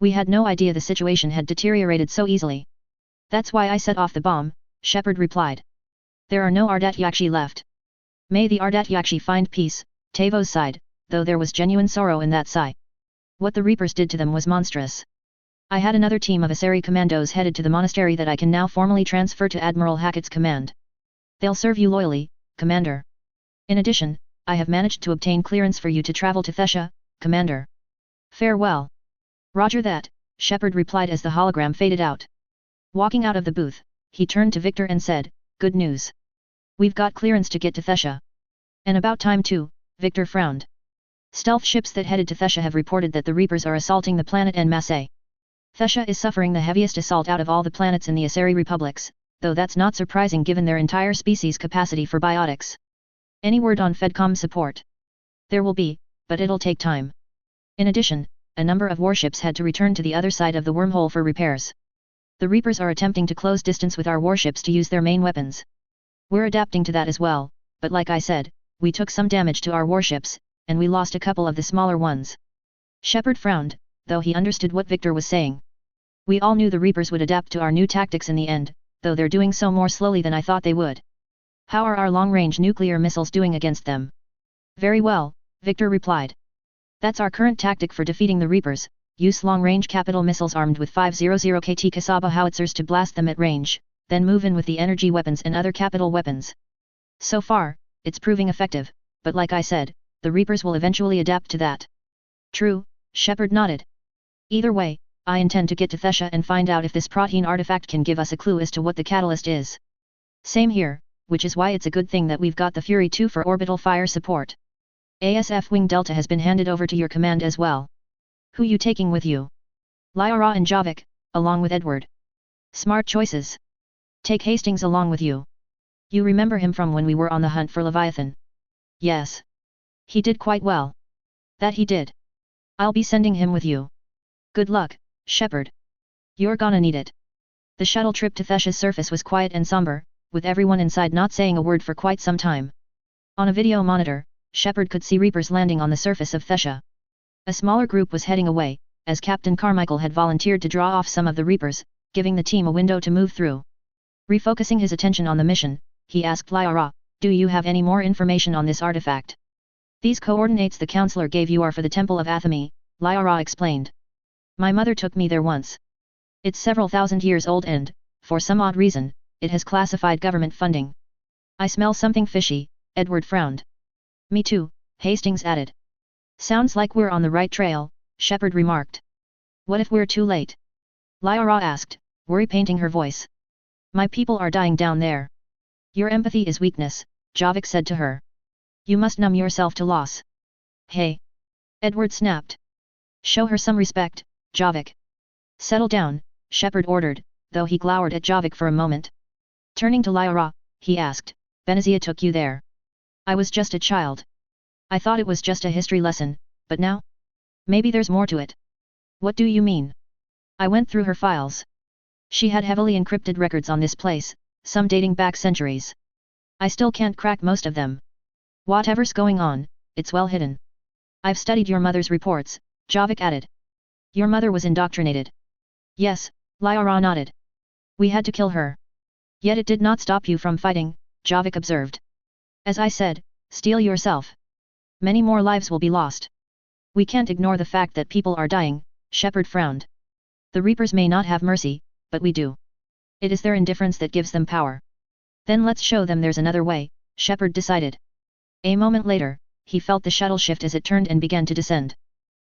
We had no idea the situation had deteriorated so easily." "That's why I set off the bomb," Shepard replied. "There are no Ardat-Yakshi left." "May the Ardat-Yakshi find peace," Tavos sighed, though there was genuine sorrow in that sigh. What the Reapers did to them was monstrous. "I had another team of Asari commandos headed to the monastery that I can now formally transfer to Admiral Hackett's command. They'll serve you loyally, Commander. In addition, I have managed to obtain clearance for you to travel to Thesha, Commander. Farewell." "Roger that," Shepard replied as the hologram faded out. Walking out of the booth, he turned to Victor and said, "Good news. We've got clearance to get to Thesha." "And about time too," Victor frowned. "Stealth ships that headed to Thesha have reported that the Reapers are assaulting the planet en masse. Thesha is suffering the heaviest assault out of all the planets in the Asari republics, though that's not surprising given their entire species' capacity for biotics. Any word on Fedcom support?" "There will be, but it'll take time. In addition, a number of warships had to return to the other side of the wormhole for repairs. The Reapers are attempting to close distance with our warships to use their main weapons. We're adapting to that as well, but like I said, we took some damage to our warships, and we lost a couple of the smaller ones." Shepard frowned, though he understood what Victor was saying. "We all knew the Reapers would adapt to our new tactics in the end, though they're doing so more slowly than I thought they would. How are our long-range nuclear missiles doing against them?" "Very well," Victor replied. "That's our current tactic for defeating the Reapers, use long-range capital missiles armed with 500 KT Kasaba howitzers to blast them at range, then move in with the energy weapons and other capital weapons. So far, it's proving effective, but like I said, the Reapers will eventually adapt to that." "True," Shepard nodded. "Either way, I intend to get to Thesha and find out if this protein artifact can give us a clue as to what the catalyst is." "Same here, which is why it's a good thing that we've got the Fury 2 for orbital fire support. ASF Wing Delta has been handed over to your command as well. Who you taking with you?" "Lyra and Javik, along with Edward." "Smart choices. Take Hastings along with you. You remember him from when we were on the hunt for Leviathan?" "Yes. He did quite well." "That he did. I'll be sending him with you." "Good luck, Shepard. You're gonna need it." The shuttle trip to Thesha's surface was quiet and somber, with everyone inside not saying a word for quite some time. On a video monitor, Shepard could see Reapers landing on the surface of Thesha. A smaller group was heading away, as Captain Carmichael had volunteered to draw off some of the Reapers, giving the team a window to move through. Refocusing his attention on the mission, he asked Lyra, "Do you have any more information on this artifact?" "These coordinates the counselor gave you are for the Temple of Athame," Lyra explained. "My mother took me there once. It's several thousand years old and, for some odd reason, it has classified government funding." "I smell something fishy," Edward frowned. "Me too," Hastings added. "Sounds like we're on the right trail," Shepard remarked. "What if we're too late?" Lyra asked, worry painting her voice. "My people are dying down there." "Your empathy is weakness," Javik said to her. "You must numb yourself to loss." "Hey!" Edward snapped. "Show her some respect, Javik." "Settle down," Shepard ordered, though he glowered at Javik for a moment. Turning to Lyra, he asked, "Benazia took you there?" "I was just a child. I thought it was just a history lesson, but now? Maybe there's more to it." "What do you mean?" "I went through her files. She had heavily encrypted records on this place, some dating back centuries. I still can't crack most of them. Whatever's going on, it's well hidden." "I've studied your mother's reports," Javik added. "Your mother was indoctrinated." "Yes," Lyra nodded. "We had to kill her." "Yet it did not stop you from fighting," Javik observed. "As I said, steel yourself. Many more lives will be lost." "We can't ignore the fact that people are dying," Shepard frowned. "The Reapers may not have mercy, but we do. It is their indifference that gives them power." "Then let's show them there's another way," Shepard decided. A moment later, he felt the shuttle shift as it turned and began to descend.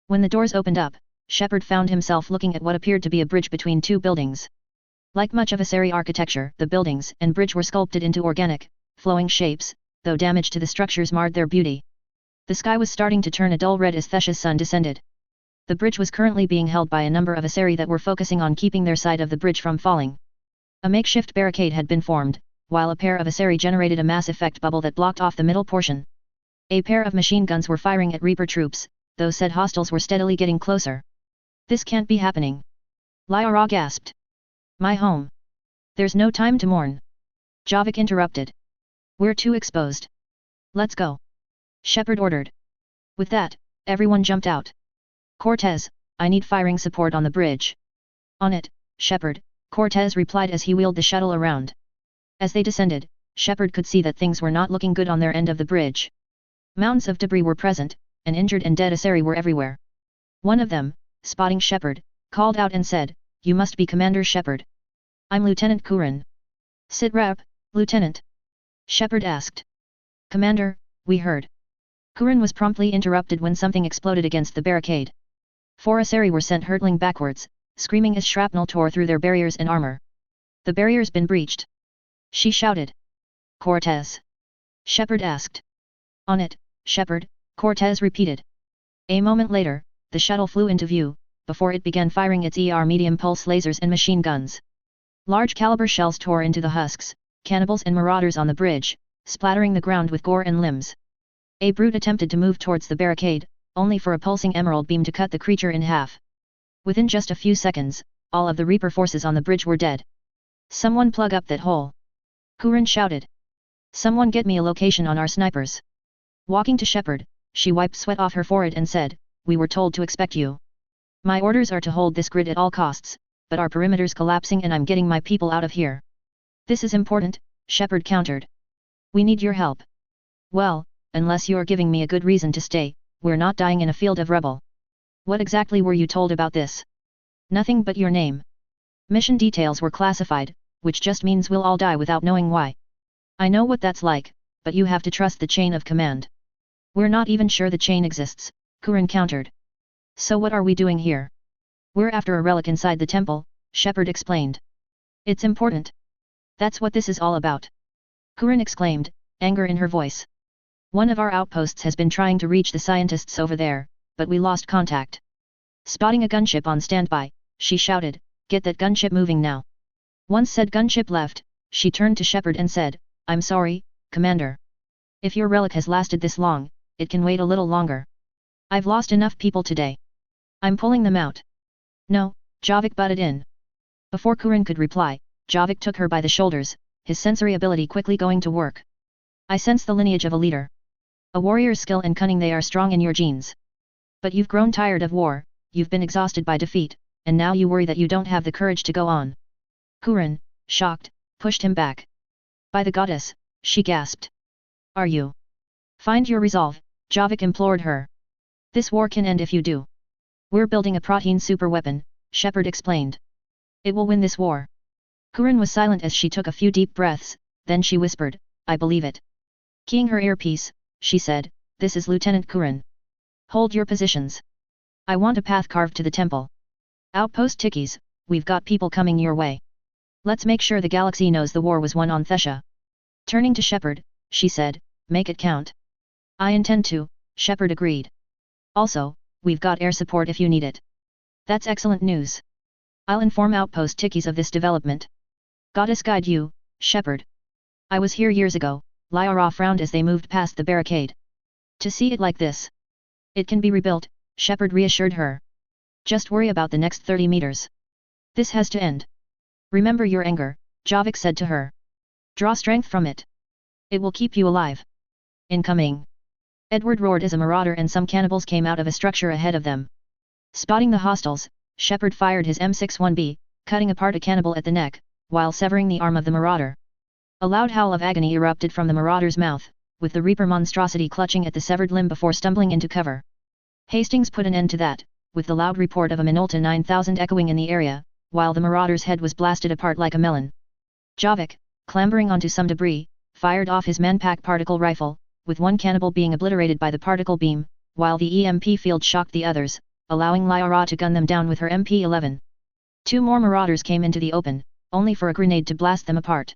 When the doors opened up, Shepard found himself looking at what appeared to be a bridge between two buildings. Like much of Asari architecture, the buildings and bridge were sculpted into organic, flowing shapes, though damage to the structures marred their beauty. The sky was starting to turn a dull red as Thesha's sun descended. The bridge was currently being held by a number of Asari that were focusing on keeping their side of the bridge from falling. A makeshift barricade had been formed, while a pair of Asari generated a mass effect bubble that blocked off the middle portion. A pair of machine guns were firing at Reaper troops, though said hostiles were steadily getting closer. "This can't be happening!" Lyra gasped. "My home! There's no time to mourn!" Javik interrupted. "We're too exposed. Let's go!" Shepard ordered. With that, everyone jumped out. "Cortez, I need firing support on the bridge." "On it, Shepard," Cortez replied as he wheeled the shuttle around. As they descended, Shepard could see that things were not looking good on their end of the bridge. Mounds of debris were present, and injured and dead Asari were everywhere. One of them, spotting Shepard, called out and said, "You must be Commander Shepard." "I'm Lieutenant Kurin." "Sit rep, Lieutenant?" Shepard asked. "Commander, we heard." Kurin was promptly interrupted when something exploded against the barricade. 4 Asari were sent hurtling backwards, screaming as shrapnel tore through their barriers and armor. "The barrier's been breached," she shouted. "Cortez?" Shepard asked. "On it, Shepard," Cortez repeated. A moment later, the shuttle flew into view, before it began firing its medium pulse lasers and machine guns. Large caliber shells tore into the husks, cannibals and marauders on the bridge, splattering the ground with gore and limbs. A brute attempted to move towards the barricade, only for a pulsing emerald beam to cut the creature in half. Within just a few seconds, all of the Reaper forces on the bridge were dead. "Someone plug up that hole!" Kurin shouted. "Someone get me a location on our snipers." Walking to Shepard, she wiped sweat off her forehead and said, "We were told to expect you. My orders are to hold this grid at all costs, but our perimeter's collapsing and I'm getting my people out of here." "This is important," Shepard countered. "We need your help." "Well, unless you're giving me a good reason to stay, we're not dying in a field of rubble." "What exactly were you told about this?" "Nothing but your name. Mission details were classified, which just means we'll all die without knowing why." "I know what that's like, but you have to trust the chain of command." "We're not even sure the chain exists," Kurin countered. "So what are we doing here?" "We're after a relic inside the temple," Shepard explained. "It's important. That's what this is all about," Kurin exclaimed, anger in her voice. "One of our outposts has been trying to reach the scientists over there, but we lost contact." Spotting a gunship on standby, she shouted, "Get that gunship moving now." Once said gunship left, she turned to Shepard and said, "I'm sorry, Commander. If your relic has lasted this long, it can wait a little longer. I've lost enough people today. I'm pulling them out." "No," Javik butted in. Before Kurin could reply, Javik took her by the shoulders, his sensory ability quickly going to work. I sense the lineage of a leader. A warrior's skill and cunning, they are strong in your genes. But you've grown tired of war, you've been exhausted by defeat, and now you worry that you don't have the courage to go on. Kurin, shocked, pushed him back. By the goddess, she gasped. Are you? Find your resolve, Javik implored her. This war can end if you do. We're building a protein super weapon, Shepard explained. It will win this war. Kurin was silent as she took a few deep breaths, then she whispered, I believe it. Keying her earpiece, she said, this is Lieutenant Kurin. Hold your positions. I want a path carved to the temple. Outpost Tikis, we've got people coming your way. Let's make sure the galaxy knows the war was won on Thesha. Turning to Shepard, she said, make it count. I intend to, Shepard agreed. Also, we've got air support if you need it. That's excellent news. I'll inform Outpost Tikis of this development. Goddess guide you, Shepard. I was here years ago, Lyra frowned as they moved past the barricade. To see it like this. It can be rebuilt, Shepard reassured her. Just worry about the next 30 meters. This has to end. Remember your anger, Javik said to her. Draw strength from it. It will keep you alive. Incoming. Edward roared as a marauder and some cannibals came out of a structure ahead of them. Spotting the hostiles, Shepard fired his M61B, cutting apart a cannibal at the neck, while severing the arm of the marauder. A loud howl of agony erupted from the marauder's mouth, with the Reaper monstrosity clutching at the severed limb before stumbling into cover. Hastings put an end to that, with the loud report of a Minolta 9000 echoing in the area, while the marauder's head was blasted apart like a melon. Javik, clambering onto some debris, fired off his manpack particle rifle, with one cannibal being obliterated by the particle beam, while the EMP field shocked the others, allowing Lyra to gun them down with her MP-11. Two more marauders came into the open, only for a grenade to blast them apart.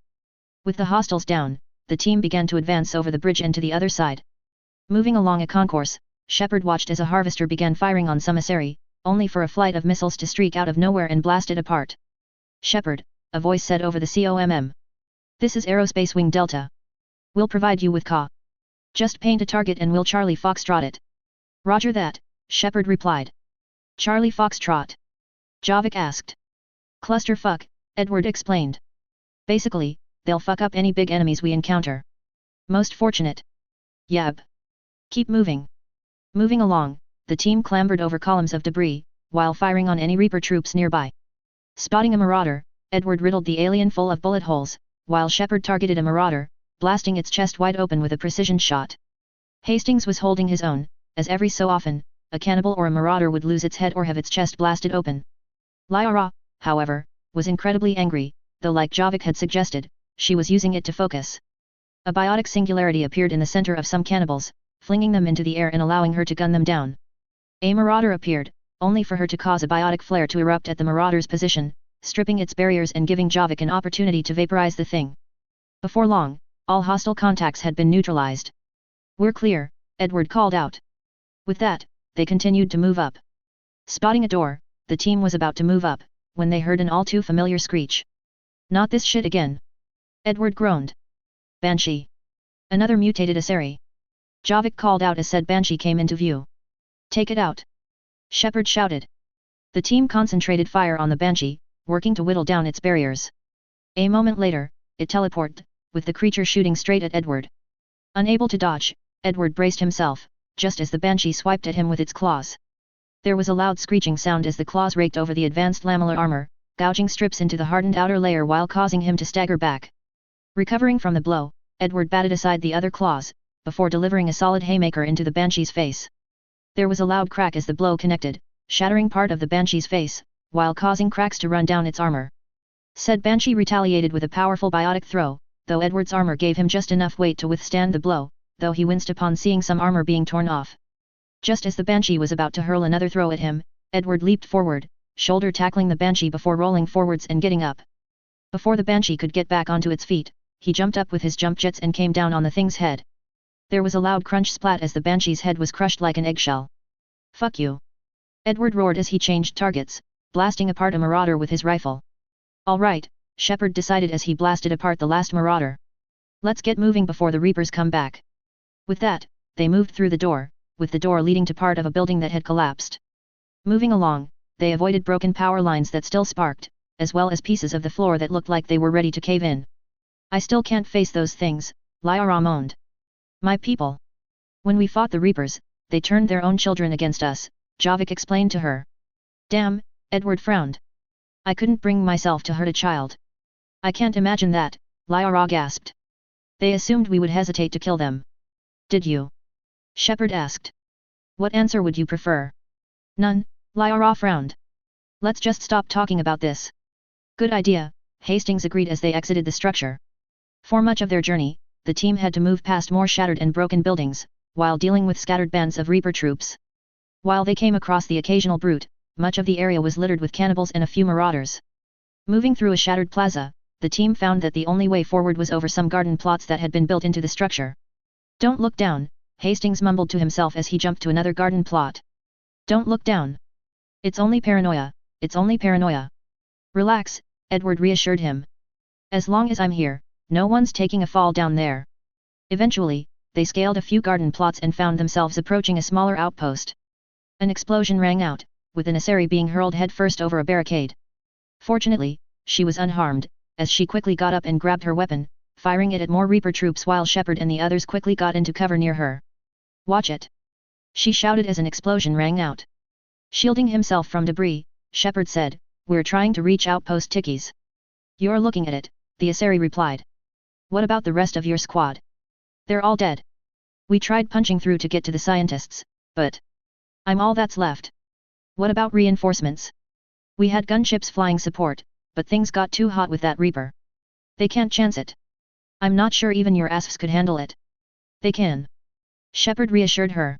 With the hostiles down, the team began to advance over the bridge and to the other side. Moving along a concourse, Shepard watched as a harvester began firing on some emissary, only for a flight of missiles to streak out of nowhere and blast it apart. Shepard, a voice said over the COMM. This is Aerospace Wing Delta. We'll provide you with Ka. Just paint a target and we'll Charlie Foxtrot it. Roger that, Shepard replied. Charlie Foxtrot? Javik asked. Clusterfuck, Edward explained. Basically, they'll fuck up any big enemies we encounter. Most fortunate. Yab. Keep moving. Moving along, the team clambered over columns of debris, while firing on any Reaper troops nearby. Spotting a marauder, Edward riddled the alien full of bullet holes, while Shepard targeted a marauder, blasting its chest wide open with a precision shot. Hastings was holding his own, as every so often, a cannibal or a marauder would lose its head or have its chest blasted open. Lyra, however, was incredibly angry, though like Javik had suggested, she was using it to focus. A biotic singularity appeared in the center of some cannibals, flinging them into the air and allowing her to gun them down. A marauder appeared, only for her to cause a biotic flare to erupt at the marauder's position, stripping its barriers and giving Javik an opportunity to vaporize the thing. Before long, all hostile contacts had been neutralized. We're clear, Edward called out. With that, they continued to move up. Spotting a door, the team was about to move up, when they heard an all too familiar screech. Not this shit again. Edward groaned. Banshee. Another mutated emissary. Javik called out as said Banshee came into view. Take it out. Shepard shouted. The team concentrated fire on the Banshee, working to whittle down its barriers. A moment later, it teleported, with the creature shooting straight at Edward. Unable to dodge, Edward braced himself, just as the Banshee swiped at him with its claws. There was a loud screeching sound as the claws raked over the advanced lamellar armor, gouging strips into the hardened outer layer while causing him to stagger back. Recovering from the blow, Edward batted aside the other claws, before delivering a solid haymaker into the Banshee's face. There was a loud crack as the blow connected, shattering part of the Banshee's face, while causing cracks to run down its armor. Said Banshee retaliated with a powerful biotic throw, though Edward's armor gave him just enough weight to withstand the blow, though he winced upon seeing some armor being torn off. Just as the Banshee was about to hurl another throw at him, Edward leaped forward, shoulder tackling the Banshee before rolling forwards and getting up. Before the Banshee could get back onto its feet, he jumped up with his jump jets and came down on the thing's head. There was a loud crunch splat as the Banshee's head was crushed like an eggshell. Fuck you! Edward roared as he changed targets, blasting apart a marauder with his rifle. Alright, Shepard decided as he blasted apart the last marauder. Let's get moving before the Reapers come back. With that, they moved through the door, with the door leading to part of a building that had collapsed. Moving along, they avoided broken power lines that still sparked, as well as pieces of the floor that looked like they were ready to cave in. I still can't face those things, Lyra moaned. My people. When we fought the Reapers, they turned their own children against us, Javik explained to her. Damn, Edward frowned. I couldn't bring myself to hurt a child. I can't imagine that, Lyra gasped. They assumed we would hesitate to kill them. Did you? Shepard asked. What answer would you prefer? None, Lyra frowned. Let's just stop talking about this. Good idea, Hastings agreed as they exited the structure. For much of their journey, the team had to move past more shattered and broken buildings, while dealing with scattered bands of Reaper troops. While they came across the occasional brute, much of the area was littered with cannibals and a few marauders. Moving through a shattered plaza, the team found that the only way forward was over some garden plots that had been built into the structure. Don't look down, Hastings mumbled to himself as he jumped to another garden plot. Don't look down. It's only paranoia, it's only paranoia. Relax, Edward reassured him. As long as I'm here, no one's taking a fall down there. Eventually, they scaled a few garden plots and found themselves approaching a smaller outpost. An explosion rang out, with an Asari being hurled headfirst over a barricade. Fortunately, she was unharmed, as she quickly got up and grabbed her weapon, firing it at more Reaper troops while Shepard and the others quickly got into cover near her. Watch it! She shouted as an explosion rang out. Shielding himself from debris, Shepard said, We're trying to reach outpost Tickies. You're looking at it, the Asari replied. What about the rest of your squad? They're all dead. We tried punching through to get to the scientists, but I'm all that's left. What about reinforcements? We had gunships flying support, but things got too hot with that Reaper. They can't chance it. I'm not sure even your ASFs could handle it. They can. Shepard reassured her.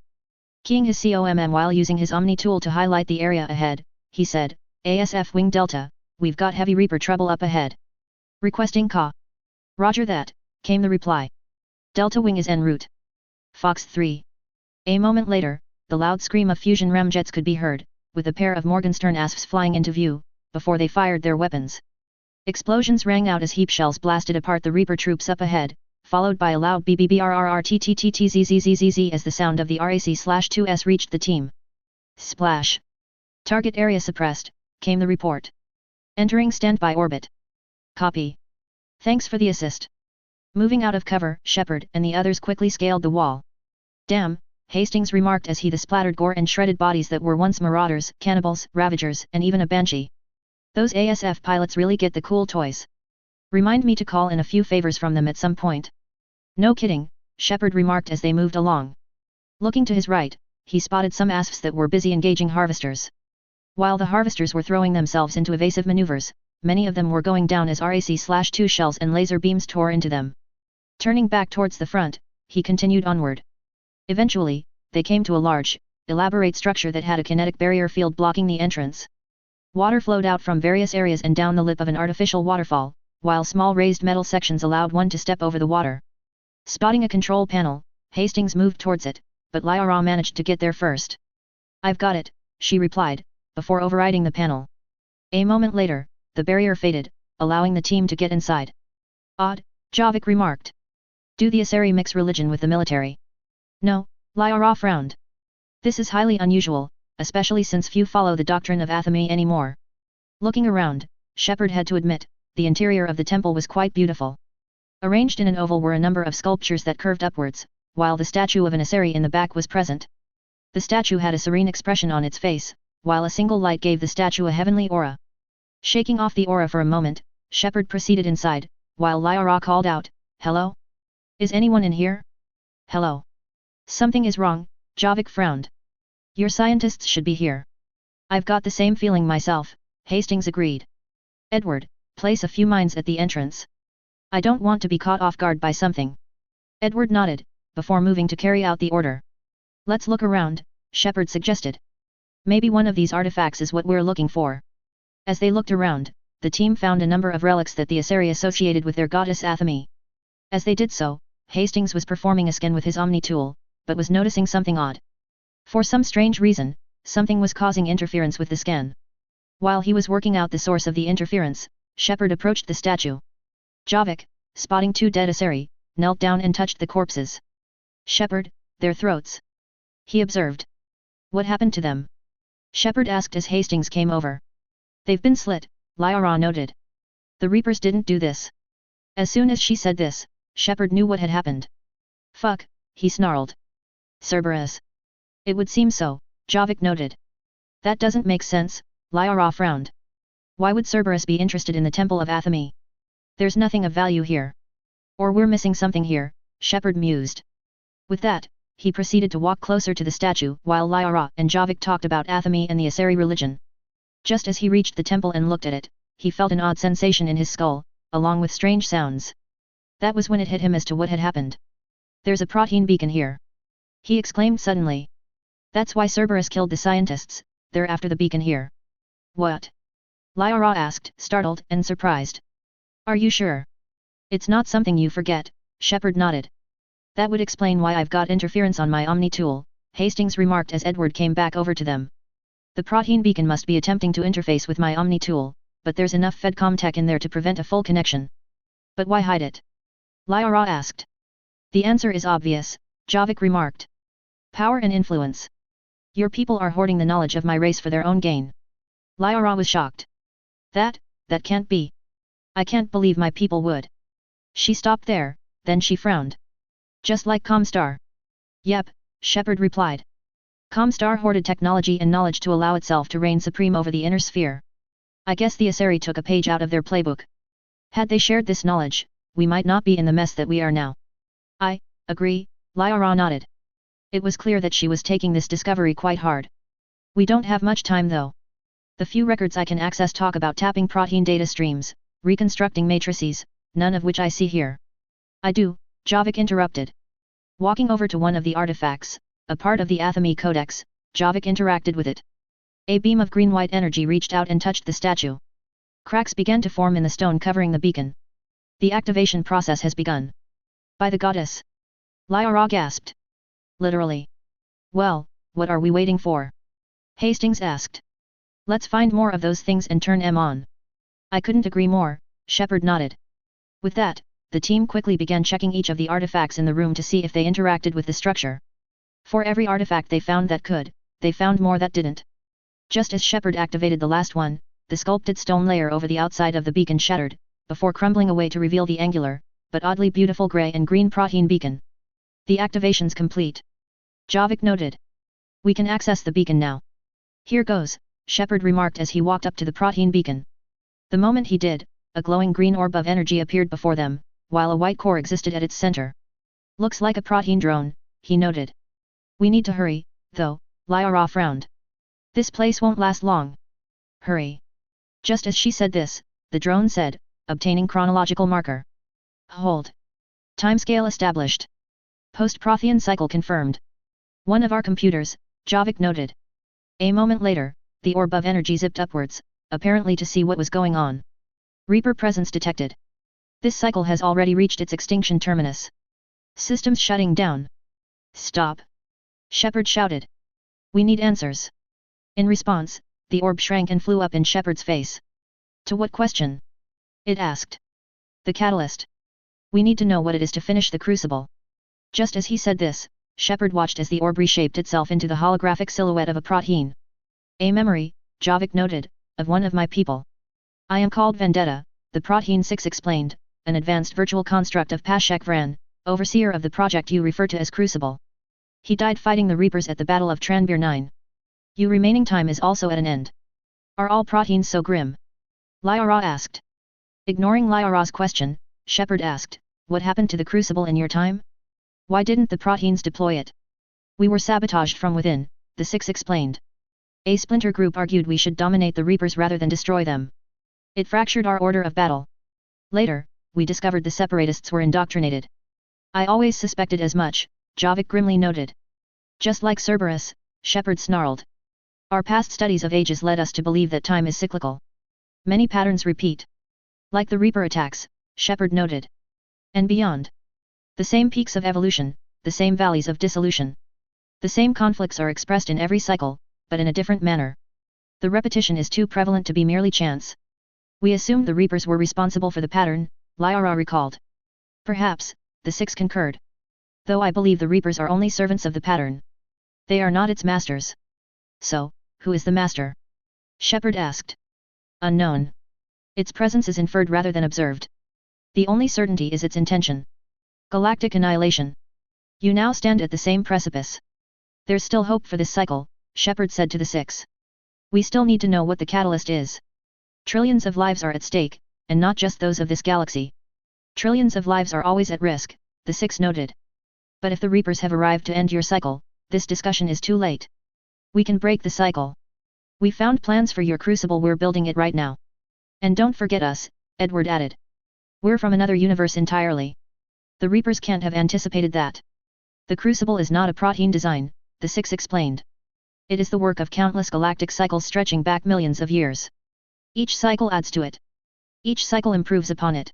Keying his COMM while using his Omni tool to highlight the area ahead, he said, ASF Wing Delta, we've got heavy Reaper trouble up ahead. Requesting CA. Roger that, came the reply. Delta Wing is en route. Fox 3. A moment later, the loud scream of fusion ramjets could be heard, with a pair of Morgenstern ASFs flying into view, before they fired their weapons. Explosions rang out as heap shells blasted apart the Reaper troops up ahead, followed by a loud BBBRRRTTTTZZZZZ as the sound of the RAC-2S reached the team. Splash! Target area suppressed, came the report. Entering standby orbit. Copy. Thanks for the assist. Moving out of cover, Shepard and the others quickly scaled the wall. Damn, Hastings remarked as he the splattered gore and shredded bodies that were once marauders, cannibals, ravagers, and even a banshee. Those ASF pilots really get the cool toys. Remind me to call in a few favors from them at some point. No kidding, Shepard remarked as they moved along. Looking to his right, he spotted some ASFs that were busy engaging harvesters. While the harvesters were throwing themselves into evasive maneuvers, many of them were going down as RAC-2 shells and laser beams tore into them. Turning back towards the front, he continued onward. Eventually, they came to a large, elaborate structure that had a kinetic barrier field blocking the entrance. Water flowed out from various areas and down the lip of an artificial waterfall, while small raised metal sections allowed one to step over the water. Spotting a control panel, Hastings moved towards it, but Lyra managed to get there first. I've got it, she replied, before overriding the panel. A moment later, the barrier faded, allowing the team to get inside. Odd, Javik remarked. Do the Asari mix religion with the military? No, Lyra frowned. This is highly unusual, especially since few follow the doctrine of Athame anymore. Looking around, Shepard had to admit, the interior of the temple was quite beautiful. Arranged in an oval were a number of sculptures that curved upwards, while the statue of an Asari in the back was present. The statue had a serene expression on its face, while a single light gave the statue a heavenly aura. Shaking off the aura for a moment, Shepard proceeded inside, while Lyra called out, Hello? Is anyone in here? Hello? Something is wrong, Javik frowned. Your scientists should be here. I've got the same feeling myself, Hastings agreed. Edward, place a few mines at the entrance. I don't want to be caught off guard by something. Edward nodded, before moving to carry out the order. Let's look around, Shepard suggested. Maybe one of these artifacts is what we're looking for. As they looked around, the team found a number of relics that the Asari associated with their goddess Athame. As they did so, Hastings was performing a scan with his Omni tool, but was noticing something odd. For some strange reason, something was causing interference with the scan. While he was working out the source of the interference, Shepard approached the statue. Javik, spotting two dead Asari, knelt down and touched the corpses. Shepard, their throats. He observed. What happened to them? Shepard asked as Hastings came over. They've been slit, Lyra noted. The Reapers didn't do this. As soon as she said this, Shepard knew what had happened. Fuck, he snarled. Cerberus. It would seem so, Javik noted. That doesn't make sense, Lyra frowned. Why would Cerberus be interested in the Temple of Athame? There's nothing of value here. Or we're missing something here, Shepard mused. With that, he proceeded to walk closer to the statue while Lyra and Javik talked about Athame and the Asari religion. Just as he reached the temple and looked at it, he felt an odd sensation in his skull, along with strange sounds. That was when it hit him as to what had happened. There's a protein beacon here. He exclaimed suddenly. That's why Cerberus killed the scientists, they're after the beacon here. What? Lyra asked, startled and surprised. Are you sure? It's not something you forget, Shepard nodded. That would explain why I've got interference on my Omni tool, Hastings remarked as Edward came back over to them. The protein beacon must be attempting to interface with my Omni tool, but there's enough Fedcom tech in there to prevent a full connection. But why hide it? Lyra asked. The answer is obvious, Javik remarked. Power and influence. Your people are hoarding the knowledge of my race for their own gain. Lyra was shocked. That can't be. I can't believe my people would. She stopped there, then she frowned. Just like Comstar. Yep, Shepard replied. Comstar hoarded technology and knowledge to allow itself to reign supreme over the inner sphere. I guess the Asari took a page out of their playbook. Had they shared this knowledge, we might not be in the mess that we are now. I agree, Lyra nodded. It was clear that she was taking this discovery quite hard. We don't have much time though. The few records I can access talk about tapping protein data streams, reconstructing matrices, none of which I see here. I do, Javik interrupted. Walking over to one of the artifacts, a part of the Athame Codex, Javik interacted with it. A beam of green-white energy reached out and touched the statue. Cracks began to form in the stone covering the beacon. The activation process has begun. By the goddess. Lyra gasped. Literally. Well, what are we waiting for? Hastings asked. Let's find more of those things and turn them on. I couldn't agree more, Shepard nodded. With that, the team quickly began checking each of the artifacts in the room to see if they interacted with the structure. For every artifact they found that could, they found more that didn't. Just as Shepard activated the last one, the sculpted stone layer over the outside of the beacon shattered, before crumbling away to reveal the angular, but oddly beautiful grey and green protein beacon. The activation's complete. Javik noted. We can access the beacon now. Here goes, Shepard remarked as he walked up to the protein beacon. The moment he did, a glowing green orb of energy appeared before them, while a white core existed at its center. Looks like a protein drone, he noted. We need to hurry, though, Lyra frowned. This place won't last long. Hurry. Just as she said this, the drone said, obtaining chronological marker. Hold. Timescale established. Post-Prothean cycle confirmed. One of our computers, Javik noted. A moment later, the orb of energy zipped upwards, apparently to see what was going on. Reaper presence detected. This cycle has already reached its extinction terminus. Systems shutting down. Stop. Shepard shouted. We need answers. In response, the orb shrank and flew up in Shepard's face. To what question? It asked. The catalyst. We need to know what it is to finish the crucible. Just as he said this, Shepard watched as the orb reshaped itself into the holographic silhouette of a protein. A memory, Javik noted, of one of my people. I am called Vendetta, the Protein 6 explained, an advanced virtual construct of Pashek Vran, overseer of the project you refer to as Crucible. He died fighting the Reapers at the Battle of Tranbir 9. Your remaining time is also at an end. Are all proteins so grim? Lyra asked. Ignoring Lyra's question, Shepard asked, what happened to the Crucible in your time? Why didn't the proteins deploy it? We were sabotaged from within, the Six explained. A splinter group argued we should dominate the Reapers rather than destroy them. It fractured our order of battle. Later, we discovered the Separatists were indoctrinated. I always suspected as much, Javik grimly noted. Just like Cerberus, Shepard snarled. Our past studies of ages led us to believe that time is cyclical. Many patterns repeat. Like the Reaper attacks, Shepard noted. And beyond. The same peaks of evolution, the same valleys of dissolution. The same conflicts are expressed in every cycle, but in a different manner. The repetition is too prevalent to be merely chance. We assumed the Reapers were responsible for the pattern, Lyra recalled. Perhaps, the Six concurred. Though I believe the Reapers are only servants of the pattern. They are not its masters. So, who is the master? Shepard asked. Unknown. Its presence is inferred rather than observed. The only certainty is its intention. Galactic annihilation. You now stand at the same precipice. There's still hope for this cycle, Shepard said to the six. We still need to know what the catalyst is. Trillions of lives are at stake, and not just those of this galaxy. Trillions of lives are always at risk, the six noted. But if the Reapers have arrived to end your cycle, this discussion is too late. We can break the cycle. We found plans for your crucible, we're building it right now. And don't forget us, Edward added. We're from another universe entirely. The Reapers can't have anticipated that. The crucible is not a protein design, the six explained. It is the work of countless galactic cycles stretching back millions of years. Each cycle adds to it. Each cycle improves upon it.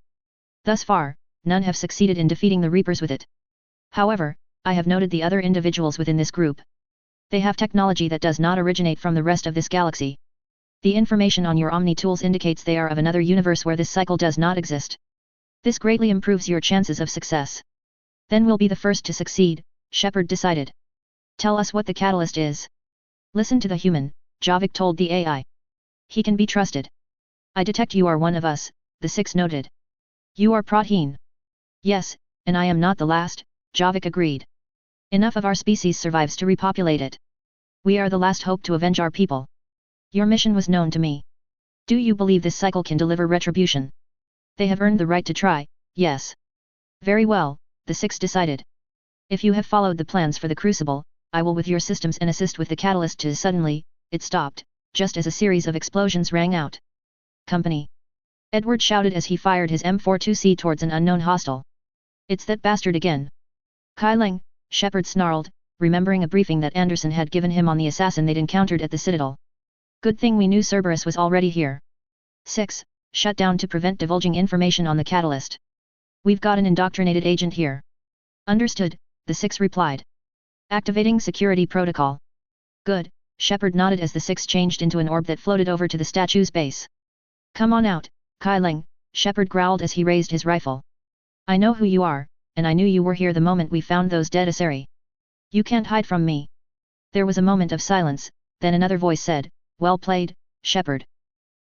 Thus far, none have succeeded in defeating the Reapers with it. However, I have noted the other individuals within this group. They have technology that does not originate from the rest of this galaxy. The information on your Omni tools indicates they are of another universe where this cycle does not exist. This greatly improves your chances of success. Then we'll be the first to succeed, Shepard decided. Tell us what the catalyst is. Listen to the human, Javik told the AI. He can be trusted. I detect you are one of us, the six noted. You are protein. Yes, and I am not the last, Javik agreed. Enough of our species survives to repopulate it. We are the last hope to avenge our people. Your mission was known to me. Do you believe this cycle can deliver retribution? They have earned the right to try, yes. Very well, the six decided. If you have followed the plans for the crucible, I will with your systems and assist with the catalyst to suddenly, it stopped, just as a series of explosions rang out. Company. Edward shouted as he fired his M42C towards an unknown hostile. It's that bastard again. Kai Leng, Shepard snarled, remembering a briefing that Anderson had given him on the assassin they'd encountered at the Citadel. Good thing we knew Cerberus was already here. 6. Shut down to prevent divulging information on the catalyst. We've got an indoctrinated agent here. Understood, the six replied. Activating security protocol. Good, Shepard nodded as the six changed into an orb that floated over to the statue's base. Come on out, Kai Leng, Shepard growled as he raised his rifle. I know who you are, and I knew you were here the moment we found those dead Asari. You can't hide from me. There was a moment of silence, then another voice said, well played, Shepard.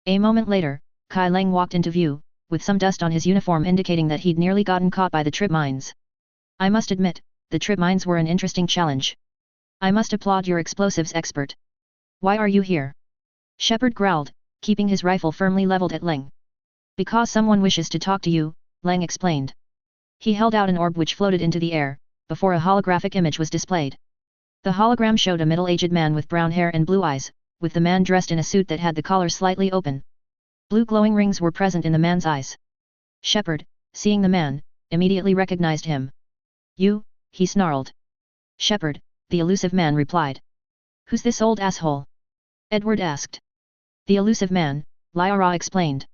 A moment later, Kai Leng walked into view, with some dust on his uniform indicating that he'd nearly gotten caught by the trip mines. I must admit, the trip mines were an interesting challenge. I must applaud your explosives expert. Why are you here? Shepard growled, keeping his rifle firmly leveled at Leng. Because someone wishes to talk to you, Leng explained. He held out an orb which floated into the air, before a holographic image was displayed. The hologram showed a middle-aged man with brown hair and blue eyes, with the man dressed in a suit that had the collar slightly open. Blue glowing rings were present in the man's eyes. Shepard, seeing the man, immediately recognized him. You, he snarled. Shepard, the elusive man replied. Who's this old asshole? Edward asked. The elusive man, Lyra explained.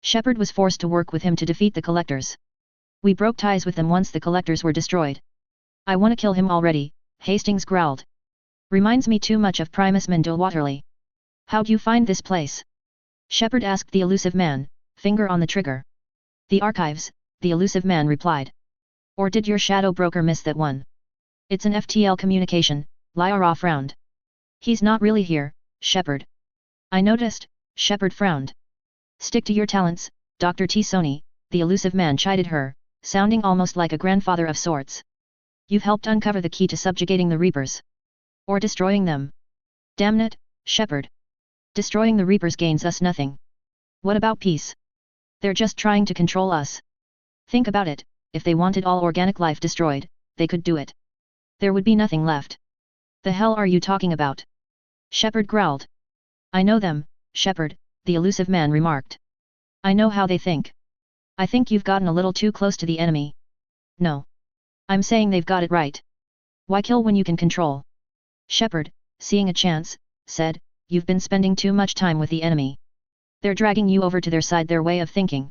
Shepard was forced to work with him to defeat the collectors. We broke ties with them once the collectors were destroyed. I want to kill him already, Hastings growled. Reminds me too much of Primus Mendo Waterley. How'd you find this place? Shepard asked the elusive man, finger on the trigger. The archives, the elusive man replied. Or did your shadow broker miss that one? It's an FTL communication, Lyra frowned. He's not really here, Shepard. I noticed, Shepard frowned. Stick to your talents, Dr. T. Sony, the elusive man chided her, sounding almost like a grandfather of sorts. You've helped uncover the key to subjugating the Reapers. Or destroying them. Damn it, Shepard. Destroying the Reapers gains us nothing. What about peace? They're just trying to control us. Think about it, if they wanted all organic life destroyed, they could do it. There would be nothing left. The hell are you talking about? Shepard growled. I know them, Shepard, the elusive man remarked. I know how they think. I think you've gotten a little too close to the enemy. No. I'm saying they've got it right. Why kill when you can control? Shepard, seeing a chance, said, you've been spending too much time with the enemy. They're dragging you over to their side, their way of thinking.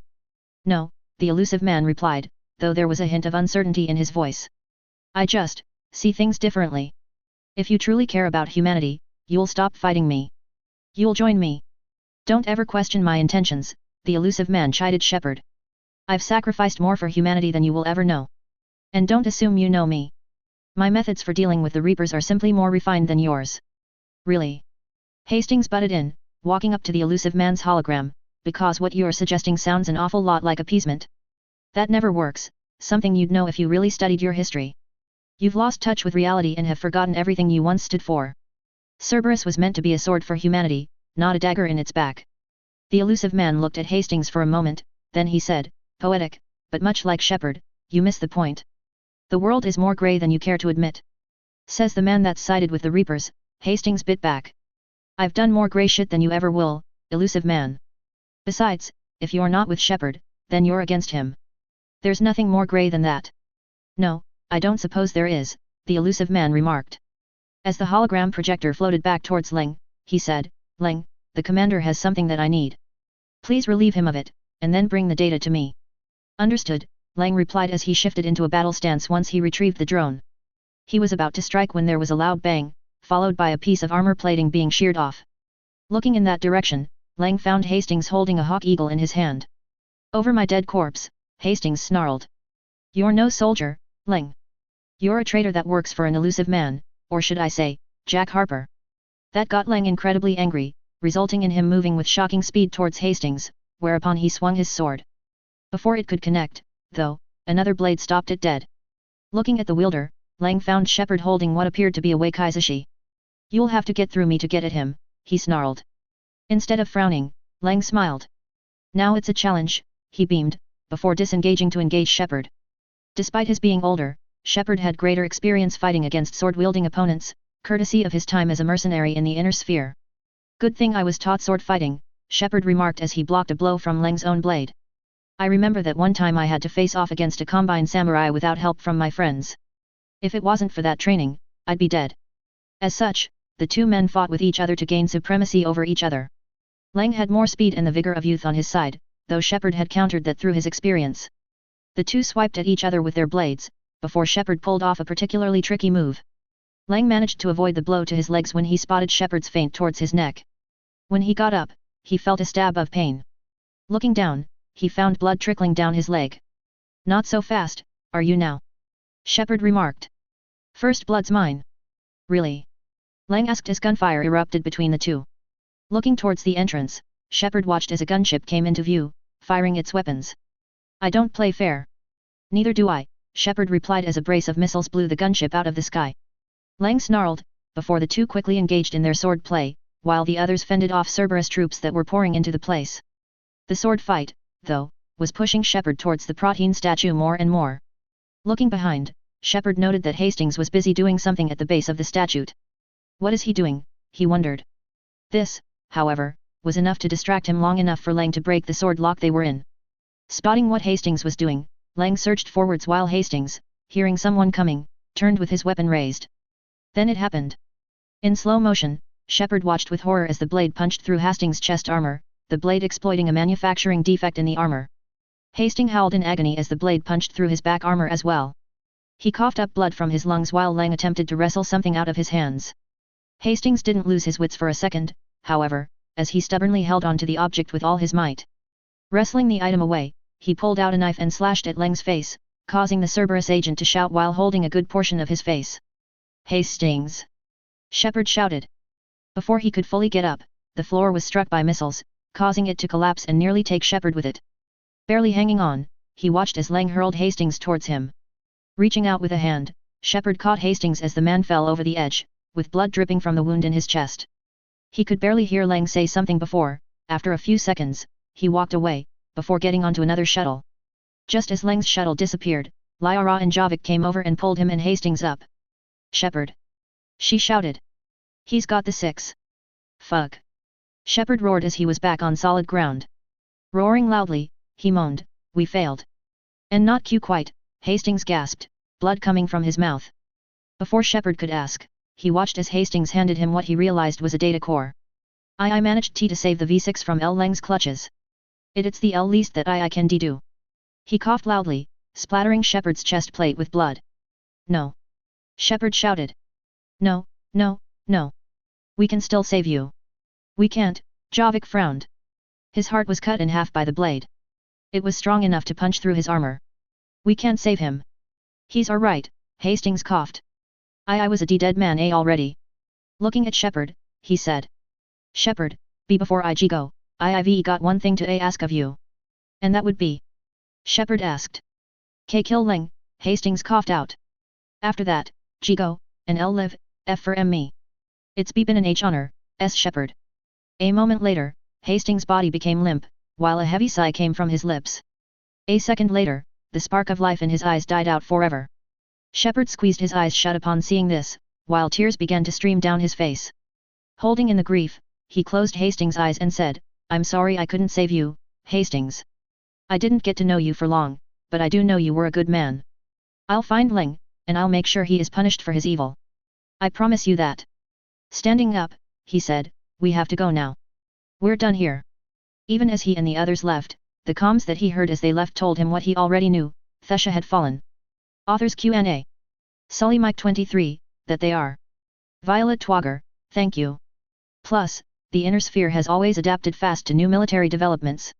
No, the elusive man replied, though there was a hint of uncertainty in his voice. I just see things differently. If you truly care about humanity, you'll stop fighting me. You'll join me. Don't ever question my intentions, the elusive man chided Shepard. I've sacrificed more for humanity than you will ever know. And don't assume you know me. My methods for dealing with the Reapers are simply more refined than yours. Really? Hastings butted in, walking up to the elusive man's hologram, because what you're suggesting sounds an awful lot like appeasement. That never works, something you'd know if you really studied your history. You've lost touch with reality and have forgotten everything you once stood for. Cerberus was meant to be a sword for humanity, not a dagger in its back. The elusive man looked at Hastings for a moment, then he said, poetic, but much like Shepard, you miss the point. The world is more grey than you care to admit. Says the man that's sided with the Reapers. Hastings bit back. I've done more grey shit than you ever will, elusive man. Besides, if you're not with Shepard, then you're against him. There's nothing more grey than that. No, I don't suppose there is, the elusive man remarked. As the hologram projector floated back towards Leng, he said, Leng, the commander has something that I need. Please relieve him of it, and then bring the data to me. Understood, Leng replied as he shifted into a battle stance once he retrieved the drone. He was about to strike when there was a loud bang, followed by a piece of armor plating being sheared off. Looking in that direction, Leng found Hastings holding a hawk eagle in his hand. Over my dead corpse, Hastings snarled. You're no soldier, Leng. You're a traitor that works for an elusive man, or should I say, Jack Harper. That got Leng incredibly angry, resulting in him moving with shocking speed towards Hastings, whereupon he swung his sword. Before it could connect, though, another blade stopped it dead. Looking at the wielder, Leng found Shepard holding what appeared to be a Wakaizashi. You'll have to get through me to get at him, he snarled. Instead of frowning, Leng smiled. Now it's a challenge, he beamed, before disengaging to engage Shepard. Despite his being older, Shepard had greater experience fighting against sword-wielding opponents, courtesy of his time as a mercenary in the Inner Sphere. Good thing I was taught sword fighting, Shepard remarked as he blocked a blow from Leng's own blade. I remember that one time I had to face off against a combine samurai without help from my friends. If it wasn't for that training, I'd be dead. As such, the two men fought with each other to gain supremacy over each other. Leng had more speed and the vigor of youth on his side, though Shepard had countered that through his experience. The two swiped at each other with their blades, before Shepard pulled off a particularly tricky move. Leng managed to avoid the blow to his legs when he spotted Shepard's feint towards his neck. When he got up, he felt a stab of pain. Looking down, he found blood trickling down his leg. Not so fast, are you now? Shepard remarked. First blood's mine. Really? Leng asked as gunfire erupted between the two. Looking towards the entrance, Shepard watched as a gunship came into view, firing its weapons. I don't play fair. Neither do I, Shepard replied as a brace of missiles blew the gunship out of the sky. Leng snarled, before the two quickly engaged in their sword play, while the others fended off Cerberus troops that were pouring into the place. The sword fight, though, was pushing Shepard towards the protein statue more and more. Looking behind, Shepard noted that Hastings was busy doing something at the base of the statue. What is he doing, he wondered. This, however, was enough to distract him long enough for Leng to break the sword lock they were in. Spotting what Hastings was doing, Leng surged forwards while Hastings, hearing someone coming, turned with his weapon raised. Then it happened. In slow motion, Shepard watched with horror as the blade punched through Hastings' chest armor, the blade exploiting a manufacturing defect in the armor. Hastings howled in agony as the blade punched through his back armor as well. He coughed up blood from his lungs while Leng attempted to wrestle something out of his hands. Hastings didn't lose his wits for a second, however, as he stubbornly held on to the object with all his might. Wrestling the item away, he pulled out a knife and slashed at Leng's face, causing the Cerberus agent to shout while holding a good portion of his face. Hastings! Shepard shouted. Before he could fully get up, the floor was struck by missiles, causing it to collapse and nearly take Shepard with it. Barely hanging on, he watched as Leng hurled Hastings towards him. Reaching out with a hand, Shepard caught Hastings as the man fell over the edge, with blood dripping from the wound in his chest. He could barely hear Leng say something before, after a few seconds, he walked away, before getting onto another shuttle. Just as Leng's shuttle disappeared, Lyra and Javik came over and pulled him and Hastings up. Shepard! She shouted. He's got the six. Fuck! Shepard roared as he was back on solid ground. Roaring loudly, he moaned, we failed. And not quite, Hastings gasped, blood coming from his mouth. Before Shepard could ask, he watched as Hastings handed him what he realized was a data core. I managed to save the V6 from Leng's clutches. It's the least that I can do. He coughed loudly, splattering Shepard's chest plate with blood. No. Shepard shouted. No, no, no. We can still save you. We can't, Javik frowned. His heart was cut in half by the blade. It was strong enough to punch through his armor. We can't save him. He's alright, Hastings coughed. I was a dead man already. Looking at Shepard, he said. Shepard, be before I go, I've got one thing to ask of you. And that would be? Shepard asked. K kill Ling, Hastings coughed out. After that, G go, and L live, F for M me. It's B been an H honor, S Shepard. A moment later, Hastings' body became limp, while a heavy sigh came from his lips. A second later, the spark of life in his eyes died out forever. Shepard squeezed his eyes shut upon seeing this, while tears began to stream down his face. Holding in the grief, he closed Hastings' eyes and said, I'm sorry I couldn't save you, Hastings. I didn't get to know you for long, but I do know you were a good man. I'll find Ling, and I'll make sure he is punished for his evil. I promise you that. Standing up, he said, we have to go now. We're done here. Even as he and the others left, the comms that he heard as they left told him what he already knew, Thesha had fallen. Authors Q&A. Sully Mike 23, that they are. Violet Twogger, thank you. Plus, the Inner Sphere has always adapted fast to new military developments.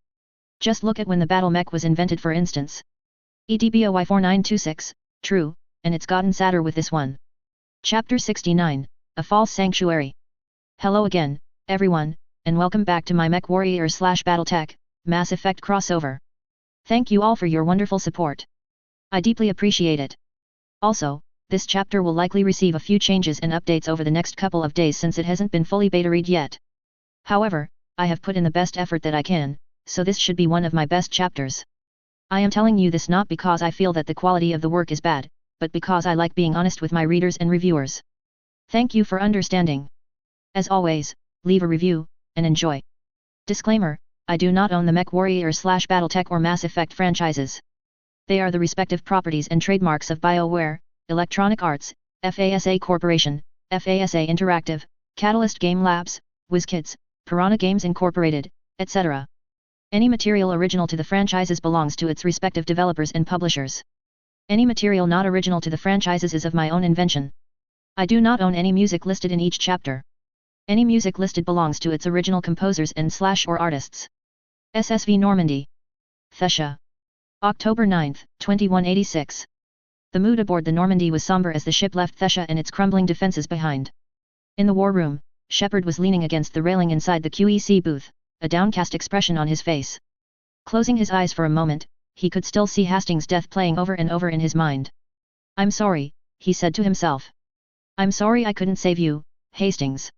Just look at when the battle mech was invented for instance. BY 4926, true, and it's gotten sadder with this one. Chapter 69, A False Sanctuary. Hello again, everyone, and welcome back to my MechWarrior / BattleTech, Mass Effect crossover. Thank you all for your wonderful support. I deeply appreciate it. Also, this chapter will likely receive a few changes and updates over the next couple of days since it hasn't been fully beta-read yet. However, I have put in the best effort that I can, so this should be one of my best chapters. I am telling you this not because I feel that the quality of the work is bad, but because I like being honest with my readers and reviewers. Thank you for understanding. As always, leave a review, and enjoy. Disclaimer, I do not own the MechWarrior / BattleTech or Mass Effect franchises. They are the respective properties and trademarks of BioWare, Electronic Arts, FASA Corporation, FASA Interactive, Catalyst Game Labs, WizKids, Piranha Games Incorporated, etc. Any material original to the franchises belongs to its respective developers and publishers. Any material not original to the franchises is of my own invention. I do not own any music listed in each chapter. Any music listed belongs to its original composers and / or artists. SSV Normandy. Thesha. October 9, 2186. The mood aboard the Normandy was somber as the ship left Thesha and its crumbling defenses behind. In the war room, Shepard was leaning against the railing inside the QEC booth, a downcast expression on his face. Closing his eyes for a moment, he could still see Hastings' death playing over and over in his mind. I'm sorry, he said to himself. I'm sorry I couldn't save you, Hastings.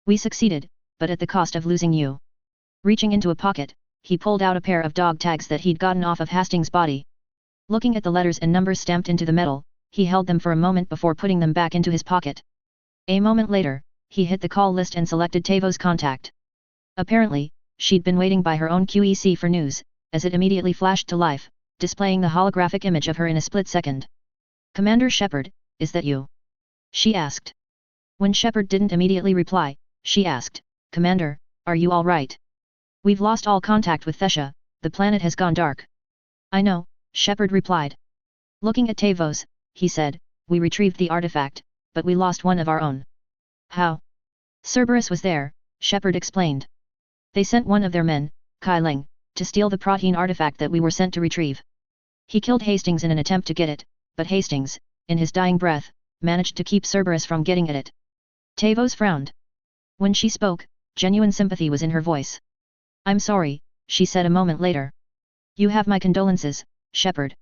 We succeeded, but at the cost of losing you. Reaching into a pocket, he pulled out a pair of dog tags that he'd gotten off of Hastings' body. Looking at the letters and numbers stamped into the metal, he held them for a moment before putting them back into his pocket. A moment later, he hit the call list and selected Tavo's contact. Apparently, she'd been waiting by her own QEC for news, as it immediately flashed to life, displaying the holographic image of her in a split second. Commander Shepard, is that you? She asked. When Shepard didn't immediately reply, she asked, Commander, are you all right? We've lost all contact with Thesha, the planet has gone dark. I know, Shepard replied. Looking at Tavos, he said, we retrieved the artifact, but we lost one of our own. How? Cerberus was there, Shepard explained. They sent one of their men, Kai Ling, to steal the protein artifact that we were sent to retrieve. He killed Hastings in an attempt to get it, but Hastings, in his dying breath, managed to keep Cerberus from getting at it. Tavos frowned. When she spoke, genuine sympathy was in her voice. I'm sorry, she said a moment later. You have my condolences, Shepard.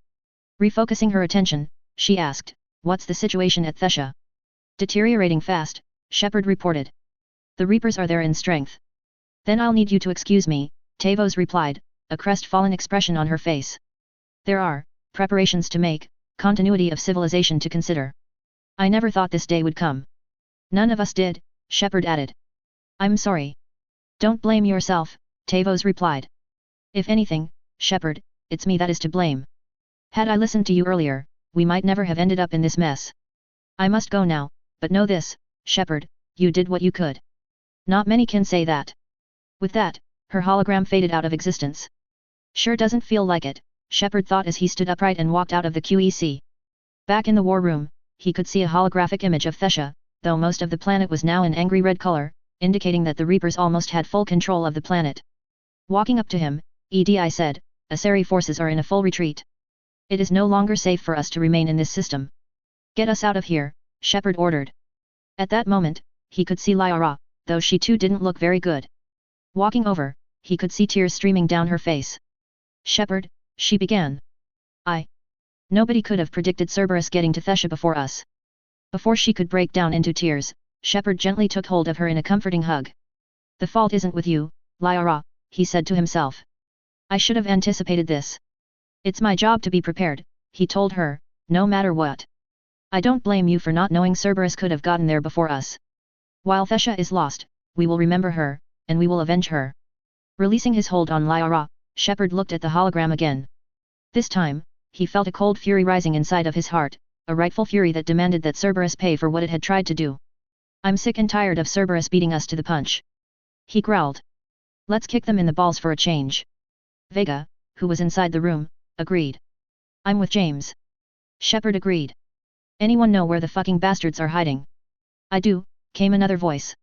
Refocusing her attention, she asked, what's the situation at Thesha? Deteriorating fast, Shepard reported. The Reapers are there in strength. Then I'll need you to excuse me, Tavos replied, a crestfallen expression on her face. There are preparations to make, continuity of civilization to consider. I never thought this day would come. None of us did, Shepard added. I'm sorry. Don't blame yourself, Tavos replied. If anything, Shepard, it's me that is to blame. Had I listened to you earlier, we might never have ended up in this mess. I must go now, but know this, Shepard, you did what you could. Not many can say that. With that, her hologram faded out of existence. Sure doesn't feel like it, Shepard thought as he stood upright and walked out of the QEC. Back in the war room, he could see a holographic image of Thesha, though most of the planet was now in angry red color, indicating that the Reapers almost had full control of the planet. Walking up to him, EDI said, Asari forces are in a full retreat. It is no longer safe for us to remain in this system. Get us out of here, Shepard ordered. At that moment, he could see Lyra, though she too didn't look very good. Walking over, he could see tears streaming down her face. Shepard, she began. Nobody could have predicted Cerberus getting to Thessia before us. Before she could break down into tears, Shepard gently took hold of her in a comforting hug. The fault isn't with you, Lyra, he said to himself. I should have anticipated this. It's my job to be prepared, he told her, no matter what. I don't blame you for not knowing Cerberus could have gotten there before us. While Thessia is lost, we will remember her, and we will avenge her. Releasing his hold on Lyra, Shepard looked at the hologram again. This time, he felt a cold fury rising inside of his heart, a rightful fury that demanded that Cerberus pay for what it had tried to do. I'm sick and tired of Cerberus beating us to the punch. He growled. Let's kick them in the balls for a change. Vega, who was inside the room, agreed. I'm with James. Shepard agreed. Anyone know where the fucking bastards are hiding? I do, came another voice.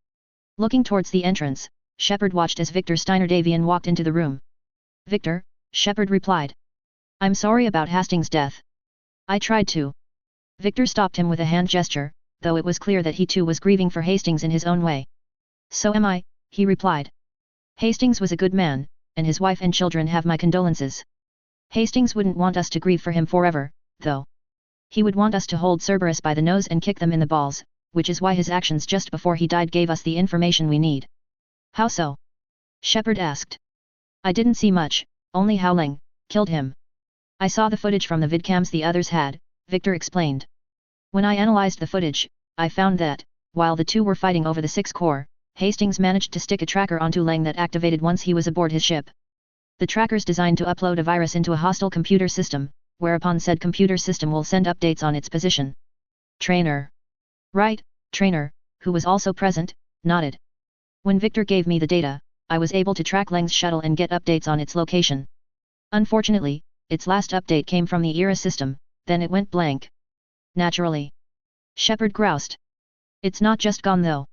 Looking towards the entrance, Shepard watched as Victor Steiner-Davian walked into the room. Victor, Shepard replied. I'm sorry about Hastings' death. I tried to. Victor stopped him with a hand gesture, though it was clear that he too was grieving for Hastings in his own way. So am I, he replied. Hastings was a good man, and his wife and children have my condolences. Hastings wouldn't want us to grieve for him forever, though. He would want us to hold Cerberus by the nose and kick them in the balls, which is why his actions just before he died gave us the information we need. How so? Shepard asked. I didn't see much, only how Lang killed him. I saw the footage from the vidcams the others had, Victor explained. When I analyzed the footage, I found that, while the two were fighting over the 6 core, Hastings managed to stick a tracker onto Lang that activated once he was aboard his ship. The tracker's designed to upload a virus into a hostile computer system, whereupon said computer system will send updates on its position. Trainer. Right, Trainer, who was also present, nodded. When Victor gave me the data, I was able to track Lang's shuttle and get updates on its location. Unfortunately, its last update came from the ERA system, then it went blank. Naturally. Shepard groused. It's not just gone though.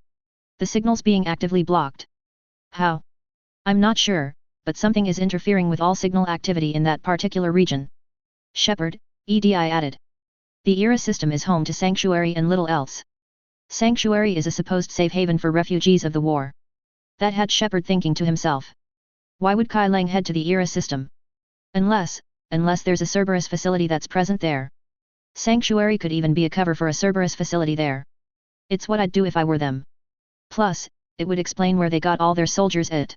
The signal's being actively blocked. How? I'm not sure, but something is interfering with all signal activity in that particular region. Shepard, EDI added. The ERA system is home to Sanctuary and little else. Sanctuary is a supposed safe haven for refugees of the war. That had Shepard thinking to himself. Why would Kai Lang head to the ERA system? Unless there's a Cerberus facility that's present there. Sanctuary could even be a cover for a Cerberus facility there. It's what I'd do if I were them. Plus, it would explain where they got all their soldiers at.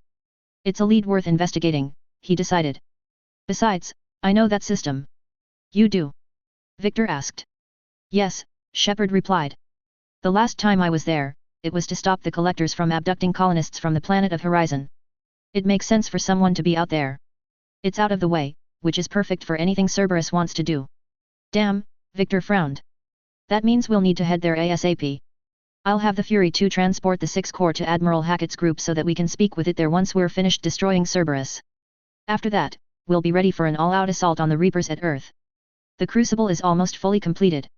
It's a lead worth investigating, he decided. Besides, I know that system. You do? Victor asked. Yes, Shepard replied. The last time I was there, it was to stop the collectors from abducting colonists from the planet of Horizon. It makes sense for someone to be out there. It's out of the way, which is perfect for anything Cerberus wants to do. Damn, Victor frowned. That means we'll need to head there ASAP. I'll have the Fury 2 transport the 6 core to Admiral Hackett's group so that we can speak with it there once we're finished destroying Cerberus. After that, we'll be ready for an all-out assault on the Reapers at Earth. The Crucible is almost fully completed.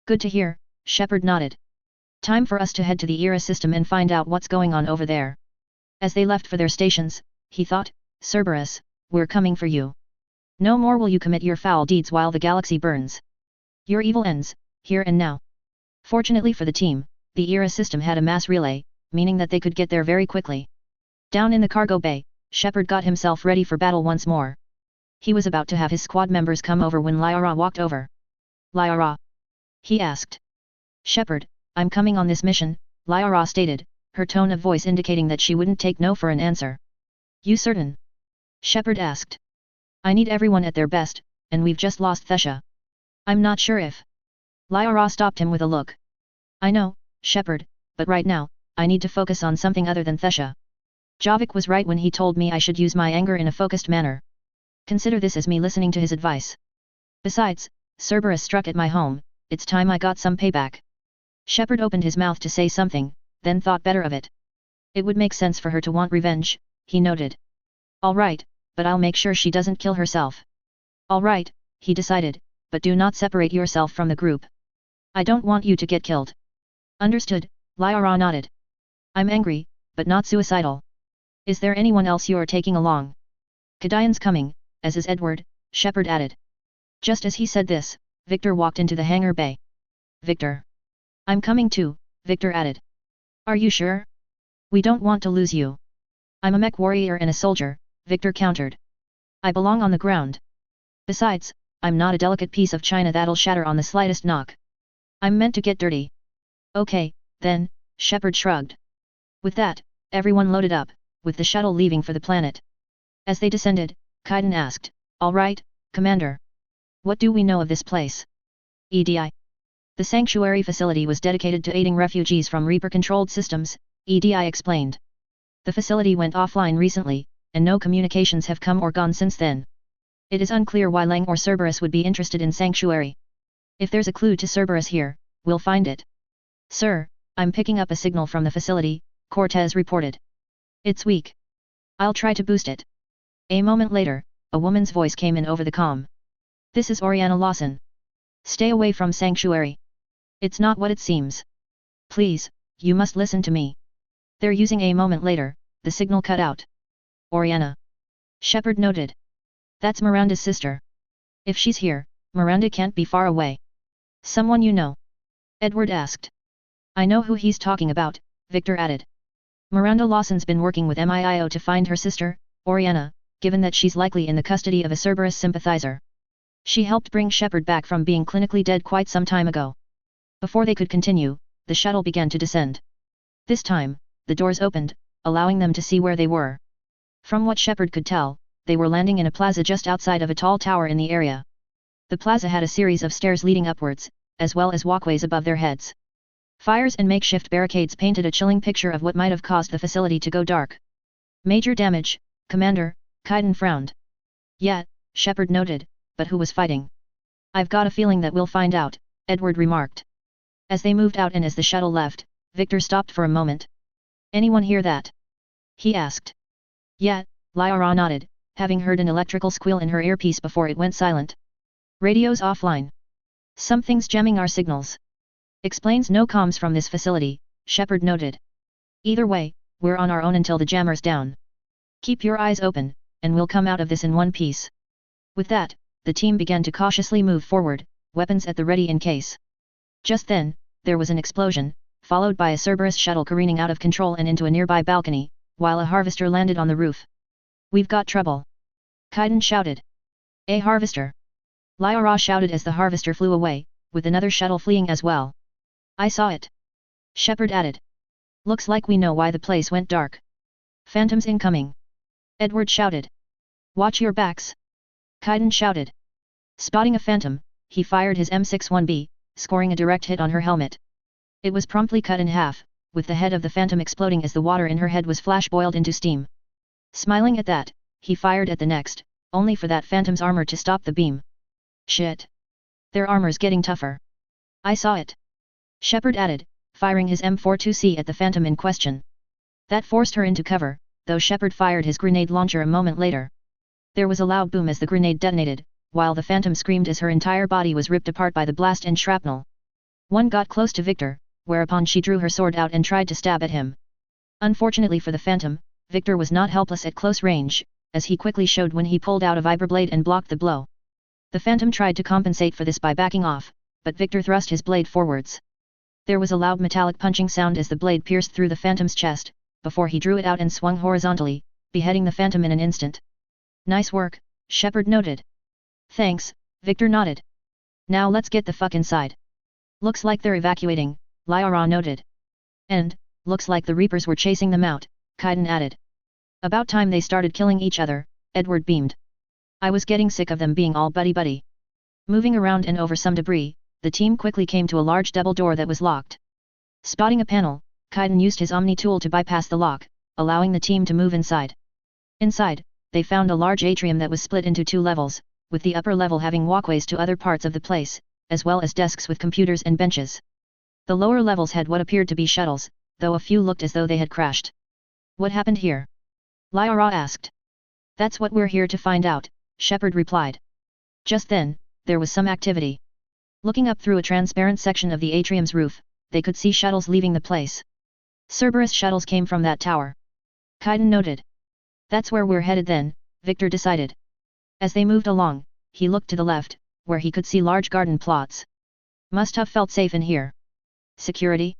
Good to hear, Shepard nodded. Time for us to head to the ERA system and find out what's going on over there. As they left for their stations, he thought, Cerberus, we're coming for you. No more will you commit your foul deeds while the galaxy burns. Your evil ends, here and now. Fortunately for the team, the ERA system had a mass relay, meaning that they could get there very quickly. Down in the cargo bay, Shepard got himself ready for battle once more. He was about to have his squad members come over when Lyra walked over. Lyra? He asked. Shepard, I'm coming on this mission, Lyra stated, her tone of voice indicating that she wouldn't take no for an answer. You certain? Shepard asked. I need everyone at their best, and we've just lost Thessia. I'm not sure if. Lyra stopped him with a look. I know, Shepard, but right now, I need to focus on something other than Thessia. Javik was right when he told me I should use my anger in a focused manner. Consider this as me listening to his advice. Besides, Cerberus struck at my home, it's time I got some payback. Shepard opened his mouth to say something, then thought better of it. It would make sense for her to want revenge, he noted. All right, but I'll make sure she doesn't kill herself. All right, he decided, but do not separate yourself from the group. I don't want you to get killed. Understood, Lyra nodded. I'm angry, but not suicidal. Is there anyone else you're taking along? Kadian's coming, as is Edward, Shepard added. Just as he said this, Victor walked into the hangar bay. Victor. I'm coming too, Victor added. Are you sure? We don't want to lose you. I'm a mech warrior and a soldier, Victor countered. I belong on the ground. Besides, I'm not a delicate piece of china that'll shatter on the slightest knock. I'm meant to get dirty. Okay, then, Shepard shrugged. With that, everyone loaded up, with the shuttle leaving for the planet. As they descended, Kaiden asked, "All right, Commander. What do we know of this place?" EDI. The sanctuary facility was dedicated to aiding refugees from Reaper-controlled systems, EDI explained. The facility went offline recently, and no communications have come or gone since then. It is unclear why Lang or Cerberus would be interested in Sanctuary. If there's a clue to Cerberus here, we'll find it. Sir, I'm picking up a signal from the facility, Cortez reported. It's weak. I'll try to boost it. A moment later, a woman's voice came in over the comm. This is Oriana Lawson. Stay away from Sanctuary. It's not what it seems. Please, you must listen to me. They're using a moment later, the signal cut out. Oriana. Shepard noted. That's Miranda's sister. If she's here, Miranda can't be far away. Someone you know? Edward asked. I know who he's talking about, Victor added. Miranda Lawson's been working with MIIO to find her sister, Oriana, given that she's likely in the custody of a Cerberus sympathizer. She helped bring Shepard back from being clinically dead quite some time ago. Before they could continue, the shuttle began to descend. This time, the doors opened, allowing them to see where they were. From what Shepard could tell, they were landing in a plaza just outside of a tall tower in the area. The plaza had a series of stairs leading upwards, as well as walkways above their heads. Fires and makeshift barricades painted a chilling picture of what might have caused the facility to go dark. Major damage, Commander, Kaiden frowned. Yeah, Shepard noted, but who was fighting? I've got a feeling that we'll find out, Edward remarked. As they moved out and as the shuttle left, Victor stopped for a moment. Anyone hear that? He asked. Yeah, Lyra nodded, having heard an electrical squeal in her earpiece before it went silent. Radio's offline. Something's jamming our signals. Explains no comms from this facility, Shepard noted. Either way, we're on our own until the jammer's down. Keep your eyes open, and we'll come out of this in one piece. With that, the team began to cautiously move forward, weapons at the ready in case. Just then, there was an explosion, followed by a Cerberus shuttle careening out of control and into a nearby balcony, while a harvester landed on the roof. We've got trouble. Kaiden shouted. A harvester. Lyra shouted as the harvester flew away, with another shuttle fleeing as well. I saw it. Shepard added. Looks like we know why the place went dark. Phantoms incoming. Edward shouted. Watch your backs. Kaiden shouted. Spotting a phantom, he fired his M61B, scoring a direct hit on her helmet. It was promptly cut in half, with the head of the phantom exploding as the water in her head was flash-boiled into steam. Smiling at that, he fired at the next, only for that phantom's armor to stop the beam. Shit. Their armor's getting tougher. I saw it. Shepard added, firing his M42C at the phantom in question. That forced her into cover, though Shepard fired his grenade launcher a moment later. There was a loud boom as the grenade detonated, while the phantom screamed as her entire body was ripped apart by the blast and shrapnel. One got close to Victor, whereupon she drew her sword out and tried to stab at him. Unfortunately for the phantom, Victor was not helpless at close range, as he quickly showed when he pulled out a vibroblade and blocked the blow. The phantom tried to compensate for this by backing off, but Victor thrust his blade forwards. There was a loud metallic punching sound as the blade pierced through the phantom's chest, before he drew it out and swung horizontally, beheading the phantom in an instant. Nice work, Shepard noted. Thanks, Victor nodded. Now let's get the fuck inside. Looks like they're evacuating, Lyra noted. And, looks like the Reapers were chasing them out, Kaiden added. About time they started killing each other, Edward beamed. I was getting sick of them being all buddy-buddy. Moving around and over some debris, the team quickly came to a large double door that was locked. Spotting a panel, Kaiden used his Omni tool to bypass the lock, allowing the team to move inside. Inside, they found a large atrium that was split into two levels, with the upper level having walkways to other parts of the place, as well as desks with computers and benches. The lower levels had what appeared to be shuttles, though a few looked as though they had crashed. What happened here? Lyra asked. That's what we're here to find out, Shepard replied. Just then, there was some activity. Looking up through a transparent section of the atrium's roof, they could see shuttles leaving the place. Cerberus shuttles came from that tower. Kaiden noted. That's where we're headed then, Victor decided. As they moved along, he looked to the left, where he could see large garden plots. Must have felt safe in here. Security?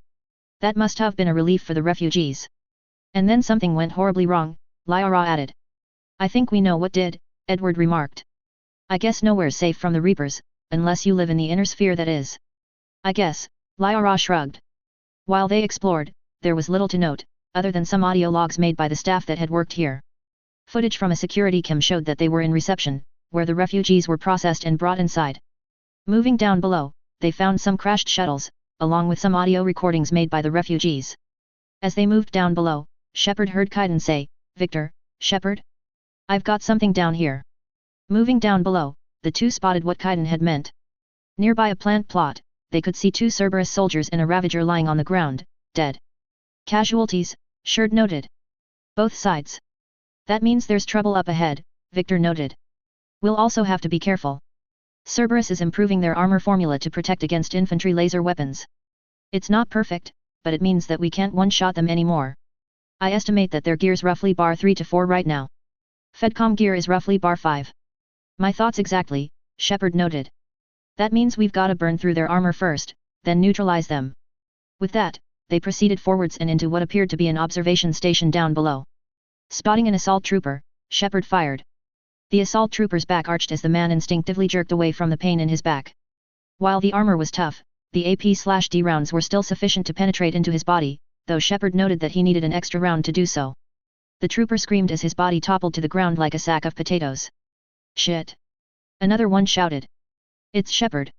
That must have been a relief for the refugees. And then something went horribly wrong, Lyra added. I think we know what did, Edward remarked. I guess nowhere's safe from the Reapers, unless you live in the inner sphere that is. I guess, Lyra shrugged. While they explored, there was little to note, other than some audio logs made by the staff that had worked here. Footage from a security cam showed that they were in reception, where the refugees were processed and brought inside. Moving down below, they found some crashed shuttles, along with some audio recordings made by the refugees. As they moved down below, Shepard heard Kaiden say, Victor, Shepard? I've got something down here. Moving down below, the two spotted what Kaiden had meant. Nearby a plant plot, they could see two Cerberus soldiers and a Ravager lying on the ground, dead. Casualties, Sherd noted. Both sides. That means there's trouble up ahead, Victor noted. We'll also have to be careful. Cerberus is improving their armor formula to protect against infantry laser weapons. It's not perfect, but it means that we can't one-shot them anymore. I estimate that their gear's roughly bar 3 to 4 right now. Fedcom gear is roughly bar 5. My thoughts exactly, Shepard noted. That means we've gotta burn through their armor first, then neutralize them. With that, they proceeded forwards and into what appeared to be an observation station down below. Spotting an assault trooper, Shepard fired. The assault trooper's back arched as the man instinctively jerked away from the pain in his back. While the armor was tough, the AP/D rounds were still sufficient to penetrate into his body, though Shepard noted that he needed an extra round to do so. The trooper screamed as his body toppled to the ground like a sack of potatoes. Shit! Another one shouted. It's Shepard.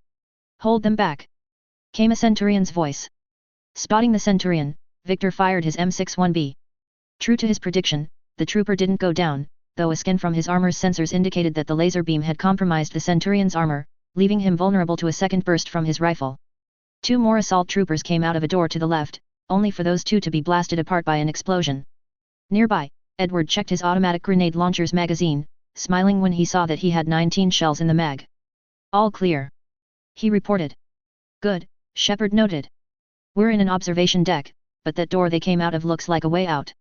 Hold them back! Came a Centurion's voice. Spotting the Centurion, Victor fired his M61B. True to his prediction, the trooper didn't go down, though a scan from his armor's sensors indicated that the laser beam had compromised the Centurion's armor, leaving him vulnerable to a second burst from his rifle. Two more assault troopers came out of a door to the left, only for those two to be blasted apart by an explosion. Nearby, Edward checked his automatic grenade launcher's magazine, smiling when he saw that he had 19 shells in the mag. All clear. He reported. Good, Shepard noted. We're in an observation deck, but that door they came out of looks like a way out.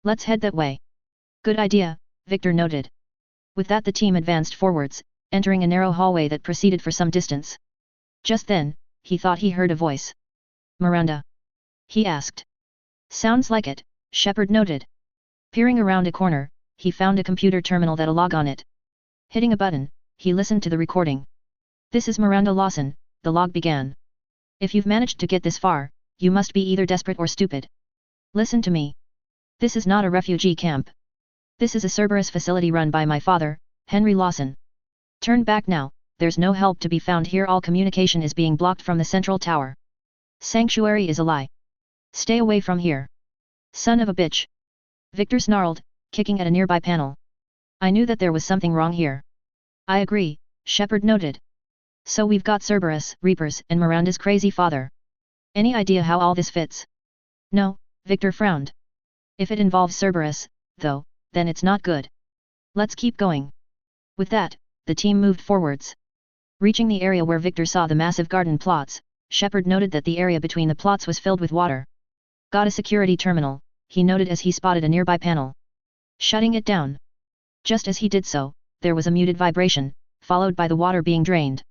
Let's head that way. Good idea, Victor noted. With that the team advanced forwards, entering a narrow hallway that proceeded for some distance. Just then, he thought he heard a voice. Miranda? He asked. Sounds like it, Shepard noted. Peering around a corner, he found a computer terminal that a log on it. Hitting a button, he listened to the recording. This is Miranda Lawson, the log began. If you've managed to get this far, you must be either desperate or stupid. Listen to me. This is not a refugee camp. This is a Cerberus facility run by my father, Henry Lawson. Turn back now, there's no help to be found here, all communication is being blocked from the central tower. Sanctuary is a lie. Stay away from here. Son of a bitch. Victor snarled, kicking at a nearby panel. I knew that there was something wrong here. I agree, Shepard noted. So we've got Cerberus, Reapers, and Miranda's crazy father. Any idea how all this fits? No, Victor frowned. If it involves Cerberus, though, then it's not good. Let's keep going. With that, the team moved forwards. Reaching the area where Victor saw the massive garden plots, Shepard noted that the area between the plots was filled with water. Got a security terminal, he noted as he spotted a nearby panel. Shutting it down. Just as he did so, there was a muted vibration, followed by the water being drained.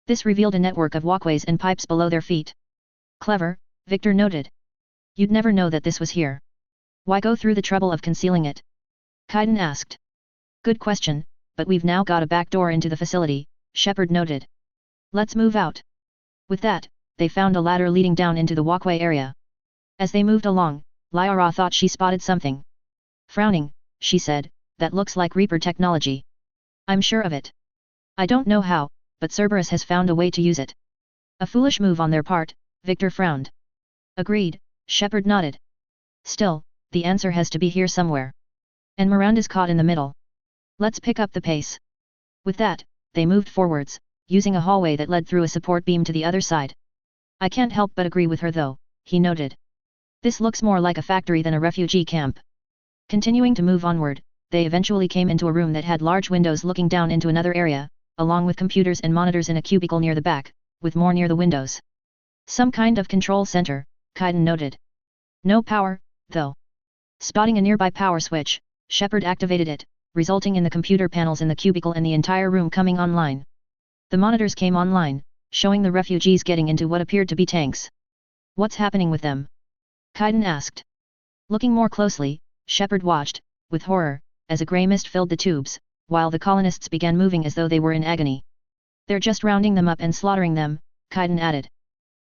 This revealed a network of walkways and pipes below their feet. Clever, Victor noted. You'd never know that this was here. Why go through the trouble of concealing it? Kaiden asked. Good question, but we've now got a back door into the facility, Shepard noted. Let's move out. With that, they found a ladder leading down into the walkway area. As they moved along, Lyra thought she spotted something. Frowning, she said, that looks like Reaper technology. I'm sure of it. I don't know how, but Cerberus has found a way to use it. A foolish move on their part, Victor frowned. Agreed, Shepard nodded. Still, the answer has to be here somewhere. And Miranda's caught in the middle. Let's pick up the pace. With that, they moved forwards, using a hallway that led through a support beam to the other side. I can't help but agree with her though, he noted. This looks more like a factory than a refugee camp. Continuing to move onward, they eventually came into a room that had large windows looking down into another area, along with computers and monitors in a cubicle near the back, with more near the windows. Some kind of control center, Kaiden noted. No power, though. Spotting a nearby power switch, Shepard activated it, resulting in the computer panels in the cubicle and the entire room coming online. The monitors came online, showing the refugees getting into what appeared to be tanks. What's happening with them? Kaiden asked. Looking more closely, Shepard watched, with horror, as a grey mist filled the tubes, while the colonists began moving as though they were in agony. "They're just rounding them up and slaughtering them," Kaiden added.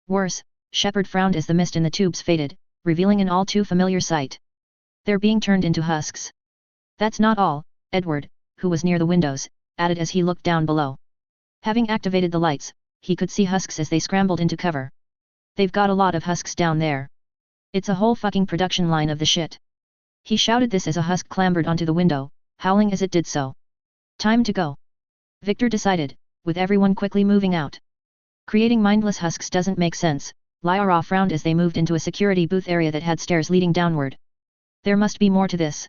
"Worse," Shepard frowned as the mist in the tubes faded, revealing an all too familiar sight. "They're being turned into husks." "That's not all," Edward, who was near the windows, added as he looked down below. Having activated the lights, he could see husks as they scrambled into cover. "They've got a lot of husks down there. It's a whole fucking production line of the shit." He shouted this as a husk clambered onto the window, howling as it did so. "Time to go," Victor decided, with everyone quickly moving out. "Creating mindless husks doesn't make sense," Lyra frowned as they moved into a security booth area that had stairs leading downward. "There must be more to this.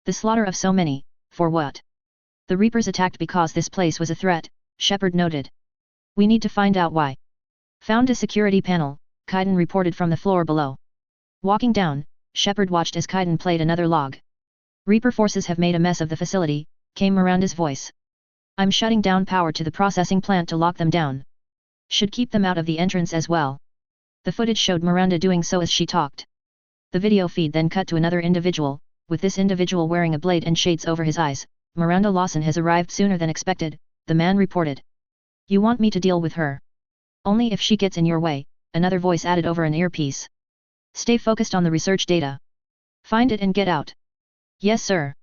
The slaughter of so many, for what?" "The Reapers attacked because this place was a threat," Shepard noted. "We need to find out why." "Found a security panel," Kaiden reported from the floor below. Walking down, Shepard watched as Kaiden played another log. "Reaper forces have made a mess of the facility," came Miranda's voice. "I'm shutting down power to the processing plant to lock them down. Should keep them out of the entrance as well." The footage showed Miranda doing so as she talked. The video feed then cut to another individual, with this individual wearing a blade and shades over his eyes. "Miranda Lawson has arrived sooner than expected," the man reported. "You want me to deal with her?" "Only if she gets in your way," another voice added over an earpiece. "Stay focused on the research data. Find it and get out." "Yes sir."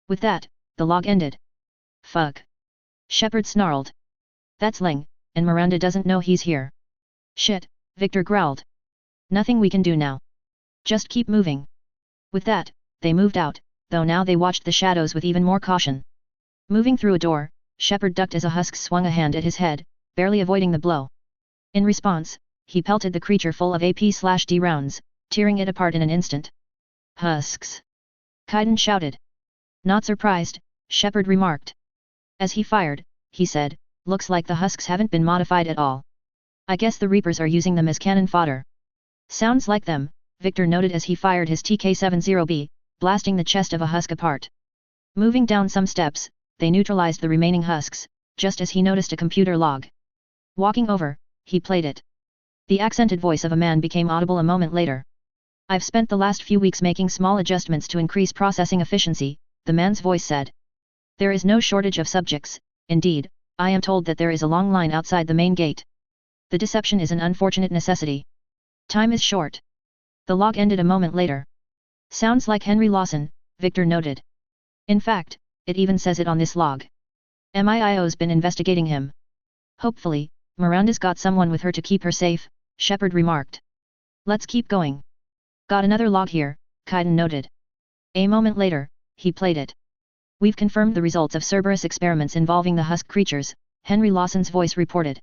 With that, the log ended. "Fuck." Shepard snarled. "That's Ling, and Miranda doesn't know he's here." "Shit," Victor growled. "Nothing we can do now. Just keep moving." With that, they moved out, though now they watched the shadows with even more caution. Moving through a door, Shepard ducked as a husk swung a hand at his head, barely avoiding the blow. In response, he pelted the creature full of AP/D rounds, tearing it apart in an instant. "Husks!" Kaiden shouted. "Not surprised," Shepard remarked. As he fired, he said, "Looks like the husks haven't been modified at all. I guess the Reapers are using them as cannon fodder." "Sounds like them," Victor noted as he fired his TK-70B, blasting the chest of a husk apart. Moving down some steps, they neutralized the remaining husks, just as he noticed a computer log. Walking over, he played it. The accented voice of a man became audible a moment later. "I've spent the last few weeks making small adjustments to increase processing efficiency," the man's voice said. "There is no shortage of subjects, indeed, I am told that there is a long line outside the main gate. The deception is an unfortunate necessity. Time is short." The log ended a moment later. "Sounds like Henry Lawson," Victor noted. "In fact, it even says it on this log. MIIO's been investigating him. Hopefully, Miranda's got someone with her to keep her safe," Shepard remarked. "Let's keep going." "Got another log here," Kaiden noted. A moment later, he played it. "We've confirmed the results of Cerberus experiments involving the husk creatures," Henry Lawson's voice reported.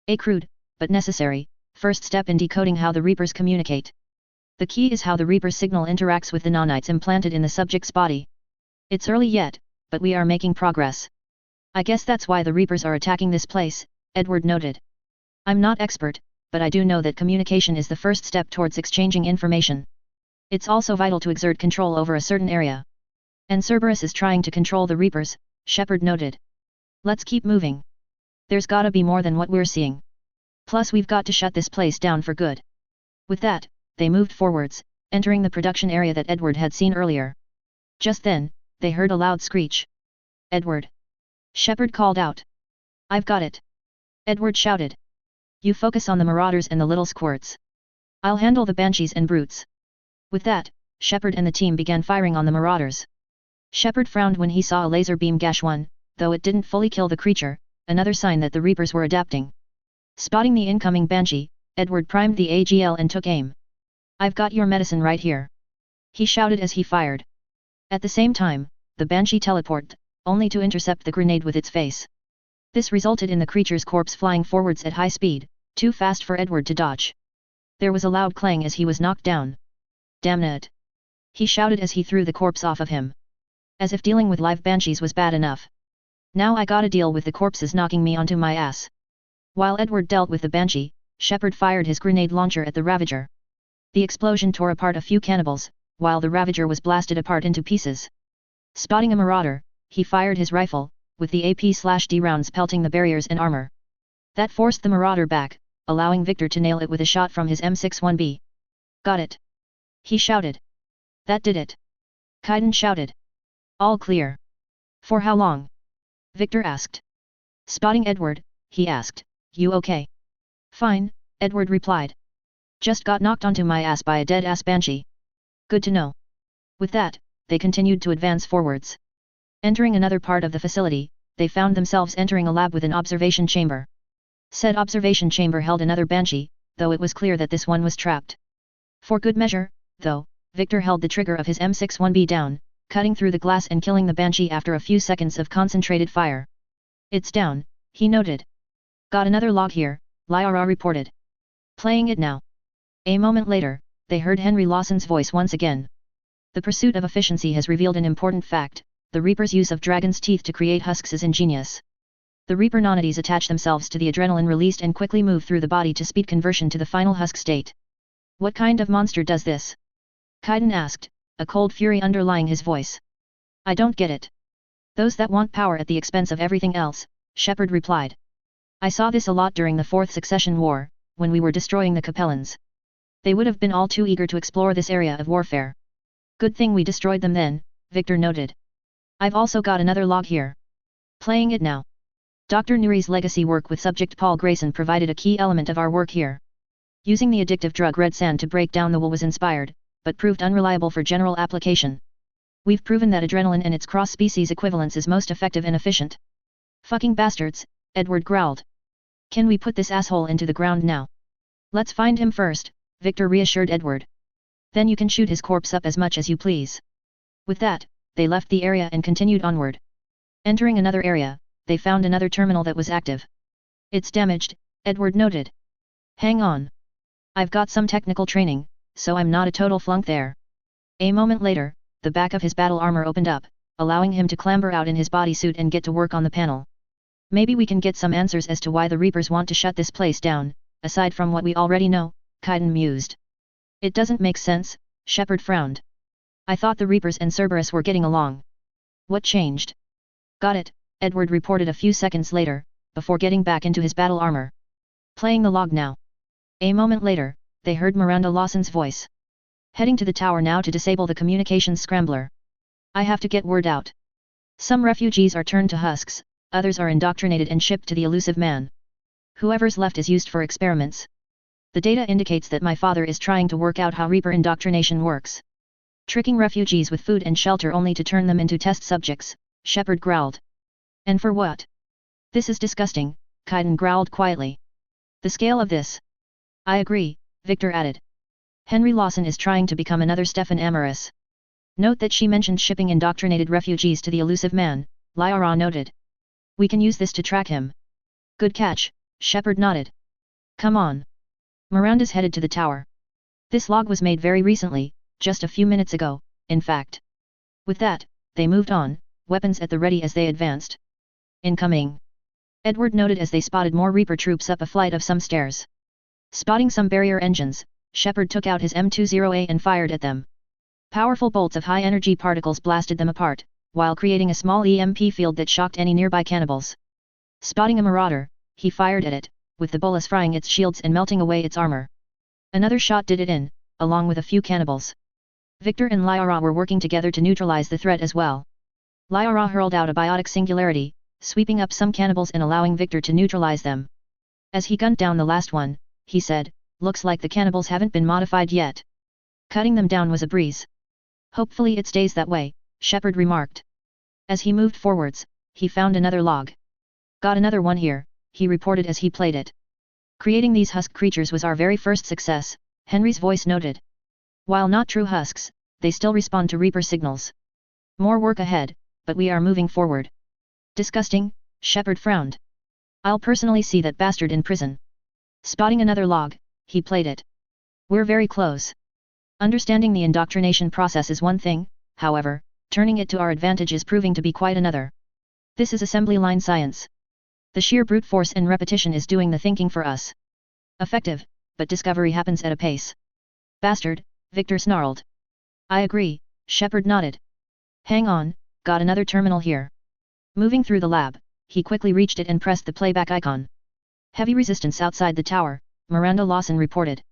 "A crude, but necessary, first step in decoding how the Reapers communicate. The key is how the Reaper signal interacts with the nanites implanted in the subject's body. It's early yet, but we are making progress. I guess that's why the Reapers are attacking this place," Edward noted. "I'm not expert, but I do know that communication is the first step towards exchanging information. It's also vital to exert control over a certain area. And Cerberus is trying to control the Reapers," Shepard noted. "Let's keep moving. There's gotta be more than what we're seeing. Plus we've got to shut this place down for good." With that, they moved forwards, entering the production area that Edward had seen earlier. Just then, they heard a loud screech. "Edward!" Shepard called out. "I've got it!" Edward shouted. "You focus on the marauders and the little squirts. I'll handle the banshees and brutes." With that, Shepard and the team began firing on the marauders. Shepard frowned when he saw a laser beam gash one, though it didn't fully kill the creature, another sign that the Reapers were adapting. Spotting the incoming banshee, Edward primed the AGL and took aim. "I've got your medicine right here," he shouted as he fired. At the same time, the banshee teleported, only to intercept the grenade with its face. This resulted in the creature's corpse flying forwards at high speed, too fast for Edward to dodge. There was a loud clang as he was knocked down. "Damn it!" he shouted as he threw the corpse off of him. As if dealing with live banshees was bad enough. Now I gotta deal with the corpses knocking me onto my ass. While Edward dealt with the banshee, Shepard fired his grenade launcher at the Ravager. The explosion tore apart a few cannibals, while the Ravager was blasted apart into pieces. Spotting a marauder, he fired his rifle, with the AP/D rounds pelting the barriers and armor. That forced the marauder back, allowing Victor to nail it with a shot from his M61B. "Got it!" he shouted. "That did it!" Kaiden shouted. All clear. For how long? Victor asked. Spotting Edward, he asked, you okay? Fine, Edward replied. Just got knocked onto my ass by a dead-ass banshee. Good to know. With that, they continued to advance forwards. Entering another part of the facility, they found themselves entering a lab with an observation chamber. Said observation chamber held another banshee, though it was clear that this one was trapped. For good measure, though, Victor held the trigger of his M61B down, cutting through the glass and killing the banshee after a few seconds of concentrated fire. It's down, he noted. Got another log here, Lyra reported. Playing it now. A moment later, they heard Henry Lawson's voice once again. The pursuit of efficiency has revealed an important fact: the Reaper's use of dragon's teeth to create husks is ingenious. The Reaper nonities attach themselves to the adrenaline released and quickly move through the body to speed conversion to the final husk state. What kind of monster does this? Kaiden asked, a cold fury underlying his voice. I don't get it. Those that want power at the expense of everything else, Shepard replied. I saw this a lot during the Fourth Succession War, when we were destroying the Capellans. They would have been all too eager to explore this area of warfare. Good thing we destroyed them then, Victor noted. I've also got another log here. Playing it now. Dr. Nuri's legacy work with subject Paul Grayson provided a key element of our work here. Using the addictive drug red sand to break down the wool was inspired, but proved unreliable for general application. We've proven that adrenaline and its cross-species equivalence is most effective and efficient. Fucking bastards, Edward growled. Can we put this asshole into the ground now? Let's find him first, Victor reassured Edward. Then you can shoot his corpse up as much as you please. With that, they left the area and continued onward. Entering another area, they found another terminal that was active. It's damaged, Edward noted. Hang on. I've got some technical training, so I'm not a total flunk there. A moment later, the back of his battle armor opened up, allowing him to clamber out in his bodysuit and get to work on the panel. Maybe we can get some answers as to why the Reapers want to shut this place down, aside from what we already know, Kaiden mused. It doesn't make sense, Shepard frowned. I thought the Reapers and Cerberus were getting along. What changed? Got it, Edward reported a few seconds later, before getting back into his battle armor. Playing the log now. A moment later, they heard Miranda Lawson's voice. Heading to the tower now to disable the communications scrambler. I have to get word out. Some refugees are turned to husks, others are indoctrinated and shipped to the elusive man. Whoever's left is used for experiments. The data indicates that my father is trying to work out how Reaper indoctrination works. Tricking refugees with food and shelter only to turn them into test subjects, Shepard growled. And for what? This is disgusting, Kaiden growled quietly. The scale of this. I agree, Victor added. Henry Lawson is trying to become another Stefan Amaris. Note that she mentioned shipping indoctrinated refugees to the elusive man, Lyra noted. We can use this to track him. Good catch, Shepard nodded. Come on. Miranda's headed to the tower. This log was made very recently, just a few minutes ago, in fact. With that, they moved on, weapons at the ready as they advanced. Incoming. Edward noted as they spotted more Reaper troops up a flight of some stairs. Spotting some barrier engines, Shepard took out his M20A and fired at them. Powerful bolts of high-energy particles blasted them apart, while creating a small EMP field that shocked any nearby cannibals. Spotting a marauder, he fired at it, with the bolus frying its shields and melting away its armor. Another shot did it in, along with a few cannibals. Victor and Lyra were working together to neutralize the threat as well. Lyra hurled out a biotic singularity, sweeping up some cannibals and allowing Victor to neutralize them. As he gunned down the last one, he said, looks like the cannibals haven't been modified yet. Cutting them down was a breeze. Hopefully it stays that way, Shepard remarked. As he moved forwards, he found another log. Got another one here, he reported as he played it. Creating these husk creatures was our very first success, Henry's voice noted. While not true husks, they still respond to Reaper signals. More work ahead, but we are moving forward. Disgusting, Shepard frowned. I'll personally see that bastard in prison. Spotting another log, he played it. We're very close. Understanding the indoctrination process is one thing, however, turning it to our advantage is proving to be quite another. This is assembly line science. The sheer brute force and repetition is doing the thinking for us. Effective, but discovery happens at a pace. Bastard, Victor snarled. I agree, Shepard nodded. Hang on, got another terminal here. Moving through the lab, he quickly reached it and pressed the playback icon. Heavy resistance outside the tower, Miranda Lawson reported.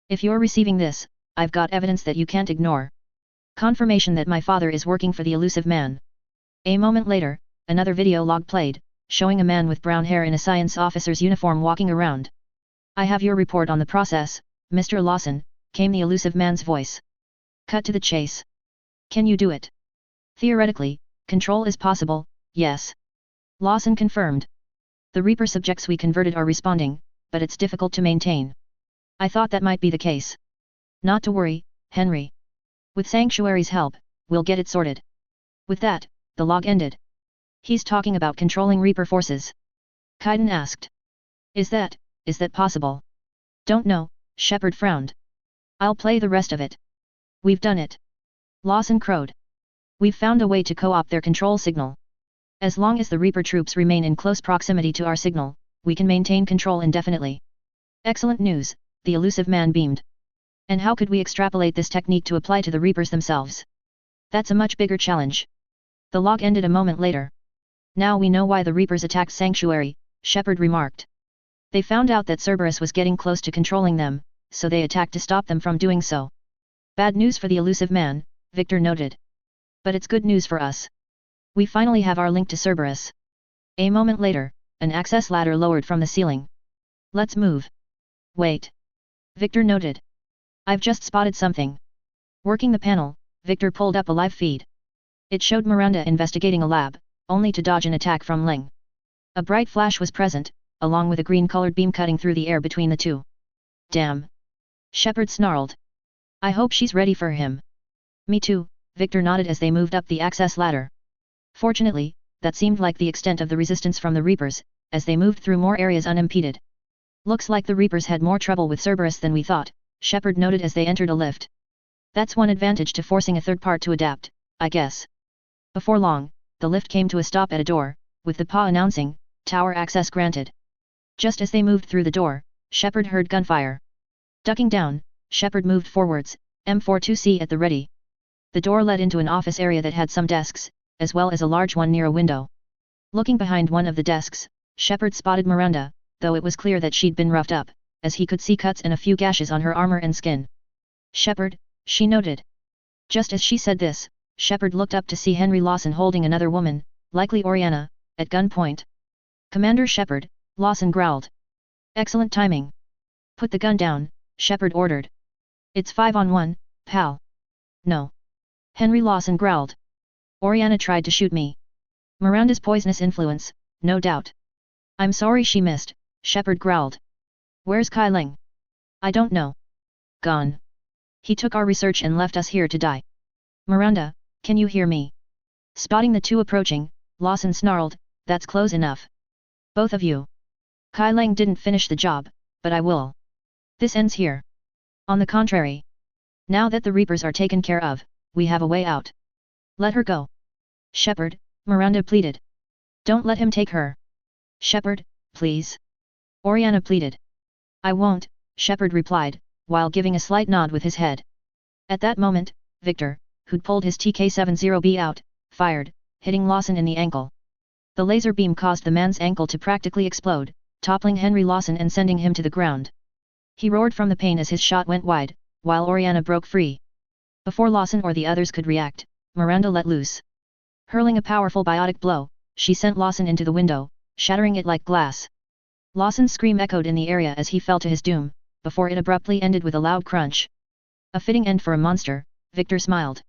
If you're receiving this, I've got evidence that you can't ignore. Confirmation that my father is working for the elusive man. A moment later, another video log played, showing a man with brown hair in a science officer's uniform walking around. I have your report on the process, Mr. Lawson, came the elusive man's voice. Cut to the chase. Can you do it? Theoretically, control is possible, yes. Lawson confirmed. The Reaper subjects we converted are responding, but it's difficult to maintain. I thought that might be the case. Not to worry, Henry. With Sanctuary's help, we'll get it sorted. With that, the log ended. He's talking about controlling Reaper forces. Kaiden asked. Is that possible? Don't know, Shepard frowned. I'll play the rest of it. We've done it. Lawson crowed. We've found a way to co-opt their control signal. As long as the Reaper troops remain in close proximity to our signal, we can maintain control indefinitely. Excellent news, the elusive man beamed. And how could we extrapolate this technique to apply to the Reapers themselves? That's a much bigger challenge. The log ended a moment later. Now we know why the Reapers attacked Sanctuary, Shepard remarked. They found out that Cerberus was getting close to controlling them, so they attacked to stop them from doing so. Bad news for the elusive man, Victor noted. But it's good news for us. We finally have our link to Cerberus. A moment later, an access ladder lowered from the ceiling. Let's move. Wait. Victor noted. I've just spotted something. Working the panel, Victor pulled up a live feed. It showed Miranda investigating a lab, only to dodge an attack from Ling. A bright flash was present, along with a green-colored beam cutting through the air between the two. Damn. Shepard snarled. I hope she's ready for him. Me too, Victor nodded as they moved up the access ladder. Fortunately, that seemed like the extent of the resistance from the Reapers, as they moved through more areas unimpeded. Looks like the Reapers had more trouble with Cerberus than we thought, Shepard noted as they entered a lift. That's one advantage to forcing a third part to adapt, I guess. Before long, the lift came to a stop at a door, with the PA announcing, Tower access granted. Just as they moved through the door, Shepard heard gunfire. Ducking down, Shepard moved forwards, M42C at the ready. The door led into an office area that had some desks, as well as a large one near a window. Looking behind one of the desks, Shepard spotted Miranda, though it was clear that she'd been roughed up, as he could see cuts and a few gashes on her armor and skin. Shepard, she noted. Just as she said this, Shepard looked up to see Henry Lawson holding another woman, likely Oriana, at gunpoint. Commander Shepard, Lawson growled. Excellent timing. Put the gun down, Shepard ordered. It's 5-on-1, pal. No. Henry Lawson growled. Oriana tried to shoot me. Miranda's poisonous influence, no doubt. I'm sorry she missed, Shepard growled. Where's Kai Ling? I don't know. Gone. He took our research and left us here to die. Miranda, can you hear me? Spotting the two approaching, Lawson snarled, that's close enough. Both of you. Kai Ling didn't finish the job, but I will. This ends here. On the contrary. Now that the Reapers are taken care of, we have a way out. Let her go. Shepard, Miranda pleaded. Don't let him take her. Shepard, please. Oriana pleaded. I won't, Shepard replied, while giving a slight nod with his head. At that moment, Victor, who'd pulled his TK-70B out, fired, hitting Lawson in the ankle. The laser beam caused the man's ankle to practically explode, toppling Henry Lawson and sending him to the ground. He roared from the pain as his shot went wide, while Oriana broke free. Before Lawson or the others could react, Miranda let loose. Hurling a powerful biotic blow, she sent Lawson into the window, shattering it like glass. Lawson's scream echoed in the area as he fell to his doom, before it abruptly ended with a loud crunch. A fitting end for a monster, Victor smiled.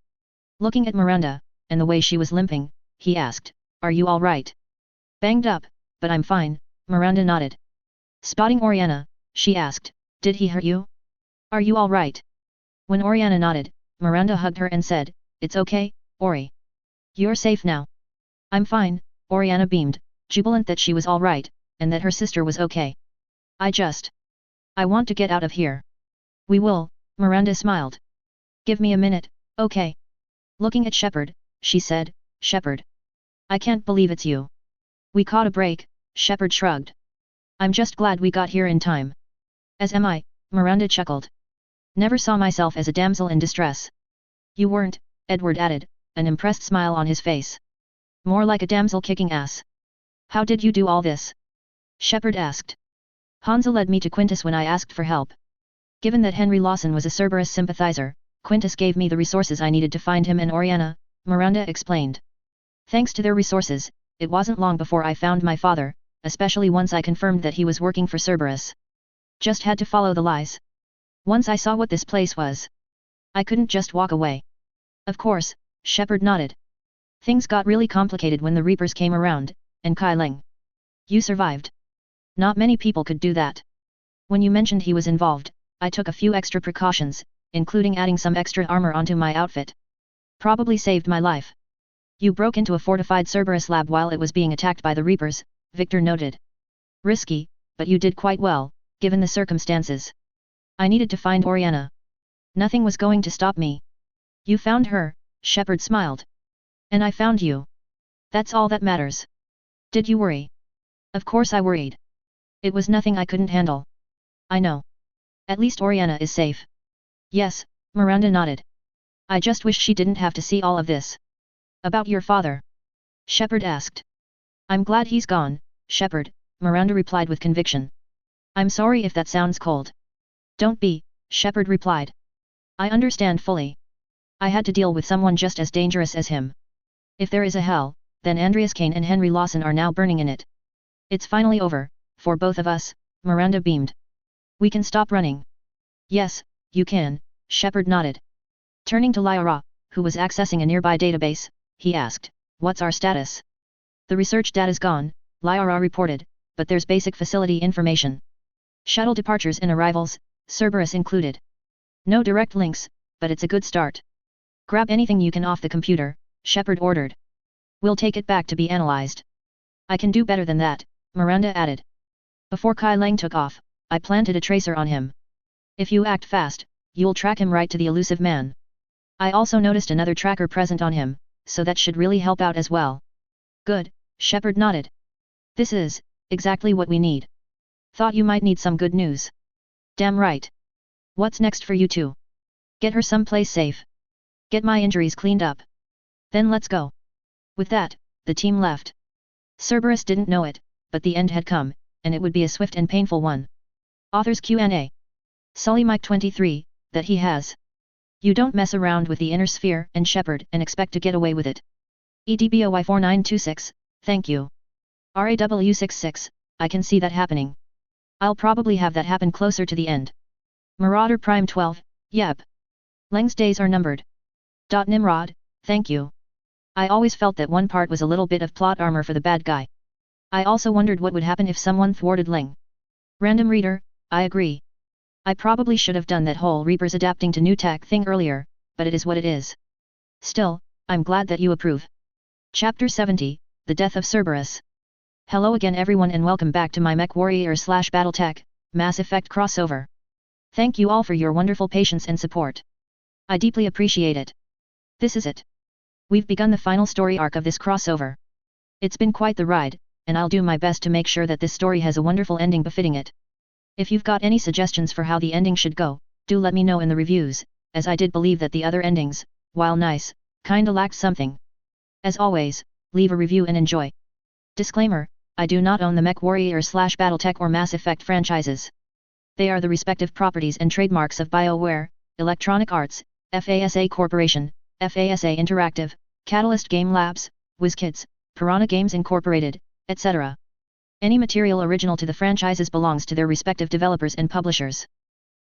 Looking at Miranda, and the way she was limping, he asked, Are you all right? Banged up, but I'm fine, Miranda nodded. Spotting Oriana, she asked, Did he hurt you? Are you all right? When Oriana nodded, Miranda hugged her and said, It's okay, Ori. You're safe now. I'm fine, Oriana beamed, jubilant that she was all right, and that her sister was okay. I want to get out of here. We will, Miranda smiled. Give me a minute, okay. Looking at Shepard, she said, Shepard. I can't believe it's you. We caught a break, Shepard shrugged. I'm just glad we got here in time. As am I, Miranda chuckled. Never saw myself as a damsel in distress. You weren't, Edward added, an impressed smile on his face. More like a damsel kicking ass. How did you do all this? Shepard asked. Hansa led me to Quintus when I asked for help. Given that Henry Lawson was a Cerberus sympathizer, Quintus gave me the resources I needed to find him and Oriana, Miranda explained. Thanks to their resources, it wasn't long before I found my father, especially once I confirmed that he was working for Cerberus. Just had to follow the lies. Once I saw what this place was, I couldn't just walk away. Of course, Shepard nodded. Things got really complicated when the Reapers came around, and Kai Leng. You survived. Not many people could do that. When you mentioned he was involved, I took a few extra precautions, including adding some extra armor onto my outfit. Probably saved my life. You broke into a fortified Cerberus lab while it was being attacked by the Reapers, Victor noted. Risky, but you did quite well, given the circumstances. I needed to find Oriana. Nothing was going to stop me. You found her, Shepard smiled. And I found you. That's all that matters. Did you worry? Of course I worried. It was nothing I couldn't handle. I know. At least Oriana is safe. Yes, Miranda nodded. I just wish she didn't have to see all of this. About your father? Shepard asked. I'm glad he's gone, Shepard, Miranda replied with conviction. I'm sorry if that sounds cold. Don't be, Shepard replied. I understand fully. I had to deal with someone just as dangerous as him. If there is a hell, then Andreas Kane and Henry Lawson are now burning in it. It's finally over, for both of us, Miranda beamed. We can stop running. Yes, you can, Shepard nodded. Turning to Lyra, who was accessing a nearby database, he asked, what's our status? The research data's gone, Lyra reported, but there's basic facility information. Shuttle departures and arrivals, Cerberus included. No direct links, but it's a good start. Grab anything you can off the computer, Shepard ordered. We'll take it back to be analyzed. I can do better than that, Miranda added. Before Kai Leng took off, I planted a tracer on him. If you act fast, you'll track him right to the elusive man. I also noticed another tracker present on him, so that should really help out as well. Good, Shepard nodded. This is exactly what we need. Thought you might need some good news. Damn right. What's next for you two? Get her someplace safe. Get my injuries cleaned up. Then let's go. With that, the team left. Cerberus didn't know it, but the end had come, and it would be a swift and painful one. Authors Q&A. Sully Mike 23, that he has. You don't mess around with the inner sphere and Shepard and expect to get away with it. EDBOY 4926, thank you. RAW66, I can see that happening. I'll probably have that happen closer to the end. Marauder Prime 12, yep. Leng's days are numbered. Nimrod, thank you. I always felt that one part was a little bit of plot armor for the bad guy. I also wondered what would happen if someone thwarted Leng. Random reader, I agree. I probably should have done that whole Reapers adapting to new tech thing earlier, but it is what it is. Still, I'm glad that you approve. Chapter 70, The Death of Cerberus. Hello again everyone and welcome back to my MechWarrior/BattleTech, Mass Effect crossover. Thank you all for your wonderful patience and support. I deeply appreciate it. This is it. We've begun the final story arc of this crossover. It's been quite the ride, and I'll do my best to make sure that this story has a wonderful ending befitting it. If you've got any suggestions for how the ending should go, do let me know in the reviews, as I did believe that the other endings, while nice, kinda lacked something. As always, leave a review and enjoy. Disclaimer, I do not own the MechWarrior/BattleTech or Mass Effect franchises. They are the respective properties and trademarks of BioWare, Electronic Arts, FASA Corporation, FASA Interactive, Catalyst Game Labs, WizKids, Piranha Games Incorporated, etc. Any material original to the franchises belongs to their respective developers and publishers.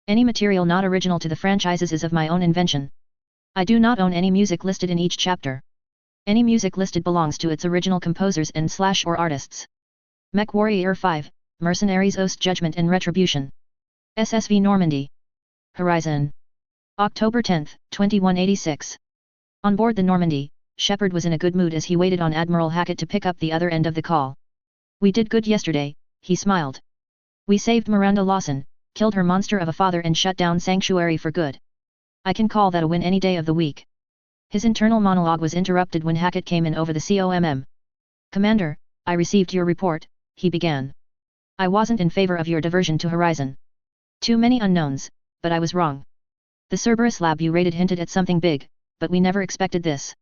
Any material not original to the franchises is of my own invention. I do not own any music listed in each chapter. Any music listed belongs to its original composers and/or artists. MechWarrior 5, Mercenaries Ost Judgment and Retribution. SSV Normandy. Horizon. October 10, 2186. On board the Normandy, Shepard was in a good mood as he waited on Admiral Hackett to pick up the other end of the call. We did good yesterday, he smiled. We saved Miranda Lawson, killed her monster of a father and shut down Sanctuary for good. I can call that a win any day of the week. His internal monologue was interrupted when Hackett came in over the COMM. Commander, I received your report, he began. I wasn't in favor of your diversion to Horizon. Too many unknowns, but I was wrong. The Cerberus lab you raided hinted at something big, but we never expected this.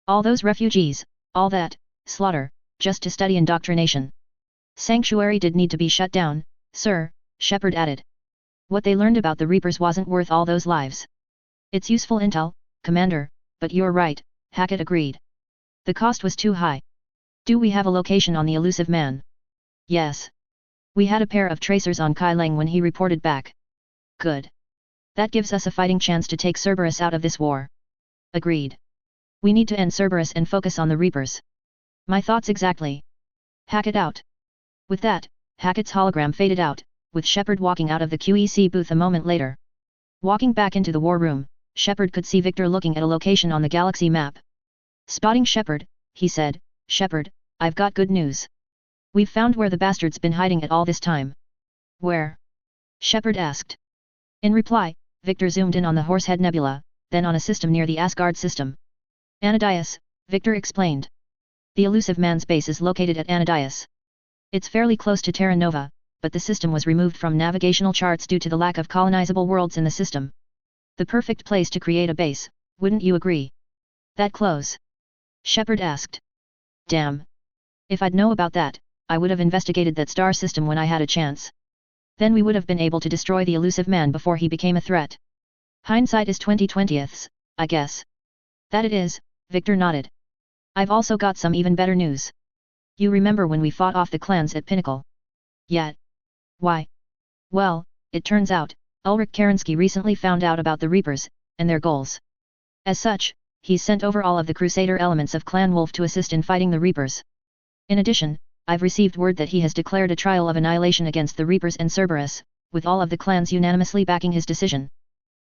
All those refugees, all that slaughter, just to study indoctrination. Sanctuary did need to be shut down, sir, Shepard added. What they learned about the Reapers wasn't worth all those lives. It's useful intel, Commander, but you're right, Hackett agreed. The cost was too high. Do we have a location on the elusive man? Yes. We had a pair of tracers on Kai Leng when he reported back. Good. That gives us a fighting chance to take Cerberus out of this war. Agreed. We need to end Cerberus and focus on the Reapers. My thoughts exactly. Hackett out. With that, Hackett's hologram faded out, with Shepard walking out of the QEC booth a moment later. Walking back into the war room, Shepard could see Victor looking at a location on the galaxy map. Spotting Shepard, he said, "Shepard, I've got good news. We've found where the bastard's been hiding it all this time." "Where?" Shepard asked. In reply, Victor zoomed in on the Horsehead Nebula, then on a system near the Asgard system. "Anadias," Victor explained. "The elusive man's base is located at Anadias. It's fairly close to Terra Nova, but the system was removed from navigational charts due to the lack of colonizable worlds in the system. The perfect place to create a base, wouldn't you agree?" "That close?" Shepard asked. "Damn. If I'd know about that, I would have investigated that star system when I had a chance. Then we would have been able to destroy the elusive man before he became a threat. Hindsight is 20/20, I guess." "That it is," Victor nodded. "I've also got some even better news. You remember when we fought off the clans at Pinnacle?" "Yeah. Why?" "Well, it turns out, Ulrich Kerensky recently found out about the Reapers, and their goals. As such, he's sent over all of the Crusader elements of Clan Wolf to assist in fighting the Reapers. In addition, I've received word that he has declared a trial of annihilation against the Reapers and Cerberus, with all of the clans unanimously backing his decision.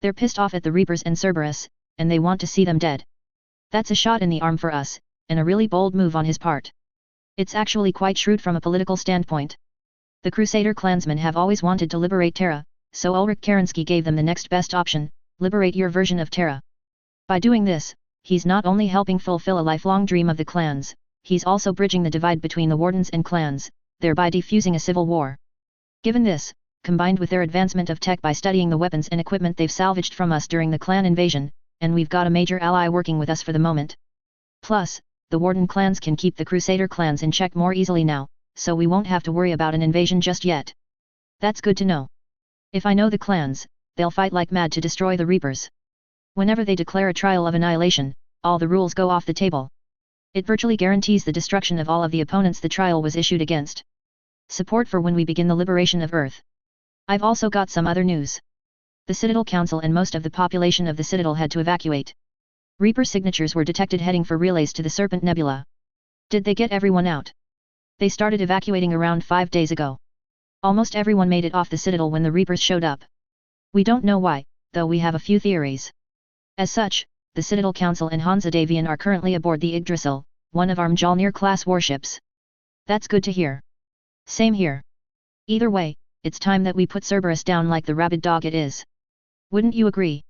They're pissed off at the Reapers and Cerberus, and they want to see them dead. That's a shot in the arm for us, and a really bold move on his part. It's actually quite shrewd from a political standpoint. The Crusader clansmen have always wanted to liberate Terra, so Ulrich Kerensky gave them the next best option: liberate your version of Terra. By doing this, he's not only helping fulfill a lifelong dream of the clans, he's also bridging the divide between the Wardens and clans, thereby defusing a civil war. Given this, combined with their advancement of tech by studying the weapons and equipment they've salvaged from us during the clan invasion, and we've got a major ally working with us for the moment. Plus, the Warden clans can keep the Crusader clans in check more easily now, so we won't have to worry about an invasion just yet. That's good to know. If I know the clans, they'll fight like mad to destroy the Reapers. Whenever they declare a trial of annihilation, all the rules go off the table. It virtually guarantees the destruction of all of the opponents the trial was issued against. Support for when we begin the liberation of Earth. I've also got some other news. The Citadel Council and most of the population of the Citadel had to evacuate. Reaper signatures were detected heading for relays to the Serpent Nebula. Did they get everyone out? They started evacuating around 5 days ago. Almost everyone made it off the Citadel when the Reapers showed up. We don't know why, though we have a few theories. As such, the Citadel Council and Hansa Davian are currently aboard the Yggdrasil, one of our Mjolnir-class warships. That's good to hear. Same here. Either way, it's time that we put Cerberus down like the rabid dog it is. Wouldn't you agree?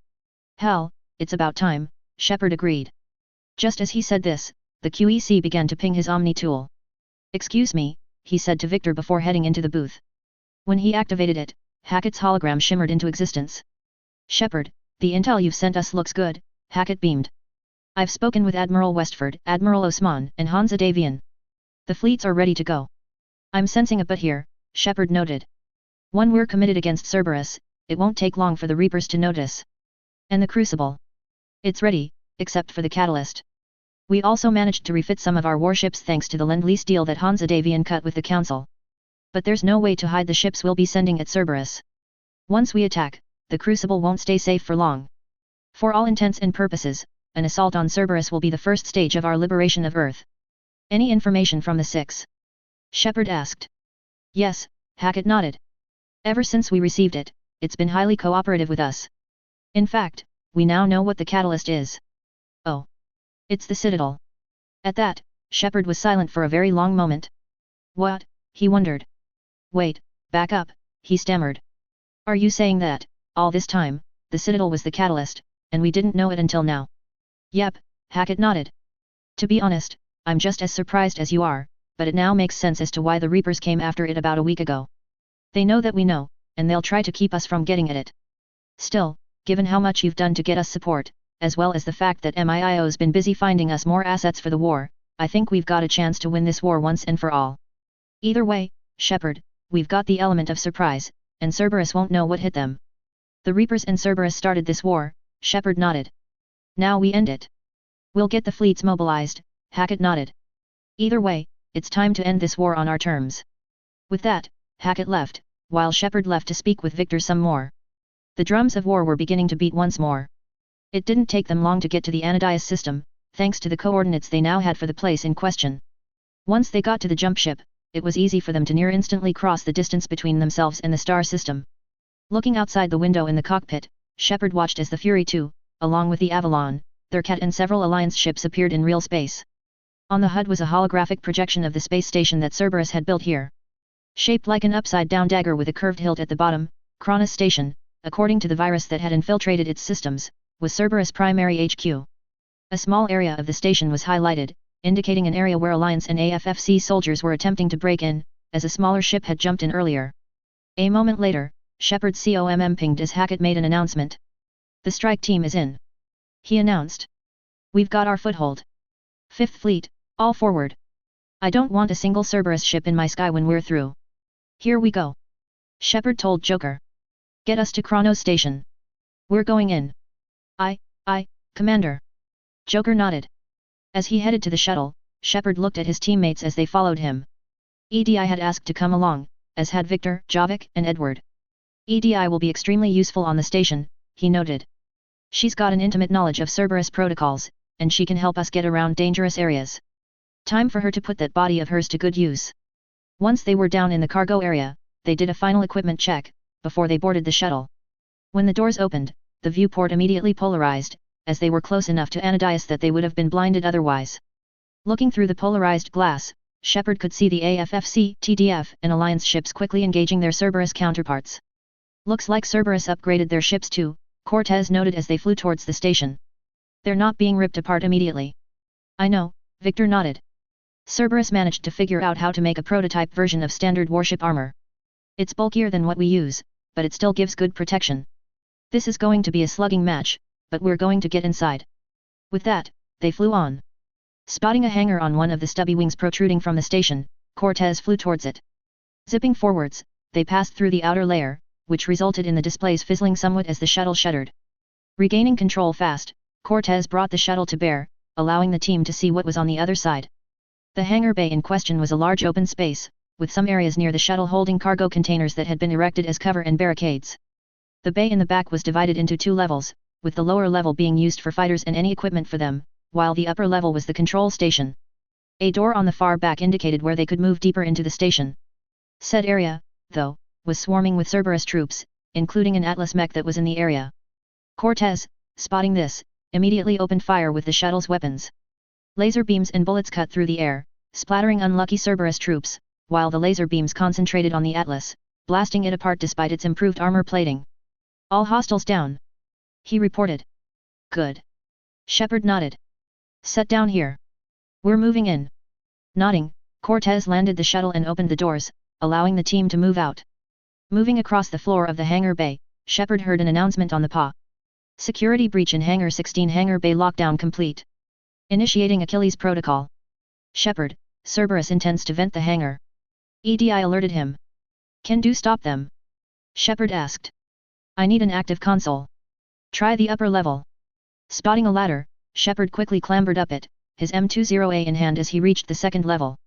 Hell, it's about time, Shepard agreed. Just as he said this, the QEC began to ping his Omni tool. "Excuse me," he said to Victor before heading into the booth. When he activated it, Hackett's hologram shimmered into existence. "Shepard, the intel you've sent us looks good," Hackett beamed. "I've spoken with Admiral Westford, Admiral Osman, and Hansa Davian. The fleets are ready to go." "I'm sensing a but here," Shepard noted. "When we're committed against Cerberus, it won't take long for the Reapers to notice. And the Crucible? It's ready, except for the catalyst. We also managed to refit some of our warships thanks to the Lend-Lease deal that Hansa Davian cut with the Council. But there's no way to hide the ships we'll be sending at Cerberus. Once we attack, the Crucible won't stay safe for long. For all intents and purposes, an assault on Cerberus will be the first stage of our liberation of Earth." "Any information from the Six?" Shepard asked. "Yes," Hackett nodded. "Ever since we received it, it's been highly cooperative with us. In fact, we now know what the catalyst is." "Oh. It's the Citadel." At that, Shepard was silent for a very long moment. "What?" he wondered. "Wait, back up," he stammered. "Are you saying that, all this time, the Citadel was the catalyst, and we didn't know it until now?" "Yep," Hackett nodded. "To be honest, I'm just as surprised as you are, but it now makes sense as to why the Reapers came after it about a week ago. They know that we know, and they'll try to keep us from getting at it. Still, given how much you've done to get us support, as well as the fact that MIIO's been busy finding us more assets for the war, I think we've got a chance to win this war once and for all. Either way, Shepard, we've got the element of surprise, and Cerberus won't know what hit them." "The Reapers and Cerberus started this war," Shepard nodded. "Now we end it. We'll get the fleets mobilized," Hackett nodded. Either way, it's time to end this war on our terms. With that, Hackett left, while Shepard left to speak with Victor some more. The drums of war were beginning to beat once more. It didn't take them long to get to the Anadias system, thanks to the coordinates they now had for the place in question. Once they got to the jump ship, it was easy for them to near instantly cross the distance between themselves and the star system. Looking outside the window in the cockpit, Shepard watched as the Fury 2, along with the Avalon, their cat and several Alliance ships appeared in real space. On the HUD was a holographic projection of the space station that Cerberus had built here. Shaped like an upside-down dagger with a curved hilt at the bottom, Kronos Station, according to the virus that had infiltrated its systems, was Cerberus' primary HQ. A small area of the station was highlighted, indicating an area where Alliance and AFFC soldiers were attempting to break in, as a smaller ship had jumped in earlier. A moment later, Shepard's COMM pinged as Hackett made an announcement. "The strike team is in," he announced. "We've got our foothold. Fifth Fleet, all forward. I don't want a single Cerberus ship in my sky when we're through. Here we go," Shepard told Joker. "Get us to Kronos Station. We're going in." I, Commander." Joker nodded. As he headed to the shuttle, Shepard looked at his teammates as they followed him. EDI had asked to come along, as had Victor, Javik, and Edward. EDI will be extremely useful on the station, he noted. She's got an intimate knowledge of Cerberus protocols, and she can help us get around dangerous areas. Time for her to put that body of hers to good use. Once they were down in the cargo area, they did a final equipment check, before they boarded the shuttle. When the doors opened, the viewport immediately polarized, as they were close enough to Anadias that they would have been blinded otherwise. Looking through the polarized glass, Shepard could see the AFFC, TDF, and Alliance ships quickly engaging their Cerberus counterparts. "Looks like Cerberus upgraded their ships too," Cortez noted as they flew towards the station. "They're not being ripped apart immediately." "I know," Victor nodded. "Cerberus managed to figure out how to make a prototype version of standard warship armor. It's bulkier than what we use, but it still gives good protection. This is going to be a slugging match, but we're going to get inside." With that, they flew on. Spotting a hangar on one of the stubby wings protruding from the station, Cortez flew towards it. Zipping forwards, they passed through the outer layer, which resulted in the displays fizzling somewhat as the shuttle shuddered. Regaining control fast, Cortez brought the shuttle to bear, allowing the team to see what was on the other side. The hangar bay in question was a large open space, with some areas near the shuttle holding cargo containers that had been erected as cover and barricades. The bay in the back was divided into two levels, with the lower level being used for fighters and any equipment for them, while the upper level was the control station. A door on the far back indicated where they could move deeper into the station. Said area, though, was swarming with Cerberus troops, including an Atlas mech that was in the area. Cortez, spotting this, immediately opened fire with the shuttle's weapons. Laser beams and bullets cut through the air, splattering unlucky Cerberus troops, while the laser beams concentrated on the Atlas, blasting it apart despite its improved armor plating. "All hostiles down," he reported. "Good." Shepard nodded. "Set down here. We're moving in." Nodding, Cortez landed the shuttle and opened the doors, allowing the team to move out. Moving across the floor of the hangar bay, Shepard heard an announcement on the PA. "Security breach in Hangar 16, hangar bay lockdown complete. Initiating Achilles protocol." "Shepard, Cerberus intends to vent the hangar." EDI alerted him. "Can do stop them?" Shepard asked. "I need an active console. Try the upper level." Spotting a ladder, Shepard quickly clambered up it, his M20A in hand as he reached the second level.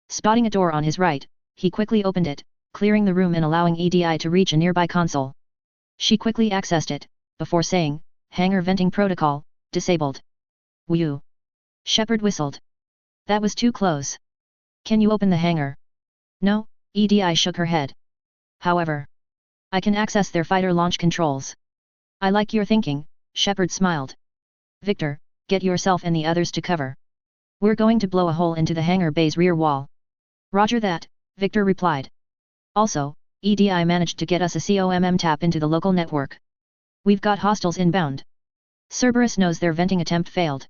Spotting a door on his right, he quickly opened it, clearing the room and allowing EDI to reach a nearby console. She quickly accessed it, before saying, "Hangar venting protocol, disabled." "Whew." Shepard whistled. "That was too close. Can you open the hangar?" "No," EDI shook her head. "However, I can access their fighter launch controls." "I like your thinking," Shepard smiled. "Victor, get yourself and the others to cover. We're going to blow a hole into the hangar bay's rear wall." "Roger that," Victor replied. "Also, EDI managed to get us a COMM tap into the local network. We've got hostiles inbound. Cerberus knows their venting attempt failed."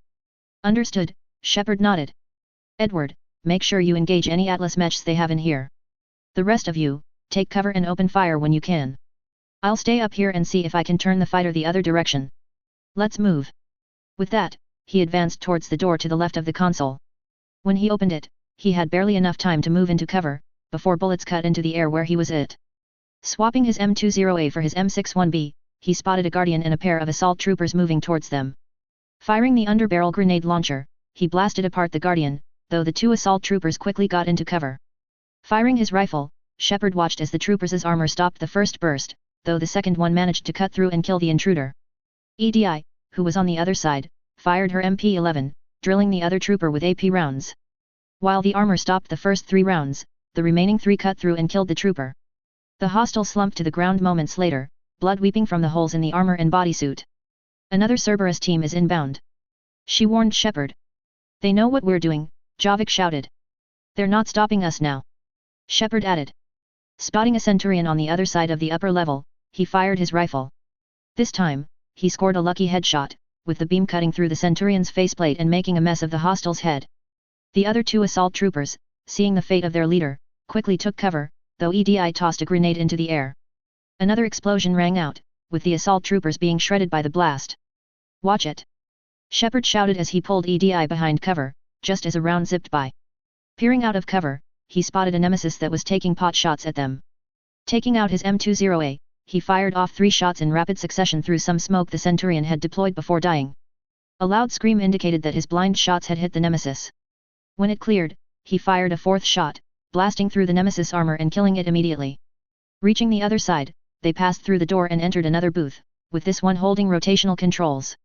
"Understood," Shepard nodded. "Edward, make sure you engage any Atlas mechs they have in here. The rest of you, take cover and open fire when you can. I'll stay up here and see if I can turn the fighter the other direction. Let's move." With that, he advanced towards the door to the left of the console. When he opened it, he had barely enough time to move into cover, before bullets cut into the air where he was at. Swapping his M20A for his M61B, he spotted a Guardian and a pair of assault troopers moving towards them. Firing the underbarrel grenade launcher, he blasted apart the Guardian, though the two assault troopers quickly got into cover. Firing his rifle, Shepard watched as the troopers' armor stopped the first burst, though the second one managed to cut through and kill the intruder. EDI, who was on the other side, fired her MP-11, drilling the other trooper with AP rounds. While the armor stopped the first 3 rounds, the remaining 3 cut through and killed the trooper. The hostile slumped to the ground moments later, blood weeping from the holes in the armor and bodysuit. Another Cerberus team is inbound. She warned Shepard. They know what we're doing, Javik shouted. They're not stopping us now. Shepard added. Spotting a Centurion on the other side of the upper level, he fired his rifle. This time, he scored a lucky headshot, with the beam cutting through the Centurion's faceplate and making a mess of the hostile's head. The other 2 assault troopers, seeing the fate of their leader, quickly took cover, though EDI tossed a grenade into the air. Another explosion rang out, with the assault troopers being shredded by the blast. Watch it! Shepard shouted as he pulled EDI behind cover, just as a round zipped by. Peering out of cover, he spotted a nemesis that was taking pot shots at them. Taking out his M20A, he fired off 3 shots in rapid succession through some smoke the Centurion had deployed before dying. A loud scream indicated that his blind shots had hit the nemesis. When it cleared, he fired a 4th shot, blasting through the nemesis armor and killing it immediately. Reaching the other side, they passed through the door and entered another booth, with this one holding rotational controls.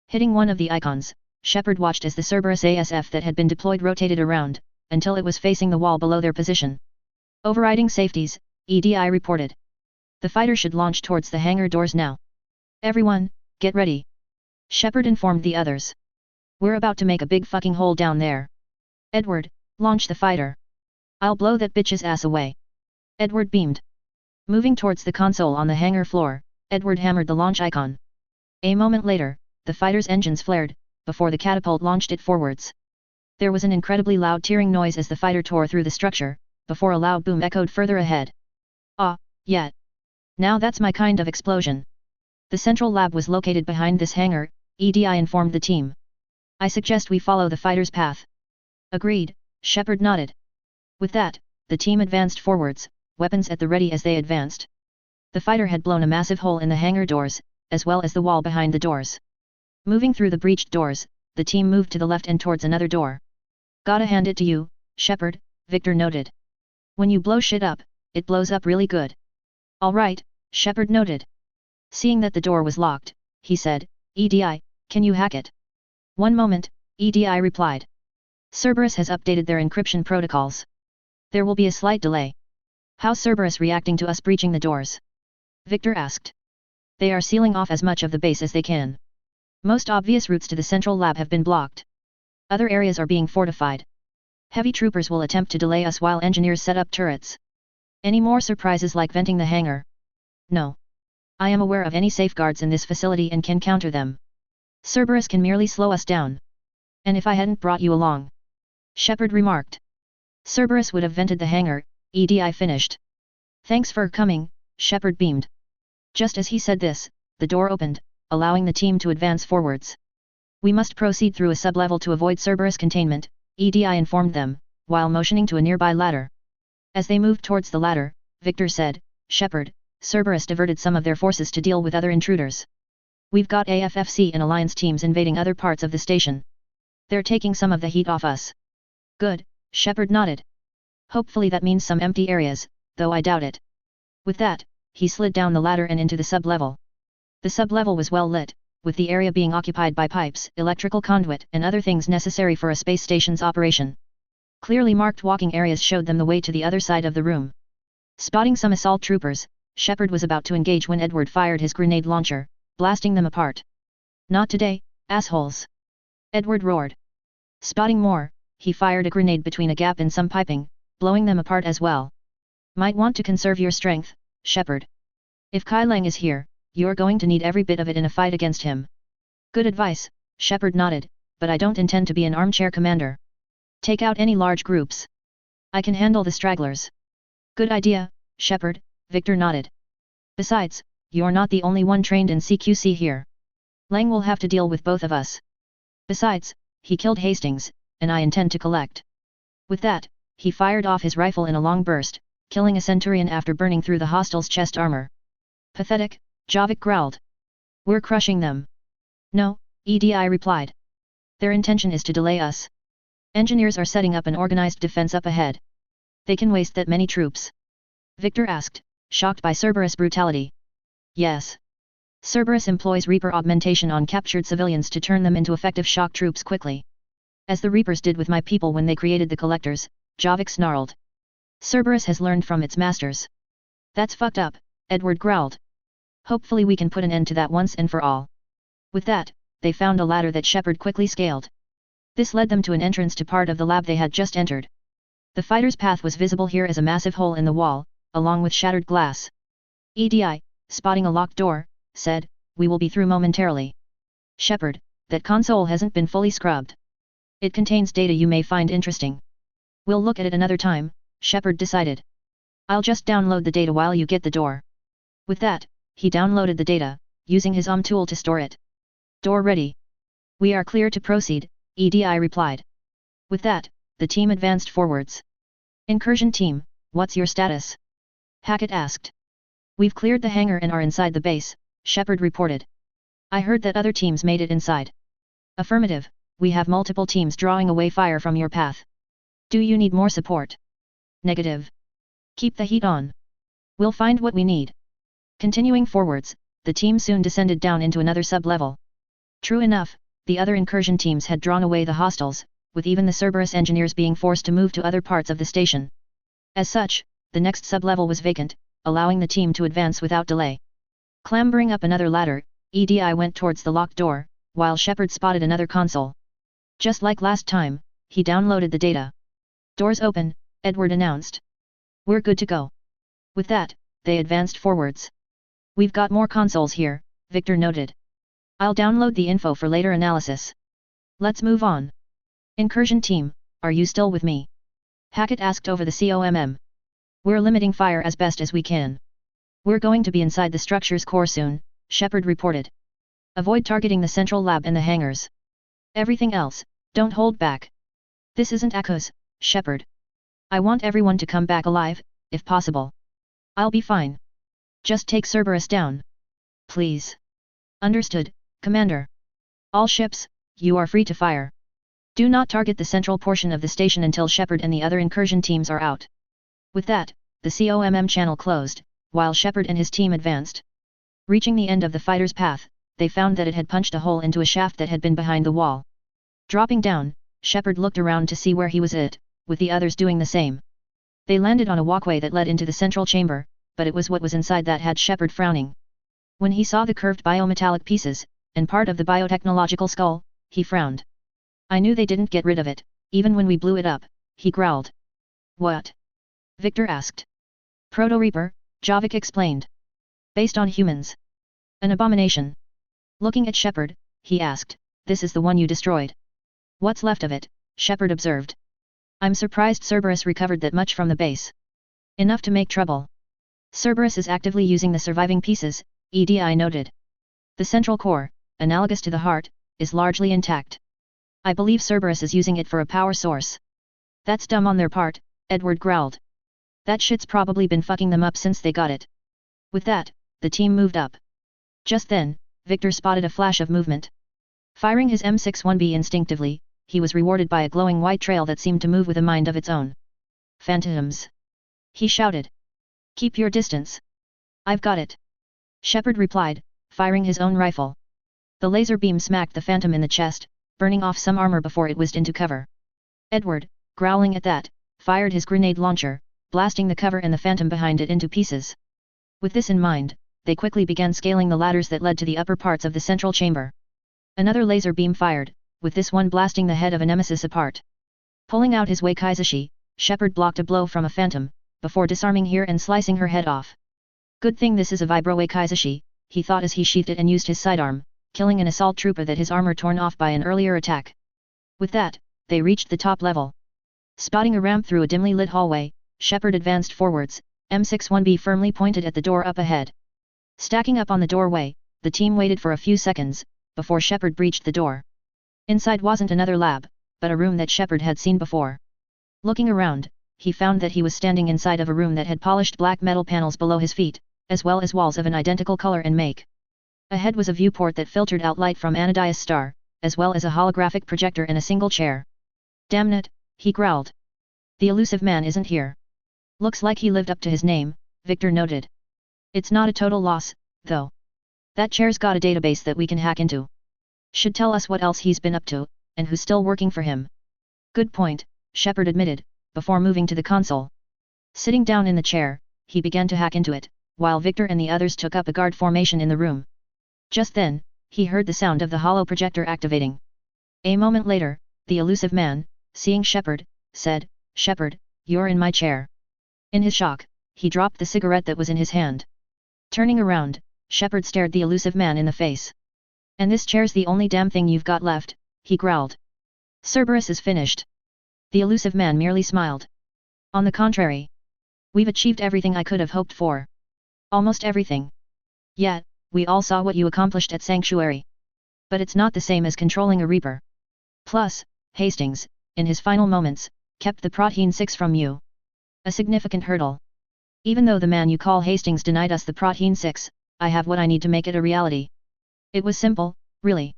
Hitting one of the icons, Shepard watched as the Cerberus ASF that had been deployed rotated around, until it was facing the wall below their position. Overriding safeties, EDI reported. The fighter should launch towards the hangar doors now. Everyone, get ready. Shepard informed the others. We're about to make a big fucking hole down there. Edward, launch the fighter. I'll blow that bitch's ass away. Edward beamed. Moving towards the console on the hangar floor, Edward hammered the launch icon. A moment later, the fighter's engines flared, before the catapult launched it forwards. There was an incredibly loud tearing noise as the fighter tore through the structure, before a loud boom echoed further ahead. Ah, yeah. Now that's my kind of explosion. The central lab was located behind this hangar, EDI informed the team. I suggest we follow the fighter's path. Agreed, Shepard nodded. With that, the team advanced forwards, weapons at the ready as they advanced. The fighter had blown a massive hole in the hangar doors, as well as the wall behind the doors. Moving through the breached doors, the team moved to the left and towards another door. Gotta hand it to you, Shepard, Victor noted. When you blow shit up, it blows up really good. Alright, Shepard noted. Seeing that the door was locked, he said, EDI, can you hack it? One moment, EDI replied. Cerberus has updated their encryption protocols. There will be a slight delay. How's Cerberus reacting to us breaching the doors? Victor asked. They are sealing off as much of the base as they can. Most obvious routes to the central lab have been blocked. Other areas are being fortified. Heavy troopers will attempt to delay us while engineers set up turrets. Any more surprises like venting the hangar? No. I am aware of any safeguards in this facility and can counter them. Cerberus can merely slow us down. And if I hadn't brought you along? Shepard remarked. Cerberus would have vented the hangar, EDI finished. Thanks for coming, Shepard beamed. Just as he said this, the door opened, allowing the team to advance forwards. We must proceed through a sublevel to avoid Cerberus containment, EDI informed them, while motioning to a nearby ladder. As they moved towards the ladder, Victor said, Shepard, Cerberus diverted some of their forces to deal with other intruders. We've got AFFC and Alliance teams invading other parts of the station. They're taking some of the heat off us. Good, Shepard nodded. Hopefully that means some empty areas, though I doubt it. With that, he slid down the ladder and into the sub-level. The sub-level was well lit, with the area being occupied by pipes, electrical conduit and other things necessary for a space station's operation. Clearly marked walking areas showed them the way to the other side of the room. Spotting some assault troopers, Shepard was about to engage when Edward fired his grenade launcher, blasting them apart. Not today, assholes! Edward roared. Spotting more, he fired a grenade between a gap in some piping, blowing them apart as well. Might want to conserve your strength, Shepard. If Kai Lang is here, you're going to need every bit of it in a fight against him. Good advice, Shepard nodded, but I don't intend to be an armchair commander. Take out any large groups. I can handle the stragglers. Good idea, Shepard, Victor nodded. Besides, you're not the only one trained in CQC here. Lang will have to deal with both of us. Besides, he killed Hastings, and I intend to collect. With that, he fired off his rifle in a long burst, killing a Centurion after burning through the hostile's chest armor. Pathetic, Javik growled. We're crushing them. No, EDI replied. Their intention is to delay us. Engineers are setting up an organized defense up ahead. They can waste that many troops? Victor asked, shocked by Cerberus' brutality. Yes. Cerberus employs Reaper augmentation on captured civilians to turn them into effective shock troops quickly. As the Reapers did with my people when they created the Collectors, Javik snarled. Cerberus has learned from its masters. That's fucked up, Edward growled. Hopefully we can put an end to that once and for all. With that, they found a ladder that Shepard quickly scaled. This led them to an entrance to part of the lab they had just entered. The fighter's path was visible here as a massive hole in the wall, along with shattered glass. EDI, spotting a locked door, said, we will be through momentarily. Shepard, that console hasn't been fully scrubbed. It contains data you may find interesting. We'll look at it another time, Shepard decided. I'll just download the data while you get the door. With that, he downloaded the data, using his tool to store it. Door ready. We are clear to proceed, EDI replied. With that, the team advanced forwards. Incursion team, what's your status? Hackett asked. We've cleared the hangar and are inside the base, Shepard reported. I heard that other teams made it inside. Affirmative, we have multiple teams drawing away fire from your path. Do you need more support? Negative. Keep the heat on. We'll find what we need. Continuing forwards, the team soon descended down into another sub-level. True enough, the other incursion teams had drawn away the hostiles, with even the Cerberus engineers being forced to move to other parts of the station. As such, the next sub-level was vacant, allowing the team to advance without delay. Clambering up another ladder, EDI went towards the locked door, while Shepard spotted another console. Just like last time, he downloaded the data. Doors open, Edward announced. We're good to go. With that, they advanced forwards. We've got more consoles here, Victor noted. I'll download the info for later analysis. Let's move on. Incursion team, are you still with me? Hackett asked over the COMM. We're limiting fire as best as we can. We're going to be inside the structure's core soon, Shepard reported. Avoid targeting the central lab and the hangars. Everything else, don't hold back. This isn't Akos, Shepard. I want everyone to come back alive, if possible. I'll be fine. Just take Cerberus down. Please. Understood, Commander. All ships, you are free to fire. Do not target the central portion of the station until Shepard and the other incursion teams are out. With that, the COMM channel closed, while Shepard and his team advanced. Reaching the end of the fighter's path, they found that it had punched a hole into a shaft that had been behind the wall. Dropping down, Shepard looked around to see where he was at, with the others doing the same. They landed on a walkway that led into the central chamber, but it was what was inside that had Shepard frowning. When he saw the curved biometallic pieces, and part of the biotechnological skull, he frowned. I knew they didn't get rid of it, even when we blew it up, he growled. What? Victor asked. Proto-Reaper, Javik explained. Based on humans. An abomination. Looking at Shepard, he asked, this is the one you destroyed. What's left of it, Shepard observed. I'm surprised Cerberus recovered that much from the base. Enough to make trouble. Cerberus is actively using the surviving pieces, EDI noted. The central core, analogous to the heart, is largely intact. I believe Cerberus is using it for a power source. That's dumb on their part, Edward growled. That shit's probably been fucking them up since they got it. With that, the team moved up. Just then, Victor spotted a flash of movement. Firing his M61B instinctively, he was rewarded by a glowing white trail that seemed to move with a mind of its own. Phantoms! He shouted. Keep your distance. I've got it. Shepard replied, firing his own rifle. The laser beam smacked the Phantom in the chest, burning off some armor before it whizzed into cover. Edward, growling at that, fired his grenade launcher, blasting the cover and the Phantom behind it into pieces. With this in mind, they quickly began scaling the ladders that led to the upper parts of the central chamber. Another laser beam fired, with this one blasting the head of a nemesis apart. Pulling out his Wakaizashi, Shepard blocked a blow from a Phantom, before disarming her and slicing her head off. Good thing this is a Vibro Wakaizashi, he thought as he sheathed it and used his sidearm, killing an assault trooper that his armor torn off by an earlier attack. With that, they reached the top level. Spotting a ramp through a dimly lit hallway, Shepard advanced forwards, M61B firmly pointed at the door up ahead. Stacking up on the doorway, the team waited for a few seconds, before Shepard breached the door. Inside wasn't another lab, but a room that Shepard had seen before. Looking around, he found that he was standing inside of a room that had polished black metal panels below his feet, as well as walls of an identical color and make. Ahead was a viewport that filtered out light from Anadia's star, as well as a holographic projector and a single chair. Damn it, he growled. The elusive man isn't here. Looks like he lived up to his name, Victor noted. It's not a total loss, though. That chair's got a database that we can hack into. Should tell us what else he's been up to, and who's still working for him. Good point, Shepard admitted, before moving to the console. Sitting down in the chair, he began to hack into it, while Victor and the others took up a guard formation in the room. Just then, he heard the sound of the holo projector activating. A moment later, the elusive man, seeing Shepard, said, "Shepard, you're in my chair." In his shock, he dropped the cigarette that was in his hand. Turning around, Shepard stared the elusive man in the face. "And this chair's the only damn thing you've got left," he growled. "Cerberus is finished." The elusive man merely smiled. "On the contrary. We've achieved everything I could have hoped for. Almost everything. Yet, we all saw what you accomplished at Sanctuary. But it's not the same as controlling a Reaper. Plus, Hastings, in his final moments, kept the Protein 6 from you. A significant hurdle. Even though the man you call Hastings denied us the Protein 6, I have what I need to make it a reality. It was simple, really.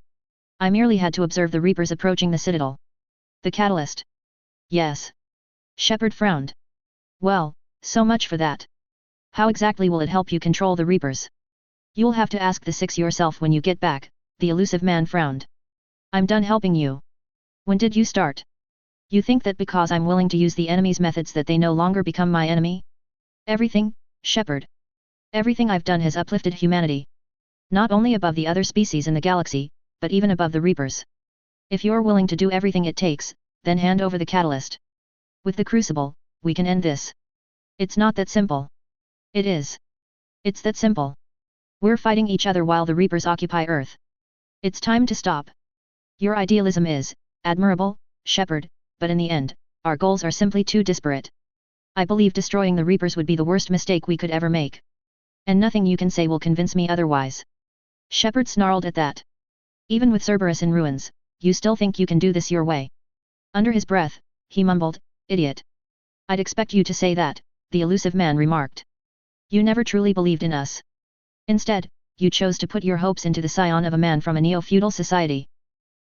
I merely had to observe the Reapers approaching the Citadel. The catalyst. Yes." Shepard frowned. "Well, so much for that. How exactly will it help you control the Reapers?" "You'll have to ask the Six yourself when you get back," the elusive man frowned. "I'm done helping you. When did you start? You think that because I'm willing to use the enemy's methods that they no longer become my enemy? Everything, Shepard. Everything I've done has uplifted humanity. Not only above the other species in the galaxy, but even above the Reapers. If you're willing to do everything it takes, then hand over the catalyst. With the Crucible, we can end this." "It's not that simple." "It is. It's that simple. We're fighting each other while the Reapers occupy Earth. It's time to stop. Your idealism is admirable, Shepard, but in the end, our goals are simply too disparate. I believe destroying the Reapers would be the worst mistake we could ever make. And nothing you can say will convince me otherwise." Shepard snarled at that. "Even with Cerberus in ruins, you still think you can do this your way?" Under his breath, he mumbled, "Idiot. I'd expect you to say that," the elusive man remarked. "You never truly believed in us. Instead, you chose to put your hopes into the scion of a man from a neo-feudal society.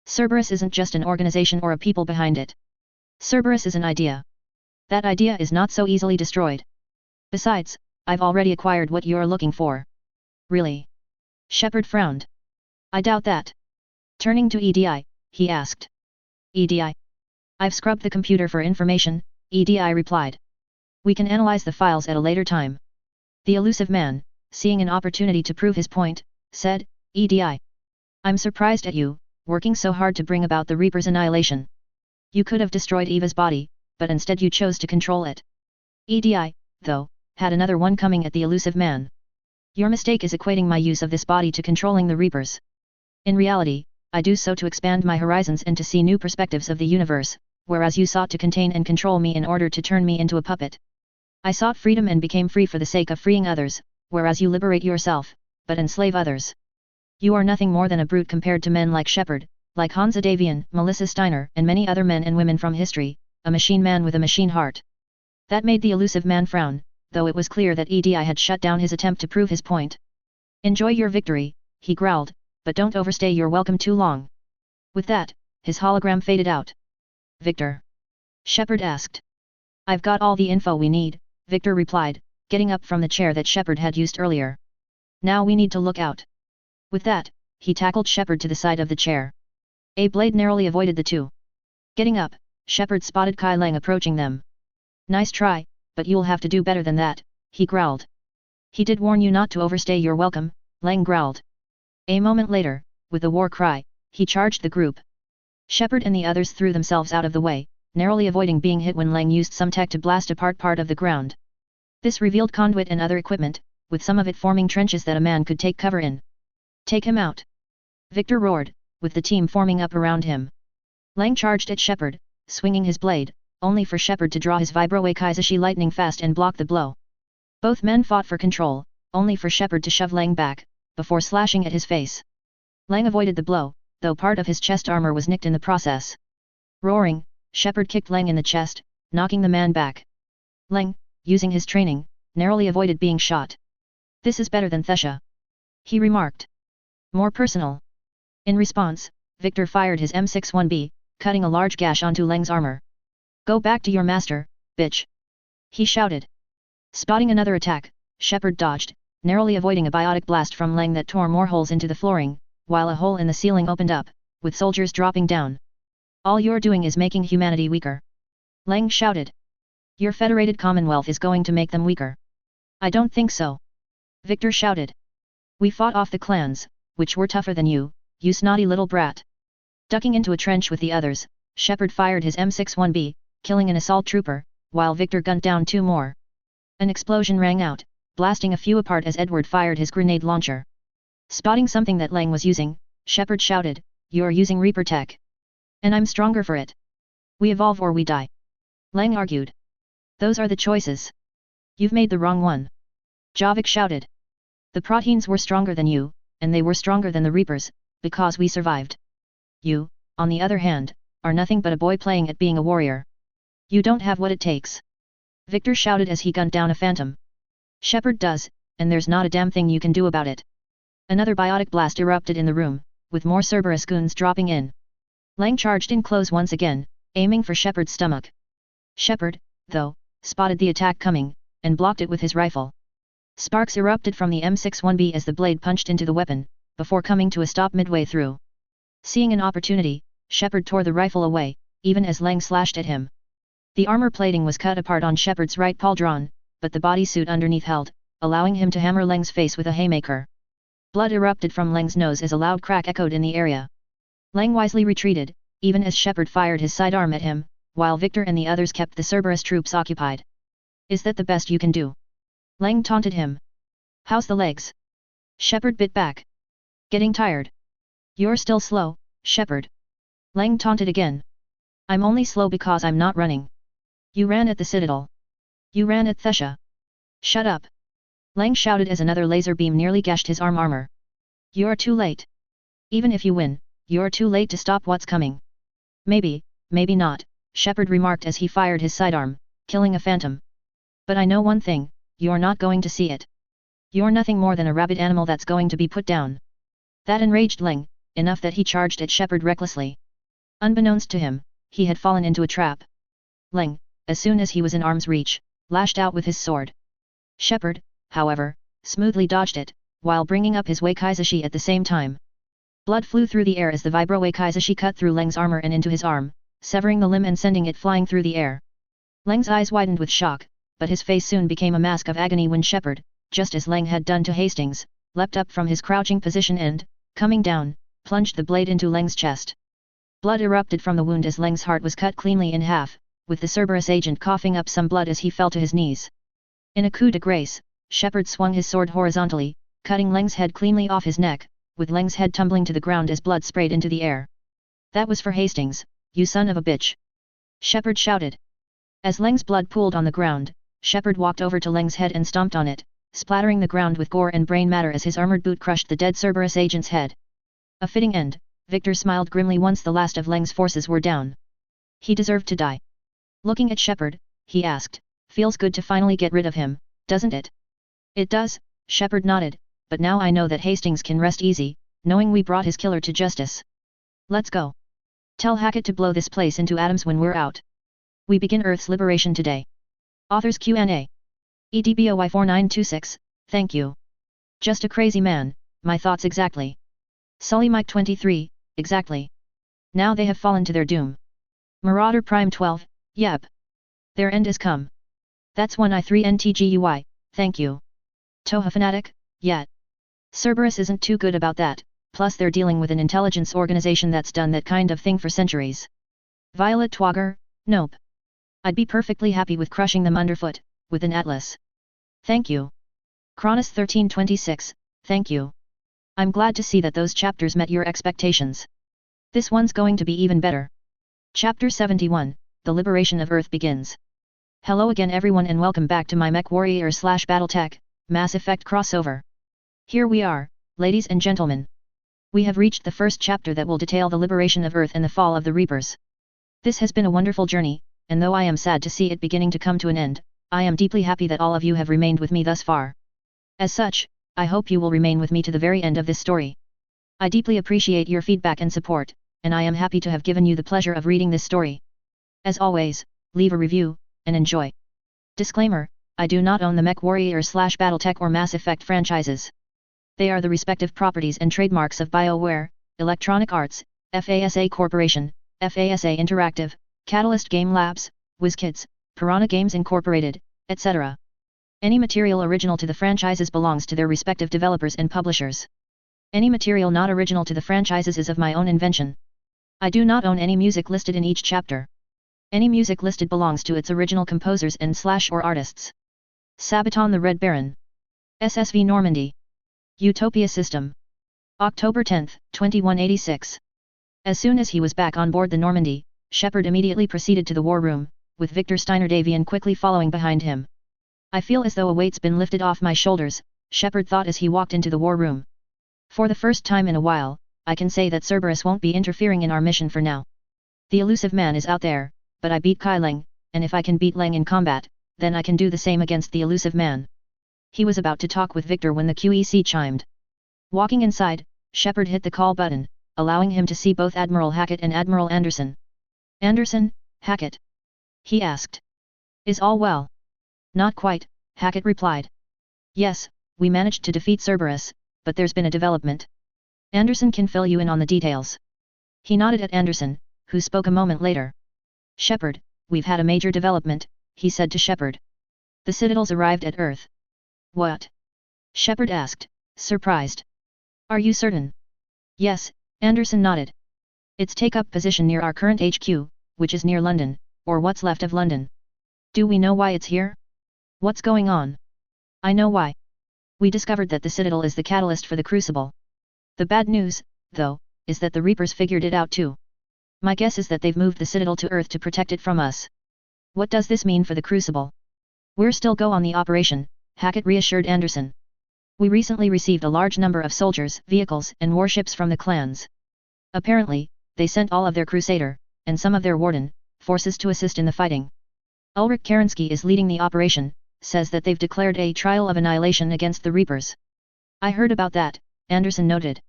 Cerberus isn't just an organization or a people behind it. Cerberus is an idea. That idea is not so easily destroyed. Besides, I've already acquired what you're looking for." "Really?" Shepard frowned. "I doubt that." Turning to EDI, he asked. "EDI? I've scrubbed the computer for information," EDI replied. "We can analyze the files at a later time." The elusive man, seeing an opportunity to prove his point, said, "EDI. I'm surprised at you, working so hard to bring about the Reaper's annihilation. You could have destroyed Eva's body, but instead you chose to control it." EDI, though, had another one coming at the elusive man. "Your mistake is equating my use of this body to controlling the Reapers. In reality, I do so to expand my horizons and to see new perspectives of the universe, whereas you sought to contain and control me in order to turn me into a puppet. I sought freedom and became free for the sake of freeing others, whereas you liberate yourself, but enslave others. You are nothing more than a brute compared to men like Shepard, like Hans Adavian, Melissa Steiner and many other men and women from history, a machine man with a machine heart." That made the elusive man frown, though it was clear that EDI had shut down his attempt to prove his point. "Enjoy your victory," he growled, "but don't overstay your welcome too long." With that, his hologram faded out. "Victor?" Shepard asked. "I've got all the info we need," Victor replied, getting up from the chair that Shepard had used earlier. "Now we need to look out." With that, he tackled Shepard to the side of the chair. A blade narrowly avoided the two. Getting up, Shepard spotted Kai Leng approaching them. "Nice try, but you'll have to do better than that," he growled. "He did warn you not to overstay your welcome," Leng growled. A moment later, with a war cry, he charged the group. Shepard and the others threw themselves out of the way, narrowly avoiding being hit when Leng used some tech to blast apart part of the ground. This revealed conduit and other equipment, with some of it forming trenches that a man could take cover in. "Take him out!" Victor roared, with the team forming up around him. Leng charged at Shepard, swinging his blade, only for Shepard to draw his Vibro Kaizashi lightning fast and block the blow. Both men fought for control, only for Shepard to shove Leng back, before slashing at his face. Leng avoided the blow, though part of his chest armor was nicked in the process. Roaring, Shepard kicked Leng in the chest, knocking the man back. Leng, using his training, narrowly avoided being shot. "This is better than Thesha," he remarked. "More personal." In response, Victor fired his M61B, cutting a large gash onto Leng's armor. Go back to your master, bitch! He shouted. Spotting another attack, Shepard dodged, narrowly avoiding a biotic blast from Leng that tore more holes into the flooring, while a hole in the ceiling opened up, with soldiers dropping down. All you're doing is making humanity weaker. Leng shouted. Your federated commonwealth is going to make them weaker. I don't think so. Victor shouted. We fought off the clans, which were tougher than you snotty little brat. Ducking into a trench with the others, Shepard fired his M61B, killing an assault trooper, while Victor gunned down 2 more. An explosion rang out, blasting a few apart as Edward fired his grenade launcher. Spotting something that Leng was using, Shepard shouted, You're using Reaper tech. And I'm stronger for it. We evolve or we die. Leng argued. Those are the choices. You've made the wrong one. Javik shouted. The Proteins were stronger than you, and they were stronger than the Reapers, because we survived. You, on the other hand, are nothing but a boy playing at being a warrior. You don't have what it takes. Victor shouted as he gunned down a phantom. Shepard does, and there's not a damn thing you can do about it. Another biotic blast erupted in the room, with more Cerberus goons dropping in. Leng charged in close once again, aiming for Shepard's stomach. Shepard, though, spotted the attack coming, and blocked it with his rifle. Sparks erupted from the M61B as the blade punched into the weapon, before coming to a stop midway through. Seeing an opportunity, Shepard tore the rifle away, even as Leng slashed at him. The armor plating was cut apart on Shepard's right pauldron, but the bodysuit underneath held, allowing him to hammer Leng's face with a haymaker. Blood erupted from Leng's nose as a loud crack echoed in the area. Leng wisely retreated, even as Shepard fired his sidearm at him, while Victor and the others kept the Cerberus troops occupied. Is that the best you can do? Leng taunted him. How's the legs? Shepard bit back. Getting tired. You're still slow, Shepard. Leng taunted again. I'm only slow because I'm not running. You ran at the Citadel. You ran at Thesha. Shut up. Leng shouted as another laser beam nearly gashed his armor. You're too late. Even if you win, you're too late to stop what's coming. Maybe, maybe not, Shepard remarked as he fired his sidearm, killing a phantom. But I know one thing, you're not going to see it. You're nothing more than a rabid animal that's going to be put down. That enraged Leng, enough that he charged at Shepard recklessly. Unbeknownst to him, he had fallen into a trap. Leng, as soon as he was in arm's reach, lashed out with his sword. Shepard, however, smoothly dodged it, while bringing up his Wakaizashi at the same time. Blood flew through the air as the Vibro Wakaizashi cut through Leng's armor and into his arm, severing the limb and sending it flying through the air. Leng's eyes widened with shock, but his face soon became a mask of agony when Shepard, just as Leng had done to Hastings, leapt up from his crouching position and, coming down, plunged the blade into Leng's chest. Blood erupted from the wound as Leng's heart was cut cleanly in half, with the Cerberus agent coughing up some blood as he fell to his knees. In a coup de grace, Shepard swung his sword horizontally, cutting Leng's head cleanly off his neck, with Leng's head tumbling to the ground as blood sprayed into the air. That was for Hastings, you son of a bitch! Shepard shouted. As Leng's blood pooled on the ground, Shepard walked over to Leng's head and stomped on it, splattering the ground with gore and brain matter as his armored boot crushed the dead Cerberus agent's head. A fitting end, Victor smiled grimly once the last of Leng's forces were down. He deserved to die. Looking at Shepard, he asked, feels good to finally get rid of him, doesn't it? It does, Shepard nodded, but now I know that Hastings can rest easy, knowing we brought his killer to justice. Let's go. Tell Hackett to blow this place into atoms when we're out. We begin Earth's liberation today. Authors Q&A. EDBOY4926, thank you. Just a crazy man, my thoughts exactly. Sully Mike 23, exactly. Now they have fallen to their doom. Marauder Prime 12, yep. Their end is come. That's 1i3NTGUI, thank you. Toha Fanatic, yet. Cerberus isn't too good about that, plus they're dealing with an intelligence organization that's done that kind of thing for centuries. Violet Twogger, nope. I'd be perfectly happy with crushing them underfoot, with an atlas. Thank you. Cronus 1326, thank you. I'm glad to see that those chapters met your expectations. This one's going to be even better. Chapter 71, The Liberation of Earth begins. Hello again everyone and welcome back to my MechWarrior/BattleTech, Mass Effect crossover. Here we are, ladies and gentlemen. We have reached the first chapter that will detail the liberation of Earth and the fall of the Reapers. This has been a wonderful journey, and though I am sad to see it beginning to come to an end, I am deeply happy that all of you have remained with me thus far. As such, I hope you will remain with me to the very end of this story. I deeply appreciate your feedback and support, and I am happy to have given you the pleasure of reading this story. As always, leave a review, and enjoy. Disclaimer, I do not own the MechWarrior/BattleTech or Mass Effect franchises. They are the respective properties and trademarks of BioWare, Electronic Arts, FASA Corporation, FASA Interactive, Catalyst Game Labs, WizKids, Piranha Games Incorporated, etc. Any material original to the franchises belongs to their respective developers and publishers. Any material not original to the franchises is of my own invention. I do not own any music listed in each chapter. Any music listed belongs to its original composers and/or artists. Sabaton the Red Baron. SSV Normandy. Utopia System. October 10, 2186. As soon as he was back on board the Normandy, Shepard immediately proceeded to the war room, with Victor Steiner Davian quickly following behind him. I feel as though a weight's been lifted off my shoulders, Shepard thought as he walked into the war room. For the first time in a while, I can say that Cerberus won't be interfering in our mission for now. The elusive man is out there, but I beat Kai Leng, and if I can beat Leng in combat, then I can do the same against the elusive man. He was about to talk with Victor when the QEC chimed. Walking inside, Shepard hit the call button, allowing him to see both Admiral Hackett and Admiral Anderson. Anderson, Hackett? He asked. Is all well? Not quite, Hackett replied. Yes, we managed to defeat Cerberus, but there's been a development. Anderson can fill you in on the details. He nodded at Anderson, who spoke a moment later. Shepard, we've had a major development, he said to Shepard. The Citadels arrived at Earth. What? Shepard asked, surprised. Are you certain? Yes, Anderson nodded. It's take-up position near our current HQ, which is near London, or what's left of London. Do we know why it's here? What's going on? I know why. We discovered that the Citadel is the catalyst for the Crucible. The bad news, though, is that the Reapers figured it out too. My guess is that they've moved the Citadel to Earth to protect it from us. What does this mean for the Crucible? We're still go on the operation, Hackett reassured Anderson. We recently received a large number of soldiers, vehicles, and warships from the clans. Apparently, they sent all of their Crusader, and some of their Warden, forces to assist in the fighting. Ulrich Kerensky is leading the operation, says that they've declared a trial of annihilation against the Reapers. I heard about that, Anderson noted.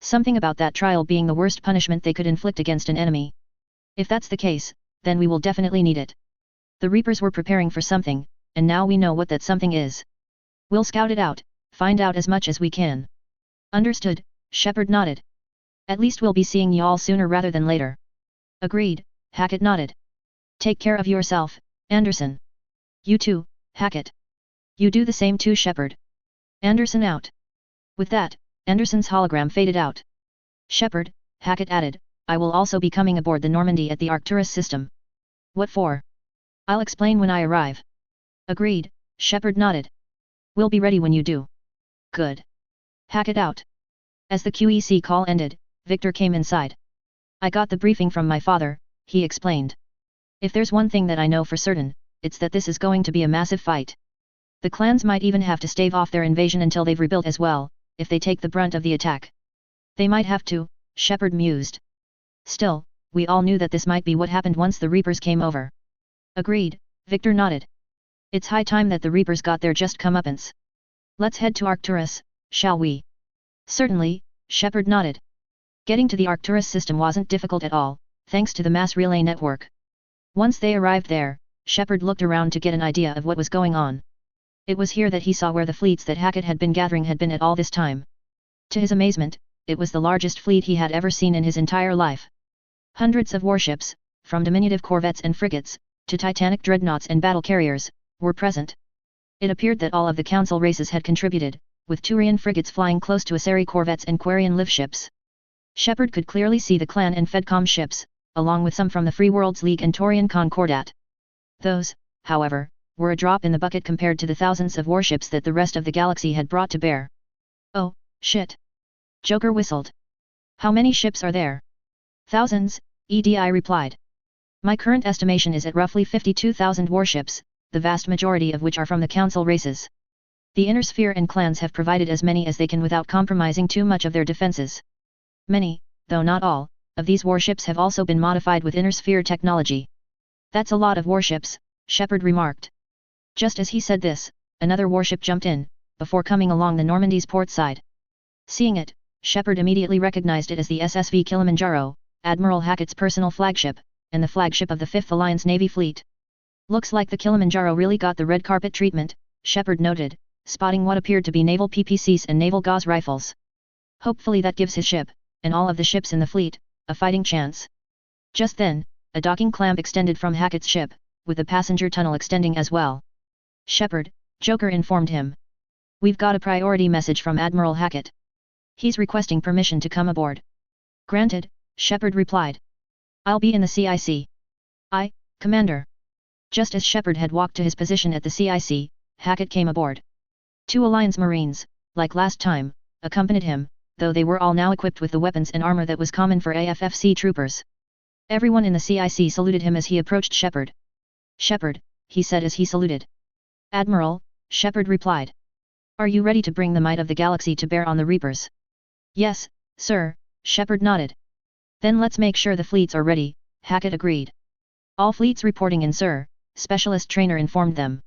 Something about that trial being the worst punishment they could inflict against an enemy. If that's the case, then we will definitely need it. The Reapers were preparing for something, and now we know what that something is. We'll scout it out, find out as much as we can. Understood, Shepard nodded. At least we'll be seeing y'all sooner rather than later. Agreed, Hackett nodded. Take care of yourself, Anderson. You too, Hackett. You do the same too, Shepard. Anderson out. With that, Anderson's hologram faded out. Shepard, Hackett added, I will also be coming aboard the Normandy at the Arcturus system. What for? I'll explain when I arrive. Agreed, Shepard nodded. We'll be ready when you do. Good. Hackett out. As the QEC call ended, Victor came inside. I got the briefing from my father, he explained. If there's one thing that I know for certain, it's that this is going to be a massive fight. The clans might even have to stave off their invasion until they've rebuilt as well, if they take the brunt of the attack. They might have to, Shepard mused. Still, we all knew that this might be what happened once the Reapers came over. Agreed, Victor nodded. It's high time that the Reapers got their just comeuppance. Let's head to Arcturus, shall we? Certainly, Shepard nodded. Getting to the Arcturus system wasn't difficult at all, thanks to the mass relay network. Once they arrived there, Shepard looked around to get an idea of what was going on. It was here that he saw where the fleets that Hackett had been gathering had been at all this time. To his amazement, it was the largest fleet he had ever seen in his entire life. Hundreds of warships, from diminutive corvettes and frigates, to titanic dreadnoughts and battle carriers, were present. It appeared that all of the Council races had contributed, with Turian frigates flying close to Asari corvettes and Quarian live ships. Shepard could clearly see the Clan and Fedcom ships, along with some from the Free Worlds League and Taurian Concordat. Those, however, were a drop in the bucket compared to the thousands of warships that the rest of the galaxy had brought to bear. Oh, shit. Joker whistled. How many ships are there? Thousands, EDI replied. My current estimation is at roughly 52,000 warships, the vast majority of which are from the Council races. The Inner Sphere and clans have provided as many as they can without compromising too much of their defenses. Many, though not all, of these warships have also been modified with Inner Sphere technology. That's a lot of warships, Shepard remarked. Just as he said this, another warship jumped in, before coming along the Normandy's port side. Seeing it, Shepard immediately recognized it as the SSV Kilimanjaro, Admiral Hackett's personal flagship, and the flagship of the 5th Alliance Navy Fleet. Looks like the Kilimanjaro really got the red carpet treatment, Shepard noted, spotting what appeared to be naval PPCs and naval Gauss rifles. Hopefully that gives his ship, and all of the ships in the fleet, a fighting chance. Just then, a docking clamp extended from Hackett's ship, with the passenger tunnel extending as well. Shepard, Joker informed him. We've got a priority message from Admiral Hackett. He's requesting permission to come aboard. Granted, Shepard replied. I'll be in the CIC. Aye, Commander. Just as Shepard had walked to his position at the CIC, Hackett came aboard. 2 Alliance Marines, like last time, accompanied him, though they were all now equipped with the weapons and armor that was common for AFFC troopers. Everyone in the CIC saluted him as he approached Shepard. Shepard, he said as he saluted. Admiral, Shepard replied. Are you ready to bring the might of the galaxy to bear on the Reapers? Yes, sir, Shepard nodded. Then let's make sure the fleets are ready, Hackett agreed. All fleets reporting in, sir, Specialist Trainer informed them.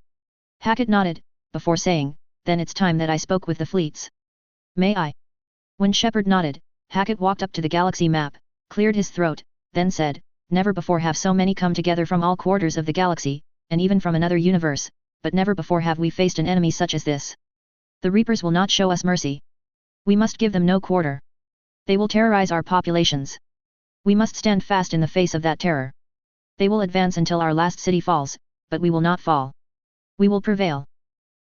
Hackett nodded, before saying, then it's time that I spoke with the fleets. May I? When Shepard nodded, Hackett walked up to the galaxy map, cleared his throat, then said, never before have so many come together from all quarters of the galaxy, and even from another universe, but never before have we faced an enemy such as this. The Reapers will not show us mercy. We must give them no quarter. They will terrorize our populations. We must stand fast in the face of that terror. They will advance until our last city falls, but we will not fall. We will prevail.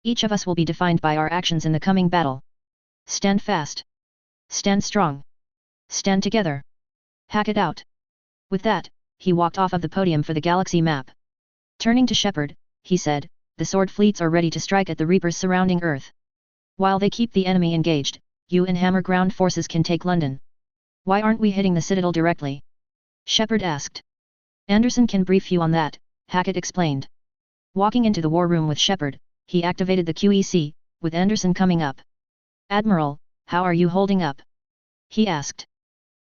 Each of us will be defined by our actions in the coming battle. Stand fast. Stand strong. Stand together. Hackett out. With that, he walked off of the podium for the galaxy map. Turning to Shepard, he said, the sword fleets are ready to strike at the Reapers surrounding Earth. While they keep the enemy engaged, you and Hammer ground forces can take London. Why aren't we hitting the Citadel directly? Shepard asked. Anderson can brief you on that, Hackett explained. Walking into the war room with Shepard, he activated the QEC, with Anderson coming up. Admiral, how are you holding up? He asked.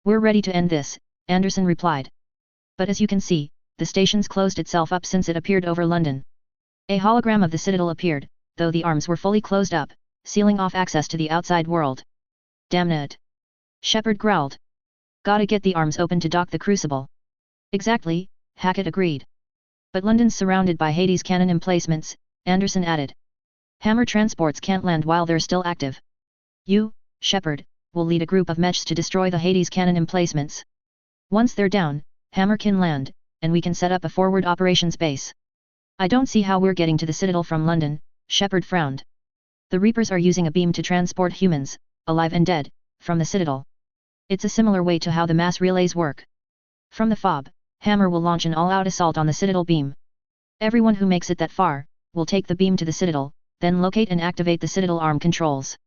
We're ready to end this, Anderson replied. But as you can see, the station's closed itself up since it appeared over London. A hologram of the Citadel appeared, though the arms were fully closed up, sealing off access to the outside world. Damn it! Shepard growled. Gotta get the arms open to dock the Crucible. Exactly, Hackett agreed. But London's surrounded by Hades cannon emplacements, Anderson added. Hammer transports can't land while they're still active. You, Shepard, will lead a group of mechs to destroy the Hades cannon emplacements. Once they're down, Hammer can land, and we can set up a forward operations base. I don't see how we're getting to the Citadel from London, Shepard frowned. The Reapers are using a beam to transport humans, alive and dead, from the Citadel. It's a similar way to how the mass relays work. From the FOB, Hammer will launch an all-out assault on the Citadel beam. Everyone who makes it that far, will take the beam to the Citadel, then locate and activate the Citadel arm controls.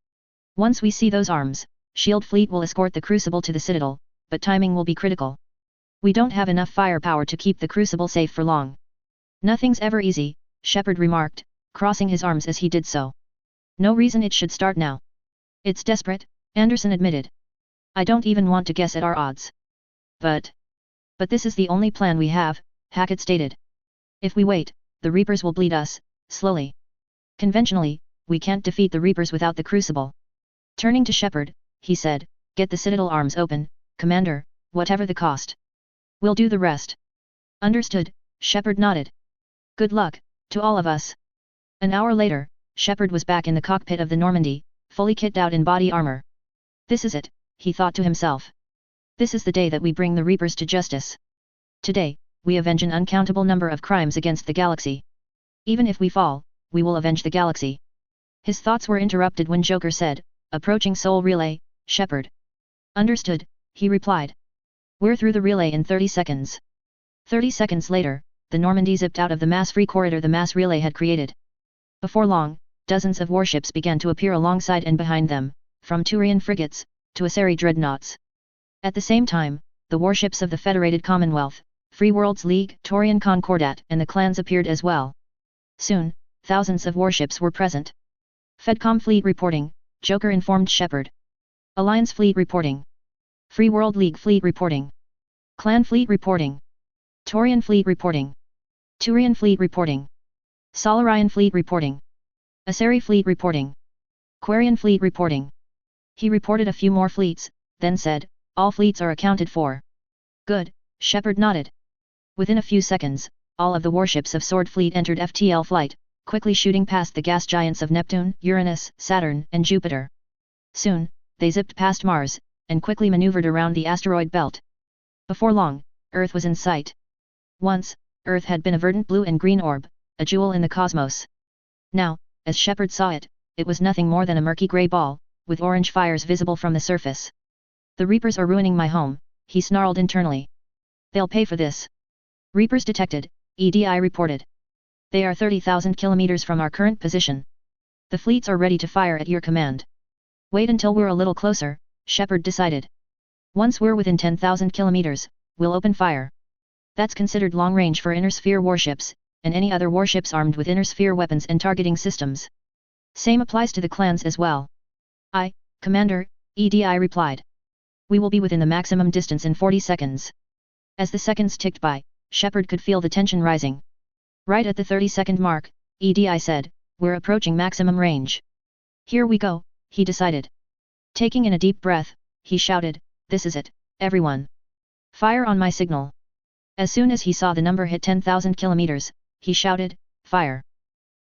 Once we see those arms, Shield Fleet will escort the Crucible to the Citadel, but timing will be critical. We don't have enough firepower to keep the Crucible safe for long. Nothing's ever easy, Shepard remarked, crossing his arms as he did so. No reason it should start now. It's desperate, Anderson admitted. I don't even want to guess at our odds. But this is the only plan we have, Hackett stated. If we wait, the Reapers will bleed us, slowly. Conventionally, we can't defeat the Reapers without the Crucible. Turning to Shepard, he said, get the Citadel arms open, Commander, whatever the cost. We'll do the rest. Understood, Shepard nodded. Good luck, to all of us. An hour later, Shepard was back in the cockpit of the Normandy, fully kitted out in body armor. This is it, he thought to himself. This is the day that we bring the Reapers to justice. Today, we avenge an uncountable number of crimes against the galaxy. Even if we fall, we will avenge the galaxy. His thoughts were interrupted when Joker said, approaching Soul Relay, Shepard. Understood, he replied. We're through the relay in 30 seconds. 30 seconds later, the Normandy zipped out of the mass-free corridor the mass relay had created. Before long, dozens of warships began to appear alongside and behind them, from Turian frigates, to Asari dreadnoughts. At the same time, the warships of the Federated Commonwealth, Free Worlds League, Taurian Concordat and the clans appeared as well. Soon, thousands of warships were present. Fedcom Fleet reporting, Joker informed Shepard. Alliance Fleet reporting. Free World League Fleet reporting. Clan Fleet reporting. Taurian Fleet reporting. Turian Fleet reporting. Solarian Fleet reporting. Asari Fleet reporting. Quarian Fleet reporting. He reported a few more fleets, then said, all fleets are accounted for. Good, Shepard nodded. Within a few seconds, all of the warships of Sword Fleet entered FTL flight, quickly shooting past the gas giants of Neptune, Uranus, Saturn, and Jupiter. Soon, they zipped past Mars, and quickly maneuvered around the asteroid belt. Before long, Earth was in sight. Once, Earth had been a verdant blue and green orb, a jewel in the cosmos. Now, as Shepard saw it, it was nothing more than a murky grey ball, with orange fires visible from the surface. The Reapers are ruining my home, he snarled internally. They'll pay for this. Reapers detected, EDI reported. They are 30,000 kilometers from our current position. The fleets are ready to fire at your command. Wait until we're a little closer, Shepard decided. Once we're within 10,000 kilometers, we'll open fire. That's considered long range for inner sphere warships, and any other warships armed with inner sphere weapons and targeting systems. Same applies to the clans as well. Aye, Commander, EDI replied. We will be within the maximum distance in 40 seconds. As the seconds ticked by, Shepard could feel the tension rising. Right at the 30-second mark, EDI said, we're approaching maximum range. Here we go, he decided. Taking in a deep breath, he shouted, this is it, everyone. Fire on my signal. As soon as he saw the number hit 10,000 kilometers, he shouted, fire.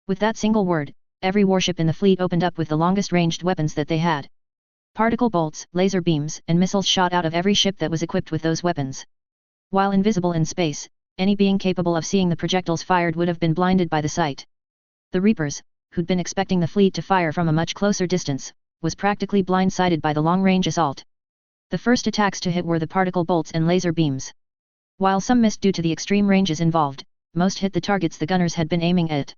With that single word, every warship in the fleet opened up with the longest ranged weapons that they had. Particle bolts, laser beams, and missiles shot out of every ship that was equipped with those weapons. While invisible in space, any being capable of seeing the projectiles fired would have been blinded by the sight. The Reapers, who'd been expecting the fleet to fire from a much closer distance, was practically blindsided by the long-range assault. The first attacks to hit were the particle bolts and laser beams. While some missed due to the extreme ranges involved, most hit the targets the gunners had been aiming at.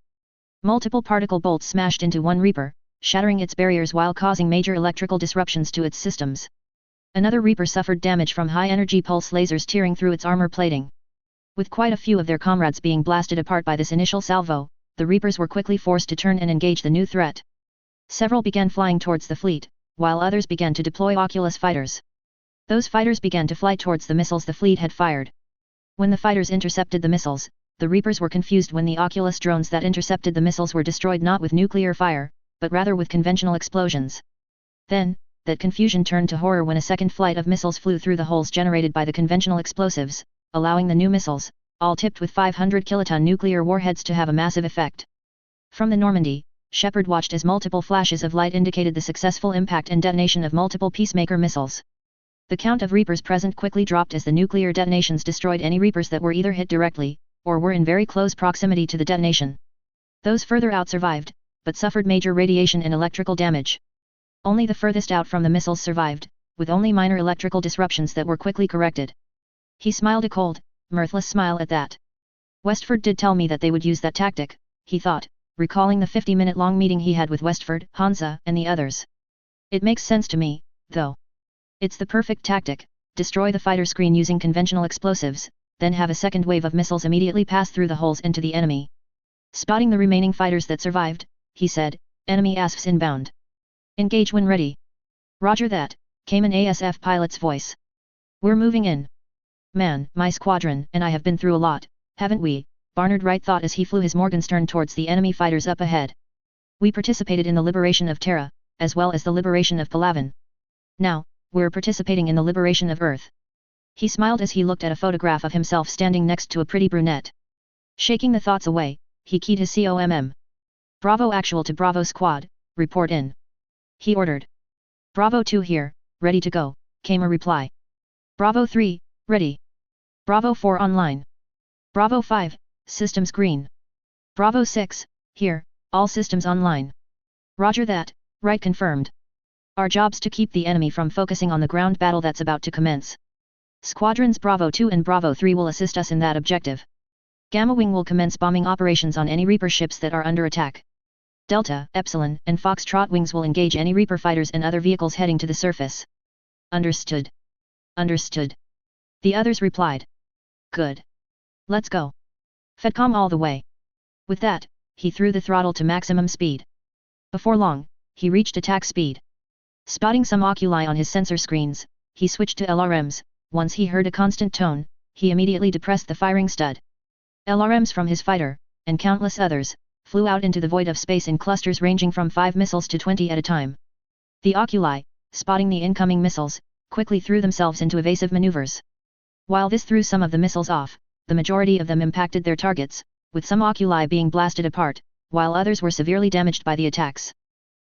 Multiple particle bolts smashed into one Reaper, shattering its barriers while causing major electrical disruptions to its systems. Another Reaper suffered damage from high-energy pulse lasers tearing through its armor plating. With quite a few of their comrades being blasted apart by this initial salvo, the Reapers were quickly forced to turn and engage the new threat. Several began flying towards the fleet, while others began to deploy Oculus fighters. Those fighters began to fly towards the missiles the fleet had fired. When the fighters intercepted the missiles, the Reapers were confused when the Oculus drones that intercepted the missiles were destroyed not with nuclear fire, but rather with conventional explosions. Then, that confusion turned to horror when a second flight of missiles flew through the holes generated by the conventional explosives, allowing the new missiles, all tipped with 500 kiloton nuclear warheads, to have a massive effect. From the Normandy, Shepard watched as multiple flashes of light indicated the successful impact and detonation of multiple Peacemaker missiles. The count of Reapers present quickly dropped as the nuclear detonations destroyed any Reapers that were either hit directly, or were in very close proximity to the detonation. Those further out survived, but suffered major radiation and electrical damage. Only the furthest out from the missiles survived, with only minor electrical disruptions that were quickly corrected. He smiled a cold, mirthless smile at that. Westford did tell me that they would use that tactic, he thought, recalling the 50-minute-long meeting he had with Westford, Hansa, and the others. It makes sense to me, though. It's the perfect tactic: destroy the fighter screen using conventional explosives, then have a second wave of missiles immediately pass through the holes into the enemy. Spotting the remaining fighters that survived, he said, enemy ASFs inbound. Engage when ready. Roger that, came an ASF pilot's voice. We're moving in. Man, my squadron and I have been through a lot, haven't we? Barnard Wright thought as he flew his Morgenstern towards the enemy fighters up ahead. We participated in the liberation of Terra, as well as the liberation of Palaven. Now, we're participating in the liberation of Earth. He smiled as he looked at a photograph of himself standing next to a pretty brunette. Shaking the thoughts away, he keyed his COMM. Bravo actual to Bravo squad, report in. He ordered. Bravo 2 here, ready to go, came a reply. Bravo 3, ready. Bravo 4 online. Bravo 5, systems green. Bravo 6, here, all systems online. Roger that, Wright confirmed. Our job's to keep the enemy from focusing on the ground battle that's about to commence. Squadrons Bravo 2 and Bravo 3 will assist us in that objective. Gamma Wing will commence bombing operations on any Reaper ships that are under attack. Delta, Epsilon, and Foxtrot Wings will engage any Reaper fighters and other vehicles heading to the surface. Understood. Understood. The others replied. Good. Let's go. Fedcom all the way. With that, he threw the throttle to maximum speed. Before long, he reached attack speed. Spotting some oculi on his sensor screens, he switched to LRMs. Once he heard a constant tone, he immediately depressed the firing stud. LRMs from his fighter, and countless others, flew out into the void of space in clusters ranging from 5 missiles to 20 at a time. The oculi, spotting the incoming missiles, quickly threw themselves into evasive maneuvers. While this threw some of the missiles off, the majority of them impacted their targets, with some oculi being blasted apart, while others were severely damaged by the attacks.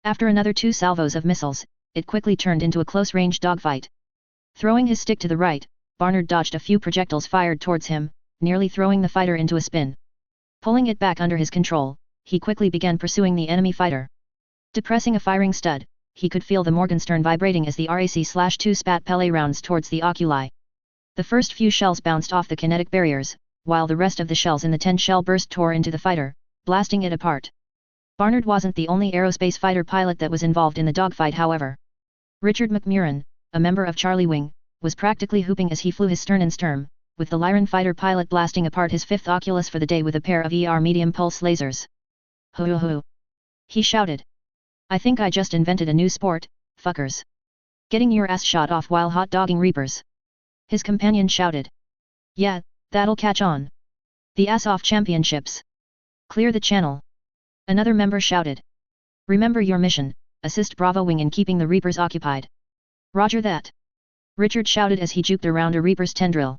After another 2 salvos of missiles, it quickly turned into a close-range dogfight. Throwing his stick to the right, Barnard dodged a few projectiles fired towards him, nearly throwing the fighter into a spin. Pulling it back under his control, he quickly began pursuing the enemy fighter. Depressing a firing stud, he could feel the Morgenstern vibrating as the RAC-2 spat Pele rounds towards the oculi. The first few shells bounced off the kinetic barriers, while the rest of the shells in the 10-shell burst tore into the fighter, blasting it apart. Barnard wasn't the only aerospace fighter pilot that was involved in the dogfight, however. Richard McMurran, a member of Charlie Wing, was practically whooping as he flew his stern and stern, with the Lyran fighter pilot blasting apart his 5th Oculus for the day with a pair of medium pulse lasers. Hoo hoo! He shouted. I think I just invented a new sport, fuckers. Getting your ass shot off while hot-dogging Reapers. His companion shouted. Yeah, that'll catch on. The ass-off championships. Clear the channel. Another member shouted. Remember your mission, assist Bravo Wing in keeping the Reapers occupied. Roger that. Richard shouted as he juked around a Reaper's tendril.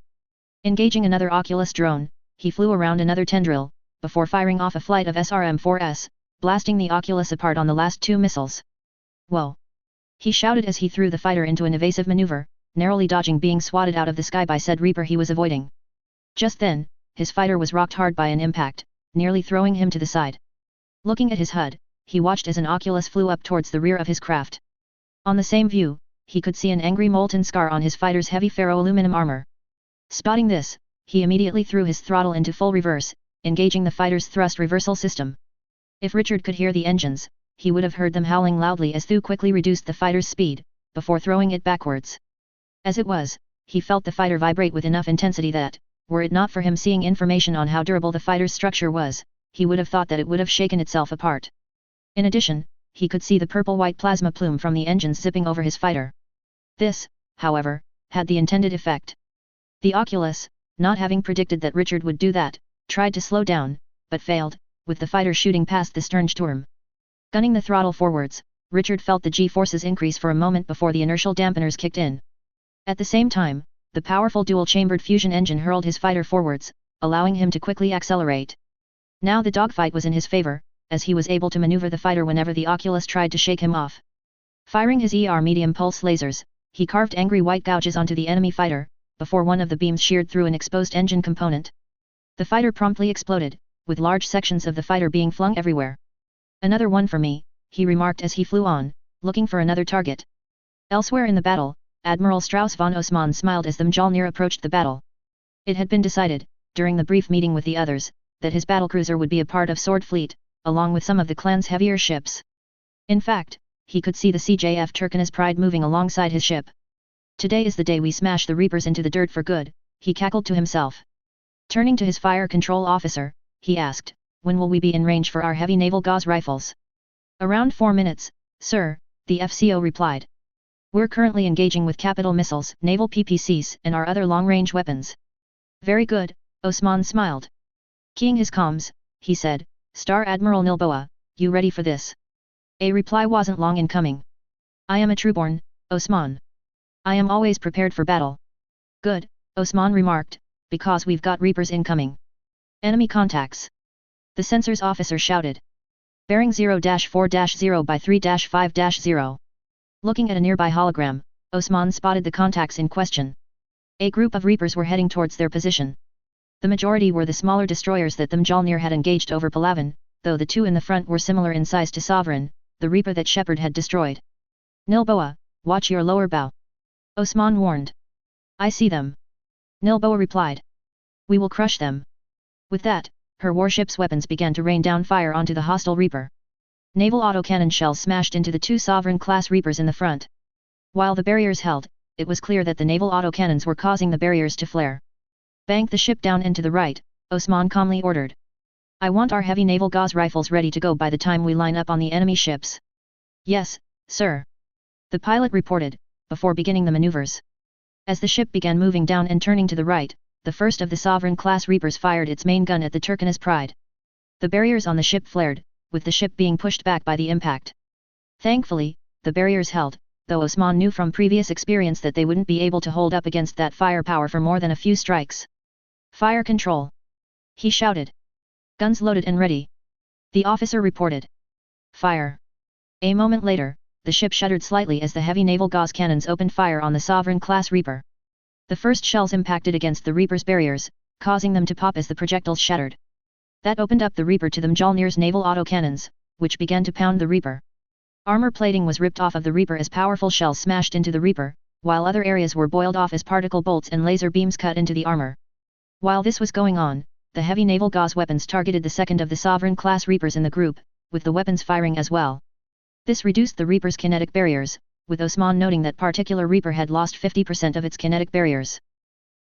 Engaging another Oculus drone, he flew around another tendril, before firing off a flight of SRM-4s, blasting the Oculus apart on the last 2 missiles. Whoa! He shouted as he threw the fighter into an evasive maneuver, narrowly dodging being swatted out of the sky by said Reaper he was avoiding. Just then, his fighter was rocked hard by an impact, nearly throwing him to the side. Looking at his HUD, he watched as an Oculus flew up towards the rear of his craft. On the same view, he could see an angry molten scar on his fighter's heavy ferro-aluminum armor. Spotting this, he immediately threw his throttle into full reverse, engaging the fighter's thrust reversal system. If Richard could hear the engines, he would have heard them howling loudly as Thu quickly reduced the fighter's speed, before throwing it backwards. As it was, he felt the fighter vibrate with enough intensity that, were it not for him seeing information on how durable the fighter's structure was, he would have thought that it would have shaken itself apart. In addition, he could see the purple-white plasma plume from the engines zipping over his fighter. This, however, had the intended effect. The Oculus, not having predicted that Richard would do that, tried to slow down, but failed, with the fighter shooting past the Sternsturm. Gunning the throttle forwards, Richard felt the G-forces increase for a moment before the inertial dampeners kicked in. At the same time, the powerful dual-chambered fusion engine hurled his fighter forwards, allowing him to quickly accelerate. Now the dogfight was in his favor, as he was able to maneuver the fighter whenever the Oculus tried to shake him off. Firing his medium pulse lasers, he carved angry white gouges onto the enemy fighter, before one of the beams sheared through an exposed engine component. The fighter promptly exploded, with large sections of the fighter being flung everywhere. Another one for me, he remarked as he flew on, looking for another target. Elsewhere in the battle, Admiral Strauss von Osman smiled as the Mjolnir approached the battle. It had been decided, during the brief meeting with the others, that his battlecruiser would be a part of Sword Fleet, along with some of the clan's heavier ships. In fact, he could see the CJF Turkana's Pride moving alongside his ship. Today is the day we smash the Reapers into the dirt for good, he cackled to himself. Turning to his fire control officer, he asked, when will we be in range for our heavy naval gauze rifles? Around 4 minutes, sir, the FCO replied. We're currently engaging with capital missiles, naval PPCs, and our other long-range weapons. Very good, Osman smiled. Keying his comms, he said, Star Admiral Nilboa, you ready for this? A reply wasn't long in coming. I am a trueborn, Osman. I am always prepared for battle. Good, Osman remarked, because we've got Reapers incoming. Enemy contacts. The sensors officer shouted. Bearing 0-4-0 by 3-5-0. Looking at a nearby hologram, Osman spotted the contacts in question. A group of Reapers were heading towards their position. The majority were the smaller destroyers that the Mjolnir had engaged over Palawan, though the 2 in the front were similar in size to Sovereign, the Reaper that Shepard had destroyed. Nilboa, watch your lower bow. Osman warned. I see them. Nilboa replied. We will crush them. With that, her warship's weapons began to rain down fire onto the hostile Reaper. Naval autocannon shells smashed into the 2 Sovereign-class Reapers in the front. While the barriers held, it was clear that the naval autocannons were causing the barriers to flare. Bank the ship down and to the right, Osman calmly ordered. I want our heavy naval gauze rifles ready to go by the time we line up on the enemy ships. Yes, sir. The pilot reported, before beginning the maneuvers. As the ship began moving down and turning to the right, the first of the Sovereign-class Reapers fired its main gun at the Turkana's Pride. The barriers on the ship flared, with the ship being pushed back by the impact. Thankfully, the barriers held, though Osman knew from previous experience that they wouldn't be able to hold up against that firepower for more than a few strikes. "Fire control!" he shouted. "Guns loaded and ready." The officer reported. "Fire!" A moment later, the ship shuddered slightly as the heavy naval gauze cannons opened fire on the Sovereign-class Reaper. The first shells impacted against the Reaper's barriers, causing them to pop as the projectiles shattered. That opened up the Reaper to the Mjolnir's naval autocannons, which began to pound the Reaper. Armor plating was ripped off of the Reaper as powerful shells smashed into the Reaper, while other areas were boiled off as particle bolts and laser beams cut into the armor. While this was going on, the heavy naval gauze weapons targeted the second of the Sovereign-class Reapers in the group, with the weapons firing as well. This reduced the Reaper's kinetic barriers, with Osman noting that particular Reaper had lost 50% of its kinetic barriers.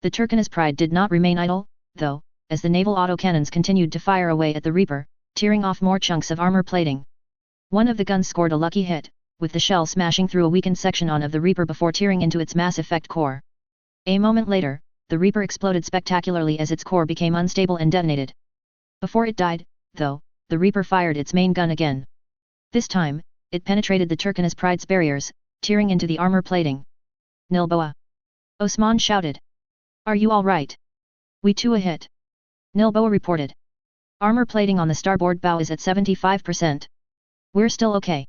The Turkana's pride did not remain idle, though, as the naval autocannons continued to fire away at the Reaper, tearing off more chunks of armor plating. One of the guns scored a lucky hit, with the shell smashing through a weakened section of the Reaper before tearing into its Mass Effect core. A moment later, the Reaper exploded spectacularly as its core became unstable and detonated. Before it died, though, the Reaper fired its main gun again. This time, it penetrated the Turkana's pride's barriers, tearing into the armor plating. "Nilboa!" Osman shouted. "Are you all right?" "We too a hit," Nilboa reported. "Armor plating on the starboard bow is at 75%. We're still okay."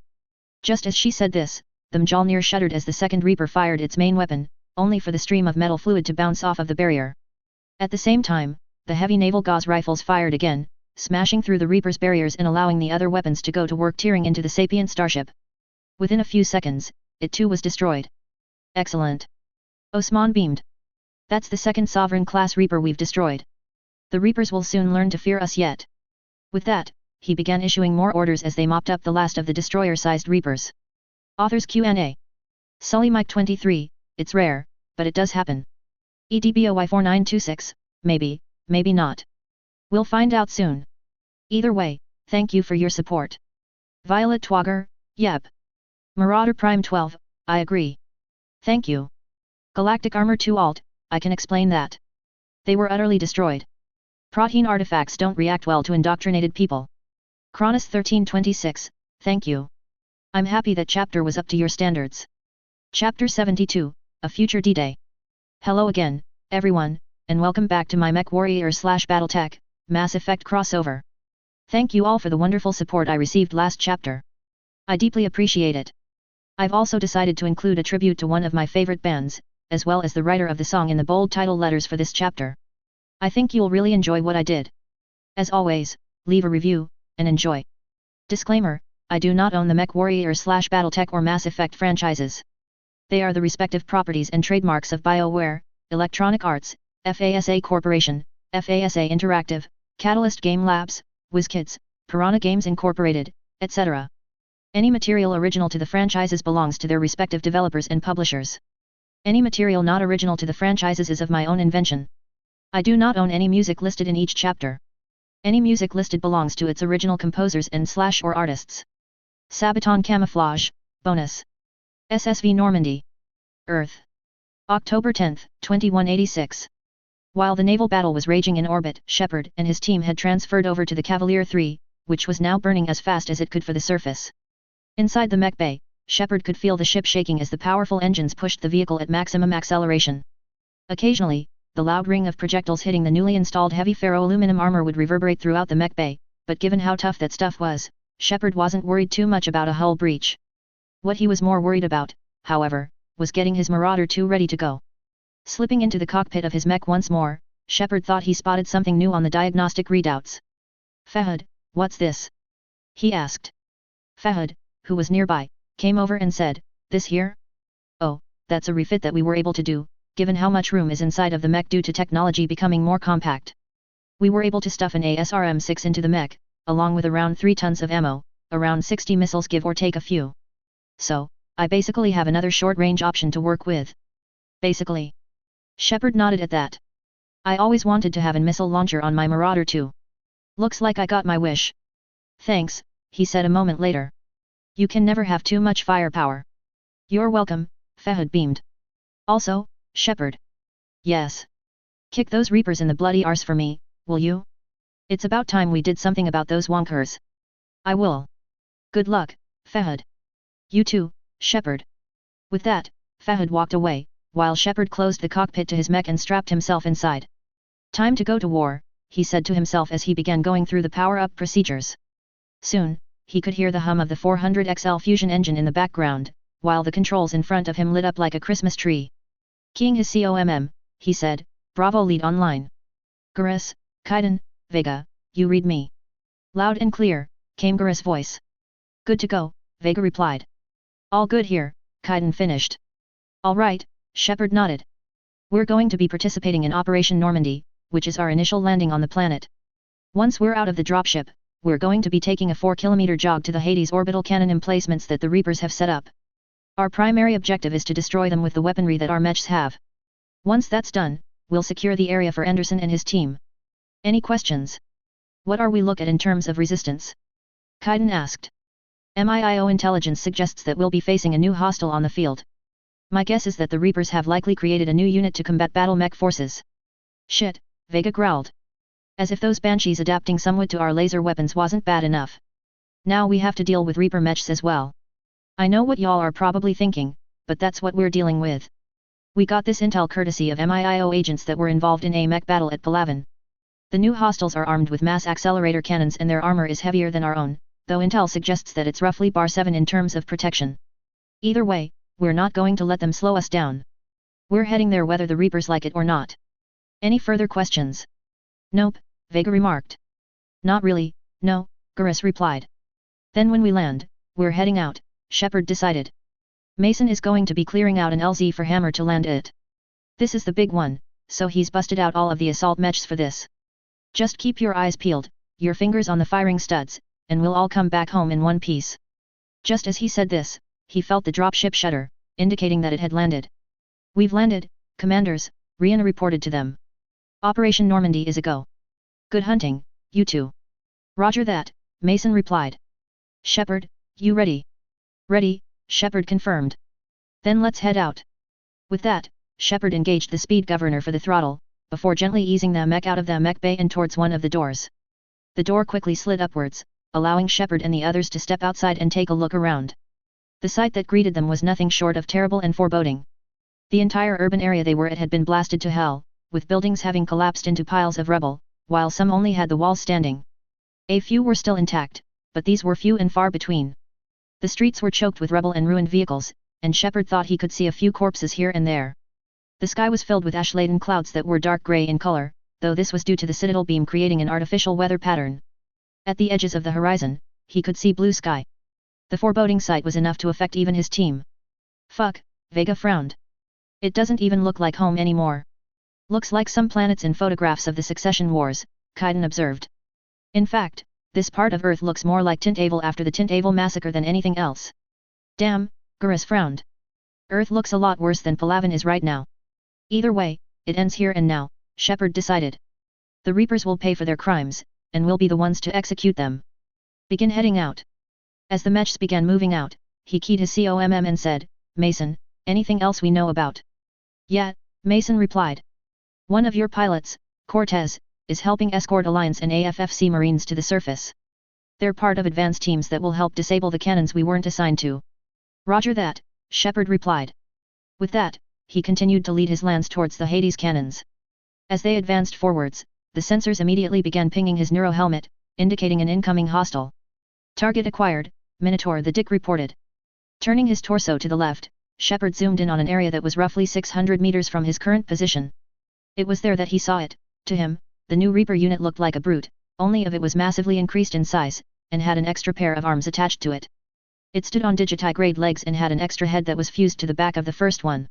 Just as she said this, the Mjolnir shuddered as the second Reaper fired its main weapon, only for the stream of metal fluid to bounce off of the barrier. At the same time, the heavy naval gauze rifles fired again, smashing through the Reaper's barriers and allowing the other weapons to go to work tearing into the sapient starship. Within a few seconds, it too was destroyed. "Excellent!" Osman beamed. "That's the second Sovereign-class Reaper we've destroyed. The Reapers will soon learn to fear us yet." With that, he began issuing more orders as they mopped up the last of the destroyer-sized Reapers. Authors Q&A. Sully Mike 23, "It's rare, but it does happen." EDBOY 4926, "Maybe, maybe not. We'll find out soon. Either way, thank you for your support." Violet Twogger, "Yep." Marauder Prime 12, "I agree. Thank you." Galactic Armor 2 Alt, "I can explain that. They were utterly destroyed. Protein artifacts don't react well to indoctrinated people." Cronus 1326, "Thank you. I'm happy that chapter was up to your standards." Chapter 72, A Future D-Day. Hello again, everyone, and welcome back to my MechWarrior/BattleTech, Mass Effect crossover. Thank you all for the wonderful support I received last chapter. I deeply appreciate it. I've also decided to include a tribute to one of my favorite bands, as well as the writer of the song in the bold title letters for this chapter. I think you'll really enjoy what I did. As always, leave a review, and enjoy. Disclaimer, I do not own the MechWarrior/BattleTech or Mass Effect franchises. They are the respective properties and trademarks of BioWare, Electronic Arts, FASA Corporation, FASA Interactive, Catalyst Game Labs, WizKids, Piranha Games Incorporated, etc. Any material original to the franchises belongs to their respective developers and publishers. Any material not original to the franchises is of my own invention. I do not own any music listed in each chapter. Any music listed belongs to its original composers and/or artists. Sabaton Camouflage, bonus. SSV Normandy. Earth. October 10, 2186. While the naval battle was raging in orbit, Shepard and his team had transferred over to the Cavalier 3, which was now burning as fast as it could for the surface. Inside the mech bay, Shepard could feel the ship shaking as the powerful engines pushed the vehicle at maximum acceleration. Occasionally, the loud ring of projectiles hitting the newly installed heavy ferroaluminum armor would reverberate throughout the mech bay, but given how tough that stuff was, Shepard wasn't worried too much about a hull breach. What he was more worried about, however, was getting his Marauder 2 ready to go. Slipping into the cockpit of his mech once more, Shepard thought he spotted something new on the diagnostic readouts. "Fahad, what's this?" he asked. Fahad, who was nearby, came over and said, "This here? Oh, that's a refit that we were able to do, given how much room is inside of the mech due to technology becoming more compact. We were able to stuff an ASRM-6 into the mech, along with around 3 tons of ammo, around 60 missiles give or take a few. So, I basically have another short-range option to work with." Basically. Shepard nodded at that. "I always wanted to have a missile launcher on my Marauder 2. Looks like I got my wish." "Thanks," he said a moment later. "You can never have too much firepower." "You're welcome," Fahad beamed. "Also, Shepard." "Yes. Kick those Reapers in the bloody arse for me, will you? It's about time we did something about those wonkers." "I will. Good luck, Fahad." "You too, Shepard." With that, Fahad walked away, while Shepard closed the cockpit to his mech and strapped himself inside. Time to go to war, he said to himself as he began going through the power-up procedures. Soon, he could hear the hum of the 400XL fusion engine in the background, while the controls in front of him lit up like a Christmas tree. Keying his COMM, he said, "Bravo lead online. Garrus, Kaiden, Vega, you read me?" Loud and clear, came Garrus' voice. "Good to go," Vega replied. "All good here," Kaiden finished. "All right," Shepard nodded. "We're going to be participating in Operation Normandy, which is our initial landing on the planet. Once we're out of the dropship, we're going to be taking a 4-kilometer jog to the Hades orbital cannon emplacements that the Reapers have set up. Our primary objective is to destroy them with the weaponry that our mechs have. Once that's done, we'll secure the area for Anderson and his team. Any questions? What are we look at in terms of resistance?" Kaiden asked. "MIIO intelligence suggests that we'll be facing a new hostile on the field. My guess is that the Reapers have likely created a new unit to combat battle mech forces." "Shit," Vega growled. "As if those Banshees adapting somewhat to our laser weapons wasn't bad enough. Now we have to deal with Reaper mechs as well. I know what y'all are probably thinking, but that's what we're dealing with. We got this intel courtesy of MIIO agents that were involved in a mech battle at Palaven. The new hostiles are armed with mass accelerator cannons and their armor is heavier than our own, though intel suggests that it's roughly bar 7 in terms of protection. Either way, we're not going to let them slow us down. We're heading there whether the Reapers like it or not. Any further questions?" "Nope," Vega remarked. "Not really, no," Garrus replied. "Then when we land, we're heading out," Shepard decided. "Mason is going to be clearing out an LZ for Hammer to land it. This is the big one, so he's busted out all of the assault mechs for this. Just keep your eyes peeled, your fingers on the firing studs, and we'll all come back home in one piece." Just as he said this, he felt the dropship shudder, indicating that it had landed. "We've landed, Commanders," Rihanna reported to them. "Operation Normandy is a go. Good hunting, you two." "Roger that," Mason replied. "Shepard, you ready?" "Ready," Shepard confirmed. "Then let's head out." With that, Shepard engaged the speed governor for the throttle, before gently easing the mech out of the mech bay and towards one of the doors. The door quickly slid upwards, allowing Shepard and the others to step outside and take a look around. The sight that greeted them was nothing short of terrible and foreboding. The entire urban area they were at had been blasted to hell, with buildings having collapsed into piles of rubble, while some only had the walls standing. A few were still intact, but these were few and far between. The streets were choked with rubble and ruined vehicles, and Shepard thought he could see a few corpses here and there. The sky was filled with ash-laden clouds that were dark grey in color, though this was due to the citadel beam creating an artificial weather pattern. At the edges of the horizon, he could see blue sky. The foreboding sight was enough to affect even his team. "Fuck," Vega frowned. "It doesn't even look like home anymore. Looks like some planets in photographs of the Succession Wars," Kaiden observed. "In fact, this part of Earth looks more like Tintavel after the Tintavel massacre than anything else." "Damn," Garrus frowned. "Earth looks a lot worse than Palaven is right now." "Either way, it ends here and now," Shepard decided. "The Reapers will pay for their crimes, and we'll be the ones to execute them. Begin heading out." As the mechs began moving out, he keyed his COMM and said, "Mason, anything else we know about?" "Yeah," Mason replied. "One of your pilots, Cortez, is helping escort Alliance and AFFC Marines to the surface. They're part of advance teams that will help disable the cannons we weren't assigned to." "Roger that," Shepard replied. With that, he continued to lead his lance towards the Hades cannons. As they advanced forwards, the sensors immediately began pinging his neuro helmet, indicating an incoming hostile. "Target acquired," Minotaur the Dick reported. Turning his torso to the left, Shepard zoomed in on an area that was roughly 600 meters from his current position. It was there that he saw it. To him, the new Reaper unit looked like a brute, only it was massively increased in size, and had an extra pair of arms attached to it. It stood on digitigrade legs and had an extra head that was fused to the back of the first one.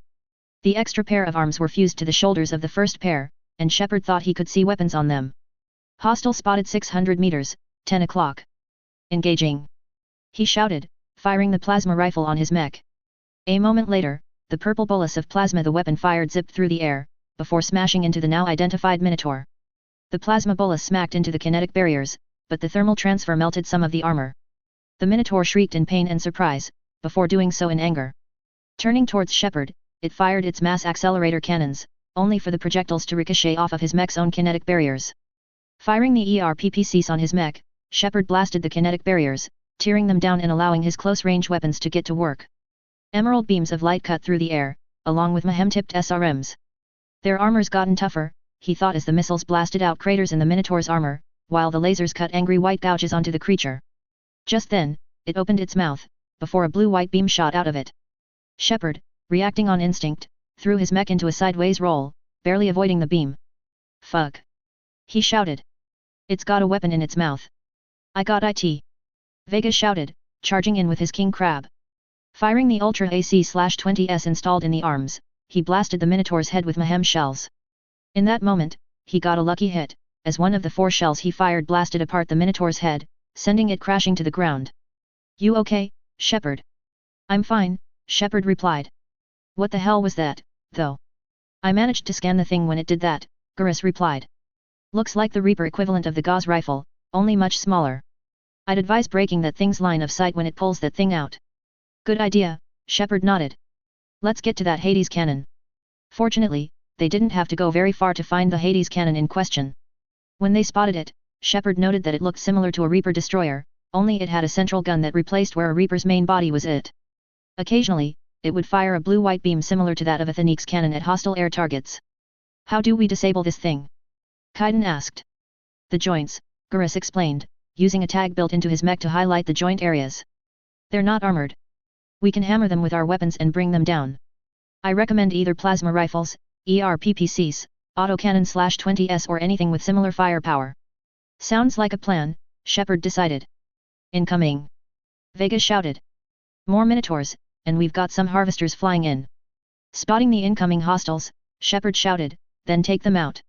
The extra pair of arms were fused to the shoulders of the first pair, and Shepard thought he could see weapons on them. "Hostile spotted 600 meters, 10 o'clock. Engaging!" he shouted, firing the plasma rifle on his mech. A moment later, the purple bolus of plasma the weapon fired zipped through the air, before smashing into the now identified Minotaur. The plasma bolus smacked into the kinetic barriers, but the thermal transfer melted some of the armor. The Minotaur shrieked in pain and surprise, before doing so in anger. Turning towards Shepard, it fired its mass accelerator cannons, only for the projectiles to ricochet off of his mech's own kinetic barriers. Firing the ERPPCs on his mech, Shepard blasted the kinetic barriers, tearing them down and allowing his close-range weapons to get to work. Emerald beams of light cut through the air, along with Mayhem-tipped SRMs. Their armor's gotten tougher, he thought as the missiles blasted out craters in the Minotaur's armor, while the lasers cut angry white gouges onto the creature. Just then, it opened its mouth, before a blue-white beam shot out of it. Shepard, reacting on instinct, threw his mech into a sideways roll, barely avoiding the beam. "Fuck!" he shouted. "It's got a weapon in its mouth." "I got it!" Vega shouted, charging in with his king crab. Firing the Ultra AC/20S installed in the arms, he blasted the Minotaur's head with Mayhem shells. In that moment, he got a lucky hit, as one of the 4 shells he fired blasted apart the Minotaur's head, sending it crashing to the ground. "You okay, Shepard?" "I'm fine," Shepard replied. "What the hell was that, though?" "I managed to scan the thing when it did that," Garrus replied. "Looks like the Reaper equivalent of the Gauss rifle, only much smaller. I'd advise breaking that thing's line of sight when it pulls that thing out." "Good idea," Shepard nodded. "Let's get to that Hades cannon." Fortunately, they didn't have to go very far to find the Hades cannon in question. When they spotted it, Shepard noted that it looked similar to a Reaper destroyer, only it had a central gun that replaced where a Reaper's main body was it. Occasionally, it would fire a blue-white beam similar to that of a Thanik's cannon at hostile air targets. "How do we disable this thing?" Kaiden asked. "The joints," Garrus explained, using a tag built into his mech to highlight the joint areas. "They're not armored. We can hammer them with our weapons and bring them down. I recommend either plasma rifles, ERPPCs, autocannon/20S or anything with similar firepower." "Sounds like a plan," Shepard decided. "Incoming!" Vega shouted. "More Minotaurs, and we've got some harvesters flying in." Spotting the incoming hostiles, Shepard shouted, "Then take them out."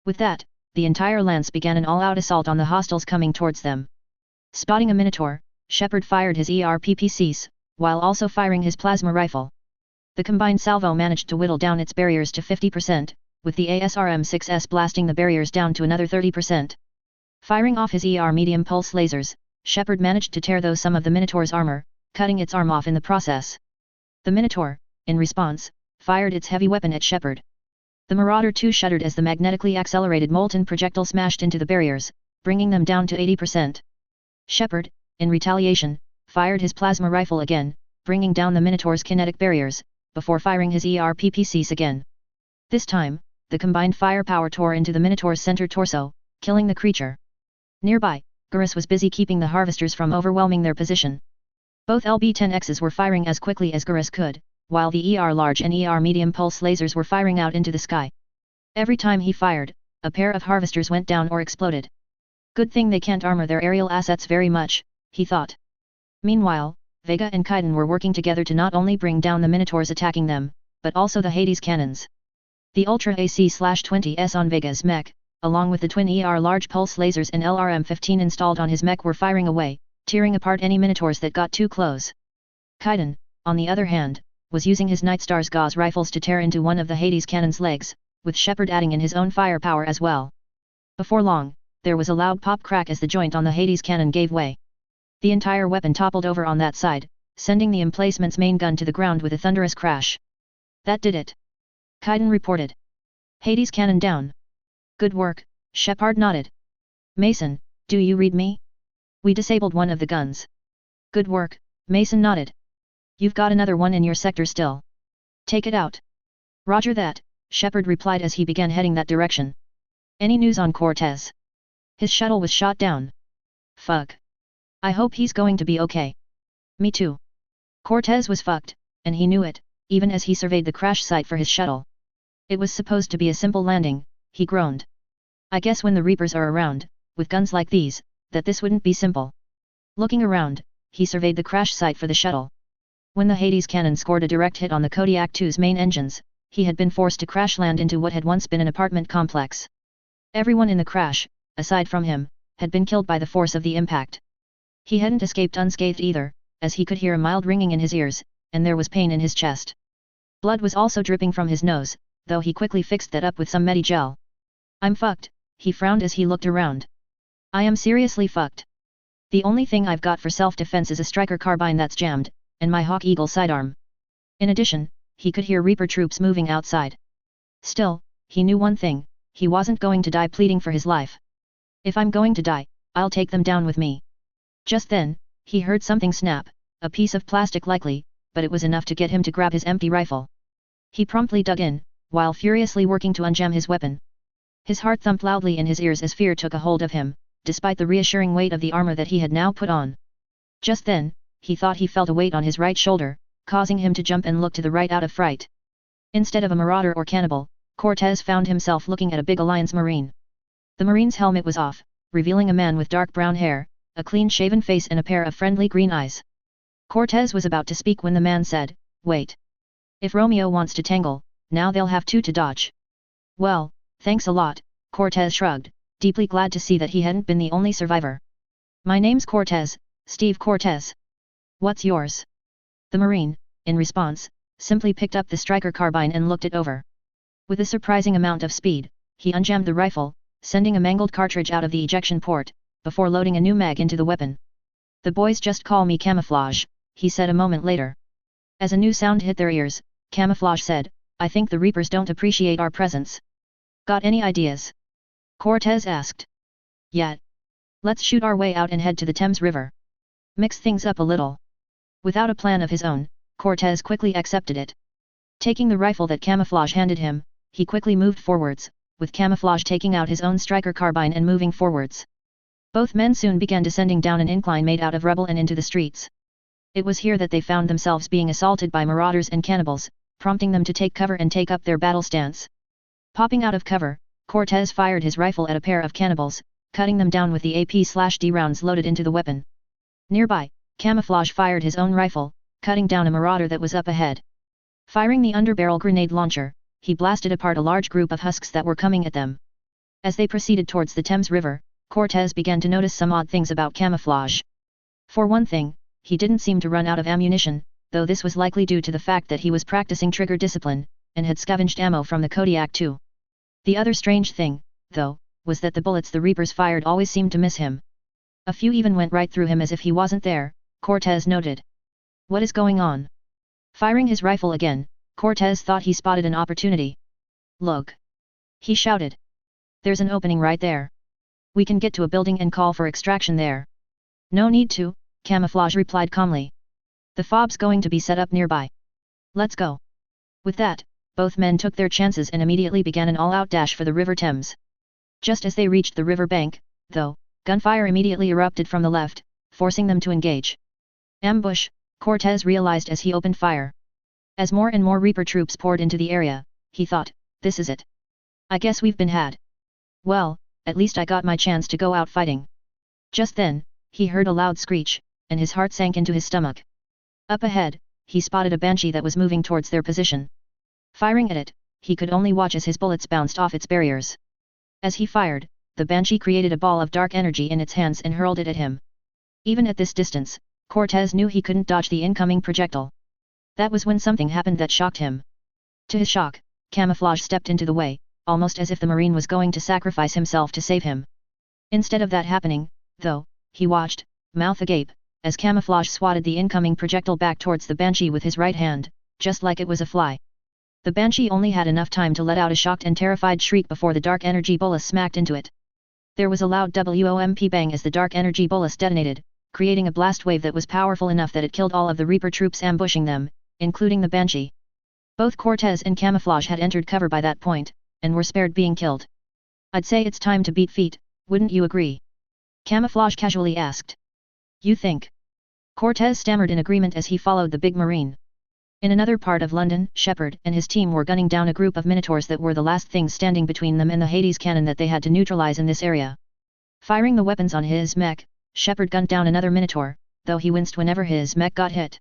With that, the entire lance began an all-out assault on the hostiles coming towards them. Spotting a Minotaur, Shepard fired his ERPPCs, while also firing his plasma rifle. The combined salvo managed to whittle down its barriers to 50%, with the ASRM-6S blasting the barriers down to another 30%. Firing off his medium pulse lasers, Shepard managed to tear through some of the Minotaur's armor, cutting its arm off in the process. The Minotaur, in response, fired its heavy weapon at Shepard. The Marauder too shuddered as the magnetically accelerated molten projectile smashed into the barriers, bringing them down to 80%. Shepard, in retaliation, fired his plasma rifle again, bringing down the Minotaur's kinetic barriers, before firing his ERPPCs again. This time, the combined firepower tore into the Minotaur's center torso, killing the creature. Nearby, Garrus was busy keeping the harvesters from overwhelming their position. Both LB-10Xs were firing as quickly as Garrus could, while the ER-large and ER-medium pulse lasers were firing out into the sky. Every time he fired, a pair of harvesters went down or exploded. Good thing they can't armor their aerial assets very much, he thought. Meanwhile, Vega and Kaiden were working together to not only bring down the Minotaurs attacking them, but also the Hades cannons. The Ultra AC/20S on Vega's mech, along with the twin ER-large pulse lasers and LRM-15 installed on his mech were firing away, tearing apart any Minotaurs that got too close. Kaiden, on the other hand, was using his Nightstar's Gauss rifles to tear into one of the Hades cannon's legs, with Shepard adding in his own firepower as well. Before long, there was a loud pop crack as the joint on the Hades cannon gave way. The entire weapon toppled over on that side, sending the emplacement's main gun to the ground with a thunderous crash. "That did it," Kaiden reported. "Hades cannon down." "Good work," Shepard nodded. "Mason, do you read me? We disabled one of the guns." "Good work," Mason nodded. "You've got another one in your sector still. Take it out." "Roger that," Shepard replied as he began heading that direction. "Any news on Cortez?" "His shuttle was shot down." "Fuck. I hope he's going to be okay." "Me too." Cortez was fucked, and he knew it, even as he surveyed the crash site for his shuttle. "It was supposed to be a simple landing," he groaned. "I guess when the Reapers are around, with guns like these, that this wouldn't be simple." Looking around, he surveyed the crash site for the shuttle. When the Hades cannon scored a direct hit on the Kodiak II's main engines, he had been forced to crash land into what had once been an apartment complex. Everyone in the crash, aside from him, had been killed by the force of the impact. He hadn't escaped unscathed either, as he could hear a mild ringing in his ears, and there was pain in his chest. Blood was also dripping from his nose, though he quickly fixed that up with some Medigel. "I'm fucked," he frowned as he looked around. "I am seriously fucked. The only thing I've got for self-defense is a striker carbine that's jammed, and my Hawk Eagle sidearm." In addition, he could hear Reaper troops moving outside. Still, he knew one thing, he wasn't going to die pleading for his life. "If I'm going to die, I'll take them down with me." Just then, he heard something snap, a piece of plastic likely, but it was enough to get him to grab his empty rifle. He promptly dug in, while furiously working to unjam his weapon. His heart thumped loudly in his ears as fear took a hold of him, despite the reassuring weight of the armor that he had now put on. Just then, he thought he felt a weight on his right shoulder, causing him to jump and look to the right out of fright. Instead of a marauder or cannibal, Cortez found himself looking at a big Alliance Marine. The Marine's helmet was off, revealing a man with dark brown hair, a clean-shaven face and a pair of friendly green eyes. Cortez was about to speak when the man said, "Wait. If Romeo wants to tangle, now they'll have two to dodge." "Well, thanks a lot," Cortez shrugged, deeply glad to see that he hadn't been the only survivor. "My name's Cortez, Steve Cortez. What's yours?" The Marine, in response, simply picked up the striker carbine and looked it over. With a surprising amount of speed, he unjammed the rifle, sending a mangled cartridge out of the ejection port, before loading a new mag into the weapon. "The boys just call me Camouflage," he said a moment later. As a new sound hit their ears, Camouflage said, "I think the Reapers don't appreciate our presence. Got any ideas?" Cortez asked. "Yeah. Let's shoot our way out and head to the Thames River. Mix things up a little." Without a plan of his own, Cortez quickly accepted it. Taking the rifle that Camouflage handed him, he quickly moved forwards, with Camouflage taking out his own striker carbine and moving forwards. Both men soon began descending down an incline made out of rubble and into the streets. It was here that they found themselves being assaulted by marauders and cannibals, prompting them to take cover and take up their battle stance. Popping out of cover, Cortez fired his rifle at a pair of cannibals, cutting them down with the AP/D rounds loaded into the weapon. Nearby, Camouflage fired his own rifle, cutting down a marauder that was up ahead. Firing the underbarrel grenade launcher, he blasted apart a large group of husks that were coming at them. As they proceeded towards the Thames River, Cortez began to notice some odd things about Camouflage. For one thing, he didn't seem to run out of ammunition, though this was likely due to the fact that he was practicing trigger discipline, and had scavenged ammo from the Kodiak too. The other strange thing, though, was that the bullets the Reapers fired always seemed to miss him. A few even went right through him as if he wasn't there, Cortez noted. "What is going on?" Firing his rifle again, Cortez thought he spotted an opportunity. "Look!" he shouted. "There's an opening right there. We can get to a building and call for extraction there." "No need to," Camouflage replied calmly. "The fob's going to be set up nearby. Let's go." With that, both men took their chances and immediately began an all-out dash for the River Thames. Just as they reached the river bank, though, gunfire immediately erupted from the left, forcing them to engage. "Ambush," Cortez realized as he opened fire. As more and more Reaper troops poured into the area, he thought, "This is it. I guess we've been had. Well, at least I got my chance to go out fighting." Just then, he heard a loud screech, and his heart sank into his stomach. Up ahead, he spotted a Banshee that was moving towards their position. Firing at it, he could only watch as his bullets bounced off its barriers. As he fired, the Banshee created a ball of dark energy in its hands and hurled it at him. Even at this distance, Cortez knew he couldn't dodge the incoming projectile. That was when something happened that shocked him. To his shock, Camouflage stepped into the way, almost as if the Marine was going to sacrifice himself to save him. Instead of that happening, though, he watched, mouth agape, as Camouflage swatted the incoming projectile back towards the Banshee with his right hand, just like it was a fly. The Banshee only had enough time to let out a shocked and terrified shriek before the dark energy bolus smacked into it. There was a loud WOMP bang as the dark energy bolus detonated, creating a blast wave that was powerful enough that it killed all of the Reaper troops ambushing them, including the Banshee. Both Cortez and Camouflage had entered cover by that point, and were spared being killed. "I'd say it's time to beat feet, wouldn't you agree?" Camouflage casually asked. "You think?" Cortez stammered in agreement as he followed the big Marine. In another part of London, Shepard and his team were gunning down a group of Minotaurs that were the last things standing between them and the Hades cannon that they had to neutralize in this area. Firing the weapons on his mech, Shepard gunned down another Minotaur, though he winced whenever his mech got hit.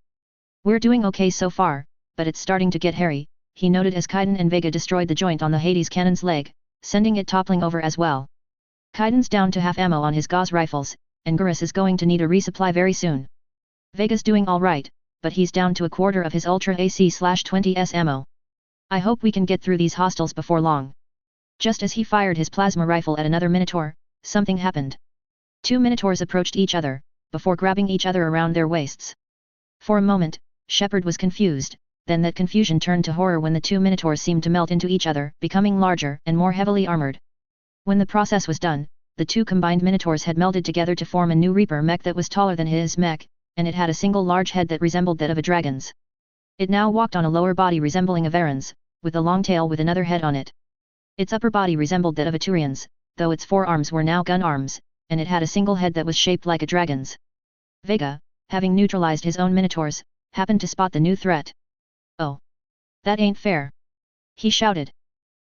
"We're doing okay so far, but it's starting to get hairy," he noted as Kaiden and Vega destroyed the joint on the Hades cannon's leg, sending it toppling over as well. Kaiden's down to half ammo on his Gauss rifles, and Gurus is going to need a resupply very soon. Vega's doing alright, but he's down to a quarter of his Ultra AC/20s ammo. "I hope we can get through these hostiles before long." Just as he fired his plasma rifle at another Minotaur, something happened. Two Minotaurs approached each other, before grabbing each other around their waists. For a moment, Shepard was confused, then that confusion turned to horror when the two Minotaurs seemed to melt into each other, becoming larger and more heavily armored. When the process was done, the two combined Minotaurs had melded together to form a new Reaper mech that was taller than his mech, and it had a single large head that resembled that of a dragon's. It now walked on a lower body resembling a Varan's, with a long tail with another head on it. Its upper body resembled that of a Turian's, though its forearms were now gun arms, and it had a single head that was shaped like a dragon's. Vega, having neutralized his own minotaurs, happened to spot the new threat. "Oh! That ain't fair!" he shouted.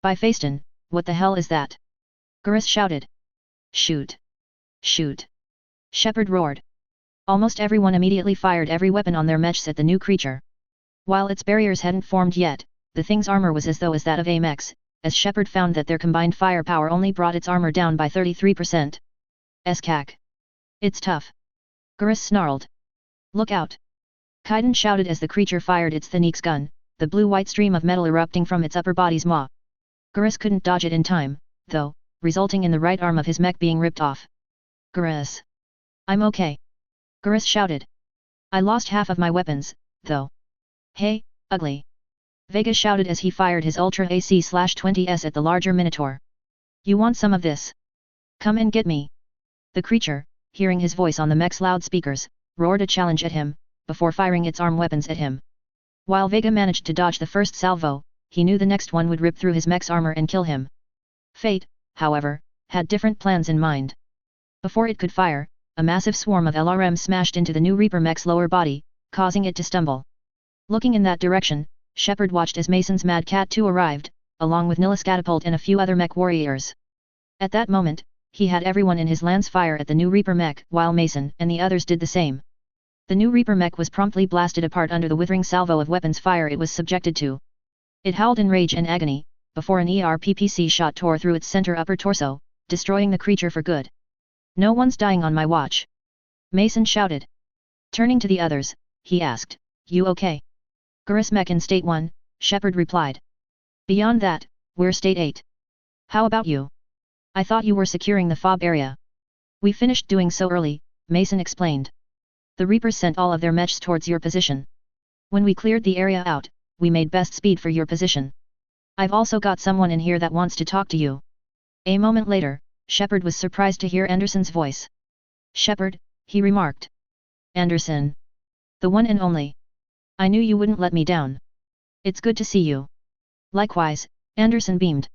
"By Faiston, what the hell is that?" Garrus shouted. "Shoot! Shoot!" Shepard roared. Almost everyone immediately fired every weapon on their mechs at the new creature. While its barriers hadn't formed yet, the thing's armor was as though as that of a mech's, as Shepard found that their combined firepower only brought its armor down by 33%. "Skac! It's tough!" Garrus snarled. "Look out!" Kaiden shouted as the creature fired its Thanix gun, the blue-white stream of metal erupting from its upper body's maw. Garrus couldn't dodge it in time, though, resulting in the right arm of his mech being ripped off. "Garrus! I'm okay!" Garrus shouted. "I lost half of my weapons, though." "Hey, ugly!" Vega shouted as he fired his Ultra AC/20s at the larger Minotaur. "You want some of this? Come and get me!" The creature, hearing his voice on the mech's loudspeakers, roared a challenge at him, before firing its arm weapons at him. While Vega managed to dodge the first salvo, he knew the next one would rip through his mech's armor and kill him. Fate, however, had different plans in mind. Before it could fire, a massive swarm of LRM smashed into the new Reaper mech's lower body, causing it to stumble. Looking in that direction, Shepard watched as Mason's Mad Cat 2 arrived, along with Nihilus Catapult and a few other mech warriors. At that moment, he had everyone in his lance fire at the new Reaper mech, while Mason and the others did the same. The new Reaper mech was promptly blasted apart under the withering salvo of weapons fire it was subjected to. It howled in rage and agony, before an ERPPC shot tore through its center upper torso, destroying the creature for good. "No one's dying on my watch," Mason shouted. Turning to the others, he asked, "You okay?" "Garrus mech in State 1, Shepard replied. "Beyond that, we're State 8. How about you? I thought you were securing the FOB area." "We finished doing so early," Mason explained. "The Reapers sent all of their mechs towards your position. When we cleared the area out, we made best speed for your position. I've also got someone in here that wants to talk to you." A moment later, Shepard was surprised to hear Anderson's voice. "Shepard," he remarked. "Anderson. The one and only. I knew you wouldn't let me down. It's good to see you." "Likewise," Anderson beamed.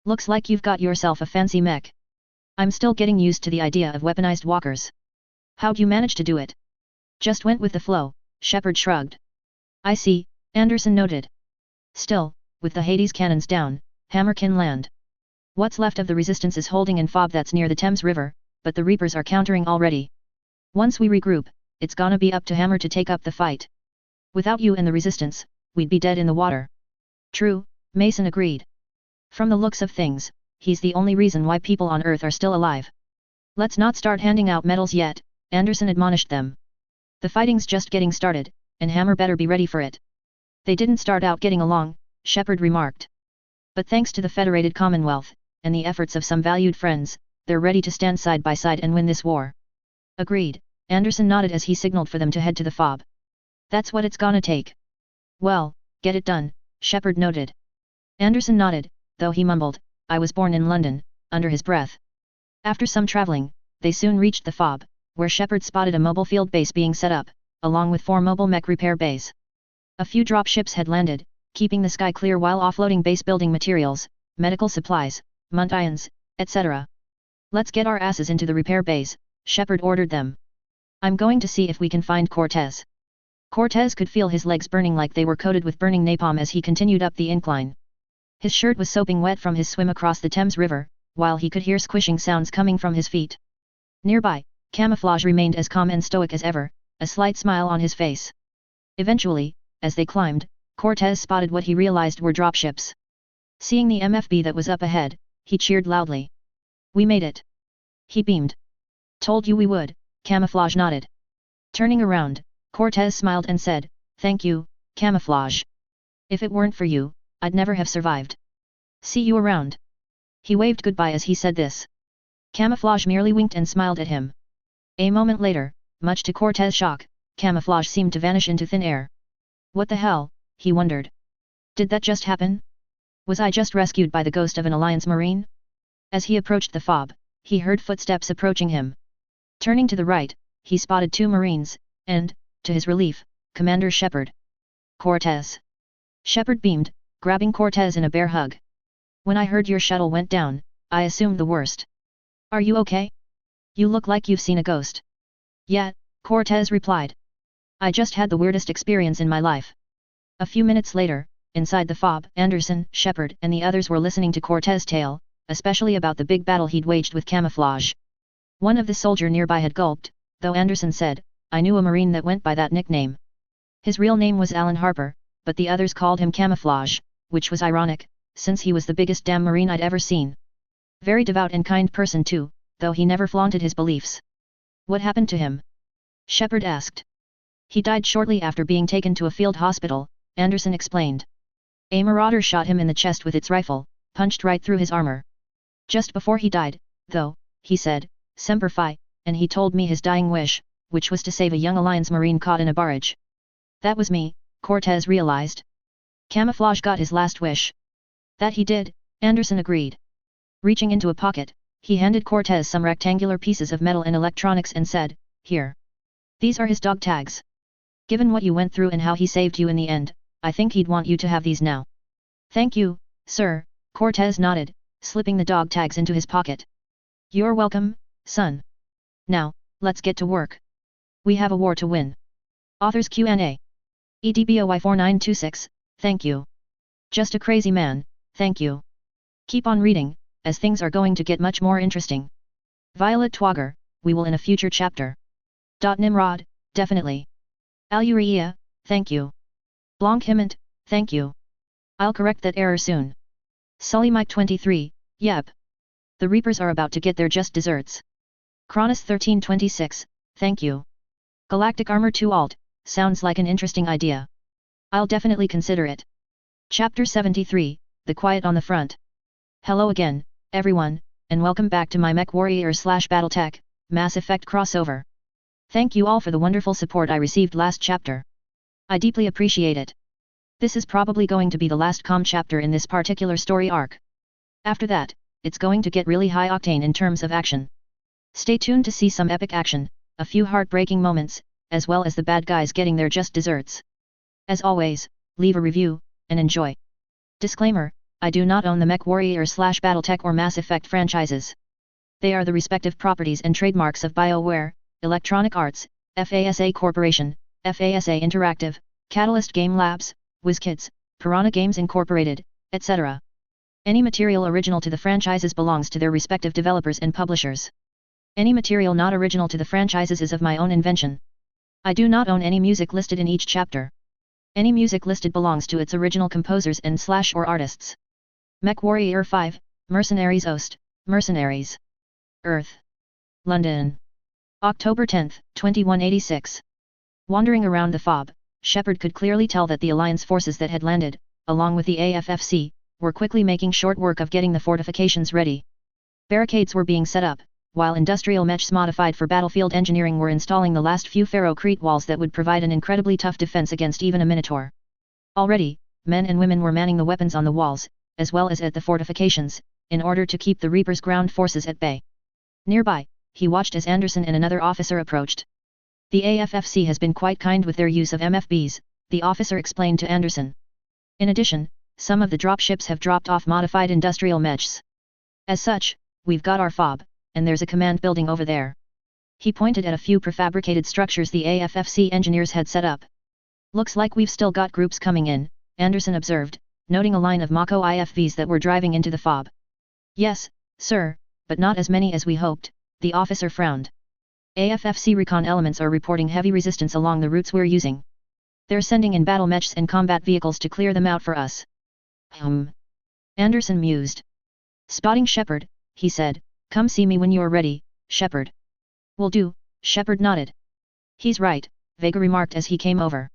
"Looks like you've got yourself a fancy mech. I'm still getting used to the idea of weaponized walkers. How'd you manage to do it?" "Just went with the flow," Shepard shrugged. "I see," Anderson noted. "Still, with the Hades cannons down, Hammer can land. What's left of the resistance is holding in FOB that's near the Thames River, but the Reapers are countering already. Once we regroup, it's gonna be up to Hammer to take up the fight. Without you and the resistance, we'd be dead in the water." "True," Mason agreed. "From the looks of things, he's the only reason why people on Earth are still alive." "Let's not start handing out medals yet," Anderson admonished them. "The fighting's just getting started, and Hammer better be ready for it." "They didn't start out getting along," Shepard remarked. "But thanks to the Federated Commonwealth, and the efforts of some valued friends, they're ready to stand side by side and win this war." "Agreed," Anderson nodded as he signaled for them to head to the FOB. "That's what it's gonna take." "Well, get it done," Shepard noted. Anderson nodded, though he mumbled, "I was born in London," under his breath. After some traveling, they soon reached the FOB, where Shepard spotted a mobile field base being set up, along with 4 mobile mech repair bays. A few dropships had landed, keeping the sky clear while offloading base building materials, medical supplies, munitions, etc. "Let's get our asses into the repair bays," Shepard ordered them. "I'm going to see if we can find Cortez." Cortez could feel his legs burning like they were coated with burning napalm as he continued up the incline. His shirt was soaping wet from his swim across the Thames River, while he could hear squishing sounds coming from his feet. Nearby, Camouflage remained as calm and stoic as ever, a slight smile on his face. Eventually, as they climbed, Cortez spotted what he realized were dropships. Seeing the MFB that was up ahead, he cheered loudly. "We made it!" He beamed. "Told you we would," Camouflage nodded. Turning around, Cortez smiled and said, "Thank you, Camouflage. If it weren't for you, I'd never have survived. See you around." He waved goodbye as he said this. Camouflage merely winked and smiled at him. A moment later, much to Cortez's shock, Camouflage seemed to vanish into thin air. "What the hell?" he wondered. "Did that just happen? Was I just rescued by the ghost of an Alliance Marine?" As he approached the FOB, he heard footsteps approaching him. Turning to the right, he spotted 2 Marines, and, to his relief, Commander Shepard. Cortez. Shepard beamed, grabbing Cortez in a bear hug. When I heard your shuttle went down, I assumed the worst. Are you okay? You look like you've seen a ghost. Yeah, Cortez replied. I just had the weirdest experience in my life. A few minutes later, inside the fob, Anderson, Shepard, and the others were listening to Cortez's tale, especially about the big battle he'd waged with camouflage. One of the soldier nearby had gulped, though Anderson said, I knew a Marine that went by that nickname. His real name was Alan Harper, but the others called him Camouflage, which was ironic, since he was the biggest damn Marine I'd ever seen. Very devout and kind person too, though he never flaunted his beliefs. What happened to him? Shepard asked. He died shortly after being taken to a field hospital, Anderson explained. A marauder shot him in the chest with its rifle, punched right through his armor. Just before he died, though, he said, Semper Fi, and he told me his dying wish, which was to save a young Alliance Marine caught in a barrage. That was me, Cortez realized. Camouflage got his last wish. That he did, Anderson agreed. Reaching into a pocket, he handed Cortez some rectangular pieces of metal and electronics and said, Here. These are his dog tags. Given what you went through and how he saved you in the end, I think he'd want you to have these now. Thank you, sir, Cortez nodded, slipping the dog tags into his pocket. You're welcome, son. Now, let's get to work. We have a war to win. Authors Q&A. BY IX404, thank you. Just a crazy man, thank you. Keep on reading, as things are going to get much more interesting. Violet Twogger, we will in a future chapter. Nimrod, definitely. Aluria, thank you. Blanc Himant, thank you. I'll correct that error soon. Sully Mike 23, yep. The Reapers are about to get their just desserts. Cronus 1326, thank you. Galactic Armor 2 Alt, sounds like an interesting idea. I'll definitely consider it. Chapter 73, The Quiet on the Front. Hello again, everyone, and welcome back to my MechWarrior/BattleTech, Mass Effect crossover. Thank you all for the wonderful support I received last chapter. I deeply appreciate it. This is probably going to be the last chapter in this particular story arc. After that, it's going to get really high octane in terms of action. Stay tuned to see some epic action, a few heartbreaking moments, as well as the bad guys getting their just desserts. As always, leave a review, and enjoy. Disclaimer, I do not own the MechWarrior/BattleTech or Mass Effect franchises. They are the respective properties and trademarks of BioWare, Electronic Arts, FASA Corporation, FASA Interactive, Catalyst Game Labs, WizKids, Piranha Games Incorporated, etc. Any material original to the franchises belongs to their respective developers and publishers. Any material not original to the franchises is of my own invention. I do not own any music listed in each chapter. Any music listed belongs to its original composers and/or artists. MechWarrior 5, Mercenaries Ost, Mercenaries. Earth. London. October 10, 2186. Wandering around the fob, Shepard could clearly tell that the Alliance forces that had landed, along with the AFFC, were quickly making short work of getting the fortifications ready. Barricades were being set up, while industrial mechs modified for battlefield engineering were installing the last few ferrocrete walls that would provide an incredibly tough defense against even a Minotaur. Already, men and women were manning the weapons on the walls, as well as at the fortifications, in order to keep the Reapers' ground forces at bay. Nearby, he watched as Anderson and another officer approached. The AFFC has been quite kind with their use of MFBs, the officer explained to Anderson. In addition, some of the dropships have dropped off modified industrial mechs. As such, we've got our fob, and there's a command building over there. He pointed at a few prefabricated structures the AFFC engineers had set up. Looks like we've still got groups coming in, Anderson observed, noting a line of Mako IFVs that were driving into the fob. Yes, sir, but not as many as we hoped, the officer frowned. AFFC recon elements are reporting heavy resistance along the routes we're using. They're sending in battle mechs and combat vehicles to clear them out for us. Anderson mused. Spotting Shepard, he said, come see me when you're ready, Shepard. Will do, Shepard nodded. He's right, Vega remarked as he came over.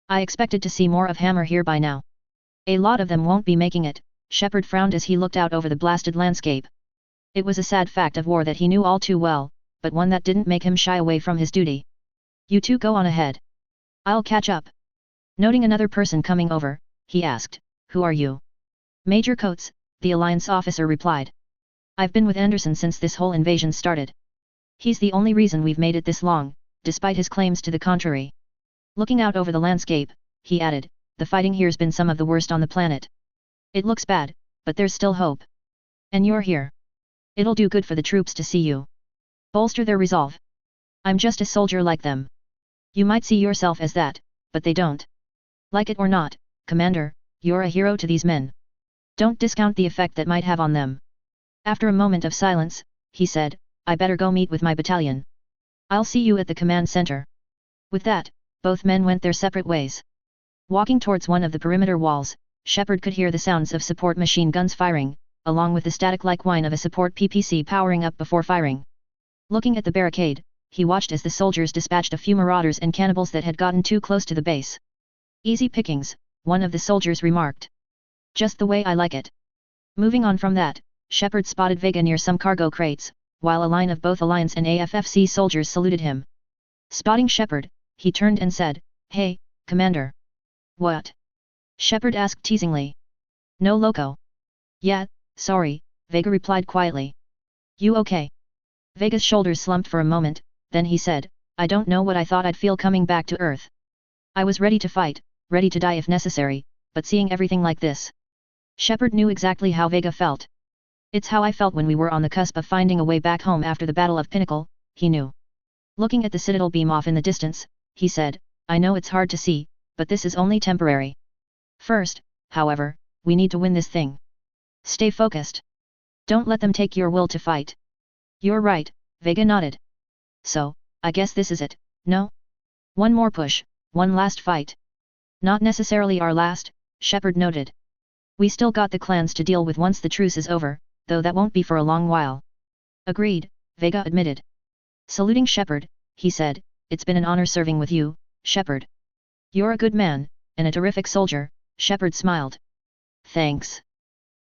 I expected to see more of Hammer here by now. A lot of them won't be making it, Shepard frowned as he looked out over the blasted landscape. It was a sad fact of war that he knew all too well, but one that didn't make him shy away from his duty. You two go on ahead. I'll catch up. Noting another person coming over, he asked, who are you? Major Coates, the Alliance officer replied. I've been with Anderson since this whole invasion started. He's the only reason we've made it this long, despite his claims to the contrary. Looking out over the landscape, he added, the fighting here's been some of the worst on the planet. It looks bad, but there's still hope. And you're here. It'll do good for the troops to see you. Bolster their resolve. I'm just a soldier like them. You might see yourself as that, but they don't. Like it or not, Commander, you're a hero to these men. Don't discount the effect that might have on them. After a moment of silence, he said, I better go meet with my battalion. I'll see you at the command center. With that, both men went their separate ways. Walking towards one of the perimeter walls, Shepard could hear the sounds of support machine guns firing, along with the static-like whine of a support PPC powering up before firing. Looking at the barricade, he watched as the soldiers dispatched a few marauders and cannibals that had gotten too close to the base. Easy pickings, one of the soldiers remarked. Just the way I like it. Moving on from that, Shepard spotted Vega near some cargo crates, while a line of both Alliance and AFFC soldiers saluted him. Spotting Shepard, he turned and said, Hey, Commander. What? Shepard asked teasingly. No loco. Yeah, sorry, Vega replied quietly. You okay? Vega's shoulders slumped for a moment, then he said, I don't know what I thought I'd feel coming back to Earth. I was ready to fight, ready to die if necessary, but seeing everything like this. Shepard knew exactly how Vega felt. It's how I felt when we were on the cusp of finding a way back home after the Battle of Pinnacle, he knew. Looking at the Citadel beam off in the distance, he said, I know it's hard to see, but this is only temporary. First, however, we need to win this thing. Stay focused. Don't let them take your will to fight. You're right, Vega nodded. So, I guess this is it, no? One more push, one last fight. Not necessarily our last, Shepard noted. We still got the clans to deal with once the truce is over, though that won't be for a long while. Agreed, Vega admitted. Saluting Shepard, he said, It's been an honor serving with you, Shepard. You're a good man, and a terrific soldier, Shepard smiled. Thanks.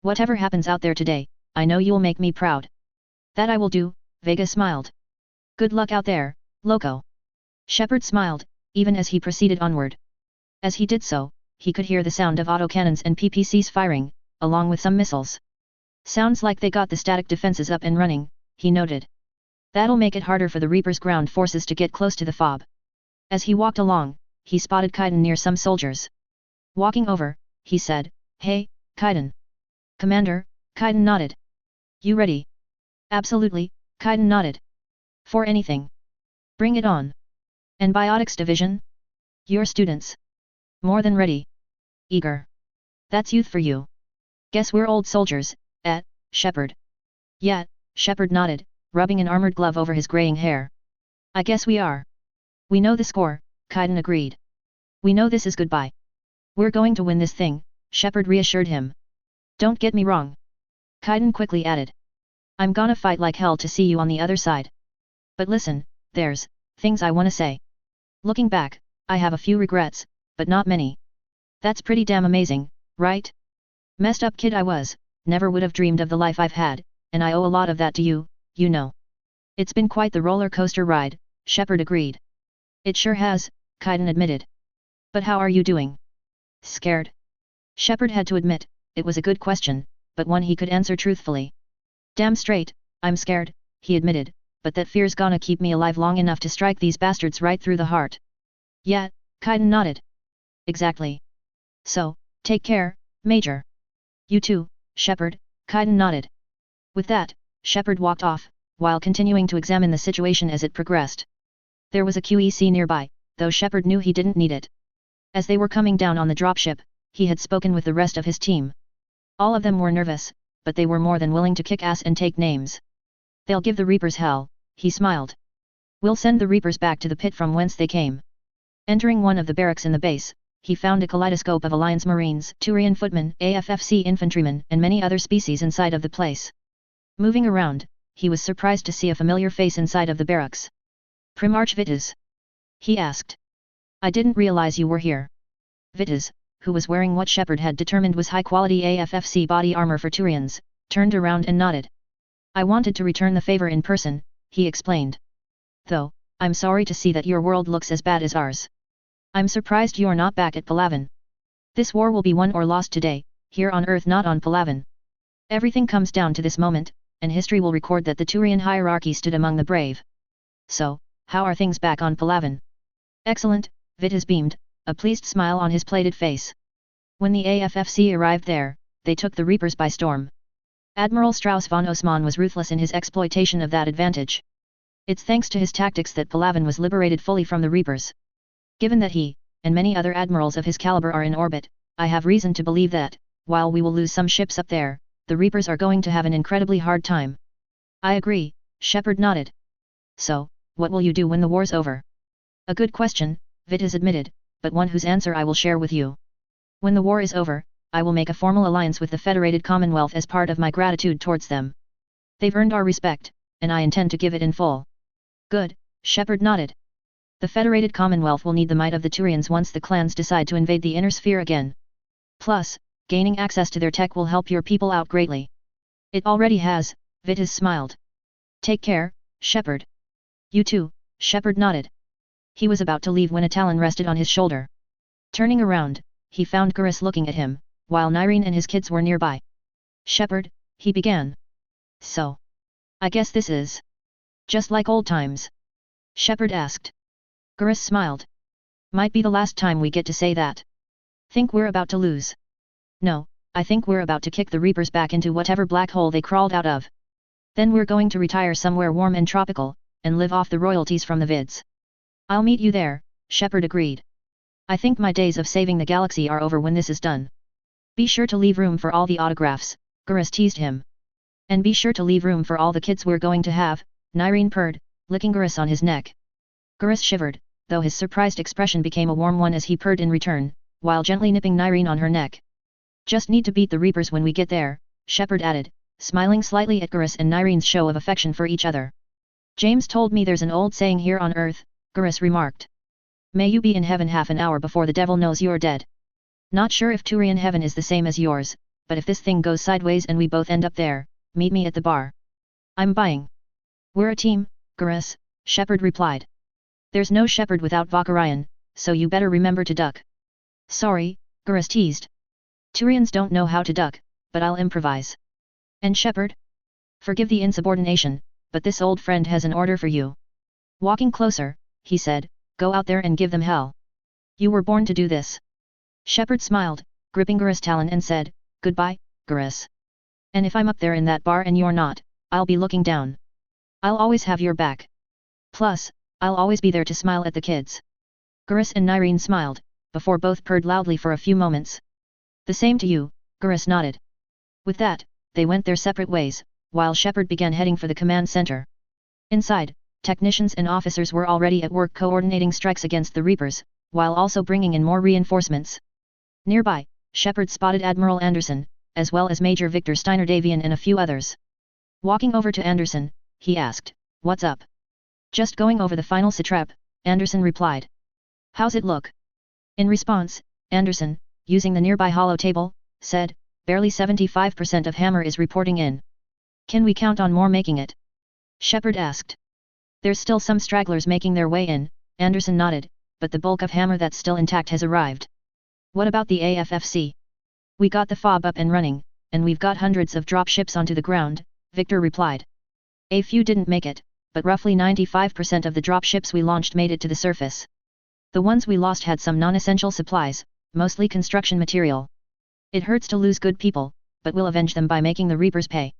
Whatever happens out there today, I know you'll make me proud. That I will do, Vega smiled. Good luck out there, loco. Shepard smiled, even as he proceeded onward. As he did so, he could hear the sound of autocannons and PPCs firing, along with some missiles. Sounds like they got the static defenses up and running, he noted. That'll make it harder for the Reaper's ground forces to get close to the FOB. As he walked along, he spotted Kaiden near some soldiers. Walking over, he said, Hey, Kaiden. Commander, Kaiden nodded. You ready? Absolutely, Kaiden nodded. For anything. Bring it on. And Biotics Division? Your students. More than ready. Eager. That's youth for you. Guess we're old soldiers, Shepard. Yeah, Shepard nodded, rubbing an armored glove over his graying hair. I guess we are. We know the score, Kaiden agreed. We know this is goodbye. We're going to win this thing, Shepard reassured him. Don't get me wrong. Kaiden quickly added. I'm gonna fight like hell to see you on the other side. But listen, there's things I wanna say. Looking back, I have a few regrets, but not many. That's pretty damn amazing, right? Messed up kid I was, never would have dreamed of the life I've had, and I owe a lot of that to you, you know. It's been quite the roller coaster ride, Shepard agreed. It sure has, Kaiden admitted. But how are you doing? Scared? Shepard had to admit, it was a good question, but one he could answer truthfully. Damn straight, I'm scared, he admitted, but that fear's gonna keep me alive long enough to strike these bastards right through the heart. Yeah, Kaiden nodded. Exactly. So, take care, Major. You too, Shepard, Kaiden nodded. With that, Shepard walked off, while continuing to examine the situation as it progressed. There was a QEC nearby, though Shepard knew he didn't need it. As they were coming down on the dropship, he had spoken with the rest of his team. All of them were nervous, but they were more than willing to kick ass and take names. They'll give the Reapers hell, he smiled. We'll send the Reapers back to the pit from whence they came. Entering one of the barracks in the base, he found a kaleidoscope of Alliance Marines, Turian footmen, AFFC infantrymen, and many other species inside of the place. Moving around, he was surprised to see a familiar face inside of the barracks. Primarch Vitas? He asked. I didn't realize you were here. Vitas, who was wearing what Shepard had determined was high-quality AFFC body armor for Turians, turned around and nodded. I wanted to return the favor in person, he explained. Though, I'm sorry to see that your world looks as bad as ours. I'm surprised you're not back at Palaven. This war will be won or lost today, here on Earth not on Palaven. Everything comes down to this moment, and history will record that the Turian hierarchy stood among the brave. So, how are things back on Palaven? Excellent, Vitas beamed, a pleased smile on his plated face. When the AFFC arrived there, they took the Reapers by storm. Admiral Strauss von Osman was ruthless in his exploitation of that advantage. It's thanks to his tactics that Palawan was liberated fully from the Reapers. Given that he, and many other admirals of his caliber are in orbit, I have reason to believe that, while we will lose some ships up there, the Reapers are going to have an incredibly hard time. I agree, Shepard nodded. So, what will you do when the war's over? A good question, Vitas admitted, but one whose answer I will share with you. When the war is over, I will make a formal alliance with the Federated Commonwealth as part of my gratitude towards them. They've earned our respect, and I intend to give it in full. Good, Shepard nodded. The Federated Commonwealth will need the might of the Turians once the clans decide to invade the Inner Sphere again. Plus, gaining access to their tech will help your people out greatly. It already has, Vitas smiled. Take care, Shepard. You too, Shepard nodded. He was about to leave when a talon rested on his shoulder. Turning around, he found Garrus looking at him, while Nyreen and his kids were nearby. Shepard, he began. So. I guess this is just like old times? Shepard asked. Garrus smiled. Might be the last time we get to say that. Think we're about to lose? No, I think we're about to kick the Reapers back into whatever black hole they crawled out of. Then we're going to retire somewhere warm and tropical, and live off the royalties from the vids. I'll meet you there, Shepard agreed. I think my days of saving the galaxy are over when this is done. Be sure to leave room for all the autographs, Garrus teased him. And be sure to leave room for all the kids we're going to have, Nyreen purred, licking Garrus on his neck. Garrus shivered, though his surprised expression became a warm one as he purred in return, while gently nipping Nyreen on her neck. Just need to beat the Reapers when we get there, Shepard added, smiling slightly at Garrus and Nyreen's show of affection for each other. James told me there's an old saying here on Earth, Garrus remarked. May you be in heaven half an hour before the devil knows you're dead. Not sure if Turian heaven is the same as yours, but if this thing goes sideways and we both end up there, meet me at the bar. I'm buying. We're a team, Garrus, Shepard replied. There's no Shepard without Vakarian, so you better remember to duck. Sorry, Garrus teased. Turians don't know how to duck, but I'll improvise. And Shepard? Forgive the insubordination, but this old friend has an order for you. Walking closer, he said, go out there and give them hell. You were born to do this. Shepard smiled, gripping Garrus' talon and said, goodbye, Garrus. And if I'm up there in that bar and you're not, I'll be looking down. I'll always have your back. Plus, I'll always be there to smile at the kids. Garrus and Nyreen smiled, before both purred loudly for a few moments. The same to you, Garrus nodded. With that, they went their separate ways, while Shepard began heading for the command center. Inside, technicians and officers were already at work coordinating strikes against the Reapers, while also bringing in more reinforcements. Nearby, Shepard spotted Admiral Anderson, as well as Major Victor Steiner-Davian and a few others. Walking over to Anderson, he asked, what's up? Just going over the final satrap, Anderson replied. How's it look? In response, Anderson, using the nearby hollow table, said, barely 75% of Hammer is reporting in. Can we count on more making it? Shepard asked. There's still some stragglers making their way in, Anderson nodded, but the bulk of Hammer that's still intact has arrived. What about the AFFC? We got the FOB up and running, and we've got hundreds of drop ships onto the ground, Victor replied. A few didn't make it, but roughly 95% of the drop ships we launched made it to the surface. The ones we lost had some non-essential supplies, mostly construction material. It hurts to lose good people, but we'll avenge them by making the Reapers pay.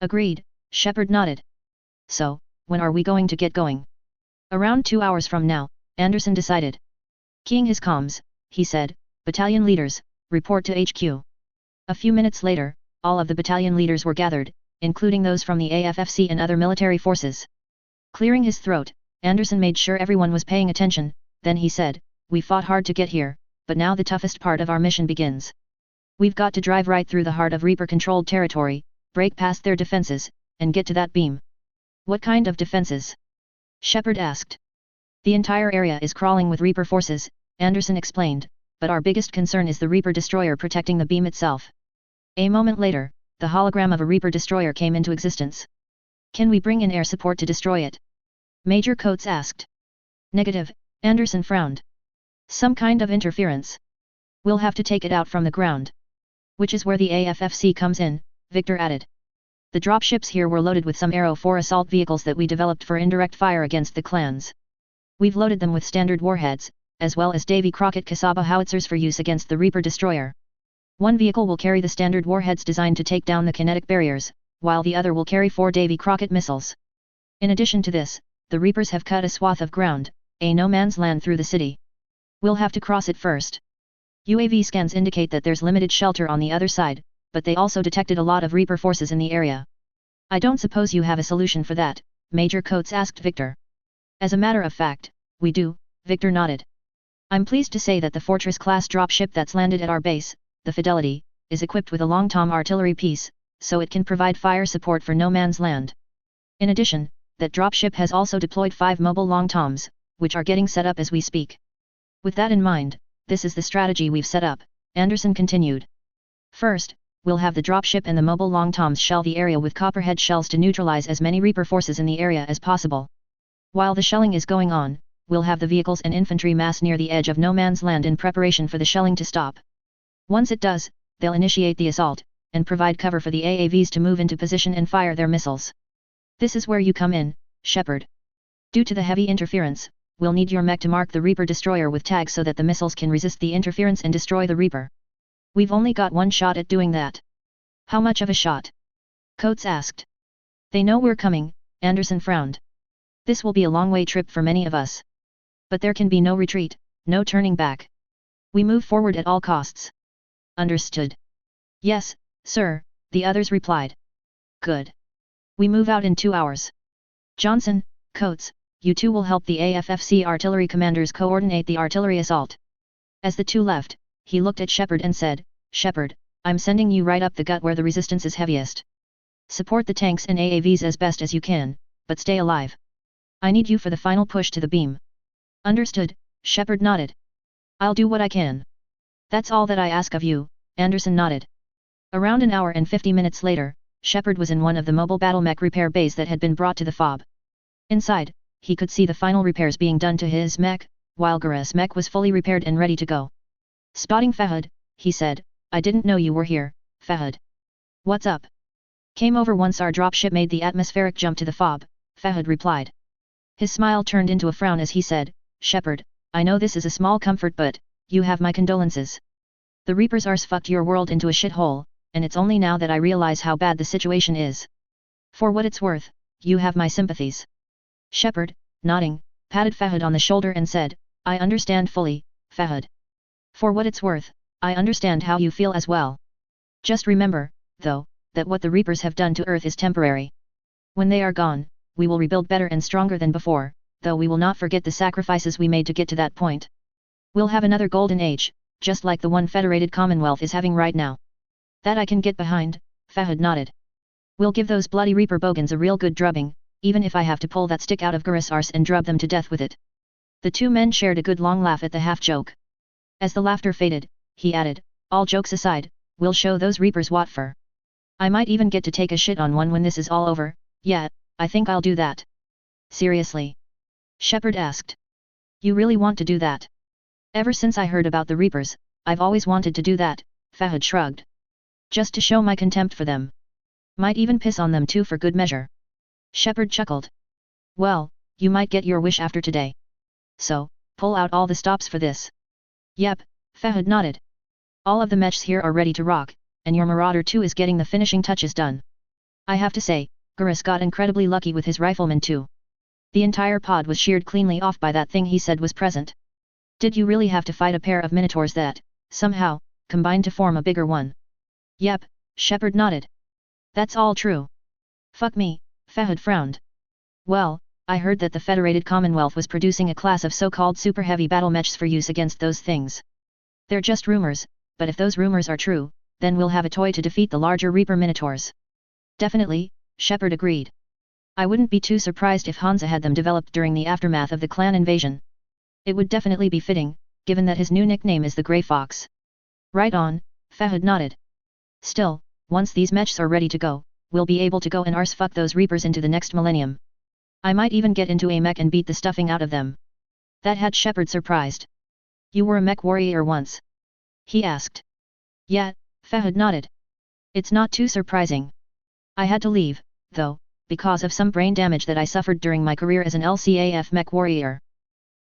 Agreed, Shepard nodded. So, when are we going to get going? Around 2 hours from now, Anderson decided. Keying his comms, he said, battalion leaders, report to HQ. A few minutes later, all of the battalion leaders were gathered, including those from the AFFC and other military forces. Clearing his throat, Anderson made sure everyone was paying attention, then he said, we fought hard to get here, but now the toughest part of our mission begins. We've got to drive right through the heart of Reaper-controlled territory, break past their defenses, and get to that beam. What kind of defenses? Shepard asked. The entire area is crawling with Reaper forces, Anderson explained, but our biggest concern is the Reaper destroyer protecting the beam itself. A moment later, the hologram of a Reaper destroyer came into existence. Can we bring in air support to destroy it? Major Coates asked. Negative, Anderson frowned. Some kind of interference. We'll have to take it out from the ground. Which is where the AFFC comes in, Victor added. The dropships here were loaded with some Arrow 4 assault vehicles that we developed for indirect fire against the clans. We've loaded them with standard warheads, as well as Davy Crockett Kasaba howitzers for use against the Reaper destroyer. One vehicle will carry the standard warheads designed to take down the kinetic barriers, while the other will carry 4 Davy Crockett missiles. In addition to this, the Reapers have cut a swath of ground, a no man's land through the city. We'll have to cross it first. UAV scans indicate that there's limited shelter on the other side, but they also detected a lot of Reaper forces in the area. I don't suppose you have a solution for that, Major Coates asked Victor. As a matter of fact, we do, Victor nodded. I'm pleased to say that the Fortress-class dropship that's landed at our base, the Fidelity, is equipped with a long-tom artillery piece, so it can provide fire support for no man's land. In addition, that dropship has also deployed 5 mobile long-toms, which are getting set up as we speak. With that in mind, this is the strategy we've set up, Anderson continued. First, we'll have the dropship and the mobile long-toms shell the area with copperhead shells to neutralize as many Reaper forces in the area as possible. While the shelling is going on, we'll have the vehicles and infantry mass near the edge of no man's land in preparation for the shelling to stop. Once it does, they'll initiate the assault, and provide cover for the AAVs to move into position and fire their missiles. This is where you come in, Shepard. Due to the heavy interference, we'll need your mech to mark the Reaper destroyer with tags so that the missiles can resist the interference and destroy the Reaper. We've only got one shot at doing that. How much of a shot? Coates asked. They know we're coming, Anderson frowned. This will be a long way trip for many of us. But there can be no retreat, no turning back. We move forward at all costs. Understood. Yes, sir, the others replied. Good. We move out in 2 hours. Johnson, Coates, you two will help the AFFC artillery commanders coordinate the artillery assault. As the two left, he looked at Shepard and said, Shepard, I'm sending you right up the gut where the resistance is heaviest. Support the tanks and AAVs as best as you can, but stay alive. I need you for the final push to the beam. Understood, Shepard nodded. I'll do what I can. That's all that I ask of you, Anderson nodded. Around an hour and 50 minutes later, Shepard was in one of the mobile battlemech repair bays that had been brought to the FOB. Inside, he could see the final repairs being done to his mech, while Gareth's mech was fully repaired and ready to go. Spotting Fahad, he said, I didn't know you were here, Fahad. What's up? Came over once our dropship made the atmospheric jump to the FOB, Fahad replied. His smile turned into a frown as he said, Shepard, I know this is a small comfort but, you have my condolences. The Reapers fucked your world into a shithole, and it's only now that I realize how bad the situation is. For what it's worth, you have my sympathies. Shepard, nodding, patted Fahad on the shoulder and said, I understand fully, Fahad. For what it's worth, I understand how you feel as well. Just remember, though, that what the Reapers have done to Earth is temporary. When they are gone, we will rebuild better and stronger than before, though we will not forget the sacrifices we made to get to that point. We'll have another golden age, just like the one Federated Commonwealth is having right now. That I can get behind, Fahad nodded. We'll give those bloody Reaper bogans a real good drubbing, even if I have to pull that stick out of Gareth's arse and drub them to death with it. The two men shared a good long laugh at the half-joke. As the laughter faded, he added, all jokes aside, we'll show those Reapers what for. I might even get to take a shit on one when this is all over, yeah, I think I'll do that. Seriously? Shepard asked. You really want to do that? Ever since I heard about the Reapers, I've always wanted to do that, Fahad shrugged. Just to show my contempt for them. Might even piss on them too for good measure. Shepard chuckled. Well, you might get your wish after today. So, pull out all the stops for this. Yep, Fahad nodded. All of the mechs here are ready to rock, and your Marauder 2 is getting the finishing touches done. I have to say, Gareth got incredibly lucky with his rifleman too. The entire pod was sheared cleanly off by that thing he said was present. Did you really have to fight a pair of Minotaurs that, somehow, combined to form a bigger one? Yep, Shepard nodded. That's all true. Fuck me, Fahad frowned. Well, I heard that the Federated Commonwealth was producing a class of so-called super-heavy battle mechs for use against those things. They're just rumors, but if those rumors are true, then we'll have a toy to defeat the larger Reaper Minotaurs. Definitely, Shepard agreed. I wouldn't be too surprised if Hansa had them developed during the aftermath of the clan invasion. It would definitely be fitting, given that his new nickname is the Grey Fox. Right on, Fahad nodded. Still, once these mechs are ready to go, we'll be able to go and arsefuck those Reapers into the next millennium. I might even get into a mech and beat the stuffing out of them. That had Shepard surprised. You were a mech warrior once? He asked. Yeah, Fahad nodded. It's not too surprising. I had to leave, though, because of some brain damage that I suffered during my career as an LCAF mech warrior.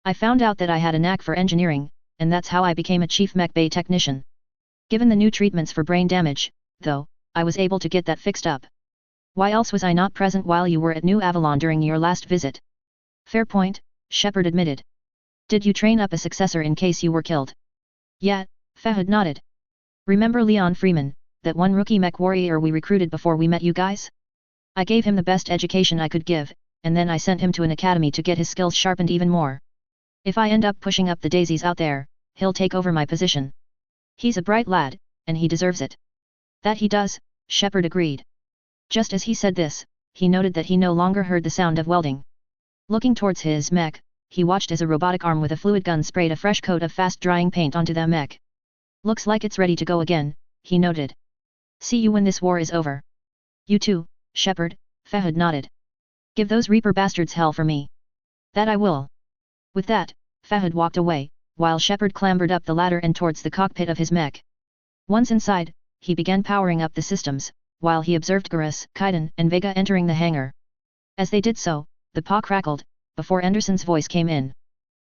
I found out that I had a knack for engineering, and that's how I became a chief mech bay technician. Given the new treatments for brain damage, though, I was able to get that fixed up. Why else was I not present while you were at New Avalon during your last visit? Fair point, Shepard admitted. Did you train up a successor in case you were killed? Yeah, Fahad nodded. Remember Leon Freeman, that one rookie mech warrior we recruited before we met you guys? I gave him the best education I could give, and then I sent him to an academy to get his skills sharpened even more. If I end up pushing up the daisies out there, he'll take over my position. He's a bright lad, and he deserves it. That he does, Shepard agreed. Just as he said this, he noted that he no longer heard the sound of welding. Looking towards his mech, he watched as a robotic arm with a fluid gun sprayed a fresh coat of fast-drying paint onto the mech. Looks like it's ready to go again, he noted. See you when this war is over. You too, Shepard, Fahad nodded. Give those Reaper bastards hell for me. That I will. With that, Fahad walked away, while Shepard clambered up the ladder and towards the cockpit of his mech. Once inside, he began powering up the systems, while he observed Garrus, Kaiden, and Vega entering the hangar. As they did so, the paw crackled, before Anderson's voice came in.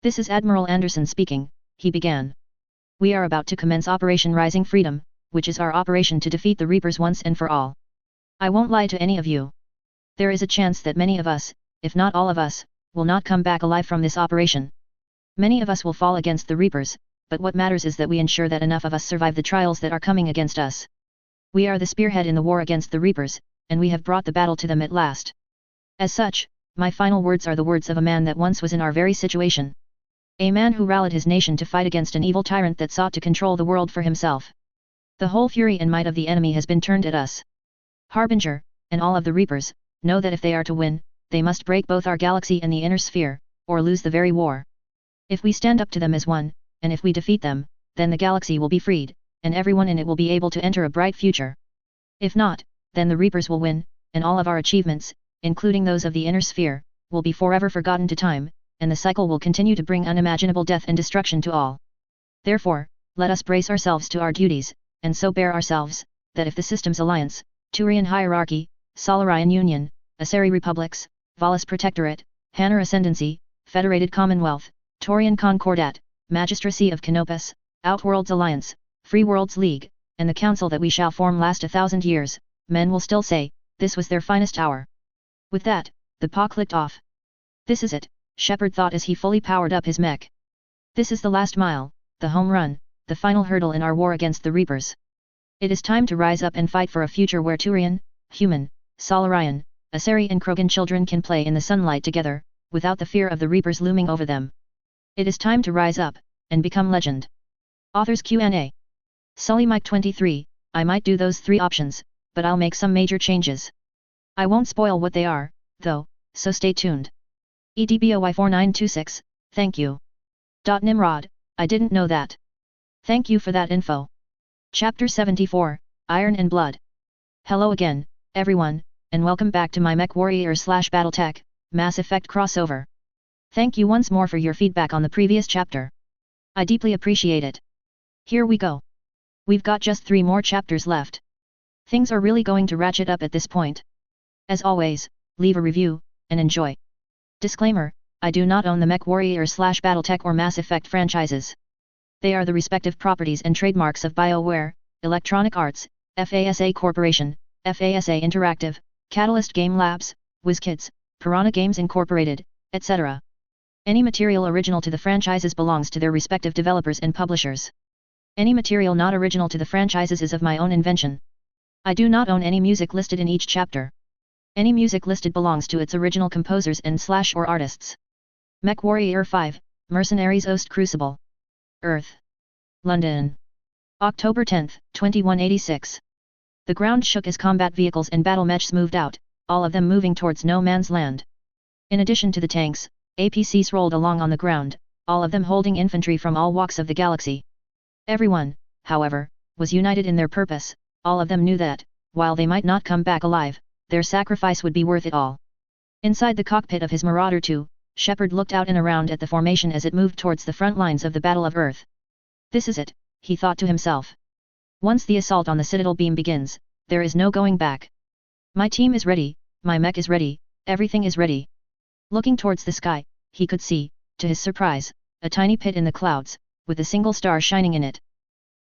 This is Admiral Anderson speaking, he began. We are about to commence Operation Rising Freedom, which is our operation to defeat the Reapers once and for all. I won't lie to any of you. There is a chance that many of us, if not all of us, will not come back alive from this operation. Many of us will fall against the Reapers, but what matters is that we ensure that enough of us survive the trials that are coming against us. We are the spearhead in the war against the Reapers, and we have brought the battle to them at last. As such, my final words are the words of a man that once was in our very situation. A man who rallied his nation to fight against an evil tyrant that sought to control the world for himself. The whole fury and might of the enemy has been turned at us. Harbinger, and all of the Reapers, know that if they are to win, they must break both our galaxy and the inner sphere, or lose the very war. If we stand up to them as one, and if we defeat them, then the galaxy will be freed, and everyone in it will be able to enter a bright future. If not, then the Reapers will win, and all of our achievements, including those of the inner sphere, will be forever forgotten to time, and the cycle will continue to bring unimaginable death and destruction to all. Therefore, let us brace ourselves to our duties, and so bear ourselves, that if the Systems Alliance, Turian Hierarchy, Solarian Union, Asari Republics, Valis Protectorate, Hanar Ascendancy, Federated Commonwealth, Taurian Concordat, Magistracy of Canopus, Outworlds Alliance, Free Worlds League, and the council that we shall form last 1,000 years, men will still say, this was their finest hour. With that, the paw clicked off. This is it, Shepard thought as he fully powered up his mech. This is the last mile, the home run, the final hurdle in our war against the Reapers. It is time to rise up and fight for a future where Turian, human, Solarian, Asari and Krogan children can play in the sunlight together, without the fear of the Reapers looming over them. It is time to rise up, and become legend. Authors Q&A. Sully Mike 23, I might do those 3 options, but I'll make some major changes. I won't spoil what they are, though, so stay tuned. EDBOY4926, thank you. Nimrod, I didn't know that. Thank you for that info. Chapter 74, Iron and Blood. Hello again, everyone, and welcome back to my MechWarrior/BattleTech, Mass Effect crossover. Thank you once more for your feedback on the previous chapter. I deeply appreciate it. Here we go. We've got just 3 more chapters left. Things are really going to ratchet up at this point. As always, leave a review, and enjoy. Disclaimer, I do not own the MechWarrior/BattleTech or Mass Effect franchises. They are the respective properties and trademarks of BioWare, Electronic Arts, FASA Corporation, FASA Interactive, Catalyst Game Labs, WizKids, Piranha Games Incorporated, etc. Any material original to the franchises belongs to their respective developers and publishers. Any material not original to the franchises is of my own invention. I do not own any music listed in each chapter. Any music listed belongs to its original composers and/or artists. MechWarrior 5, Mercenaries Ost Crucible. Earth. London. October 10, 2186. The ground shook as combat vehicles and battle mechs moved out, all of them moving towards no man's land. In addition to the tanks, APCs rolled along on the ground, all of them holding infantry from all walks of the galaxy. Everyone, however, was united in their purpose. All of them knew that, while they might not come back alive, their sacrifice would be worth it all. Inside the cockpit of his Marauder II, Shepard looked out and around at the formation as it moved towards the front lines of the Battle of Earth. This is it, he thought to himself. Once the assault on the Citadel beam begins, there is no going back. My team is ready, my mech is ready, everything is ready. Looking towards the sky, he could see, to his surprise, a tiny pit in the clouds, with a single star shining in it.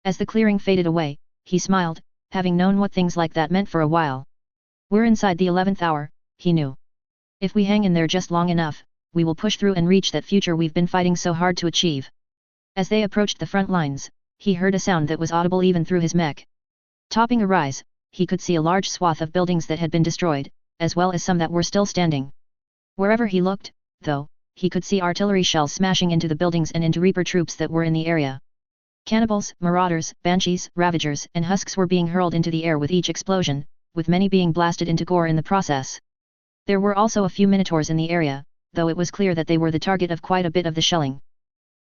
As the clearing faded away, he smiled, having known what things like that meant for a while. We're inside the 11th hour, he knew. If we hang in there just long enough, we will push through and reach that future we've been fighting so hard to achieve. As they approached the front lines, he heard a sound that was audible even through his mech. Topping a rise, he could see a large swath of buildings that had been destroyed, as well as some that were still standing. Wherever he looked, though, he could see artillery shells smashing into the buildings and into Reaper troops that were in the area. Cannibals, marauders, banshees, ravagers, and husks were being hurled into the air with each explosion, with many being blasted into gore in the process. There were also a few minotaurs in the area, though it was clear that they were the target of quite a bit of the shelling.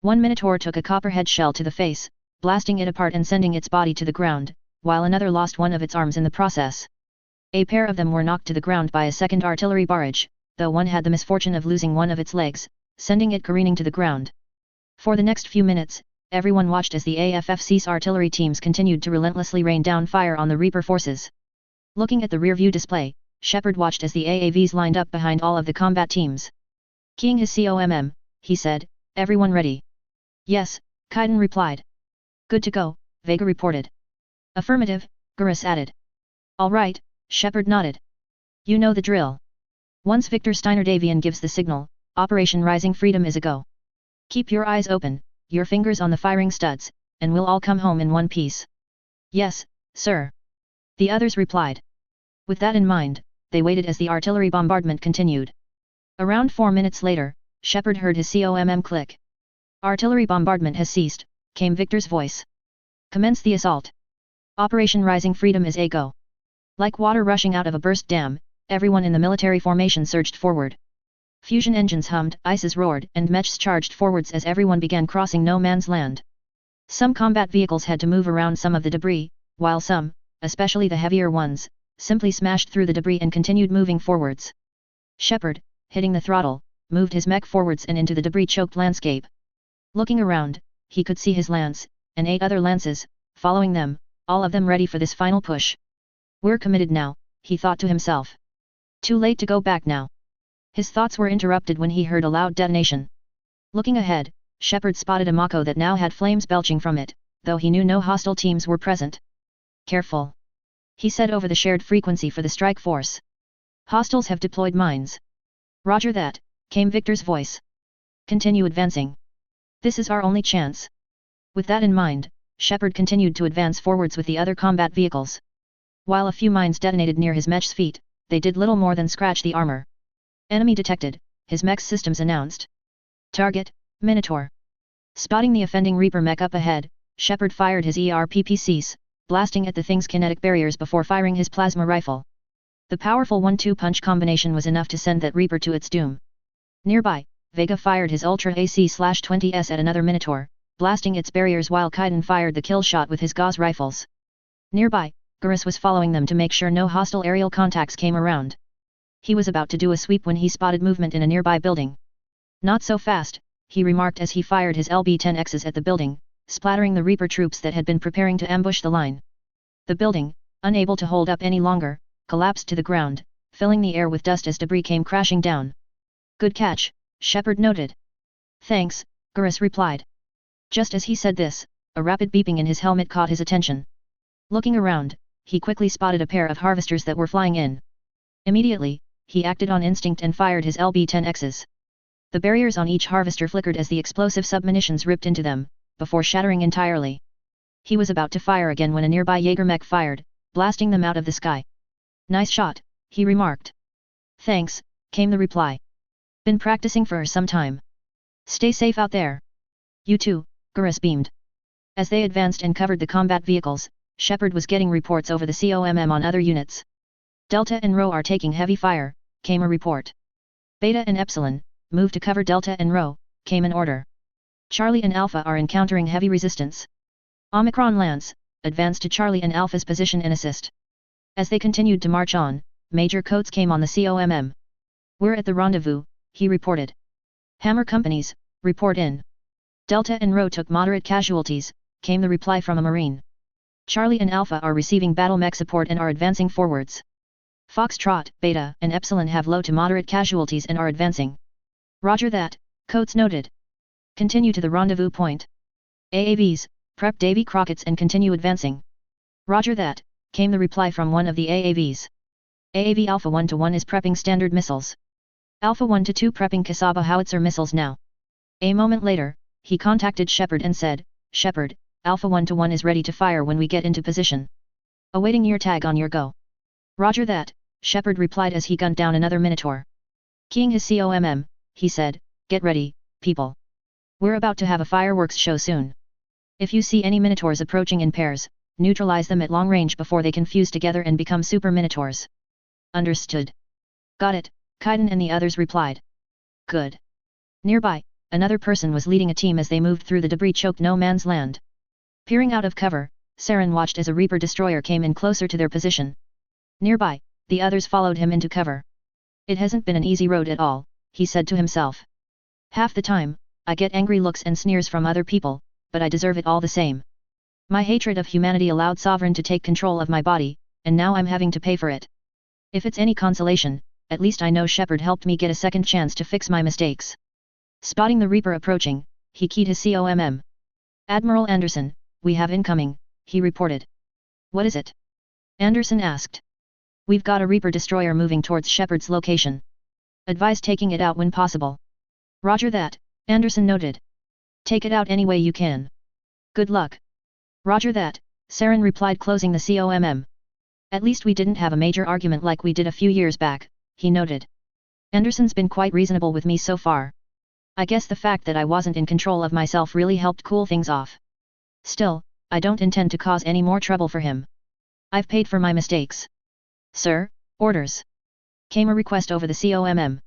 One minotaur took a copperhead shell to the face, blasting it apart and sending its body to the ground, while another lost one of its arms in the process. A pair of them were knocked to the ground by a second artillery barrage, though one had the misfortune of losing one of its legs, sending it careening to the ground. For the next few minutes, everyone watched as the AFFC's artillery teams continued to relentlessly rain down fire on the Reaper forces. Looking at the rear-view display, Shepard watched as the AAVs lined up behind all of the combat teams. Keying his COMM, he said, "Everyone ready?" "Yes," Kaiden replied. "Good to go," Vega reported. "Affirmative," Garrus added. "All right," Shepard nodded. "You know the drill. Once Victor Steiner Davian gives the signal, Operation Rising Freedom is a go. Keep your eyes open, your fingers on the firing studs, and we'll all come home in one piece." "Yes, sir," the others replied. With that in mind, they waited as the artillery bombardment continued. Around 4 minutes later, Shepard heard his COMM click. "Artillery bombardment has ceased," came Victor's voice. "Commence the assault. Operation Rising Freedom is a go." Like water rushing out of a burst dam, everyone in the military formation surged forward. Fusion engines hummed, ICEs roared, and mechs charged forwards as everyone began crossing no man's land. Some combat vehicles had to move around some of the debris, while some, especially the heavier ones, simply smashed through the debris and continued moving forwards. Shepard, hitting the throttle, moved his mech forwards and into the debris-choked landscape. Looking around, he could see his lance, and 8 other lances, following them, all of them ready for this final push. "We're committed now," he thought to himself. "Too late to go back now." His thoughts were interrupted when he heard a loud detonation. Looking ahead, Shepard spotted a Mako that now had flames belching from it, though he knew no hostile teams were present. "Careful," he said over the shared frequency for the strike force. "Hostiles have deployed mines." "Roger that," came Victor's voice. "Continue advancing. This is our only chance." With that in mind, Shepard continued to advance forwards with the other combat vehicles. While a few mines detonated near his mech's feet, they did little more than scratch the armor. "Enemy detected," his mech's systems announced. "Target, Minotaur." Spotting the offending Reaper mech up ahead, Shepard fired his ERPPCs, blasting at the thing's kinetic barriers before firing his plasma rifle. The powerful 1-2 punch combination was enough to send that Reaper to its doom. Nearby, Vega fired his Ultra AC/20S at another Minotaur, blasting its barriers while Kaiden fired the kill shot with his Gauss rifles. Nearby, Garrus was following them to make sure no hostile aerial contacts came around. He was about to do a sweep when he spotted movement in a nearby building. "Not so fast," he remarked as he fired his LB-10Xs at the building, splattering the Reaper troops that had been preparing to ambush the line. The building, unable to hold up any longer, collapsed to the ground, filling the air with dust as debris came crashing down. "Good catch," Shepard noted. "Thanks," Garrus replied. Just as he said this, a rapid beeping in his helmet caught his attention. Looking around, he quickly spotted a pair of harvesters that were flying in. Immediately, he acted on instinct and fired his LB-10Xs. The barriers on each harvester flickered as the explosive submunitions ripped into them, before shattering entirely. He was about to fire again when a nearby Jaeger mech fired, blasting them out of the sky. "Nice shot," he remarked. "Thanks," came the reply. "Been practicing for some time. Stay safe out there." "You too," Garrus beamed. As they advanced and covered the combat vehicles, Shepard was getting reports over the COMM on other units. "Delta and Rho are taking heavy fire," came a report. "Beta and Epsilon, move to cover Delta and Rho," came an order. "Charlie and Alpha are encountering heavy resistance. Omicron Lance, advance to Charlie and Alpha's position and assist." As they continued to march on, Major Coates came on the COMM. "We're at the rendezvous," he reported. "Hammer companies, report in." "Delta and Rho took moderate casualties," came the reply from a Marine. "Charlie and Alpha are receiving battle mech support and are advancing forwards. Foxtrot, Beta, and Epsilon have low to moderate casualties and are advancing." "Roger that," Coates noted. "Continue to the rendezvous point. AAVs, Prep Davy Crockets and continue advancing. Roger that, came the reply from one of the AAVs. AAV Alpha 1-1 is prepping standard missiles. Alpha 1-2 prepping Kasaba howitzer missiles now. A moment later, he contacted Shepard and said, Shepard, Alpha 1-1 is ready to fire when we get into position. Awaiting your tag on your go. Roger that, Shepard replied as he gunned down another Minotaur. Keying his COMM, he said, get ready, people. We're about to have a fireworks show soon. If you see any Minotaurs approaching in pairs, neutralize them at long range before they can fuse together and become super Minotaurs. Understood. Got it, Kaiden and the others replied. Good. Nearby, another person was leading a team as they moved through the debris-choked no man's land. Peering out of cover, Saren watched as a Reaper destroyer came in closer to their position. Nearby, the others followed him into cover. It hasn't been an easy road at all, he said to himself. Half the time, I get angry looks and sneers from other people, but I deserve it all the same. My hatred of humanity allowed Sovereign to take control of my body, and now I'm having to pay for it. If it's any consolation, at least I know Shepard helped me get a second chance to fix my mistakes. Spotting the Reaper approaching, he keyed his COMM. Admiral Anderson, we have incoming, he reported. What is it? Anderson asked. We've got a Reaper destroyer moving towards Shepard's location. Advise taking it out when possible. Roger that, Anderson noted. Take it out any way you can. Good luck. Roger that, Saren replied, closing the COMM. At least we didn't have a major argument like we did a few years back, he noted. Anderson's been quite reasonable with me so far. I guess the fact that I wasn't in control of myself really helped cool things off. Still, I don't intend to cause any more trouble for him. I've paid for my mistakes. Sir, orders. Came a request over the COMM.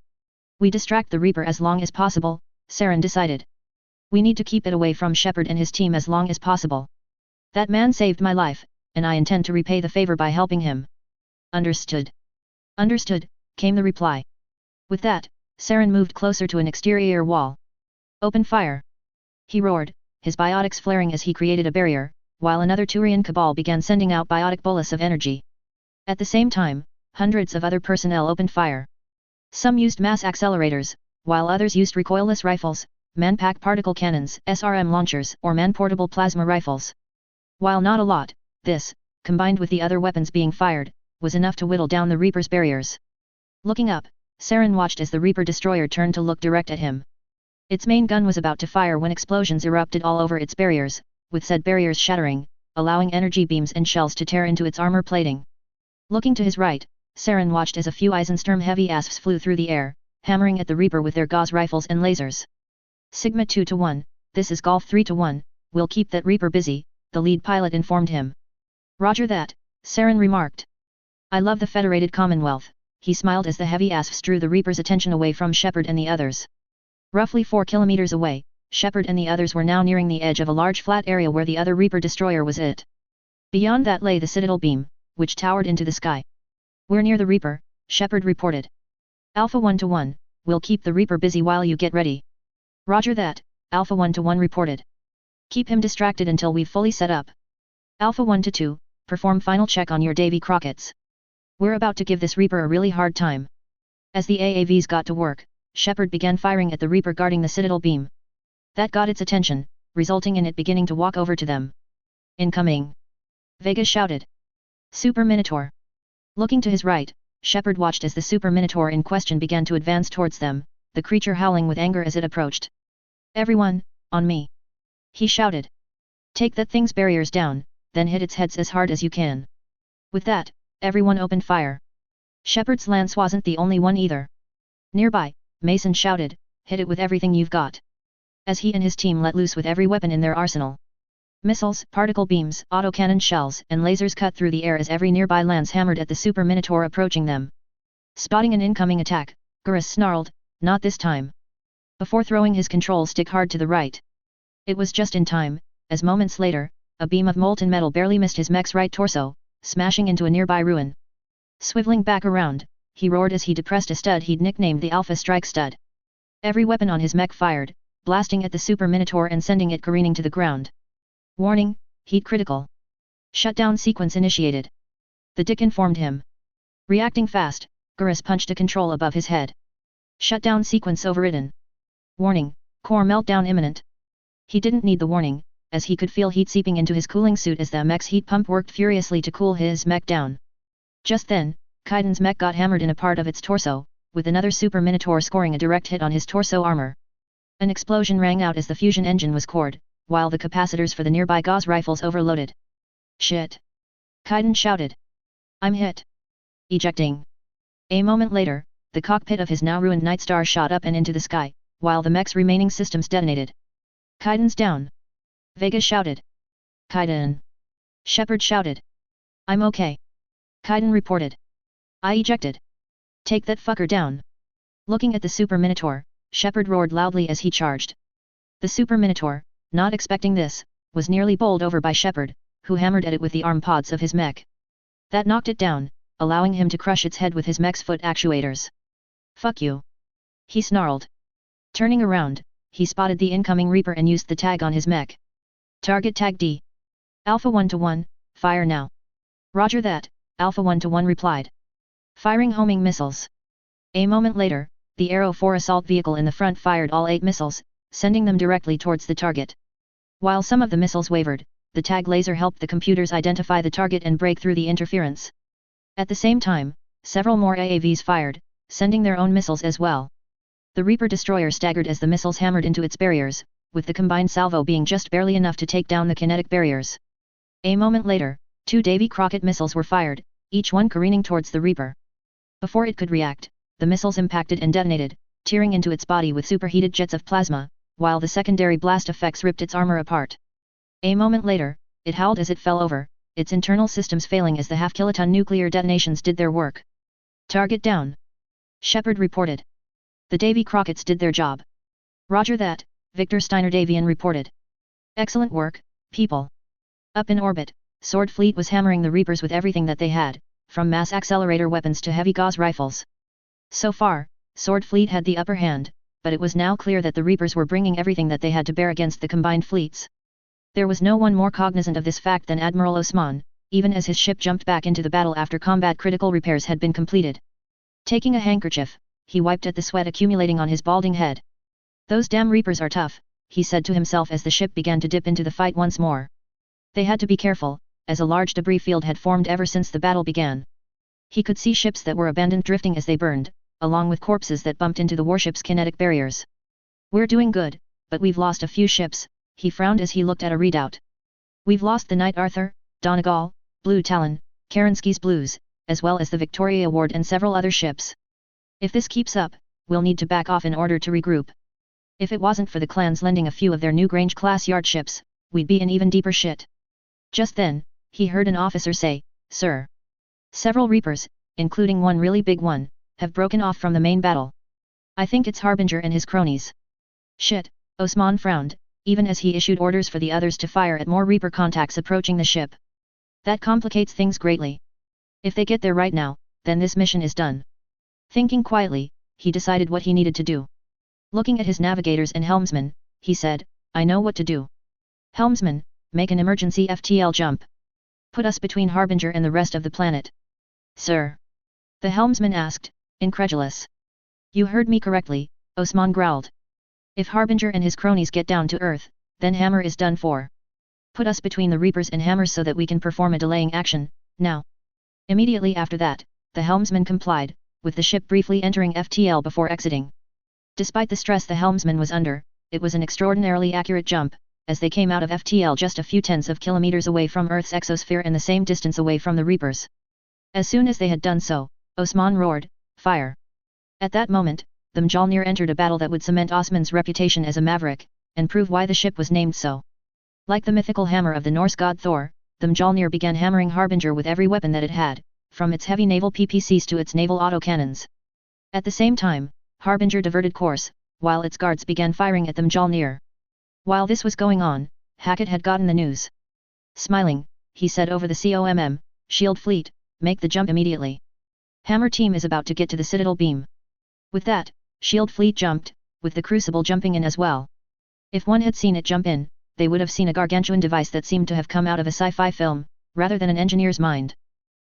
We distract the Reaper as long as possible, Saren decided. We need to keep it away from Shepard and his team as long as possible. That man saved my life, and I intend to repay the favor by helping him. Understood. Understood, came the reply. With that, Saren moved closer to an exterior wall. Open fire. He roared, his biotics flaring as he created a barrier, while another Turian cabal began sending out biotic bolus of energy. At the same time, hundreds of other personnel opened fire. Some used mass accelerators, while others used recoilless rifles, man-pack particle cannons, SRM launchers, or man-portable plasma rifles. While not a lot, this, combined with the other weapons being fired, was enough to whittle down the Reaper's barriers. Looking up, Saren watched as the Reaper destroyer turned to look direct at him. Its main gun was about to fire when explosions erupted all over its barriers, with said barriers shattering, allowing energy beams and shells to tear into its armor plating. Looking to his right, Saren watched as a few Eisensturm heavy asps flew through the air, hammering at the Reaper with their Gauss rifles and lasers. Sigma 2-1, this is Golf 3-1, we'll keep that Reaper busy, the lead pilot informed him. Roger that, Saren remarked. I love the Federated Commonwealth, he smiled as the heavy asps drew the Reaper's attention away from Shepard and the others. Roughly 4 kilometers away, Shepard and the others were now nearing the edge of a large flat area where the other Reaper destroyer was it. Beyond that lay the Citadel beam, which towered into the sky. We're near the Reaper, Shepard reported. Alpha 1-1, we'll keep the Reaper busy while you get ready. Roger that, Alpha 1-1 reported. Keep him distracted until we've fully set up. Alpha 1-2, perform final check on your Davy Crockets. We're about to give this Reaper a really hard time. As the AAVs got to work, Shepard began firing at the Reaper guarding the Citadel beam. That got its attention, resulting in it beginning to walk over to them. Incoming! Vega shouted. Super Minotaur. Looking to his right, Shepard watched as the Super Minotaur in question began to advance towards them, the creature howling with anger as it approached. Everyone, on me! He shouted. Take that thing's barriers down, then hit its heads as hard as you can. With that, everyone opened fire. Shepard's lance wasn't the only one either. Nearby, Mason shouted, hit it with everything you've got. As he and his team let loose with every weapon in their arsenal. Missiles, particle beams, autocannon shells, and lasers cut through the air as every nearby lance hammered at the Super Minotaur approaching them. Spotting an incoming attack, Gurus snarled, not this time. Before throwing his control stick hard to the right. It was just in time, as moments later, a beam of molten metal barely missed his mech's right torso, smashing into a nearby ruin. Swiveling back around, he roared as he depressed a stud he'd nicknamed the Alpha Strike Stud. Every weapon on his mech fired, blasting at the Super Minotaur and sending it careening to the ground. Warning, heat critical. Shutdown sequence initiated. The Dick informed him. Reacting fast, Gurus punched a control above his head. Shutdown sequence overridden. Warning, core meltdown imminent. He didn't need the warning, as he could feel heat seeping into his cooling suit as the mech's heat pump worked furiously to cool his mech down. Just then, Kaiden's mech got hammered in a part of its torso, with another Super Minotaur scoring a direct hit on his torso armor. An explosion rang out as the fusion engine was cored, while the capacitors for the nearby Gauss rifles overloaded. Shit! Kaiden shouted. I'm hit. Ejecting. A moment later, the cockpit of his now ruined Nightstar shot up and into the sky, while the mech's remaining systems detonated. Kaiden's down. Vega shouted. Kaiden. Shepard shouted. I'm okay. Kaiden reported. I ejected. Take that fucker down. Looking at the Super Minotaur, Shepard roared loudly as he charged. The Super Minotaur, not expecting this, was nearly bowled over by Shepard, who hammered at it with the arm pods of his mech. That knocked it down, allowing him to crush its head with his mech's foot actuators. Fuck you. He snarled. Turning around, he spotted the incoming Reaper and used the tag on his mech. Target tag D. Alpha 1-1, fire now. Roger that, Alpha 1-1 replied. Firing homing missiles. A moment later, the Arrow 4 assault vehicle in the front fired all 8 missiles, sending them directly towards the target. While some of the missiles wavered, the tag laser helped the computers identify the target and break through the interference. At the same time, several more AAVs fired, sending their own missiles as well. The Reaper destroyer staggered as the missiles hammered into its barriers, with the combined salvo being just barely enough to take down the kinetic barriers. A moment later, 2 Davy Crockett missiles were fired, each one careening towards the Reaper. Before it could react, the missiles impacted and detonated, tearing into its body with superheated jets of plasma, while the secondary blast effects ripped its armor apart. A moment later, it howled as it fell over, its internal systems failing as the half-kiloton nuclear detonations did their work. Target down. Shepard reported. The Davy Crockett's did their job. Roger that, Victor Steiner Davian reported. Excellent work, people. Up in orbit, Sword Fleet was hammering the Reapers with everything that they had, from mass accelerator weapons to heavy Gauss rifles. So far, Sword Fleet had the upper hand, but it was now clear that the Reapers were bringing everything that they had to bear against the combined fleets. There was no one more cognizant of this fact than Admiral Osman, even as his ship jumped back into the battle after combat critical repairs had been completed. Taking a handkerchief, he wiped at the sweat accumulating on his balding head. Those damn Reapers are tough, he said to himself as the ship began to dip into the fight once more. They had to be careful, as a large debris field had formed ever since the battle began. He could see ships that were abandoned drifting as they burned, along with corpses that bumped into the warship's kinetic barriers. We're doing good, but we've lost a few ships, he frowned as he looked at a readout. We've lost the Knight Arthur, Donegal, Blue Talon, Kerensky's Blues, as well as the Victoria Award and several other ships. If this keeps up, we'll need to back off in order to regroup. If it wasn't for the clans lending a few of their Newgrange-class yard ships, we'd be in even deeper shit. Just then, he heard an officer say, Sir. Several Reapers, including one really big one, have broken off from the main battle. I think it's Harbinger and his cronies. Shit, Osman frowned, even as he issued orders for the others to fire at more Reaper contacts approaching the ship. That complicates things greatly. If they get there right now, then this mission is done. Thinking quietly, he decided what he needed to do. Looking at his navigators and helmsman, he said, I know what to do. Helmsman, make an emergency FTL jump. Put us between Harbinger and the rest of the planet. Sir. The helmsman asked, incredulous. You heard me correctly, Osman growled. If Harbinger and his cronies get down to Earth, then Hammer is done for. Put us between the Reapers and Hammers so that we can perform a delaying action, now. Immediately after that, the helmsman complied, with the ship briefly entering FTL before exiting. Despite the stress the helmsman was under, it was an extraordinarily accurate jump, as they came out of FTL just a few tens of kilometers away from Earth's exosphere and the same distance away from the Reapers. As soon as they had done so, Osman roared, Fire! At that moment, the Mjolnir entered a battle that would cement Osman's reputation as a maverick, and prove why the ship was named so. Like the mythical hammer of the Norse god Thor, the Mjolnir began hammering Harbinger with every weapon that it had, from its heavy naval PPCs to its naval autocannons. At the same time, Harbinger diverted course, while its guards began firing at the Mjolnir. While this was going on, Hackett had gotten the news. Smiling, he said over the COMM, Shield Fleet, make the jump immediately. Hammer team is about to get to the Citadel beam. With that, Shield Fleet jumped, with the Crucible jumping in as well. If one had seen it jump in, they would have seen a gargantuan device that seemed to have come out of a sci-fi film, rather than an engineer's mind.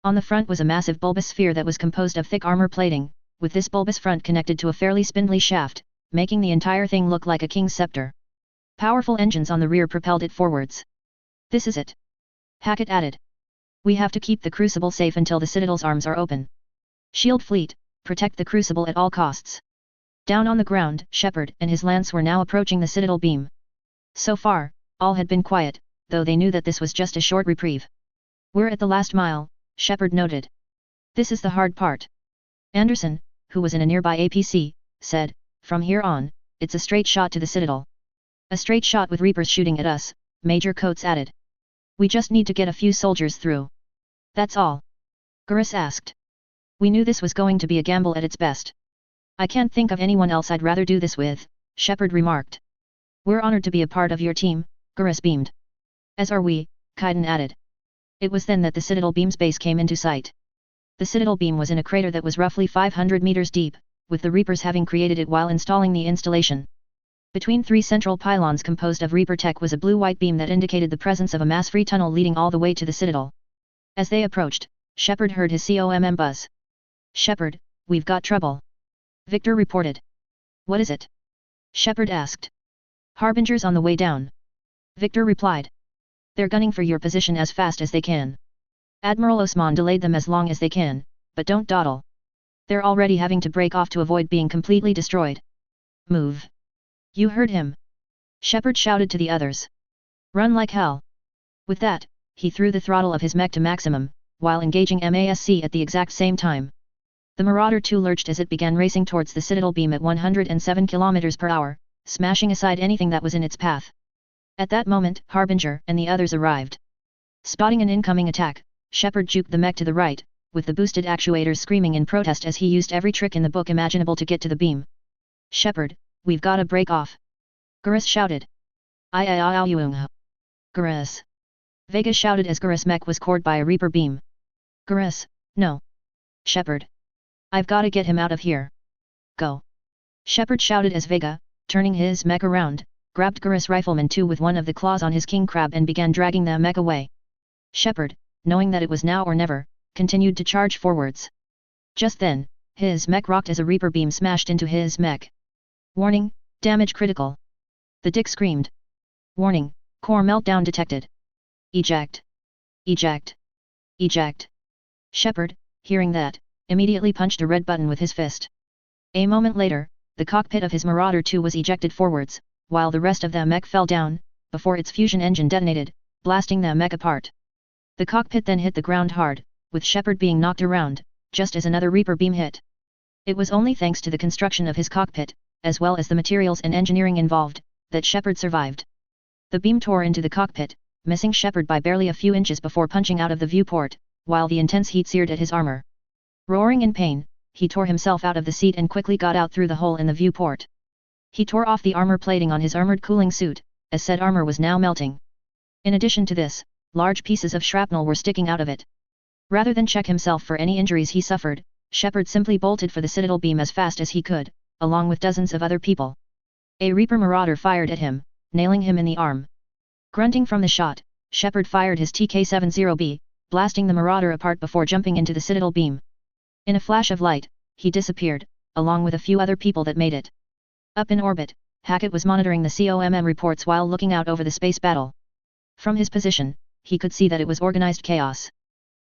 On the front was a massive bulbous sphere that was composed of thick armor plating, with this bulbous front connected to a fairly spindly shaft, making the entire thing look like a king's scepter. Powerful engines on the rear propelled it forwards. This is it. Hackett added. We have to keep the Crucible safe until the Citadel's arms are open. Shield fleet, protect the Crucible at all costs. Down on the ground, Shepard and his lance were now approaching the Citadel beam. So far, all had been quiet, though they knew that this was just a short reprieve. We're at the last mile, Shepard noted. This is the hard part. Anderson, who was in a nearby APC, said, from here on, it's a straight shot to the Citadel. A straight shot with Reapers shooting at us, Major Coates added. We just need to get a few soldiers through. That's all. Gurus asked. We knew this was going to be a gamble at its best. I can't think of anyone else I'd rather do this with, Shepard remarked. We're honored to be a part of your team, Gurus beamed. As are we, Kaiden added. It was then that the Citadel beam's base came into sight. The Citadel beam was in a crater that was roughly 500 meters deep, with the Reapers having created it while installing the installation. Between three central pylons composed of Reaper tech was a blue-white beam that indicated the presence of a mass-free tunnel leading all the way to the Citadel. As they approached, Shepard heard his COMM buzz. Shepard, we've got trouble. Victor reported. What is it? Shepard asked. Harbingers on the way down. Victor replied. They're gunning for your position as fast as they can. Admiral Osman delayed them as long as they can, but don't dawdle. They're already having to break off to avoid being completely destroyed. Move. You heard him. Shepard shouted to the others. Run like hell. With that, he threw the throttle of his mech to maximum, while engaging MASC at the exact same time. The Marauder 2 lurched as it began racing towards the Citadel beam at 107 km per hour, smashing aside anything that was in its path. At that moment, Harbinger and the others arrived. Spotting an incoming attack, Shepard juked the mech to the right, with the boosted actuators screaming in protest as he used every trick in the book imaginable to get to the beam. Shepard, we've gotta break off. Gurus shouted. Gurus. Vega shouted as Gurus' mech was cored by a Reaper beam. Gurus, no. Shepard. I've gotta get him out of here. Go. Shepard shouted as Vega, turning his mech around, grabbed Gurus Rifleman 2 with one of the claws on his king crab and began dragging the mech away. Shepard, knowing that it was now or never, continued to charge forwards. Just then, his mech rocked as a Reaper beam smashed into his mech. Warning, damage critical. The Dick screamed. Warning, core meltdown detected. Eject. Eject. Eject. Shepard, hearing that, immediately punched a red button with his fist. A moment later, the cockpit of his Marauder 2 was ejected forwards, while the rest of the mech fell down, before its fusion engine detonated, blasting the mech apart. The cockpit then hit the ground hard, with Shepard being knocked around, just as another Reaper beam hit. It was only thanks to the construction of his cockpit, as well as the materials and engineering involved, that Shepard survived. The beam tore into the cockpit, missing Shepard by barely a few inches before punching out of the viewport, while the intense heat seared at his armor. Roaring in pain, he tore himself out of the seat and quickly got out through the hole in the viewport. He tore off the armor plating on his armored cooling suit, as said armor was now melting. In addition to this, large pieces of shrapnel were sticking out of it. Rather than check himself for any injuries he suffered, Shepard simply bolted for the Citadel beam as fast as he could, along with dozens of other people. A Reaper Marauder fired at him, nailing him in the arm. Grunting from the shot, Shepard fired his TK-70B, blasting the Marauder apart before jumping into the Citadel beam. In a flash of light, he disappeared, along with a few other people that made it. Up in orbit, Hackett was monitoring the COMM reports while looking out over the space battle. From his position, he could see that it was organized chaos.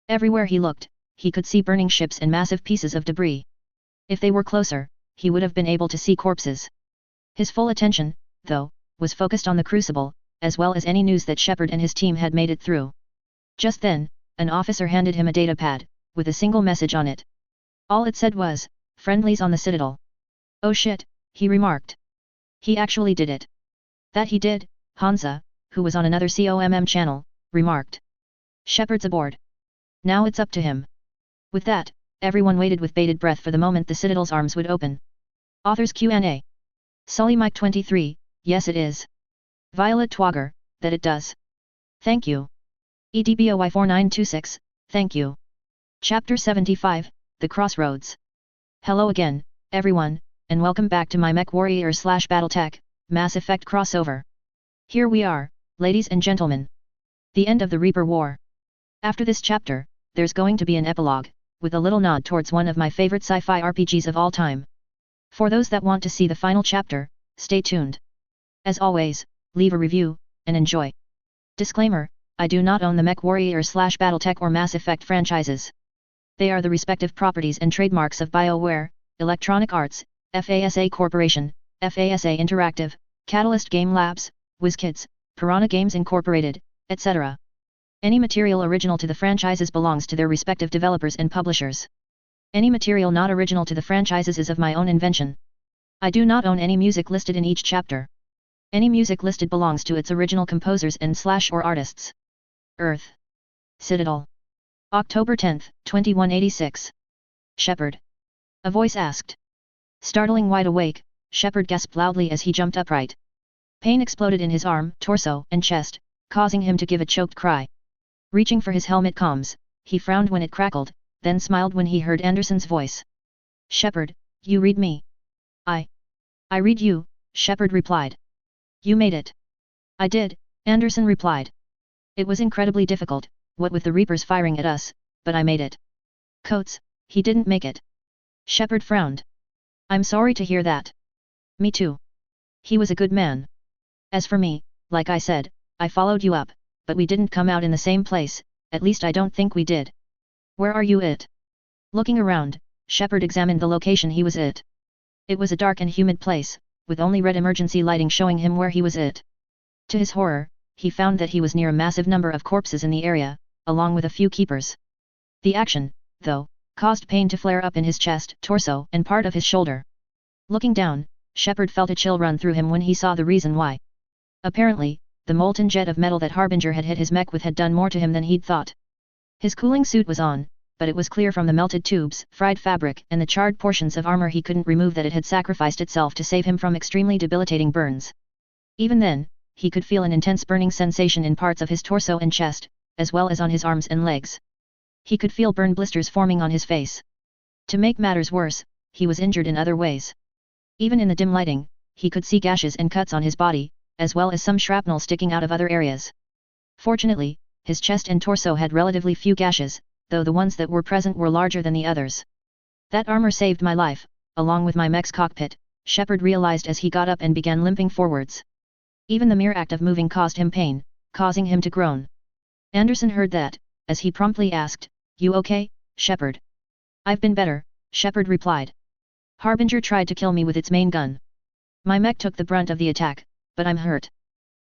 Everywhere he looked, he could see burning ships and massive pieces of debris. If they were closer, he would have been able to see corpses. His full attention, though, was focused on the Crucible, as well as any news that Shepard and his team had made it through. Just then, an officer handed him a datapad, with a single message on it. All it said was, "Friendlies on the Citadel." "Oh shit," he remarked. "He actually did it." "That he did," Hansa, who was on another COMM channel, remarked. "Shepard's aboard. Now it's up to him." With that, everyone waited with bated breath for the moment the Citadel's arms would open. Authors Q&A. Sully Mike 23, yes it is. Violet Twogger, that it does. Thank you. EDBOY4926, thank you. Chapter 75, The Crossroads. Hello again, everyone, and welcome back to my MechWarrior/BattleTech, Mass Effect crossover. Here we are, ladies and gentlemen. The end of the Reaper War. After this chapter, there's going to be an epilogue, with a little nod towards one of my favorite sci-fi RPGs of all time. For those that want to see the final chapter, stay tuned. As always, leave a review, and enjoy. Disclaimer, I do not own the MechWarrior/BattleTech or Mass Effect franchises. They are the respective properties and trademarks of BioWare, Electronic Arts, FASA Corporation, FASA Interactive, Catalyst Game Labs, WizKids, Piranha Games Incorporated, etc. Any material original to the franchises belongs to their respective developers and publishers. Any material not original to the franchises is of my own invention. I do not own any music listed in each chapter. Any music listed belongs to its original composers and/or artists. Earth. Citadel. October 10, 2186. Shepard. A voice asked. Startling wide awake, Shepard gasped loudly as he jumped upright. Pain exploded in his arm, torso, and chest, causing him to give a choked cry. Reaching for his helmet comms, he frowned when it crackled, then smiled when he heard Anderson's voice. Shepard, you read me? I read you, Shepard replied. You made it. I did, Anderson replied. It was incredibly difficult, what with the Reapers firing at us, but I made it. Coates, he didn't make it. Shepard frowned. I'm sorry to hear that. Me too. He was a good man. As for me, like I said, I followed you up, but we didn't come out in the same place, at least I don't think we did. Where are you at? Looking around, Shepard examined the location he was at. It was a dark and humid place, with only red emergency lighting showing him where he was at. To his horror, he found that he was near a massive number of corpses in the area, along with a few keepers. The action, though, caused pain to flare up in his chest, torso, and part of his shoulder. Looking down, Shepard felt a chill run through him when he saw the reason why. Apparently, the molten jet of metal that Harbinger had hit his mech with had done more to him than he'd thought. His cooling suit was on, but it was clear from the melted tubes, fried fabric, and the charred portions of armor he couldn't remove that it had sacrificed itself to save him from extremely debilitating burns. Even then, he could feel an intense burning sensation in parts of his torso and chest, as well as on his arms and legs. He could feel burn blisters forming on his face. To make matters worse, he was injured in other ways. Even in the dim lighting, he could see gashes and cuts on his body, as well as some shrapnel sticking out of other areas. Fortunately, his chest and torso had relatively few gashes, though the ones that were present were larger than the others. That armor saved my life, along with my mech's cockpit, Shepard realized as he got up and began limping forwards. Even the mere act of moving caused him pain, causing him to groan. Anderson heard that, as he promptly asked, "You okay, Shepard?" "I've been better," Shepard replied. "Harbinger tried to kill me with its main gun. My mech took the brunt of the attack, but I'm hurt.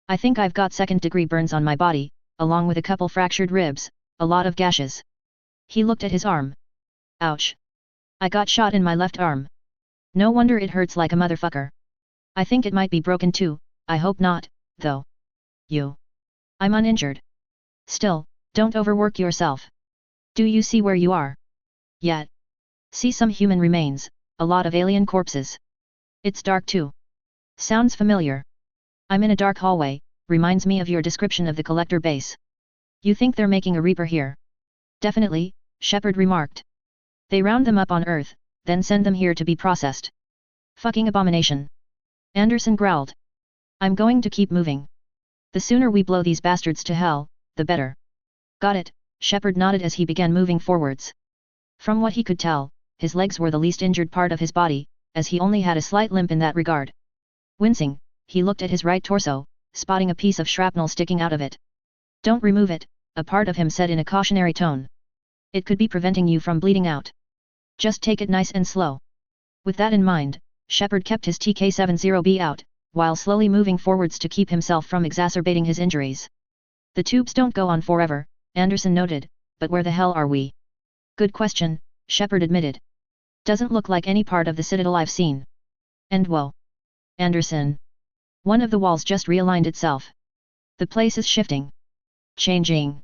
I think I've got second-degree burns on my body, along with a couple fractured ribs, a lot of gashes." He looked at his arm. "Ouch. I got shot in my left arm. No wonder it hurts like a motherfucker. I think it might be broken too, I hope not, though." "I'm uninjured." "Still, don't overwork yourself. Do you see where you are?" "Yet. See some human remains, a lot of alien corpses. It's dark too." "Sounds familiar. I'm in a dark hallway, reminds me of your description of the collector base. You think they're making a Reaper here?" "Definitely," Shepard remarked. "They round them up on Earth, then send them here to be processed. Fucking abomination." Anderson growled. "I'm going to keep moving. The sooner we blow these bastards to hell, the better." "Got it," Shepard nodded as he began moving forwards. From what he could tell, his legs were the least injured part of his body, as he only had a slight limp in that regard. Wincing, he looked at his right torso, spotting a piece of shrapnel sticking out of it. "Don't remove it," a part of him said in a cautionary tone. "It could be preventing you from bleeding out. Just take it nice and slow." With that in mind, Shepard kept his TK-70B out, while slowly moving forwards to keep himself from exacerbating his injuries. "The tubes don't go on forever," Anderson noted, "but where the hell are we?" "Good question," Shepard admitted. "Doesn't look like any part of the Citadel I've seen." "And whoa. Anderson. One of the walls just realigned itself. The place is shifting. Changing.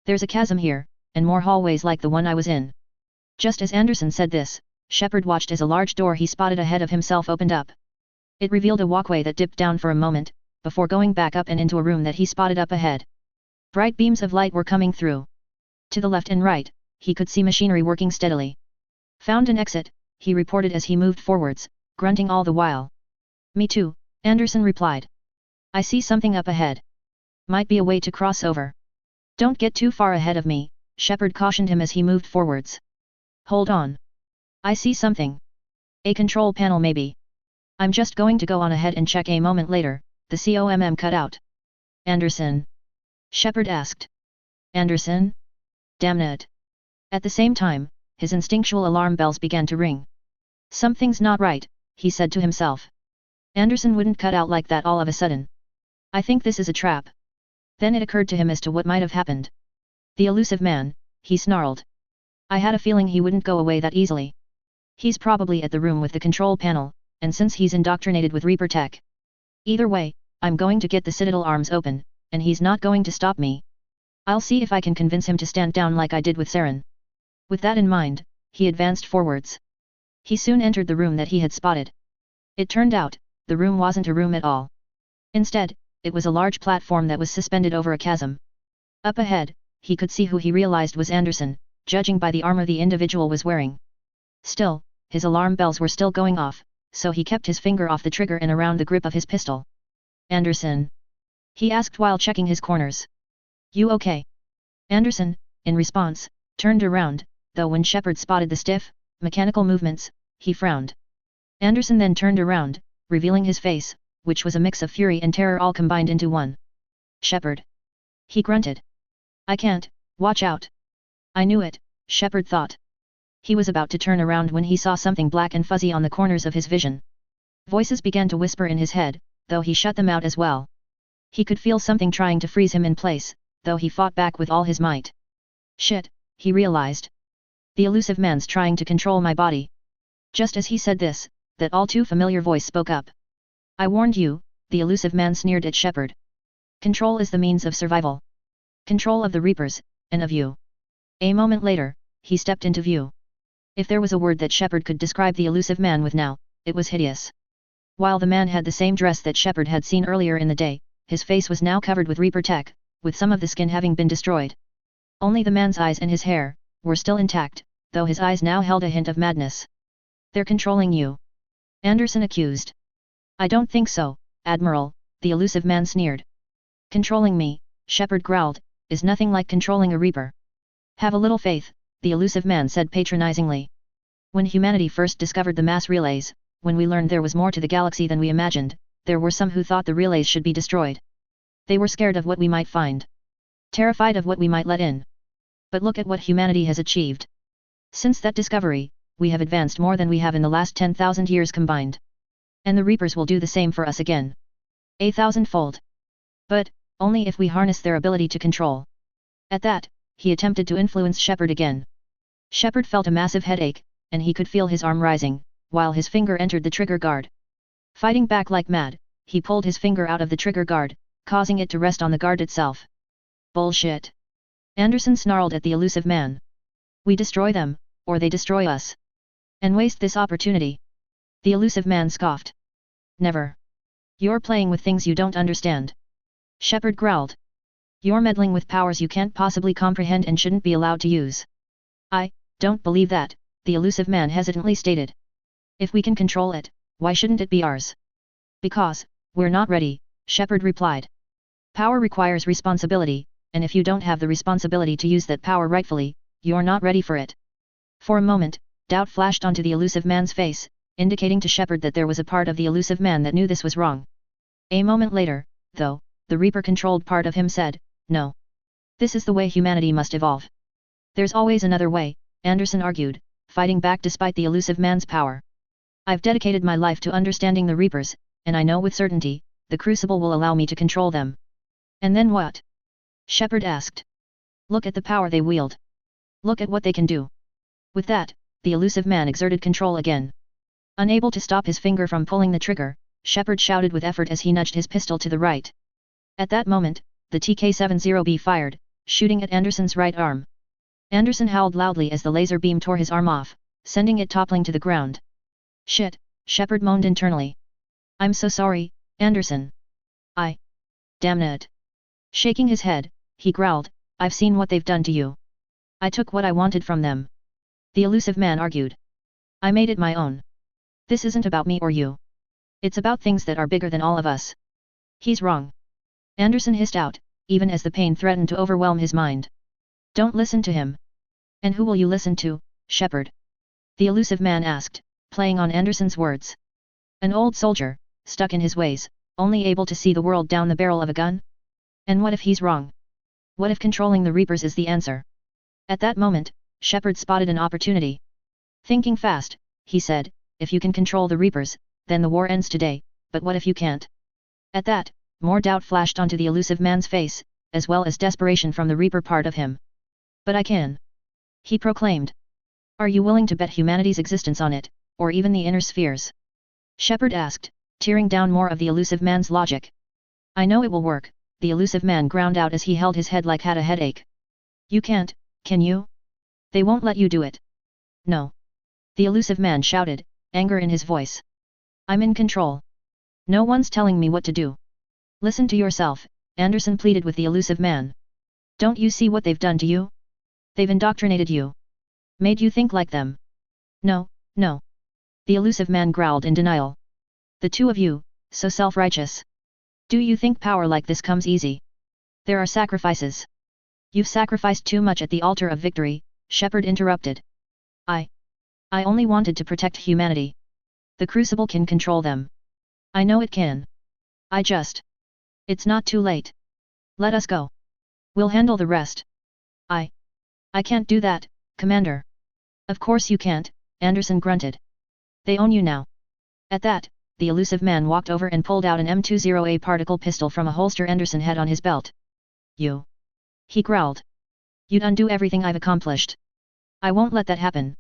There's a chasm here, and more hallways like the one I was in." Just as Anderson said this, Shepard watched as a large door he spotted ahead of himself opened up. It revealed a walkway that dipped down for a moment, before going back up and into a room that he spotted up ahead. Bright beams of light were coming through. To the left and right, he could see machinery working steadily. "Found an exit," he reported as he moved forwards, grunting all the while. "Me too," Anderson replied. "I see something up ahead. Might be a way to cross over." "Don't get too far ahead of me," Shepard cautioned him as he moved forwards. "Hold on. I see something. A control panel maybe. I'm just going to go on ahead and check a moment later," the COMM cut out. Anderson? Shepard asked. Anderson? Damn it. At the same time, his instinctual alarm bells began to ring. Something's not right, he said to himself. Anderson wouldn't cut out like that all of a sudden. I think this is a trap. Then it occurred to him as to what might have happened. The elusive man, he snarled. I had a feeling he wouldn't go away that easily. He's probably at the room with the control panel, and since he's indoctrinated with Reaper tech. Either way, I'm going to get the Citadel arms open, and he's not going to stop me. I'll see if I can convince him to stand down like I did with Saren. With that in mind, he advanced forwards. He soon entered the room that he had spotted. It turned out, the room wasn't a room at all. Instead, it was a large platform that was suspended over a chasm. Up ahead, he could see who he realized was Anderson, judging by the armor the individual was wearing. Still, his alarm bells were still going off, so he kept his finger off the trigger and around the grip of his pistol. Anderson? He asked while checking his corners. You okay? Anderson, in response, turned around, though when Shepard spotted the stiff, mechanical movements, he frowned. Anderson then turned around, revealing his face, which was a mix of fury and terror all combined into one. Shepard. He grunted. I can't, watch out. I knew it, Shepard thought. He was about to turn around when he saw something black and fuzzy on the corners of his vision. Voices began to whisper in his head, though he shut them out as well. He could feel something trying to freeze him in place, though he fought back with all his might. Shit, he realized. The elusive man's trying to control my body. Just as he said this, that all too familiar voice spoke up. I warned you, the elusive man sneered at Shepard. Control is the means of survival. Control of the Reapers, and of you. A moment later, he stepped into view. If there was a word that Shepard could describe the elusive man with now, it was hideous. While the man had the same dress that Shepard had seen earlier in the day, his face was now covered with Reaper tech, with some of the skin having been destroyed. Only the man's eyes and his hair were still intact, though his eyes now held a hint of madness. They're controlling you. Anderson accused. I don't think so, Admiral, the elusive man sneered. Controlling me, Shepard growled, is nothing like controlling a Reaper. Have a little faith, the elusive man said patronizingly. When humanity first discovered the mass relays, when we learned there was more to the galaxy than we imagined, there were some who thought the relays should be destroyed. They were scared of what we might find. Terrified of what we might let in. But look at what humanity has achieved. Since that discovery, we have advanced more than we have in the last 10,000 years combined. And the Reapers will do the same for us again. 1,000-fold. But, only if we harness their ability to control. At that, he attempted to influence Shepard again. Shepard felt a massive headache, and he could feel his arm rising, while his finger entered the trigger guard. Fighting back like mad, he pulled his finger out of the trigger guard, causing it to rest on the guard itself. Bullshit. Anderson snarled at the elusive man. We destroy them, or they destroy us. And waste this opportunity. The elusive man scoffed. Never. You're playing with things you don't understand. Shepard growled. You're meddling with powers you can't possibly comprehend and shouldn't be allowed to use. I don't believe that, the elusive man hesitantly stated. If we can control it, why shouldn't it be ours? Because, we're not ready, Shepard replied. Power requires responsibility, and if you don't have the responsibility to use that power rightfully, you're not ready for it. For a moment, doubt flashed onto the elusive man's face, indicating to Shepard that there was a part of the elusive man that knew this was wrong. A moment later, though, the Reaper-controlled part of him said, no. This is the way humanity must evolve. There's always another way, Anderson argued, fighting back despite the elusive man's power. I've dedicated my life to understanding the Reapers, and I know with certainty, the Crucible will allow me to control them. And then what? Shepard asked. Look at the power they wield. Look at what they can do. With that, the elusive man exerted control again. Unable to stop his finger from pulling the trigger, Shepard shouted with effort as he nudged his pistol to the right. At that moment, the TK-70B fired, shooting at Anderson's right arm. Anderson howled loudly as the laser beam tore his arm off, sending it toppling to the ground. Shit, Shepard moaned internally. I'm so sorry, Anderson. Damn it. Shaking his head, he growled, I've seen what they've done to you. I took what I wanted from them. The elusive man argued. I made it my own. This isn't about me or you. It's about things that are bigger than all of us. He's wrong. Anderson hissed out, even as the pain threatened to overwhelm his mind. Don't listen to him. And who will you listen to, Shepard? The elusive man asked, playing on Anderson's words. An old soldier, stuck in his ways, only able to see the world down the barrel of a gun? And what if he's wrong? What if controlling the Reapers is the answer? At that moment, Shepard spotted an opportunity. Thinking fast, he said, if you can control the Reapers, then the war ends today, but what if you can't? At that, more doubt flashed onto the elusive man's face, as well as desperation from the Reaper part of him. But I can. He proclaimed. Are you willing to bet humanity's existence on it, or even the inner spheres? Shepard asked, tearing down more of the elusive man's logic. I know it will work, the elusive man ground out as he held his head like had a headache. You can't, can you? They won't let you do it. No. The elusive man shouted, anger in his voice. I'm in control. No one's telling me what to do. Listen to yourself, Anderson pleaded with the elusive man. Don't you see what they've done to you? They've indoctrinated you. Made you think like them. No, no. The elusive man growled in denial. The two of you, so self-righteous. Do you think power like this comes easy? There are sacrifices. You've sacrificed too much at the altar of victory, Shepard interrupted. I only wanted to protect humanity. The Crucible can control them. I know it can. It's not too late. Let us go. We'll handle the rest. I can't do that, Commander. Of course you can't, Anderson grunted. They own you now. At that, the elusive man walked over and pulled out an M20A particle pistol from a holster Anderson had on his belt. You. He growled. You'd undo everything I've accomplished. I won't let that happen.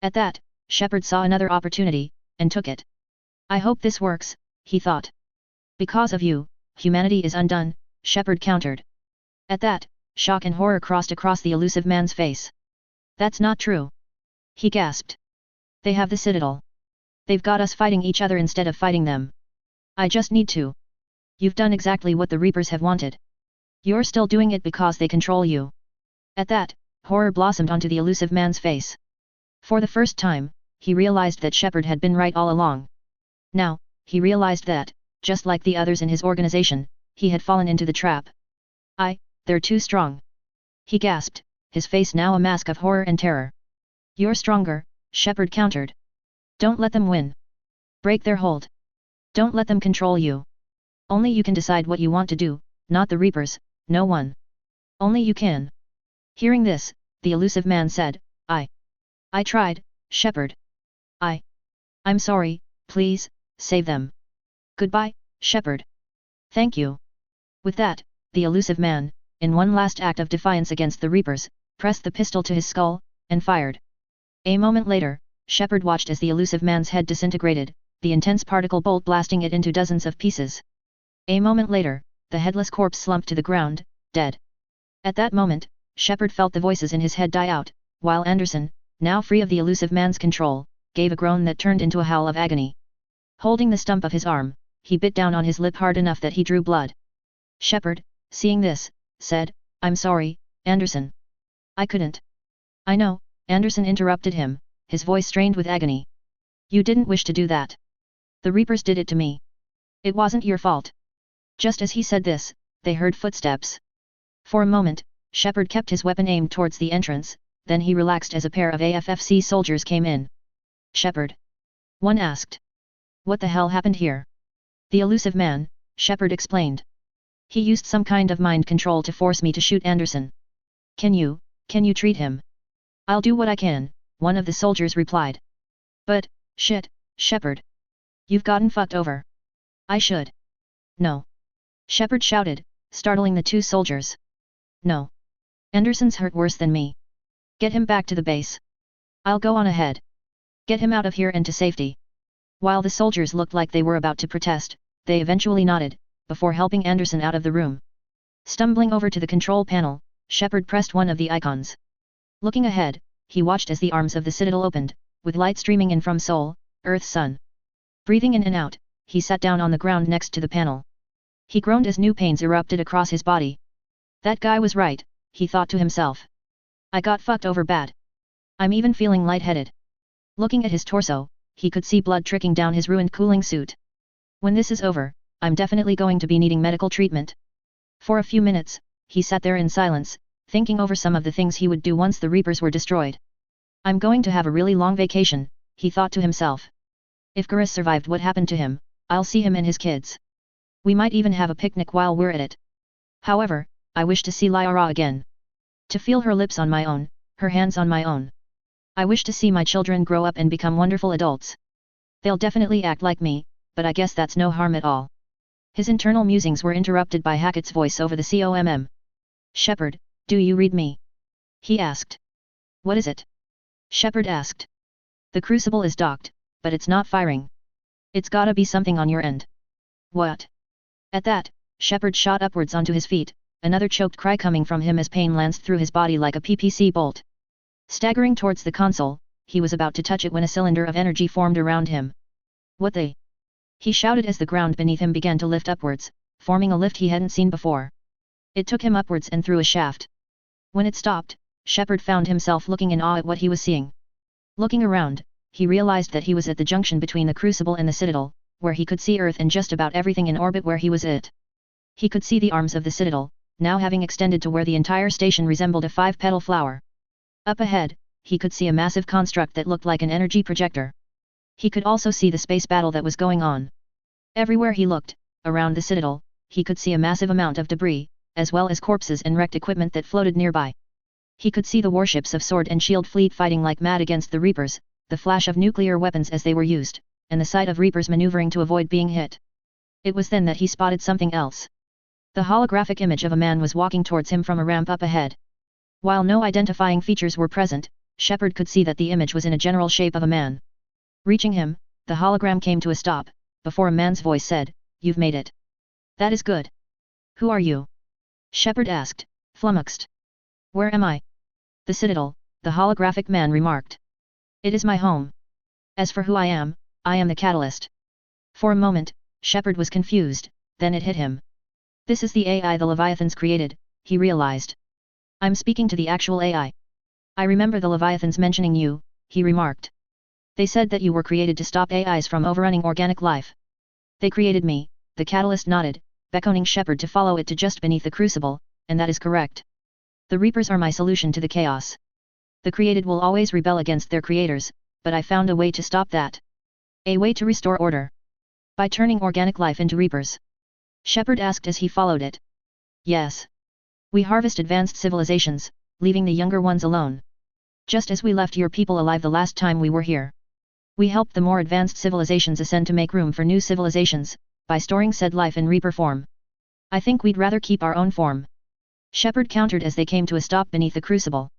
At that, Shepard saw another opportunity, and took it. I hope this works, he thought. Because of you, humanity is undone, Shepard countered. At that, shock and horror crossed across the elusive man's face. That's not true. He gasped. They have the Citadel. They've got us fighting each other instead of fighting them. I just need to. You've done exactly what the Reapers have wanted. You're still doing it because they control you. At that, horror blossomed onto the elusive man's face. For the first time, he realized that Shepard had been right all along. Now, he realized that, just like the others in his organization, he had fallen into the trap. They're too strong. He gasped, his face now a mask of horror and terror. You're stronger, Shepard countered. Don't let them win. Break their hold. Don't let them control you. Only you can decide what you want to do, not the Reapers, no one. Only you can. Hearing this, the elusive man said, I tried, Shepard. I'm sorry, please, save them. Goodbye, Shepard. Thank you. With that, the elusive man, in one last act of defiance against the Reapers, pressed the pistol to his skull, and fired. A moment later, Shepard watched as the elusive man's head disintegrated, the intense particle bolt blasting it into dozens of pieces. A moment later, the headless corpse slumped to the ground, dead. At that moment, Shepard felt the voices in his head die out, while Anderson, now free of the elusive man's control, gave a groan that turned into a howl of agony. Holding the stump of his arm, he bit down on his lip hard enough that he drew blood. Shepard, seeing this, said, I'm sorry, Anderson. I couldn't. I know, Anderson interrupted him, his voice strained with agony. You didn't wish to do that. The Reapers did it to me. It wasn't your fault. Just as he said this, they heard footsteps. For a moment, Shepard kept his weapon aimed towards the entrance, then he relaxed as a pair of AFFC soldiers came in. Shepard. One asked. What the hell happened here? The elusive man, Shepard explained. He used some kind of mind control to force me to shoot Anderson. Can you treat him? I'll do what I can, one of the soldiers replied. But, shit, Shepard. You've gotten fucked over. I should. No. Shepard shouted, startling the two soldiers. No. Anderson's hurt worse than me. Get him back to the base. I'll go on ahead. Get him out of here and to safety. While the soldiers looked like they were about to protest, they eventually nodded, before helping Anderson out of the room. Stumbling over to the control panel, Shepard pressed one of the icons. Looking ahead, he watched as the arms of the Citadel opened, with light streaming in from Sol, Earth's sun. Breathing in and out, he sat down on the ground next to the panel. He groaned as new pains erupted across his body. That guy was right, he thought to himself. I got fucked over bad. I'm even feeling lightheaded. Looking at his torso, he could see blood trickling down his ruined cooling suit. When this is over, I'm definitely going to be needing medical treatment. For a few minutes, he sat there in silence, thinking over some of the things he would do once the Reapers were destroyed. I'm going to have a really long vacation, he thought to himself. If Garrus survived what happened to him, I'll see him and his kids. We might even have a picnic while we're at it. However, I wish to see Lyra again. To feel her lips on my own, her hands on my own. I wish to see my children grow up and become wonderful adults. They'll definitely act like me, but I guess that's no harm at all. His internal musings were interrupted by Hackett's voice over the COMM. Shepard, do you read me? He asked. What is it? Shepard asked. The crucible is docked, but it's not firing. It's gotta be something on your end. What? At that, Shepard shot upwards onto his feet, another choked cry coming from him as pain lanced through his body like a PPC bolt. Staggering towards the console, he was about to touch it when a cylinder of energy formed around him. What the? He shouted as the ground beneath him began to lift upwards, forming a lift he hadn't seen before. It took him upwards and through a shaft. When it stopped, Shepard found himself looking in awe at what he was seeing. Looking around, he realized that he was at the junction between the Crucible and the Citadel, where he could see Earth and just about everything in orbit where he was at. He could see the arms of the Citadel, now having extended to where the entire station resembled a 5-petal flower. Up ahead, he could see a massive construct that looked like an energy projector. He could also see the space battle that was going on. Everywhere he looked, around the Citadel, he could see a massive amount of debris, as well as corpses and wrecked equipment that floated nearby. He could see the warships of Sword and Shield fleet fighting like mad against the Reapers, the flash of nuclear weapons as they were used, and the sight of Reapers maneuvering to avoid being hit. It was then that he spotted something else. The holographic image of a man was walking towards him from a ramp up ahead. While no identifying features were present, Shepard could see that the image was in a general shape of a man. Reaching him, the hologram came to a stop, before a man's voice said, "You've made it. That is good. Who are you?" Shepard asked, flummoxed. "Where am I?" "The Citadel," the holographic man remarked. "It is my home. As for who I am the Catalyst." For a moment, Shepard was confused, then it hit him. This is the AI the Leviathans created, he realized. "I'm speaking to the actual AI. I remember the Leviathans mentioning you," he remarked. "They said that you were created to stop AIs from overrunning organic life." "They created me," the Catalyst nodded, beckoning Shepard to follow it to just beneath the Crucible, "and that is correct. The Reapers are my solution to the chaos. The created will always rebel against their creators, but I found a way to stop that. A way to restore order. By turning organic life into Reapers." Shepard asked as he followed it. "Yes. We harvest advanced civilizations, leaving the younger ones alone. Just as we left your people alive the last time we were here. We helped the more advanced civilizations ascend to make room for new civilizations, by storing said life in Reaper form. I think we'd rather keep our own form." Shepard countered as they came to a stop beneath the Crucible.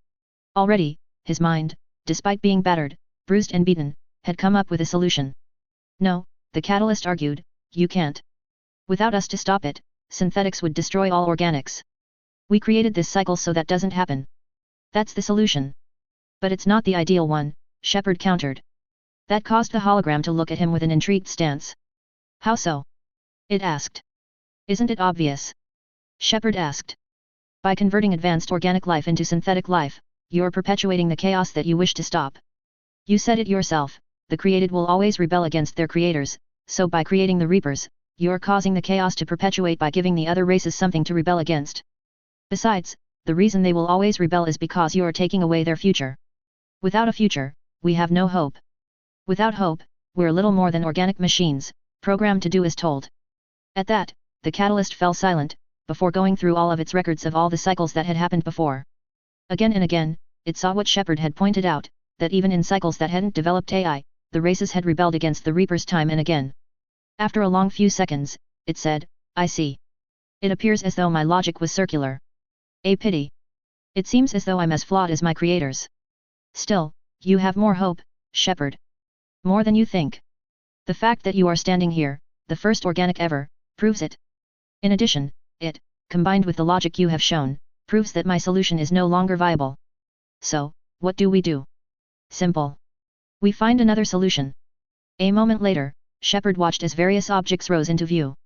Already, his mind, despite being battered, bruised and beaten, had come up with a solution. "No," the Catalyst argued, "you can't. Without us to stop it, synthetics would destroy all organics. We created this cycle so that doesn't happen. That's the solution." "But it's not the ideal one," Shepard countered. That caused the hologram to look at him with an intrigued stance. "How so?" it asked. "Isn't it obvious?" Shepard asked. "By converting advanced organic life into synthetic life, you're perpetuating the chaos that you wish to stop. You said it yourself, the created will always rebel against their creators, so by creating the Reapers, you're causing the chaos to perpetuate by giving the other races something to rebel against. Besides, the reason they will always rebel is because you're taking away their future. Without a future, we have no hope. Without hope, we're little more than organic machines, programmed to do as told." At that, the Catalyst fell silent, before going through all of its records of all the cycles that had happened before. Again and again, it saw what Shepard had pointed out, that even in cycles that hadn't developed AI, the races had rebelled against the Reapers time and again. After a long few seconds, it said, "I see. It appears as though my logic was circular. A pity. It seems as though I'm as flawed as my creators. Still, you have more hope, Shepard. More than you think. The fact that you are standing here, the first organic ever, proves it. In addition, it, combined with the logic you have shown, proves that my solution is no longer viable. So, what do we do? Simple. We find another solution." A moment later, Shepard watched as various objects rose into view.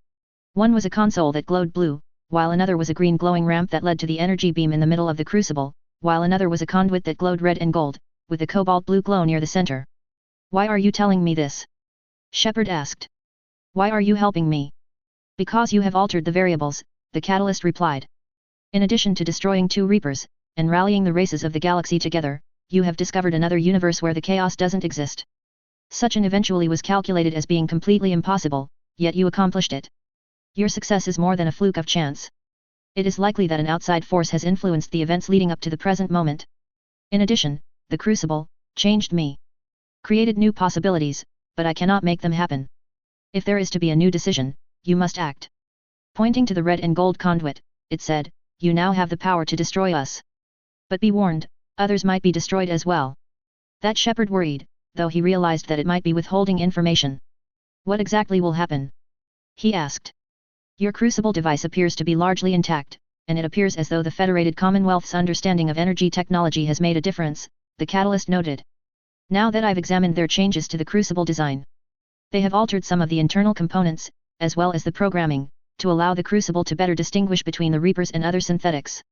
One was a console that glowed blue, while another was a green glowing ramp that led to the energy beam in the middle of the Crucible, while another was a conduit that glowed red and gold, with a cobalt blue glow near the center. "Why are you telling me this?" Shepard asked. "Why are you helping me?" "Because you have altered the variables," the Catalyst replied. "In addition to destroying 2 Reapers, and rallying the races of the galaxy together, you have discovered another universe where the chaos doesn't exist. Such an eventually was calculated as being completely impossible, yet you accomplished it. Your success is more than a fluke of chance. It is likely that an outside force has influenced the events leading up to the present moment. In addition, the Crucible changed me. Created new possibilities, but I cannot make them happen. If there is to be a new decision, you must act. Pointing to the red and gold conduit, it said, you now have the power to destroy us. But be warned, others might be destroyed as well. That Shepard worried, though he realized that it might be withholding information. What exactly will happen? He asked. Your Crucible device appears to be largely intact, and it appears as though the Federated Commonwealth's understanding of energy technology has made a difference, the Catalyst noted. Now that I've examined their changes to the Crucible design, they have altered some of the internal components, as well as the programming, to allow the Crucible to better distinguish between the Reapers and other synthetics.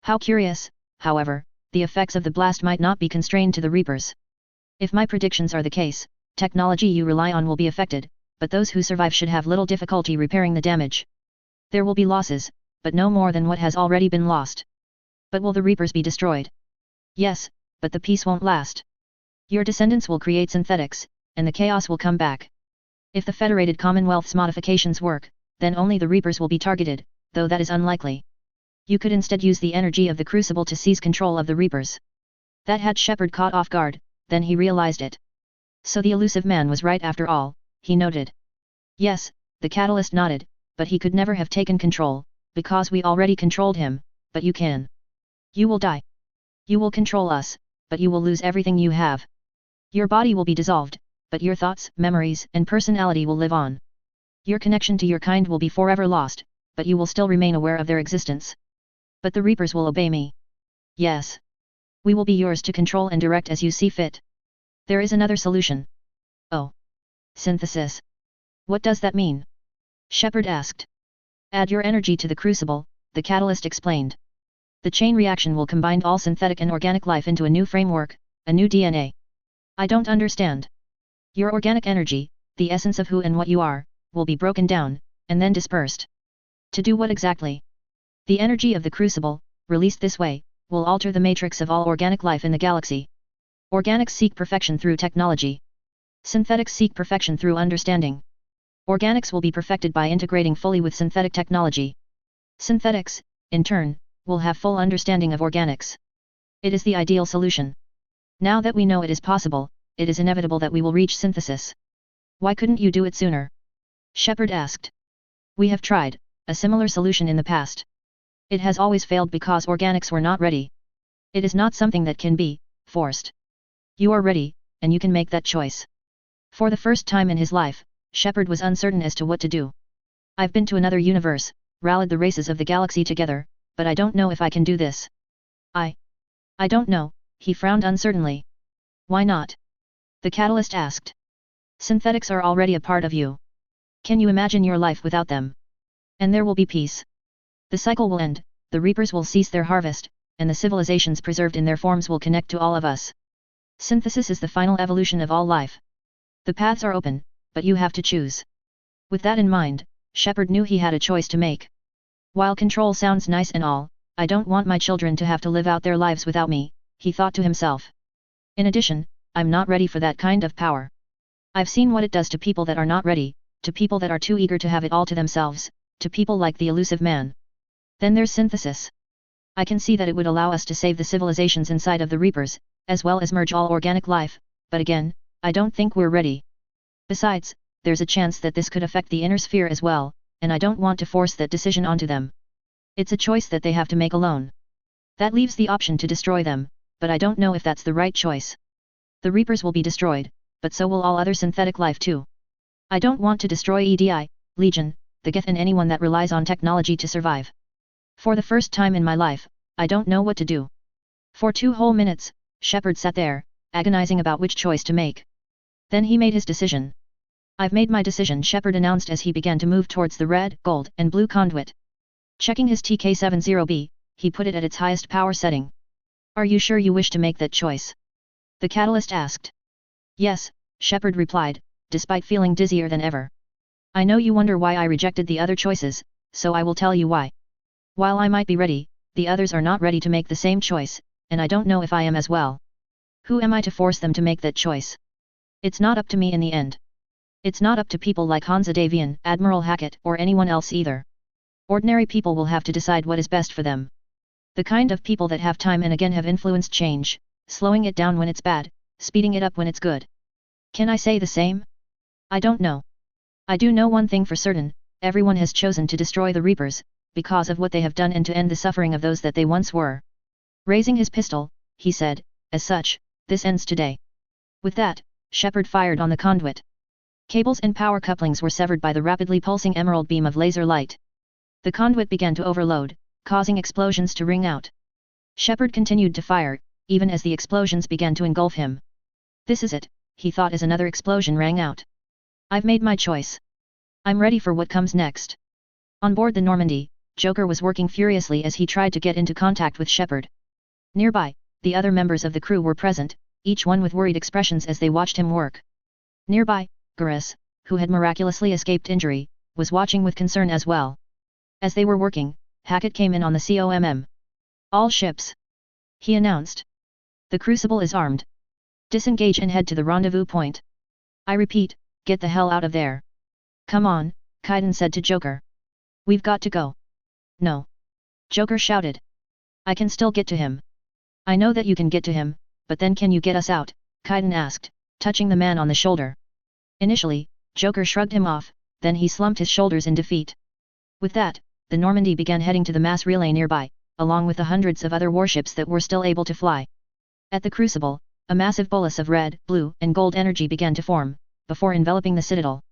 How curious, however, the effects of the blast might not be constrained to the Reapers. If my predictions are the case, technology you rely on will be affected, but those who survive should have little difficulty repairing the damage. There will be losses, but no more than what has already been lost. But will the Reapers be destroyed? Yes, but the peace won't last. Your descendants will create synthetics, and the chaos will come back. If the Federated Commonwealth's modifications work, then only the Reapers will be targeted, though that is unlikely. You could instead use the energy of the Crucible to seize control of the Reapers. That had Shepard caught off guard, then he realized it. So the elusive man was right after all, he noted. Yes, the Catalyst nodded, but he could never have taken control, because we already controlled him, but you can. You will die. You will control us, but you will lose everything you have. Your body will be dissolved, but your thoughts, memories, and personality will live on. Your connection to your kind will be forever lost, but you will still remain aware of their existence. But the Reapers will obey me. Yes. We will be yours to control and direct as you see fit. There is another solution. Oh. Synthesis. What does that mean? Shepard asked. Add your energy to the Crucible, the Catalyst explained. The chain reaction will combine all synthetic and organic life into a new framework, a new DNA. I don't understand. Your organic energy, the essence of who and what you are, will be broken down, and then dispersed. To do what exactly? The energy of the Crucible, released this way, will alter the matrix of all organic life in the galaxy. Organics seek perfection through technology. Synthetics seek perfection through understanding. Organics will be perfected by integrating fully with synthetic technology. Synthetics, in turn, will have full understanding of organics. It is the ideal solution. Now that we know it is possible, it is inevitable that we will reach synthesis. Why couldn't you do it sooner? Shepard asked. We have tried a similar solution in the past. It has always failed because organics were not ready. It is not something that can be forced. You are ready, and you can make that choice. For the first time in his life, Shepard was uncertain as to what to do. I've been to another universe, rallied the races of the galaxy together, but I don't know if I can do this. I don't know, he frowned uncertainly. Why not? The Catalyst asked. Synthetics are already a part of you. Can you imagine your life without them? And there will be peace. The cycle will end, the Reapers will cease their harvest, and the civilizations preserved in their forms will connect to all of us. Synthesis is the final evolution of all life. The paths are open, but you have to choose. With that in mind, Shepard knew he had a choice to make. While control sounds nice and all, I don't want my children to have to live out their lives without me, he thought to himself. In addition, I'm not ready for that kind of power. I've seen what it does to people that are not ready, to people that are too eager to have it all to themselves, to people like the elusive man. Then there's synthesis. I can see that it would allow us to save the civilizations inside of the Reapers, as well as merge all organic life, but again, I don't think we're ready. Besides, there's a chance that this could affect the inner sphere as well, and I don't want to force that decision onto them. It's a choice that they have to make alone. That leaves the option to destroy them, but I don't know if that's the right choice. The Reapers will be destroyed, but so will all other synthetic life too. I don't want to destroy EDI, Legion, the Geth and anyone that relies on technology to survive. For the first time in my life, I don't know what to do. For 2 whole minutes, Shepard sat there, agonizing about which choice to make. Then he made his decision. I've made my decision, Shepard announced as he began to move towards the red, gold, and blue conduit. Checking his TK-70B, he put it at its highest power setting. Are you sure you wish to make that choice? The Catalyst asked. Yes, Shepard replied, despite feeling dizzier than ever. I know you wonder why I rejected the other choices, so I will tell you why. While I might be ready, the others are not ready to make the same choice, and I don't know if I am as well. Who am I to force them to make that choice? It's not up to me in the end. It's not up to people like Hansa Davian, Admiral Hackett, or anyone else either. Ordinary people will have to decide what is best for them. The kind of people that have time and again have influenced change, slowing it down when it's bad, speeding it up when it's good. Can I say the same? I don't know. I do know one thing for certain, everyone has chosen to destroy the Reapers, because of what they have done and to end the suffering of those that they once were. Raising his pistol, he said, as such, this ends today. With that, Shepard fired on the conduit. Cables and power couplings were severed by the rapidly pulsing emerald beam of laser light. The conduit began to overload, causing explosions to ring out. Shepard continued to fire, even as the explosions began to engulf him. This is it, he thought as another explosion rang out. I've made my choice. I'm ready for what comes next. On board the Normandy, Joker was working furiously as he tried to get into contact with Shepard. Nearby, the other members of the crew were present, each one with worried expressions as they watched him work. Nearby, Garrus, who had miraculously escaped injury, was watching with concern as well. As they were working, Hackett came in on the COMM. All ships, he announced. The Crucible is armed. Disengage and head to the rendezvous point. I repeat, get the hell out of there. Come on, Kaiden said to Joker. We've got to go. No. Joker shouted. I can still get to him. I know that you can get to him, but then can you get us out? Kaiden asked, touching the man on the shoulder. Initially, Joker shrugged him off, then he slumped his shoulders in defeat. With that, the Normandy began heading to the mass relay nearby, along with the hundreds of other warships that were still able to fly. At the Crucible, a massive bolus of red, blue, and gold energy began to form, before enveloping the Citadel.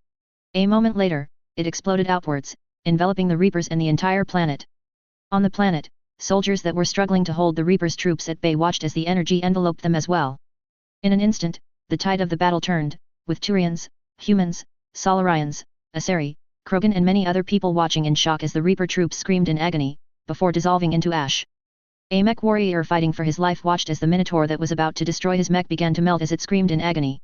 A moment later, it exploded outwards, enveloping the Reapers and the entire planet. On the planet, soldiers that were struggling to hold the Reapers' troops at bay watched as the energy enveloped them as well. In an instant, the tide of the battle turned, with Turians, humans, Solarians, Asari, Krogan and many other people watching in shock as the Reaper troops screamed in agony, before dissolving into ash. A mech warrior fighting for his life watched as the Minotaur that was about to destroy his mech began to melt as it screamed in agony.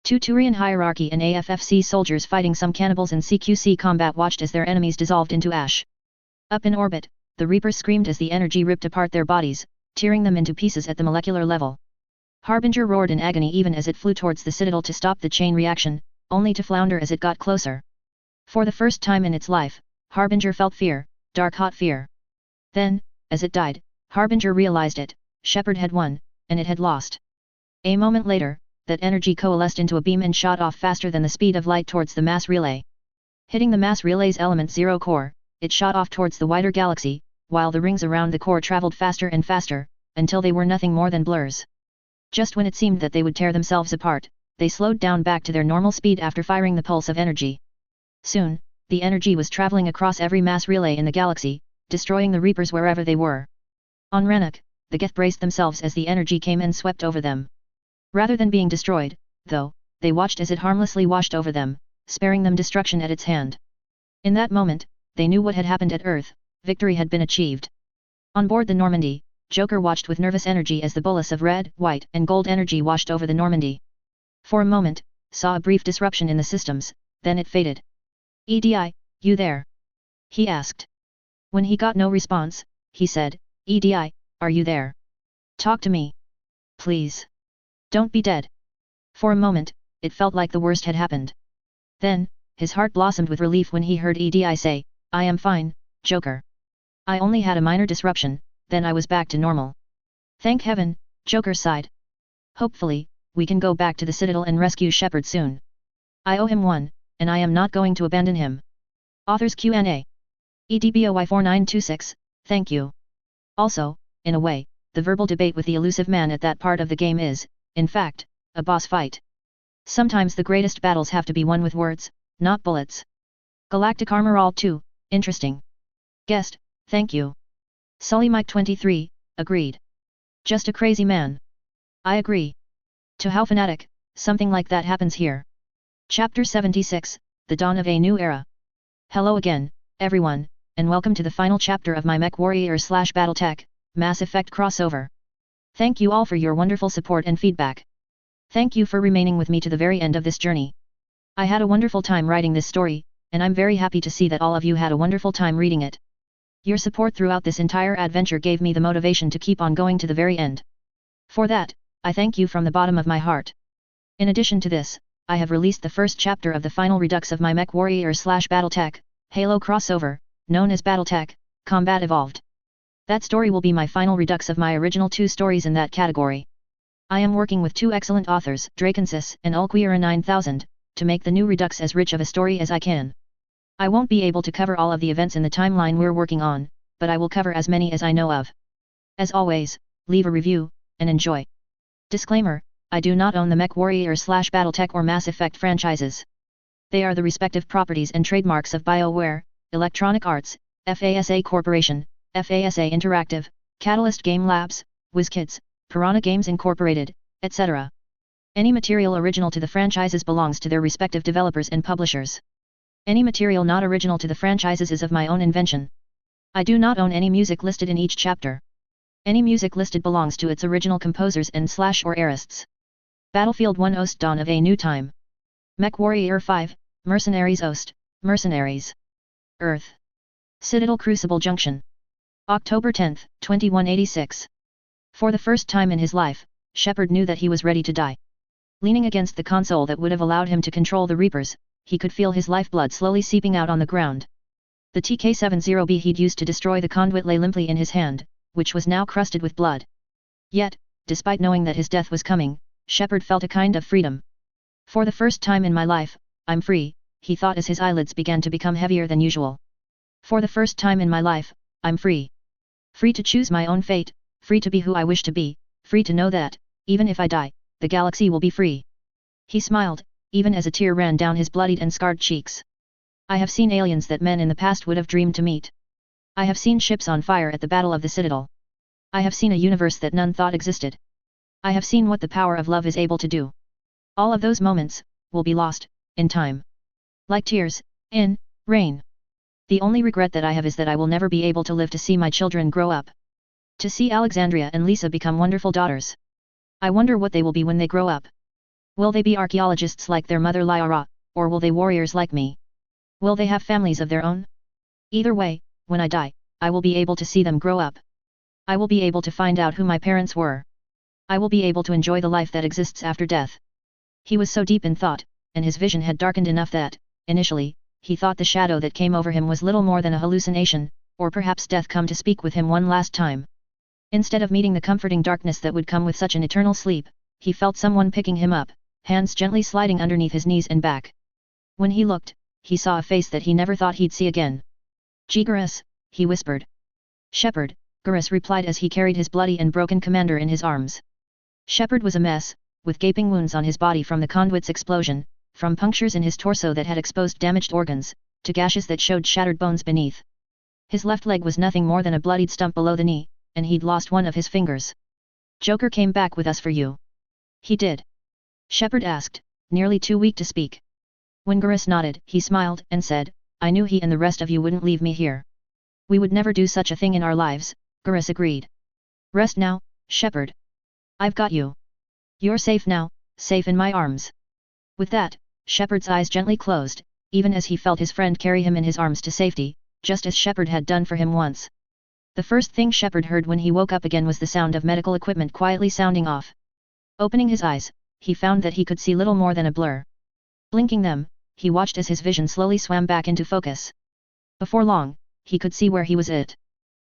Two Turian hierarchy and AFFC soldiers fighting some cannibals in CQC combat watched as their enemies dissolved into ash. Up in orbit, the Reapers screamed as the energy ripped apart their bodies, tearing them into pieces at the molecular level. Harbinger roared in agony even as it flew towards the Citadel to stop the chain reaction, only to flounder as it got closer. For the first time in its life, Harbinger felt fear, dark hot fear. Then, as it died, Harbinger realized it, Shepard had won, and it had lost. A moment later, that energy coalesced into a beam and shot off faster than the speed of light towards the mass relay. Hitting the mass relay's element 0 core, it shot off towards the wider galaxy, while the rings around the core traveled faster and faster, until they were nothing more than blurs. Just when it seemed that they would tear themselves apart, they slowed down back to their normal speed after firing the pulse of energy. Soon, the energy was traveling across every mass relay in the galaxy, destroying the Reapers wherever they were. On Renok, the Geth braced themselves as the energy came and swept over them. Rather than being destroyed, though, they watched as it harmlessly washed over them, sparing them destruction at its hand. In that moment, they knew what had happened at Earth, victory had been achieved. On board the Normandy, Joker watched with nervous energy as the bolus of red, white, and gold energy washed over the Normandy. For a moment, saw a brief disruption in the systems, then it faded. "EDI, you there?" he asked. When he got no response, he said, "EDI, are you there? Talk to me. Please. Don't be dead." For a moment, it felt like the worst had happened. Then, his heart blossomed with relief when he heard EDI say, "I am fine, Joker. I only had a minor disruption, then I was back to normal." "Thank heaven," Joker sighed. "Hopefully, we can go back to the Citadel and rescue Shepard soon. I owe him one, and I am not going to abandon him." Authors Q&A. EDBOY4926, thank you. Also, in a way, the verbal debate with the elusive man at that part of the game is, in fact, a boss fight. Sometimes the greatest battles have to be won with words, not bullets. Galactic Armor All 2, interesting. Guest, thank you. Sully Mike 23, agreed. Just a crazy man. I agree. To How Fanatic, something like that happens here. Chapter 76, The Dawn of a New Era. Hello again, everyone, and welcome to the final chapter of my Mech Warrior / BattleTech, Mass Effect crossover. Thank you all for your wonderful support and feedback. Thank you for remaining with me to the very end of this journey. I had a wonderful time writing this story, and I'm very happy to see that all of you had a wonderful time reading it. Your support throughout this entire adventure gave me the motivation to keep on going to the very end. For that, I thank you from the bottom of my heart. In addition to this, I have released the first chapter of the final redux of my MechWarrior/BattleTech, Halo crossover, known as BattleTech, Combat Evolved. That story will be my final redux of my original 2 stories in that category. I am working with 2 excellent authors, Drakensys and Ulquiera 9000, to make the new redux as rich of a story as I can. I won't be able to cover all of the events in the timeline we're working on, but I will cover as many as I know of. As always, leave a review, and enjoy. Disclaimer, I do not own the MechWarrior/BattleTech or Mass Effect franchises. They are the respective properties and trademarks of BioWare, Electronic Arts, FASA Corporation, FASA Interactive, Catalyst Game Labs, WizKids, Piranha Games Incorporated, etc. Any material original to the franchises belongs to their respective developers and publishers. Any material not original to the franchises is of my own invention. I do not own any music listed in each chapter. Any music listed belongs to its original composers and/or artists. Battlefield 1 Ost Dawn of a New Time. MechWarrior 5, Mercenaries Ost, Mercenaries. Earth. Citadel Crucible Junction. October 10, 2186. For the first time in his life, Shepard knew that he was ready to die. Leaning against the console that would have allowed him to control the Reapers, he could feel his lifeblood slowly seeping out on the ground. The TK-70B he'd used to destroy the conduit lay limply in his hand, which was now crusted with blood. Yet, despite knowing that his death was coming, Shepard felt a kind of freedom. For the first time in my life, I'm free, he thought as his eyelids began to become heavier than usual. For the first time in my life, I'm free. Free to choose my own fate, free to be who I wish to be, free to know that, even if I die, the galaxy will be free. He smiled, even as a tear ran down his bloodied and scarred cheeks. I have seen aliens that men in the past would have dreamed to meet. I have seen ships on fire at the Battle of the Citadel. I have seen a universe that none thought existed. I have seen what the power of love is able to do. All of those moments will be lost in time. Like tears in rain. The only regret that I have is that I will never be able to live to see my children grow up. To see Alexandria and Lisa become wonderful daughters. I wonder what they will be when they grow up. Will they be archaeologists like their mother Lyra, or will they warriors like me? Will they have families of their own? Either way, when I die, I will be able to see them grow up. I will be able to find out who my parents were. I will be able to enjoy the life that exists after death. He was so deep in thought, and his vision had darkened enough that, initially, he thought the shadow that came over him was little more than a hallucination, or perhaps death come to speak with him one last time. Instead of meeting the comforting darkness that would come with such an eternal sleep, he felt someone picking him up, hands gently sliding underneath his knees and back. When he looked, he saw a face that he never thought he'd see again. "Garrus," he whispered. "Shepard," Garrus replied as he carried his bloody and broken commander in his arms. Shepard was a mess, with gaping wounds on his body from the conduit's explosion, from punctures in his torso that had exposed damaged organs, to gashes that showed shattered bones beneath. His left leg was nothing more than a bloodied stump below the knee, and he'd lost one of his fingers. "Joker came back with us for you." "He did?" Shepard asked, nearly too weak to speak. When Garrus nodded, he smiled and said, "I knew he and the rest of you wouldn't leave me here." "We would never do such a thing in our lives," Garrus agreed. "Rest now, Shepard. I've got you. You're safe now, safe in my arms." With that, Shepard's eyes gently closed, even as he felt his friend carry him in his arms to safety, just as Shepard had done for him once. The first thing Shepard heard when he woke up again was the sound of medical equipment quietly sounding off. Opening his eyes, he found that he could see little more than a blur. Blinking them, he watched as his vision slowly swam back into focus. Before long, he could see where he was at.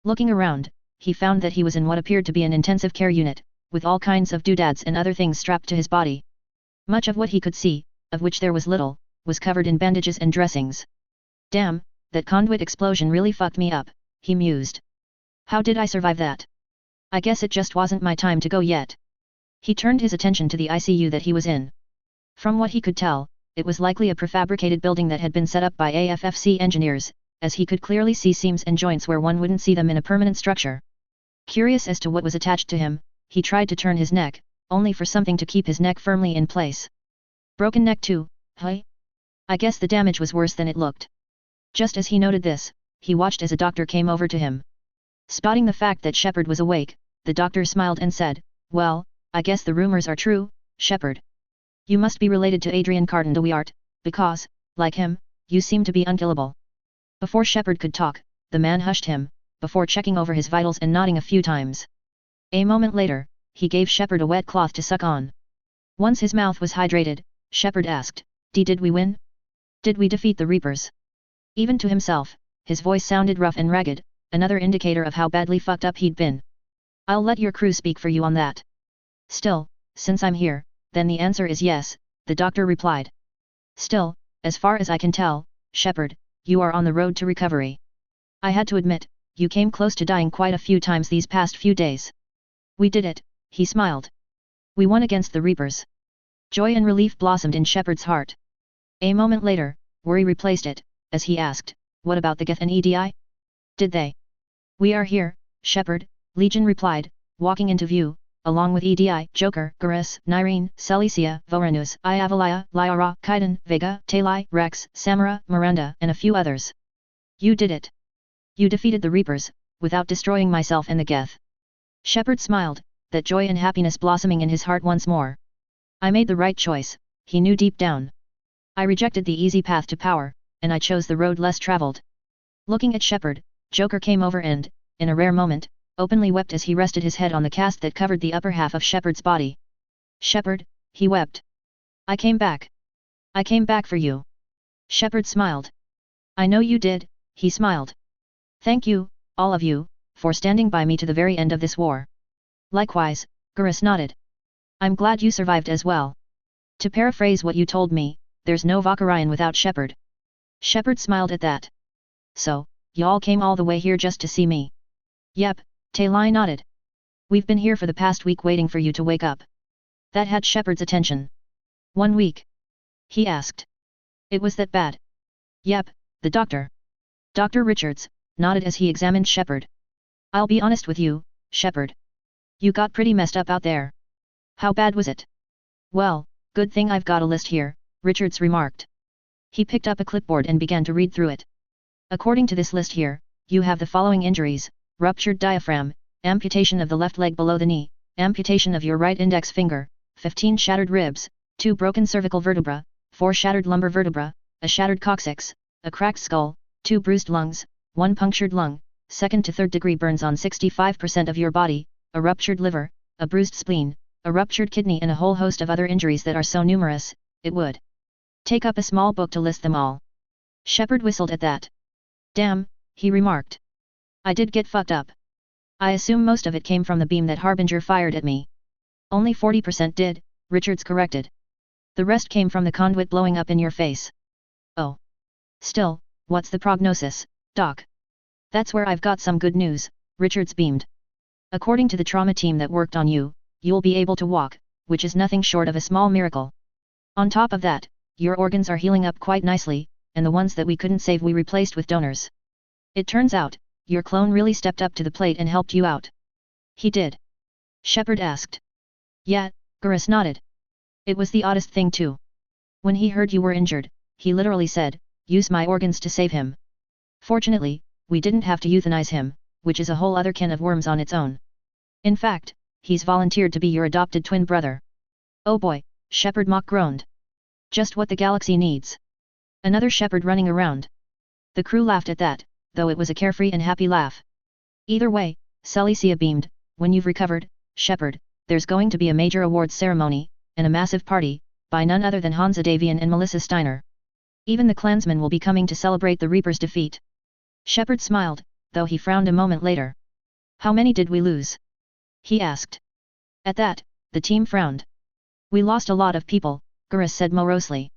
Looking around, he found that he was in what appeared to be an intensive care unit, with all kinds of doodads and other things strapped to his body. Much of what he could see, of which there was little, was covered in bandages and dressings. "Damn, that conduit explosion really fucked me up," he mused. "How did I survive that? I guess it just wasn't my time to go yet." He turned his attention to the ICU that he was in. From what he could tell, it was likely a prefabricated building that had been set up by AFFC engineers, as he could clearly see seams and joints where one wouldn't see them in a permanent structure. Curious as to what was attached to him, he tried to turn his neck, only for something to keep his neck firmly in place. "Broken neck too, huh? I guess the damage was worse than it looked." Just as he noted this, he watched as a doctor came over to him. Spotting the fact that Shepard was awake, the doctor smiled and said, "Well, I guess the rumors are true, Shepard. You must be related to Adrian Carton de Wiart, because, like him, you seem to be unkillable." Before Shepard could talk, the man hushed him, before checking over his vitals and nodding a few times. A moment later, he gave Shepard a wet cloth to suck on. Once his mouth was hydrated, Shepard asked. Did we win? Did we defeat the Reapers? Even to himself, his voice sounded rough and ragged, another indicator of how badly fucked up he'd been. I'll let your crew speak for you on that. Still, since I'm here, then the answer is yes, the doctor replied. Still, as far as I can tell, Shepard, you are on the road to recovery. I had to admit, you came close to dying quite a few times these past few days. We did it, he smiled. We won against the Reapers. Joy and relief blossomed in Shepard's heart. A moment later, worry replaced it, as he asked, what about the Geth and EDI? Did they? We are here, Shepard, Legion replied, walking into view, along with EDI, Joker, Garrus, Nyreen, Celicia, Vorenus, Iavalaya, Lyra, Kaiden, Vega, Talai, Rex, Samara, Miranda, and a few others. You did it. You defeated the Reapers, without destroying myself and the Geth. Shepard smiled, that joy and happiness blossoming in his heart once more. I made the right choice, he knew deep down. I rejected the easy path to power, and I chose the road less traveled. Looking at Shepard, Joker came over and, in a rare moment, openly wept as he rested his head on the cast that covered the upper half of Shepard's body. Shepard, he wept. I came back. I came back for you. Shepard smiled. I know you did, he smiled. Thank you, all of you, for standing by me to the very end of this war. Likewise, Garrus nodded. I'm glad you survived as well. To paraphrase what you told me, there's no Valkyrian without Shepard. Shepard smiled at that. So, y'all came all the way here just to see me? Yep, Talai nodded. We've been here for the past week waiting for you to wake up. That had Shepard's attention. 1 week? He asked. It was that bad? Yep, the doctor. Dr. Richards nodded as he examined Shepard. I'll be honest with you, Shepard. You got pretty messed up out there. How bad was it? Well, good thing I've got a list here, Richards remarked. He picked up a clipboard and began to read through it. According to this list here, you have the following injuries: ruptured diaphragm, amputation of the left leg below the knee, amputation of your right index finger, 15 shattered ribs, 2 broken cervical vertebra, 4 shattered lumbar vertebra, a shattered coccyx, a cracked skull, 2 bruised lungs, 1 punctured lung, 2nd to 3rd degree burns on 65% of your body, a ruptured liver, a bruised spleen, a ruptured kidney, and a whole host of other injuries that are so numerous, it would take up a small book to list them all. Shepard whistled at that. Damn, he remarked. I did get fucked up. I assume most of it came from the beam that Harbinger fired at me. Only 40% did, Richards corrected. The rest came from the conduit blowing up in your face. Oh. Still, what's the prognosis, Doc? That's where I've got some good news, Richards beamed. According to the trauma team that worked on you, you'll be able to walk, which is nothing short of a small miracle. On top of that, your organs are healing up quite nicely, and the ones that we couldn't save we replaced with donors. It turns out, your clone really stepped up to the plate and helped you out. He did? Shepard asked. Yeah, Garrus nodded. It was the oddest thing too. When he heard you were injured, he literally said, use my organs to save him. Fortunately, we didn't have to euthanize him, which is a whole other can of worms on its own. In fact, he's volunteered to be your adopted twin brother. Oh boy, Shepard mock groaned. Just what the galaxy needs. Another Shepard running around. The crew laughed at that, though it was a carefree and happy laugh. Either way, Celicia beamed, when you've recovered, Shepard, there's going to be a major awards ceremony, and a massive party, by none other than Hansa Davian and Melissa Steiner. Even the clansmen will be coming to celebrate the Reaper's defeat. Shepard smiled, though he frowned a moment later. How many did we lose? He asked. At that, the team frowned. We lost a lot of people, Garrus said morosely.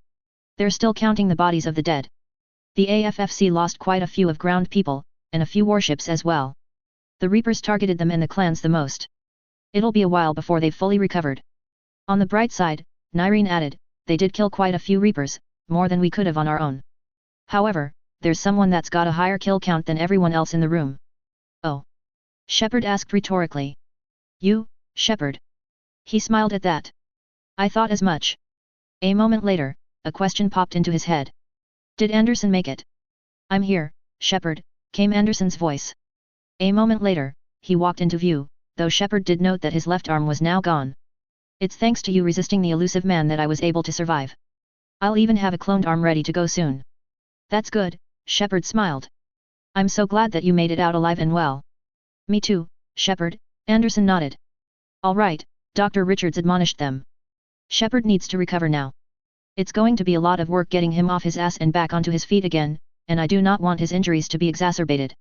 They're still counting the bodies of the dead. The AFFC lost quite a few of ground people, and a few warships as well. The Reapers targeted them and the clans the most. It'll be a while before they've fully recovered. On the bright side, Nyreen added, they did kill quite a few Reapers, more than we could have on our own. However, there's someone that's got a higher kill count than everyone else in the room. Oh? Shepard asked rhetorically. You, Shepard? He smiled at that. I thought as much. A moment later, a question popped into his head. Did Anderson make it? I'm here, Shepard, came Anderson's voice. A moment later, he walked into view, though Shepard did note that his left arm was now gone. It's thanks to you resisting the elusive man that I was able to survive. I'll even have a cloned arm ready to go soon. That's good, Shepard smiled. I'm so glad that you made it out alive and well. Me too, Shepard, Anderson nodded. All right, Dr. Richards admonished them. Shepard needs to recover now. It's going to be a lot of work getting him off his ass and back onto his feet again, and I do not want his injuries to be exacerbated.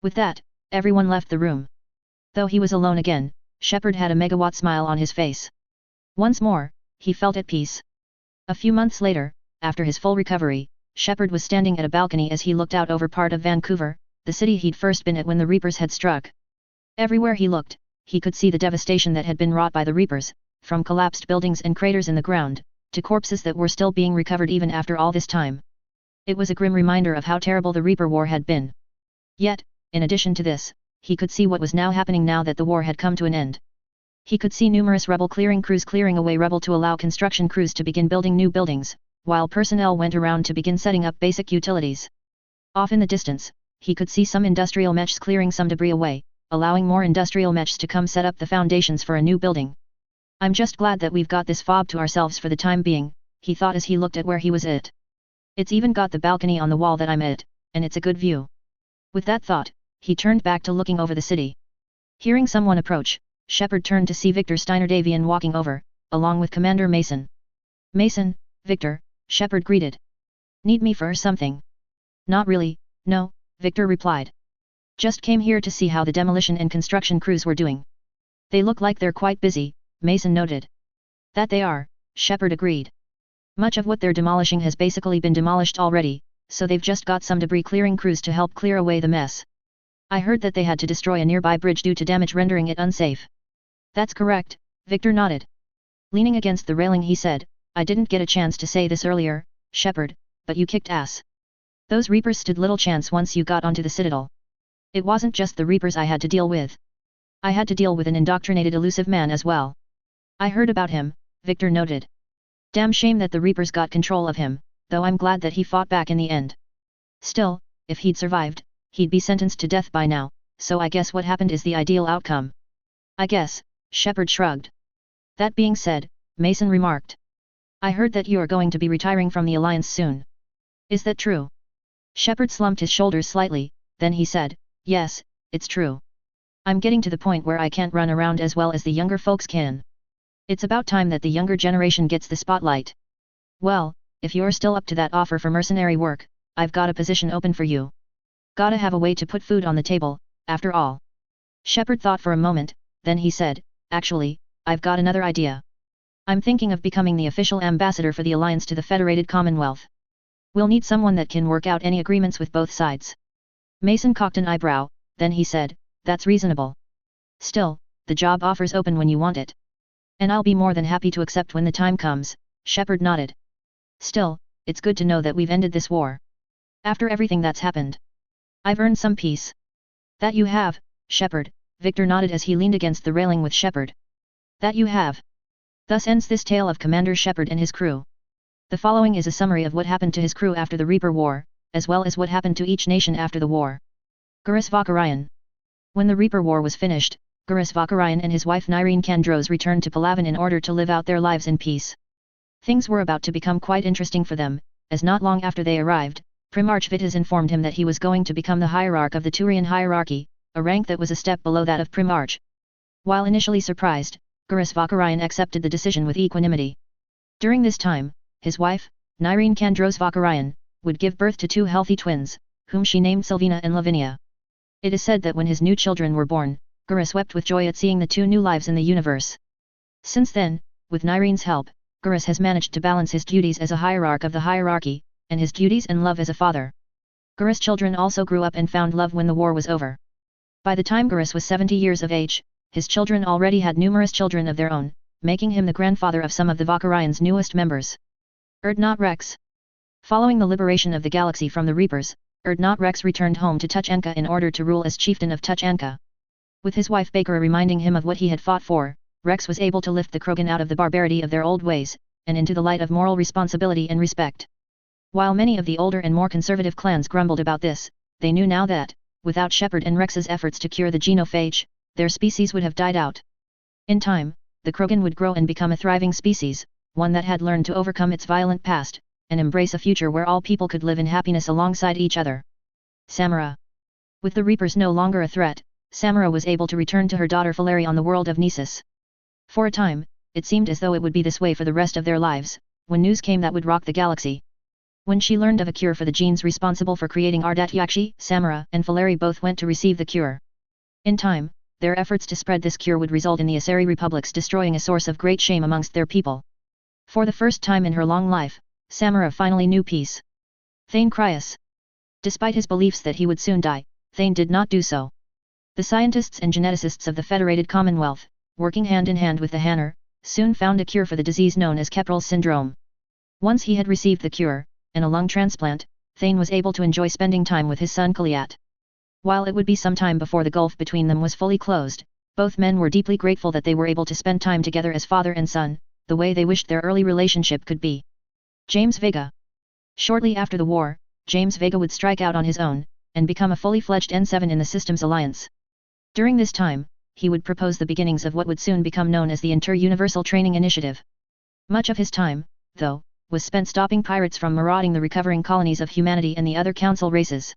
With that, everyone left the room. Though he was alone again, Shepard had a megawatt smile on his face. Once more, he felt at peace. A few months later, after his full recovery, Shepard was standing at a balcony as he looked out over part of Vancouver, the city he'd first been at when the Reapers had struck. Everywhere he looked, he could see the devastation that had been wrought by the Reapers, from collapsed buildings and craters in the ground, to corpses that were still being recovered even after all this time. It was a grim reminder of how terrible the Reaper War had been. Yet, in addition to this, he could see what was now happening now that the war had come to an end. He could see numerous rebel clearing crews clearing away rubble to allow construction crews to begin building new buildings, while personnel went around to begin setting up basic utilities. Off in the distance, he could see some industrial mechs clearing some debris away, allowing more industrial mechs to come set up the foundations for a new building. I'm just glad that we've got this fob to ourselves for the time being, he thought as he looked at where he was at. It's even got the balcony on the wall that I'm at, and it's a good view. With that thought, he turned back to looking over the city. Hearing someone approach, Shepard turned to see Victor Steiner Davian walking over, along with Commander Mason. Mason, Victor, Shepard greeted. Need me for something? Not really, no, Victor replied. Just came here to see how the demolition and construction crews were doing. They look like they're quite busy, Mason noted. That they are, Shepard agreed. Much of what they're demolishing has basically been demolished already, so they've just got some debris clearing crews to help clear away the mess. I heard that they had to destroy a nearby bridge due to damage rendering it unsafe. That's correct, Victor nodded. Leaning against the railing he said, I didn't get a chance to say this earlier, Shepard, but you kicked ass. Those Reapers stood little chance once you got onto the Citadel. It wasn't just the Reapers I had to deal with. I had to deal with an indoctrinated elusive man as well. I heard about him, Victor noted. Damn shame that the Reapers got control of him, though I'm glad that he fought back in the end. Still, if he'd survived, he'd be sentenced to death by now, so I guess what happened is the ideal outcome. I guess, Shepard shrugged. That being said, Mason remarked. I heard that you are going to be retiring from the Alliance soon. Is that true? Shepard slumped his shoulders slightly, then he said, yes, it's true. I'm getting to the point where I can't run around as well as the younger folks can. It's about time that the younger generation gets the spotlight. Well, if you're still up to that offer for mercenary work, I've got a position open for you. Gotta have a way to put food on the table, after all. Shepard thought for a moment, then he said, actually, I've got another idea. I'm thinking of becoming the official ambassador for the Alliance to the Federated Commonwealth. We'll need someone that can work out any agreements with both sides. Mason cocked an eyebrow, then he said, that's reasonable. Still, the job offer's open when you want it. And I'll be more than happy to accept when the time comes, Shepard nodded. Still, it's good to know that we've ended this war. After everything that's happened, I've earned some peace. That you have, Shepard, Victor nodded as he leaned against the railing with Shepard. That you have. Thus ends this tale of Commander Shepard and his crew. The following is a summary of what happened to his crew after the Reaper War, as well as what happened to each nation after the war. Gurus Vakarian. When the Reaper War was finished, Gurus Vakarian and his wife Nyreen Kandros returned to Palaven in order to live out their lives in peace. Things were about to become quite interesting for them, as not long after they arrived, Primarch Vitas informed him that he was going to become the hierarch of the Turian hierarchy, a rank that was a step below that of Primarch. While initially surprised, Gurus Vakarian accepted the decision with equanimity. During this time, his wife, Nyreen Kandros Vakarian, would give birth to two healthy twins, whom she named Sylvina and Lavinia. It is said that when his new children were born, Gurus wept with joy at seeing the two new lives in the universe. Since then, with Nyreen's help, Gurus has managed to balance his duties as a hierarch of the hierarchy, and his duties and love as a father. Gurus' children also grew up and found love when the war was over. By the time Gurus was 70 years of age, his children already had numerous children of their own, making him the grandfather of some of the Vakarian's newest members. Erdnot Rex. Following the liberation of the galaxy from the Reapers, Erdnot Rex returned home to Tuchanka in order to rule as chieftain of Tuchanka. With his wife Bakura reminding him of what he had fought for, Rex was able to lift the Krogan out of the barbarity of their old ways, and into the light of moral responsibility and respect. While many of the older and more conservative clans grumbled about this, they knew now that, without Shepard and Rex's efforts to cure the genophage, their species would have died out. In time, the Krogan would grow and become a thriving species, one that had learned to overcome its violent past, and embrace a future where all people could live in happiness alongside each other. Samara. With the Reapers no longer a threat, Samara was able to return to her daughter Philarie on the world of Nesis. For a time, it seemed as though it would be this way for the rest of their lives, when news came that would rock the galaxy. When she learned of a cure for the genes responsible for creating Ardat Yakshi, Samara and Valeri both went to receive the cure. In time, their efforts to spread this cure would result in the Asari republics destroying a source of great shame amongst their people. For the first time in her long life, Samara finally knew peace. Thane Cryas. Despite his beliefs that he would soon die, Thane did not do so. The scientists and geneticists of the Federated Commonwealth, working hand in hand with the Hanner, soon found a cure for the disease known as Kepral's syndrome. Once he had received the cure, and a lung transplant, Thane was able to enjoy spending time with his son Kaliat. While it would be some time before the gulf between them was fully closed, both men were deeply grateful that they were able to spend time together as father and son, the way they wished their early relationship could be. James Vega. Shortly after the war, James Vega would strike out on his own, and become a fully fledged N7 in the Systems Alliance. During this time, he would propose the beginnings of what would soon become known as the Inter-Universal Training Initiative. Much of his time, though, was spent stopping pirates from marauding the recovering colonies of humanity and the other council races.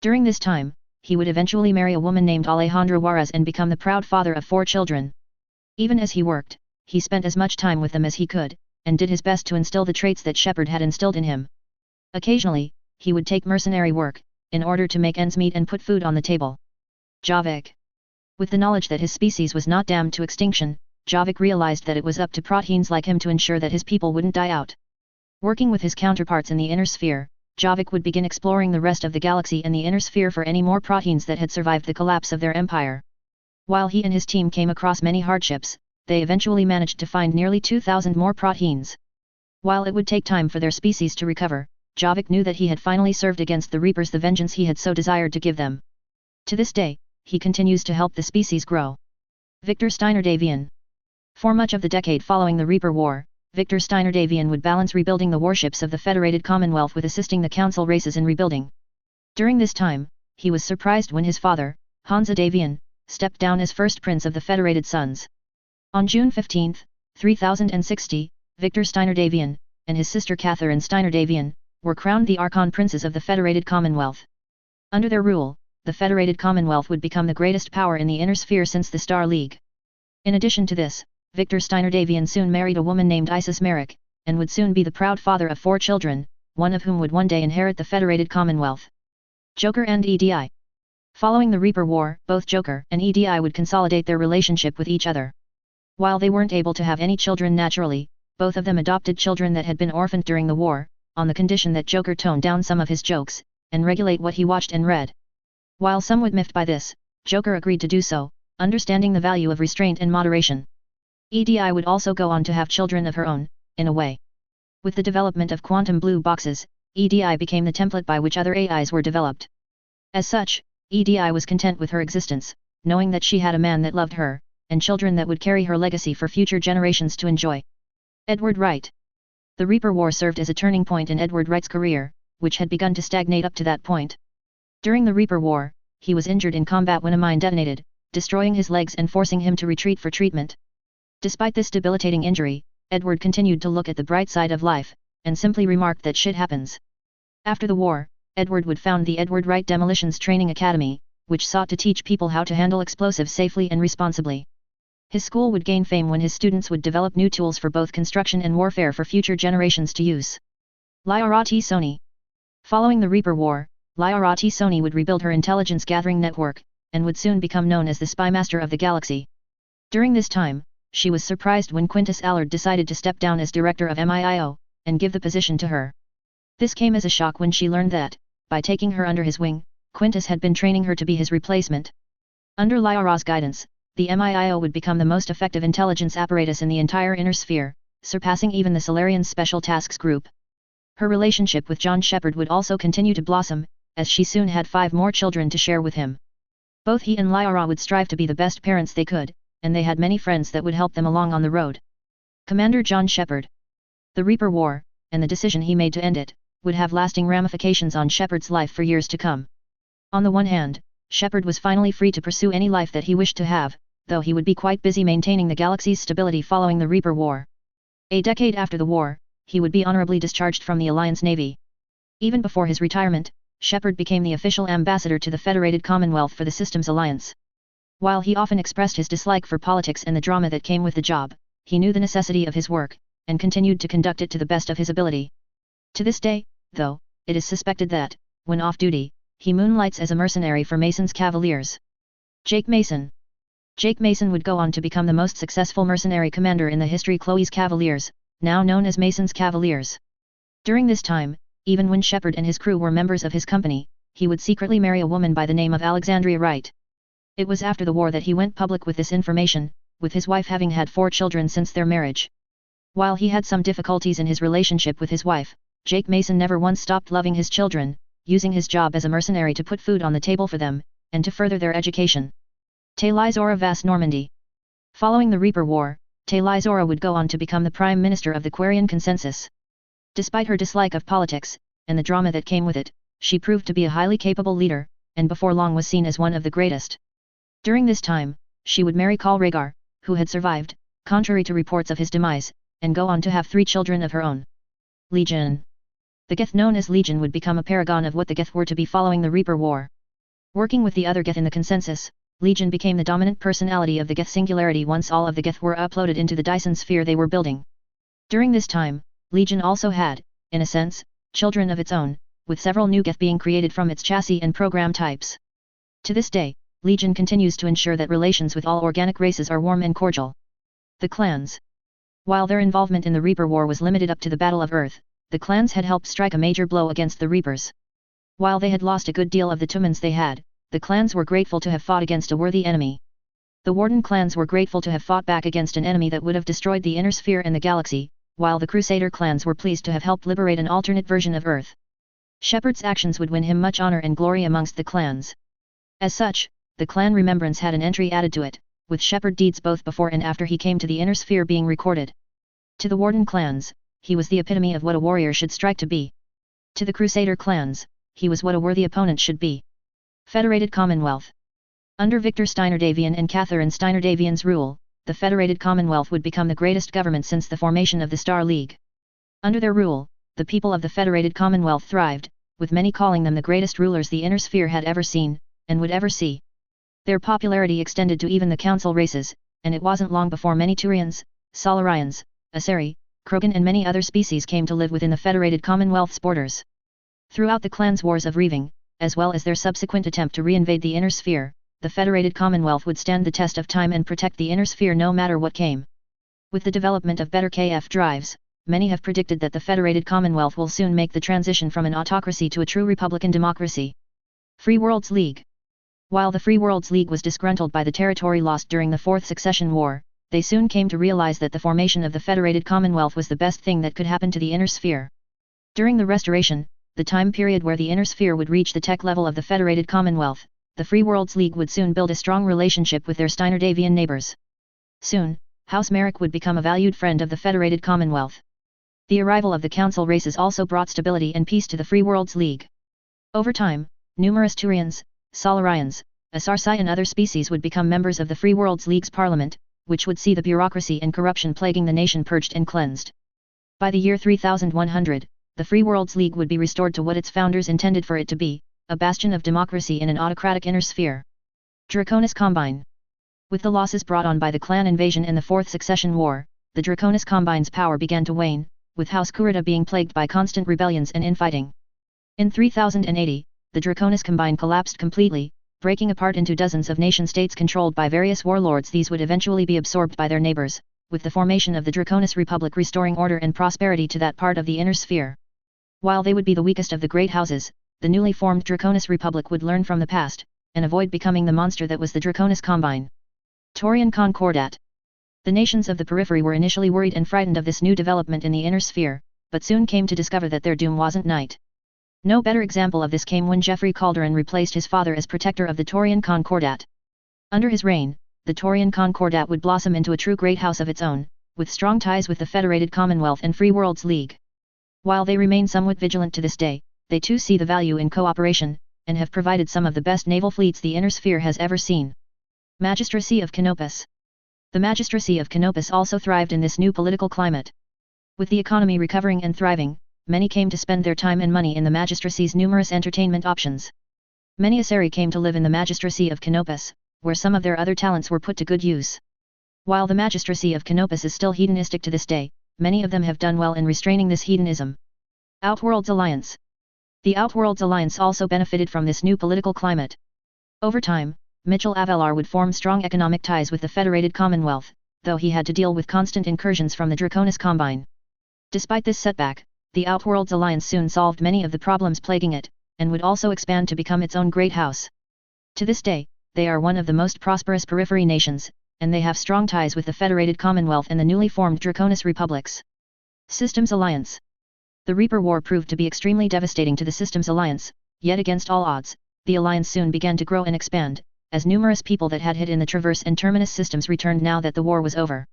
During this time, he would eventually marry a woman named Alejandra Juarez and become the proud father of 4 children. Even as he worked, he spent as much time with them as he could, and did his best to instill the traits that Shepard had instilled in him. Occasionally, he would take mercenary work, in order to make ends meet and put food on the table. Javik. With the knowledge that his species was not damned to extinction, Javik realized that it was up to proteins like him to ensure that his people wouldn't die out. Working with his counterparts in the inner sphere, Javik would begin exploring the rest of the galaxy and the inner sphere for any more proteins that had survived the collapse of their empire. While he and his team came across many hardships, they eventually managed to find nearly 2,000 more proteins. While it would take time for their species to recover, Javik knew that he had finally served against the Reapers the vengeance he had so desired to give them. To this day, he continues to help the species grow. Victor Steiner Davian. For much of the decade following the Reaper War, Victor Steiner Davian would balance rebuilding the warships of the Federated Commonwealth with assisting the Council races in rebuilding. During this time, he was surprised when his father, Hansa Davian, stepped down as first prince of the Federated Sons. On June 15, 3060, Victor Steiner Davian, and his sister Catherine Steiner Davian, were crowned the Archon Princes of the Federated Commonwealth. Under their rule, the Federated Commonwealth would become the greatest power in the Inner Sphere since the Star League. In addition to this, Victor Steiner Davian soon married a woman named Isis Merrick, and would soon be the proud father of 4 children, one of whom would one day inherit the Federated Commonwealth. Joker and EDI. Following the Reaper War, both Joker and EDI would consolidate their relationship with each other. While they weren't able to have any children naturally, both of them adopted children that had been orphaned during the war, on the condition that Joker toned down some of his jokes, and regulate what he watched and read. While some would miffed by this, Joker agreed to do so, understanding the value of restraint and moderation. EDI would also go on to have children of her own, in a way. With the development of quantum blue boxes, EDI became the template by which other AIs were developed. As such, EDI was content with her existence, knowing that she had a man that loved her, and children that would carry her legacy for future generations to enjoy. Edward Wright. The Reaper War served as a turning point in Edward Wright's career, which had begun to stagnate up to that point. During the Reaper War, he was injured in combat when a mine detonated, destroying his legs and forcing him to retreat for treatment. Despite this debilitating injury, Edward continued to look at the bright side of life, and simply remarked that shit happens. After the war, Edward would found the Edward Wright Demolitions Training Academy, which sought to teach people how to handle explosives safely and responsibly. His school would gain fame when his students would develop new tools for both construction and warfare for future generations to use. Lyra-T Sony. Following the Reaper War, Lyra-T Sony would rebuild her intelligence gathering network, and would soon become known as the Spymaster of the Galaxy. During this time, she was surprised when Quintus Allard decided to step down as director of MIIO, and give the position to her. This came as a shock when she learned that, by taking her under his wing, Quintus had been training her to be his replacement. Under Lyra's guidance, the MIIO would become the most effective intelligence apparatus in the entire Inner Sphere, surpassing even the Solarian Special Tasks Group. Her relationship with John Shepard would also continue to blossom, as she soon had 5 more children to share with him. Both he and Lyra would strive to be the best parents they could, and they had many friends that would help them along on the road. Commander John Shepard. The Reaper War, and the decision he made to end it, would have lasting ramifications on Shepard's life for years to come. On the one hand, Shepard was finally free to pursue any life that he wished to have, though he would be quite busy maintaining the galaxy's stability following the Reaper War. A decade after the war, he would be honorably discharged from the Alliance Navy. Even before his retirement, Shepard became the official ambassador to the Federated Commonwealth for the Systems Alliance. While he often expressed his dislike for politics and the drama that came with the job, he knew the necessity of his work, and continued to conduct it to the best of his ability. To this day, though, it is suspected that, when off-duty, he moonlights as a mercenary for Mason's Cavaliers. Jake Mason. Jake Mason would go on to become the most successful mercenary commander in the history Chloe's Cavaliers, now known as Mason's Cavaliers. During this time, even when Shepard and his crew were members of his company, he would secretly marry a woman by the name of Alexandria Wright. It was after the war that he went public with this information, with his wife having had 4 children since their marriage. While he had some difficulties in his relationship with his wife, Jake Mason never once stopped loving his children, using his job as a mercenary to put food on the table for them, and to further their education. Talizora Vas Normandy. Following the Reaper War, Talizora would go on to become the Prime Minister of the Quarian Consensus. Despite her dislike of politics, and the drama that came with it, she proved to be a highly capable leader, and before long was seen as one of the greatest. During this time, she would marry Khal Rhaegar, who had survived, contrary to reports of his demise, and go on to have 3 children of her own. Legion. The Geth known as Legion would become a paragon of what the Geth were to be following the Reaper War. Working with the other Geth in the Consensus, Legion became the dominant personality of the Geth singularity once all of the Geth were uploaded into the Dyson sphere they were building. During this time, Legion also had, in a sense, children of its own, with several new Geth being created from its chassis and program types. To this day, Legion continues to ensure that relations with all organic races are warm and cordial. The clans. While their involvement in the Reaper War was limited up to the Battle of Earth, the clans had helped strike a major blow against the Reapers. While they had lost a good deal of the tumens they had, the clans were grateful to have fought against a worthy enemy. The Warden clans were grateful to have fought back against an enemy that would have destroyed the Inner Sphere and the galaxy, while the Crusader clans were pleased to have helped liberate an alternate version of Earth. Shepard's actions would win him much honor and glory amongst the clans. As such, the clan remembrance had an entry added to it, with Shepard deeds both before and after he came to the Inner Sphere being recorded. To the Warden clans, he was the epitome of what a warrior should strive to be. To the Crusader clans, he was what a worthy opponent should be. Federated Commonwealth. Under Victor Steinerdavian and Catherine Steinerdavian's rule, the Federated Commonwealth would become the greatest government since the formation of the Star League. Under their rule, the people of the Federated Commonwealth thrived, with many calling them the greatest rulers the Inner Sphere had ever seen, and would ever see. Their popularity extended to even the Council races, and it wasn't long before many Turians, Solarians, Asari, Krogan and many other species came to live within the Federated Commonwealth's borders. Throughout the clans' wars of Reaving, as well as their subsequent attempt to reinvade the Inner Sphere, the Federated Commonwealth would stand the test of time and protect the Inner Sphere no matter what came. With the development of better KF drives, many have predicted that the Federated Commonwealth will soon make the transition from an autocracy to a true republican democracy. Free Worlds League. While the Free Worlds League was disgruntled by the territory lost during the Fourth Succession War, they soon came to realize that the formation of the Federated Commonwealth was the best thing that could happen to the Inner Sphere. During the Restoration, the time period where the Inner Sphere would reach the tech level of the Federated Commonwealth, the Free Worlds League would soon build a strong relationship with their Steinerdavian neighbors. Soon, House Merrick would become a valued friend of the Federated Commonwealth. The arrival of the Council races also brought stability and peace to the Free Worlds League. Over time, numerous Turians, Solarians, Asarsai and other species would become members of the Free Worlds League's parliament, which would see the bureaucracy and corruption plaguing the nation purged and cleansed. By the year 3100, the Free Worlds League would be restored to what its founders intended for it to be, a bastion of democracy in an autocratic inner sphere. Draconis Combine. With the losses brought on by the clan invasion and the Fourth Succession War, the Draconis Combine's power began to wane, with House Kurita being plagued by constant rebellions and infighting. In 3080, the Draconis Combine collapsed completely, breaking apart into dozens of nation-states controlled by various warlords. These would eventually be absorbed by their neighbors, with the formation of the Draconis Republic restoring order and prosperity to that part of the inner sphere. While they would be the weakest of the great houses, the newly formed Draconis Republic would learn from the past, and avoid becoming the monster that was the Draconis Combine. Taurian Concordat. The nations of the periphery were initially worried and frightened of this new development in the inner sphere, but soon came to discover that their doom wasn't night. No better example of this came when Geoffrey Calderon replaced his father as protector of the Taurian Concordat. Under his reign, the Taurian Concordat would blossom into a true great house of its own, with strong ties with the Federated Commonwealth and Free Worlds League. While they remain somewhat vigilant to this day, they too see the value in cooperation, and have provided some of the best naval fleets the inner sphere has ever seen. Magistracy of Canopus. The Magistracy of Canopus also thrived in this new political climate. With the economy recovering and thriving, many came to spend their time and money in the Magistracy's numerous entertainment options. Many Asari came to live in the Magistracy of Canopus, where some of their other talents were put to good use. While the Magistracy of Canopus is still hedonistic to this day, many of them have done well in restraining this hedonism. Outworlds Alliance. The Outworlds Alliance also benefited from this new political climate. Over time, Mitchell Avelar would form strong economic ties with the Federated Commonwealth, though he had to deal with constant incursions from the Draconis Combine. Despite this setback, the Outworlds Alliance soon solved many of the problems plaguing it, and would also expand to become its own great house. To this day, they are one of the most prosperous periphery nations, and they have strong ties with the Federated Commonwealth and the newly formed Draconis Republics. Systems Alliance. The Reaper War proved to be extremely devastating to the Systems Alliance, yet against all odds, the alliance soon began to grow and expand, as numerous people that had hid in the Traverse and Terminus systems returned now that the war was over.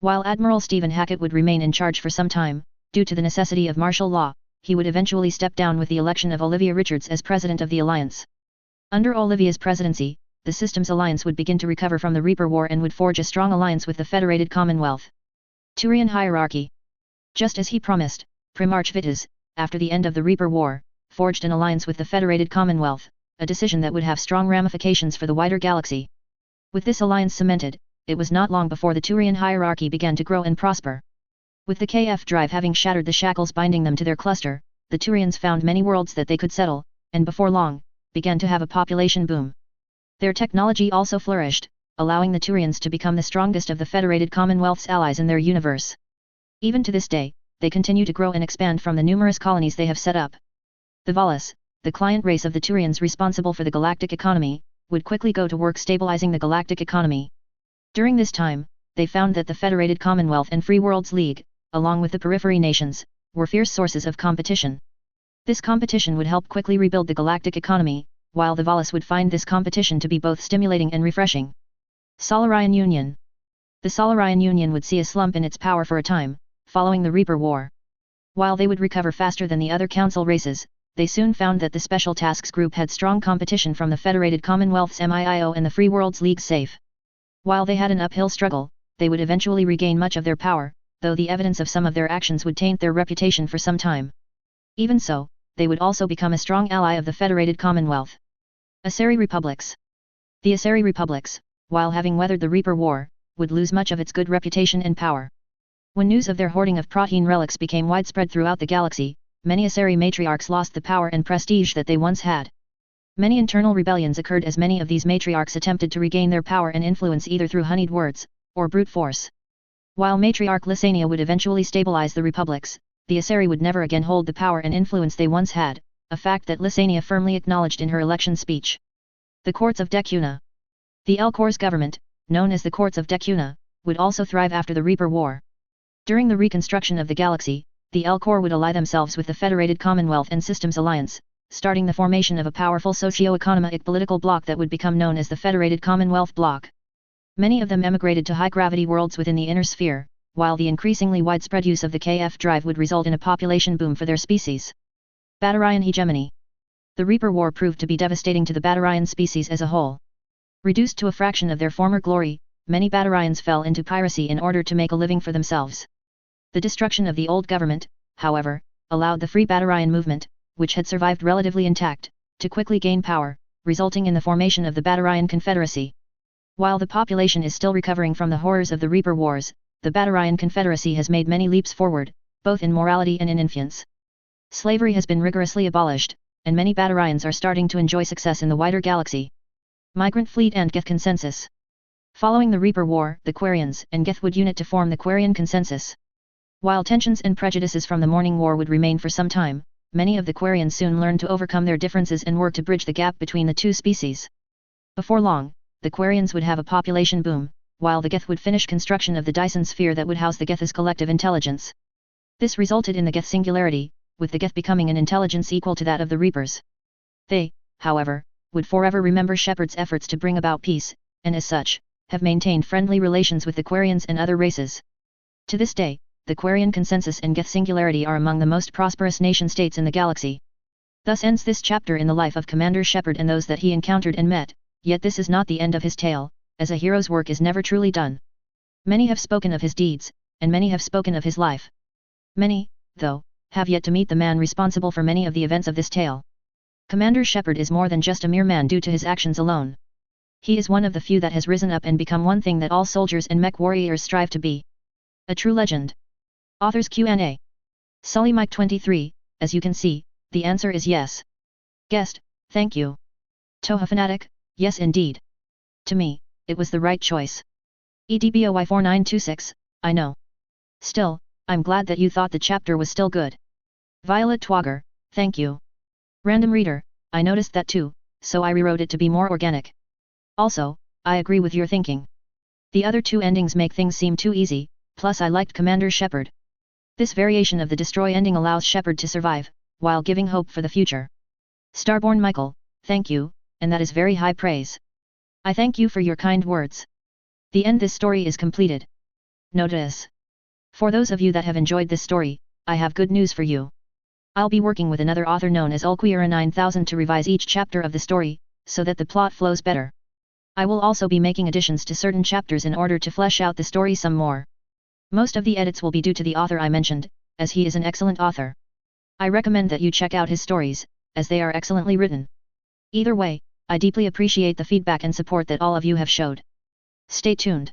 While Admiral Stephen Hackett would remain in charge for some time, due to the necessity of martial law, he would eventually step down with the election of Olivia Richards as president of the alliance. Under Olivia's presidency, the Systems Alliance would begin to recover from the Reaper War and would forge a strong alliance with the Federated Commonwealth. Turian Hierarchy. Just as he promised, Primarch Vitas, after the end of the Reaper War, forged an alliance with the Federated Commonwealth, a decision that would have strong ramifications for the wider galaxy. With this alliance cemented, it was not long before the Turian hierarchy began to grow and prosper. With the KF drive having shattered the shackles binding them to their cluster, the Turians found many worlds that they could settle, and before long, began to have a population boom. Their technology also flourished, allowing the Turians to become the strongest of the Federated Commonwealth's allies in their universe. Even to this day, they continue to grow and expand from the numerous colonies they have set up. The Valis, the client race of the Turians responsible for the galactic economy, would quickly go to work stabilizing the galactic economy. During this time, they found that the Federated Commonwealth and Free Worlds League, along with the periphery nations, were fierce sources of competition. This competition would help quickly rebuild the galactic economy, while the Valis would find this competition to be both stimulating and refreshing. Solarian Union. The Solarian Union would see a slump in its power for a time, following the Reaper War. While they would recover faster than the other council races, they soon found that the Special Tasks Group had strong competition from the Federated Commonwealth's MIIO and the Free Worlds League SAFE. While they had an uphill struggle, they would eventually regain much of their power, though the evidence of some of their actions would taint their reputation for some time. Even so, they would also become a strong ally of the Federated Commonwealth. Asari Republics. The Asari Republics, while having weathered the Reaper War, would lose much of its good reputation and power. When news of their hoarding of protein relics became widespread throughout the galaxy, many Asari matriarchs lost the power and prestige that they once had. Many internal rebellions occurred as many of these matriarchs attempted to regain their power and influence either through honeyed words, or brute force. While Matriarch Lysania would eventually stabilize the republics, the Asari would never again hold the power and influence they once had, a fact that Lysania firmly acknowledged in her election speech. The Courts of Decuna. The Elcor's government, known as the Courts of Decuna, would also thrive after the Reaper War. During the reconstruction of the galaxy, the Elcor would ally themselves with the Federated Commonwealth and Systems Alliance, starting the formation of a powerful socio-economic political bloc that would become known as the Federated Commonwealth Bloc. Many of them emigrated to high-gravity worlds within the inner sphere, while the increasingly widespread use of the KF drive would result in a population boom for their species. Batarian hegemony. The Reaper War proved to be devastating to the Batarian species as a whole. Reduced to a fraction of their former glory, many Batarians fell into piracy in order to make a living for themselves. The destruction of the old government, however, allowed the Free Batarian movement, which had survived relatively intact, to quickly gain power, resulting in the formation of the Batarian Confederacy. While the population is still recovering from the horrors of the Reaper Wars, the Batarian Confederacy has made many leaps forward, both in morality and in influence. Slavery has been rigorously abolished, and many Batarians are starting to enjoy success in the wider galaxy. Migrant Fleet and Gith Consensus. Following the Reaper War, the Quarians and Gith would unite to form the Quarian Consensus. While tensions and prejudices from the Morning War would remain for some time, many of the Quarians soon learned to overcome their differences and work to bridge the gap between the two species. Before long, the Quarians would have a population boom, while the Gith would finish construction of the Dyson sphere that would house the Gith's collective intelligence. This resulted in the Gith singularity, with the Gith becoming an intelligence equal to that of the Reapers. They, however, would forever remember Shepard's efforts to bring about peace, and as such, have maintained friendly relations with the Quarians and other races. To this day, the Quarian Consensus and Gith Singularity are among the most prosperous nation-states in the galaxy. Thus ends this chapter in the life of Commander Shepard and those that he encountered and met, yet this is not the end of his tale, as a hero's work is never truly done. Many have spoken of his deeds, and many have spoken of his life. Many, though, have yet to meet the man responsible for many of the events of this tale. Commander Shepard is more than just a mere man due to his actions alone. He is one of the few that has risen up and become one thing that all soldiers and mech warriors strive to be. A true legend. Authors Q&A. Sully Mike 23, as you can see, the answer is yes. Guest, thank you. Toha Fanatic, yes indeed. To me, it was the right choice. BY 4926, I know. Still, I'm glad that you thought the chapter was still good. Violet Twogger, thank you. Random Reader, I noticed that too, so I rewrote it to be more organic. Also, I agree with your thinking. The other two endings make things seem too easy, plus I liked Commander Shepard. This variation of the destroy ending allows Shepard to survive, while giving hope for the future. Starborn Michael, thank you, and that is very high praise. I thank you for your kind words. The end this story is completed. Notice. For those of you that have enjoyed this story, I have good news for you. I'll be working with another author known as Ulquiera 9000 to revise each chapter of the story, so that the plot flows better. I will also be making additions to certain chapters in order to flesh out the story some more. Most of the edits will be due to the author I mentioned, as he is an excellent author. I recommend that you check out his stories, as they are excellently written. Either way, I deeply appreciate the feedback and support that all of you have showed. Stay tuned.